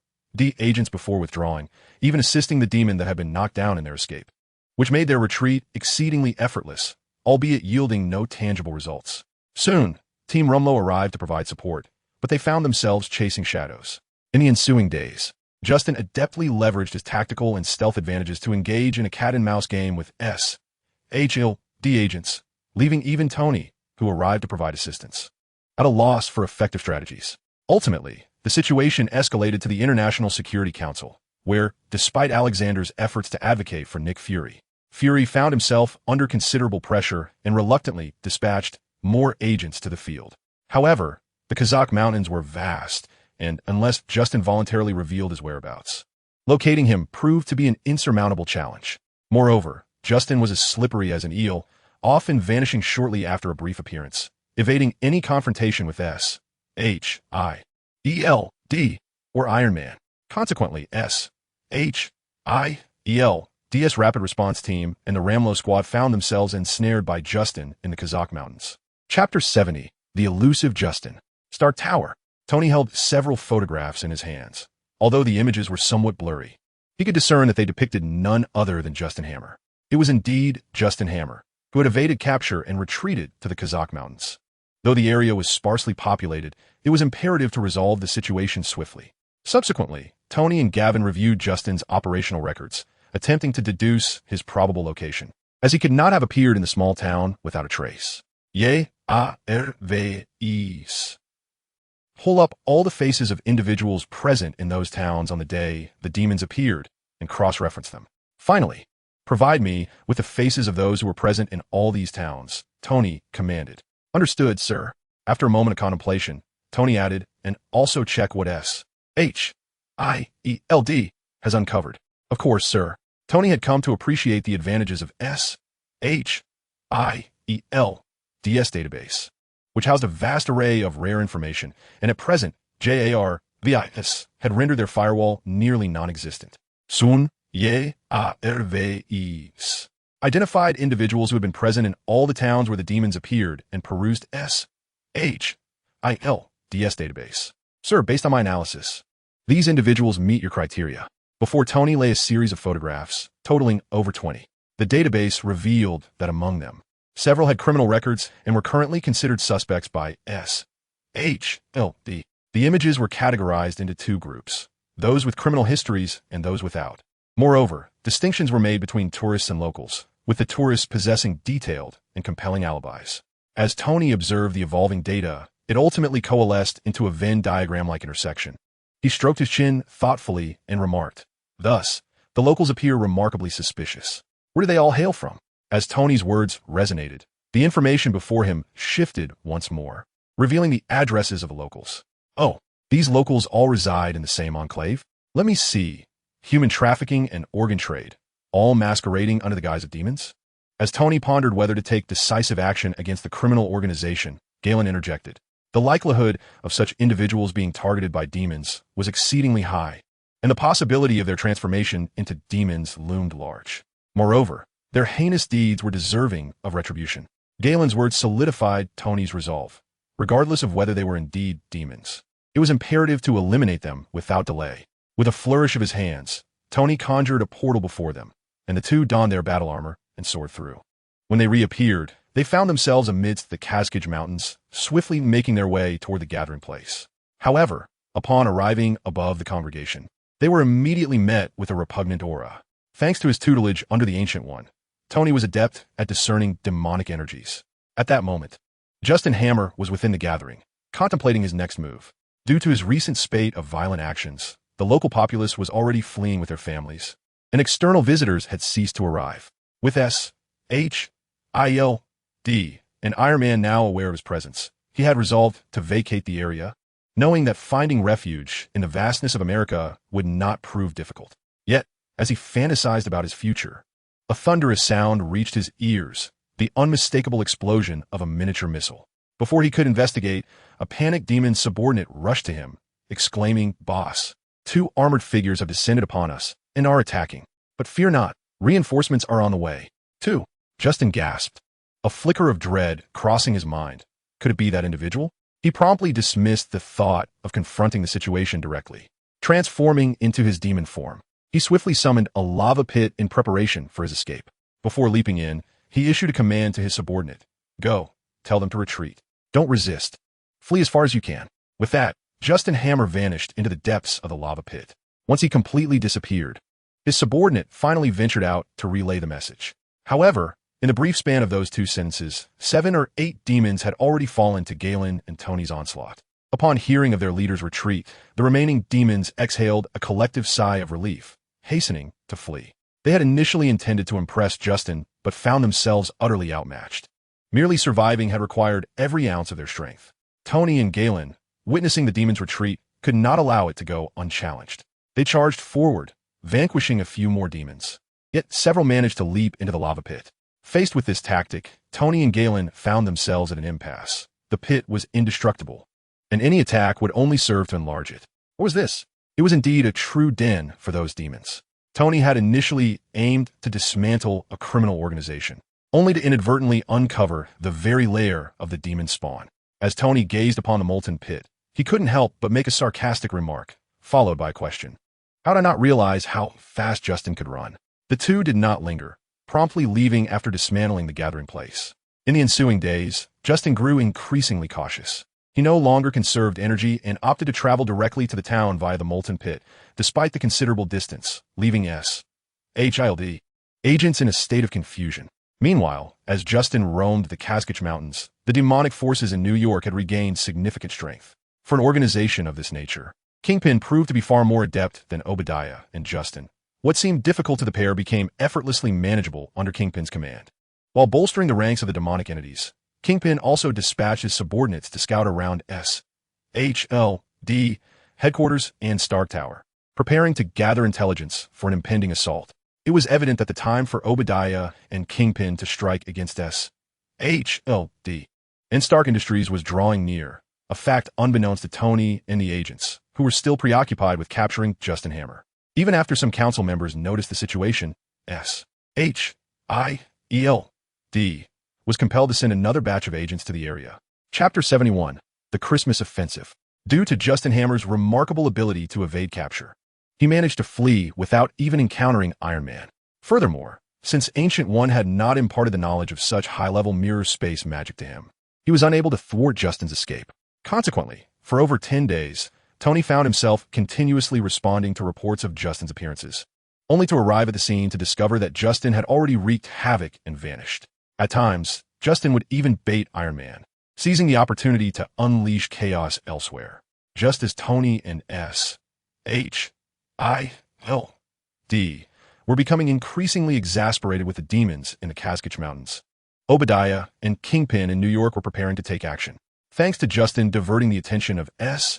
agents before withdrawing, even assisting the demon that had been knocked down in their escape, which made their retreat exceedingly effortless, albeit yielding no tangible results. Soon, Team Rumlow arrived to provide support, but they found themselves chasing shadows. In the ensuing days, Justin adeptly leveraged his tactical and stealth advantages to engage in a cat-and-mouse game with SHIELD agents, leaving even Tony, who arrived to provide assistance, at a loss for effective strategies. Ultimately, the situation escalated to the International Security Council, where, despite Alexander's efforts to advocate for Nick Fury, Fury found himself under considerable pressure and reluctantly dispatched more agents to the field. However, the Kazakh mountains were vast, and unless Justin voluntarily revealed his whereabouts, locating him proved to be an insurmountable challenge. Moreover, Justin was as slippery as an eel, often vanishing shortly after a brief appearance, evading any confrontation with SHIELD or Iron Man. Consequently, SHIELD's Rapid Response Team and the Ramlo Squad found themselves ensnared by Justin in the Kazakh mountains. Chapter 70, The Elusive Justin. Stark Tower. Tony held several photographs in his hands. Although the images were somewhat blurry, he could discern that they depicted none other than Justin Hammer. It was indeed Justin Hammer, who had evaded capture and retreated to the Kazakh mountains. Though the area was sparsely populated, it was imperative to resolve the situation swiftly. Subsequently, Tony and Gavin reviewed Justin's operational records, attempting to deduce his probable location, as he could not have appeared in the small town without a trace. Pull up all the faces of individuals present in those towns on the day the demons appeared and cross-reference them. Finally, provide me with the faces of those who were present in all these towns, Tony commanded. Understood, sir. After a moment of contemplation, Tony added, and also check what SHIELD has uncovered. Of course, sir. Tony had come to appreciate the advantages of SHIELD's database, which housed a vast array of rare information, and at present, JARVIS had rendered their firewall nearly non-existent. Soon, JARVIS identified individuals who had been present in all the towns where the demons appeared and perused SHIELD's database. Sir, based on my analysis, these individuals meet your criteria. Before Tony lay a series of photographs, totaling over 20. The database revealed that among them, several had criminal records and were currently considered suspects by SHIELD. The images were categorized into two groups, those with criminal histories and those without. Moreover, distinctions were made between tourists and locals, with the tourists possessing detailed and compelling alibis. As Tony observed the evolving data, it ultimately coalesced into a Venn diagram-like intersection. He stroked his chin thoughtfully and remarked, "Thus, the locals appear remarkably suspicious. Where do they all hail from?" As Tony's words resonated, the information before him shifted once more, revealing the addresses of the locals. Oh, these locals all reside in the same enclave? Let me see. Human trafficking and organ trade, all masquerading under the guise of demons? As Tony pondered whether to take decisive action against the criminal organization, Galen interjected. The likelihood of such individuals being targeted by demons was exceedingly high, and the possibility of their transformation into demons loomed large. Moreover, their heinous deeds were deserving of retribution. Galen's words solidified Tony's resolve. Regardless of whether they were indeed demons, it was imperative to eliminate them without delay. With a flourish of his hands, Tony conjured a portal before them, and the two donned their battle armor and soared through. When they reappeared, they found themselves amidst the Kazakh mountains, swiftly making their way toward the gathering place. However, upon arriving above the congregation, they were immediately met with a repugnant aura. Thanks to his tutelage under the Ancient One, Tony was adept at discerning demonic energies. At that moment, Justin Hammer was within the gathering, contemplating his next move. Due to his recent spate of violent actions, the local populace was already fleeing with their families, and external visitors had ceased to arrive. With S.H.I.L.D. and Iron Man now aware of his presence, he had resolved to vacate the area, knowing that finding refuge in the vastness of America would not prove difficult. Yet, as he fantasized about his future, a thunderous sound reached his ears, the unmistakable explosion of a miniature missile. Before he could investigate, a panicked demon subordinate rushed to him, exclaiming, "Boss, 2 armored figures have descended upon us and are attacking. But fear not, reinforcements are on the way." 2. Justin gasped, a flicker of dread crossing his mind. Could it be that individual? He promptly dismissed the thought of confronting the situation directly. Transforming into his demon form, he swiftly summoned a lava pit in preparation for his escape. Before leaping in, he issued a command to his subordinate. "Go. Tell them to retreat. Don't resist. Flee as far as you can." With that, Justin Hammer vanished into the depths of the lava pit. Once he completely disappeared, his subordinate finally ventured out to relay the message. However, in the brief span of those 2 sentences, 7 or 8 demons had already fallen to Galen and Tony's onslaught. Upon hearing of their leader's retreat, the remaining demons exhaled a collective sigh of relief, hastening to flee. They had initially intended to impress Justin, but found themselves utterly outmatched. Merely surviving had required every ounce of their strength. Tony and Galen, witnessing the demons' retreat, could not allow it to go unchallenged. They charged forward, vanquishing a few more demons. Yet several managed to leap into the lava pit. Faced with this tactic, Tony and Galen found themselves at an impasse. The pit was indestructible, and any attack would only serve to enlarge it. What was this? It was indeed a true den for those demons. Tony had initially aimed to dismantle a criminal organization, only to inadvertently uncover the very lair of the demon spawn. As Tony gazed upon the molten pit, he couldn't help but make a sarcastic remark, followed by a question. How did I not realize how fast Justin could run? The 2 did not linger, promptly leaving after dismantling the gathering place. In the ensuing days, Justin grew increasingly cautious. He no longer conserved energy and opted to travel directly to the town via the molten pit, despite the considerable distance, leaving S.H.I.L.D. agents in a state of confusion. Meanwhile, as Justin roamed the Cascade Mountains, the demonic forces in New York had regained significant strength. For an organization of this nature, Kingpin proved to be far more adept than Obadiah and Justin. What seemed difficult to the pair became effortlessly manageable under Kingpin's command. While bolstering the ranks of the demonic entities, Kingpin also dispatched his subordinates to scout around S.H.L.D. headquarters and Stark Tower, preparing to gather intelligence for an impending assault. It was evident that the time for Obadiah and Kingpin to strike against S.H.L.D. and Stark Industries was drawing near, a fact unbeknownst to Tony and the agents, who were still preoccupied with capturing Justin Hammer. Even after some council members noticed the situation, S.H.I.L.D. was compelled to send another batch of agents to the area. Chapter 71, The Christmas Offensive. Due to Justin Hammer's remarkable ability to evade capture, he managed to flee without even encountering Iron Man. Furthermore, since Ancient One had not imparted the knowledge of such high-level mirror space magic to him, he was unable to thwart Justin's escape. Consequently, for over 10 days, Tony found himself continuously responding to reports of Justin's appearances, only to arrive at the scene to discover that Justin had already wreaked havoc and vanished. At times, Justin would even bait Iron Man, seizing the opportunity to unleash chaos elsewhere. Just as Tony and S.H.I.L.D. were becoming increasingly exasperated with the demons in the Cascade Mountains, Obadiah and Kingpin in New York were preparing to take action. Thanks to Justin diverting the attention of S.H.I.L.D.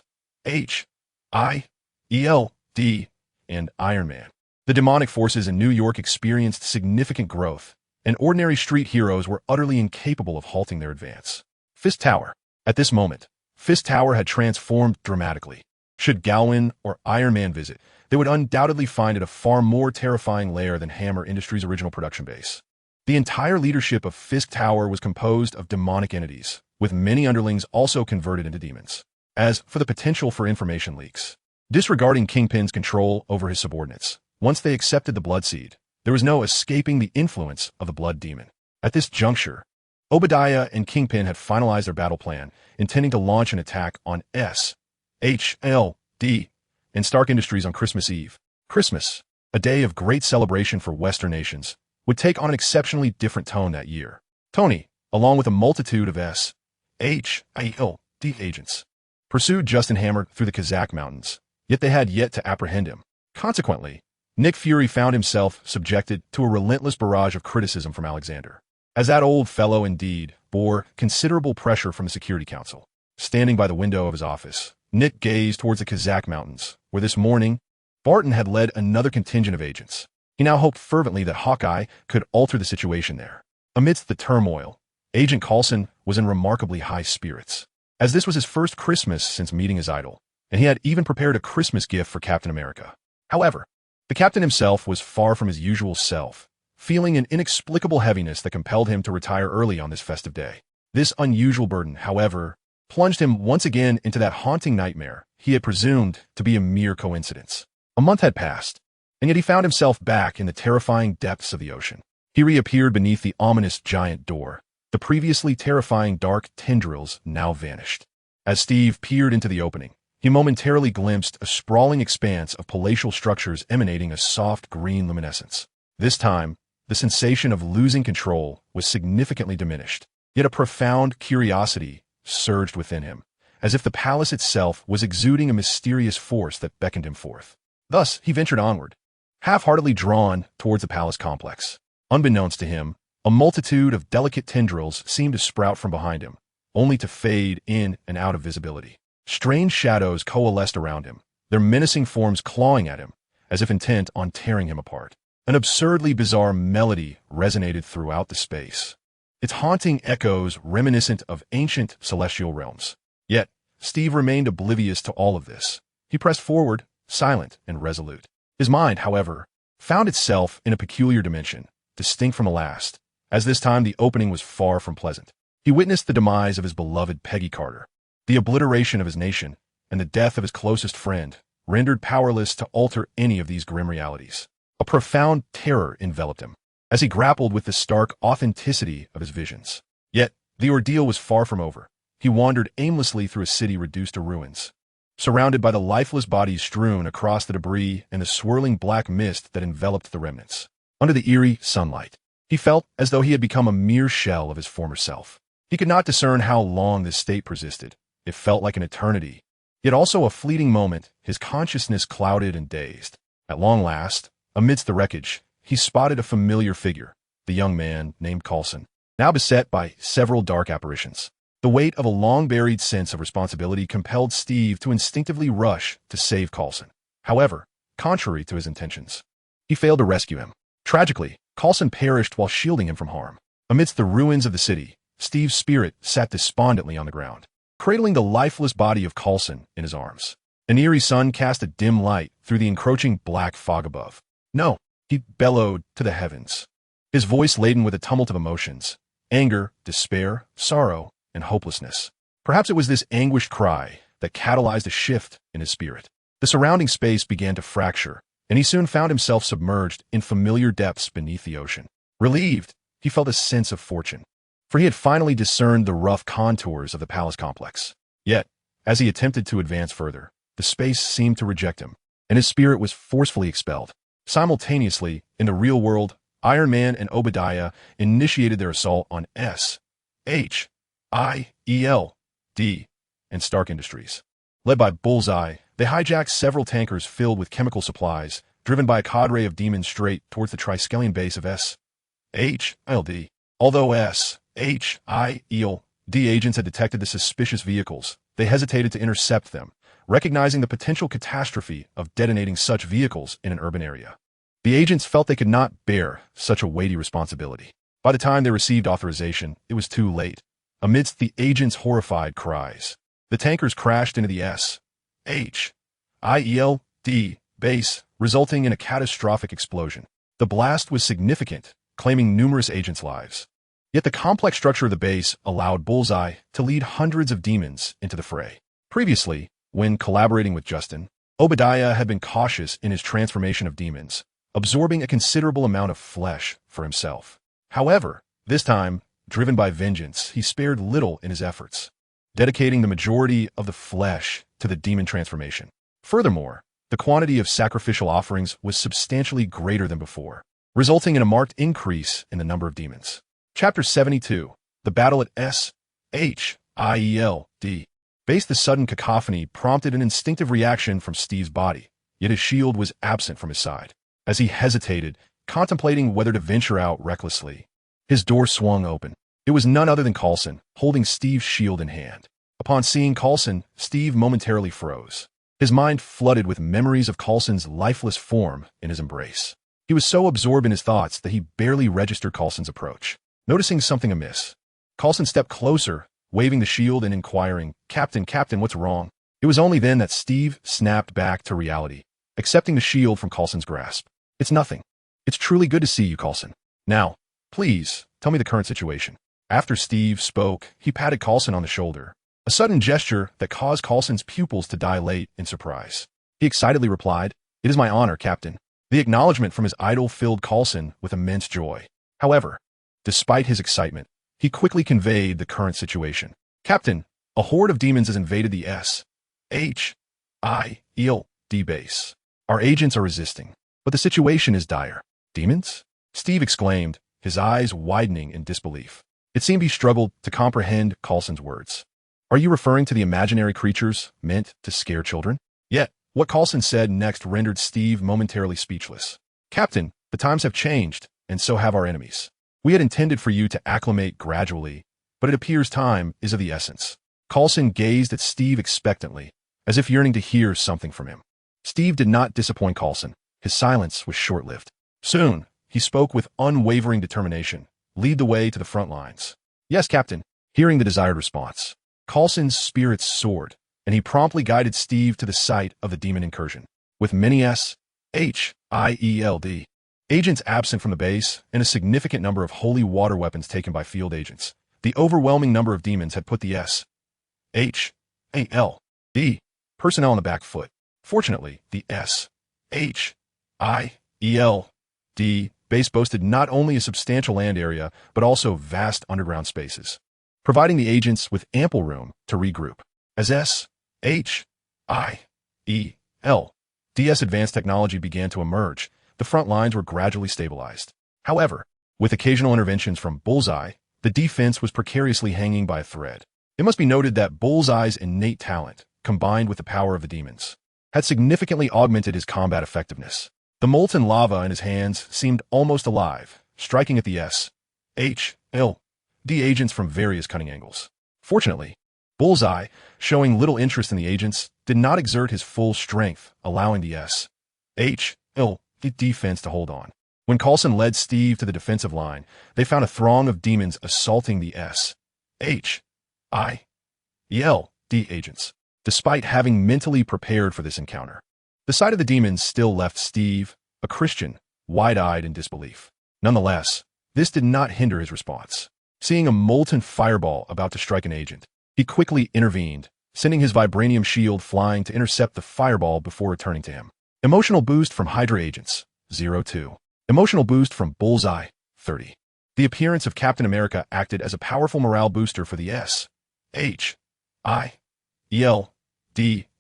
and Iron Man, the demonic forces in New York experienced significant growth, and ordinary street heroes were utterly incapable of halting their advance. Fist Tower. At this moment, Fist Tower had transformed dramatically. Should Galwin or Iron Man visit, they would undoubtedly find it a far more terrifying lair than Hammer Industries' original production base. The entire leadership of Fist Tower was composed of demonic entities, with many underlings also converted into demons. As for the potential for information leaks, disregarding Kingpin's control over his subordinates, once they accepted the Blood Seed, there was no escaping the influence of the Blood Demon. At this juncture, Obadiah and Kingpin had finalized their battle plan, intending to launch an attack on S.H.L.D. in Stark Industries on Christmas Eve. Christmas, a day of great celebration for Western nations, would take on an exceptionally different tone that year. Tony, along with a multitude of S.H.I.L.D. agents, pursued Justin Hammer through the Kazakh mountains, yet they had yet to apprehend him. Consequently, Nick Fury found himself subjected to a relentless barrage of criticism from Alexander, as that old fellow indeed bore considerable pressure from the Security Council. Standing by the window of his office, Nick gazed towards the Kazakh mountains, where this morning, Barton had led another contingent of agents. He now hoped fervently that Hawkeye could alter the situation there. Amidst the turmoil, Agent Coulson was in remarkably high spirits, as this was his first Christmas since meeting his idol, and he had even prepared a Christmas gift for Captain America. However, the captain himself was far from his usual self, feeling an inexplicable heaviness that compelled him to retire early on this festive day. This unusual burden, however, plunged him once again into that haunting nightmare he had presumed to be a mere coincidence. A month had passed, and yet he found himself back in the terrifying depths of the ocean. He reappeared beneath the ominous giant door. The previously terrifying dark tendrils now vanished. As Steve peered into the opening, he momentarily glimpsed a sprawling expanse of palatial structures emanating a soft green luminescence. This time, the sensation of losing control was significantly diminished, yet a profound curiosity surged within him, as if the palace itself was exuding a mysterious force that beckoned him forth. Thus, he ventured onward, half-heartedly drawn towards the palace complex. Unbeknownst to him, a multitude of delicate tendrils seemed to sprout from behind him, only to fade in and out of visibility. Strange shadows coalesced around him, their menacing forms clawing at him, as if intent on tearing him apart. An absurdly bizarre melody resonated throughout the space, its haunting echoes reminiscent of ancient celestial realms. Yet, Steve remained oblivious to all of this. He pressed forward, silent and resolute. His mind, however, found itself in a peculiar dimension, distinct from the last, as this time the opening was far from pleasant. He witnessed the demise of his beloved Peggy Carter, the obliteration of his nation, and the death of his closest friend, rendered powerless to alter any of these grim realities. A profound terror enveloped him, as he grappled with the stark authenticity of his visions. Yet, the ordeal was far from over. He wandered aimlessly through a city reduced to ruins, surrounded by the lifeless bodies strewn across the debris and the swirling black mist that enveloped the remnants. Under the eerie sunlight, he felt as though he had become a mere shell of his former self. He could not discern how long this state persisted. It felt like an eternity, yet also a fleeting moment, his consciousness clouded and dazed. At long last, amidst the wreckage, he spotted a familiar figure, the young man named Coulson, now beset by several dark apparitions. The weight of a long-buried sense of responsibility compelled Steve to instinctively rush to save Coulson. However, contrary to his intentions, he failed to rescue him. Tragically, Coulson perished while shielding him from harm. Amidst the ruins of the city, Steve's spirit sat despondently on the ground, cradling the lifeless body of Coulson in his arms. An eerie sun cast a dim light through the encroaching black fog above. "No," he bellowed to the heavens, his voice laden with a tumult of emotions, anger, despair, sorrow, and hopelessness. Perhaps it was this anguished cry that catalyzed a shift in his spirit. The surrounding space began to fracture, and he soon found himself submerged in familiar depths beneath the ocean. Relieved, he felt a sense of fortune, for he had finally discerned the rough contours of the palace complex. Yet, as he attempted to advance further, the space seemed to reject him, and his spirit was forcefully expelled. Simultaneously, in the real world, Iron Man and Obadiah initiated their assault on S.H.I.L.D. and Stark Industries. Led by Bullseye, they hijacked several tankers filled with chemical supplies, driven by a cadre of demons straight towards the Triskelion base of S.H.I.L.D. Although S.H.I.L.D. agents had detected the suspicious vehicles, they hesitated to intercept them, recognizing the potential catastrophe of detonating such vehicles in an urban area. The agents felt they could not bear such a weighty responsibility. By the time they received authorization, it was too late. Amidst the agents' horrified cries, the tankers crashed into the S.H.I.L.D. base, resulting in a catastrophic explosion. The blast was significant, claiming numerous agents' lives. Yet the complex structure of the base allowed Bullseye to lead hundreds of demons into the fray. Previously, when collaborating with Justin, Obadiah had been cautious in his transformation of demons, absorbing a considerable amount of flesh for himself. However, this time, driven by vengeance, he spared little in his efforts. dedicating the majority of the flesh to the demon transformation. Furthermore, the quantity of sacrificial offerings was substantially greater than before, resulting in a marked increase in the number of demons. Chapter 72. The Battle at S.H.I.E.L.D. Base. The sudden cacophony prompted an instinctive reaction from Steve's body, yet his shield was absent from his side. As he hesitated, contemplating whether to venture out recklessly, his door swung open. It was none other than Coulson, holding Steve's shield in hand. Upon seeing Coulson, Steve momentarily froze. His mind flooded with memories of Coulson's lifeless form in his embrace. He was so absorbed in his thoughts that he barely registered Coulson's approach. Noticing something amiss, Coulson stepped closer, waving the shield and inquiring, Captain, what's wrong?" It was only then that Steve snapped back to reality, accepting the shield from Coulson's grasp. "It's nothing. It's truly good to see you, Coulson. Now, please, tell me the current situation." After Steve spoke, he patted Coulson on the shoulder, a sudden gesture that caused Coulson's pupils to dilate in surprise. He excitedly replied, "It is my honor, Captain." The acknowledgement from his idol filled Coulson with immense joy. However, despite his excitement, he quickly conveyed the current situation. "Captain, a horde of demons has invaded the S.H.I.E.L.D. base. Our agents are resisting, but the situation is dire." "Demons?" Steve exclaimed, his eyes widening in disbelief. It seemed he struggled to comprehend Coulson's words. "Are you referring to the imaginary creatures meant to scare children?" Yet, what Coulson said next rendered Steve momentarily speechless. "Captain, the times have changed, and so have our enemies. We had intended for you to acclimate gradually, but it appears time is of the essence." Coulson gazed at Steve expectantly, as if yearning to hear something from him. Steve did not disappoint Coulson. His silence was short-lived. Soon, he spoke with unwavering determination. "Lead the way to the front lines." "Yes, Captain." Hearing the desired response, Coulson's spirits soared, and he promptly guided Steve to the site of the demon incursion. With many S.H.I.E.L.D. agents absent from the base and a significant number of holy water weapons taken by field agents, the overwhelming number of demons had put the S.H.A.L.D. personnel on the back foot. Fortunately, the S.H.I.E.L.D. base boasted not only a substantial land area, but also vast underground spaces, providing the agents with ample room to regroup. As S.H.I.E.L.D.'s advanced technology began to emerge, the front lines were gradually stabilized. However, with occasional interventions from Bullseye, the defense was precariously hanging by a thread. It must be noted that Bullseye's innate talent, combined with the power of the demons, had significantly augmented his combat effectiveness. The molten lava in his hands seemed almost alive, striking at the S.H.I.L.D. agents from various cunning angles. Fortunately, Bullseye, showing little interest in the agents, did not exert his full strength, allowing the S.H.I.L.D. defense to hold on. When Coulson led Steve to the defensive line, they found a throng of demons assaulting the S.H.I.L.D. agents. Despite having mentally prepared for this encounter, the sight of the demons still left Steve, a Christian, wide-eyed in disbelief. Nonetheless, this did not hinder his response. Seeing a molten fireball about to strike an agent, he quickly intervened, sending his vibranium shield flying to intercept the fireball before returning to him. Emotional boost from Hydra agents, 02. Emotional boost from Bullseye, 30. The appearance of Captain America acted as a powerful morale booster for the S.H.I.E.L.D.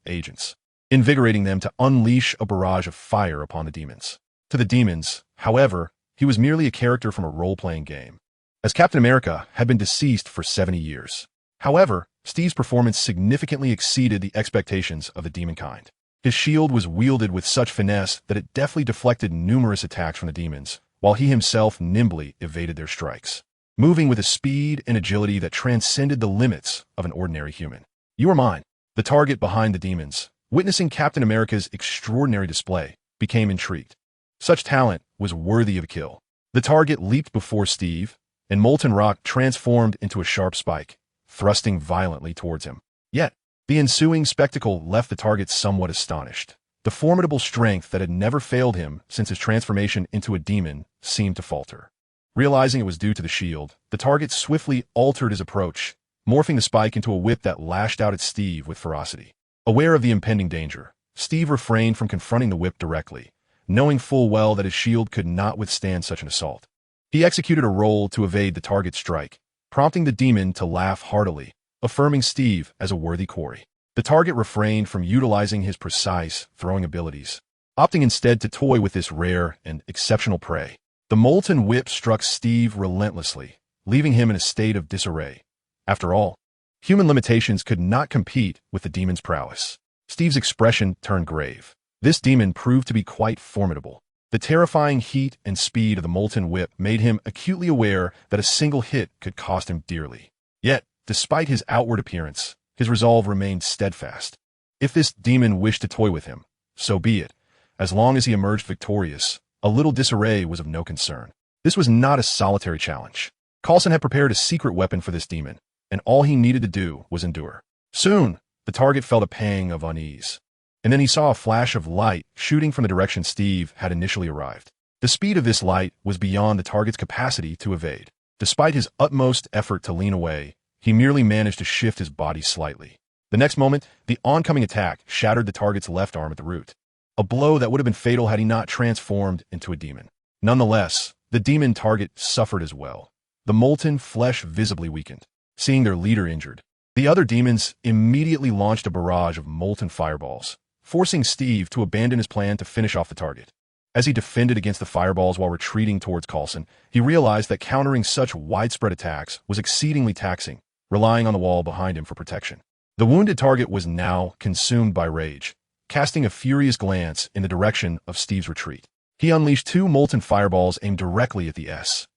agents, invigorating them to unleash a barrage of fire upon the demons. To the demons, however, he was merely a character from a role-playing game, as Captain America had been deceased for 70 years. However, Steve's performance significantly exceeded the expectations of the demon kind. His shield was wielded with such finesse that it deftly deflected numerous attacks from the demons, while he himself nimbly evaded their strikes, moving with a speed and agility that transcended the limits of an ordinary human. "You are mine." The target behind the demons, witnessing Captain America's extraordinary display, became intrigued. Such talent was worthy of a kill. The target leaped before Steve, and molten rock transformed into a sharp spike, thrusting violently towards him. Yet, the ensuing spectacle left the target somewhat astonished. The formidable strength that had never failed him since his transformation into a demon seemed to falter. Realizing it was due to the shield, the target swiftly altered his approach, morphing the spike into a whip that lashed out at Steve with ferocity. Aware of the impending danger, Steve refrained from confronting the whip directly, knowing full well that his shield could not withstand such an assault. He executed a roll to evade the target's strike, prompting the demon to laugh heartily, affirming Steve as a worthy quarry. The target refrained from utilizing his precise throwing abilities, opting instead to toy with this rare and exceptional prey. The molten whip struck Steve relentlessly, leaving him in a state of disarray. After all, human limitations could not compete with the demon's prowess. Steve's expression turned grave. This demon proved to be quite formidable. The terrifying heat and speed of the molten whip made him acutely aware that a single hit could cost him dearly. Yet, despite his outward appearance, his resolve remained steadfast. If this demon wished to toy with him, so be it. As long as he emerged victorious, a little disarray was of no concern. This was not a solitary challenge. Coulson had prepared a secret weapon for this demon, and all he needed to do was endure. Soon, the target felt a pang of unease. And then he saw a flash of light shooting from the direction Steve had initially arrived. The speed of this light was beyond the target's capacity to evade. Despite his utmost effort to lean away, he merely managed to shift his body slightly. The next moment, the oncoming attack shattered the target's left arm at the root, a blow that would have been fatal had he not transformed into a demon. Nonetheless, the demon target suffered as well. The molten flesh visibly weakened. Seeing their leader injured, the other demons immediately launched a barrage of molten fireballs, forcing Steve to abandon his plan to finish off the target. As he defended against the fireballs while retreating towards Coulson, he realized that countering such widespread attacks was exceedingly taxing, relying on the wall behind him for protection. The wounded target was now consumed by rage, casting a furious glance in the direction of Steve's retreat. He unleashed two molten fireballs aimed directly at the awakens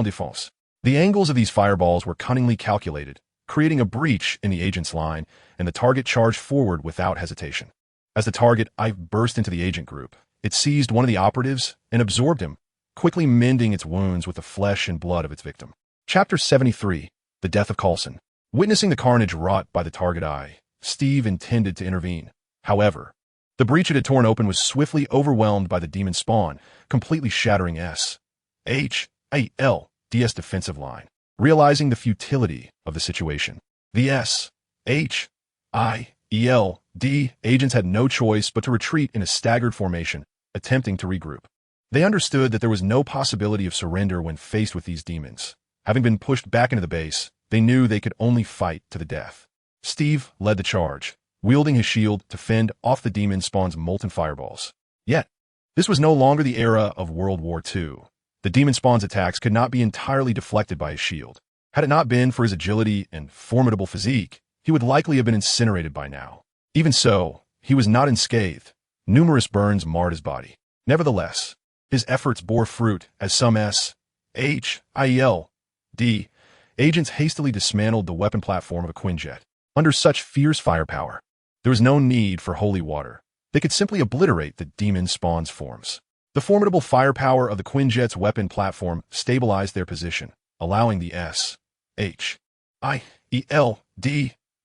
defense. The angles of these fireballs were cunningly calculated, creating a breach in the agent's line, and the target charged forward without hesitation. As the target burst into the agent group, it seized one of the operatives and absorbed him, quickly mending its wounds with the flesh and blood of its victim. Chapter 73. The Death of Coulson. Witnessing the carnage wrought by the target Steve intended to intervene. However, the breach it had torn open was swiftly overwhelmed by the demon spawn, completely shattering SHALD's defensive line. Realizing the futility of the situation, the SHIELD agents had no choice but to retreat in a staggered formation, attempting to regroup. They understood that there was no possibility of surrender when faced with these demons. Having been pushed back into the base, they knew they could only fight to the death. Steve led the charge, wielding his shield to fend off the demon spawn's molten fireballs. Yet, this was no longer the era of World War II. The demon spawn's attacks could not be entirely deflected by his shield. Had it not been for his agility and formidable physique, he would likely have been incinerated by now. Even so, he was not unscathed. Numerous burns marred his body. Nevertheless, his efforts bore fruit as some SHIELD agents hastily dismantled the weapon platform of a Quinjet. Under such fierce firepower, there was no need for holy water. They could simply obliterate the demon spawn's forms. The formidable firepower of the Quinjet's weapon platform stabilized their position, allowing the SHIELD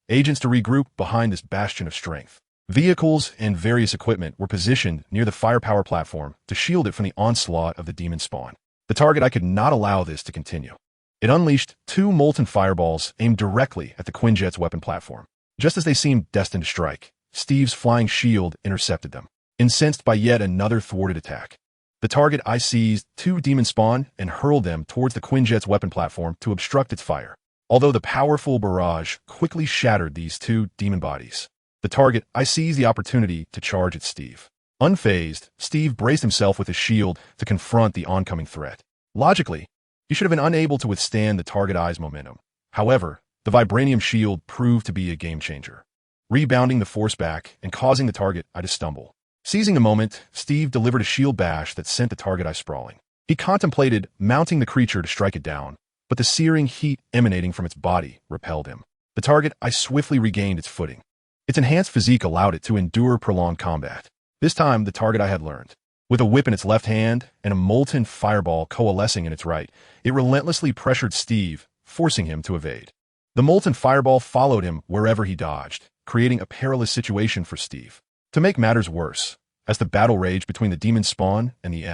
agents to regroup behind this bastion of strength. Vehicles and various equipment were positioned near the firepower platform to shield it from the onslaught of the demon spawn. The target could not allow this to continue. It unleashed two molten fireballs aimed directly at the Quinjet's weapon platform. Just as they seemed destined to strike, Steve's flying shield intercepted them. Incensed by yet another thwarted attack, the target seized two demon spawn and hurled them towards the Quinjet's weapon platform to obstruct its fire. Although the powerful barrage quickly shattered these two demon bodies, the target seized the opportunity to charge at Steve. Unfazed, Steve braced himself with his shield to confront the oncoming threat. Logically, he should have been unable to withstand the target's momentum. However, the vibranium shield proved to be a game-changer, rebounding the force back and causing the target to stumble. Seizing the moment, Steve delivered a shield bash that sent the target sprawling. He contemplated mounting the creature to strike it down, but the searing heat emanating from its body repelled him. The target swiftly regained its footing. Its enhanced physique allowed it to endure prolonged combat. This time, the target had learned. With a whip in its left hand and a molten fireball coalescing in its right, it relentlessly pressured Steve, forcing him to evade. The molten fireball followed him wherever he dodged, creating a perilous situation for Steve. To make matters worse, as the battle raged between the demon spawn and the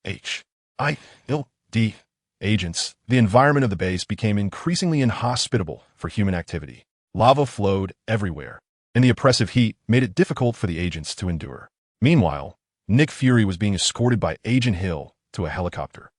SHIELD agents, the environment of the base became increasingly inhospitable for human activity. Lava flowed everywhere, and the oppressive heat made it difficult for the agents to endure. Meanwhile, Nick Fury was being escorted by Agent Hill to a helicopter.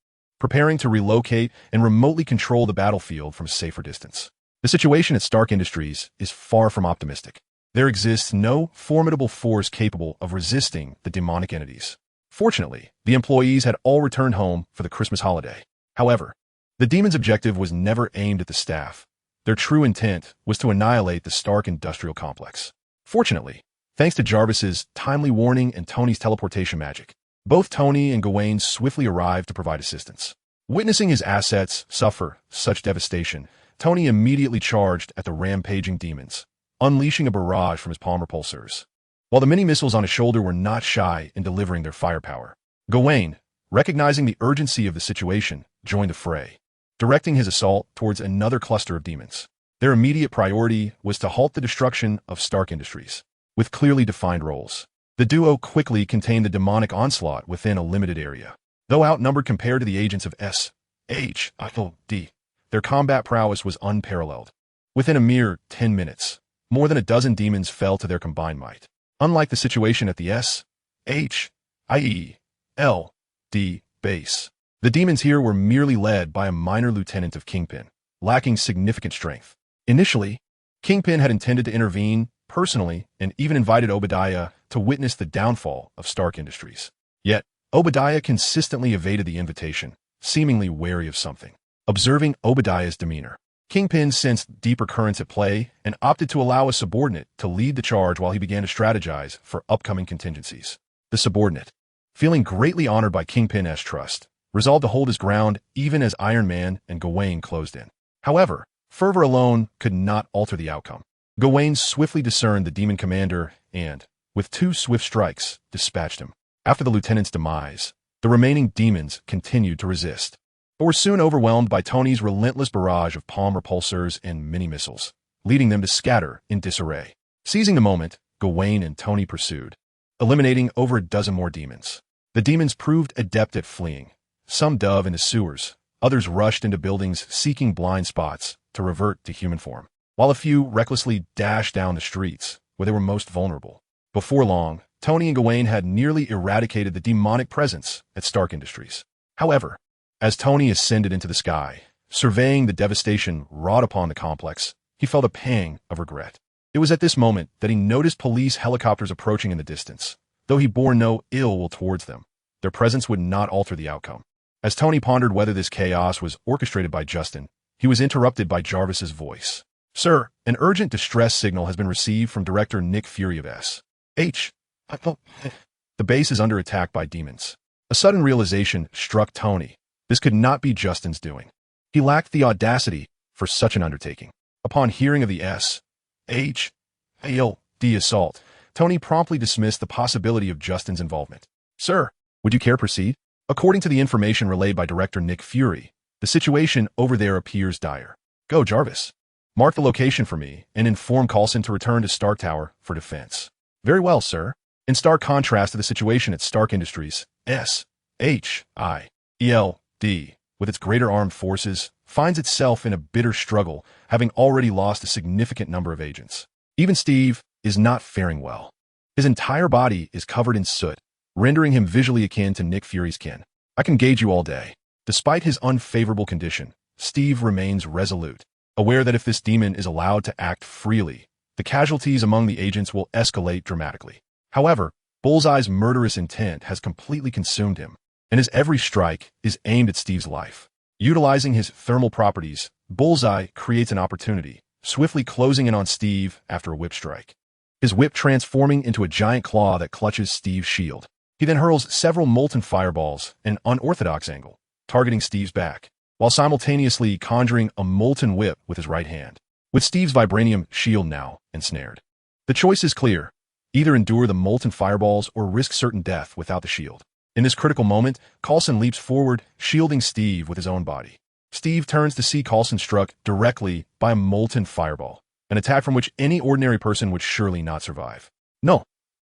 preparing to relocate and remotely control the battlefield from a safer distance. The situation at Stark Industries is far from optimistic. There exists no formidable force capable of resisting the demonic entities. Fortunately, the employees had all returned home for the Christmas holiday. However, the demons' objective was never aimed at the staff. Their true intent was to annihilate the Stark industrial complex. Fortunately, thanks to Jarvis's timely warning and Tony's teleportation magic, both Tony and Gawain swiftly arrived to provide assistance. Witnessing his assets suffer such devastation, Tony immediately charged at the rampaging demons, unleashing a barrage from his palm repulsors. While the mini-missiles on his shoulder were not shy in delivering their firepower, Gawain, recognizing the urgency of the situation, joined the fray, directing his assault towards another cluster of demons. Their immediate priority was to halt the destruction of Stark Industries. With clearly defined roles, the duo quickly contained the demonic onslaught within a limited area. Though outnumbered compared to the agents of S.H.I.D., their combat prowess was unparalleled. Within a mere 10 minutes, more than a dozen demons fell to their combined might. Unlike the situation at the S.H.I.E.L.D. base, the demons here were merely led by a minor lieutenant of Kingpin, lacking significant strength. Initially, Kingpin had intended to intervene personally and even invited Obadiah to witness the downfall of Stark Industries. Yet, Obadiah consistently evaded the invitation, seemingly wary of something. Observing Obadiah's demeanor, Kingpin sensed deeper currents at play and opted to allow a subordinate to lead the charge while he began to strategize for upcoming contingencies. The subordinate, feeling greatly honored by Kingpin's trust, resolved to hold his ground even as Iron Man and Gawain closed in. However, fervor alone could not alter the outcome. Gawain swiftly discerned the demon commander and, with 2 swift strikes, dispatched him. After the lieutenant's demise, the remaining demons continued to resist, but were soon overwhelmed by Tony's relentless barrage of palm repulsors and mini-missiles, leading them to scatter in disarray. Seizing the moment, Gawain and Tony pursued, eliminating over a dozen more demons. The demons proved adept at fleeing. Some dove into sewers, others rushed into buildings seeking blind spots to revert to human form, while a few recklessly dashed down the streets where they were most vulnerable. Before long, Tony and Gawain had nearly eradicated the demonic presence at Stark Industries. However, as Tony ascended into the sky, surveying the devastation wrought upon the complex, he felt a pang of regret. It was at this moment that he noticed police helicopters approaching in the distance. Though he bore no ill will towards them, their presence would not alter the outcome. As Tony pondered whether this chaos was orchestrated by Justin, he was interrupted by Jarvis's voice. "Sir, an urgent distress signal has been received from Director Nick Fury of S.H. The base is under attack by demons." A sudden realization struck Tony. This could not be Justin's doing. He lacked the audacity for such an undertaking. Upon hearing of the S.H.I.L.D. assault, Tony promptly dismissed the possibility of Justin's involvement. "Sir, would you care proceed? According to the information relayed by Director Nick Fury, the situation over there appears dire. Go, Jarvis. Mark the location for me and inform Coulson to return to Stark Tower for defense." "Very well, sir." In stark contrast to the situation at Stark Industries, S.H.I.E.L.D., with its greater armed forces, finds itself in a bitter struggle, having already lost a significant number of agents. Even Steve is not faring well. His entire body is covered in soot, rendering him visually akin to Nick Fury's kin. "I can gauge you all day." Despite his unfavorable condition, Steve remains resolute, aware that if this demon is allowed to act freely, the casualties among the agents will escalate dramatically. However, Bullseye's murderous intent has completely consumed him, and his every strike is aimed at Steve's life. Utilizing his thermal properties, Bullseye creates an opportunity, swiftly closing in on Steve after a whip strike. His whip transforming into a giant claw that clutches Steve's shield. He then hurls several molten fireballs in an unorthodox angle, targeting Steve's back, while simultaneously conjuring a molten whip with his right hand. With Steve's vibranium shield now ensnared, the choice is clear. Either endure the molten fireballs or risk certain death without the shield. In this critical moment, Coulson leaps forward, shielding Steve with his own body. Steve turns to see Coulson struck directly by a molten fireball, an attack from which any ordinary person would surely not survive. No.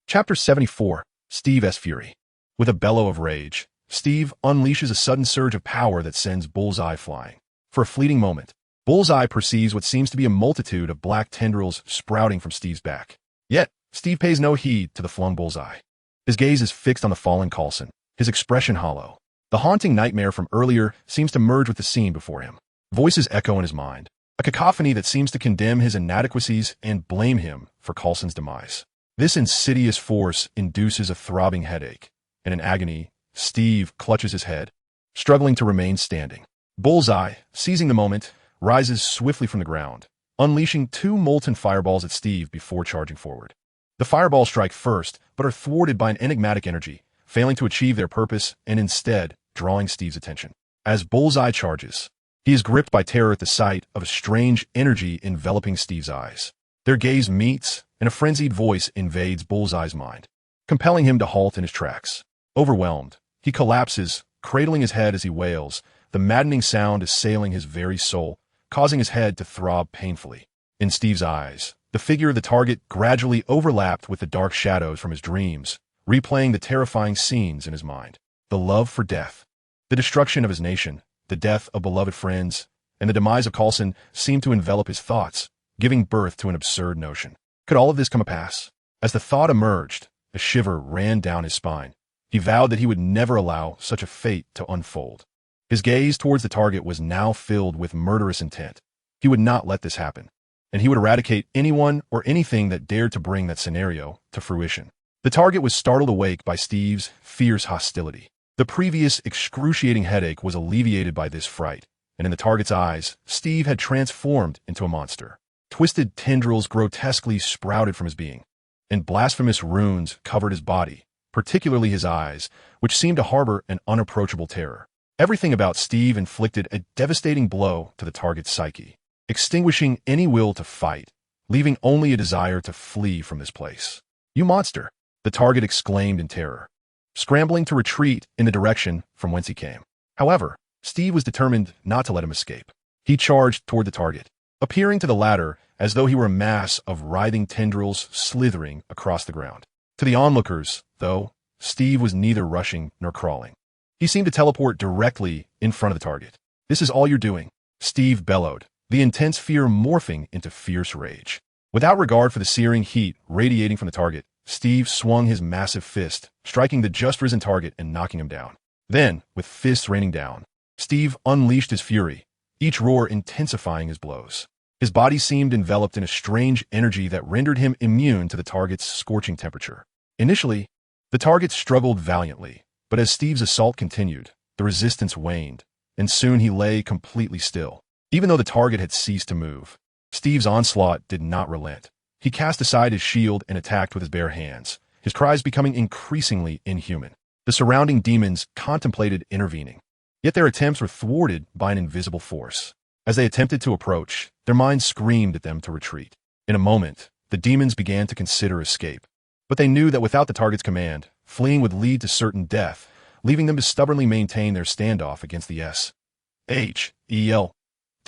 Chapter 74, Steve's Fury. With a bellow of rage, Steve unleashes a sudden surge of power that sends Bullseye flying. For a fleeting moment, Bullseye perceives what seems to be a multitude of black tendrils sprouting from Steve's back. Yet, Steve pays no heed to the flung Bullseye. His gaze is fixed on the fallen Coulson, his expression hollow. The haunting nightmare from earlier seems to merge with the scene before him. Voices echo in his mind, a cacophony that seems to condemn his inadequacies and blame him for Coulson's demise. This insidious force induces a throbbing headache, and in agony, Steve clutches his head, struggling to remain standing. Bullseye, seizing the moment, rises swiftly from the ground, unleashing 2 molten fireballs at Steve before charging forward. The fireballs strike first, but are thwarted by an enigmatic energy, failing to achieve their purpose and instead drawing Steve's attention. As Bullseye charges, he is gripped by terror at the sight of a strange energy enveloping Steve's eyes. Their gaze meets, and a frenzied voice invades Bullseye's mind, compelling him to halt in his tracks. Overwhelmed, he collapses, cradling his head as he wails, the maddening sound assailing his very soul, causing his head to throb painfully. In Steve's eyes, the figure of the target gradually overlapped with the dark shadows from his dreams, replaying the terrifying scenes in his mind. The love for death, the destruction of his nation, the death of beloved friends, and the demise of Coulson seemed to envelop his thoughts, giving birth to an absurd notion. Could all of this come to pass? As the thought emerged, a shiver ran down his spine. He vowed that he would never allow such a fate to unfold. His gaze towards the target was now filled with murderous intent. He would not let this happen, and he would eradicate anyone or anything that dared to bring that scenario to fruition. The target was startled awake by Steve's fierce hostility. The previous excruciating headache was alleviated by this fright, and in the target's eyes, Steve had transformed into a monster. Twisted tendrils grotesquely sprouted from his being, and blasphemous runes covered his body, particularly his eyes, which seemed to harbor an unapproachable terror. Everything about Steve inflicted a devastating blow to the target's psyche, extinguishing any will to fight, leaving only a desire to flee from this place. "You monster!" the target exclaimed in terror, scrambling to retreat in the direction from whence he came. However, Steve was determined not to let him escape. He charged toward the target, appearing to the latter as though he were a mass of writhing tendrils slithering across the ground. To the onlookers, though, Steve was neither rushing nor crawling. He seemed to teleport directly in front of the target. "This is all you're doing," Steve bellowed, the intense fear morphing into fierce rage. Without regard for the searing heat radiating from the target, Steve swung his massive fist, striking the just-risen target and knocking him down. Then, with fists raining down, Steve unleashed his fury, each roar intensifying his blows. His body seemed enveloped in a strange energy that rendered him immune to the target's scorching temperature. Initially, the target struggled valiantly, but as Steve's assault continued, the resistance waned, and soon he lay completely still. Even though the target had ceased to move, Steve's onslaught did not relent. He cast aside his shield and attacked with his bare hands, his cries becoming increasingly inhuman. The surrounding demons contemplated intervening, yet their attempts were thwarted by an invisible force. As they attempted to approach, their minds screamed at them to retreat. In a moment, the demons began to consider escape, but they knew that without the target's command, fleeing would lead to certain death, leaving them to stubbornly maintain their standoff against the S.H.E.L.D.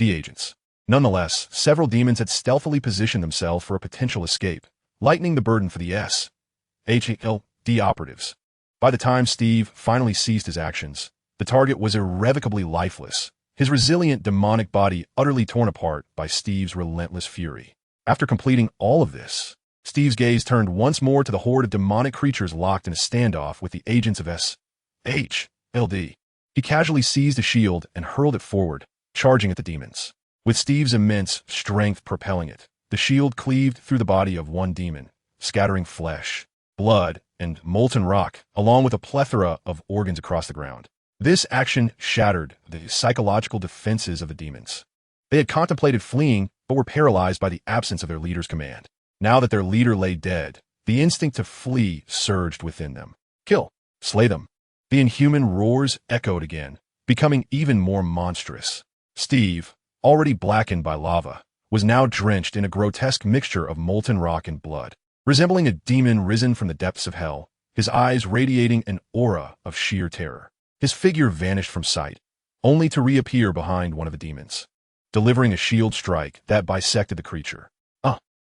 agents. Nonetheless, several demons had stealthily positioned themselves for a potential escape, lightening the burden for the S.H.E.L.D. operatives. By the time Steve finally ceased his actions, the target was irrevocably lifeless, his resilient demonic body utterly torn apart by Steve's relentless fury. After completing all of this, Steve's gaze turned once more to the horde of demonic creatures locked in a standoff with the agents of S.H.L.D. He casually seized a shield and hurled it forward, charging at the demons. With Steve's immense strength propelling it, the shield cleaved through the body of one demon, scattering flesh, blood, and molten rock, along with a plethora of organs across the ground. This action shattered the psychological defenses of the demons. They had contemplated fleeing, but were paralyzed by the absence of their leader's command. Now that their leader lay dead, the instinct to flee surged within them. Kill, slay them. The inhuman roars echoed again, becoming even more monstrous. Steve, already blackened by lava, was now drenched in a grotesque mixture of molten rock and blood. Resembling a demon risen from the depths of hell, his eyes radiating an aura of sheer terror. His figure vanished from sight, only to reappear behind one of the demons, delivering a shield strike that bisected the creature.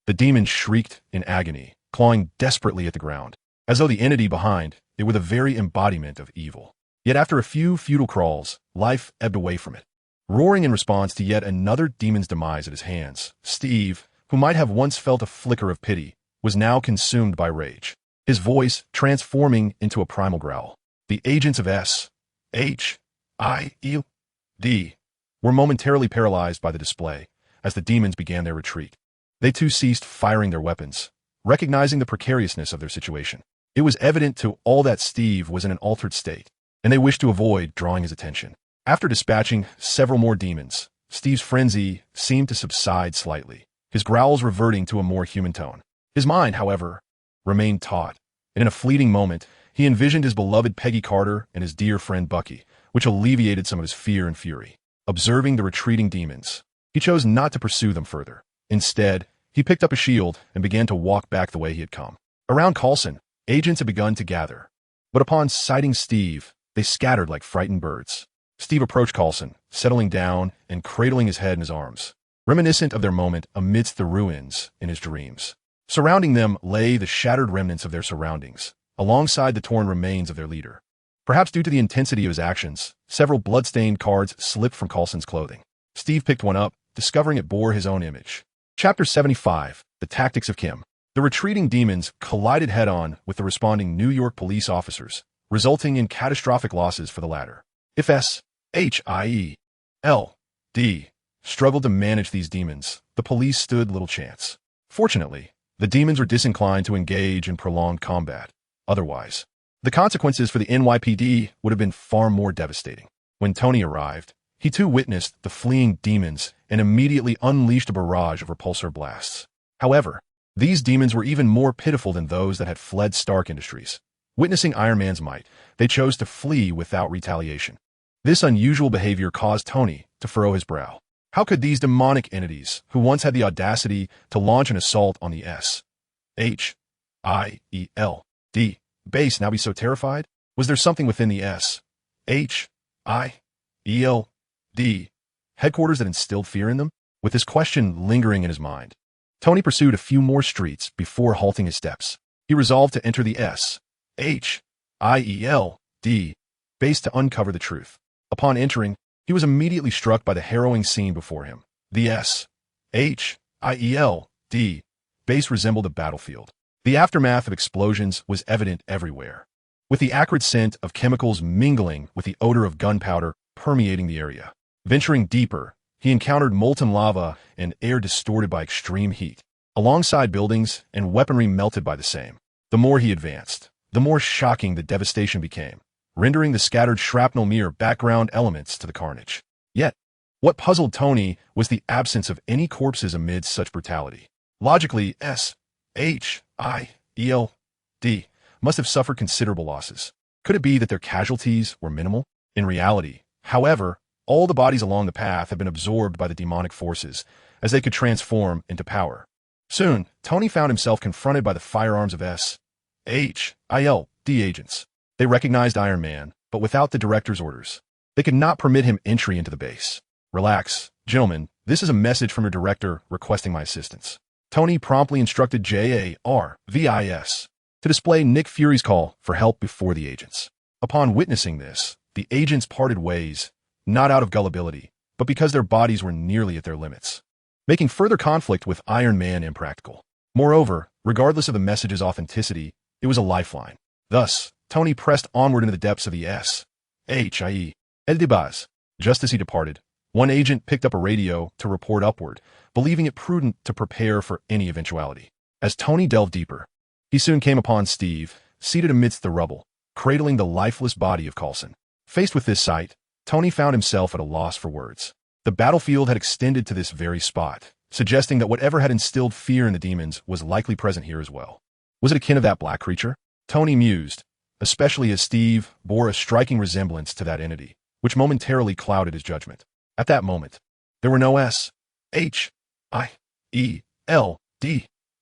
The demon shrieked in agony, clawing desperately at the ground, as though the entity behind it were the very embodiment of evil. Yet after a few futile crawls, life ebbed away from it. Roaring in response to yet another demon's demise at his hands, Steve, who might have once felt a flicker of pity, was now consumed by rage, his voice transforming into a primal growl. The agents of S.H.L.D. H-I-E-D, were momentarily paralyzed by the display as the demons began their retreat. They too ceased firing their weapons, recognizing the precariousness of their situation. It was evident to all that Steve was in an altered state, and they wished to avoid drawing his attention. After dispatching several more demons, Steve's frenzy seemed to subside slightly, his growls reverting to a more human tone. His mind, however, remained taut, and in a fleeting moment, he envisioned his beloved Peggy Carter and his dear friend Bucky, which alleviated some of his fear and fury. Observing the retreating demons, he chose not to pursue them further. Instead, he picked up a shield and began to walk back the way he had come. Around Coulson, agents had begun to gather, but upon sighting Steve, they scattered like frightened birds. Steve approached Coulson, settling down and cradling his head in his arms, reminiscent of their moment amidst the ruins in his dreams. Surrounding them lay the shattered remnants of their surroundings, alongside the torn remains of their leader. Perhaps due to the intensity of his actions, several blood-stained cards slipped from Coulson's clothing. Steve picked one up, discovering it bore his own image. Chapter 75, The Tactics of Kim. The retreating demons collided head-on with the responding New York police officers, resulting in catastrophic losses for the latter. If S-H-I-E-L-D struggled to manage these demons, the police stood little chance. Fortunately, the demons were disinclined to engage in prolonged combat. Otherwise, the consequences for the NYPD would have been far more devastating. When Tony arrived, he too witnessed the fleeing demons and immediately unleashed a barrage of repulsor blasts. However, these demons were even more pitiful than those that had fled Stark Industries. Witnessing Iron Man's might, they chose to flee without retaliation. This unusual behavior caused Tony to furrow his brow. How could these demonic entities, who once had the audacity to launch an assault on the S-H-I-E-L-D base, now be so terrified? Was there something within the S-H-I-E-L-D headquarters that instilled fear in them? With this question lingering in his mind, Tony pursued a few more streets before halting his steps. He resolved to enter the S-H-I-E-L-D base to uncover the truth. Upon entering, he was immediately struck by the harrowing scene before him. The S-H-I-E-L-D base resembled a battlefield. The aftermath of explosions was evident everywhere, with the acrid scent of chemicals mingling with the odor of gunpowder permeating the area. Venturing deeper, he encountered molten lava and air distorted by extreme heat, alongside buildings and weaponry melted by the same. The more he advanced, the more shocking the devastation became, rendering the scattered shrapnel mere background elements to the carnage. Yet, what puzzled Tony was the absence of any corpses amidst such brutality. Logically, S-H-I-E-L-D must have suffered considerable losses. Could it be that their casualties were minimal? In reality, however, all the bodies along the path had been absorbed by the demonic forces, as they could transform into power. Soon, Tony found himself confronted by the firearms of S-H-I-L-D agents. They recognized Iron Man, but without the director's orders. They could not permit him entry into the base. Relax, gentlemen, this is a message from your director requesting my assistance. Tony promptly instructed JARVIS to display Nick Fury's call for help before the agents. Upon witnessing this, the agents parted ways, not out of gullibility, but because their bodies were nearly at their limits, making further conflict with Iron Man impractical. Moreover, regardless of the message's authenticity, it was a lifeline. Thus, Tony pressed onward into the depths of the S-H-I-E-L-D base. Just as he departed, one agent picked up a radio to report upward, believing it prudent to prepare for any eventuality. As Tony delved deeper, he soon came upon Steve, seated amidst the rubble, cradling the lifeless body of Coulson. Faced with this sight, Tony found himself at a loss for words. The battlefield had extended to this very spot, suggesting that whatever had instilled fear in the demons was likely present here as well. Was it akin of that black creature? Tony mused, especially as Steve bore a striking resemblance to that entity, which momentarily clouded his judgment. At that moment, there were no S-H-I-E-L-D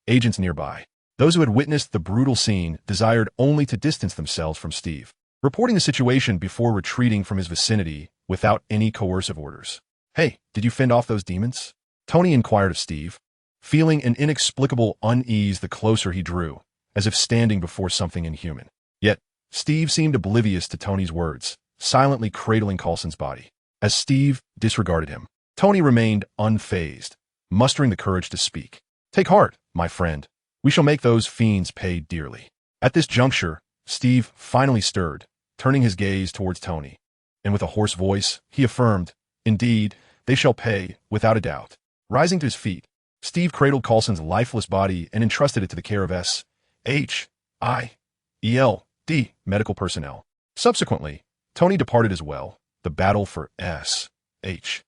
agents nearby. Those who had witnessed the brutal scene desired only to distance themselves from Steve, reporting the situation before retreating from his vicinity without any coercive orders. "Hey, did you fend off those demons?" Tony inquired of Steve, feeling an inexplicable unease the closer he drew, as if standing before something inhuman. Yet, Steve seemed oblivious to Tony's words, silently cradling Coulson's body. As Steve disregarded him, Tony remained unfazed, mustering the courage to speak. "Take heart, my friend. We shall make those fiends pay dearly." At this juncture, Steve finally stirred, turning his gaze towards Tony. and with a hoarse voice, he affirmed, "Indeed, they shall pay, without a doubt." Rising to his feet, Steve cradled Coulson's lifeless body and entrusted it to the care of S.H.I.E.L.D. medical personnel. Subsequently, Tony departed as well. The battle for S.H.I.E.L.D.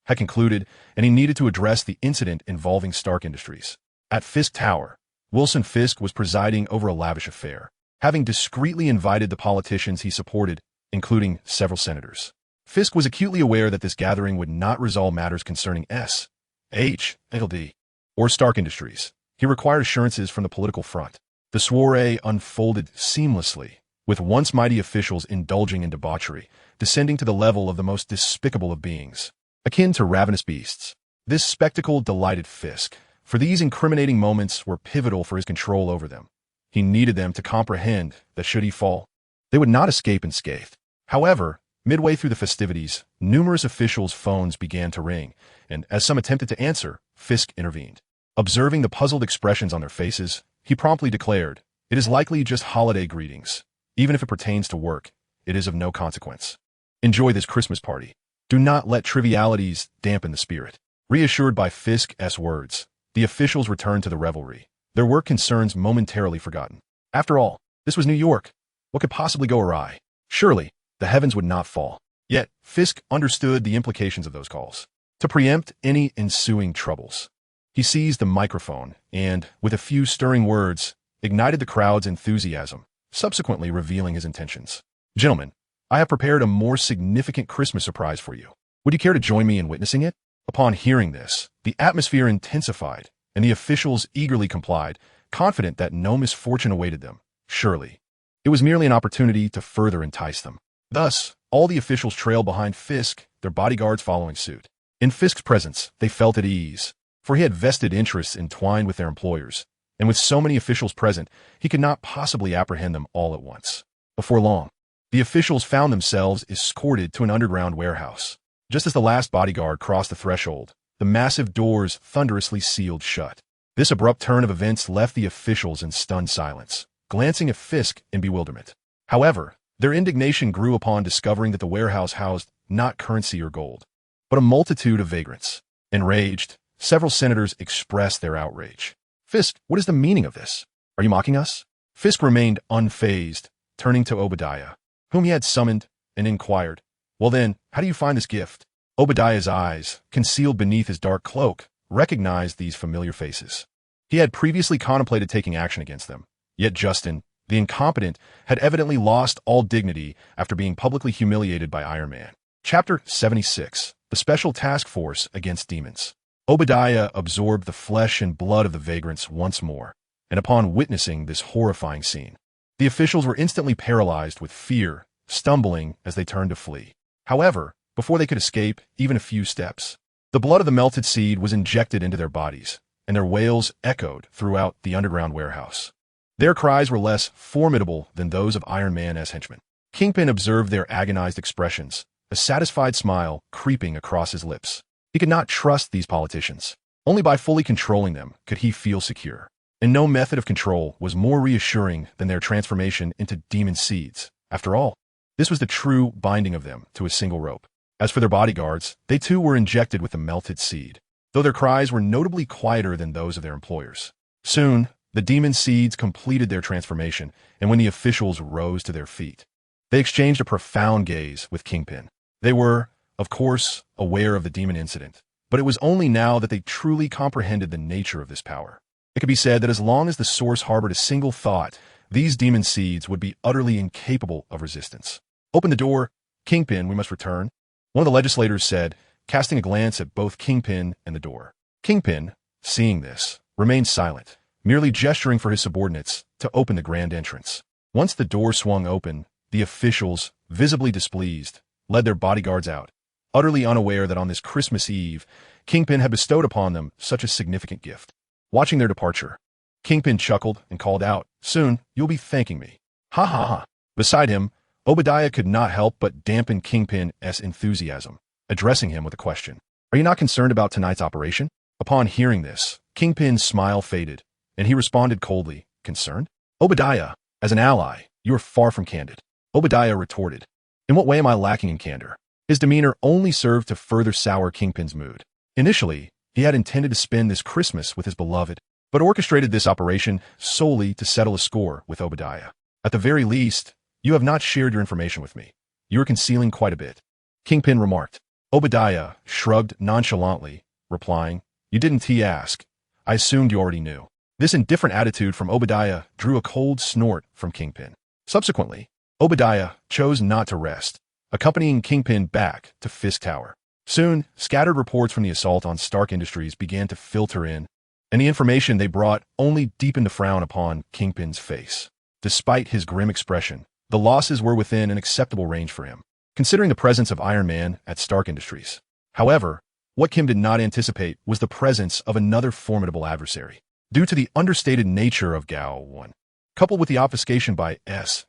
had concluded, and he needed to address the incident involving Stark Industries. At Fisk Tower, Wilson Fisk was presiding over a lavish affair, having discreetly invited the politicians he supported, including several senators. Fisk was acutely aware that this gathering would not resolve matters concerning S.H.I.L.D. or Stark Industries. He required assurances from the political front. The soiree unfolded seamlessly, with once mighty officials indulging in debauchery, descending to the level of the most despicable of beings, akin to ravenous beasts. This spectacle delighted Fisk, for these incriminating moments were pivotal for his control over them. He needed them to comprehend that should he fall, they would not escape unscathed. However, midway through the festivities, numerous officials' phones began to ring, and as some attempted to answer, Fisk intervened. Observing the puzzled expressions on their faces, he promptly declared, "It is likely just holiday greetings. Even if it pertains to work, it is of no consequence. Enjoy this Christmas party. Do not let trivialities dampen the spirit." Reassured by Fisk's words, the officials returned to the revelry, their work concerns momentarily forgotten. After all, this was New York. What could possibly go awry? Surely, the heavens would not fall. Yet, Fisk understood the implications of those calls. To preempt any ensuing troubles, he seized the microphone and, with a few stirring words, ignited the crowd's enthusiasm, subsequently revealing his intentions. "Gentlemen, I have prepared a more significant Christmas surprise for you. Would you care to join me in witnessing it?" Upon hearing this, the atmosphere intensified, and the officials eagerly complied, confident that no misfortune awaited them. Surely, it was merely an opportunity to further entice them. Thus, all the officials trailed behind Fisk, their bodyguards following suit. In Fisk's presence, they felt at ease, for he had vested interests entwined with their employers, and with so many officials present, he could not possibly apprehend them all at once. Before long, the officials found themselves escorted to an underground warehouse. Just as the last bodyguard crossed the threshold, the massive doors thunderously sealed shut. This abrupt turn of events left the officials in stunned silence, glancing at Fisk in bewilderment. However, their indignation grew upon discovering that the warehouse housed not currency or gold, but a multitude of vagrants. Enraged, several senators expressed their outrage. "Fisk, what is the meaning of this? Are you mocking us?" Fisk remained unfazed, turning to Obadiah, whom he had summoned, and inquired, "Well then, how do you find this gift?" Obadiah's eyes, concealed beneath his dark cloak, recognized these familiar faces. He had previously contemplated taking action against them, yet Justin, the incompetent, had evidently lost all dignity after being publicly humiliated by Iron Man. Chapter 76, The Special Task Force Against Demons. Obadiah absorbed the flesh and blood of the vagrants once more, and upon witnessing this horrifying scene, the officials were instantly paralyzed with fear, stumbling as they turned to flee. However, before they could escape even a few steps, the blood of the melted seed was injected into their bodies, and their wails echoed throughout the underground warehouse. Their cries were less formidable than those of Iron Man's henchmen. Kingpin observed their agonized expressions, a satisfied smile creeping across his lips. He could not trust these politicians. Only by fully controlling them could he feel secure. And no method of control was more reassuring than their transformation into demon seeds. After all, this was the true binding of them to a single rope. As for their bodyguards, they too were injected with the melted seed, though their cries were notably quieter than those of their employers. Soon, the demon seeds completed their transformation, and when the officials rose to their feet, they exchanged a profound gaze with Kingpin. They were, of course, aware of the demon incident, but it was only now that they truly comprehended the nature of this power. It could be said that as long as the source harbored a single thought, these demon seeds would be utterly incapable of resistance. "Open the door. Kingpin, we must return," one of the legislators said, casting a glance at both Kingpin and the door. Kingpin, seeing this, remained silent, merely gesturing for his subordinates to open the grand entrance. Once the door swung open, the officials, visibly displeased, led their bodyguards out, utterly unaware that on this Christmas Eve, Kingpin had bestowed upon them such a significant gift. Watching their departure, Kingpin chuckled and called out, "Soon, you'll be thanking me." Ha ha ha. Beside him, Obadiah could not help but dampen Kingpin's enthusiasm, addressing him with a question. "Are you not concerned about tonight's operation?" Upon hearing this, Kingpin's smile faded, and he responded coldly, "Concerned? Obadiah, as an ally, you are far from candid." Obadiah retorted, In what way am I lacking in candor? His demeanor only served to further sour Kingpin's mood. Initially, he had intended to spend this Christmas with his beloved, but orchestrated this operation solely to settle a score with Obadiah. At the very least, you have not shared your information with me. You are concealing quite a bit, Kingpin remarked. Obadiah shrugged nonchalantly, replying, "You didn't ask. I assumed you already knew." This indifferent attitude from Obadiah drew a cold snort from Kingpin. Subsequently, Obadiah chose not to rest, accompanying Kingpin back to Fisk Tower. Soon, scattered reports from the assault on Stark Industries began to filter in, and the information they brought only deepened the frown upon Kingpin's face. Despite his grim expression, the losses were within an acceptable range for him, considering the presence of Iron Man at Stark Industries. However, what Kim did not anticipate was the presence of another formidable adversary. Due to the understated nature of Gao 1, coupled with the obfuscation by S.H.I.E.L.D.,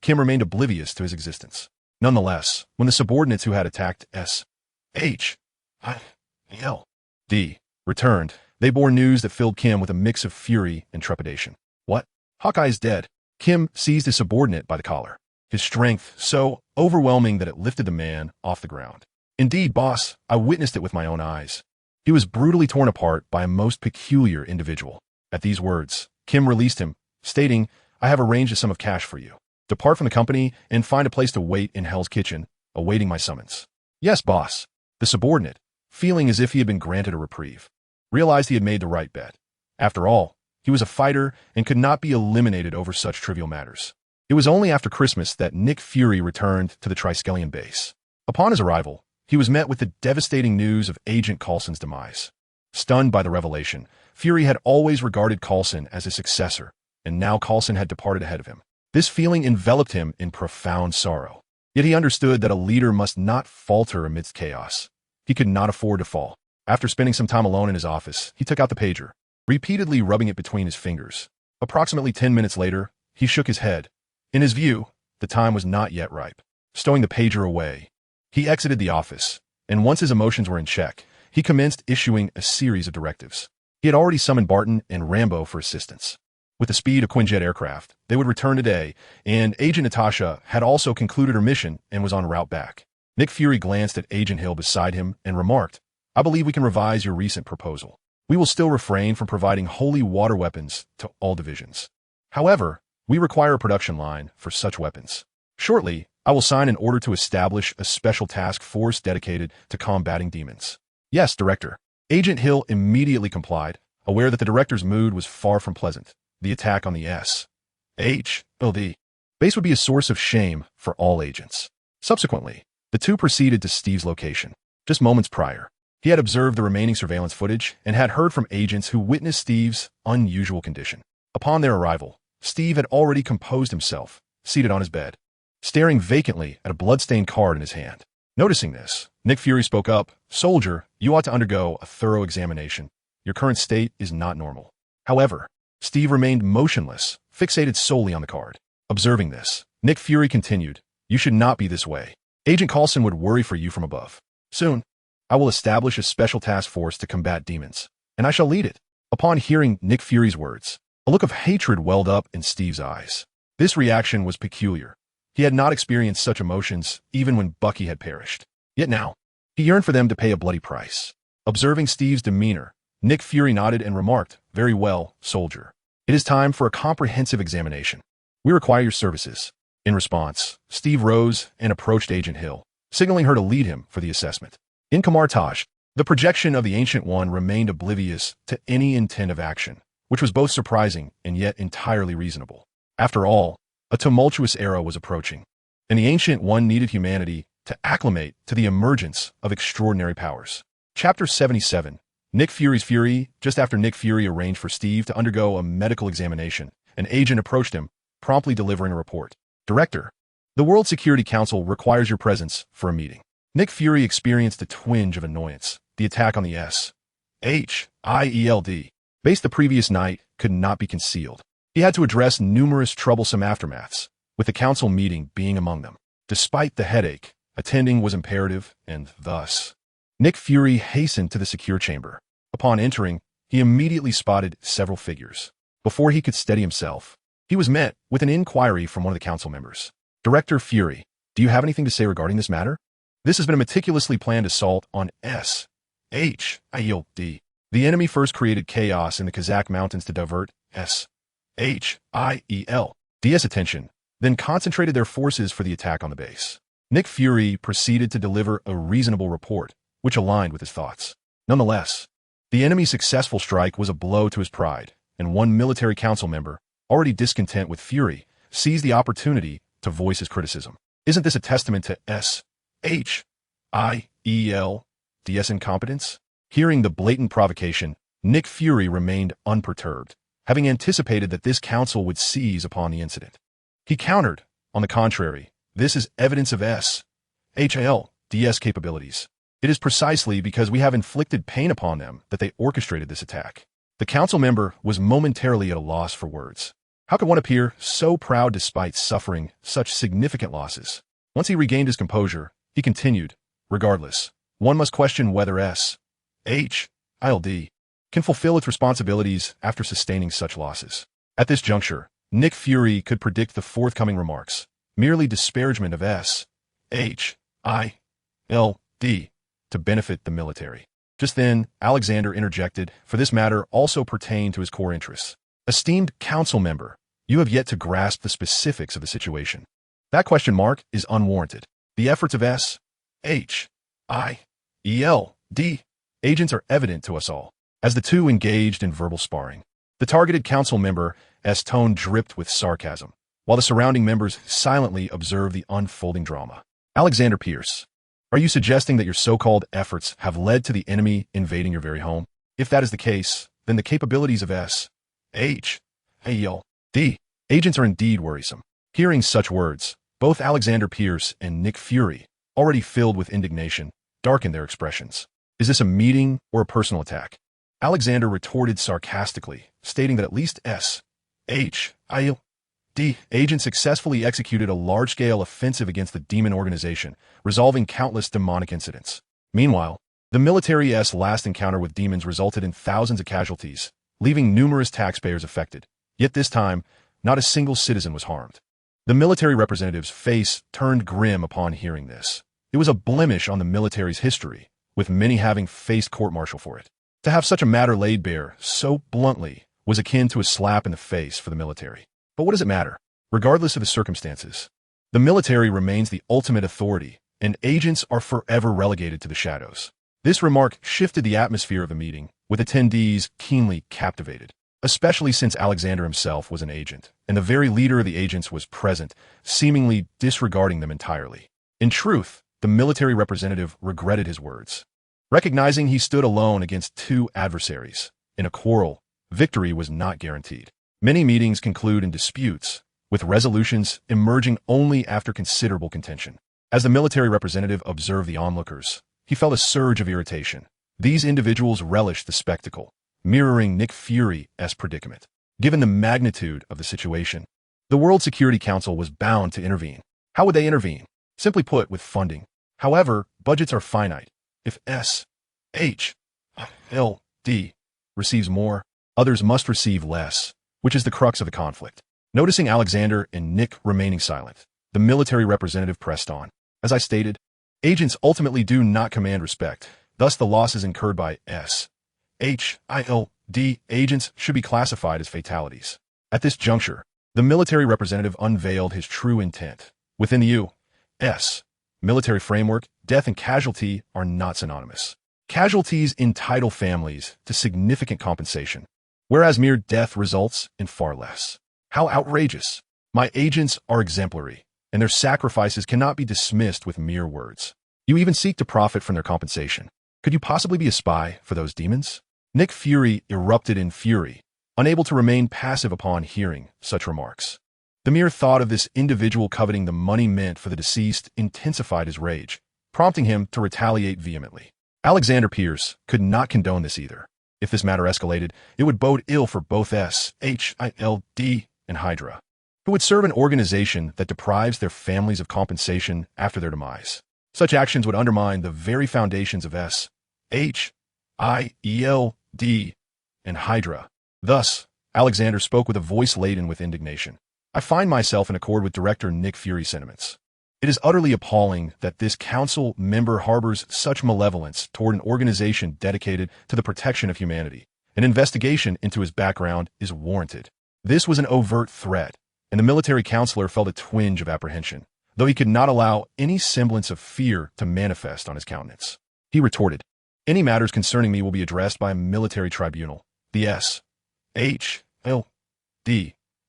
Kim remained oblivious to his existence. Nonetheless, when the subordinates who had attacked S.H.I.E.L.D. returned, they bore news that filled Kim with a mix of fury and trepidation. What? Hawkeye's dead. Kim seized his subordinate by the collar, his strength so overwhelming that it lifted the man off the ground. Indeed, boss, I witnessed it with my own eyes. He was brutally torn apart by a most peculiar individual. At these words, Kim released him, stating, "I have arranged a sum of cash for you. Depart from the company and find a place to wait in Hell's Kitchen, awaiting my summons." "Yes, boss." The subordinate, feeling as if he had been granted a reprieve, realized he had made the right bet. After all, he was a fighter and could not be eliminated over such trivial matters. It was only after Christmas that Nick Fury returned to the Triskelion base. Upon his arrival, he was met with the devastating news of Agent Coulson's demise. Stunned by the revelation, Fury had always regarded Coulson as his successor, and now Coulson had departed ahead of him. This feeling enveloped him in profound sorrow. Yet he understood that a leader must not falter amidst chaos. He could not afford to fall. After spending some time alone in his office, he took out the pager, repeatedly rubbing it between his fingers. Approximately 10 minutes later, he shook his head. In his view, the time was not yet ripe. Stowing the pager away, he exited the office, and once his emotions were in check, he commenced issuing a series of directives. He had already summoned Barton and Rambo for assistance. With the speed of Quinjet aircraft, they would return today, and Agent Natasha had also concluded her mission and was en route back. Nick Fury glanced at Agent Hill beside him and remarked, "I believe we can revise your recent proposal. We will still refrain from providing holy water weapons to all divisions. However, we require a production line for such weapons. Shortly, I will sign an order to establish a special task force dedicated to combating demons." "Yes, Director." Agent Hill immediately complied, aware that the Director's mood was far from pleasant. The attack on the S.H.I.L.D. base would be a source of shame for all agents. Subsequently, the two proceeded to Steve's location. Just moments prior, he had observed the remaining surveillance footage and had heard from agents who witnessed Steve's unusual condition. Upon their arrival, Steve had already composed himself, seated on his bed, staring vacantly at a blood-stained card in his hand. Noticing this, Nick Fury spoke up, "Soldier, you ought to undergo a thorough examination. Your current state is not normal." However, Steve remained motionless, fixated solely on the card. Observing this, Nick Fury continued, "You should not be this way. Agent Coulson would worry for you from above. Soon, I will establish a special task force to combat demons, and I shall lead it." Upon hearing Nick Fury's words, a look of hatred welled up in Steve's eyes. This reaction was peculiar. He had not experienced such emotions even when Bucky had perished. Yet now, he yearned for them to pay a bloody price. Observing Steve's demeanor, Nick Fury nodded and remarked, "Very well, soldier. It is time for a comprehensive examination. We require your services." In response, Steve rose and approached Agent Hill, signaling her to lead him for the assessment. In Kamartaj, the projection of the Ancient One remained oblivious to any intent of action, which was both surprising and yet entirely reasonable. After all, a tumultuous era was approaching, and the Ancient One needed humanity to acclimate to the emergence of extraordinary powers. Chapter 77. Nick Fury's Fury. Just after Nick Fury arranged for Steve to undergo a medical examination, an agent approached him, promptly delivering a report. "Director, the World Security Council requires your presence for a meeting." Nick Fury experienced a twinge of annoyance. The attack on the S.H.I.E.L.D. base the previous night could not be concealed. He had to address numerous troublesome aftermaths, with the council meeting being among them. Despite the headache, attending was imperative, and thus, Nick Fury hastened to the secure chamber. Upon entering, he immediately spotted several figures. Before he could steady himself, he was met with an inquiry from one of the council members. Director Fury, do you have anything to say regarding this matter? This has been a meticulously planned assault on S.H.I.E.L.D. The enemy first created chaos in the Kazakh mountains to divert S.H.I.E.L.D.'s attention, then concentrated their forces for the attack on the base. Nick Fury proceeded to deliver a reasonable report, which aligned with his thoughts. Nonetheless, the enemy's successful strike was a blow to his pride, and one military council member, already discontent with Fury, seized the opportunity to voice his criticism. Isn't this a testament to S.H.I.E.L.D.'s incompetence? Hearing the blatant provocation, Nick Fury remained unperturbed, having anticipated that this council would seize upon the incident. He countered, on the contrary, this is evidence of S.H.I.E.L.D.'s capabilities. It is precisely because we have inflicted pain upon them that they orchestrated this attack. The council member was momentarily at a loss for words. How could one appear so proud despite suffering such significant losses? Once he regained his composure, he continued, regardless, one must question whether S.H.I.E.L.D. can fulfill its responsibilities after sustaining such losses. At this juncture, Nick Fury could predict the forthcoming remarks, merely disparagement of S.H.I.E.L.D. to benefit the military. Just then, Alexander interjected, for this matter also pertained to his core interests. Esteemed council member, you have yet to grasp the specifics of the situation. That question mark is unwarranted. The efforts of S.H.I.E.L.D. agents are evident to us all. As the two engaged in verbal sparring, the targeted council member's tone dripped with sarcasm, while the surrounding members silently observed the unfolding drama. Alexander Pierce, are you suggesting that your so-called efforts have led to the enemy invading your very home? If that is the case, then the capabilities of S.H.I.E.L.D. agents are indeed worrisome. Hearing such words, both Alexander Pierce and Nick Fury, already filled with indignation, darkened their expressions. Is this a meeting or a personal attack? Alexander retorted sarcastically, stating that at least S.H.I.E.L.D. agents successfully executed a large-scale offensive against the demon organization, resolving countless demonic incidents. Meanwhile, the military's last encounter with demons resulted in thousands of casualties, leaving numerous taxpayers affected. Yet this time, not a single citizen was harmed. The military representative's face turned grim upon hearing this. It was a blemish on the military's history, with many having faced court-martial for it. To have such a matter laid bare so bluntly was akin to a slap in the face for the military. But what does it matter? Regardless of the circumstances, the military remains the ultimate authority, and agents are forever relegated to the shadows. This remark shifted the atmosphere of the meeting, with attendees keenly captivated, especially since Alexander himself was an agent, and the very leader of the agents was present, seemingly disregarding them entirely. In truth, the military representative regretted his words. Recognizing he stood alone against two adversaries, in a quarrel, victory was not guaranteed. Many meetings conclude in disputes, with resolutions emerging only after considerable contention. As the military representative observed the onlookers, he felt a surge of irritation. These individuals relished the spectacle, mirroring Nick Fury's predicament. Given the magnitude of the situation, the World Security Council was bound to intervene. How would they intervene? Simply put, with funding. However, budgets are finite. If S.H.I.E.L.D. receives more, others must receive less, which is the crux of the conflict. Noticing Alexander and Nick remaining silent, the military representative pressed on. As I stated, agents ultimately do not command respect. Thus, the losses incurred by S.H.I.E.L.D. agents should be classified as fatalities. At this juncture, the military representative unveiled his true intent. Within the U.S. military framework, death and casualty are not synonymous. Casualties entitle families to significant compensation, whereas mere death results in far less. How outrageous! My agents are exemplary, and their sacrifices cannot be dismissed with mere words. You even seek to profit from their compensation. Could you possibly be a spy for those demons? Nick Fury erupted in fury, unable to remain passive upon hearing such remarks. The mere thought of this individual coveting the money meant for the deceased intensified his rage, prompting him to retaliate vehemently. Alexander Pierce could not condone this either. If this matter escalated, it would bode ill for both S.H.I.E.L.D. and Hydra, who would serve an organization that deprives their families of compensation after their demise. Such actions would undermine the very foundations of S.H.I.E.L.D. and Hydra. Thus, Alexander spoke with a voice laden with indignation. I find myself in accord with director Nick Fury's sentiments. It is utterly appalling that this council member harbors such malevolence toward an organization dedicated to the protection of humanity. An investigation into his background is warranted. This was an overt threat, and the military counselor felt a twinge of apprehension, though he could not allow any semblance of fear to manifest on his countenance. He retorted, "Any matters concerning me will be addressed by a military tribunal. The S.H.L.D.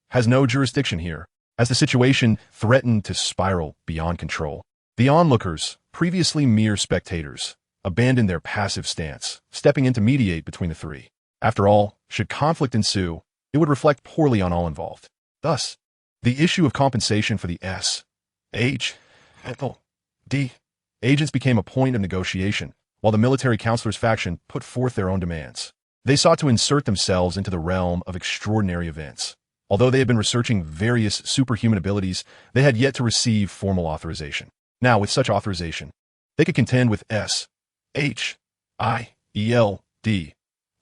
has no jurisdiction here." As the situation threatened to spiral beyond control, the onlookers, previously mere spectators, abandoned their passive stance, stepping in to mediate between the three. After all, should conflict ensue, it would reflect poorly on all involved. Thus, the issue of compensation for the S.H.L.D. agents became a point of negotiation, while the military counselor's faction put forth their own demands. They sought to insert themselves into the realm of extraordinary events. Although they had been researching various superhuman abilities, they had yet to receive formal authorization. Now, with such authorization, they could contend with S.H.I.E.L.D.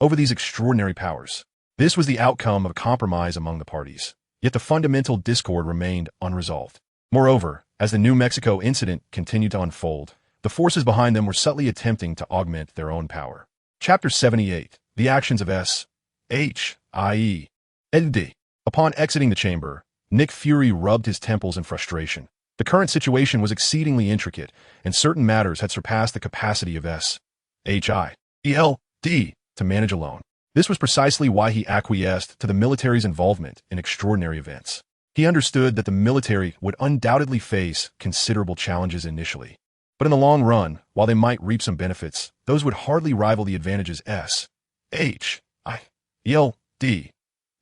over these extraordinary powers. This was the outcome of a compromise among the parties, yet the fundamental discord remained unresolved. Moreover, as the New Mexico incident continued to unfold, the forces behind them were subtly attempting to augment their own power. Chapter 78. The Actions of S.H.I.E.L.D. Upon exiting the chamber, Nick Fury rubbed his temples in frustration. The current situation was exceedingly intricate, and certain matters had surpassed the capacity of S.H.I.E.L.D. to manage alone. This was precisely why he acquiesced to the military's involvement in extraordinary events. He understood that the military would undoubtedly face considerable challenges initially, but in the long run, while they might reap some benefits, those would hardly rival the advantages S.H.I.E.L.D.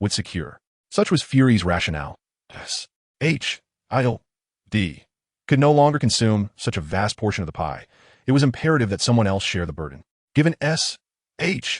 would secure. Such was Fury's rationale. S.H.I.E.L.D. could no longer consume such a vast portion of the pie. It was imperative that someone else share the burden. Given S.H.I.E.L.D.'s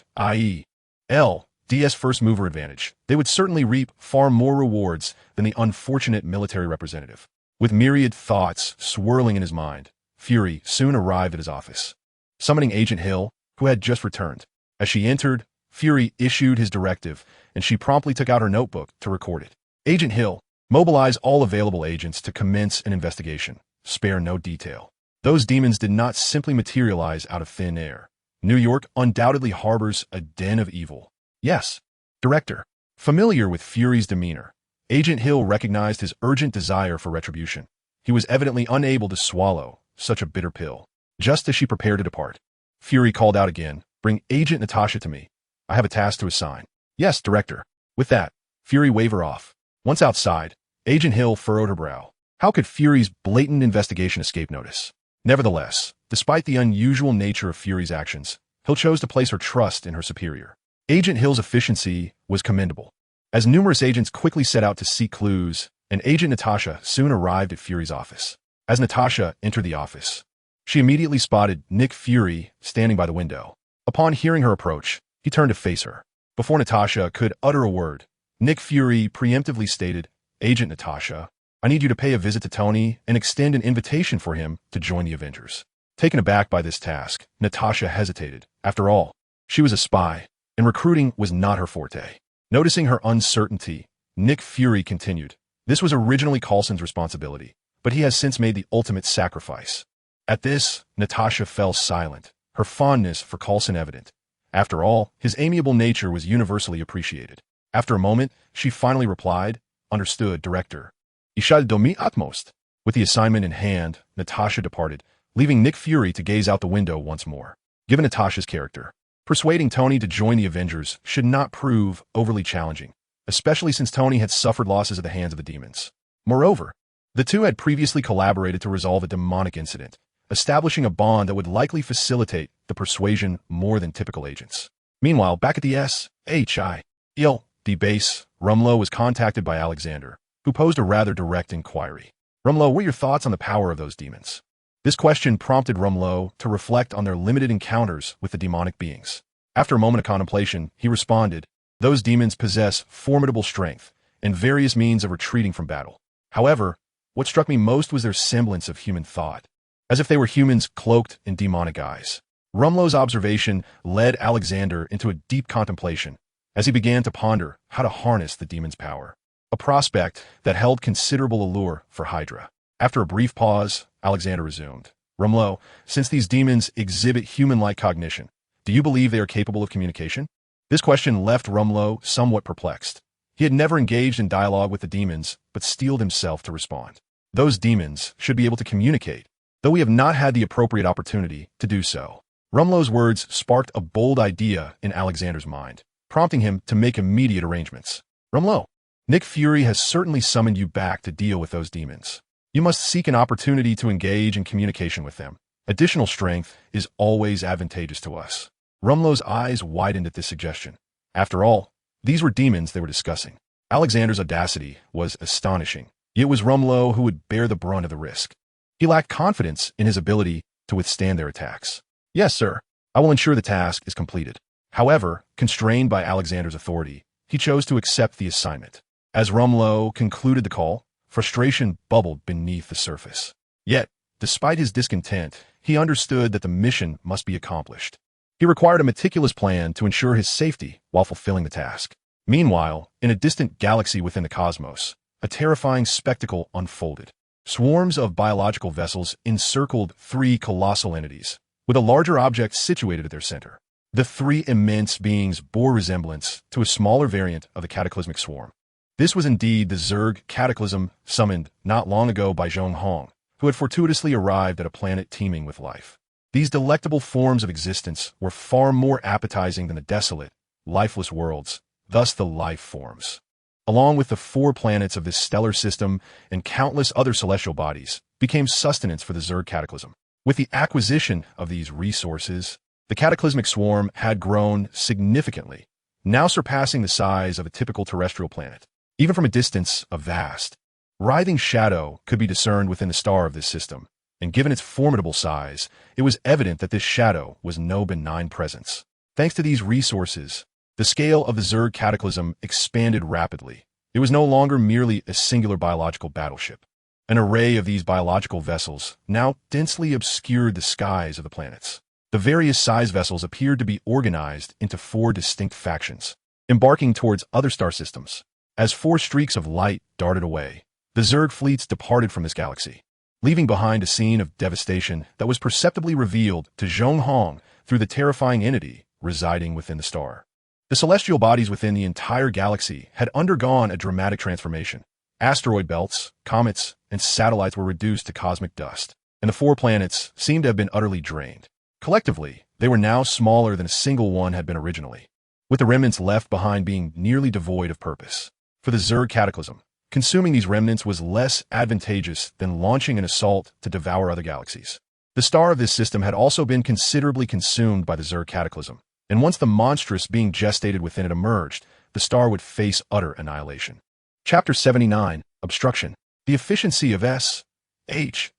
first mover advantage, they would certainly reap far more rewards than the unfortunate military representative. With myriad thoughts swirling in his mind, Fury soon arrived at his office. Summoning Agent Hill, who had just returned. As she entered, Fury issued his directive, and she promptly took out her notebook to record it. Agent Hill, mobilize all available agents to commence an investigation. Spare no detail. Those demons did not simply materialize out of thin air. New York undoubtedly harbors a den of evil. Yes, Director. Familiar with Fury's demeanor, Agent Hill recognized his urgent desire for retribution. He was evidently unable to swallow such a bitter pill. Just as she prepared to depart, Fury called out again, "Bring Agent Natasha to me. I have a task to assign." "Yes, Director." With that, Fury waved her off. Once outside, Agent Hill furrowed her brow. How could Fury's blatant investigation escape notice? Nevertheless, despite the unusual nature of Fury's actions, Hill chose to place her trust in her superior. Agent Hill's efficiency was commendable. As numerous agents quickly set out to seek clues, and Agent Natasha soon arrived at Fury's office. As Natasha entered the office, she immediately spotted Nick Fury standing by the window. Upon hearing her approach, he turned to face her. Before Natasha could utter a word, Nick Fury preemptively stated, "Agent Natasha, I need you to pay a visit to Tony and extend an invitation for him to join the Avengers." Taken aback by this task, Natasha hesitated. After all, she was a spy, and recruiting was not her forte. Noticing her uncertainty, Nick Fury continued, "This was originally Coulson's responsibility, but he has since made the ultimate sacrifice." At this, Natasha fell silent, her fondness for Coulson evident. After all, his amiable nature was universally appreciated. After a moment, she finally replied, "Understood, Director. Ich shall do my utmost." With the assignment in hand, Natasha departed, leaving Nick Fury to gaze out the window once more. Given Natasha's character, persuading Tony to join the Avengers should not prove overly challenging, especially since Tony had suffered losses at the hands of the demons. Moreover, the two had previously collaborated to resolve a demonic incident, establishing a bond that would likely facilitate the persuasion more than typical agents. Meanwhile, back at the S.H.I.E.L.D. base, Rumlow was contacted by Alexander, who posed a rather direct inquiry. "Rumlow, what are your thoughts on the power of those demons?" This question prompted Rumlow to reflect on their limited encounters with the demonic beings. After a moment of contemplation, he responded, "Those demons possess formidable strength and various means of retreating from battle. However, what struck me most was their semblance of human thought, as if they were humans cloaked in demonic eyes." Rumlow's observation led Alexander into a deep contemplation as he began to ponder how to harness the demon's power. a prospect that held considerable allure for Hydra. After a brief pause, Alexander resumed. Rumlow, since these demons exhibit human-like cognition, do you believe they are capable of communication? This question left Rumlow somewhat perplexed. He had never engaged in dialogue with the demons, but steeled himself to respond. Those demons should be able to communicate, though we have not had the appropriate opportunity to do so. Rumlow's words sparked a bold idea in Alexander's mind, prompting him to make immediate arrangements. Rumlow, Nick Fury has certainly summoned you back to deal with those demons. You must seek an opportunity to engage in communication with them. Additional strength is always advantageous to us. Rumlow's eyes widened at this suggestion. After all, these were demons they were discussing. Alexander's audacity was astonishing. It was Rumlow who would bear the brunt of the risk. He lacked confidence in his ability to withstand their attacks. Yes, sir. I will ensure the task is completed. However, constrained by Alexander's authority, he chose to accept the assignment. As Rumlow concluded the call, frustration bubbled beneath the surface. Yet, despite his discontent, he understood that the mission must be accomplished. He required a meticulous plan to ensure his safety while fulfilling the task. Meanwhile, in a distant galaxy within the cosmos, a terrifying spectacle unfolded. Swarms of biological vessels encircled three colossal entities, with a larger object situated at their center. The three immense beings bore resemblance to a smaller variant of the cataclysmic swarm. This was indeed the Zerg cataclysm summoned not long ago by Zhong Hong, who had fortuitously arrived at a planet teeming with life. These delectable forms of existence were far more appetizing than the desolate, lifeless worlds, thus the life forms. Along with the 4 planets of this stellar system and countless other celestial bodies, became sustenance for the Zerg cataclysm. With the acquisition of these resources, the cataclysmic swarm had grown significantly, now surpassing the size of a typical terrestrial planet. Even from a distance, a vast, writhing shadow could be discerned within the star of this system, and given its formidable size, it was evident that this shadow was no benign presence. Thanks to these resources, the scale of the Zerg cataclysm expanded rapidly. It was no longer merely a singular biological battleship. An array of these biological vessels now densely obscured the skies of the planets. The various size vessels appeared to be organized into 4 distinct factions, embarking towards other star systems. As 4 streaks of light darted away, the Zerg fleets departed from this galaxy, leaving behind a scene of devastation that was perceptibly revealed to Zhong Hong through the terrifying entity residing within the star. The celestial bodies within the entire galaxy had undergone a dramatic transformation. Asteroid belts, comets, and satellites were reduced to cosmic dust, and the 4 planets seemed to have been utterly drained. Collectively, they were now smaller than a single one had been originally, with the remnants left behind being nearly devoid of purpose. For the Zerg cataclysm, consuming these remnants was less advantageous than launching an assault to devour other galaxies. The star of this system had also been considerably consumed by the Zerg cataclysm, and once the monstrous being gestated within it emerged, the star would face utter annihilation. Chapter 79, Obstruction. The efficiency of S.H.I.E.L.D.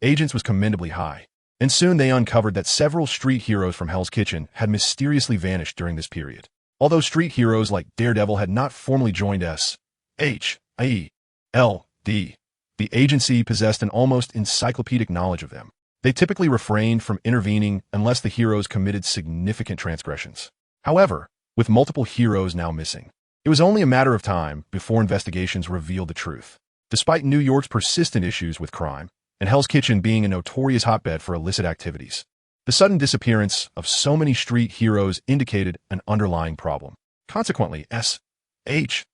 agents was commendably high, and soon they uncovered that several street heroes from Hell's Kitchen had mysteriously vanished during this period. Although street heroes like Daredevil had not formally joined S.H.I.E.L.D., the agency possessed an almost encyclopedic knowledge of them. They typically refrained from intervening unless the heroes committed significant transgressions. However, with multiple heroes now missing, it was only a matter of time before investigations revealed the truth. Despite New York's persistent issues with crime, and Hell's Kitchen being a notorious hotbed for illicit activities, the sudden disappearance of so many street heroes indicated an underlying problem. Consequently, S.H.I.L.D.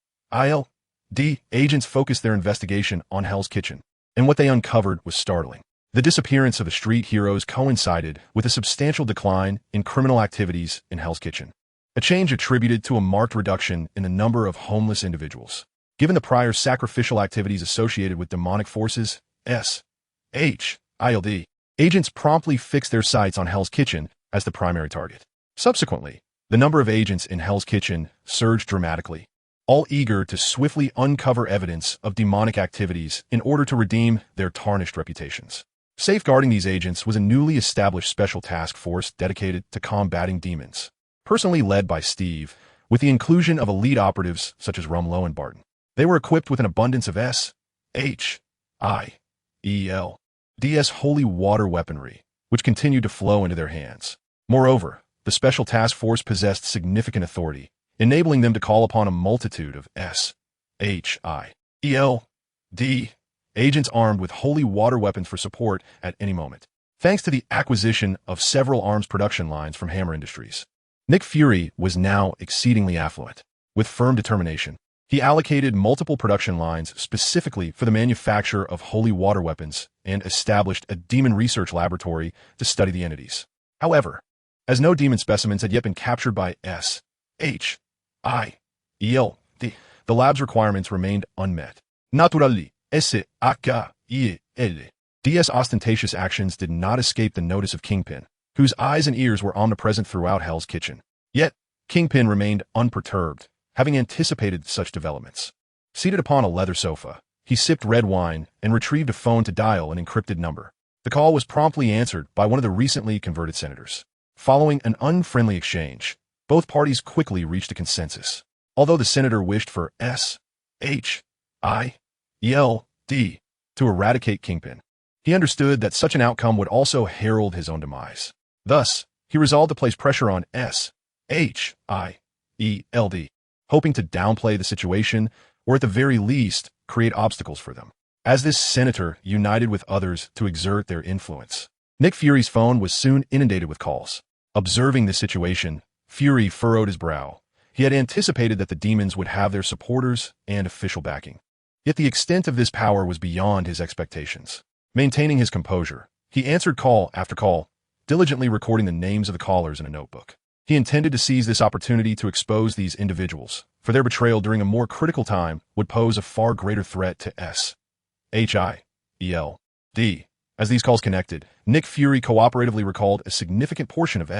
agents focused their investigation on Hell's Kitchen, and what they uncovered was startling. The disappearance of the street heroes coincided with a substantial decline in criminal activities in Hell's Kitchen, a change attributed to a marked reduction in the number of homeless individuals. Given the prior sacrificial activities associated with demonic forces, S.H.I.L.D. agents promptly fixed their sights on Hell's Kitchen as the primary target. Subsequently, the number of agents in Hell's Kitchen surged dramatically, all eager to swiftly uncover evidence of demonic activities in order to redeem their tarnished reputations. Safeguarding these agents was a newly established special task force dedicated to combating demons, personally led by Steve, with the inclusion of elite operatives such as Rumlow and Barton. They were equipped with an abundance of S.H.I.E.L.D.'s holy water weaponry, which continued to flow into their hands. Moreover, the special task force possessed significant authority, enabling them to call upon a multitude of SHIELD agents armed with holy water weapons for support at any moment. Thanks to the acquisition of several arms production lines from Hammer Industries, Nick Fury was now exceedingly affluent. With firm determination, he allocated multiple production lines specifically for the manufacture of holy water weapons and established a demon research laboratory to study the entities. However, as no demon specimens had yet been captured by SHIELD, the lab's requirements remained unmet. Naturally, SHIELD's ostentatious actions did not escape the notice of Kingpin, whose eyes and ears were omnipresent throughout Hell's Kitchen. Yet, Kingpin remained unperturbed, having anticipated such developments. Seated upon a leather sofa, he sipped red wine and retrieved a phone to dial an encrypted number. The call was promptly answered by one of the recently converted senators. Following an unfriendly exchange, both parties quickly reached a consensus. Although the senator wished for SHIELD to eradicate Kingpin, he understood that such an outcome would also herald his own demise. Thus, he resolved to place pressure on SHIELD, hoping to downplay the situation or at the very least create obstacles for them. As this senator united with others to exert their influence, Nick Fury's phone was soon inundated with calls. Observing the situation, Fury furrowed his brow. He had anticipated that the demons would have their supporters and official backing. Yet the extent of this power was beyond his expectations. Maintaining his composure, he answered call after call, diligently recording the names of the callers in a notebook. He intended to seize this opportunity to expose these individuals, for their betrayal during a more critical time would pose a far greater threat to SHIELD. As these calls connected, Nick Fury cooperatively recalled a significant portion of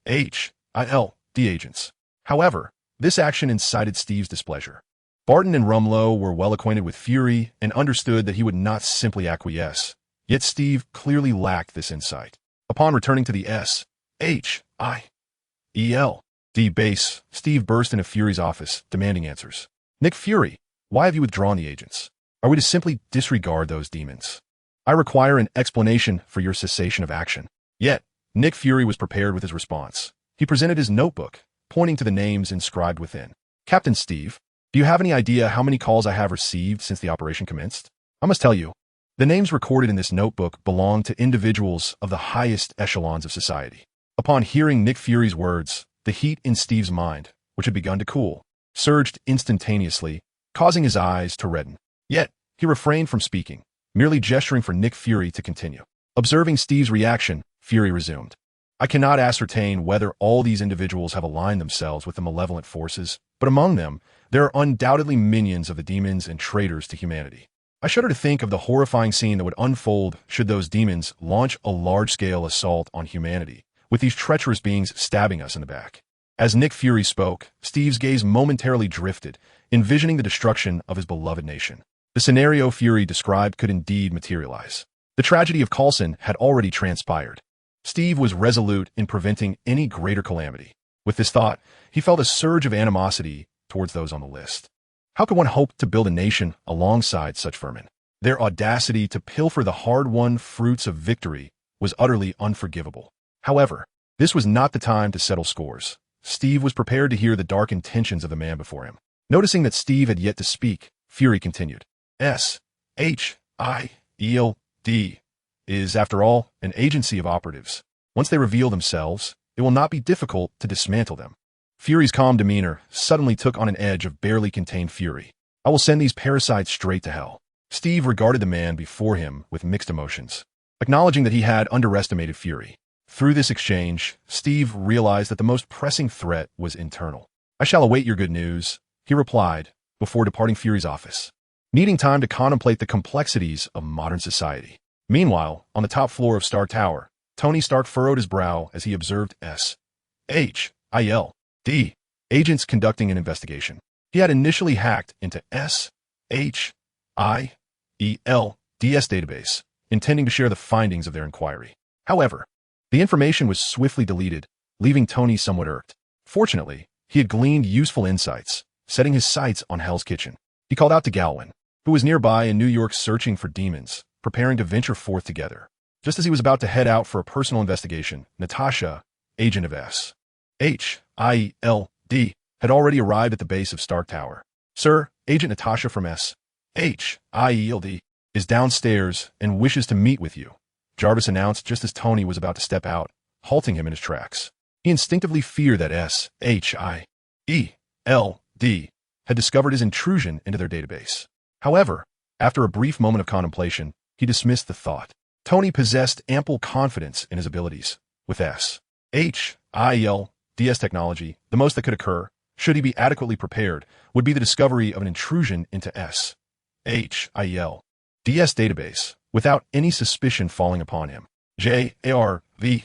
SHIELD agents. However, this action incited Steve's displeasure. Barton and Rumlow were well acquainted with Fury and understood that he would not simply acquiesce, yet Steve clearly lacked this insight. Upon returning to the SHIELD base, Steve burst into Fury's office, demanding answers. Nick Fury, why have you withdrawn the agents? Are we to simply disregard those demons? I require an explanation for your cessation of action. Yet, Nick Fury was prepared with his response. He presented his notebook, pointing to the names inscribed within. Captain Steve, do you have any idea how many calls I have received since the operation commenced? I must tell you, the names recorded in this notebook belong to individuals of the highest echelons of society. Upon hearing Nick Fury's words, the heat in Steve's mind, which had begun to cool, surged instantaneously, causing his eyes to redden. Yet, he refrained from speaking, merely gesturing for Nick Fury to continue. Observing Steve's reaction, Fury resumed. I cannot ascertain whether all these individuals have aligned themselves with the malevolent forces, but among them, there are undoubtedly minions of the demons and traitors to humanity. I shudder to think of the horrifying scene that would unfold should those demons launch a large-scale assault on humanity, with these treacherous beings stabbing us in the back. As Nick Fury spoke, Steve's gaze momentarily drifted, envisioning the destruction of his beloved nation. The scenario Fury described could indeed materialize. The tragedy of Coulson had already transpired. Steve was resolute in preventing any greater calamity. With this thought, he felt a surge of animosity towards those on the list. How could one hope to build a nation alongside such vermin? Their audacity to pilfer the hard-won fruits of victory was utterly unforgivable. However, this was not the time to settle scores. Steve was prepared to hear the dark intentions of the man before him. Noticing that Steve had yet to speak, Fury continued. SHIELD is, after all, an agency of operatives. Once they reveal themselves, it will not be difficult to dismantle them. Fury's calm demeanor suddenly took on an edge of barely contained fury. I will send these parasites straight to hell. Steve regarded the man before him with mixed emotions, acknowledging that he had underestimated Fury. Through this exchange, Steve realized that the most pressing threat was internal. I shall await your good news, he replied, before departing Fury's office, needing time to contemplate the complexities of modern society. Meanwhile, on the top floor of Stark Tower, Tony Stark furrowed his brow as he observed SHIELD agents conducting an investigation. He had initially hacked into SHIELD's database, intending to share the findings of their inquiry. However, the information was swiftly deleted, leaving Tony somewhat irked. Fortunately, he had gleaned useful insights, setting his sights on Hell's Kitchen. He called out to Galwin, who was nearby in New York searching for demons, preparing to venture forth together. Just as he was about to head out for a personal investigation, Natasha, agent of SHIELD, had already arrived at the base of Stark Tower. "Sir, Agent Natasha from SHIELD is downstairs and wishes to meet with you," Jarvis announced just as Tony was about to step out, halting him in his tracks. He instinctively feared that SHIELD had discovered his intrusion into their database. However, after a brief moment of contemplation, he dismissed the thought. Tony possessed ample confidence in his abilities. With SHIELD's technology, the most that could occur, should he be adequately prepared, would be the discovery of an intrusion into SHIELD's database, without any suspicion falling upon him. "JARV,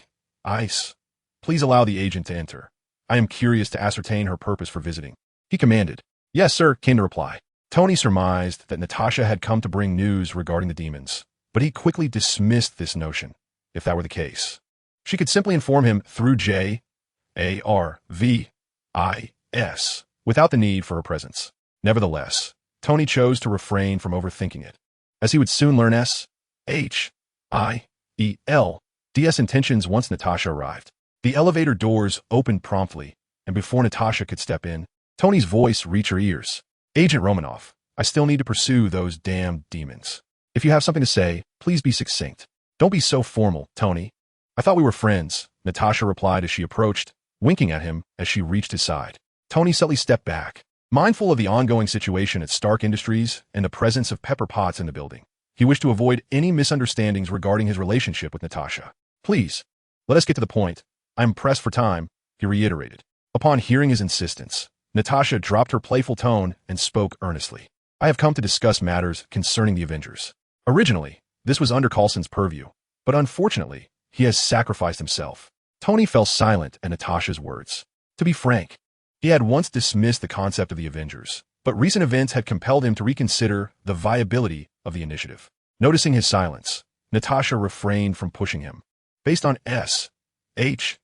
please allow the agent to enter. I am curious to ascertain her purpose for visiting," he commanded. "Yes, sir," came the reply. Tony surmised that Natasha had come to bring news regarding the demons, but he quickly dismissed this notion. If that were the case, she could simply inform him through JARVIS without the need for her presence. Nevertheless, Tony chose to refrain from overthinking it, as he would soon learn SHIELD's intentions once Natasha arrived. The elevator doors opened promptly, and before Natasha could step in, Tony's voice reached her ears. "Agent Romanoff, I still need to pursue those damned demons. If you have something to say, please be succinct. Don't be so formal, Tony." "I thought we were friends," Natasha replied as she approached, winking at him as she reached his side. Tony subtly stepped back, mindful of the ongoing situation at Stark Industries and the presence of Pepper Potts in the building. He wished to avoid any misunderstandings regarding his relationship with Natasha. "Please, let us get to the point. I'm pressed for time," he reiterated. Upon hearing his insistence, Natasha dropped her playful tone and spoke earnestly. "I have come to discuss matters concerning the Avengers. Originally, this was under Coulson's purview, but unfortunately, he has sacrificed himself." Tony fell silent at Natasha's words. To be frank, he had once dismissed the concept of the Avengers, but recent events had compelled him to reconsider the viability of the initiative. Noticing his silence, Natasha refrained from pushing him. Based on SHIELD's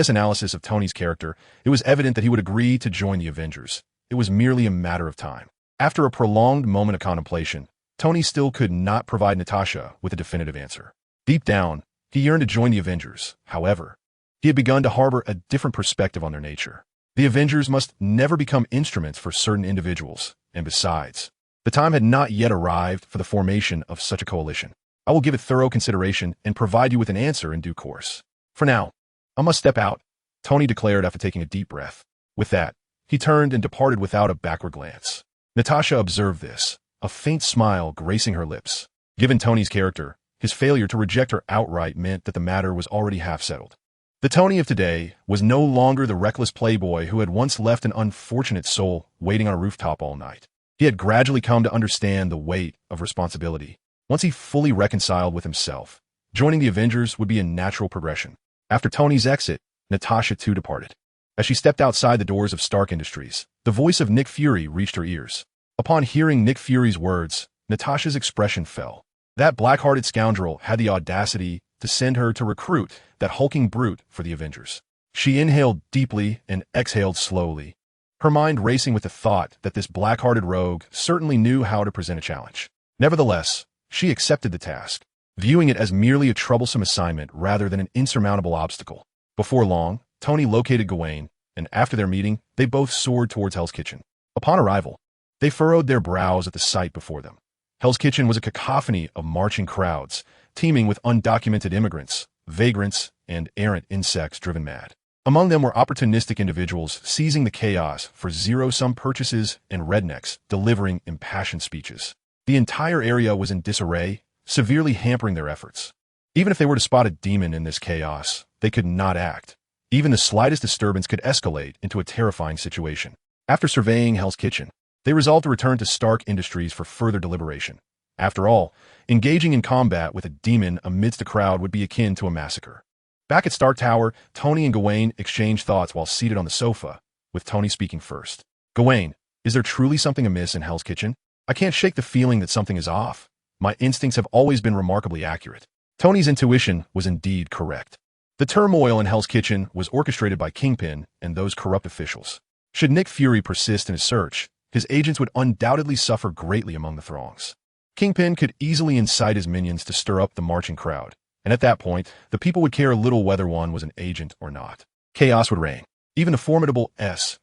analysis of Tony's character, it was evident that he would agree to join the Avengers. It was merely a matter of time. After a prolonged moment of contemplation, Tony still could not provide Natasha with a definitive answer. Deep down, he yearned to join the Avengers. However, he had begun to harbor a different perspective on their nature. The Avengers must never become instruments for certain individuals, and besides, the time had not yet arrived for the formation of such a coalition. "I will give it thorough consideration and provide you with an answer in due course. For now, I must step out," Tony declared after taking a deep breath. With that, he turned and departed without a backward glance. Natasha observed this, a faint smile gracing her lips. Given Tony's character, his failure to reject her outright meant that the matter was already half settled. The Tony of today was no longer the reckless playboy who had once left an unfortunate soul waiting on a rooftop all night. He had gradually come to understand the weight of responsibility. Once he fully reconciled with himself, joining the Avengers would be a natural progression. After Tony's exit, Natasha too departed. As she stepped outside the doors of Stark Industries, the voice of Nick Fury reached her ears. Upon hearing Nick Fury's words, Natasha's expression fell. That black-hearted scoundrel had the audacity to send her to recruit that hulking brute for the Avengers. She inhaled deeply and exhaled slowly, her mind racing with the thought that this black-hearted rogue certainly knew how to present a challenge. Nevertheless, she accepted the task, viewing it as merely a troublesome assignment rather than an insurmountable obstacle. Before long, Tony located Gawain, and after their meeting, they both soared towards Hell's Kitchen. Upon arrival, they furrowed their brows at the sight before them. Hell's Kitchen was a cacophony of marching crowds, teeming with undocumented immigrants, vagrants, and errant insects driven mad. Among them were opportunistic individuals seizing the chaos for zero-sum purchases and rednecks delivering impassioned speeches. The entire area was in disarray, severely hampering their efforts. Even if they were to spot a demon in this chaos, they could not act. Even the slightest disturbance could escalate into a terrifying situation. After surveying Hell's Kitchen, they resolved to return to Stark Industries for further deliberation. After all, engaging in combat with a demon amidst a crowd would be akin to a massacre. Back at Stark Tower, Tony and Gawain exchanged thoughts while seated on the sofa, with Tony speaking first. "Gawain, is there truly something amiss in Hell's Kitchen? I can't shake the feeling that something is off. My instincts have always been remarkably accurate." Tony's intuition was indeed correct. The turmoil in Hell's Kitchen was orchestrated by Kingpin and those corrupt officials. Should Nick Fury persist in his search, his agents would undoubtedly suffer greatly among the throngs. Kingpin could easily incite his minions to stir up the marching crowd, and at that point, the people would care little whether one was an agent or not. Chaos would reign. Even the formidable S.H.I.E.L.D.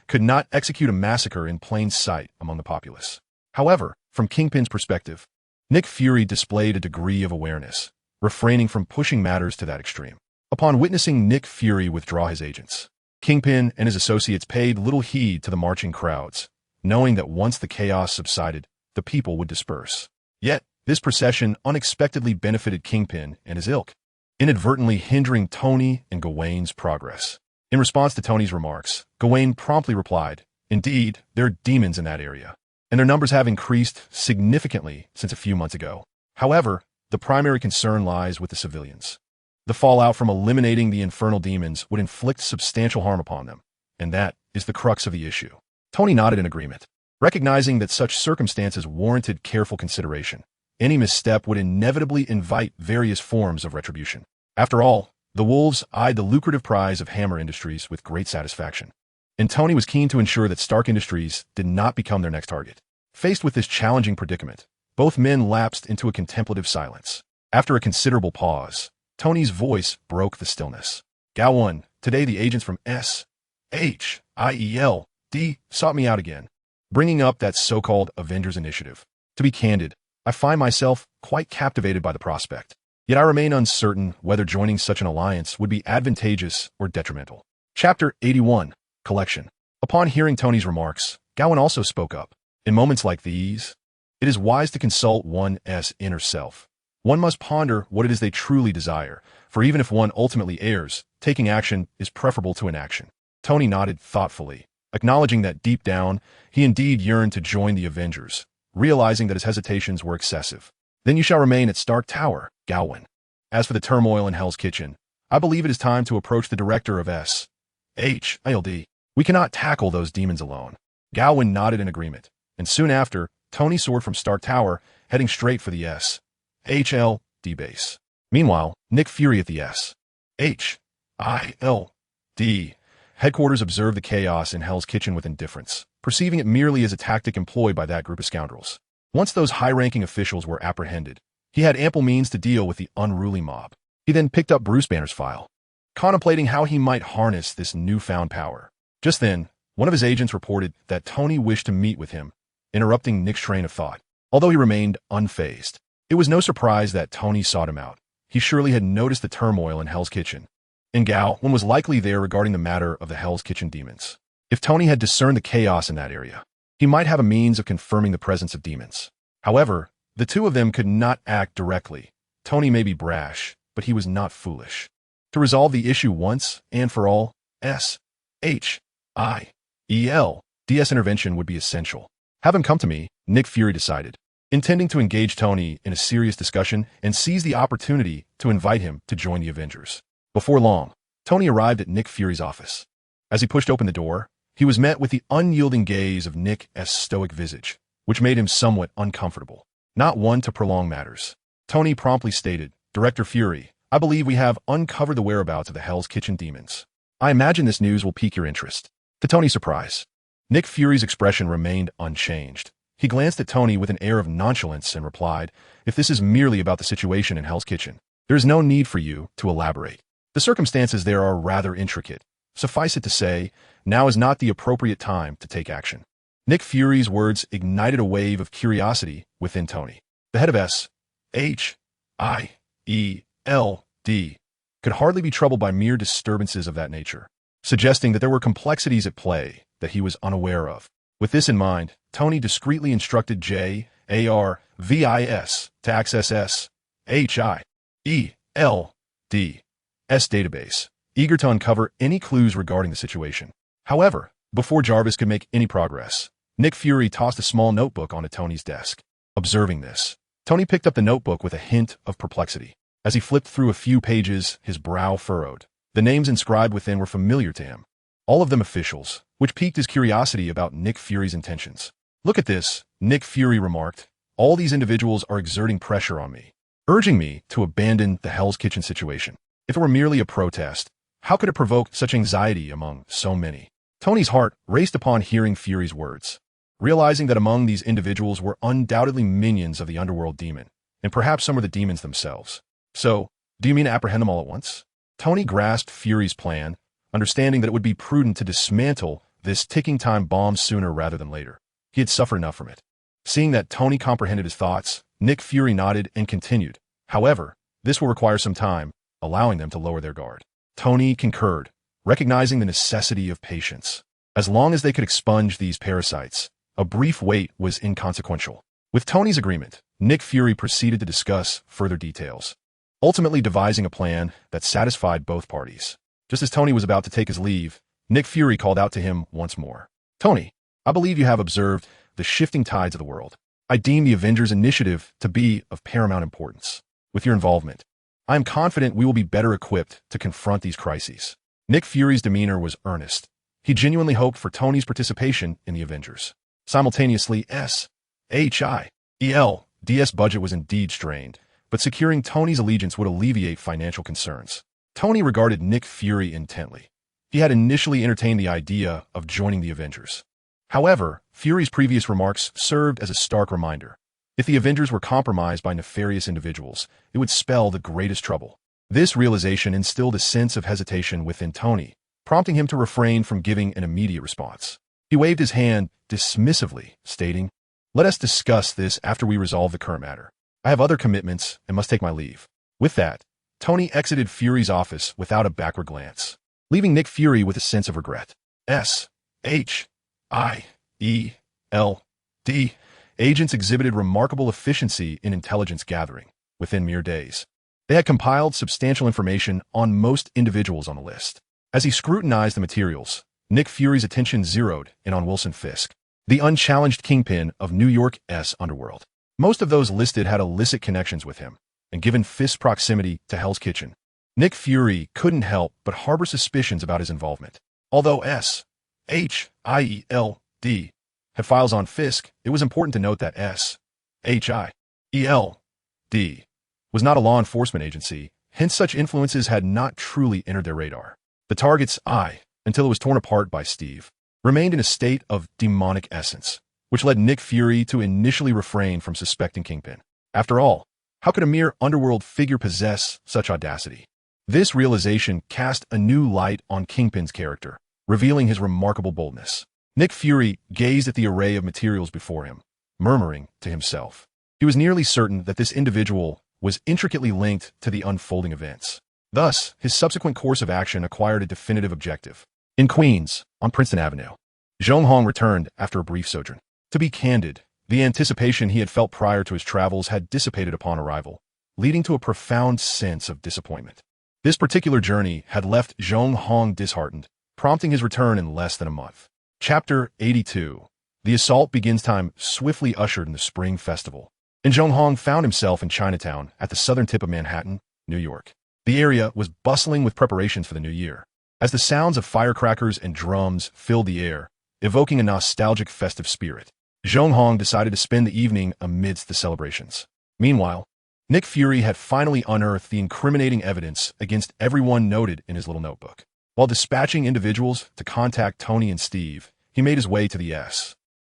could not execute a massacre in plain sight among the populace. However, from Kingpin's perspective, Nick Fury displayed a degree of awareness, refraining from pushing matters to that extreme. Upon witnessing Nick Fury withdraw his agents, Kingpin and his associates paid little heed to the marching crowds, knowing that once the chaos subsided, the people would disperse. Yet, this procession unexpectedly benefited Kingpin and his ilk, inadvertently hindering Tony and Gawain's progress. In response to Tony's remarks, Gawain promptly replied, "Indeed, there are demons in that area, and their numbers have increased significantly since a few months ago. However, the primary concern lies with the civilians. The fallout from eliminating the infernal demons would inflict substantial harm upon them, and that is the crux of the issue." Tony nodded in agreement, recognizing that such circumstances warranted careful consideration. Any misstep would inevitably invite various forms of retribution. After all, the wolves eyed the lucrative prize of Hammer Industries with great satisfaction, and Tony was keen to ensure that Stark Industries did not become their next target. Faced with this challenging predicament, both men lapsed into a contemplative silence. After a considerable pause, Tony's voice broke the stillness. "Gawain, today the agents from S.H.I.E.L.D. sought me out again, bringing up that so-called Avengers initiative. To be candid, I find myself quite captivated by the prospect. Yet I remain uncertain whether joining such an alliance would be advantageous or detrimental." Chapter 81, Collection. Upon hearing Tony's remarks, Gawain also spoke up. "In moments like these, it is wise to consult one's inner self. One must ponder what it is they truly desire, for even if one ultimately errs, taking action is preferable to inaction." Tony nodded thoughtfully, acknowledging that deep down, he indeed yearned to join the Avengers, realizing that his hesitations were excessive. "Then you shall remain at Stark Tower, Gawain. As for the turmoil in Hell's Kitchen, I believe it is time to approach the director of S.H.I.E.L.D. We cannot tackle those demons alone." Gawain nodded in agreement, and soon after, Tony soared from Stark Tower, heading straight for the S.H.I.L.D. base. Meanwhile, Nick Fury at the S.H.I.L.D. headquarters observed the chaos in Hell's Kitchen with indifference, perceiving it merely as a tactic employed by that group of scoundrels. Once those high-ranking officials were apprehended, he had ample means to deal with the unruly mob. He then picked up Bruce Banner's file, contemplating how he might harness this newfound power. Just then, one of his agents reported that Tony wished to meet with him, interrupting Nick's train of thought. Although he remained unfazed, it was no surprise that Tony sought him out. He surely had noticed the turmoil in Hell's Kitchen, and Gawain was likely there regarding the matter of the Hell's Kitchen demons. If Tony had discerned the chaos in that area, he might have a means of confirming the presence of demons. However, the two of them could not act directly. Tony may be brash, but he was not foolish. To resolve the issue once and for all, S.H.I.E.L.D.'s intervention would be essential. "Have him come to me," Nick Fury decided, intending to engage Tony in a serious discussion and seize the opportunity to invite him to join the Avengers. Before long, Tony arrived at Nick Fury's office. As he pushed open the door, he was met with the unyielding gaze of Nick's stoic visage, which made him somewhat uncomfortable. Not one to prolong matters, Tony promptly stated, "Director Fury, I believe we have uncovered the whereabouts of the Hell's Kitchen demons. I imagine this news will pique your interest." To Tony's surprise, Nick Fury's expression remained unchanged. He glanced at Tony with an air of nonchalance and replied, "If this is merely about the situation in Hell's Kitchen, there is no need for you to elaborate. The circumstances there are rather intricate. Suffice it to say, now is not the appropriate time to take action." Nick Fury's words ignited a wave of curiosity within Tony. The head of S.H.I.E.L.D. could hardly be troubled by mere disturbances of that nature, suggesting that there were complexities at play that he was unaware of. With this in mind, Tony discreetly instructed JARVIS to access S.H.I.E.L.D.'s database, eager to uncover any clues regarding the situation. However, before Jarvis could make any progress, Nick Fury tossed a small notebook onto Tony's desk. Observing this, Tony picked up the notebook with a hint of perplexity. As he flipped through a few pages, his brow furrowed. The names inscribed within were familiar to him, all of them officials, which piqued his curiosity about Nick Fury's intentions. "Look at this," Nick Fury remarked. "All these individuals are exerting pressure on me, urging me to abandon the Hell's Kitchen situation. If it were merely a protest, how could it provoke such anxiety among so many?" Tony's heart raced upon hearing Fury's words, realizing that among these individuals were undoubtedly minions of the underworld demon, and perhaps some were the demons themselves. "So, do you mean to apprehend them all at once?" Tony grasped Fury's plan, understanding that it would be prudent to dismantle this ticking time bomb sooner rather than later. He had suffered enough from it. Seeing that Tony comprehended his thoughts, Nick Fury nodded and continued. However, this will require some time, allowing them to lower their guard. Tony concurred, recognizing the necessity of patience. As long as they could expunge these parasites, a brief wait was inconsequential. With Tony's agreement, Nick Fury proceeded to discuss further details, ultimately devising a plan that satisfied both parties. Just as Tony was about to take his leave, Nick Fury called out to him once more. Tony, I believe you have observed the shifting tides of the world. I deem the Avengers initiative to be of paramount importance. With your involvement, I am confident we will be better equipped to confront these crises. Nick Fury's demeanor was earnest. He genuinely hoped for Tony's participation in the Avengers. Simultaneously, SHIELD's budget was indeed strained, but securing Tony's allegiance would alleviate financial concerns. Tony regarded Nick Fury intently. He had initially entertained the idea of joining the Avengers. However, Fury's previous remarks served as a stark reminder. If the Avengers were compromised by nefarious individuals, it would spell the greatest trouble. This realization instilled a sense of hesitation within Tony, prompting him to refrain from giving an immediate response. He waved his hand dismissively, stating, "Let us discuss this after we resolve the current matter. I have other commitments and must take my leave." With that, Tony exited Fury's office without a backward glance, leaving Nick Fury with a sense of regret. SHIELD agents exhibited remarkable efficiency in intelligence gathering within mere days. They had compiled substantial information on most individuals on the list. As he scrutinized the materials, Nick Fury's attention zeroed in on Wilson Fisk, the unchallenged kingpin of New York's underworld. Most of those listed had illicit connections with him, and given Fisk's proximity to Hell's Kitchen, Nick Fury couldn't help but harbor suspicions about his involvement. Although SHIELD had files on Fisk, it was important to note that SHIELD was not a law enforcement agency, hence such influences had not truly entered their radar. The target's eye, until it was torn apart by Steve, remained in a state of demonic essence, which led Nick Fury to initially refrain from suspecting Kingpin. After all, how could a mere underworld figure possess such audacity? This realization cast a new light on Kingpin's character, revealing his remarkable boldness. Nick Fury gazed at the array of materials before him, murmuring to himself. He was nearly certain that this individual was intricately linked to the unfolding events. Thus, his subsequent course of action acquired a definitive objective. In Queens, on Princeton Avenue, Zhong Hong returned after a brief sojourn. To be candid, the anticipation he had felt prior to his travels had dissipated upon arrival, leading to a profound sense of disappointment. This particular journey had left Zhong Hong disheartened, prompting his return in less than a month. Chapter 82. The assault begins time swiftly ushered in the Spring Festival, and Zhong Hong found himself in Chinatown at the southern tip of Manhattan, New York. The area was bustling with preparations for the new year, as the sounds of firecrackers and drums filled the air, evoking a nostalgic festive spirit. Zhong Hong decided to spend the evening amidst the celebrations. Meanwhile, Nick Fury had finally unearthed the incriminating evidence against everyone noted in his little notebook. While dispatching individuals to contact Tony and Steve, he made his way to the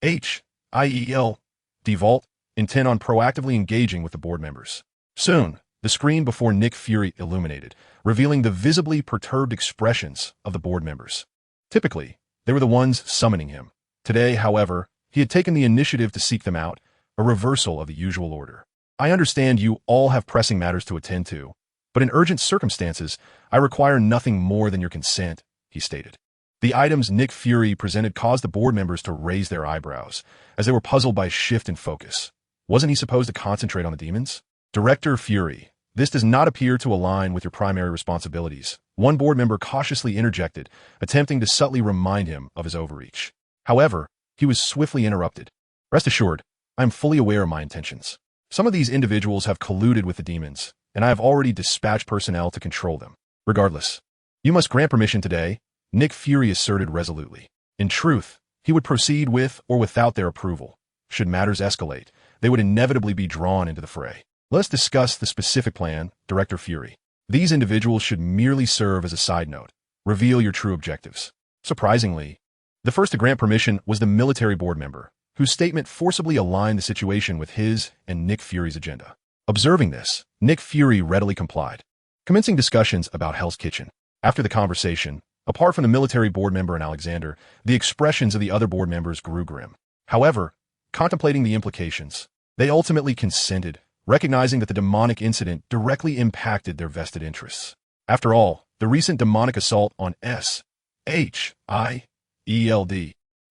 SHIELD vault, intent on proactively engaging with the board members. Soon, the screen before Nick Fury illuminated, revealing the visibly perturbed expressions of the board members. Typically, they were the ones summoning him. Today, however, he had taken the initiative to seek them out, a reversal of the usual order. "I understand you all have pressing matters to attend to, but in urgent circumstances, I require nothing more than your consent," he stated. The items Nick Fury presented caused the board members to raise their eyebrows, as they were puzzled by a shift in focus. Wasn't he supposed to concentrate on the demons? "Director Fury, this does not appear to align with your primary responsibilities," one board member cautiously interjected, attempting to subtly remind him of his overreach. However, he was swiftly interrupted. "Rest assured, I am fully aware of my intentions. Some of these individuals have colluded with the demons, and I have already dispatched personnel to control them. Regardless, you must grant permission today," Nick Fury asserted resolutely. In truth, he would proceed with or without their approval. Should matters escalate, they would inevitably be drawn into the fray. "Let's discuss the specific plan, Director Fury. These individuals should merely serve as a side note. Reveal your true objectives." Surprisingly, the first to grant permission was the military board member, whose statement forcibly aligned the situation with his and Nick Fury's agenda. Observing this, Nick Fury readily complied. commencing discussions about Hell's Kitchen. After the conversation, apart from the military board member and Alexander, the expressions of the other board members grew grim. However, contemplating the implications, they ultimately consented, recognizing that the demonic incident directly impacted their vested interests. After all, the recent demonic assault on SHIELD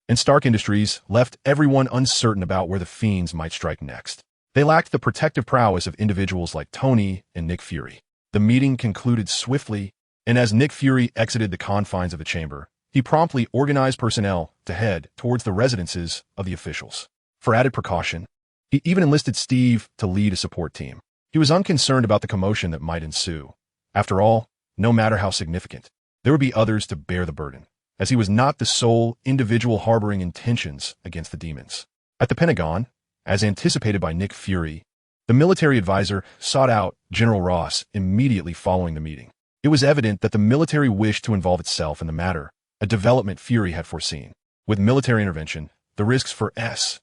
and Stark Industries left everyone uncertain about where the fiends might strike next. They lacked the protective prowess of individuals like Tony and Nick Fury. The meeting concluded swiftly, and as Nick Fury exited the confines of the chamber, he promptly organized personnel to head towards the residences of the officials. For added precaution, he even enlisted Steve to lead a support team. He was unconcerned about the commotion that might ensue. After all, no matter how significant, there would be others to bear the burden, as he was not the sole individual harboring intentions against the demons. At the Pentagon, as anticipated by Nick Fury, the military advisor sought out General Ross immediately following the meeting. It was evident that the military wished to involve itself in the matter, a development Fury had foreseen. With military intervention, the risks for SHIELD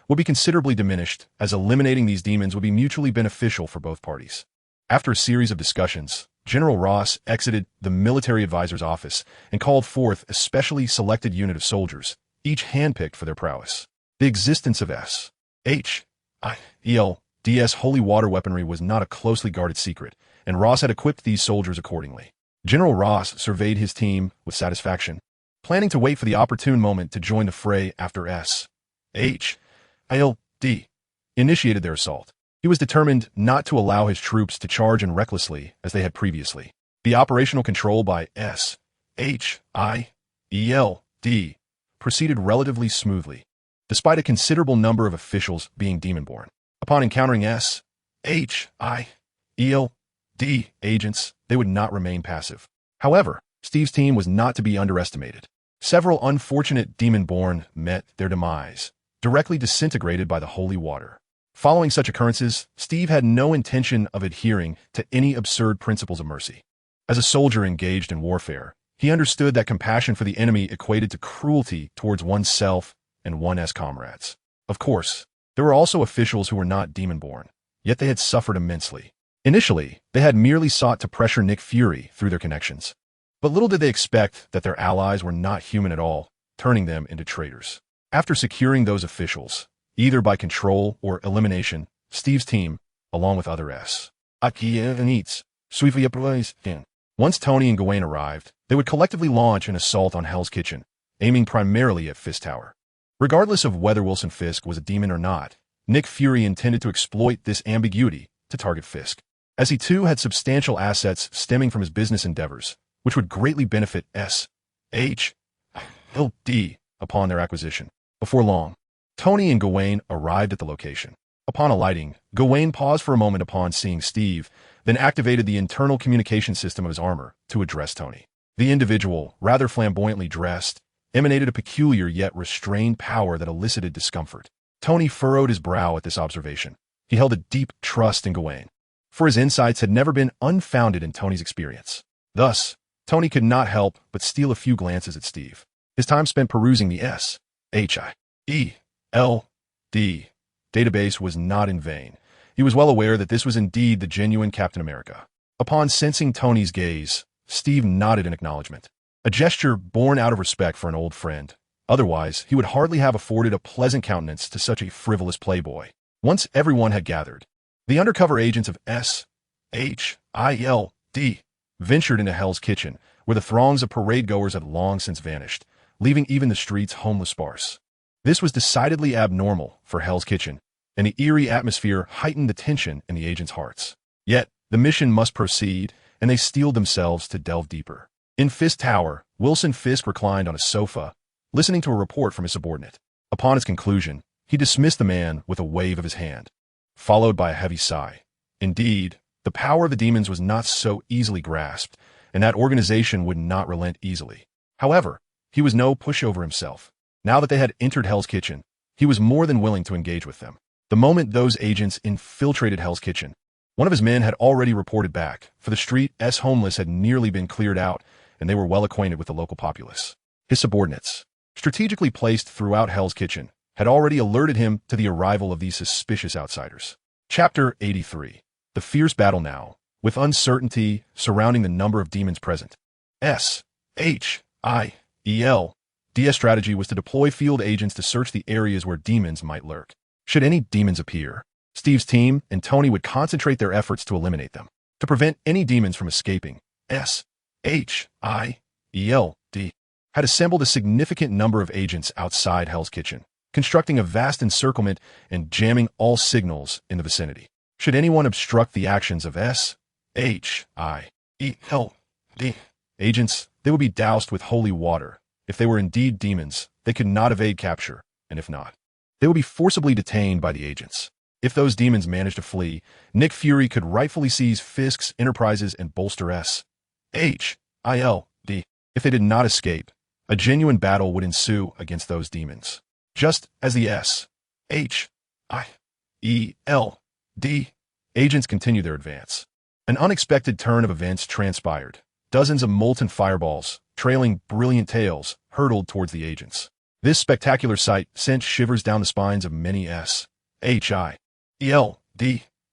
would be considerably diminished, as eliminating these demons would be mutually beneficial for both parties. After a series of discussions, General Ross exited the military advisor's office and called forth a specially selected unit of soldiers, each handpicked for their prowess. The existence of SHIELD's holy water weaponry was not a closely guarded secret, and Ross had equipped these soldiers accordingly. General Ross surveyed his team with satisfaction, planning to wait for the opportune moment to join the fray after SHIELD initiated their assault. He was determined not to allow his troops to charge in recklessly as they had previously. The operational control by SHIELD proceeded relatively smoothly, despite a considerable number of officials being demon-born. Upon encountering SHIELD agents, they would not remain passive. However, Steve's team was not to be underestimated. Several unfortunate demon-born met their demise, directly disintegrated by the holy water. Following such occurrences, Steve had no intention of adhering to any absurd principles of mercy. As a soldier engaged in warfare, he understood that compassion for the enemy equated to cruelty towards oneself and one's comrades. Of course, there were also officials who were not demon-born, yet they had suffered immensely. Initially, they had merely sought to pressure Nick Fury through their connections. But little did they expect that their allies were not human at all, turning them into traitors. After securing those officials, either by control or elimination, Steve's team, along with other once Tony and Gawain arrived, they would collectively launch an assault on Hell's Kitchen, aiming primarily at Fisk Tower. Regardless of whether Wilson Fisk was a demon or not, Nick Fury intended to exploit this ambiguity to target Fisk, as he too had substantial assets stemming from his business endeavors, which would greatly benefit SHIELD upon their acquisition. Before long, Tony and Gawain arrived at the location. Upon alighting, Gawain paused for a moment upon seeing Steve, then activated the internal communication system of his armor to address Tony. The individual, rather flamboyantly dressed, emanated a peculiar yet restrained power that elicited discomfort. Tony furrowed his brow at this observation. He held a deep trust in Gawain, for his insights had never been unfounded in Tony's experience. Thus, Tony could not help but steal a few glances at Steve. His time spent perusing the SHIELD database was not in vain. He was well aware that this was indeed the genuine Captain America. Upon sensing Tony's gaze, Steve nodded in acknowledgement, a gesture born out of respect for an old friend. Otherwise, he would hardly have afforded a pleasant countenance to such a frivolous playboy. Once everyone had gathered, the undercover agents of SHIELD ventured into Hell's Kitchen, where the throngs of parade-goers had long since vanished, leaving even the streets homeless sparse. This was decidedly abnormal for Hell's Kitchen, and the eerie atmosphere heightened the tension in the agents' hearts. Yet, the mission must proceed, and they steeled themselves to delve deeper. In Fisk Tower, Wilson Fisk reclined on a sofa, listening to a report from his subordinate. Upon its conclusion, he dismissed the man with a wave of his hand, followed by a heavy sigh. Indeed, the power of the demons was not so easily grasped, and that organization would not relent easily. However, he was no pushover himself. Now that they had entered Hell's Kitchen, he was more than willing to engage with them. The moment those agents infiltrated Hell's Kitchen, one of his men had already reported back, for the street's homeless had nearly been cleared out, and they were well acquainted with the local populace. His subordinates, strategically placed throughout Hell's Kitchen, had already alerted him to the arrival of these suspicious outsiders. Chapter 83. The fierce battle now, with uncertainty surrounding the number of demons present. Shield strategy was to deploy field agents to search the areas where demons might lurk. Should any demons appear, Steve's team and Tony would concentrate their efforts to eliminate them. To prevent any demons from escaping, SHIELD had assembled a significant number of agents outside Hell's Kitchen, constructing a vast encirclement and jamming all signals in the vicinity. Should anyone obstruct the actions of SHIELD agents, they would be doused with holy water. If they were indeed demons, they could not evade capture, and if not, they would be forcibly detained by the agents. If those demons managed to flee, Nick Fury could rightfully seize Fisk's enterprises and bolster SHIELD. If they did not escape, a genuine battle would ensue against those demons. Just as the SHIELD agents continued their advance, an unexpected turn of events transpired. Dozens of molten fireballs, trailing brilliant tails, hurtled towards the agents. This spectacular sight sent shivers down the spines of many SHIELD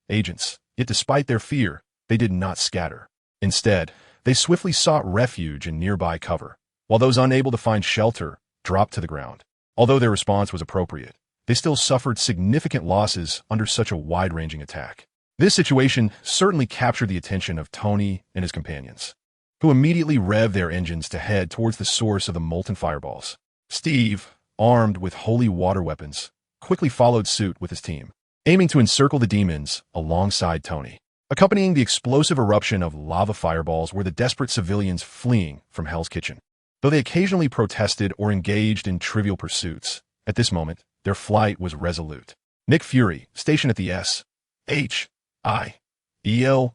agents, yet despite their fear, they did not scatter. Instead, they swiftly sought refuge in nearby cover, while those unable to find shelter dropped to the ground. Although their response was appropriate, they still suffered significant losses under such a wide-ranging attack. This situation certainly captured the attention of Tony and his companions, who immediately revved their engines to head towards the source of the molten fireballs. Steve, armed with holy water weapons, quickly followed suit with his team, aiming to encircle the demons alongside Tony. Accompanying the explosive eruption of lava fireballs were the desperate civilians fleeing from Hell's Kitchen. Though they occasionally protested or engaged in trivial pursuits, at this moment, their flight was resolute. Nick Fury, stationed at the SHIELD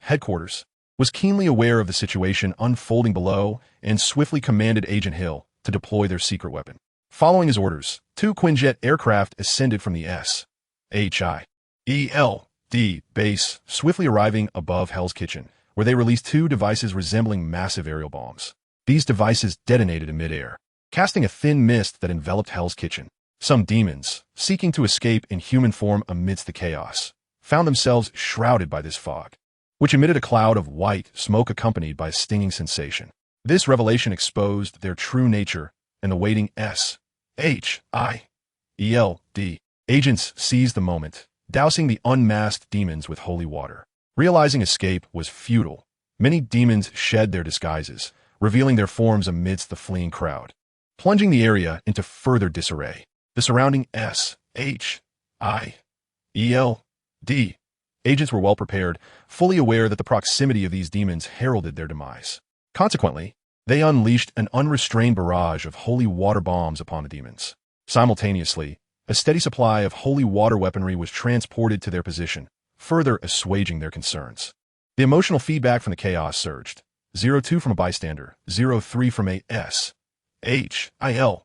headquarters, was keenly aware of the situation unfolding below and swiftly commanded Agent Hill to deploy their secret weapon. Following his orders, 2 Quinjet aircraft ascended from the SHIELD base, swiftly arriving above Hell's Kitchen, where they released 2 devices resembling massive aerial bombs. These devices detonated in midair, casting a thin mist that enveloped Hell's Kitchen. Some demons, seeking to escape in human form amidst the chaos, found themselves shrouded by this fog, which emitted a cloud of white smoke accompanied by a stinging sensation. This revelation exposed their true nature, and the waiting SHIELD agents seized the moment, dousing the unmasked demons with holy water. Realizing escape was futile, many demons shed their disguises, revealing their forms amidst the fleeing crowd, plunging the area into further disarray. The surrounding SHIELD agents were well prepared, fully aware that the proximity of these demons heralded their demise. Consequently, they unleashed an unrestrained barrage of holy water bombs upon the demons. Simultaneously, a steady supply of holy water weaponry was transported to their position, further assuaging their concerns. The emotional feedback from the chaos surged. 02 from a bystander, 03 from a SHIELD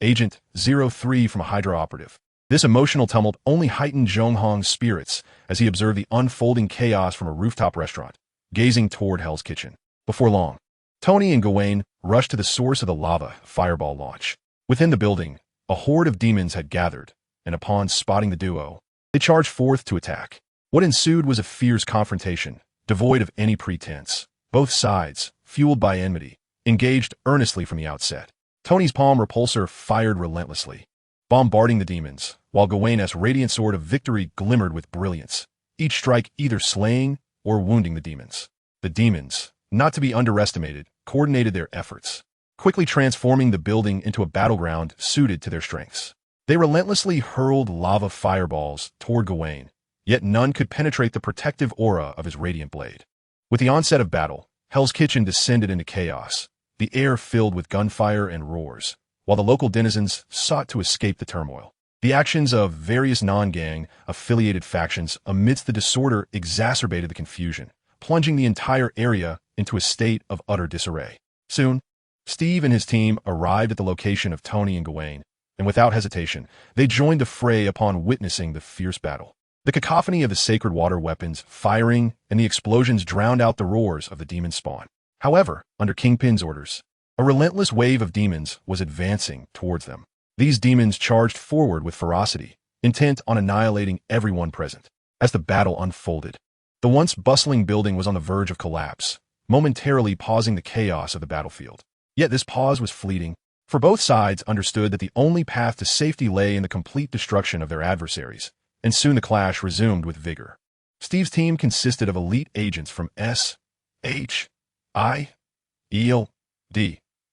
agent, 03 from a Hydra operative. This emotional tumult only heightened Zhong Hong's spirits as he observed the unfolding chaos from a rooftop restaurant, gazing toward Hell's Kitchen. Before long, Tony and Gawain rushed to the source of the lava fireball launch. Within the building, a horde of demons had gathered, and upon spotting the duo, they charged forth to attack. What ensued was a fierce confrontation, devoid of any pretense. Both sides, fueled by enmity, engaged earnestly from the outset. Tony's palm repulsor fired relentlessly, bombarding the demons, while Gawain's radiant sword of victory glimmered with brilliance, each strike either slaying or wounding the demons. The demons, not to be underestimated, coordinated their efforts, quickly transforming the building into a battleground suited to their strengths. They relentlessly hurled lava fireballs toward Gawain, yet none could penetrate the protective aura of his radiant blade. With the onset of battle, Hell's Kitchen descended into chaos, the air filled with gunfire and roars, while the local denizens sought to escape the turmoil. The actions of various non-gang affiliated factions amidst the disorder exacerbated the confusion, plunging the entire area into a state of utter disarray. Soon, Steve and his team arrived at the location of Tony and Gawain, and without hesitation, they joined the fray upon witnessing the fierce battle. The cacophony of the sacred water weapons firing and the explosions drowned out the roars of the demon spawn. However, under Kingpin's orders, a relentless wave of demons was advancing towards them. These demons charged forward with ferocity, intent on annihilating everyone present. As the battle unfolded, the once bustling building was on the verge of collapse, momentarily pausing the chaos of the battlefield. Yet this pause was fleeting, for both sides understood that the only path to safety lay in the complete destruction of their adversaries, and soon the clash resumed with vigor. Steve's team consisted of elite agents from S.H.I.E.L.D.,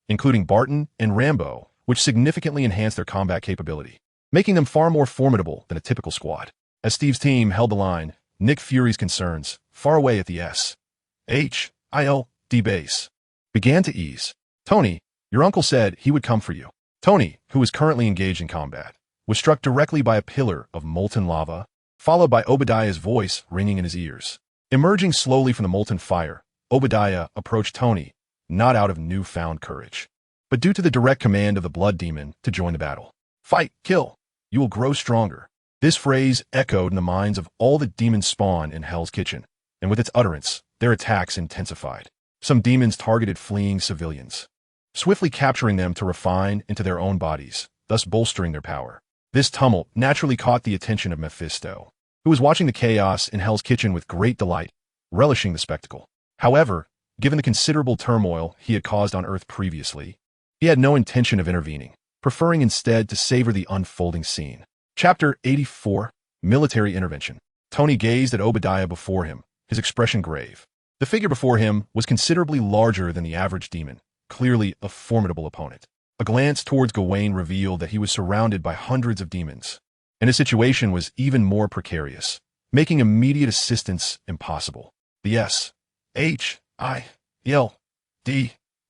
including Barton and Rambo, which significantly enhanced their combat capability, making them far more formidable than a typical squad. As Steve's team held the line, Nick Fury's concerns, far away at the S.H.I.L.D. base, began to ease. "Tony, your uncle said he would come for you." Tony, who was currently engaged in combat, was struck directly by a pillar of molten lava, followed by Obadiah's voice ringing in his ears. Emerging slowly from the molten fire, Obadiah approached Tony, not out of newfound courage, but due to the direct command of the blood demon to join the battle. "Fight, kill, you will grow stronger." This phrase echoed in the minds of all the demons spawned in Hell's Kitchen, and with its utterance, their attacks intensified. Some demons targeted fleeing civilians, swiftly capturing them to refine into their own bodies, thus bolstering their power. This tumult naturally caught the attention of Mephisto, who was watching the chaos in Hell's Kitchen with great delight, relishing the spectacle. However, given the considerable turmoil he had caused on Earth previously, he had no intention of intervening, preferring instead to savor the unfolding scene. Chapter 84, Military Intervention. Tony gazed at Obadiah before him, his expression grave. The figure before him was considerably larger than the average demon, clearly a formidable opponent. A glance towards Gawain revealed that he was surrounded by hundreds of demons, and his situation was even more precarious, making immediate assistance impossible. The S.H.I.L.D.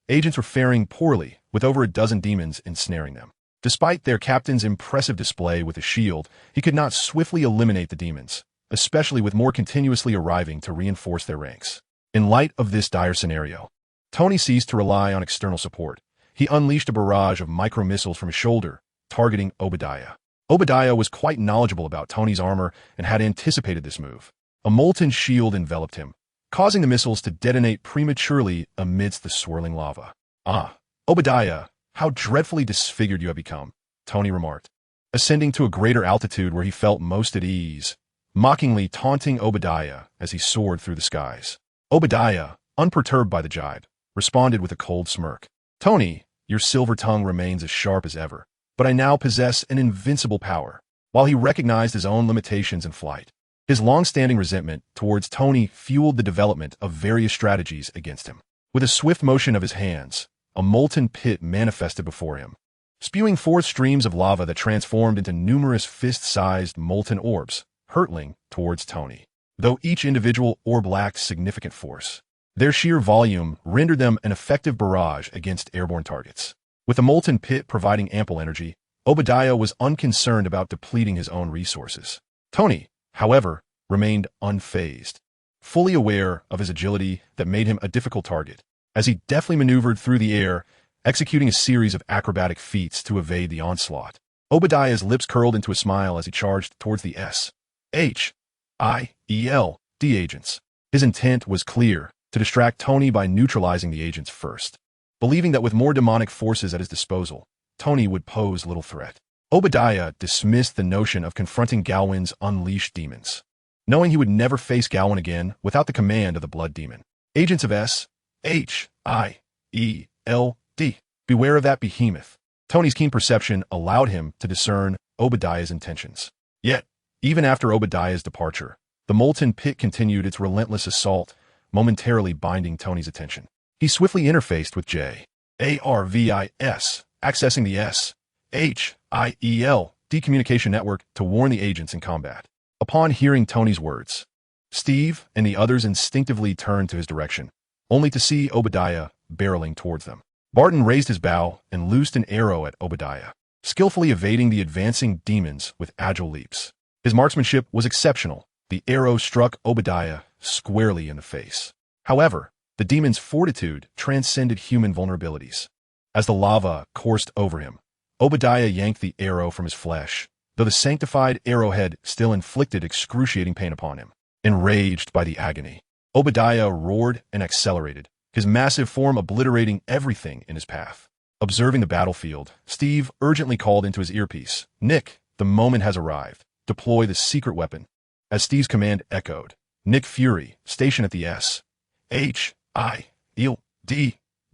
agents were faring poorly, with over a dozen demons ensnaring them. Despite their captain's impressive display with a shield, he could not swiftly eliminate the demons, especially with more continuously arriving to reinforce their ranks. In light of this dire scenario, Tony ceased to rely on external support. He unleashed a barrage of micro-missiles from his shoulder, targeting Obadiah. Obadiah was quite knowledgeable about Tony's armor and had anticipated this move. A molten shield enveloped him, causing the missiles to detonate prematurely amidst the swirling lava. "Ah, Obadiah, how dreadfully disfigured you have become," Tony remarked, ascending to a greater altitude where he felt most at ease, mockingly taunting Obadiah as he soared through the skies. Obadiah, unperturbed by the jibe, responded with a cold smirk. "Tony, your silver tongue remains as sharp as ever, but I now possess an invincible power." While he recognized his own limitations in flight, his long-standing resentment towards Tony fueled the development of various strategies against him. With a swift motion of his hands, a molten pit manifested before him, spewing forth streams of lava that transformed into numerous fist-sized molten orbs, hurtling towards Tony. Though each individual orb lacked significant force, their sheer volume rendered them an effective barrage against airborne targets. With the molten pit providing ample energy, Obadiah was unconcerned about depleting his own resources. Tony, however, remained unfazed, fully aware of his agility that made him a difficult target, as he deftly maneuvered through the air, executing a series of acrobatic feats to evade the onslaught. Obadiah's lips curled into a smile as he charged towards the S.H.I.E.L.D. agents. His intent was clear: to distract Tony by neutralizing the agents first. Believing that with more demonic forces at his disposal, Tony would pose little threat, Obadiah dismissed the notion of confronting Gawain's unleashed demons, knowing he would never face Gawain again without the command of the blood demon. Agents of S.H.I.E.L.D. Beware of that behemoth. Tony's keen perception allowed him to discern Obadiah's intentions. Yet, even after Obadiah's departure, the molten pit continued its relentless assault, momentarily binding Tony's attention. He swiftly interfaced with J.A.R.V.I.S., accessing the S.H.I.E.L.D. communication network to warn the agents in combat. Upon hearing Tony's words, Steve and the others instinctively turned to his direction, only to see Obadiah barreling towards them. Barton raised his bow and loosed an arrow at Obadiah, skillfully evading the advancing demons with agile leaps. His marksmanship was exceptional. The arrow struck Obadiah squarely in the face. However, the demon's fortitude transcended human vulnerabilities. As the lava coursed over him, Obadiah yanked the arrow from his flesh, though the sanctified arrowhead still inflicted excruciating pain upon him. Enraged by the agony, Obadiah roared and accelerated, his massive form obliterating everything in his path. Observing the battlefield, Steve urgently called into his earpiece, "Nick, the moment has arrived. deploy the secret weapon. As Steve's command echoed, Nick Fury, stationed at the S.H.I.E.L.D.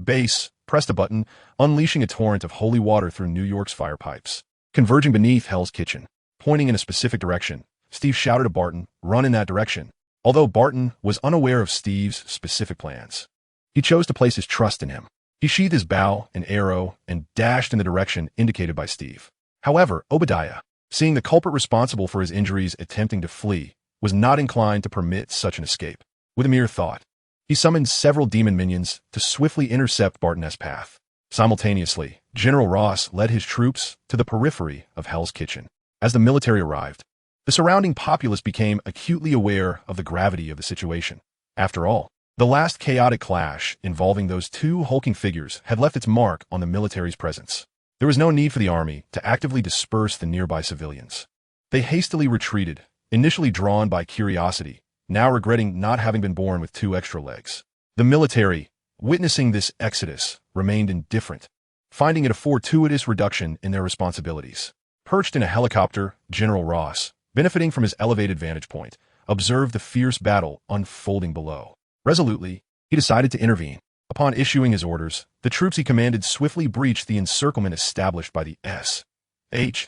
base, pressed a button, unleashing a torrent of holy water through New York's fire pipes. Converging beneath Hell's Kitchen, pointing in a specific direction, Steve shouted to Barton, "Run in that direction." Although Barton was unaware of Steve's specific plans, he chose to place his trust in him. He sheathed his bow and arrow and dashed in the direction indicated by Steve. However, Obadiah, seeing the culprit responsible for his injuries attempting to flee, was not inclined to permit such an escape. With a mere thought, he summoned several demon minions to swiftly intercept Barton's path. Simultaneously, General Ross led his troops to the periphery of Hell's Kitchen. As the military arrived, the surrounding populace became acutely aware of the gravity of the situation. After all, the last chaotic clash involving those two hulking figures had left its mark on the military's presence. There was no need for the army to actively disperse the nearby civilians. They hastily retreated, initially drawn by curiosity, now regretting not having been born with 2 extra legs. The military, witnessing this exodus, remained indifferent, finding it a fortuitous reduction in their responsibilities. Perched in a helicopter, General Ross, benefiting from his elevated vantage point, observed the fierce battle unfolding below. Resolutely, he decided to intervene. Upon issuing his orders, the troops he commanded swiftly breached the encirclement established by the S.H.I.L.D.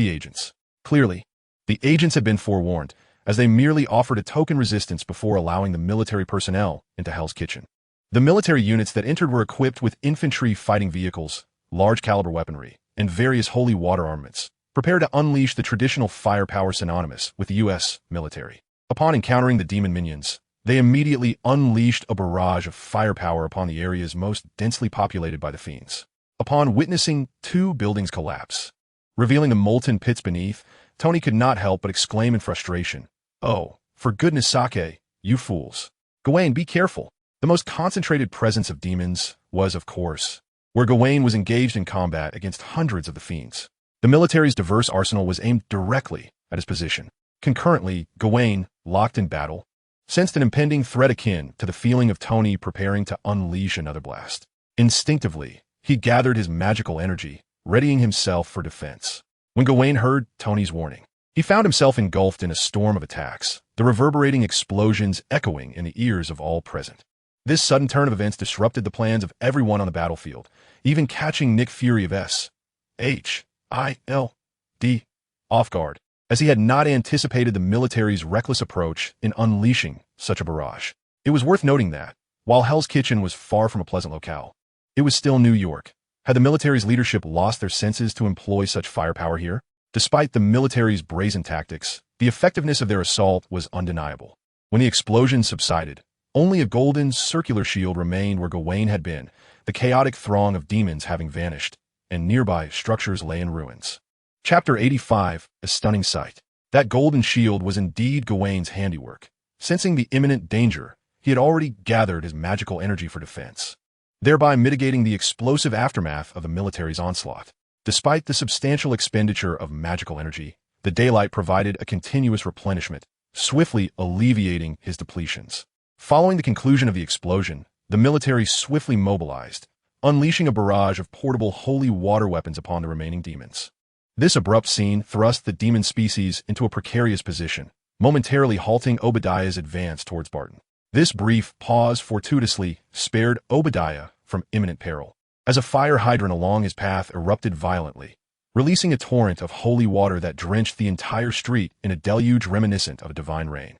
agents. Clearly, the agents had been forewarned, as they merely offered a token resistance before allowing the military personnel into Hell's Kitchen. The military units that entered were equipped with infantry fighting vehicles, large-caliber weaponry, and various holy water armaments, prepared to unleash the traditional firepower synonymous with the U.S. military. Upon encountering the demon minions, they immediately unleashed a barrage of firepower upon the areas most densely populated by the fiends. Upon witnessing 2 buildings collapse, revealing the molten pits beneath, Tony could not help but exclaim in frustration, "Oh, for goodness sake, you fools. Gawain, be careful." The most concentrated presence of demons was, of course, where Gawain was engaged in combat against hundreds of the fiends. The military's diverse arsenal was aimed directly at his position. Concurrently, Gawain, locked in battle, sensed an impending threat akin to the feeling of Tony preparing to unleash another blast. Instinctively, he gathered his magical energy, readying himself for defense. When Gawain heard Tony's warning, he found himself engulfed in a storm of attacks, the reverberating explosions echoing in the ears of all present. This sudden turn of events disrupted the plans of everyone on the battlefield, even catching Nick Fury of S.H.I.L.D. off guard, as he had not anticipated the military's reckless approach in unleashing such a barrage. It was worth noting that, while Hell's Kitchen was far from a pleasant locale, it was still New York. Had the military's leadership lost their senses to employ such firepower here? Despite the military's brazen tactics, the effectiveness of their assault was undeniable. When the explosion subsided, only a golden circular shield remained where Gawain had been, the chaotic throng of demons having vanished, and nearby structures lay in ruins. Chapter 85, A Stunning Sight. That golden shield was indeed Gawain's handiwork. Sensing the imminent danger, he had already gathered his magical energy for defense, thereby mitigating the explosive aftermath of the military's onslaught. Despite the substantial expenditure of magical energy, the daylight provided a continuous replenishment, swiftly alleviating his depletions. Following the conclusion of the explosion, the military swiftly mobilized, unleashing a barrage of portable holy water weapons upon the remaining demons. This abrupt scene thrust the demon species into a precarious position, momentarily halting Obadiah's advance towards Barton. This brief pause fortuitously spared Obadiah from imminent peril, as a fire hydrant along his path erupted violently, releasing a torrent of holy water that drenched the entire street in a deluge reminiscent of a divine rain.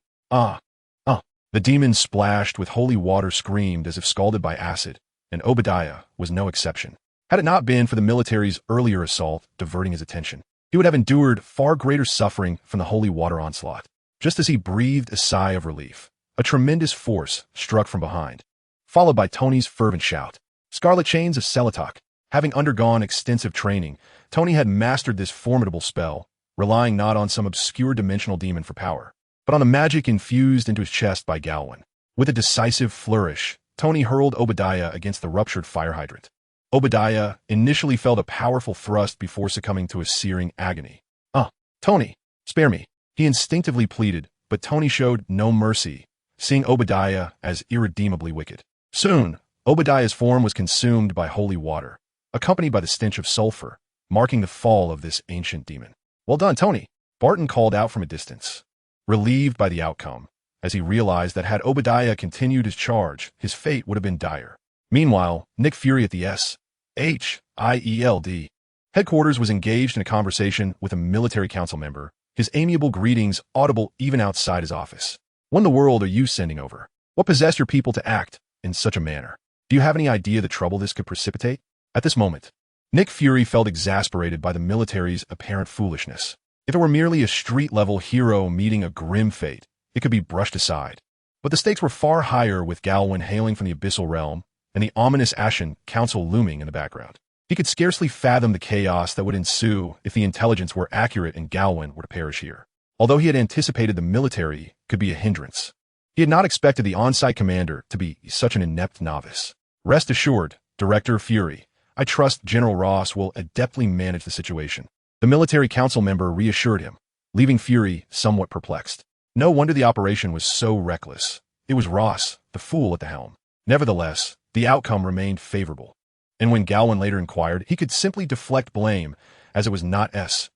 The demons splashed with holy water screamed as if scalded by acid, and Obadiah was no exception. Had it not been for the military's earlier assault diverting his attention, he would have endured far greater suffering from the holy water onslaught. Just as he breathed a sigh of relief, a tremendous force struck from behind, followed by Tony's fervent shout. Scarlet Chains of Selatok. Having undergone extensive training, Tony had mastered this formidable spell, relying not on some obscure dimensional demon for power, but on the magic infused into his chest by Galwin. With a decisive flourish, Tony hurled Obadiah against the ruptured fire hydrant. Obadiah initially felt a powerful thrust before succumbing to a searing agony. Tony, spare me," he instinctively pleaded, but Tony showed no mercy, seeing Obadiah as irredeemably wicked. Soon, Obadiah's form was consumed by holy water, accompanied by the stench of sulfur, marking the fall of this ancient demon. "Well done, Tony. Barton called out from a distance, relieved by the outcome, as he realized that had Obadiah continued his charge, his fate would have been dire. Meanwhile, Nick Fury at the SHIELD headquarters was engaged in a conversation with a military council member, his amiable greetings audible even outside his office. What in the world are you sending over? What possessed your people to act in such a manner? Do you have any idea the trouble this could precipitate? At this moment, Nick Fury felt exasperated by the military's apparent foolishness. If it were merely a street-level hero meeting a grim fate, it could be brushed aside. But the stakes were far higher with Galwin hailing from the Abyssal Realm and the ominous Ashen Council looming in the background. He could scarcely fathom the chaos that would ensue if the intelligence were accurate and Galwin were to perish here. Although he had anticipated the military could be a hindrance, he had not expected the on-site commander to be such an inept novice. Rest assured, Director Fury, I trust General Ross will adeptly manage the situation. The military council member reassured him, leaving Fury somewhat perplexed. No wonder the operation was so reckless. It was Ross, the fool at the helm. Nevertheless, the outcome remained favorable. And when Galwin later inquired, he could simply deflect blame, as it was not SHIELD's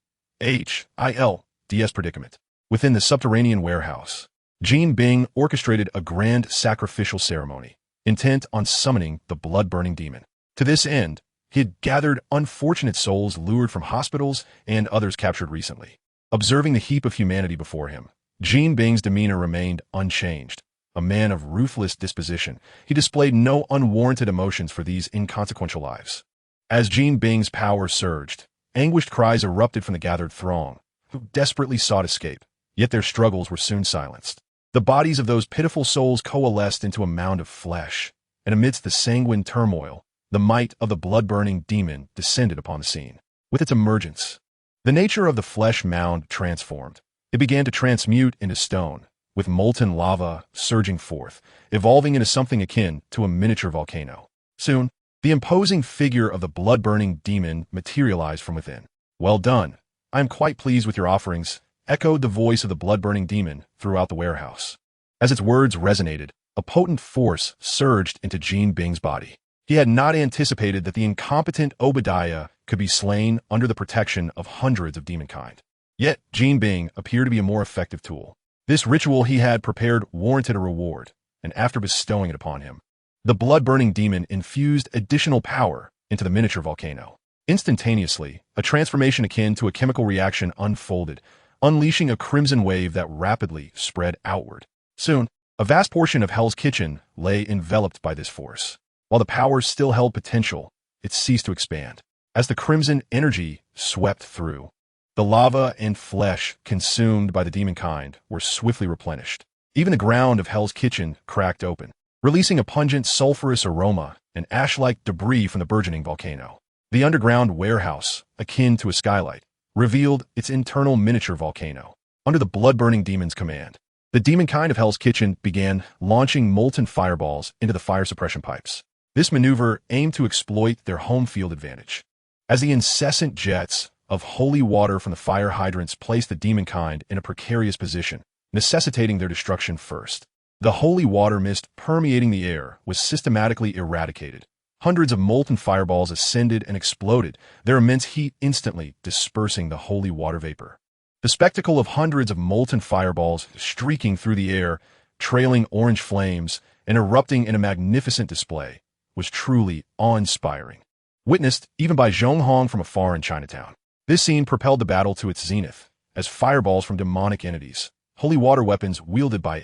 predicament. Within the subterranean warehouse, Jean Bing orchestrated a grand sacrificial ceremony, intent on summoning the blood-burning demon. To this end, he had gathered unfortunate souls lured from hospitals and others captured recently. Observing the heap of humanity before him, Jean Bing's demeanor remained unchanged. A man of ruthless disposition, he displayed no unwarranted emotions for these inconsequential lives. As Jean Bing's power surged, anguished cries erupted from the gathered throng, who desperately sought escape, yet their struggles were soon silenced. The bodies of those pitiful souls coalesced into a mound of flesh, and amidst the sanguine turmoil, the might of the blood-burning demon descended upon the scene. With its emergence, the nature of the flesh mound transformed. It began to transmute into stone, with molten lava surging forth, evolving into something akin to a miniature volcano. Soon, the imposing figure of the blood-burning demon materialized from within. "Well done. I am quite pleased with your offerings," echoed the voice of the blood-burning demon throughout the warehouse. As its words resonated, a potent force surged into Jean Bing's body. He had not anticipated that the incompetent Obadiah could be slain under the protection of hundreds of demonkind. Yet, Jean Bing appeared to be a more effective tool. This ritual he had prepared warranted a reward, and after bestowing it upon him, the blood-burning demon infused additional power into the miniature volcano. Instantaneously, a transformation akin to a chemical reaction unfolded, unleashing a crimson wave that rapidly spread outward. Soon, a vast portion of Hell's Kitchen lay enveloped by this force. While the power still held potential, it ceased to expand. As the crimson energy swept through, the lava and flesh consumed by the demonkind were swiftly replenished. Even the ground of Hell's Kitchen cracked open, releasing a pungent sulfurous aroma and ash-like debris from the burgeoning volcano. The underground warehouse, akin to a skylight, revealed its internal miniature volcano. Under the blood-burning demon's command, the demonkind of Hell's Kitchen began launching molten fireballs into the fire suppression pipes. This maneuver aimed to exploit their home field advantage. As the incessant jets of holy water from the fire hydrants placed the demonkind in a precarious position, necessitating their destruction first, the holy water mist permeating the air was systematically eradicated. Hundreds of molten fireballs ascended and exploded, their immense heat instantly dispersing the holy water vapor. The spectacle of hundreds of molten fireballs streaking through the air, trailing orange flames, and erupting in a magnificent display was truly awe-inspiring. Witnessed even by Zhong Hong from afar in Chinatown. This scene propelled the battle to its zenith, as fireballs from demonic entities, holy water weapons wielded by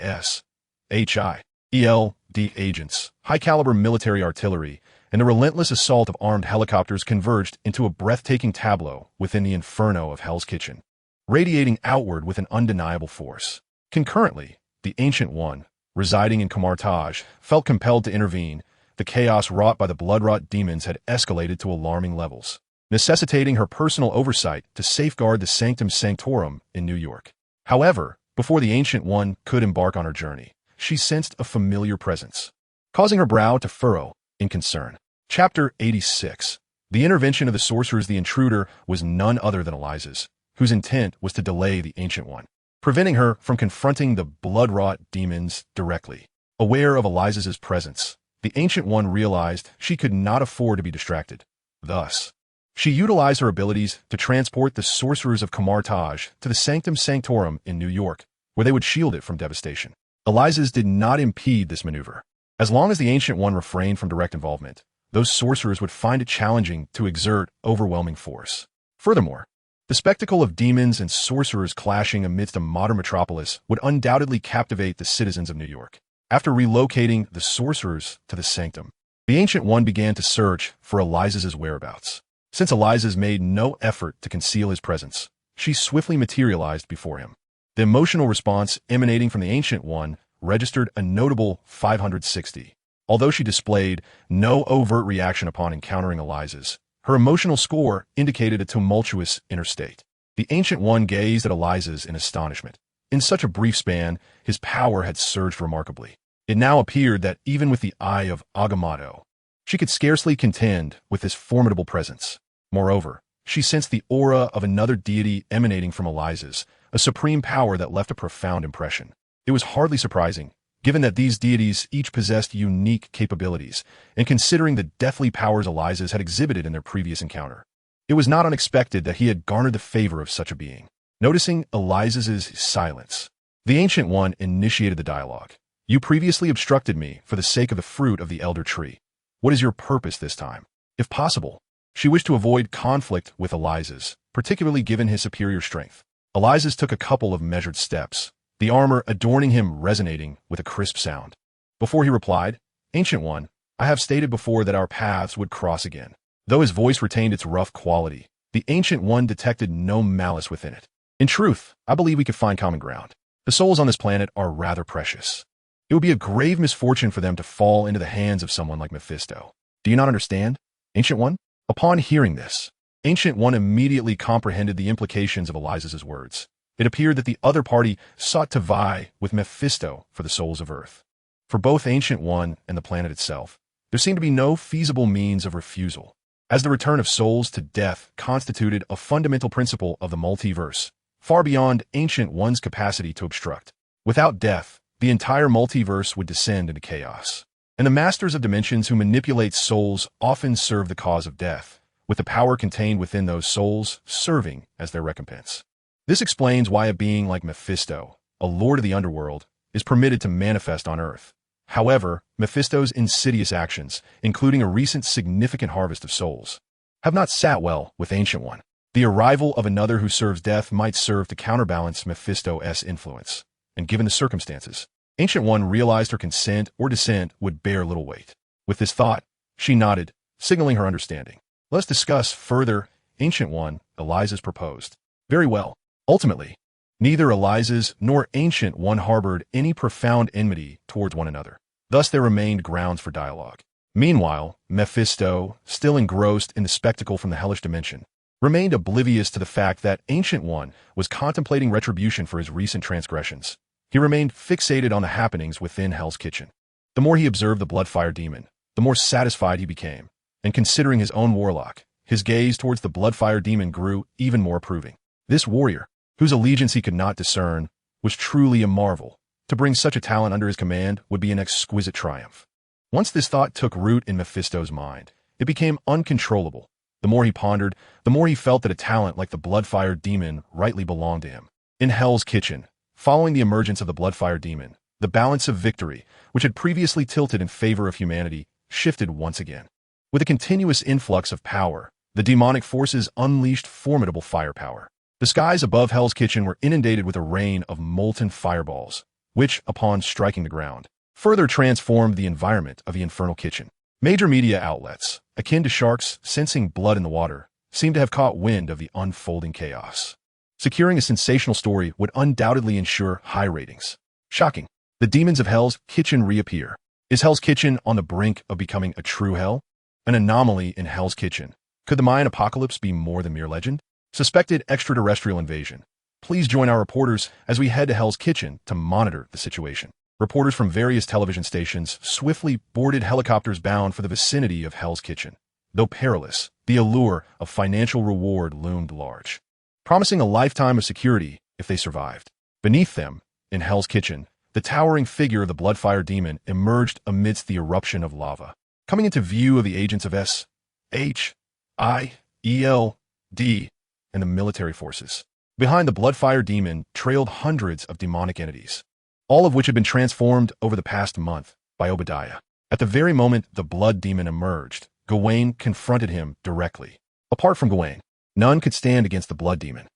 SHIELD agents, high-caliber military artillery, and the relentless assault of armed helicopters converged into a breathtaking tableau within the inferno of Hell's Kitchen, radiating outward with an undeniable force. Concurrently, the Ancient One, residing in Kamartaj, felt compelled to intervene. The chaos wrought by the blood-wrought demons had escalated to alarming levels, necessitating her personal oversight to safeguard the Sanctum Sanctorum in New York. However, before the Ancient One could embark on her journey, she sensed a familiar presence, causing her brow to furrow in concern. Chapter 86. The intervention of the sorcerers. The intruder was none other than Eliza's, whose intent was to delay the Ancient One, preventing her from confronting the blood-wrought demons directly. Aware of Eliza's presence, the Ancient One realized she could not afford to be distracted. Thus, She utilized her abilities to transport the sorcerers of Camartage to the Sanctum Sanctorum in New York, where they would shield it from devastation. Eliza's did not impede this maneuver. As long as the Ancient One refrained from direct involvement, those sorcerers would find it challenging to exert overwhelming force. Furthermore, the spectacle of demons and sorcerers clashing amidst a modern metropolis would undoubtedly captivate the citizens of New York. After relocating the sorcerers to the Sanctum, the Ancient One began to search for Eliza's whereabouts. Since Eliza's made no effort to conceal his presence, she swiftly materialized before him. The emotional response emanating from the Ancient One registered a notable 560. Although she displayed no overt reaction upon encountering Eliza's, her emotional score indicated a tumultuous inner state. The Ancient One gazed at Eliza's in astonishment. In such a brief span, his power had surged remarkably. It now appeared that even with the eye of Agamotto, she could scarcely contend with this formidable presence. Moreover, she sensed the aura of another deity emanating from Eliza's, a supreme power that left a profound impression. It was hardly surprising, given that these deities each possessed unique capabilities, and considering the deathly powers Eliza's had exhibited in their previous encounter. It was not unexpected that he had garnered the favor of such a being. Noticing Eliza's silence, the Ancient One initiated the dialogue. You previously obstructed me for the sake of the fruit of the elder tree. What is your purpose this time? If possible, she wished to avoid conflict with Eliza's, particularly given his superior strength. Eliza's took a couple of measured steps, the armor adorning him resonating with a crisp sound. Before he replied, Ancient One, I have stated before that our paths would cross again. Though his voice retained its rough quality, the Ancient One detected no malice within it. In truth, I believe we could find common ground. The souls on this planet are rather precious. It would be a grave misfortune for them to fall into the hands of someone like Mephisto. Do you not understand, Ancient One? Upon hearing this, Ancient One immediately comprehended the implications of Eliza's words. It appeared that the other party sought to vie with Mephisto for the souls of Earth. For both Ancient One and the planet itself, there seemed to be no feasible means of refusal, as the return of souls to death constituted a fundamental principle of the multiverse, far beyond Ancient One's capacity to obstruct. Without death, the entire multiverse would descend into chaos. And the masters of dimensions who manipulate souls often serve the cause of death, with the power contained within those souls serving as their recompense. This explains why a being like Mephisto, a lord of the underworld, is permitted to manifest on Earth. However, Mephisto's insidious actions, including a recent significant harvest of souls, have not sat well with Ancient One. The arrival of another who serves death might serve to counterbalance Mephisto's influence, and given the circumstances, Ancient One realized her consent or dissent would bear little weight. With this thought, she nodded, signaling her understanding. Let's discuss further, Ancient One, Eliza's proposed. Very well. Ultimately, neither Eliza's nor Ancient One harbored any profound enmity towards one another. Thus there remained grounds for dialogue. Meanwhile, Mephisto, still engrossed in the spectacle from the hellish dimension, remained oblivious to the fact that Ancient One was contemplating retribution for his recent transgressions. He remained fixated on the happenings within Hell's Kitchen. The more he observed the Bloodfire demon, the more satisfied he became, and considering his own warlock, his gaze towards the Bloodfire demon grew even more approving. This warrior, whose allegiance he could not discern, was truly a marvel. To bring such a talent under his command would be an exquisite triumph. Once this thought took root in Mephisto's mind, it became uncontrollable. The more he pondered, the more he felt that a talent like the Bloodfire demon rightly belonged to him. In Hell's Kitchen, following the emergence of the Bloodfire demon, the balance of victory, which had previously tilted in favor of humanity, shifted once again. With a continuous influx of power, the demonic forces unleashed formidable firepower. The skies above Hell's Kitchen were inundated with a rain of molten fireballs, which, upon striking the ground, further transformed the environment of the infernal kitchen. Major media outlets, akin to sharks sensing blood in the water, seemed to have caught wind of the unfolding chaos. Securing a sensational story would undoubtedly ensure high ratings. Shocking. The demons of Hell's Kitchen reappear. Is Hell's Kitchen on the brink of becoming a true hell? An anomaly in Hell's Kitchen. Could the Mayan apocalypse be more than mere legend? Suspected extraterrestrial invasion. Please join our reporters as we head to Hell's Kitchen to monitor the situation. Reporters from various television stations swiftly boarded helicopters bound for the vicinity of Hell's Kitchen. Though perilous, the allure of financial reward loomed large, promising a lifetime of security if they survived. Beneath them, in Hell's Kitchen, the towering figure of the Bloodfire demon emerged amidst the eruption of lava. Coming into view of the agents of S.H.I., and the military forces. Behind the Bloodfire demon trailed hundreds of demonic entities, all of which had been transformed over the past month by Obadiah. At the very moment the blood demon emerged, Gawain confronted him directly. Apart from Gawain, none could stand against the blood demon.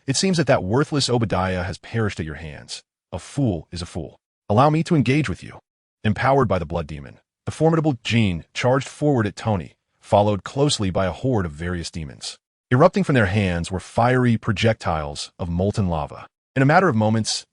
It seems that worthless Obadiah has perished at your hands. A fool is a fool. Allow me to engage with you. Empowered by the blood demon, the formidable Jean charged forward at Tony, followed closely by a horde of various demons. Erupting from their hands were fiery projectiles of molten lava. In a matter of moments,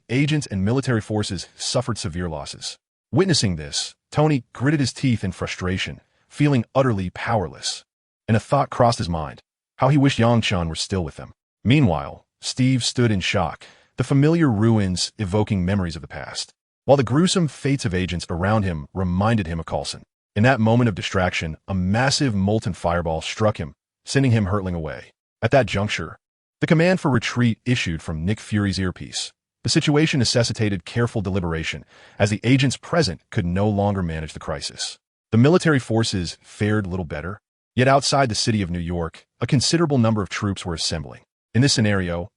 agents and military forces suffered severe losses. Witnessing this, Tony gritted his teeth in frustration, feeling utterly powerless. And a thought crossed his mind, how he wished Yangshan were still with them. Meanwhile, Steve stood in shock, the familiar ruins evoking memories of the past, while the gruesome fates of agents around him reminded him of Coulson. In that moment of distraction, a massive molten fireball struck him, sending him hurtling away. At that juncture, the command for retreat issued from Nick Fury's earpiece. The situation necessitated careful deliberation, as the agents present could no longer manage the crisis. The military forces fared little better, yet outside the city of New York, a considerable number of troops were assembling. In this scenario,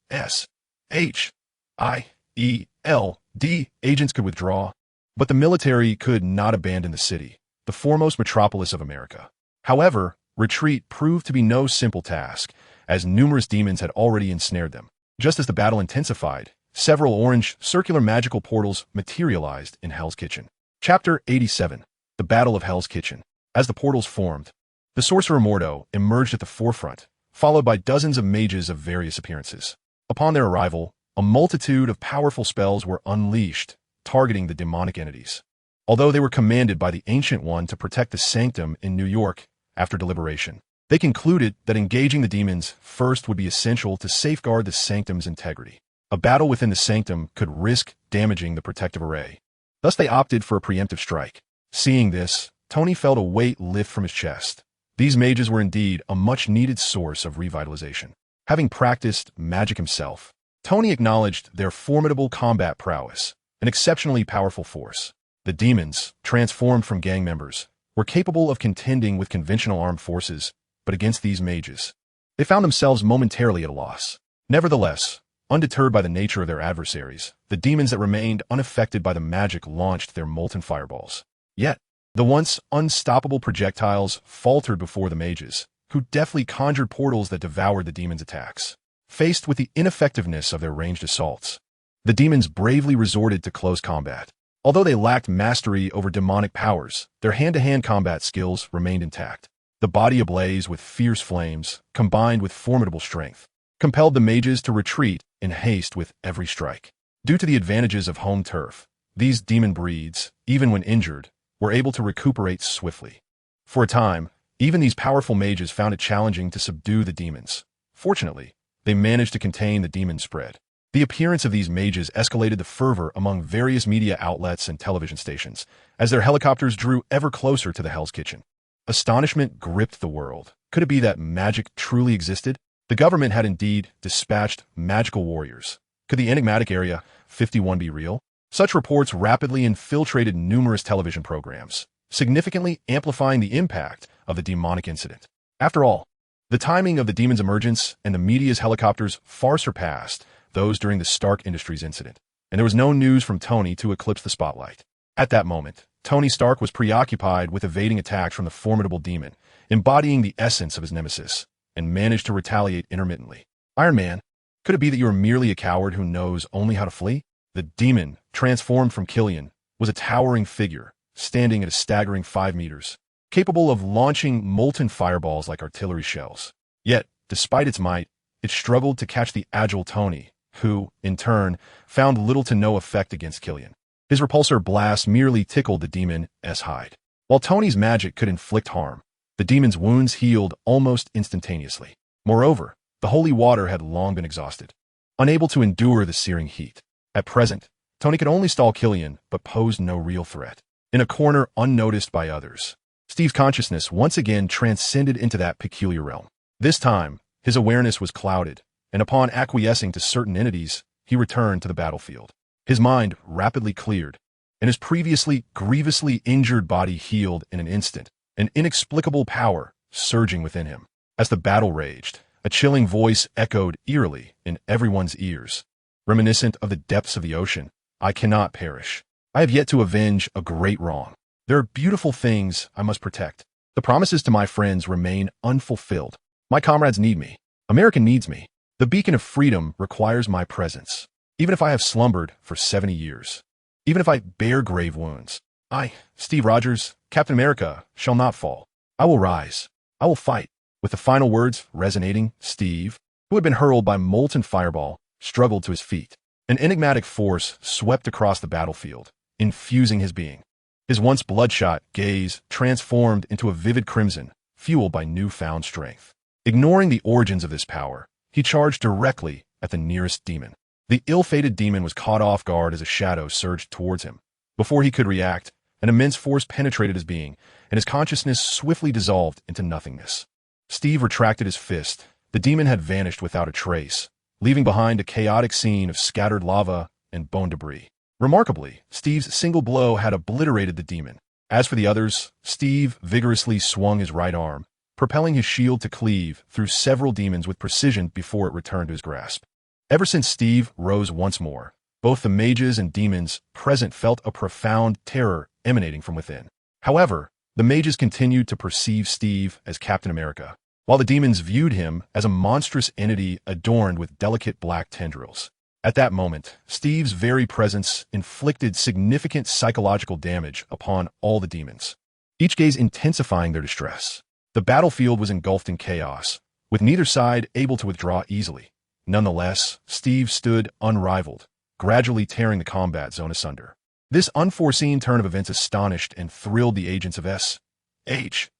agents could withdraw, but the military could not abandon the city, the foremost metropolis of America. However, retreat proved to be no simple task, as numerous demons had already ensnared them. Just as the battle intensified, several orange, circular magical portals materialized in Hell's Kitchen. Chapter 87, The Battle of Hell's Kitchen. As the portals formed, the sorcerer Mordo emerged at the forefront, followed by dozens of mages of various appearances. Upon their arrival, a multitude of powerful spells were unleashed, targeting the demonic entities. Although they were commanded by the Ancient One to protect the Sanctum in New York, after deliberation, they concluded that engaging the demons first would be essential to safeguard the Sanctum's integrity. A battle within the Sanctum could risk damaging the protective array. Thus they opted for a preemptive strike. Seeing this, Tony felt a weight lift from his chest. These mages were indeed a much-needed source of revitalization. Having practiced magic himself, Tony acknowledged their formidable combat prowess, an exceptionally powerful force. The demons, transformed from gang members, were capable of contending with conventional armed forces, but against these mages, they found themselves momentarily at a loss. Nevertheless, undeterred by the nature of their adversaries, the demons that remained unaffected by the magic launched their molten fireballs. Yet, the once unstoppable projectiles faltered before the mages, who deftly conjured portals that devoured the demons' attacks. Faced with the ineffectiveness of their ranged assaults, the demons bravely resorted to close combat. Although they lacked mastery over demonic powers, their hand-to-hand combat skills remained intact. The body ablaze with fierce flames, combined with formidable strength, compelled the mages to retreat in haste with every strike. Due to the advantages of home turf, these demon breeds, even when injured, were able to recuperate swiftly. For a time, even these powerful mages found it challenging to subdue the demons. Fortunately, they managed to contain the demon spread. The appearance of these mages escalated the fervor among various media outlets and television stations, as their helicopters drew ever closer to the Hell's Kitchen. Astonishment gripped the world. Could it be that magic truly existed? The government had indeed dispatched magical warriors. Could the enigmatic Area 51 be real? Such reports rapidly infiltrated numerous television programs, significantly amplifying the impact of the demonic incident. After all, the timing of the demon's emergence and the media's helicopters far surpassed those during the Stark Industries incident, and there was no news from Tony to eclipse the spotlight. At that moment, Tony Stark was preoccupied with evading attacks from the formidable demon, embodying the essence of his nemesis, and managed to retaliate intermittently. Iron Man, could it be that you are merely a coward who knows only how to flee? The demon, transformed from Killian, was a towering figure, standing at a staggering 5 meters, capable of launching molten fireballs like artillery shells. Yet, despite its might, it struggled to catch the agile Tony, who, in turn, found little to no effect against Killian. His repulsor blast merely tickled the demon's hide. While Tony's magic could inflict harm, the demon's wounds healed almost instantaneously. Moreover, the holy water had long been exhausted, unable to endure the searing heat. At present, Tony could only stall Killian, but posed no real threat. In a corner unnoticed by others, Steve's consciousness once again transcended into that peculiar realm. This time, his awareness was clouded, and upon acquiescing to certain entities, he returned to the battlefield. His mind rapidly cleared, and his previously grievously injured body healed in an instant. an inexplicable power surging within him. As the battle raged, a chilling voice echoed eerily in everyone's ears, reminiscent of the depths of the ocean. I cannot perish. I have yet to avenge a great wrong. There are beautiful things I must protect. The promises to my friends remain unfulfilled. My comrades need me. America needs me. The beacon of freedom requires my presence. Even if I have slumbered for 70 years. Even if I bear grave wounds. I, Steve Rogers, Captain America, shall not fall. I will rise. I will fight. With the final words resonating, Steve, who had been hurled by molten fireball, struggled to his feet. An enigmatic force swept across the battlefield, infusing his being. His once bloodshot gaze transformed into a vivid crimson, fueled by newfound strength. Ignoring the origins of this power, he charged directly at the nearest demon. The ill-fated demon was caught off guard as a shadow surged towards him. Before he could react, an immense force penetrated his being, and his consciousness swiftly dissolved into nothingness. Steve retracted his fist. The demon had vanished without a trace, leaving behind a chaotic scene of scattered lava and bone debris. Remarkably, Steve's single blow had obliterated the demon. As for the others, Steve vigorously swung his right arm, propelling his shield to cleave through several demons with precision before it returned to his grasp. Ever since Steve rose once more, both the mages and demons present felt a profound terror emanating from within. However, the mages continued to perceive Steve as Captain America, while the demons viewed him as a monstrous entity adorned with delicate black tendrils. At that moment, Steve's very presence inflicted significant psychological damage upon all the demons, each gaze intensifying their distress. The battlefield was engulfed in chaos, with neither side able to withdraw easily. Nonetheless, Steve stood unrivaled, gradually tearing the combat zone asunder. This unforeseen turn of events astonished and thrilled the agents of S.H.,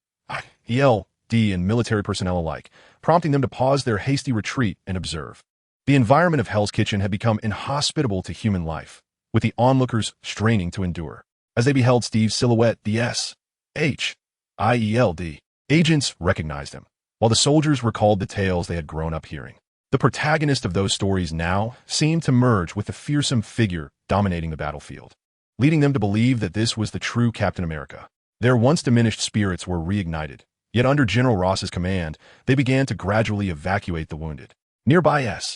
E.L.D. and military personnel alike, prompting them to pause their hasty retreat and observe. The environment of Hell's Kitchen had become inhospitable to human life, with the onlookers straining to endure. As they beheld Steve's silhouette, the S.H.I.E.L.D. agents recognized him, while the soldiers recalled the tales they had grown up hearing. The protagonist of those stories now seemed to merge with the fearsome figure dominating the battlefield, leading them to believe that this was the true Captain America. Their once diminished spirits were reignited, yet under General Ross's command, they began to gradually evacuate the wounded. Nearby S.H.I.L.D.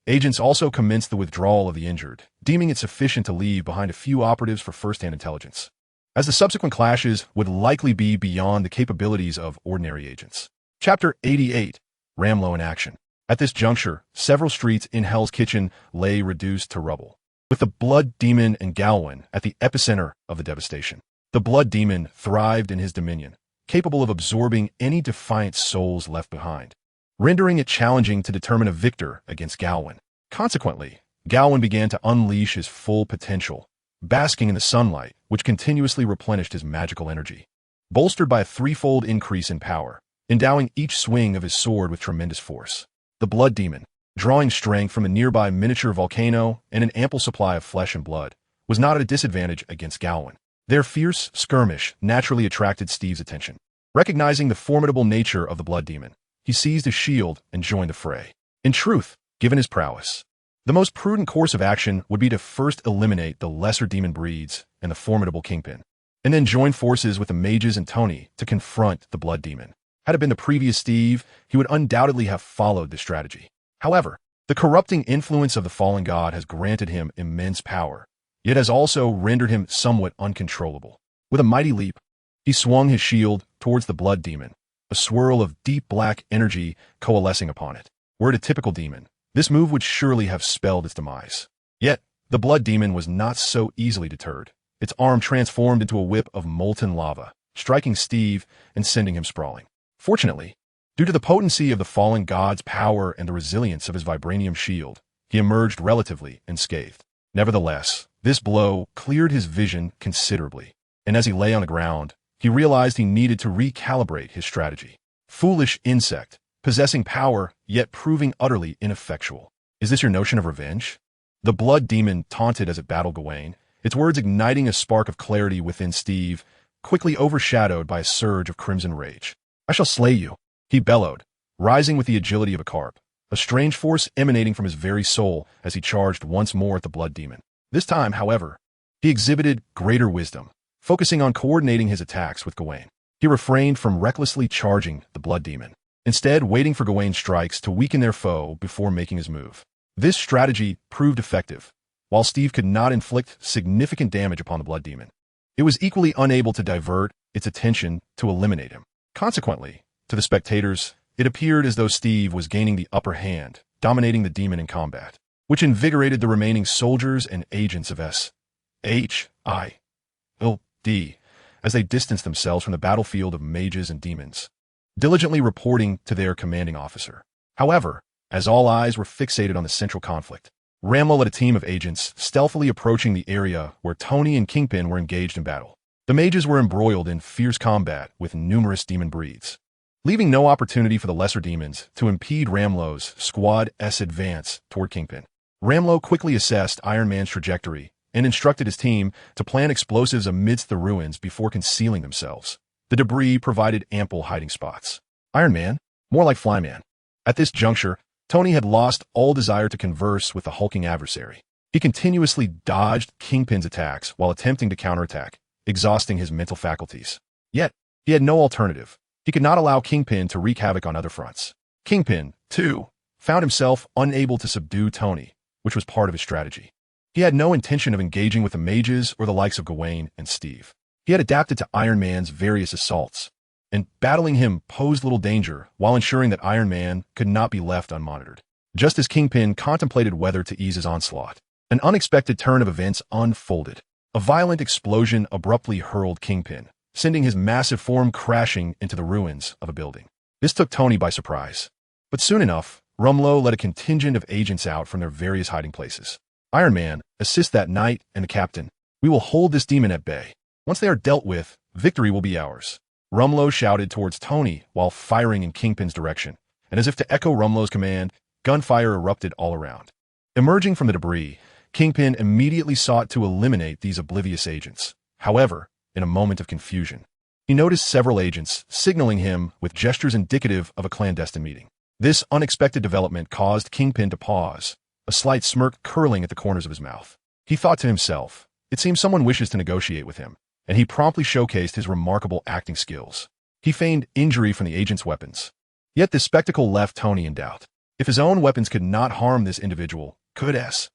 agents also commenced the withdrawal of the injured, deeming it sufficient to leave behind a few operatives for first-hand intelligence, as the subsequent clashes would likely be beyond the capabilities of ordinary agents. Chapter 88, Ramlo in Action. At this juncture, several streets in Hell's Kitchen lay reduced to rubble, with the Blood Demon and Galwin at the epicenter of the devastation. The Blood Demon thrived in his dominion, capable of absorbing any defiant souls left behind, rendering it challenging to determine a victor against Galwin. Consequently, Galwin began to unleash his full potential, basking in the sunlight, which continuously replenished his magical energy. Bolstered by a threefold increase in power, endowing each swing of his sword with tremendous force, the Blood Demon, drawing strength from a nearby miniature volcano and an ample supply of flesh and blood, was not at a disadvantage against Galwin. Their fierce skirmish naturally attracted Steve's attention. Recognizing the formidable nature of the Blood Demon, he seized his shield and joined the fray. In truth, given his prowess, the most prudent course of action would be to first eliminate the lesser demon breeds and the formidable Kingpin, and then join forces with the mages and Tony to confront the Blood Demon. Had it been the previous Steve, he would undoubtedly have followed this strategy. However, the corrupting influence of the fallen god has granted him immense power, yet has also rendered him somewhat uncontrollable. With a mighty leap, he swung his shield towards the Blood Demon, a swirl of deep black energy coalescing upon it. Were it a typical demon, this move would surely have spelled its demise. Yet, the Blood Demon was not so easily deterred. Its arm transformed into a whip of molten lava, striking Steve and sending him sprawling. Fortunately, due to the potency of the fallen god's power and the resilience of his vibranium shield, he emerged relatively unscathed. Nevertheless, this blow cleared his vision considerably, and as he lay on the ground, he realized he needed to recalibrate his strategy. Foolish insect, possessing power, yet proving utterly ineffectual. Is this your notion of revenge? The Blood Demon taunted as it battled Gawain, its words igniting a spark of clarity within Steve, quickly overshadowed by a surge of crimson rage. I shall slay you, he bellowed, rising with the agility of a carp, a strange force emanating from his very soul as he charged once more at the Blood Demon. This time, however, he exhibited greater wisdom, focusing on coordinating his attacks with Gawain. He refrained from recklessly charging the blood demon, instead waiting for Gawain's strikes to weaken their foe before making his move. This strategy proved effective. While Steve could not inflict significant damage upon the blood demon, it was equally unable to divert its attention to eliminate him. Consequently, to the spectators, it appeared as though Steve was gaining the upper hand, dominating the demon in combat, which invigorated the remaining soldiers and agents of S.H.I.L.D. as they distanced themselves from the battlefield of mages and demons, diligently reporting to their commanding officer. However, as all eyes were fixated on the central conflict, Ramlo led a team of agents stealthily approaching the area where Tony and Kingpin were engaged in battle. The mages were embroiled in fierce combat with numerous demon breeds, leaving no opportunity for the lesser demons to impede Ramlo's squad's advance toward Kingpin. Ramlo quickly assessed Iron Man's trajectory and instructed his team to plant explosives amidst the ruins before concealing themselves. The debris provided ample hiding spots. Iron Man? More like Flyman. At this juncture, Tony had lost all desire to converse with the hulking adversary. He continuously dodged Kingpin's attacks while attempting to counterattack, exhausting his mental faculties. Yet, he had no alternative. He could not allow Kingpin to wreak havoc on other fronts. Kingpin, too, found himself unable to subdue Tony, which was part of his strategy. He had no intention of engaging with the mages or the likes of Gawain and Steve. He had adapted to Iron Man's various assaults, and battling him posed little danger while ensuring that Iron Man could not be left unmonitored. Just as Kingpin contemplated whether to ease his onslaught, an unexpected turn of events unfolded. A violent explosion abruptly hurled Kingpin, sending his massive form crashing into the ruins of a building. This took Tony by surprise. But soon enough, Rumlow led a contingent of agents out from their various hiding places. Iron Man, assist that knight and the captain. We will hold this demon at bay. Once they are dealt with, victory will be ours. Rumlow shouted towards Tony while firing in Kingpin's direction, and as if to echo Rumlow's command, gunfire erupted all around. Emerging from the debris, Kingpin immediately sought to eliminate these oblivious agents. However, in a moment of confusion, he noticed several agents signaling him with gestures indicative of a clandestine meeting. This unexpected development caused Kingpin to pause, a slight smirk curling at the corners of his mouth. He thought to himself, it seems someone wishes to negotiate with him, and he promptly showcased his remarkable acting skills. He feigned injury from the agent's weapons. Yet this spectacle left Tony in doubt. If his own weapons could not harm this individual, could S.H.I.L.D.'s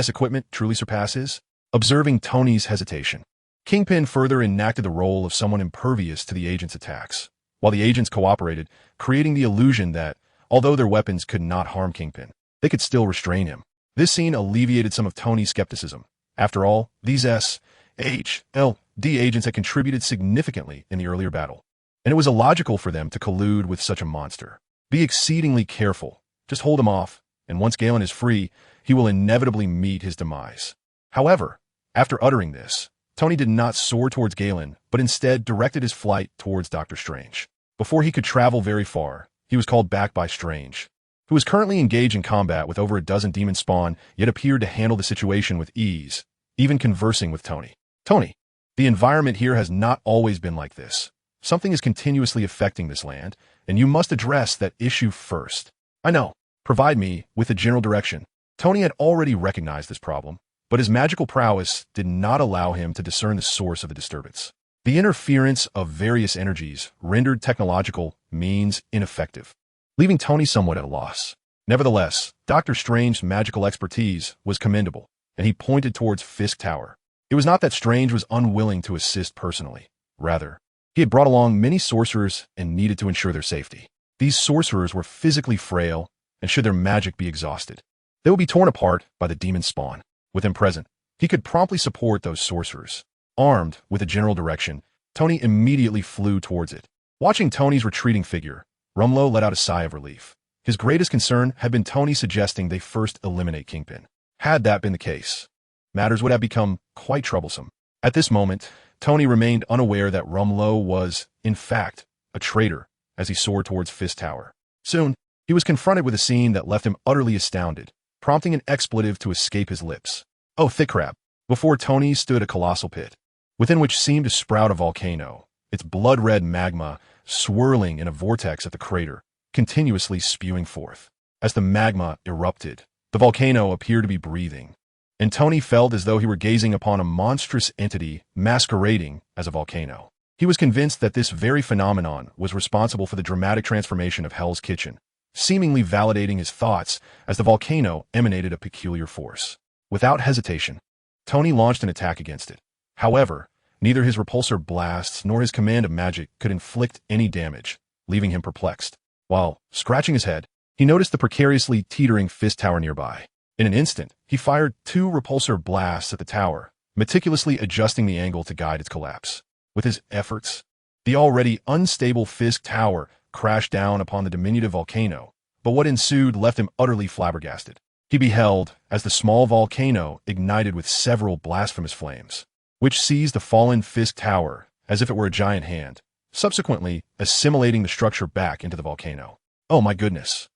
equipment truly surpass his? Observing Tony's hesitation, Kingpin further enacted the role of someone impervious to the agent's attacks, while the agents cooperated, creating the illusion that, although their weapons could not harm Kingpin, they could still restrain him. This scene alleviated some of Tony's skepticism. After all, these S.H.I.L.D. agents had contributed significantly in the earlier battle, and it was illogical for them to collude with such a monster. Be exceedingly careful. Just hold him off, and once Galen is free, he will inevitably meet his demise. However, after uttering this, Tony did not soar towards Galen, but instead directed his flight towards Doctor Strange. Before he could travel very far, he was called back by Strange, who was currently engaged in combat with over a dozen demon spawn, yet appeared to handle the situation with ease, even conversing with Tony. Tony, the environment here has not always been like this. Something is continuously affecting this land, and you must address that issue first. I know. Provide me with a general direction. Tony had already recognized this problem, but his magical prowess did not allow him to discern the source of the disturbance. The interference of various energies rendered technological means ineffective, leaving Tony somewhat at a loss. Nevertheless, Doctor Strange's magical expertise was commendable, and he pointed towards Fisk Tower. It was not that Strange was unwilling to assist personally. Rather, he had brought along many sorcerers and needed to ensure their safety. These sorcerers were physically frail, and should their magic be exhausted, they would be torn apart by the demon spawn. With him present, he could promptly support those sorcerers. Armed with a general direction, Tony immediately flew towards it. Watching Tony's retreating figure, Rumlow let out a sigh of relief. His greatest concern had been Tony suggesting they first eliminate Kingpin. Had that been the case, matters would have become quite troublesome. At this moment, Tony remained unaware that Rumlow was, in fact, a traitor as he soared towards Fisk Tower. Soon, he was confronted with a scene that left him utterly astounded, prompting an expletive to escape his lips. Oh, thick crap. Before Tony stood a colossal pit, within which seemed to sprout a volcano, its blood-red magma swirling in a vortex at the crater, continuously spewing forth. As the magma erupted, the volcano appeared to be breathing, and Tony felt as though he were gazing upon a monstrous entity masquerading as a volcano. He was convinced that this very phenomenon was responsible for the dramatic transformation of Hell's Kitchen, seemingly validating his thoughts as the volcano emanated a peculiar force. Without hesitation, Tony launched an attack against it. However, neither his repulsor blasts nor his command of magic could inflict any damage, leaving him perplexed. While scratching his head, he noticed the precariously teetering fist tower nearby. In an instant, he fired 2 repulsor blasts at the tower, meticulously adjusting the angle to guide its collapse. With his efforts, the already unstable Fisk Tower crashed down upon the diminutive volcano, but what ensued left him utterly flabbergasted. He beheld as the small volcano ignited with several blasphemous flames, which seized the fallen Fisk Tower as if it were a giant hand, subsequently assimilating the structure back into the volcano. Oh my goodness!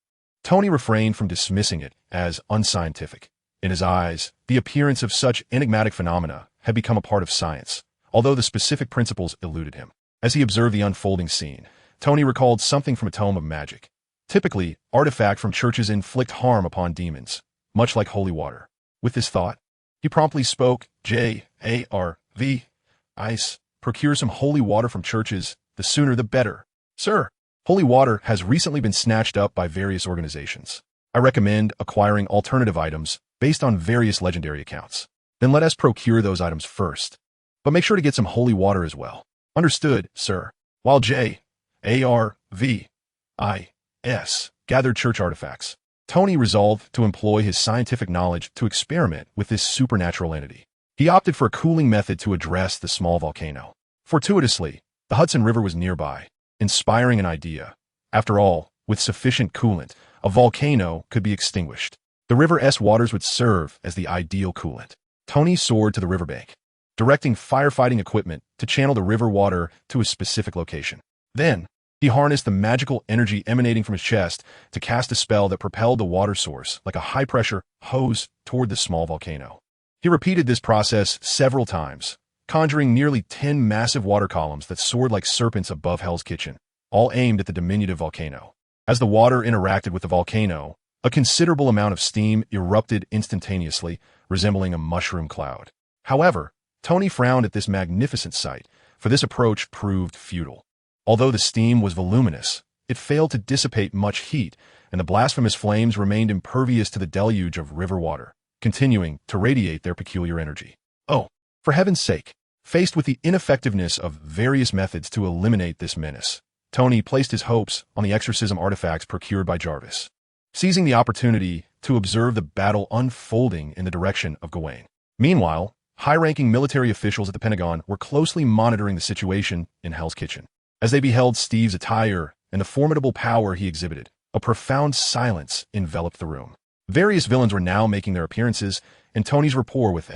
Tony refrained from dismissing it as unscientific. In his eyes, the appearance of such enigmatic phenomena had become a part of science, although the specific principles eluded him. As he observed the unfolding scene, Tony recalled something from a tome of magic. Typically, artifact from churches inflict harm upon demons, much like holy water. With this thought, he promptly spoke, J-A-R-V, ice, procure some holy water from churches, the sooner the better. Sir, holy water has recently been snatched up by various organizations. I recommend acquiring alternative items based on various legendary accounts. Then let us procure those items first. But make sure to get some holy water as well. Understood, sir. While J-A-R-V-I-S gathered church artifacts, Tony resolved to employ his scientific knowledge to experiment with this supernatural entity. He opted for a cooling method to address the small volcano. Fortuitously, the Hudson River was nearby, inspiring an idea. After all, with sufficient coolant, a volcano could be extinguished. The river's waters would serve as the ideal coolant. Tony soared to the riverbank, directing firefighting equipment to channel the river water to a specific location. Then, he harnessed the magical energy emanating from his chest to cast a spell that propelled the water source like a high-pressure hose toward the small volcano. He repeated this process several times, conjuring nearly 10 massive water columns that soared like serpents above Hell's Kitchen, all aimed at the diminutive volcano. As the water interacted with the volcano, a considerable amount of steam erupted instantaneously, resembling a mushroom cloud. However, Tony frowned at this magnificent sight, for this approach proved futile. Although the steam was voluminous, it failed to dissipate much heat, and the blasphemous flames remained impervious to the deluge of river water, continuing to radiate their peculiar energy. Oh, for heaven's sake! Faced with the ineffectiveness of various methods to eliminate this menace, Tony placed his hopes on the exorcism artifacts procured by Jarvis, seizing the opportunity to observe the battle unfolding in the direction of Gawain. Meanwhile, high-ranking military officials at the Pentagon were closely monitoring the situation in Hell's Kitchen. As they beheld Steve's attire and the formidable power he exhibited, a profound silence enveloped the room. Various villains were now making their appearances, and Tony's rapport with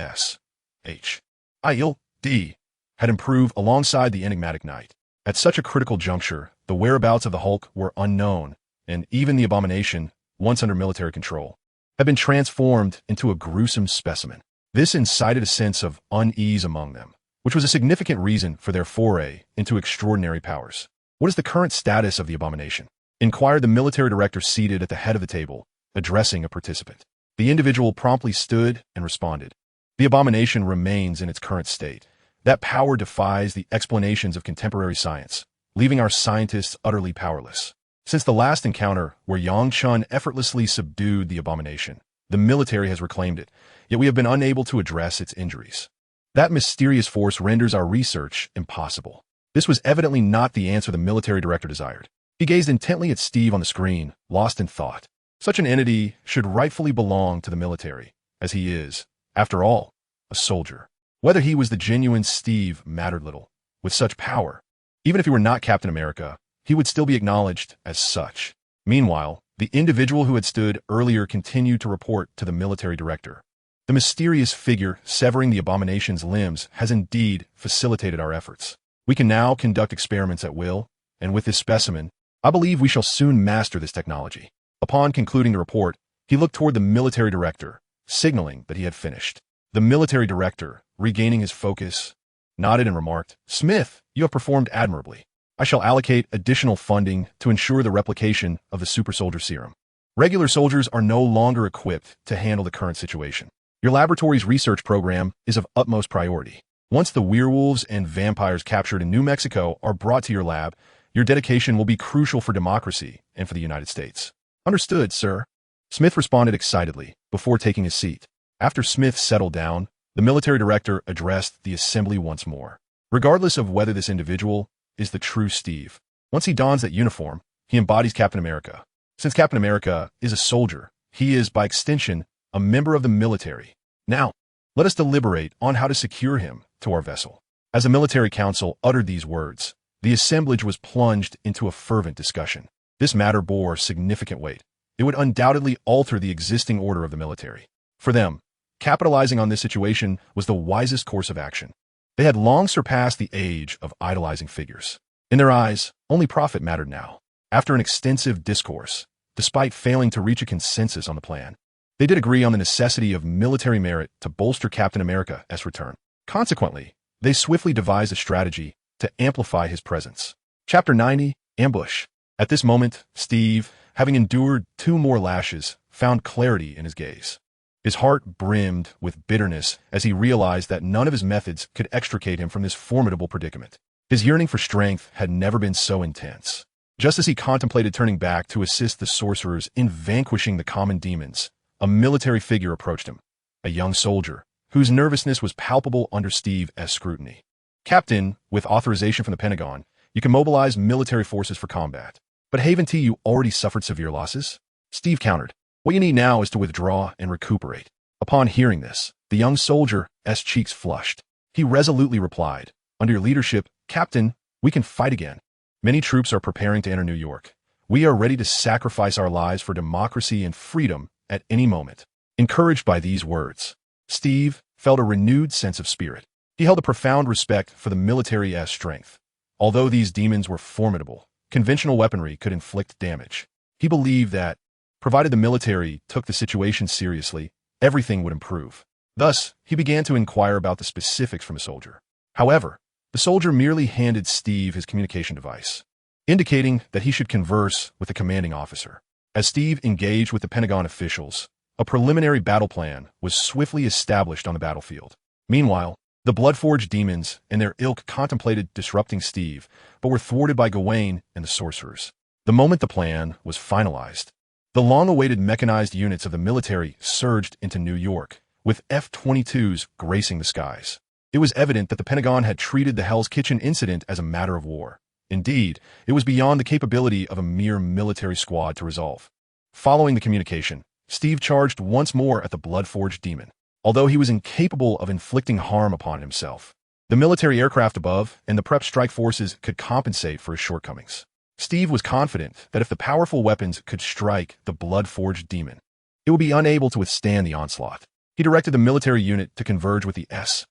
S.H.I.L.D. had improved alongside the enigmatic knight. At such a critical juncture, the whereabouts of the Hulk were unknown, and even the abomination, once under military control, had been transformed into a gruesome specimen. This incited a sense of unease among them, which was a significant reason for their foray into extraordinary powers. What is the current status of the abomination? Inquired the military director seated at the head of the table, addressing a participant. The individual promptly stood and responded. The abomination remains in its current state. That power defies the explanations of contemporary science, leaving our scientists utterly powerless. Since the last encounter where Yang Chun effortlessly subdued the abomination, the military has reclaimed it, yet we have been unable to address its injuries. That mysterious force renders our research impossible. This was evidently not the answer the military director desired. He gazed intently at Steve on the screen, lost in thought. Such an entity should rightfully belong to the military, as he is, after all, a soldier. Whether he was the genuine Steve mattered little. With such power, even if he were not Captain America, he would still be acknowledged as such. Meanwhile, the individual who had stood earlier continued to report to the military director. The mysterious figure severing the abomination's limbs has indeed facilitated our efforts. We can now conduct experiments at will, and with this specimen, I believe we shall soon master this technology. Upon concluding the report, he looked toward the military director, signaling that he had finished. The military director, regaining his focus, nodded and remarked, "Smith, you have performed admirably. I shall allocate additional funding to ensure the replication of the super soldier serum. Regular soldiers are no longer equipped to handle the current situation. Your laboratory's research program is of utmost priority. Once the werewolves and vampires captured in New Mexico are brought to your lab, your dedication will be crucial for democracy and for the United States. Understood, sir. Smith responded excitedly before taking his seat. After Smith settled down, the military director addressed the assembly once more. Regardless of whether this individual is the true Steve, once he dons that uniform, he embodies Captain America. Since Captain America is a soldier, he is, by extension, a member of the military. Now, let us deliberate on how to secure him to our vessel. As the military council uttered these words, the assemblage was plunged into a fervent discussion. This matter bore significant weight. It would undoubtedly alter the existing order of the military. For them, capitalizing on this situation was the wisest course of action. They had long surpassed the age of idolizing figures. In their eyes, only profit mattered now. After an extensive discourse, despite failing to reach a consensus on the plan, they did agree on the necessity of military merit to bolster Captain America's return. Consequently, they swiftly devised a strategy to amplify his presence. Chapter 90, Ambush. At this moment, Steve, having endured 2 more lashes, found clarity in his gaze. His heart brimmed with bitterness as he realized that none of his methods could extricate him from this formidable predicament. His yearning for strength had never been so intense. Just as he contemplated turning back to assist the sorcerers in vanquishing the common demons, a military figure approached him, a young soldier, whose nervousness was palpable under Steve's scrutiny. Captain, with authorization from the Pentagon, you can mobilize military forces for combat. But haven't you already suffered severe losses? Steve countered. What you need now is to withdraw and recuperate. Upon hearing this, the young soldier's cheeks flushed. He resolutely replied, Under your leadership, Captain, we can fight again. Many troops are preparing to enter New York. We are ready to sacrifice our lives for democracy and freedom at any moment. Encouraged by these words, Steve felt a renewed sense of spirit. He held a profound respect for the military's strength. Although these demons were formidable, conventional weaponry could inflict damage. He believed that, provided the military took the situation seriously, everything would improve. Thus, he began to inquire about the specifics from a soldier. However, the soldier merely handed Steve his communication device, indicating that he should converse with the commanding officer. As Steve engaged with the Pentagon officials, a preliminary battle plan was swiftly established on the battlefield. Meanwhile, the Bloodforged demons and their ilk contemplated disrupting Steve, but were thwarted by Gawain and the sorcerers. The moment the plan was finalized, the long-awaited mechanized units of the military surged into New York, with F-22s gracing the skies. It was evident that the Pentagon had treated the Hell's Kitchen incident as a matter of war. Indeed, it was beyond the capability of a mere military squad to resolve. Following the communication, Steve charged once more at the Bloodforged demon. Although he was incapable of inflicting harm upon himself, the military aircraft above and the prep strike forces could compensate for his shortcomings. Steve was confident that if the powerful weapons could strike the Bloodforged demon, it would be unable to withstand the onslaught. He directed the military unit to converge with the S.H.I.E.L.D.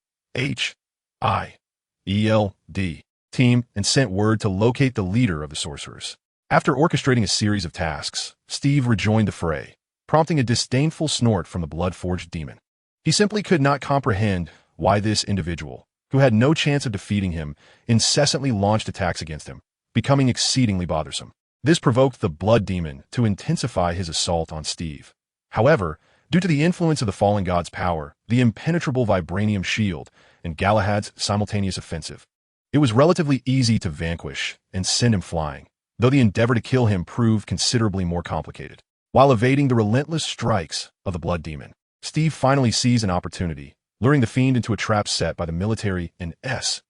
team and sent word to locate the leader of the sorcerers. After orchestrating a series of tasks, Steve rejoined the fray, prompting a disdainful snort from the Bloodforged demon. He simply could not comprehend why this individual, who had no chance of defeating him, incessantly launched attacks against him, becoming exceedingly bothersome. This provoked the Blood Demon to intensify his assault on Steve. However, due to the influence of the fallen god's power, the impenetrable vibranium shield, and Galahad's simultaneous offensive, it was relatively easy to vanquish and send him flying, though the endeavor to kill him proved considerably more complicated. While evading the relentless strikes of the Blood Demon, Steve finally seized an opportunity, luring the fiend into a trap set by the military in S.H.I.L.D.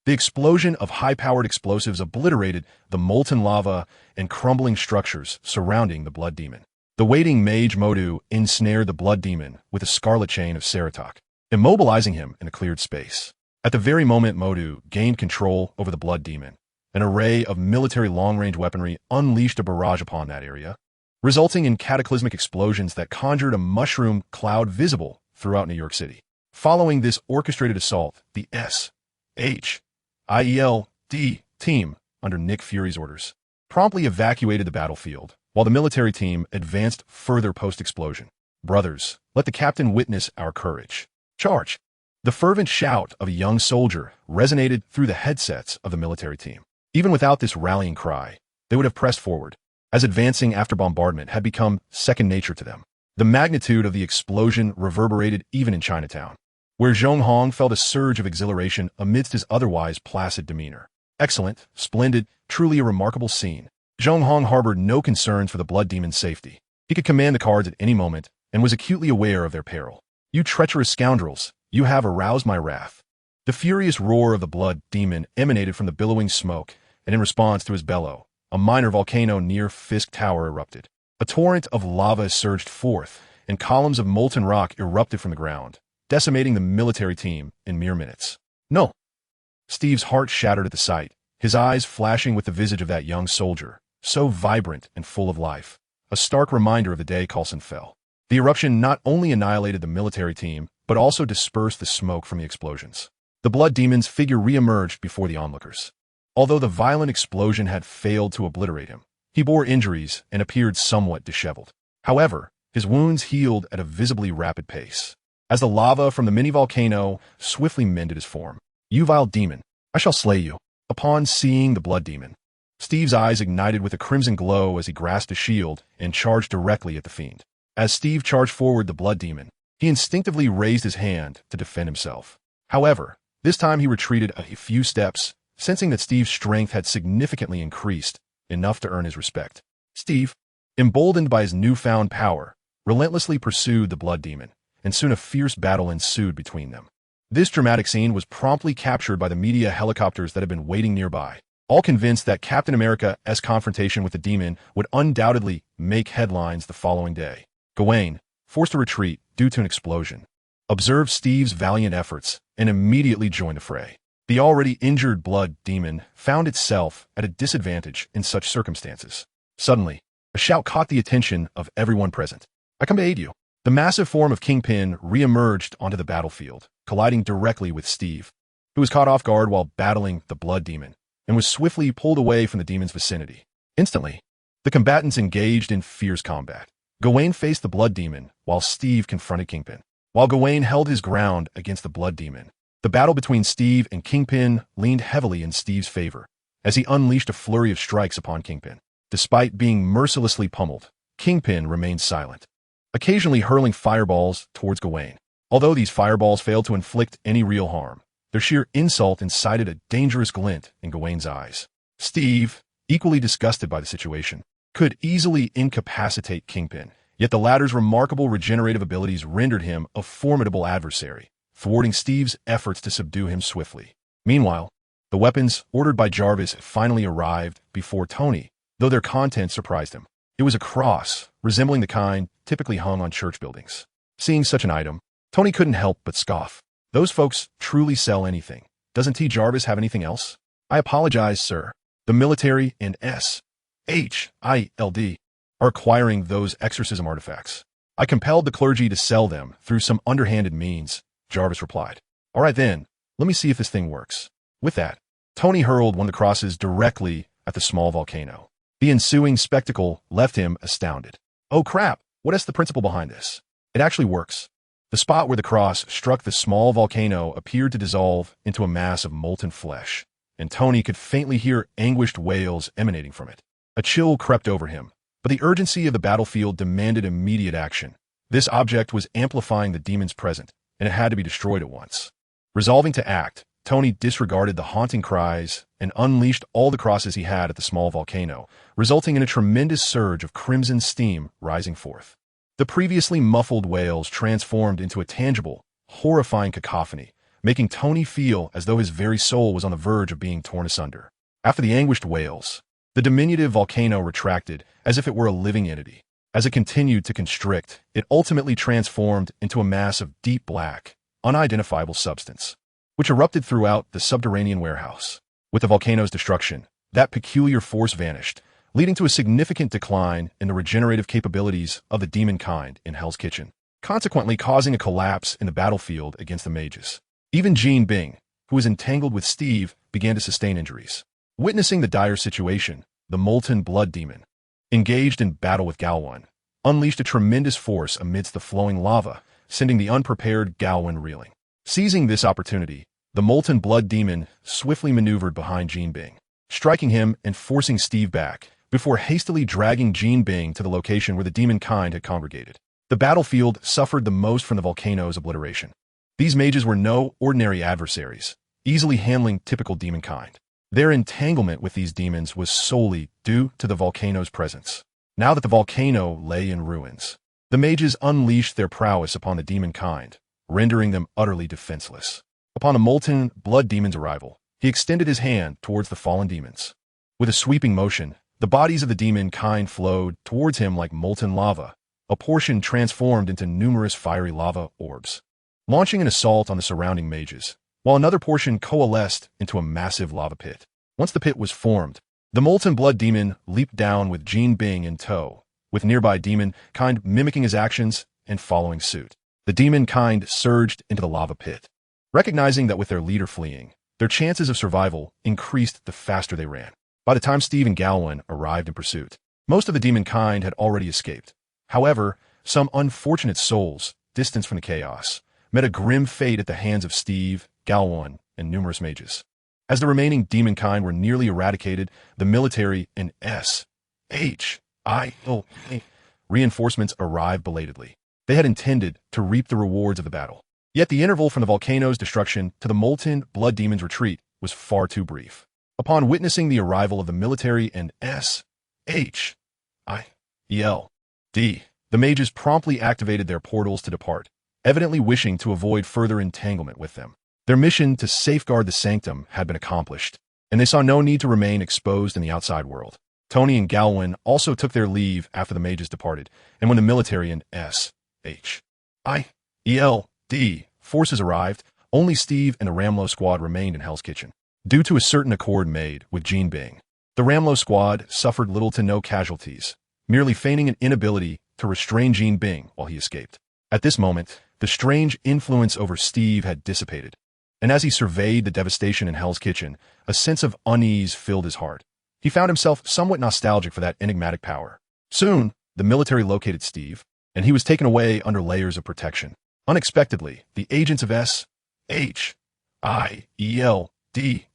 The explosion of high-powered explosives obliterated the molten lava and crumbling structures surrounding the Blood Demon. The waiting mage Modu ensnared the Blood Demon with a scarlet chain of Saratok, immobilizing him in a cleared space. At the very moment Modu gained control over the Blood Demon, an array of military long-range weaponry unleashed a barrage upon that area, resulting in cataclysmic explosions that conjured a mushroom cloud visible throughout New York City. Following this orchestrated assault, the S.H.I.E.L.D. team, under Nick Fury's orders, promptly evacuated the battlefield, while the military team advanced further post-explosion. Brothers, let the captain witness our courage. Charge! The fervent shout of a young soldier resonated through the headsets of the military team. Even without this rallying cry, they would have pressed forward, as advancing after bombardment had become second nature to them. The magnitude of the explosion reverberated even in Chinatown, where Zhong Hong felt a surge of exhilaration amidst his otherwise placid demeanor. Excellent, splendid, truly a remarkable scene. Zhong Hong harbored no concerns for the blood demon's safety. He could command the cards at any moment and was acutely aware of their peril. "You treacherous scoundrels, you have aroused my wrath." The furious roar of the blood demon emanated from the billowing smoke, and in response to his bellow, a minor volcano near Fisk Tower erupted. A torrent of lava surged forth, and columns of molten rock erupted from the ground, decimating the military team in mere minutes. "No!" Steve's heart shattered at the sight, his eyes flashing with the visage of that young soldier, so vibrant and full of life, a stark reminder of the day Coulson fell. The eruption not only annihilated the military team, but also dispersed the smoke from the explosions. The blood demon's figure re-emerged before the onlookers. Although the violent explosion had failed to obliterate him, he bore injuries and appeared somewhat disheveled. However, his wounds healed at a visibly rapid pace, as the lava from the mini-volcano swiftly mended his form. "You vile demon, I shall slay you." Upon seeing the blood demon, Steve's eyes ignited with a crimson glow as he grasped a shield and charged directly at the fiend. As Steve charged forward the blood demon, he instinctively raised his hand to defend himself. However, this time he retreated a few steps, sensing that Steve's strength had significantly increased, enough to earn his respect. Steve, emboldened by his newfound power, relentlessly pursued the blood demon, and soon a fierce battle ensued between them. This dramatic scene was promptly captured by the media helicopters that had been waiting nearby, all convinced that Captain America's confrontation with the demon would undoubtedly make headlines the following day. Gawain, forced to retreat due to an explosion, observed Steve's valiant efforts and immediately joined the fray. The already injured blood demon found itself at a disadvantage in such circumstances. Suddenly, a shout caught the attention of everyone present. "I come to aid you." The massive form of Kingpin re-emerged onto the battlefield, colliding directly with Steve, who was caught off guard while battling the blood demon, and was swiftly pulled away from the demon's vicinity. Instantly, the combatants engaged in fierce combat. Gawain faced the blood demon, while Steve confronted Kingpin. While Gawain held his ground against the blood demon, the battle between Steve and Kingpin leaned heavily in Steve's favor, as he unleashed a flurry of strikes upon Kingpin. Despite being mercilessly pummeled, Kingpin remained silent, occasionally hurling fireballs towards Gawain. Although these fireballs failed to inflict any real harm, their sheer insult incited a dangerous glint in Gawain's eyes. Steve, equally disgusted by the situation, could easily incapacitate Kingpin, yet the latter's remarkable regenerative abilities rendered him a formidable adversary, thwarting Steve's efforts to subdue him swiftly. Meanwhile, the weapons ordered by Jarvis finally arrived before Tony, though their content surprised him. It was a cross, resembling the kind typically hung on church buildings. Seeing such an item, Tony couldn't help but scoff. "Those folks truly sell anything. Doesn't T. Jarvis have anything else?" "I apologize, sir. The military and SHIELD are acquiring those exorcism artifacts. I compelled the clergy to sell them through some underhanded means," Jarvis replied. "All right then, let me see if this thing works." With that, Tony hurled one of the crosses directly at the small volcano. The ensuing spectacle left him astounded. "Oh crap, what is the principle behind this? It actually works." The spot where the cross struck the small volcano appeared to dissolve into a mass of molten flesh, and Tony could faintly hear anguished wails emanating from it. A chill crept over him, but the urgency of the battlefield demanded immediate action. This object was amplifying the demon's presence, and it had to be destroyed at once. Resolving to act, Tony disregarded the haunting cries and unleashed all the crosses he had at the small volcano, resulting in a tremendous surge of crimson steam rising forth. The previously muffled wails transformed into a tangible, horrifying cacophony, making Tony feel as though his very soul was on the verge of being torn asunder. After the anguished wails, the diminutive volcano retracted as if it were a living entity. As it continued to constrict, it ultimately transformed into a mass of deep black, unidentifiable substance, which erupted throughout the subterranean warehouse. With the volcano's destruction, that peculiar force vanished, leading to a significant decline in the regenerative capabilities of the demon kind in Hell's Kitchen, consequently causing a collapse in the battlefield against the mages. Even Jean Bing, who was entangled with Steve, began to sustain injuries. Witnessing the dire situation, the molten blood demon, engaged in battle with Galwan, unleashed a tremendous force amidst the flowing lava, sending the unprepared Galwan reeling. Seizing this opportunity, the molten blood demon swiftly maneuvered behind Jean Bing, striking him and forcing Steve back, before hastily dragging Jean Bing to the location where the demon kind had congregated. The battlefield suffered the most from the volcano's obliteration. These mages were no ordinary adversaries, easily handling typical demon kind. Their entanglement with these demons was solely due to the volcano's presence. Now that the volcano lay in ruins, the mages unleashed their prowess upon the demon kind, rendering them utterly defenseless. Upon the molten blood demon's arrival, he extended his hand towards the fallen demons. With a sweeping motion, the bodies of the demon kind flowed towards him like molten lava, a portion transformed into numerous fiery lava orbs, launching an assault on the surrounding mages, while another portion coalesced into a massive lava pit. Once the pit was formed, the molten blood demon leaped down with Jean Bing in tow, with nearby demon kind mimicking his actions and following suit. The demon kind surged into the lava pit. Recognizing that with their leader fleeing, their chances of survival increased the faster they ran. By the time Steve and Galwin arrived in pursuit, most of the demon kind had already escaped. However, some unfortunate souls, distanced from the chaos, met a grim fate at the hands of Steve, Galwin, and numerous mages. As the remaining demon kind were nearly eradicated, the military and reinforcements arrived belatedly. They had intended to reap the rewards of the battle. Yet the interval from the volcano's destruction to the molten blood demon's retreat was far too brief. Upon witnessing the arrival of the military and the mages promptly activated their portals to depart, evidently wishing to avoid further entanglement with them. Their mission to safeguard the sanctum had been accomplished, and they saw no need to remain exposed in the outside world. Tony and Galwin also took their leave after the mages departed, and when the military and forces arrived, only Steve and the Ramlo squad remained in Hell's Kitchen. Due to a certain accord made with Jean Bing, the Ramlo squad suffered little to no casualties, merely feigning an inability to restrain Jean Bing while he escaped. At this moment, the strange influence over Steve had dissipated, and as he surveyed the devastation in Hell's Kitchen, a sense of unease filled his heart. He found himself somewhat nostalgic for that enigmatic power. Soon, the military located Steve, and he was taken away under layers of protection. Unexpectedly, the agents of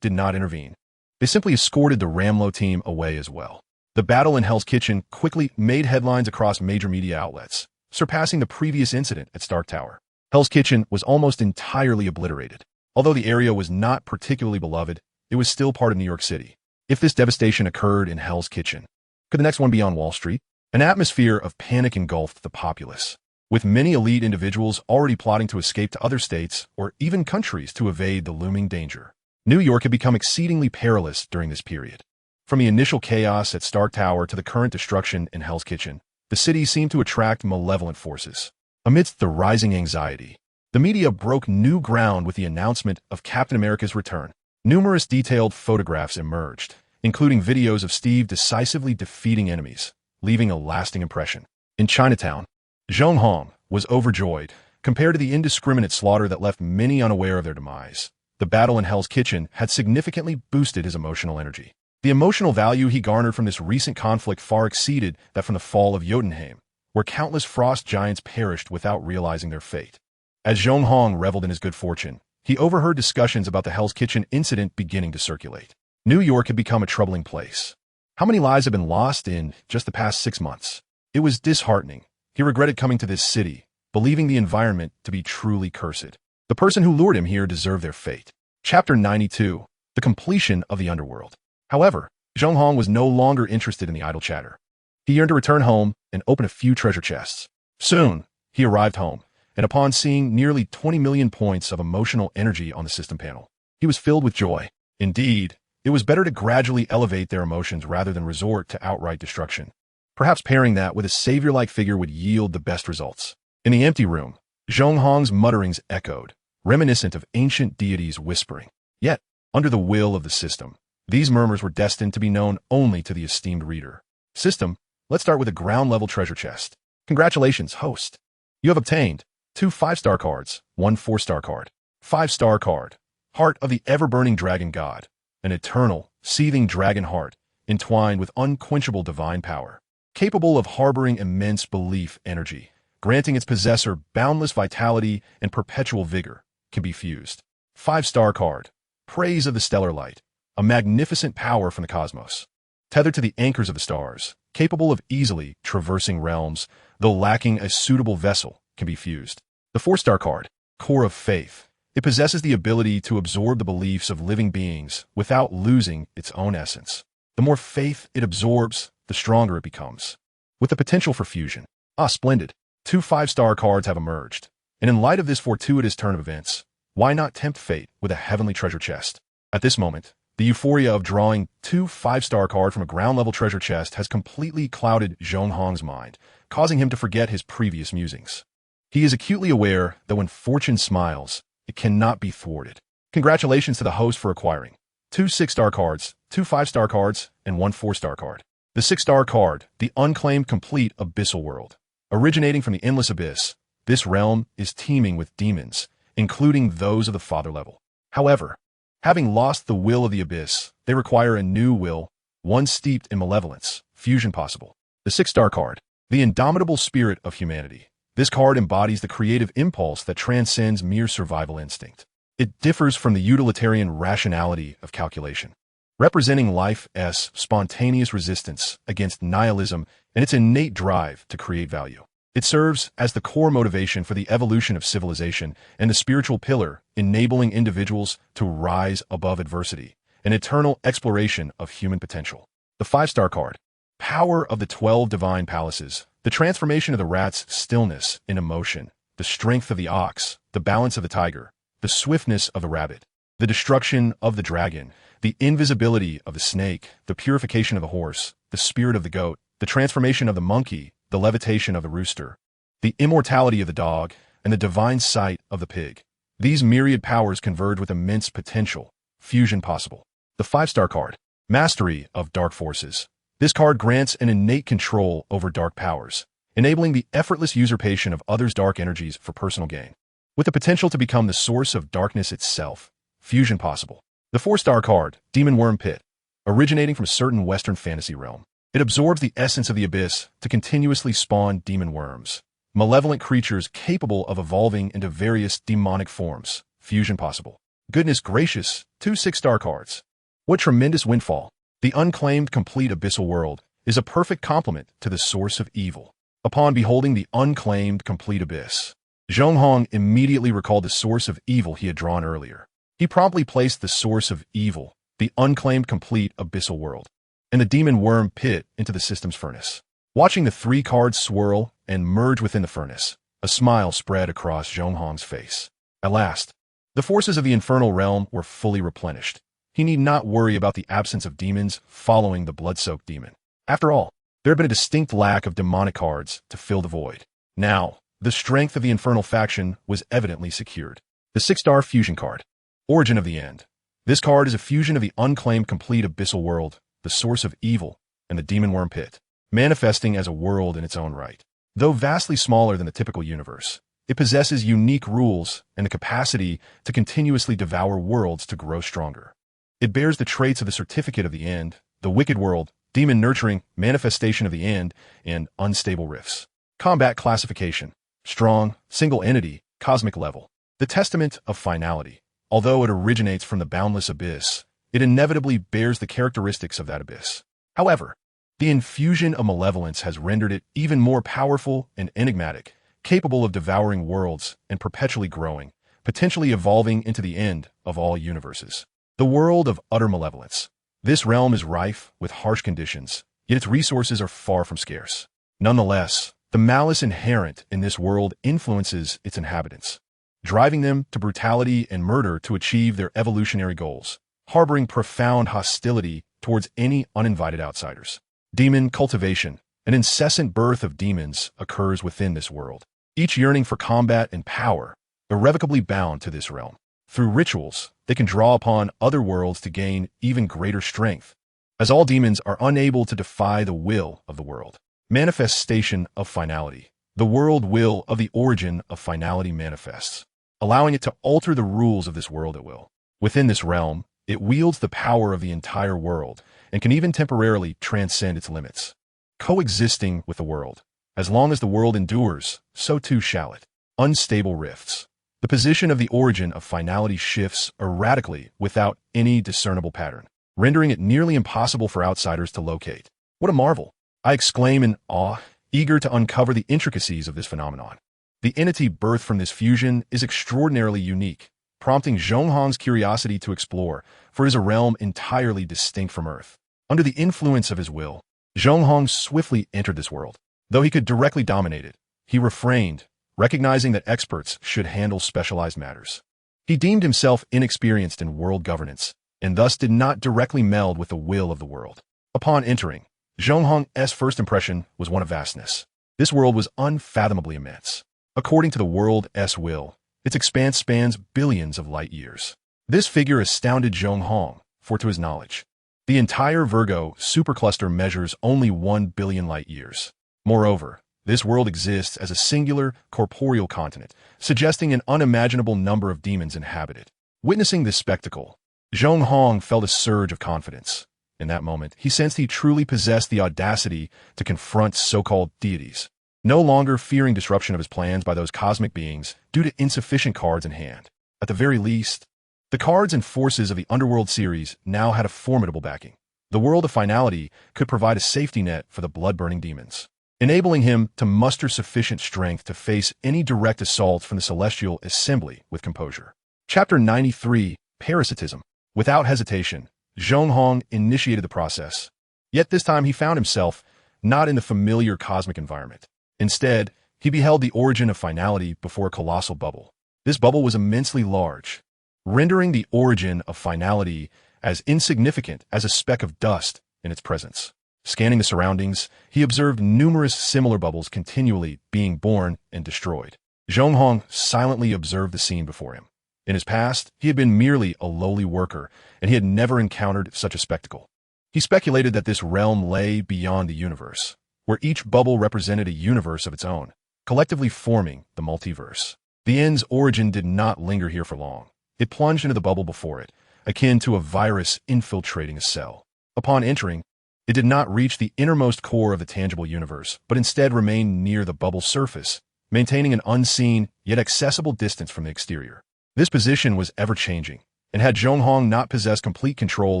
did not intervene. They simply escorted the Ramlo team away as well. The battle in Hell's Kitchen quickly made headlines across major media outlets, surpassing the previous incident at Stark Tower. Hell's Kitchen was almost entirely obliterated. Although the area was not particularly beloved, it was still part of New York City. If this devastation occurred in Hell's Kitchen, could the next one be on Wall Street? An atmosphere of panic engulfed the populace, with many elite individuals already plotting to escape to other states or even countries to evade the looming danger. New York had become exceedingly perilous during this period. From the initial chaos at Stark Tower to the current destruction in Hell's Kitchen, the city seemed to attract malevolent forces. Amidst the rising anxiety, the media broke new ground with the announcement of Captain America's return. Numerous detailed photographs emerged, including videos of Steve decisively defeating enemies, leaving a lasting impression. In Chinatown, Zhong Hong was overjoyed compared to the indiscriminate slaughter that left many unaware of their demise. The battle in Hell's Kitchen had significantly boosted his emotional energy. The emotional value he garnered from this recent conflict far exceeded that from the fall of Jotunheim, where countless frost giants perished without realizing their fate. As Zhong Hong reveled in his good fortune, he overheard discussions about the Hell's Kitchen incident beginning to circulate. New York had become a troubling place. How many lives had been lost in just the past 6 months? It was disheartening. He regretted coming to this city, believing the environment to be truly cursed. The person who lured him here deserved their fate. Chapter 92. The completion of the underworld. However, Zhong Hong was no longer interested in the idle chatter. He yearned to return home and open a few treasure chests. Soon, he arrived home, and upon seeing nearly 20 million points of emotional energy on the system panel, he was filled with joy. Indeed, it was better to gradually elevate their emotions rather than resort to outright destruction. Perhaps pairing that with a savior-like figure would yield the best results. In the empty room, Zhong Hong's mutterings echoed, reminiscent of ancient deities whispering. Yet, under the will of the system, these murmurs were destined to be known only to the esteemed reader. System, let's start with a ground-level treasure chest. Congratulations, host. You have obtained 2 5-star cards, 1 4-star card. 5-star card, Heart of the Ever-Burning Dragon God, an eternal, seething dragon heart, entwined with unquenchable divine power, capable of harboring immense belief energy, granting its possessor boundless vitality and perpetual vigor, can be fused. 5-star card, Praise of the Stellar Light, a magnificent power from the cosmos, tethered to the anchors of the stars, capable of easily traversing realms, though lacking a suitable vessel, can be fused. The 4-star card, Core of Faith. It possesses the ability to absorb the beliefs of living beings without losing its own essence. The more faith it absorbs, the stronger it becomes. With the potential for fusion. Splendid. 2 5-star cards have emerged. And in light of this fortuitous turn of events, why not tempt fate with a heavenly treasure chest? At this moment, the euphoria of drawing 2 5-star cards from a ground-level treasure chest has completely clouded Zhong Hong's mind, causing him to forget his previous musings. He is acutely aware that when fortune smiles, it cannot be thwarted. Congratulations to the host for acquiring 2 6-star cards, 2 5-star cards, and 1 4-star card. The 6-star card, the unclaimed complete abyssal world. Originating from the endless abyss, this realm is teeming with demons, including those of the father level. However, having lost the will of the abyss, they require a new will, one steeped in malevolence, fusion possible. The 6-star card, the indomitable spirit of humanity. This card embodies the creative impulse that transcends mere survival instinct. It differs from the utilitarian rationality of calculation, representing life's spontaneous resistance against nihilism and its innate drive to create value. It serves as the core motivation for the evolution of civilization and the spiritual pillar enabling individuals to rise above adversity, an eternal exploration of human potential. The 5-star card, Power of the 12 Divine Palaces. The transformation of the rat's stillness into motion, the strength of the ox, the balance of the tiger, the swiftness of the rabbit, the destruction of the dragon, the invisibility of the snake, the purification of the horse, the spirit of the goat, the transformation of the monkey, the levitation of the rooster, the immortality of the dog, and the divine sight of the pig. These myriad powers converge with immense potential, fusion possible. The 5-star card, Mastery of Dark Forces. This card grants an innate control over dark powers, enabling the effortless usurpation of others' dark energies for personal gain. With the potential to become the source of darkness itself, fusion possible. The 4-star card, Demon Worm Pit. Originating from a certain Western fantasy realm, it absorbs the essence of the abyss to continuously spawn demon worms, malevolent creatures capable of evolving into various demonic forms, fusion possible. Goodness gracious, 2 6-star cards. What tremendous windfall. The unclaimed complete abyssal world is a perfect complement to the source of evil. Upon beholding the unclaimed complete abyss, Zhong Hong immediately recalled the source of evil he had drawn earlier. He promptly placed the source of evil, the unclaimed complete abyssal world, and the demon worm pit into the system's furnace. Watching the 3 cards swirl and merge within the furnace, a smile spread across Zhong Hong's face. At last, the forces of the infernal realm were fully replenished. He need not worry about the absence of demons following the blood-soaked demon. After all, there had been a distinct lack of demonic cards to fill the void. Now, the strength of the infernal faction was evidently secured. The 6-star fusion card, Origin of the End. This card is a fusion of the unclaimed complete abyssal world, the source of evil, and the demon worm pit, manifesting as a world in its own right. Though vastly smaller than the typical universe, it possesses unique rules and the capacity to continuously devour worlds to grow stronger. It bears the traits of the Certificate of the End, the Wicked World, Demon Nurturing, Manifestation of the End, and Unstable Rifts. Combat classification, Strong, Single Entity, Cosmic Level. The Testament of Finality. Although it originates from the boundless abyss, it inevitably bears the characteristics of that abyss. However, the infusion of malevolence has rendered it even more powerful and enigmatic, capable of devouring worlds and perpetually growing, potentially evolving into the end of all universes. The world of utter malevolence. This realm is rife with harsh conditions, yet its resources are far from scarce. Nonetheless, the malice inherent in this world influences its inhabitants, driving them to brutality and murder to achieve their evolutionary goals, harboring profound hostility towards any uninvited outsiders. Demon cultivation. An incessant birth of demons occurs within this world, each yearning for combat and power, irrevocably bound to this realm. Through rituals, they can draw upon other worlds to gain even greater strength, as all demons are unable to defy the will of the world. Manifestation of finality. The world will of the origin of finality manifests, allowing it to alter the rules of this world at will. Within this realm, it wields the power of the entire world and can even temporarily transcend its limits. Coexisting with the world. As long as the world endures, so too shall it. Unstable rifts. The position of the origin of finality shifts erratically without any discernible pattern, rendering it nearly impossible for outsiders to locate. What a marvel! I exclaim in awe, eager to uncover the intricacies of this phenomenon. The entity birthed from this fusion is extraordinarily unique, prompting Zhong Hong's curiosity to explore, for it is a realm entirely distinct from Earth. Under the influence of his will, Zhong Hong swiftly entered this world. Though he could directly dominate it, he refrained, recognizing that experts should handle specialized matters. He deemed himself inexperienced in world governance, and thus did not directly meld with the will of the world. Upon entering, Zhong Hong's first impression was one of vastness. This world was unfathomably immense. According to the world's will, its expanse spans billions of light years. This figure astounded Zhong Hong, for to his knowledge, the entire Virgo supercluster measures only 1 billion light years. Moreover, this world exists as a singular, corporeal continent, suggesting an unimaginable number of demons inhabit it. Witnessing this spectacle, Zhong Hong felt a surge of confidence. In that moment, he sensed he truly possessed the audacity to confront so-called deities, no longer fearing disruption of his plans by those cosmic beings due to insufficient cards in hand. At the very least, the cards and forces of the Underworld series now had a formidable backing. The World of Finality could provide a safety net for the blood-burning demons, enabling him to muster sufficient strength to face any direct assaults from the Celestial Assembly with composure. Chapter 93, Parasitism. Without hesitation, Zhong Hong initiated the process. Yet this time he found himself not in the familiar cosmic environment. Instead, he beheld the origin of finality before a colossal bubble. This bubble was immensely large, rendering the origin of finality as insignificant as a speck of dust in its presence. Scanning the surroundings, he observed numerous similar bubbles continually being born and destroyed. Zhong Hong silently observed the scene before him. In his past, he had been merely a lowly worker, and he had never encountered such a spectacle. He speculated that this realm lay beyond the universe, where each bubble represented a universe of its own, collectively forming the multiverse. The end's origin did not linger here for long. It plunged into the bubble before it, akin to a virus infiltrating a cell. Upon entering, it did not reach the innermost core of the tangible universe, but instead remained near the bubble's surface, maintaining an unseen yet accessible distance from the exterior. This position was ever-changing, and had Zhong Hong not possessed complete control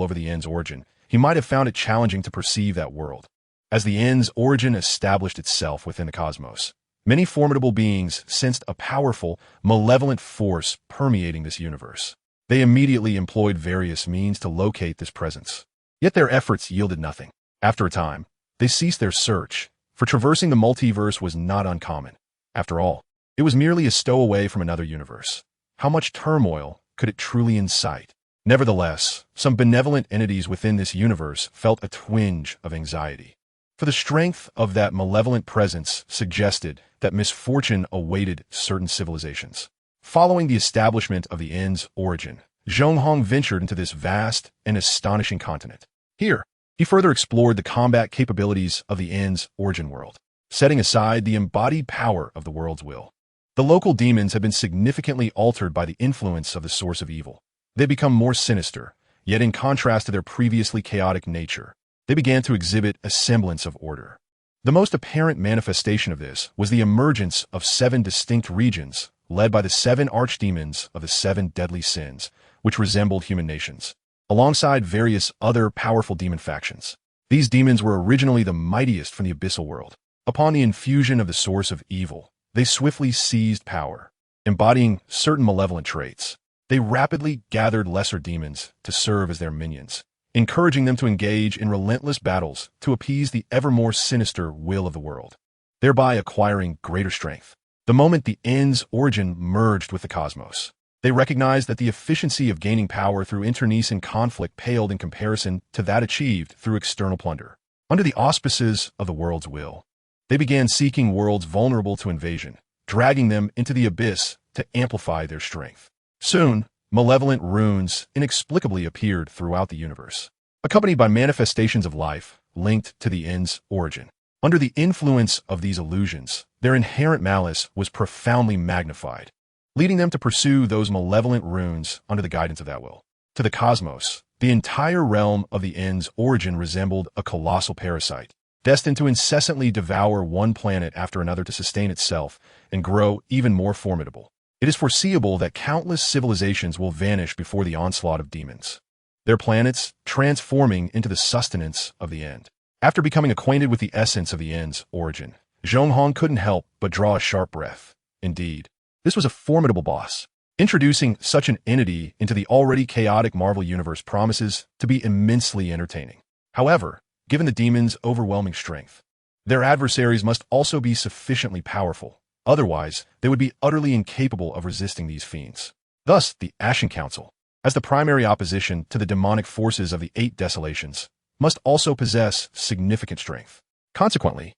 over the end's origin, he might have found it challenging to perceive that world. As the end's origin established itself within the cosmos, many formidable beings sensed a powerful, malevolent force permeating this universe. They immediately employed various means to locate this presence. Yet their efforts yielded nothing. After a time, they ceased their search, for traversing the multiverse was not uncommon. After all, it was merely a stowaway from another universe. How much turmoil could it truly incite? Nevertheless, some benevolent entities within this universe felt a twinge of anxiety. For the strength of that malevolent presence suggested that misfortune awaited certain civilizations. Following the establishment of the end's origin, Zhong Hong ventured into this vast and astonishing continent. Here, he further explored the combat capabilities of the end's origin world, setting aside the embodied power of the world's will. The local demons had been significantly altered by the influence of the source of evil. They become more sinister, yet in contrast to their previously chaotic nature, they began to exhibit a semblance of order. The most apparent manifestation of this was the emergence of 7 distinct regions, led by the 7 archdemons of the 7 deadly sins, which resembled human nations, alongside various other powerful demon factions. These demons were originally the mightiest from the abyssal world. Upon the infusion of the source of evil, they swiftly seized power, embodying certain malevolent traits. They rapidly gathered lesser demons to serve as their minions, encouraging them to engage in relentless battles to appease the ever more sinister will of the world, thereby acquiring greater strength. The moment the end's origin merged with the cosmos, they recognized that the efficiency of gaining power through internecine conflict paled in comparison to that achieved through external plunder. Under the auspices of the world's will, they began seeking worlds vulnerable to invasion, dragging them into the abyss to amplify their strength. Soon, malevolent runes inexplicably appeared throughout the universe, accompanied by manifestations of life linked to the end's origin. Under the influence of these illusions, their inherent malice was profoundly magnified, leading them to pursue those malevolent runes under the guidance of that will. To the cosmos, the entire realm of the end's origin resembled a colossal parasite, destined to incessantly devour one planet after another to sustain itself and grow even more formidable. It is foreseeable that countless civilizations will vanish before the onslaught of demons, their planets transforming into the sustenance of the end. After becoming acquainted with the essence of the end's origin, Zhong Hong couldn't help but draw a sharp breath. Indeed, this was a formidable boss. Introducing such an entity into the already chaotic Marvel Universe promises to be immensely entertaining. However, given the demons' overwhelming strength, their adversaries must also be sufficiently powerful. Otherwise, they would be utterly incapable of resisting these fiends. Thus, the Ashen Council, as the primary opposition to the demonic forces of the Eight Desolations, must also possess significant strength. Consequently,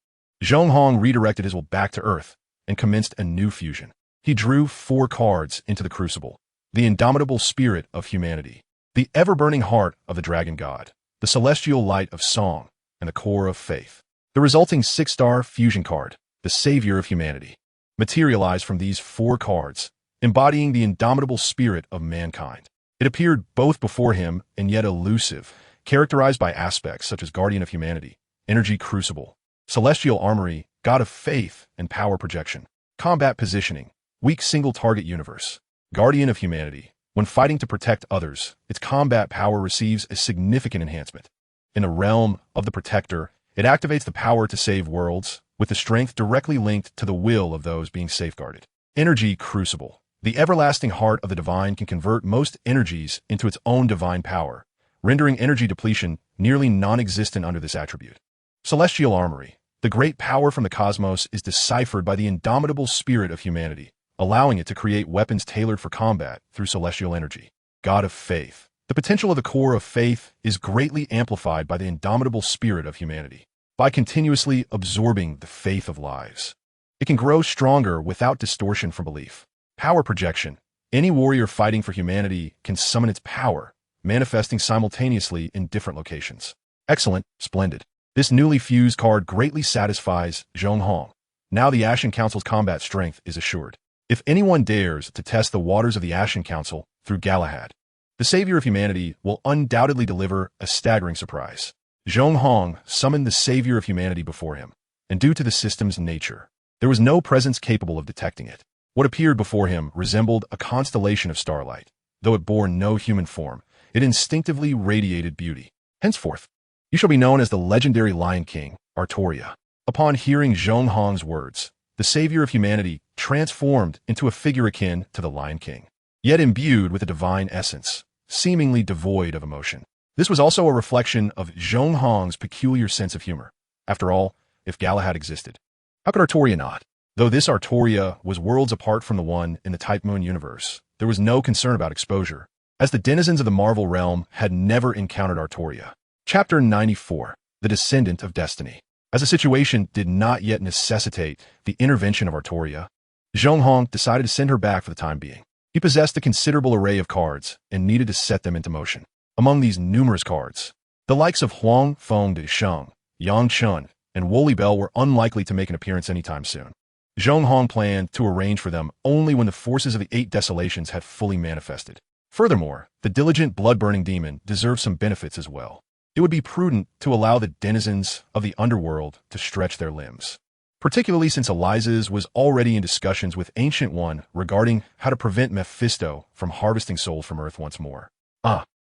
Zhong Hong redirected his will back to Earth and commenced a new fusion. He drew 4 cards into the crucible: the indomitable spirit of humanity, the ever-burning heart of the dragon god, the celestial light of song, and the core of faith. The resulting 6-star fusion card, the savior of humanity, materialized from these 4 cards, embodying the indomitable spirit of mankind. It appeared both before him and yet elusive, characterized by aspects such as guardian of humanity, energy crucible, celestial armory, god of faith and power projection, combat positioning, weak single-target universe, guardian of humanity. When fighting to protect others, its combat power receives a significant enhancement. In the realm of the protector, it activates the power to save worlds, with the strength directly linked to the will of those being safeguarded. Energy crucible. The everlasting heart of the divine can convert most energies into its own divine power, rendering energy depletion nearly non-existent under this attribute. Celestial armory. The great power from the cosmos is deciphered by the indomitable spirit of humanity, allowing it to create weapons tailored for combat through celestial energy. God of faith. The potential of the core of faith is greatly amplified by the indomitable spirit of humanity. By continuously absorbing the faith of lives, it can grow stronger without distortion from belief. Power projection. Any warrior fighting for humanity can summon its power, manifesting simultaneously in different locations. Excellent, splendid. This newly fused card greatly satisfies Zhong Hong. Now the Ashen Council's combat strength is assured. If anyone dares to test the waters of the Ashen Council through Galahad, the savior of humanity will undoubtedly deliver a staggering surprise. Zhong Hong summoned the savior of humanity before him, and due to the system's nature, there was no presence capable of detecting it. What appeared before him resembled a constellation of starlight. Though it bore no human form, it instinctively radiated beauty. Henceforth, you shall be known as the legendary Lion King, Artoria. Upon hearing Zhong Hong's words, the savior of humanity transformed into a figure akin to the Lion King, yet imbued with a divine essence, seemingly devoid of emotion. This was also a reflection of Zhong Hong's peculiar sense of humor. After all, if Galahad existed, how could Artoria not? Though this Artoria was worlds apart from the one in the Type Moon universe, there was no concern about exposure, as the denizens of the Marvel realm had never encountered Artoria. Chapter 94, The Descendant of Destiny. As the situation did not yet necessitate the intervention of Artoria, Zhong Hong decided to send her back for the time being. He possessed a considerable array of cards and needed to set them into motion. Among these numerous cards, the likes of Huang Feng de Sheng, Yang Chun, and Wooly Bell were unlikely to make an appearance anytime soon. Zhong Hong planned to arrange for them only when the forces of the Eight Desolations had fully manifested. Furthermore, the diligent blood-burning demon deserved some benefits as well. It would be prudent to allow the denizens of the underworld to stretch their limbs, particularly since Eliza's was already in discussions with Ancient One regarding how to prevent Mephisto from harvesting souls from Earth once more.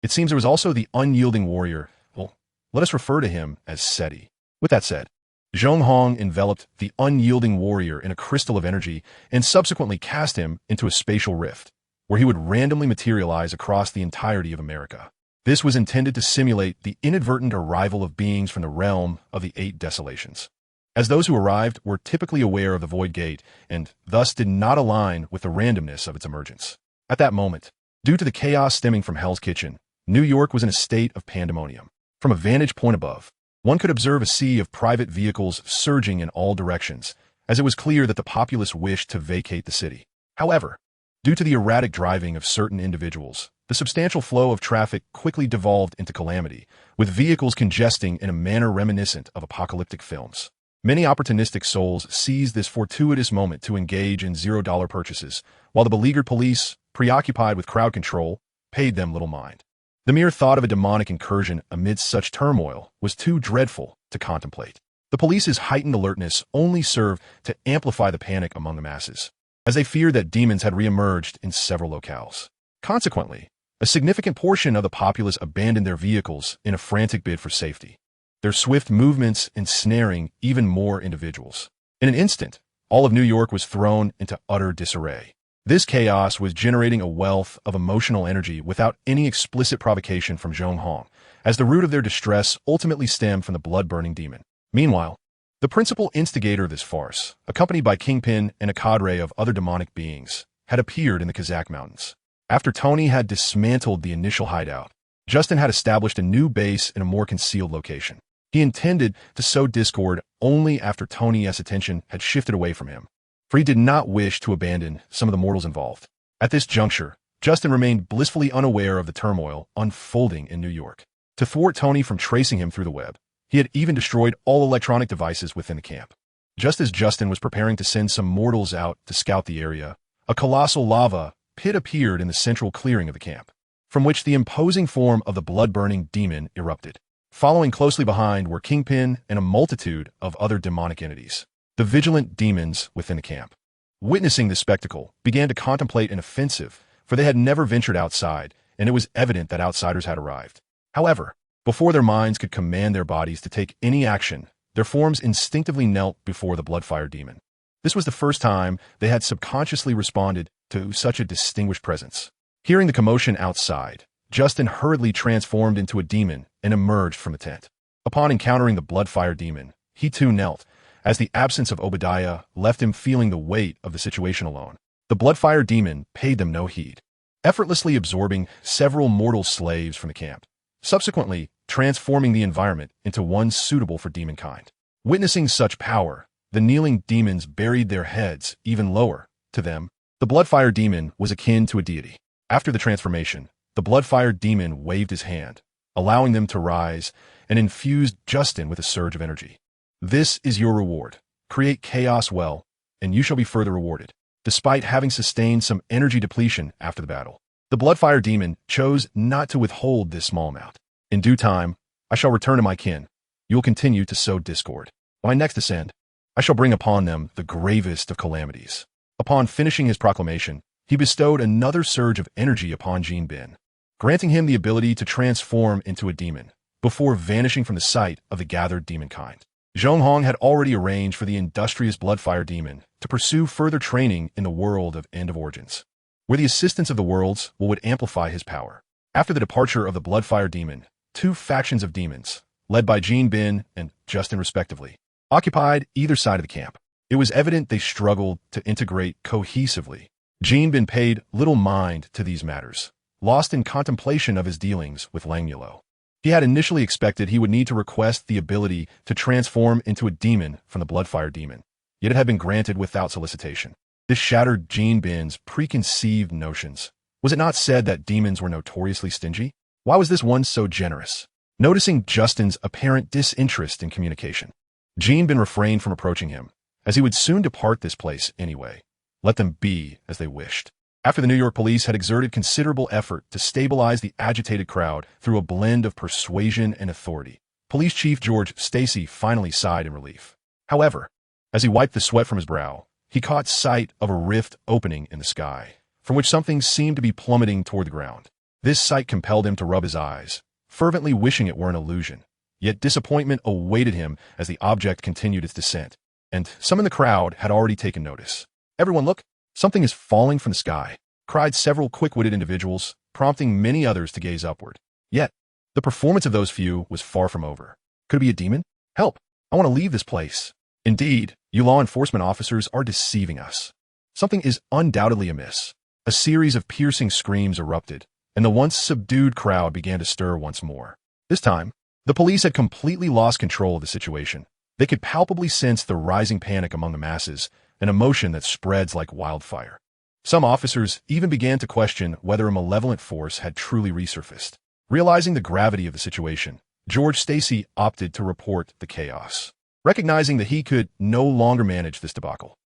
It seems there was also the unyielding warrior. Well, let us refer to him as Seti. With that said, Zhong Hong enveloped the unyielding warrior in a crystal of energy and subsequently cast him into a spatial rift, where he would randomly materialize across the entirety of America. This was intended to simulate the inadvertent arrival of beings from the realm of the Eight Desolations, as those who arrived were typically aware of the Void Gate and thus did not align with the randomness of its emergence. At that moment, due to the chaos stemming from Hell's Kitchen, New York was in a state of pandemonium. From a vantage point above, one could observe a sea of private vehicles surging in all directions, as it was clear that the populace wished to vacate the city. However, due to the erratic driving of certain individuals, the substantial flow of traffic quickly devolved into calamity, with vehicles congesting in a manner reminiscent of apocalyptic films. Many opportunistic souls seized this fortuitous moment to engage in $0 purchases, while the beleaguered police, preoccupied with crowd control, paid them little mind. The mere thought of a demonic incursion amidst such turmoil was too dreadful to contemplate. The police's heightened alertness only served to amplify the panic among the masses, as they feared that demons had reemerged in several locales. Consequently, a significant portion of the populace abandoned their vehicles in a frantic bid for safety, their swift movements ensnaring even more individuals. In an instant, all of New York was thrown into utter disarray. This chaos was generating a wealth of emotional energy without any explicit provocation from Zhong Hong, as the root of their distress ultimately stemmed from the blood-burning demon. Meanwhile, the principal instigator of this farce, accompanied by Kingpin and a cadre of other demonic beings, had appeared in the Kazakh mountains. After Tony had dismantled the initial hideout, Justin had established a new base in a more concealed location. He intended to sow discord only after Tony's attention had shifted away from him, for he did not wish to abandon some of the mortals involved. At this juncture, Justin remained blissfully unaware of the turmoil unfolding in New York. To thwart Tony from tracing him through the web, he had even destroyed all electronic devices within the camp. Just as Justin was preparing to send some mortals out to scout the area, a colossal lava pit appeared in the central clearing of the camp, from which the imposing form of the blood-burning demon erupted. Following closely behind were Kingpin and a multitude of other demonic entities. The vigilant demons within the camp, witnessing this spectacle, began to contemplate an offensive, for they had never ventured outside, and it was evident that outsiders had arrived. However, before their minds could command their bodies to take any action, their forms instinctively knelt before the bloodfire demon. This was the first time they had subconsciously responded to such a distinguished presence. Hearing the commotion outside, Justin hurriedly transformed into a demon and emerged from the tent. Upon encountering the bloodfire demon, he too knelt, as the absence of Obadiah left him feeling the weight of the situation alone. The bloodfire demon paid them no heed, effortlessly absorbing several mortal slaves from the camp, subsequently transforming the environment into one suitable for demonkind. Witnessing such power, the kneeling demons buried their heads even lower. To them, the bloodfire demon was akin to a deity. After the transformation, the bloodfire demon waved his hand, allowing them to rise, and infused Justin with a surge of energy. This is your reward. Create chaos well, and you shall be further rewarded. Despite having sustained some energy depletion after the battle, the bloodfire demon chose not to withhold this small amount. In due time, I shall return to my kin. You will continue to sow discord. When I next ascend, I shall bring upon them the gravest of calamities. Upon finishing his proclamation, he bestowed another surge of energy upon Jean Bin, granting him the ability to transform into a demon, before vanishing from the sight of the gathered demonkind. Zhong Hong had already arranged for the industrious bloodfire demon to pursue further training in the world of End of Origins, where the assistance of the worlds would amplify his power. After the departure of the bloodfire demon, two factions of demons, led by Jean Bin and Justin respectively, occupied either side of the camp. It was evident they struggled to integrate cohesively. Jean Bin paid little mind to these matters, lost in contemplation of his dealings with Langmulo. He had initially expected he would need to request the ability to transform into a demon from the bloodfire demon, yet it had been granted without solicitation. This shattered Jean Bin's preconceived notions. Was it not said that demons were notoriously stingy? Why was this one so generous? Noticing Justin's apparent disinterest in communication, Jean Bin refrained from approaching him, as he would soon depart this place anyway. Let them be as they wished. After the New York police had exerted considerable effort to stabilize the agitated crowd through a blend of persuasion and authority, Police Chief George Stacy finally sighed in relief. However, as he wiped the sweat from his brow, he caught sight of a rift opening in the sky, from which something seemed to be plummeting toward the ground. This sight compelled him to rub his eyes, fervently wishing it were an illusion. Yet disappointment awaited him as the object continued its descent, and some in the crowd had already taken notice. "Everyone look! Something is falling from the sky," cried several quick-witted individuals, prompting many others to gaze upward. Yet, the performance of those few was far from over. Could it be a demon? Help! I want to leave this place. Indeed, you law enforcement officers are deceiving us. Something is undoubtedly amiss. A series of piercing screams erupted, and the once subdued crowd began to stir once more. This time, the police had completely lost control of the situation. They could palpably sense the rising panic among the masses, an emotion that spreads like wildfire. Some officers even began to question whether a malevolent force had truly resurfaced. Realizing the gravity of the situation, George Stacy opted to report the chaos. Recognizing that he could no longer manage this debacle,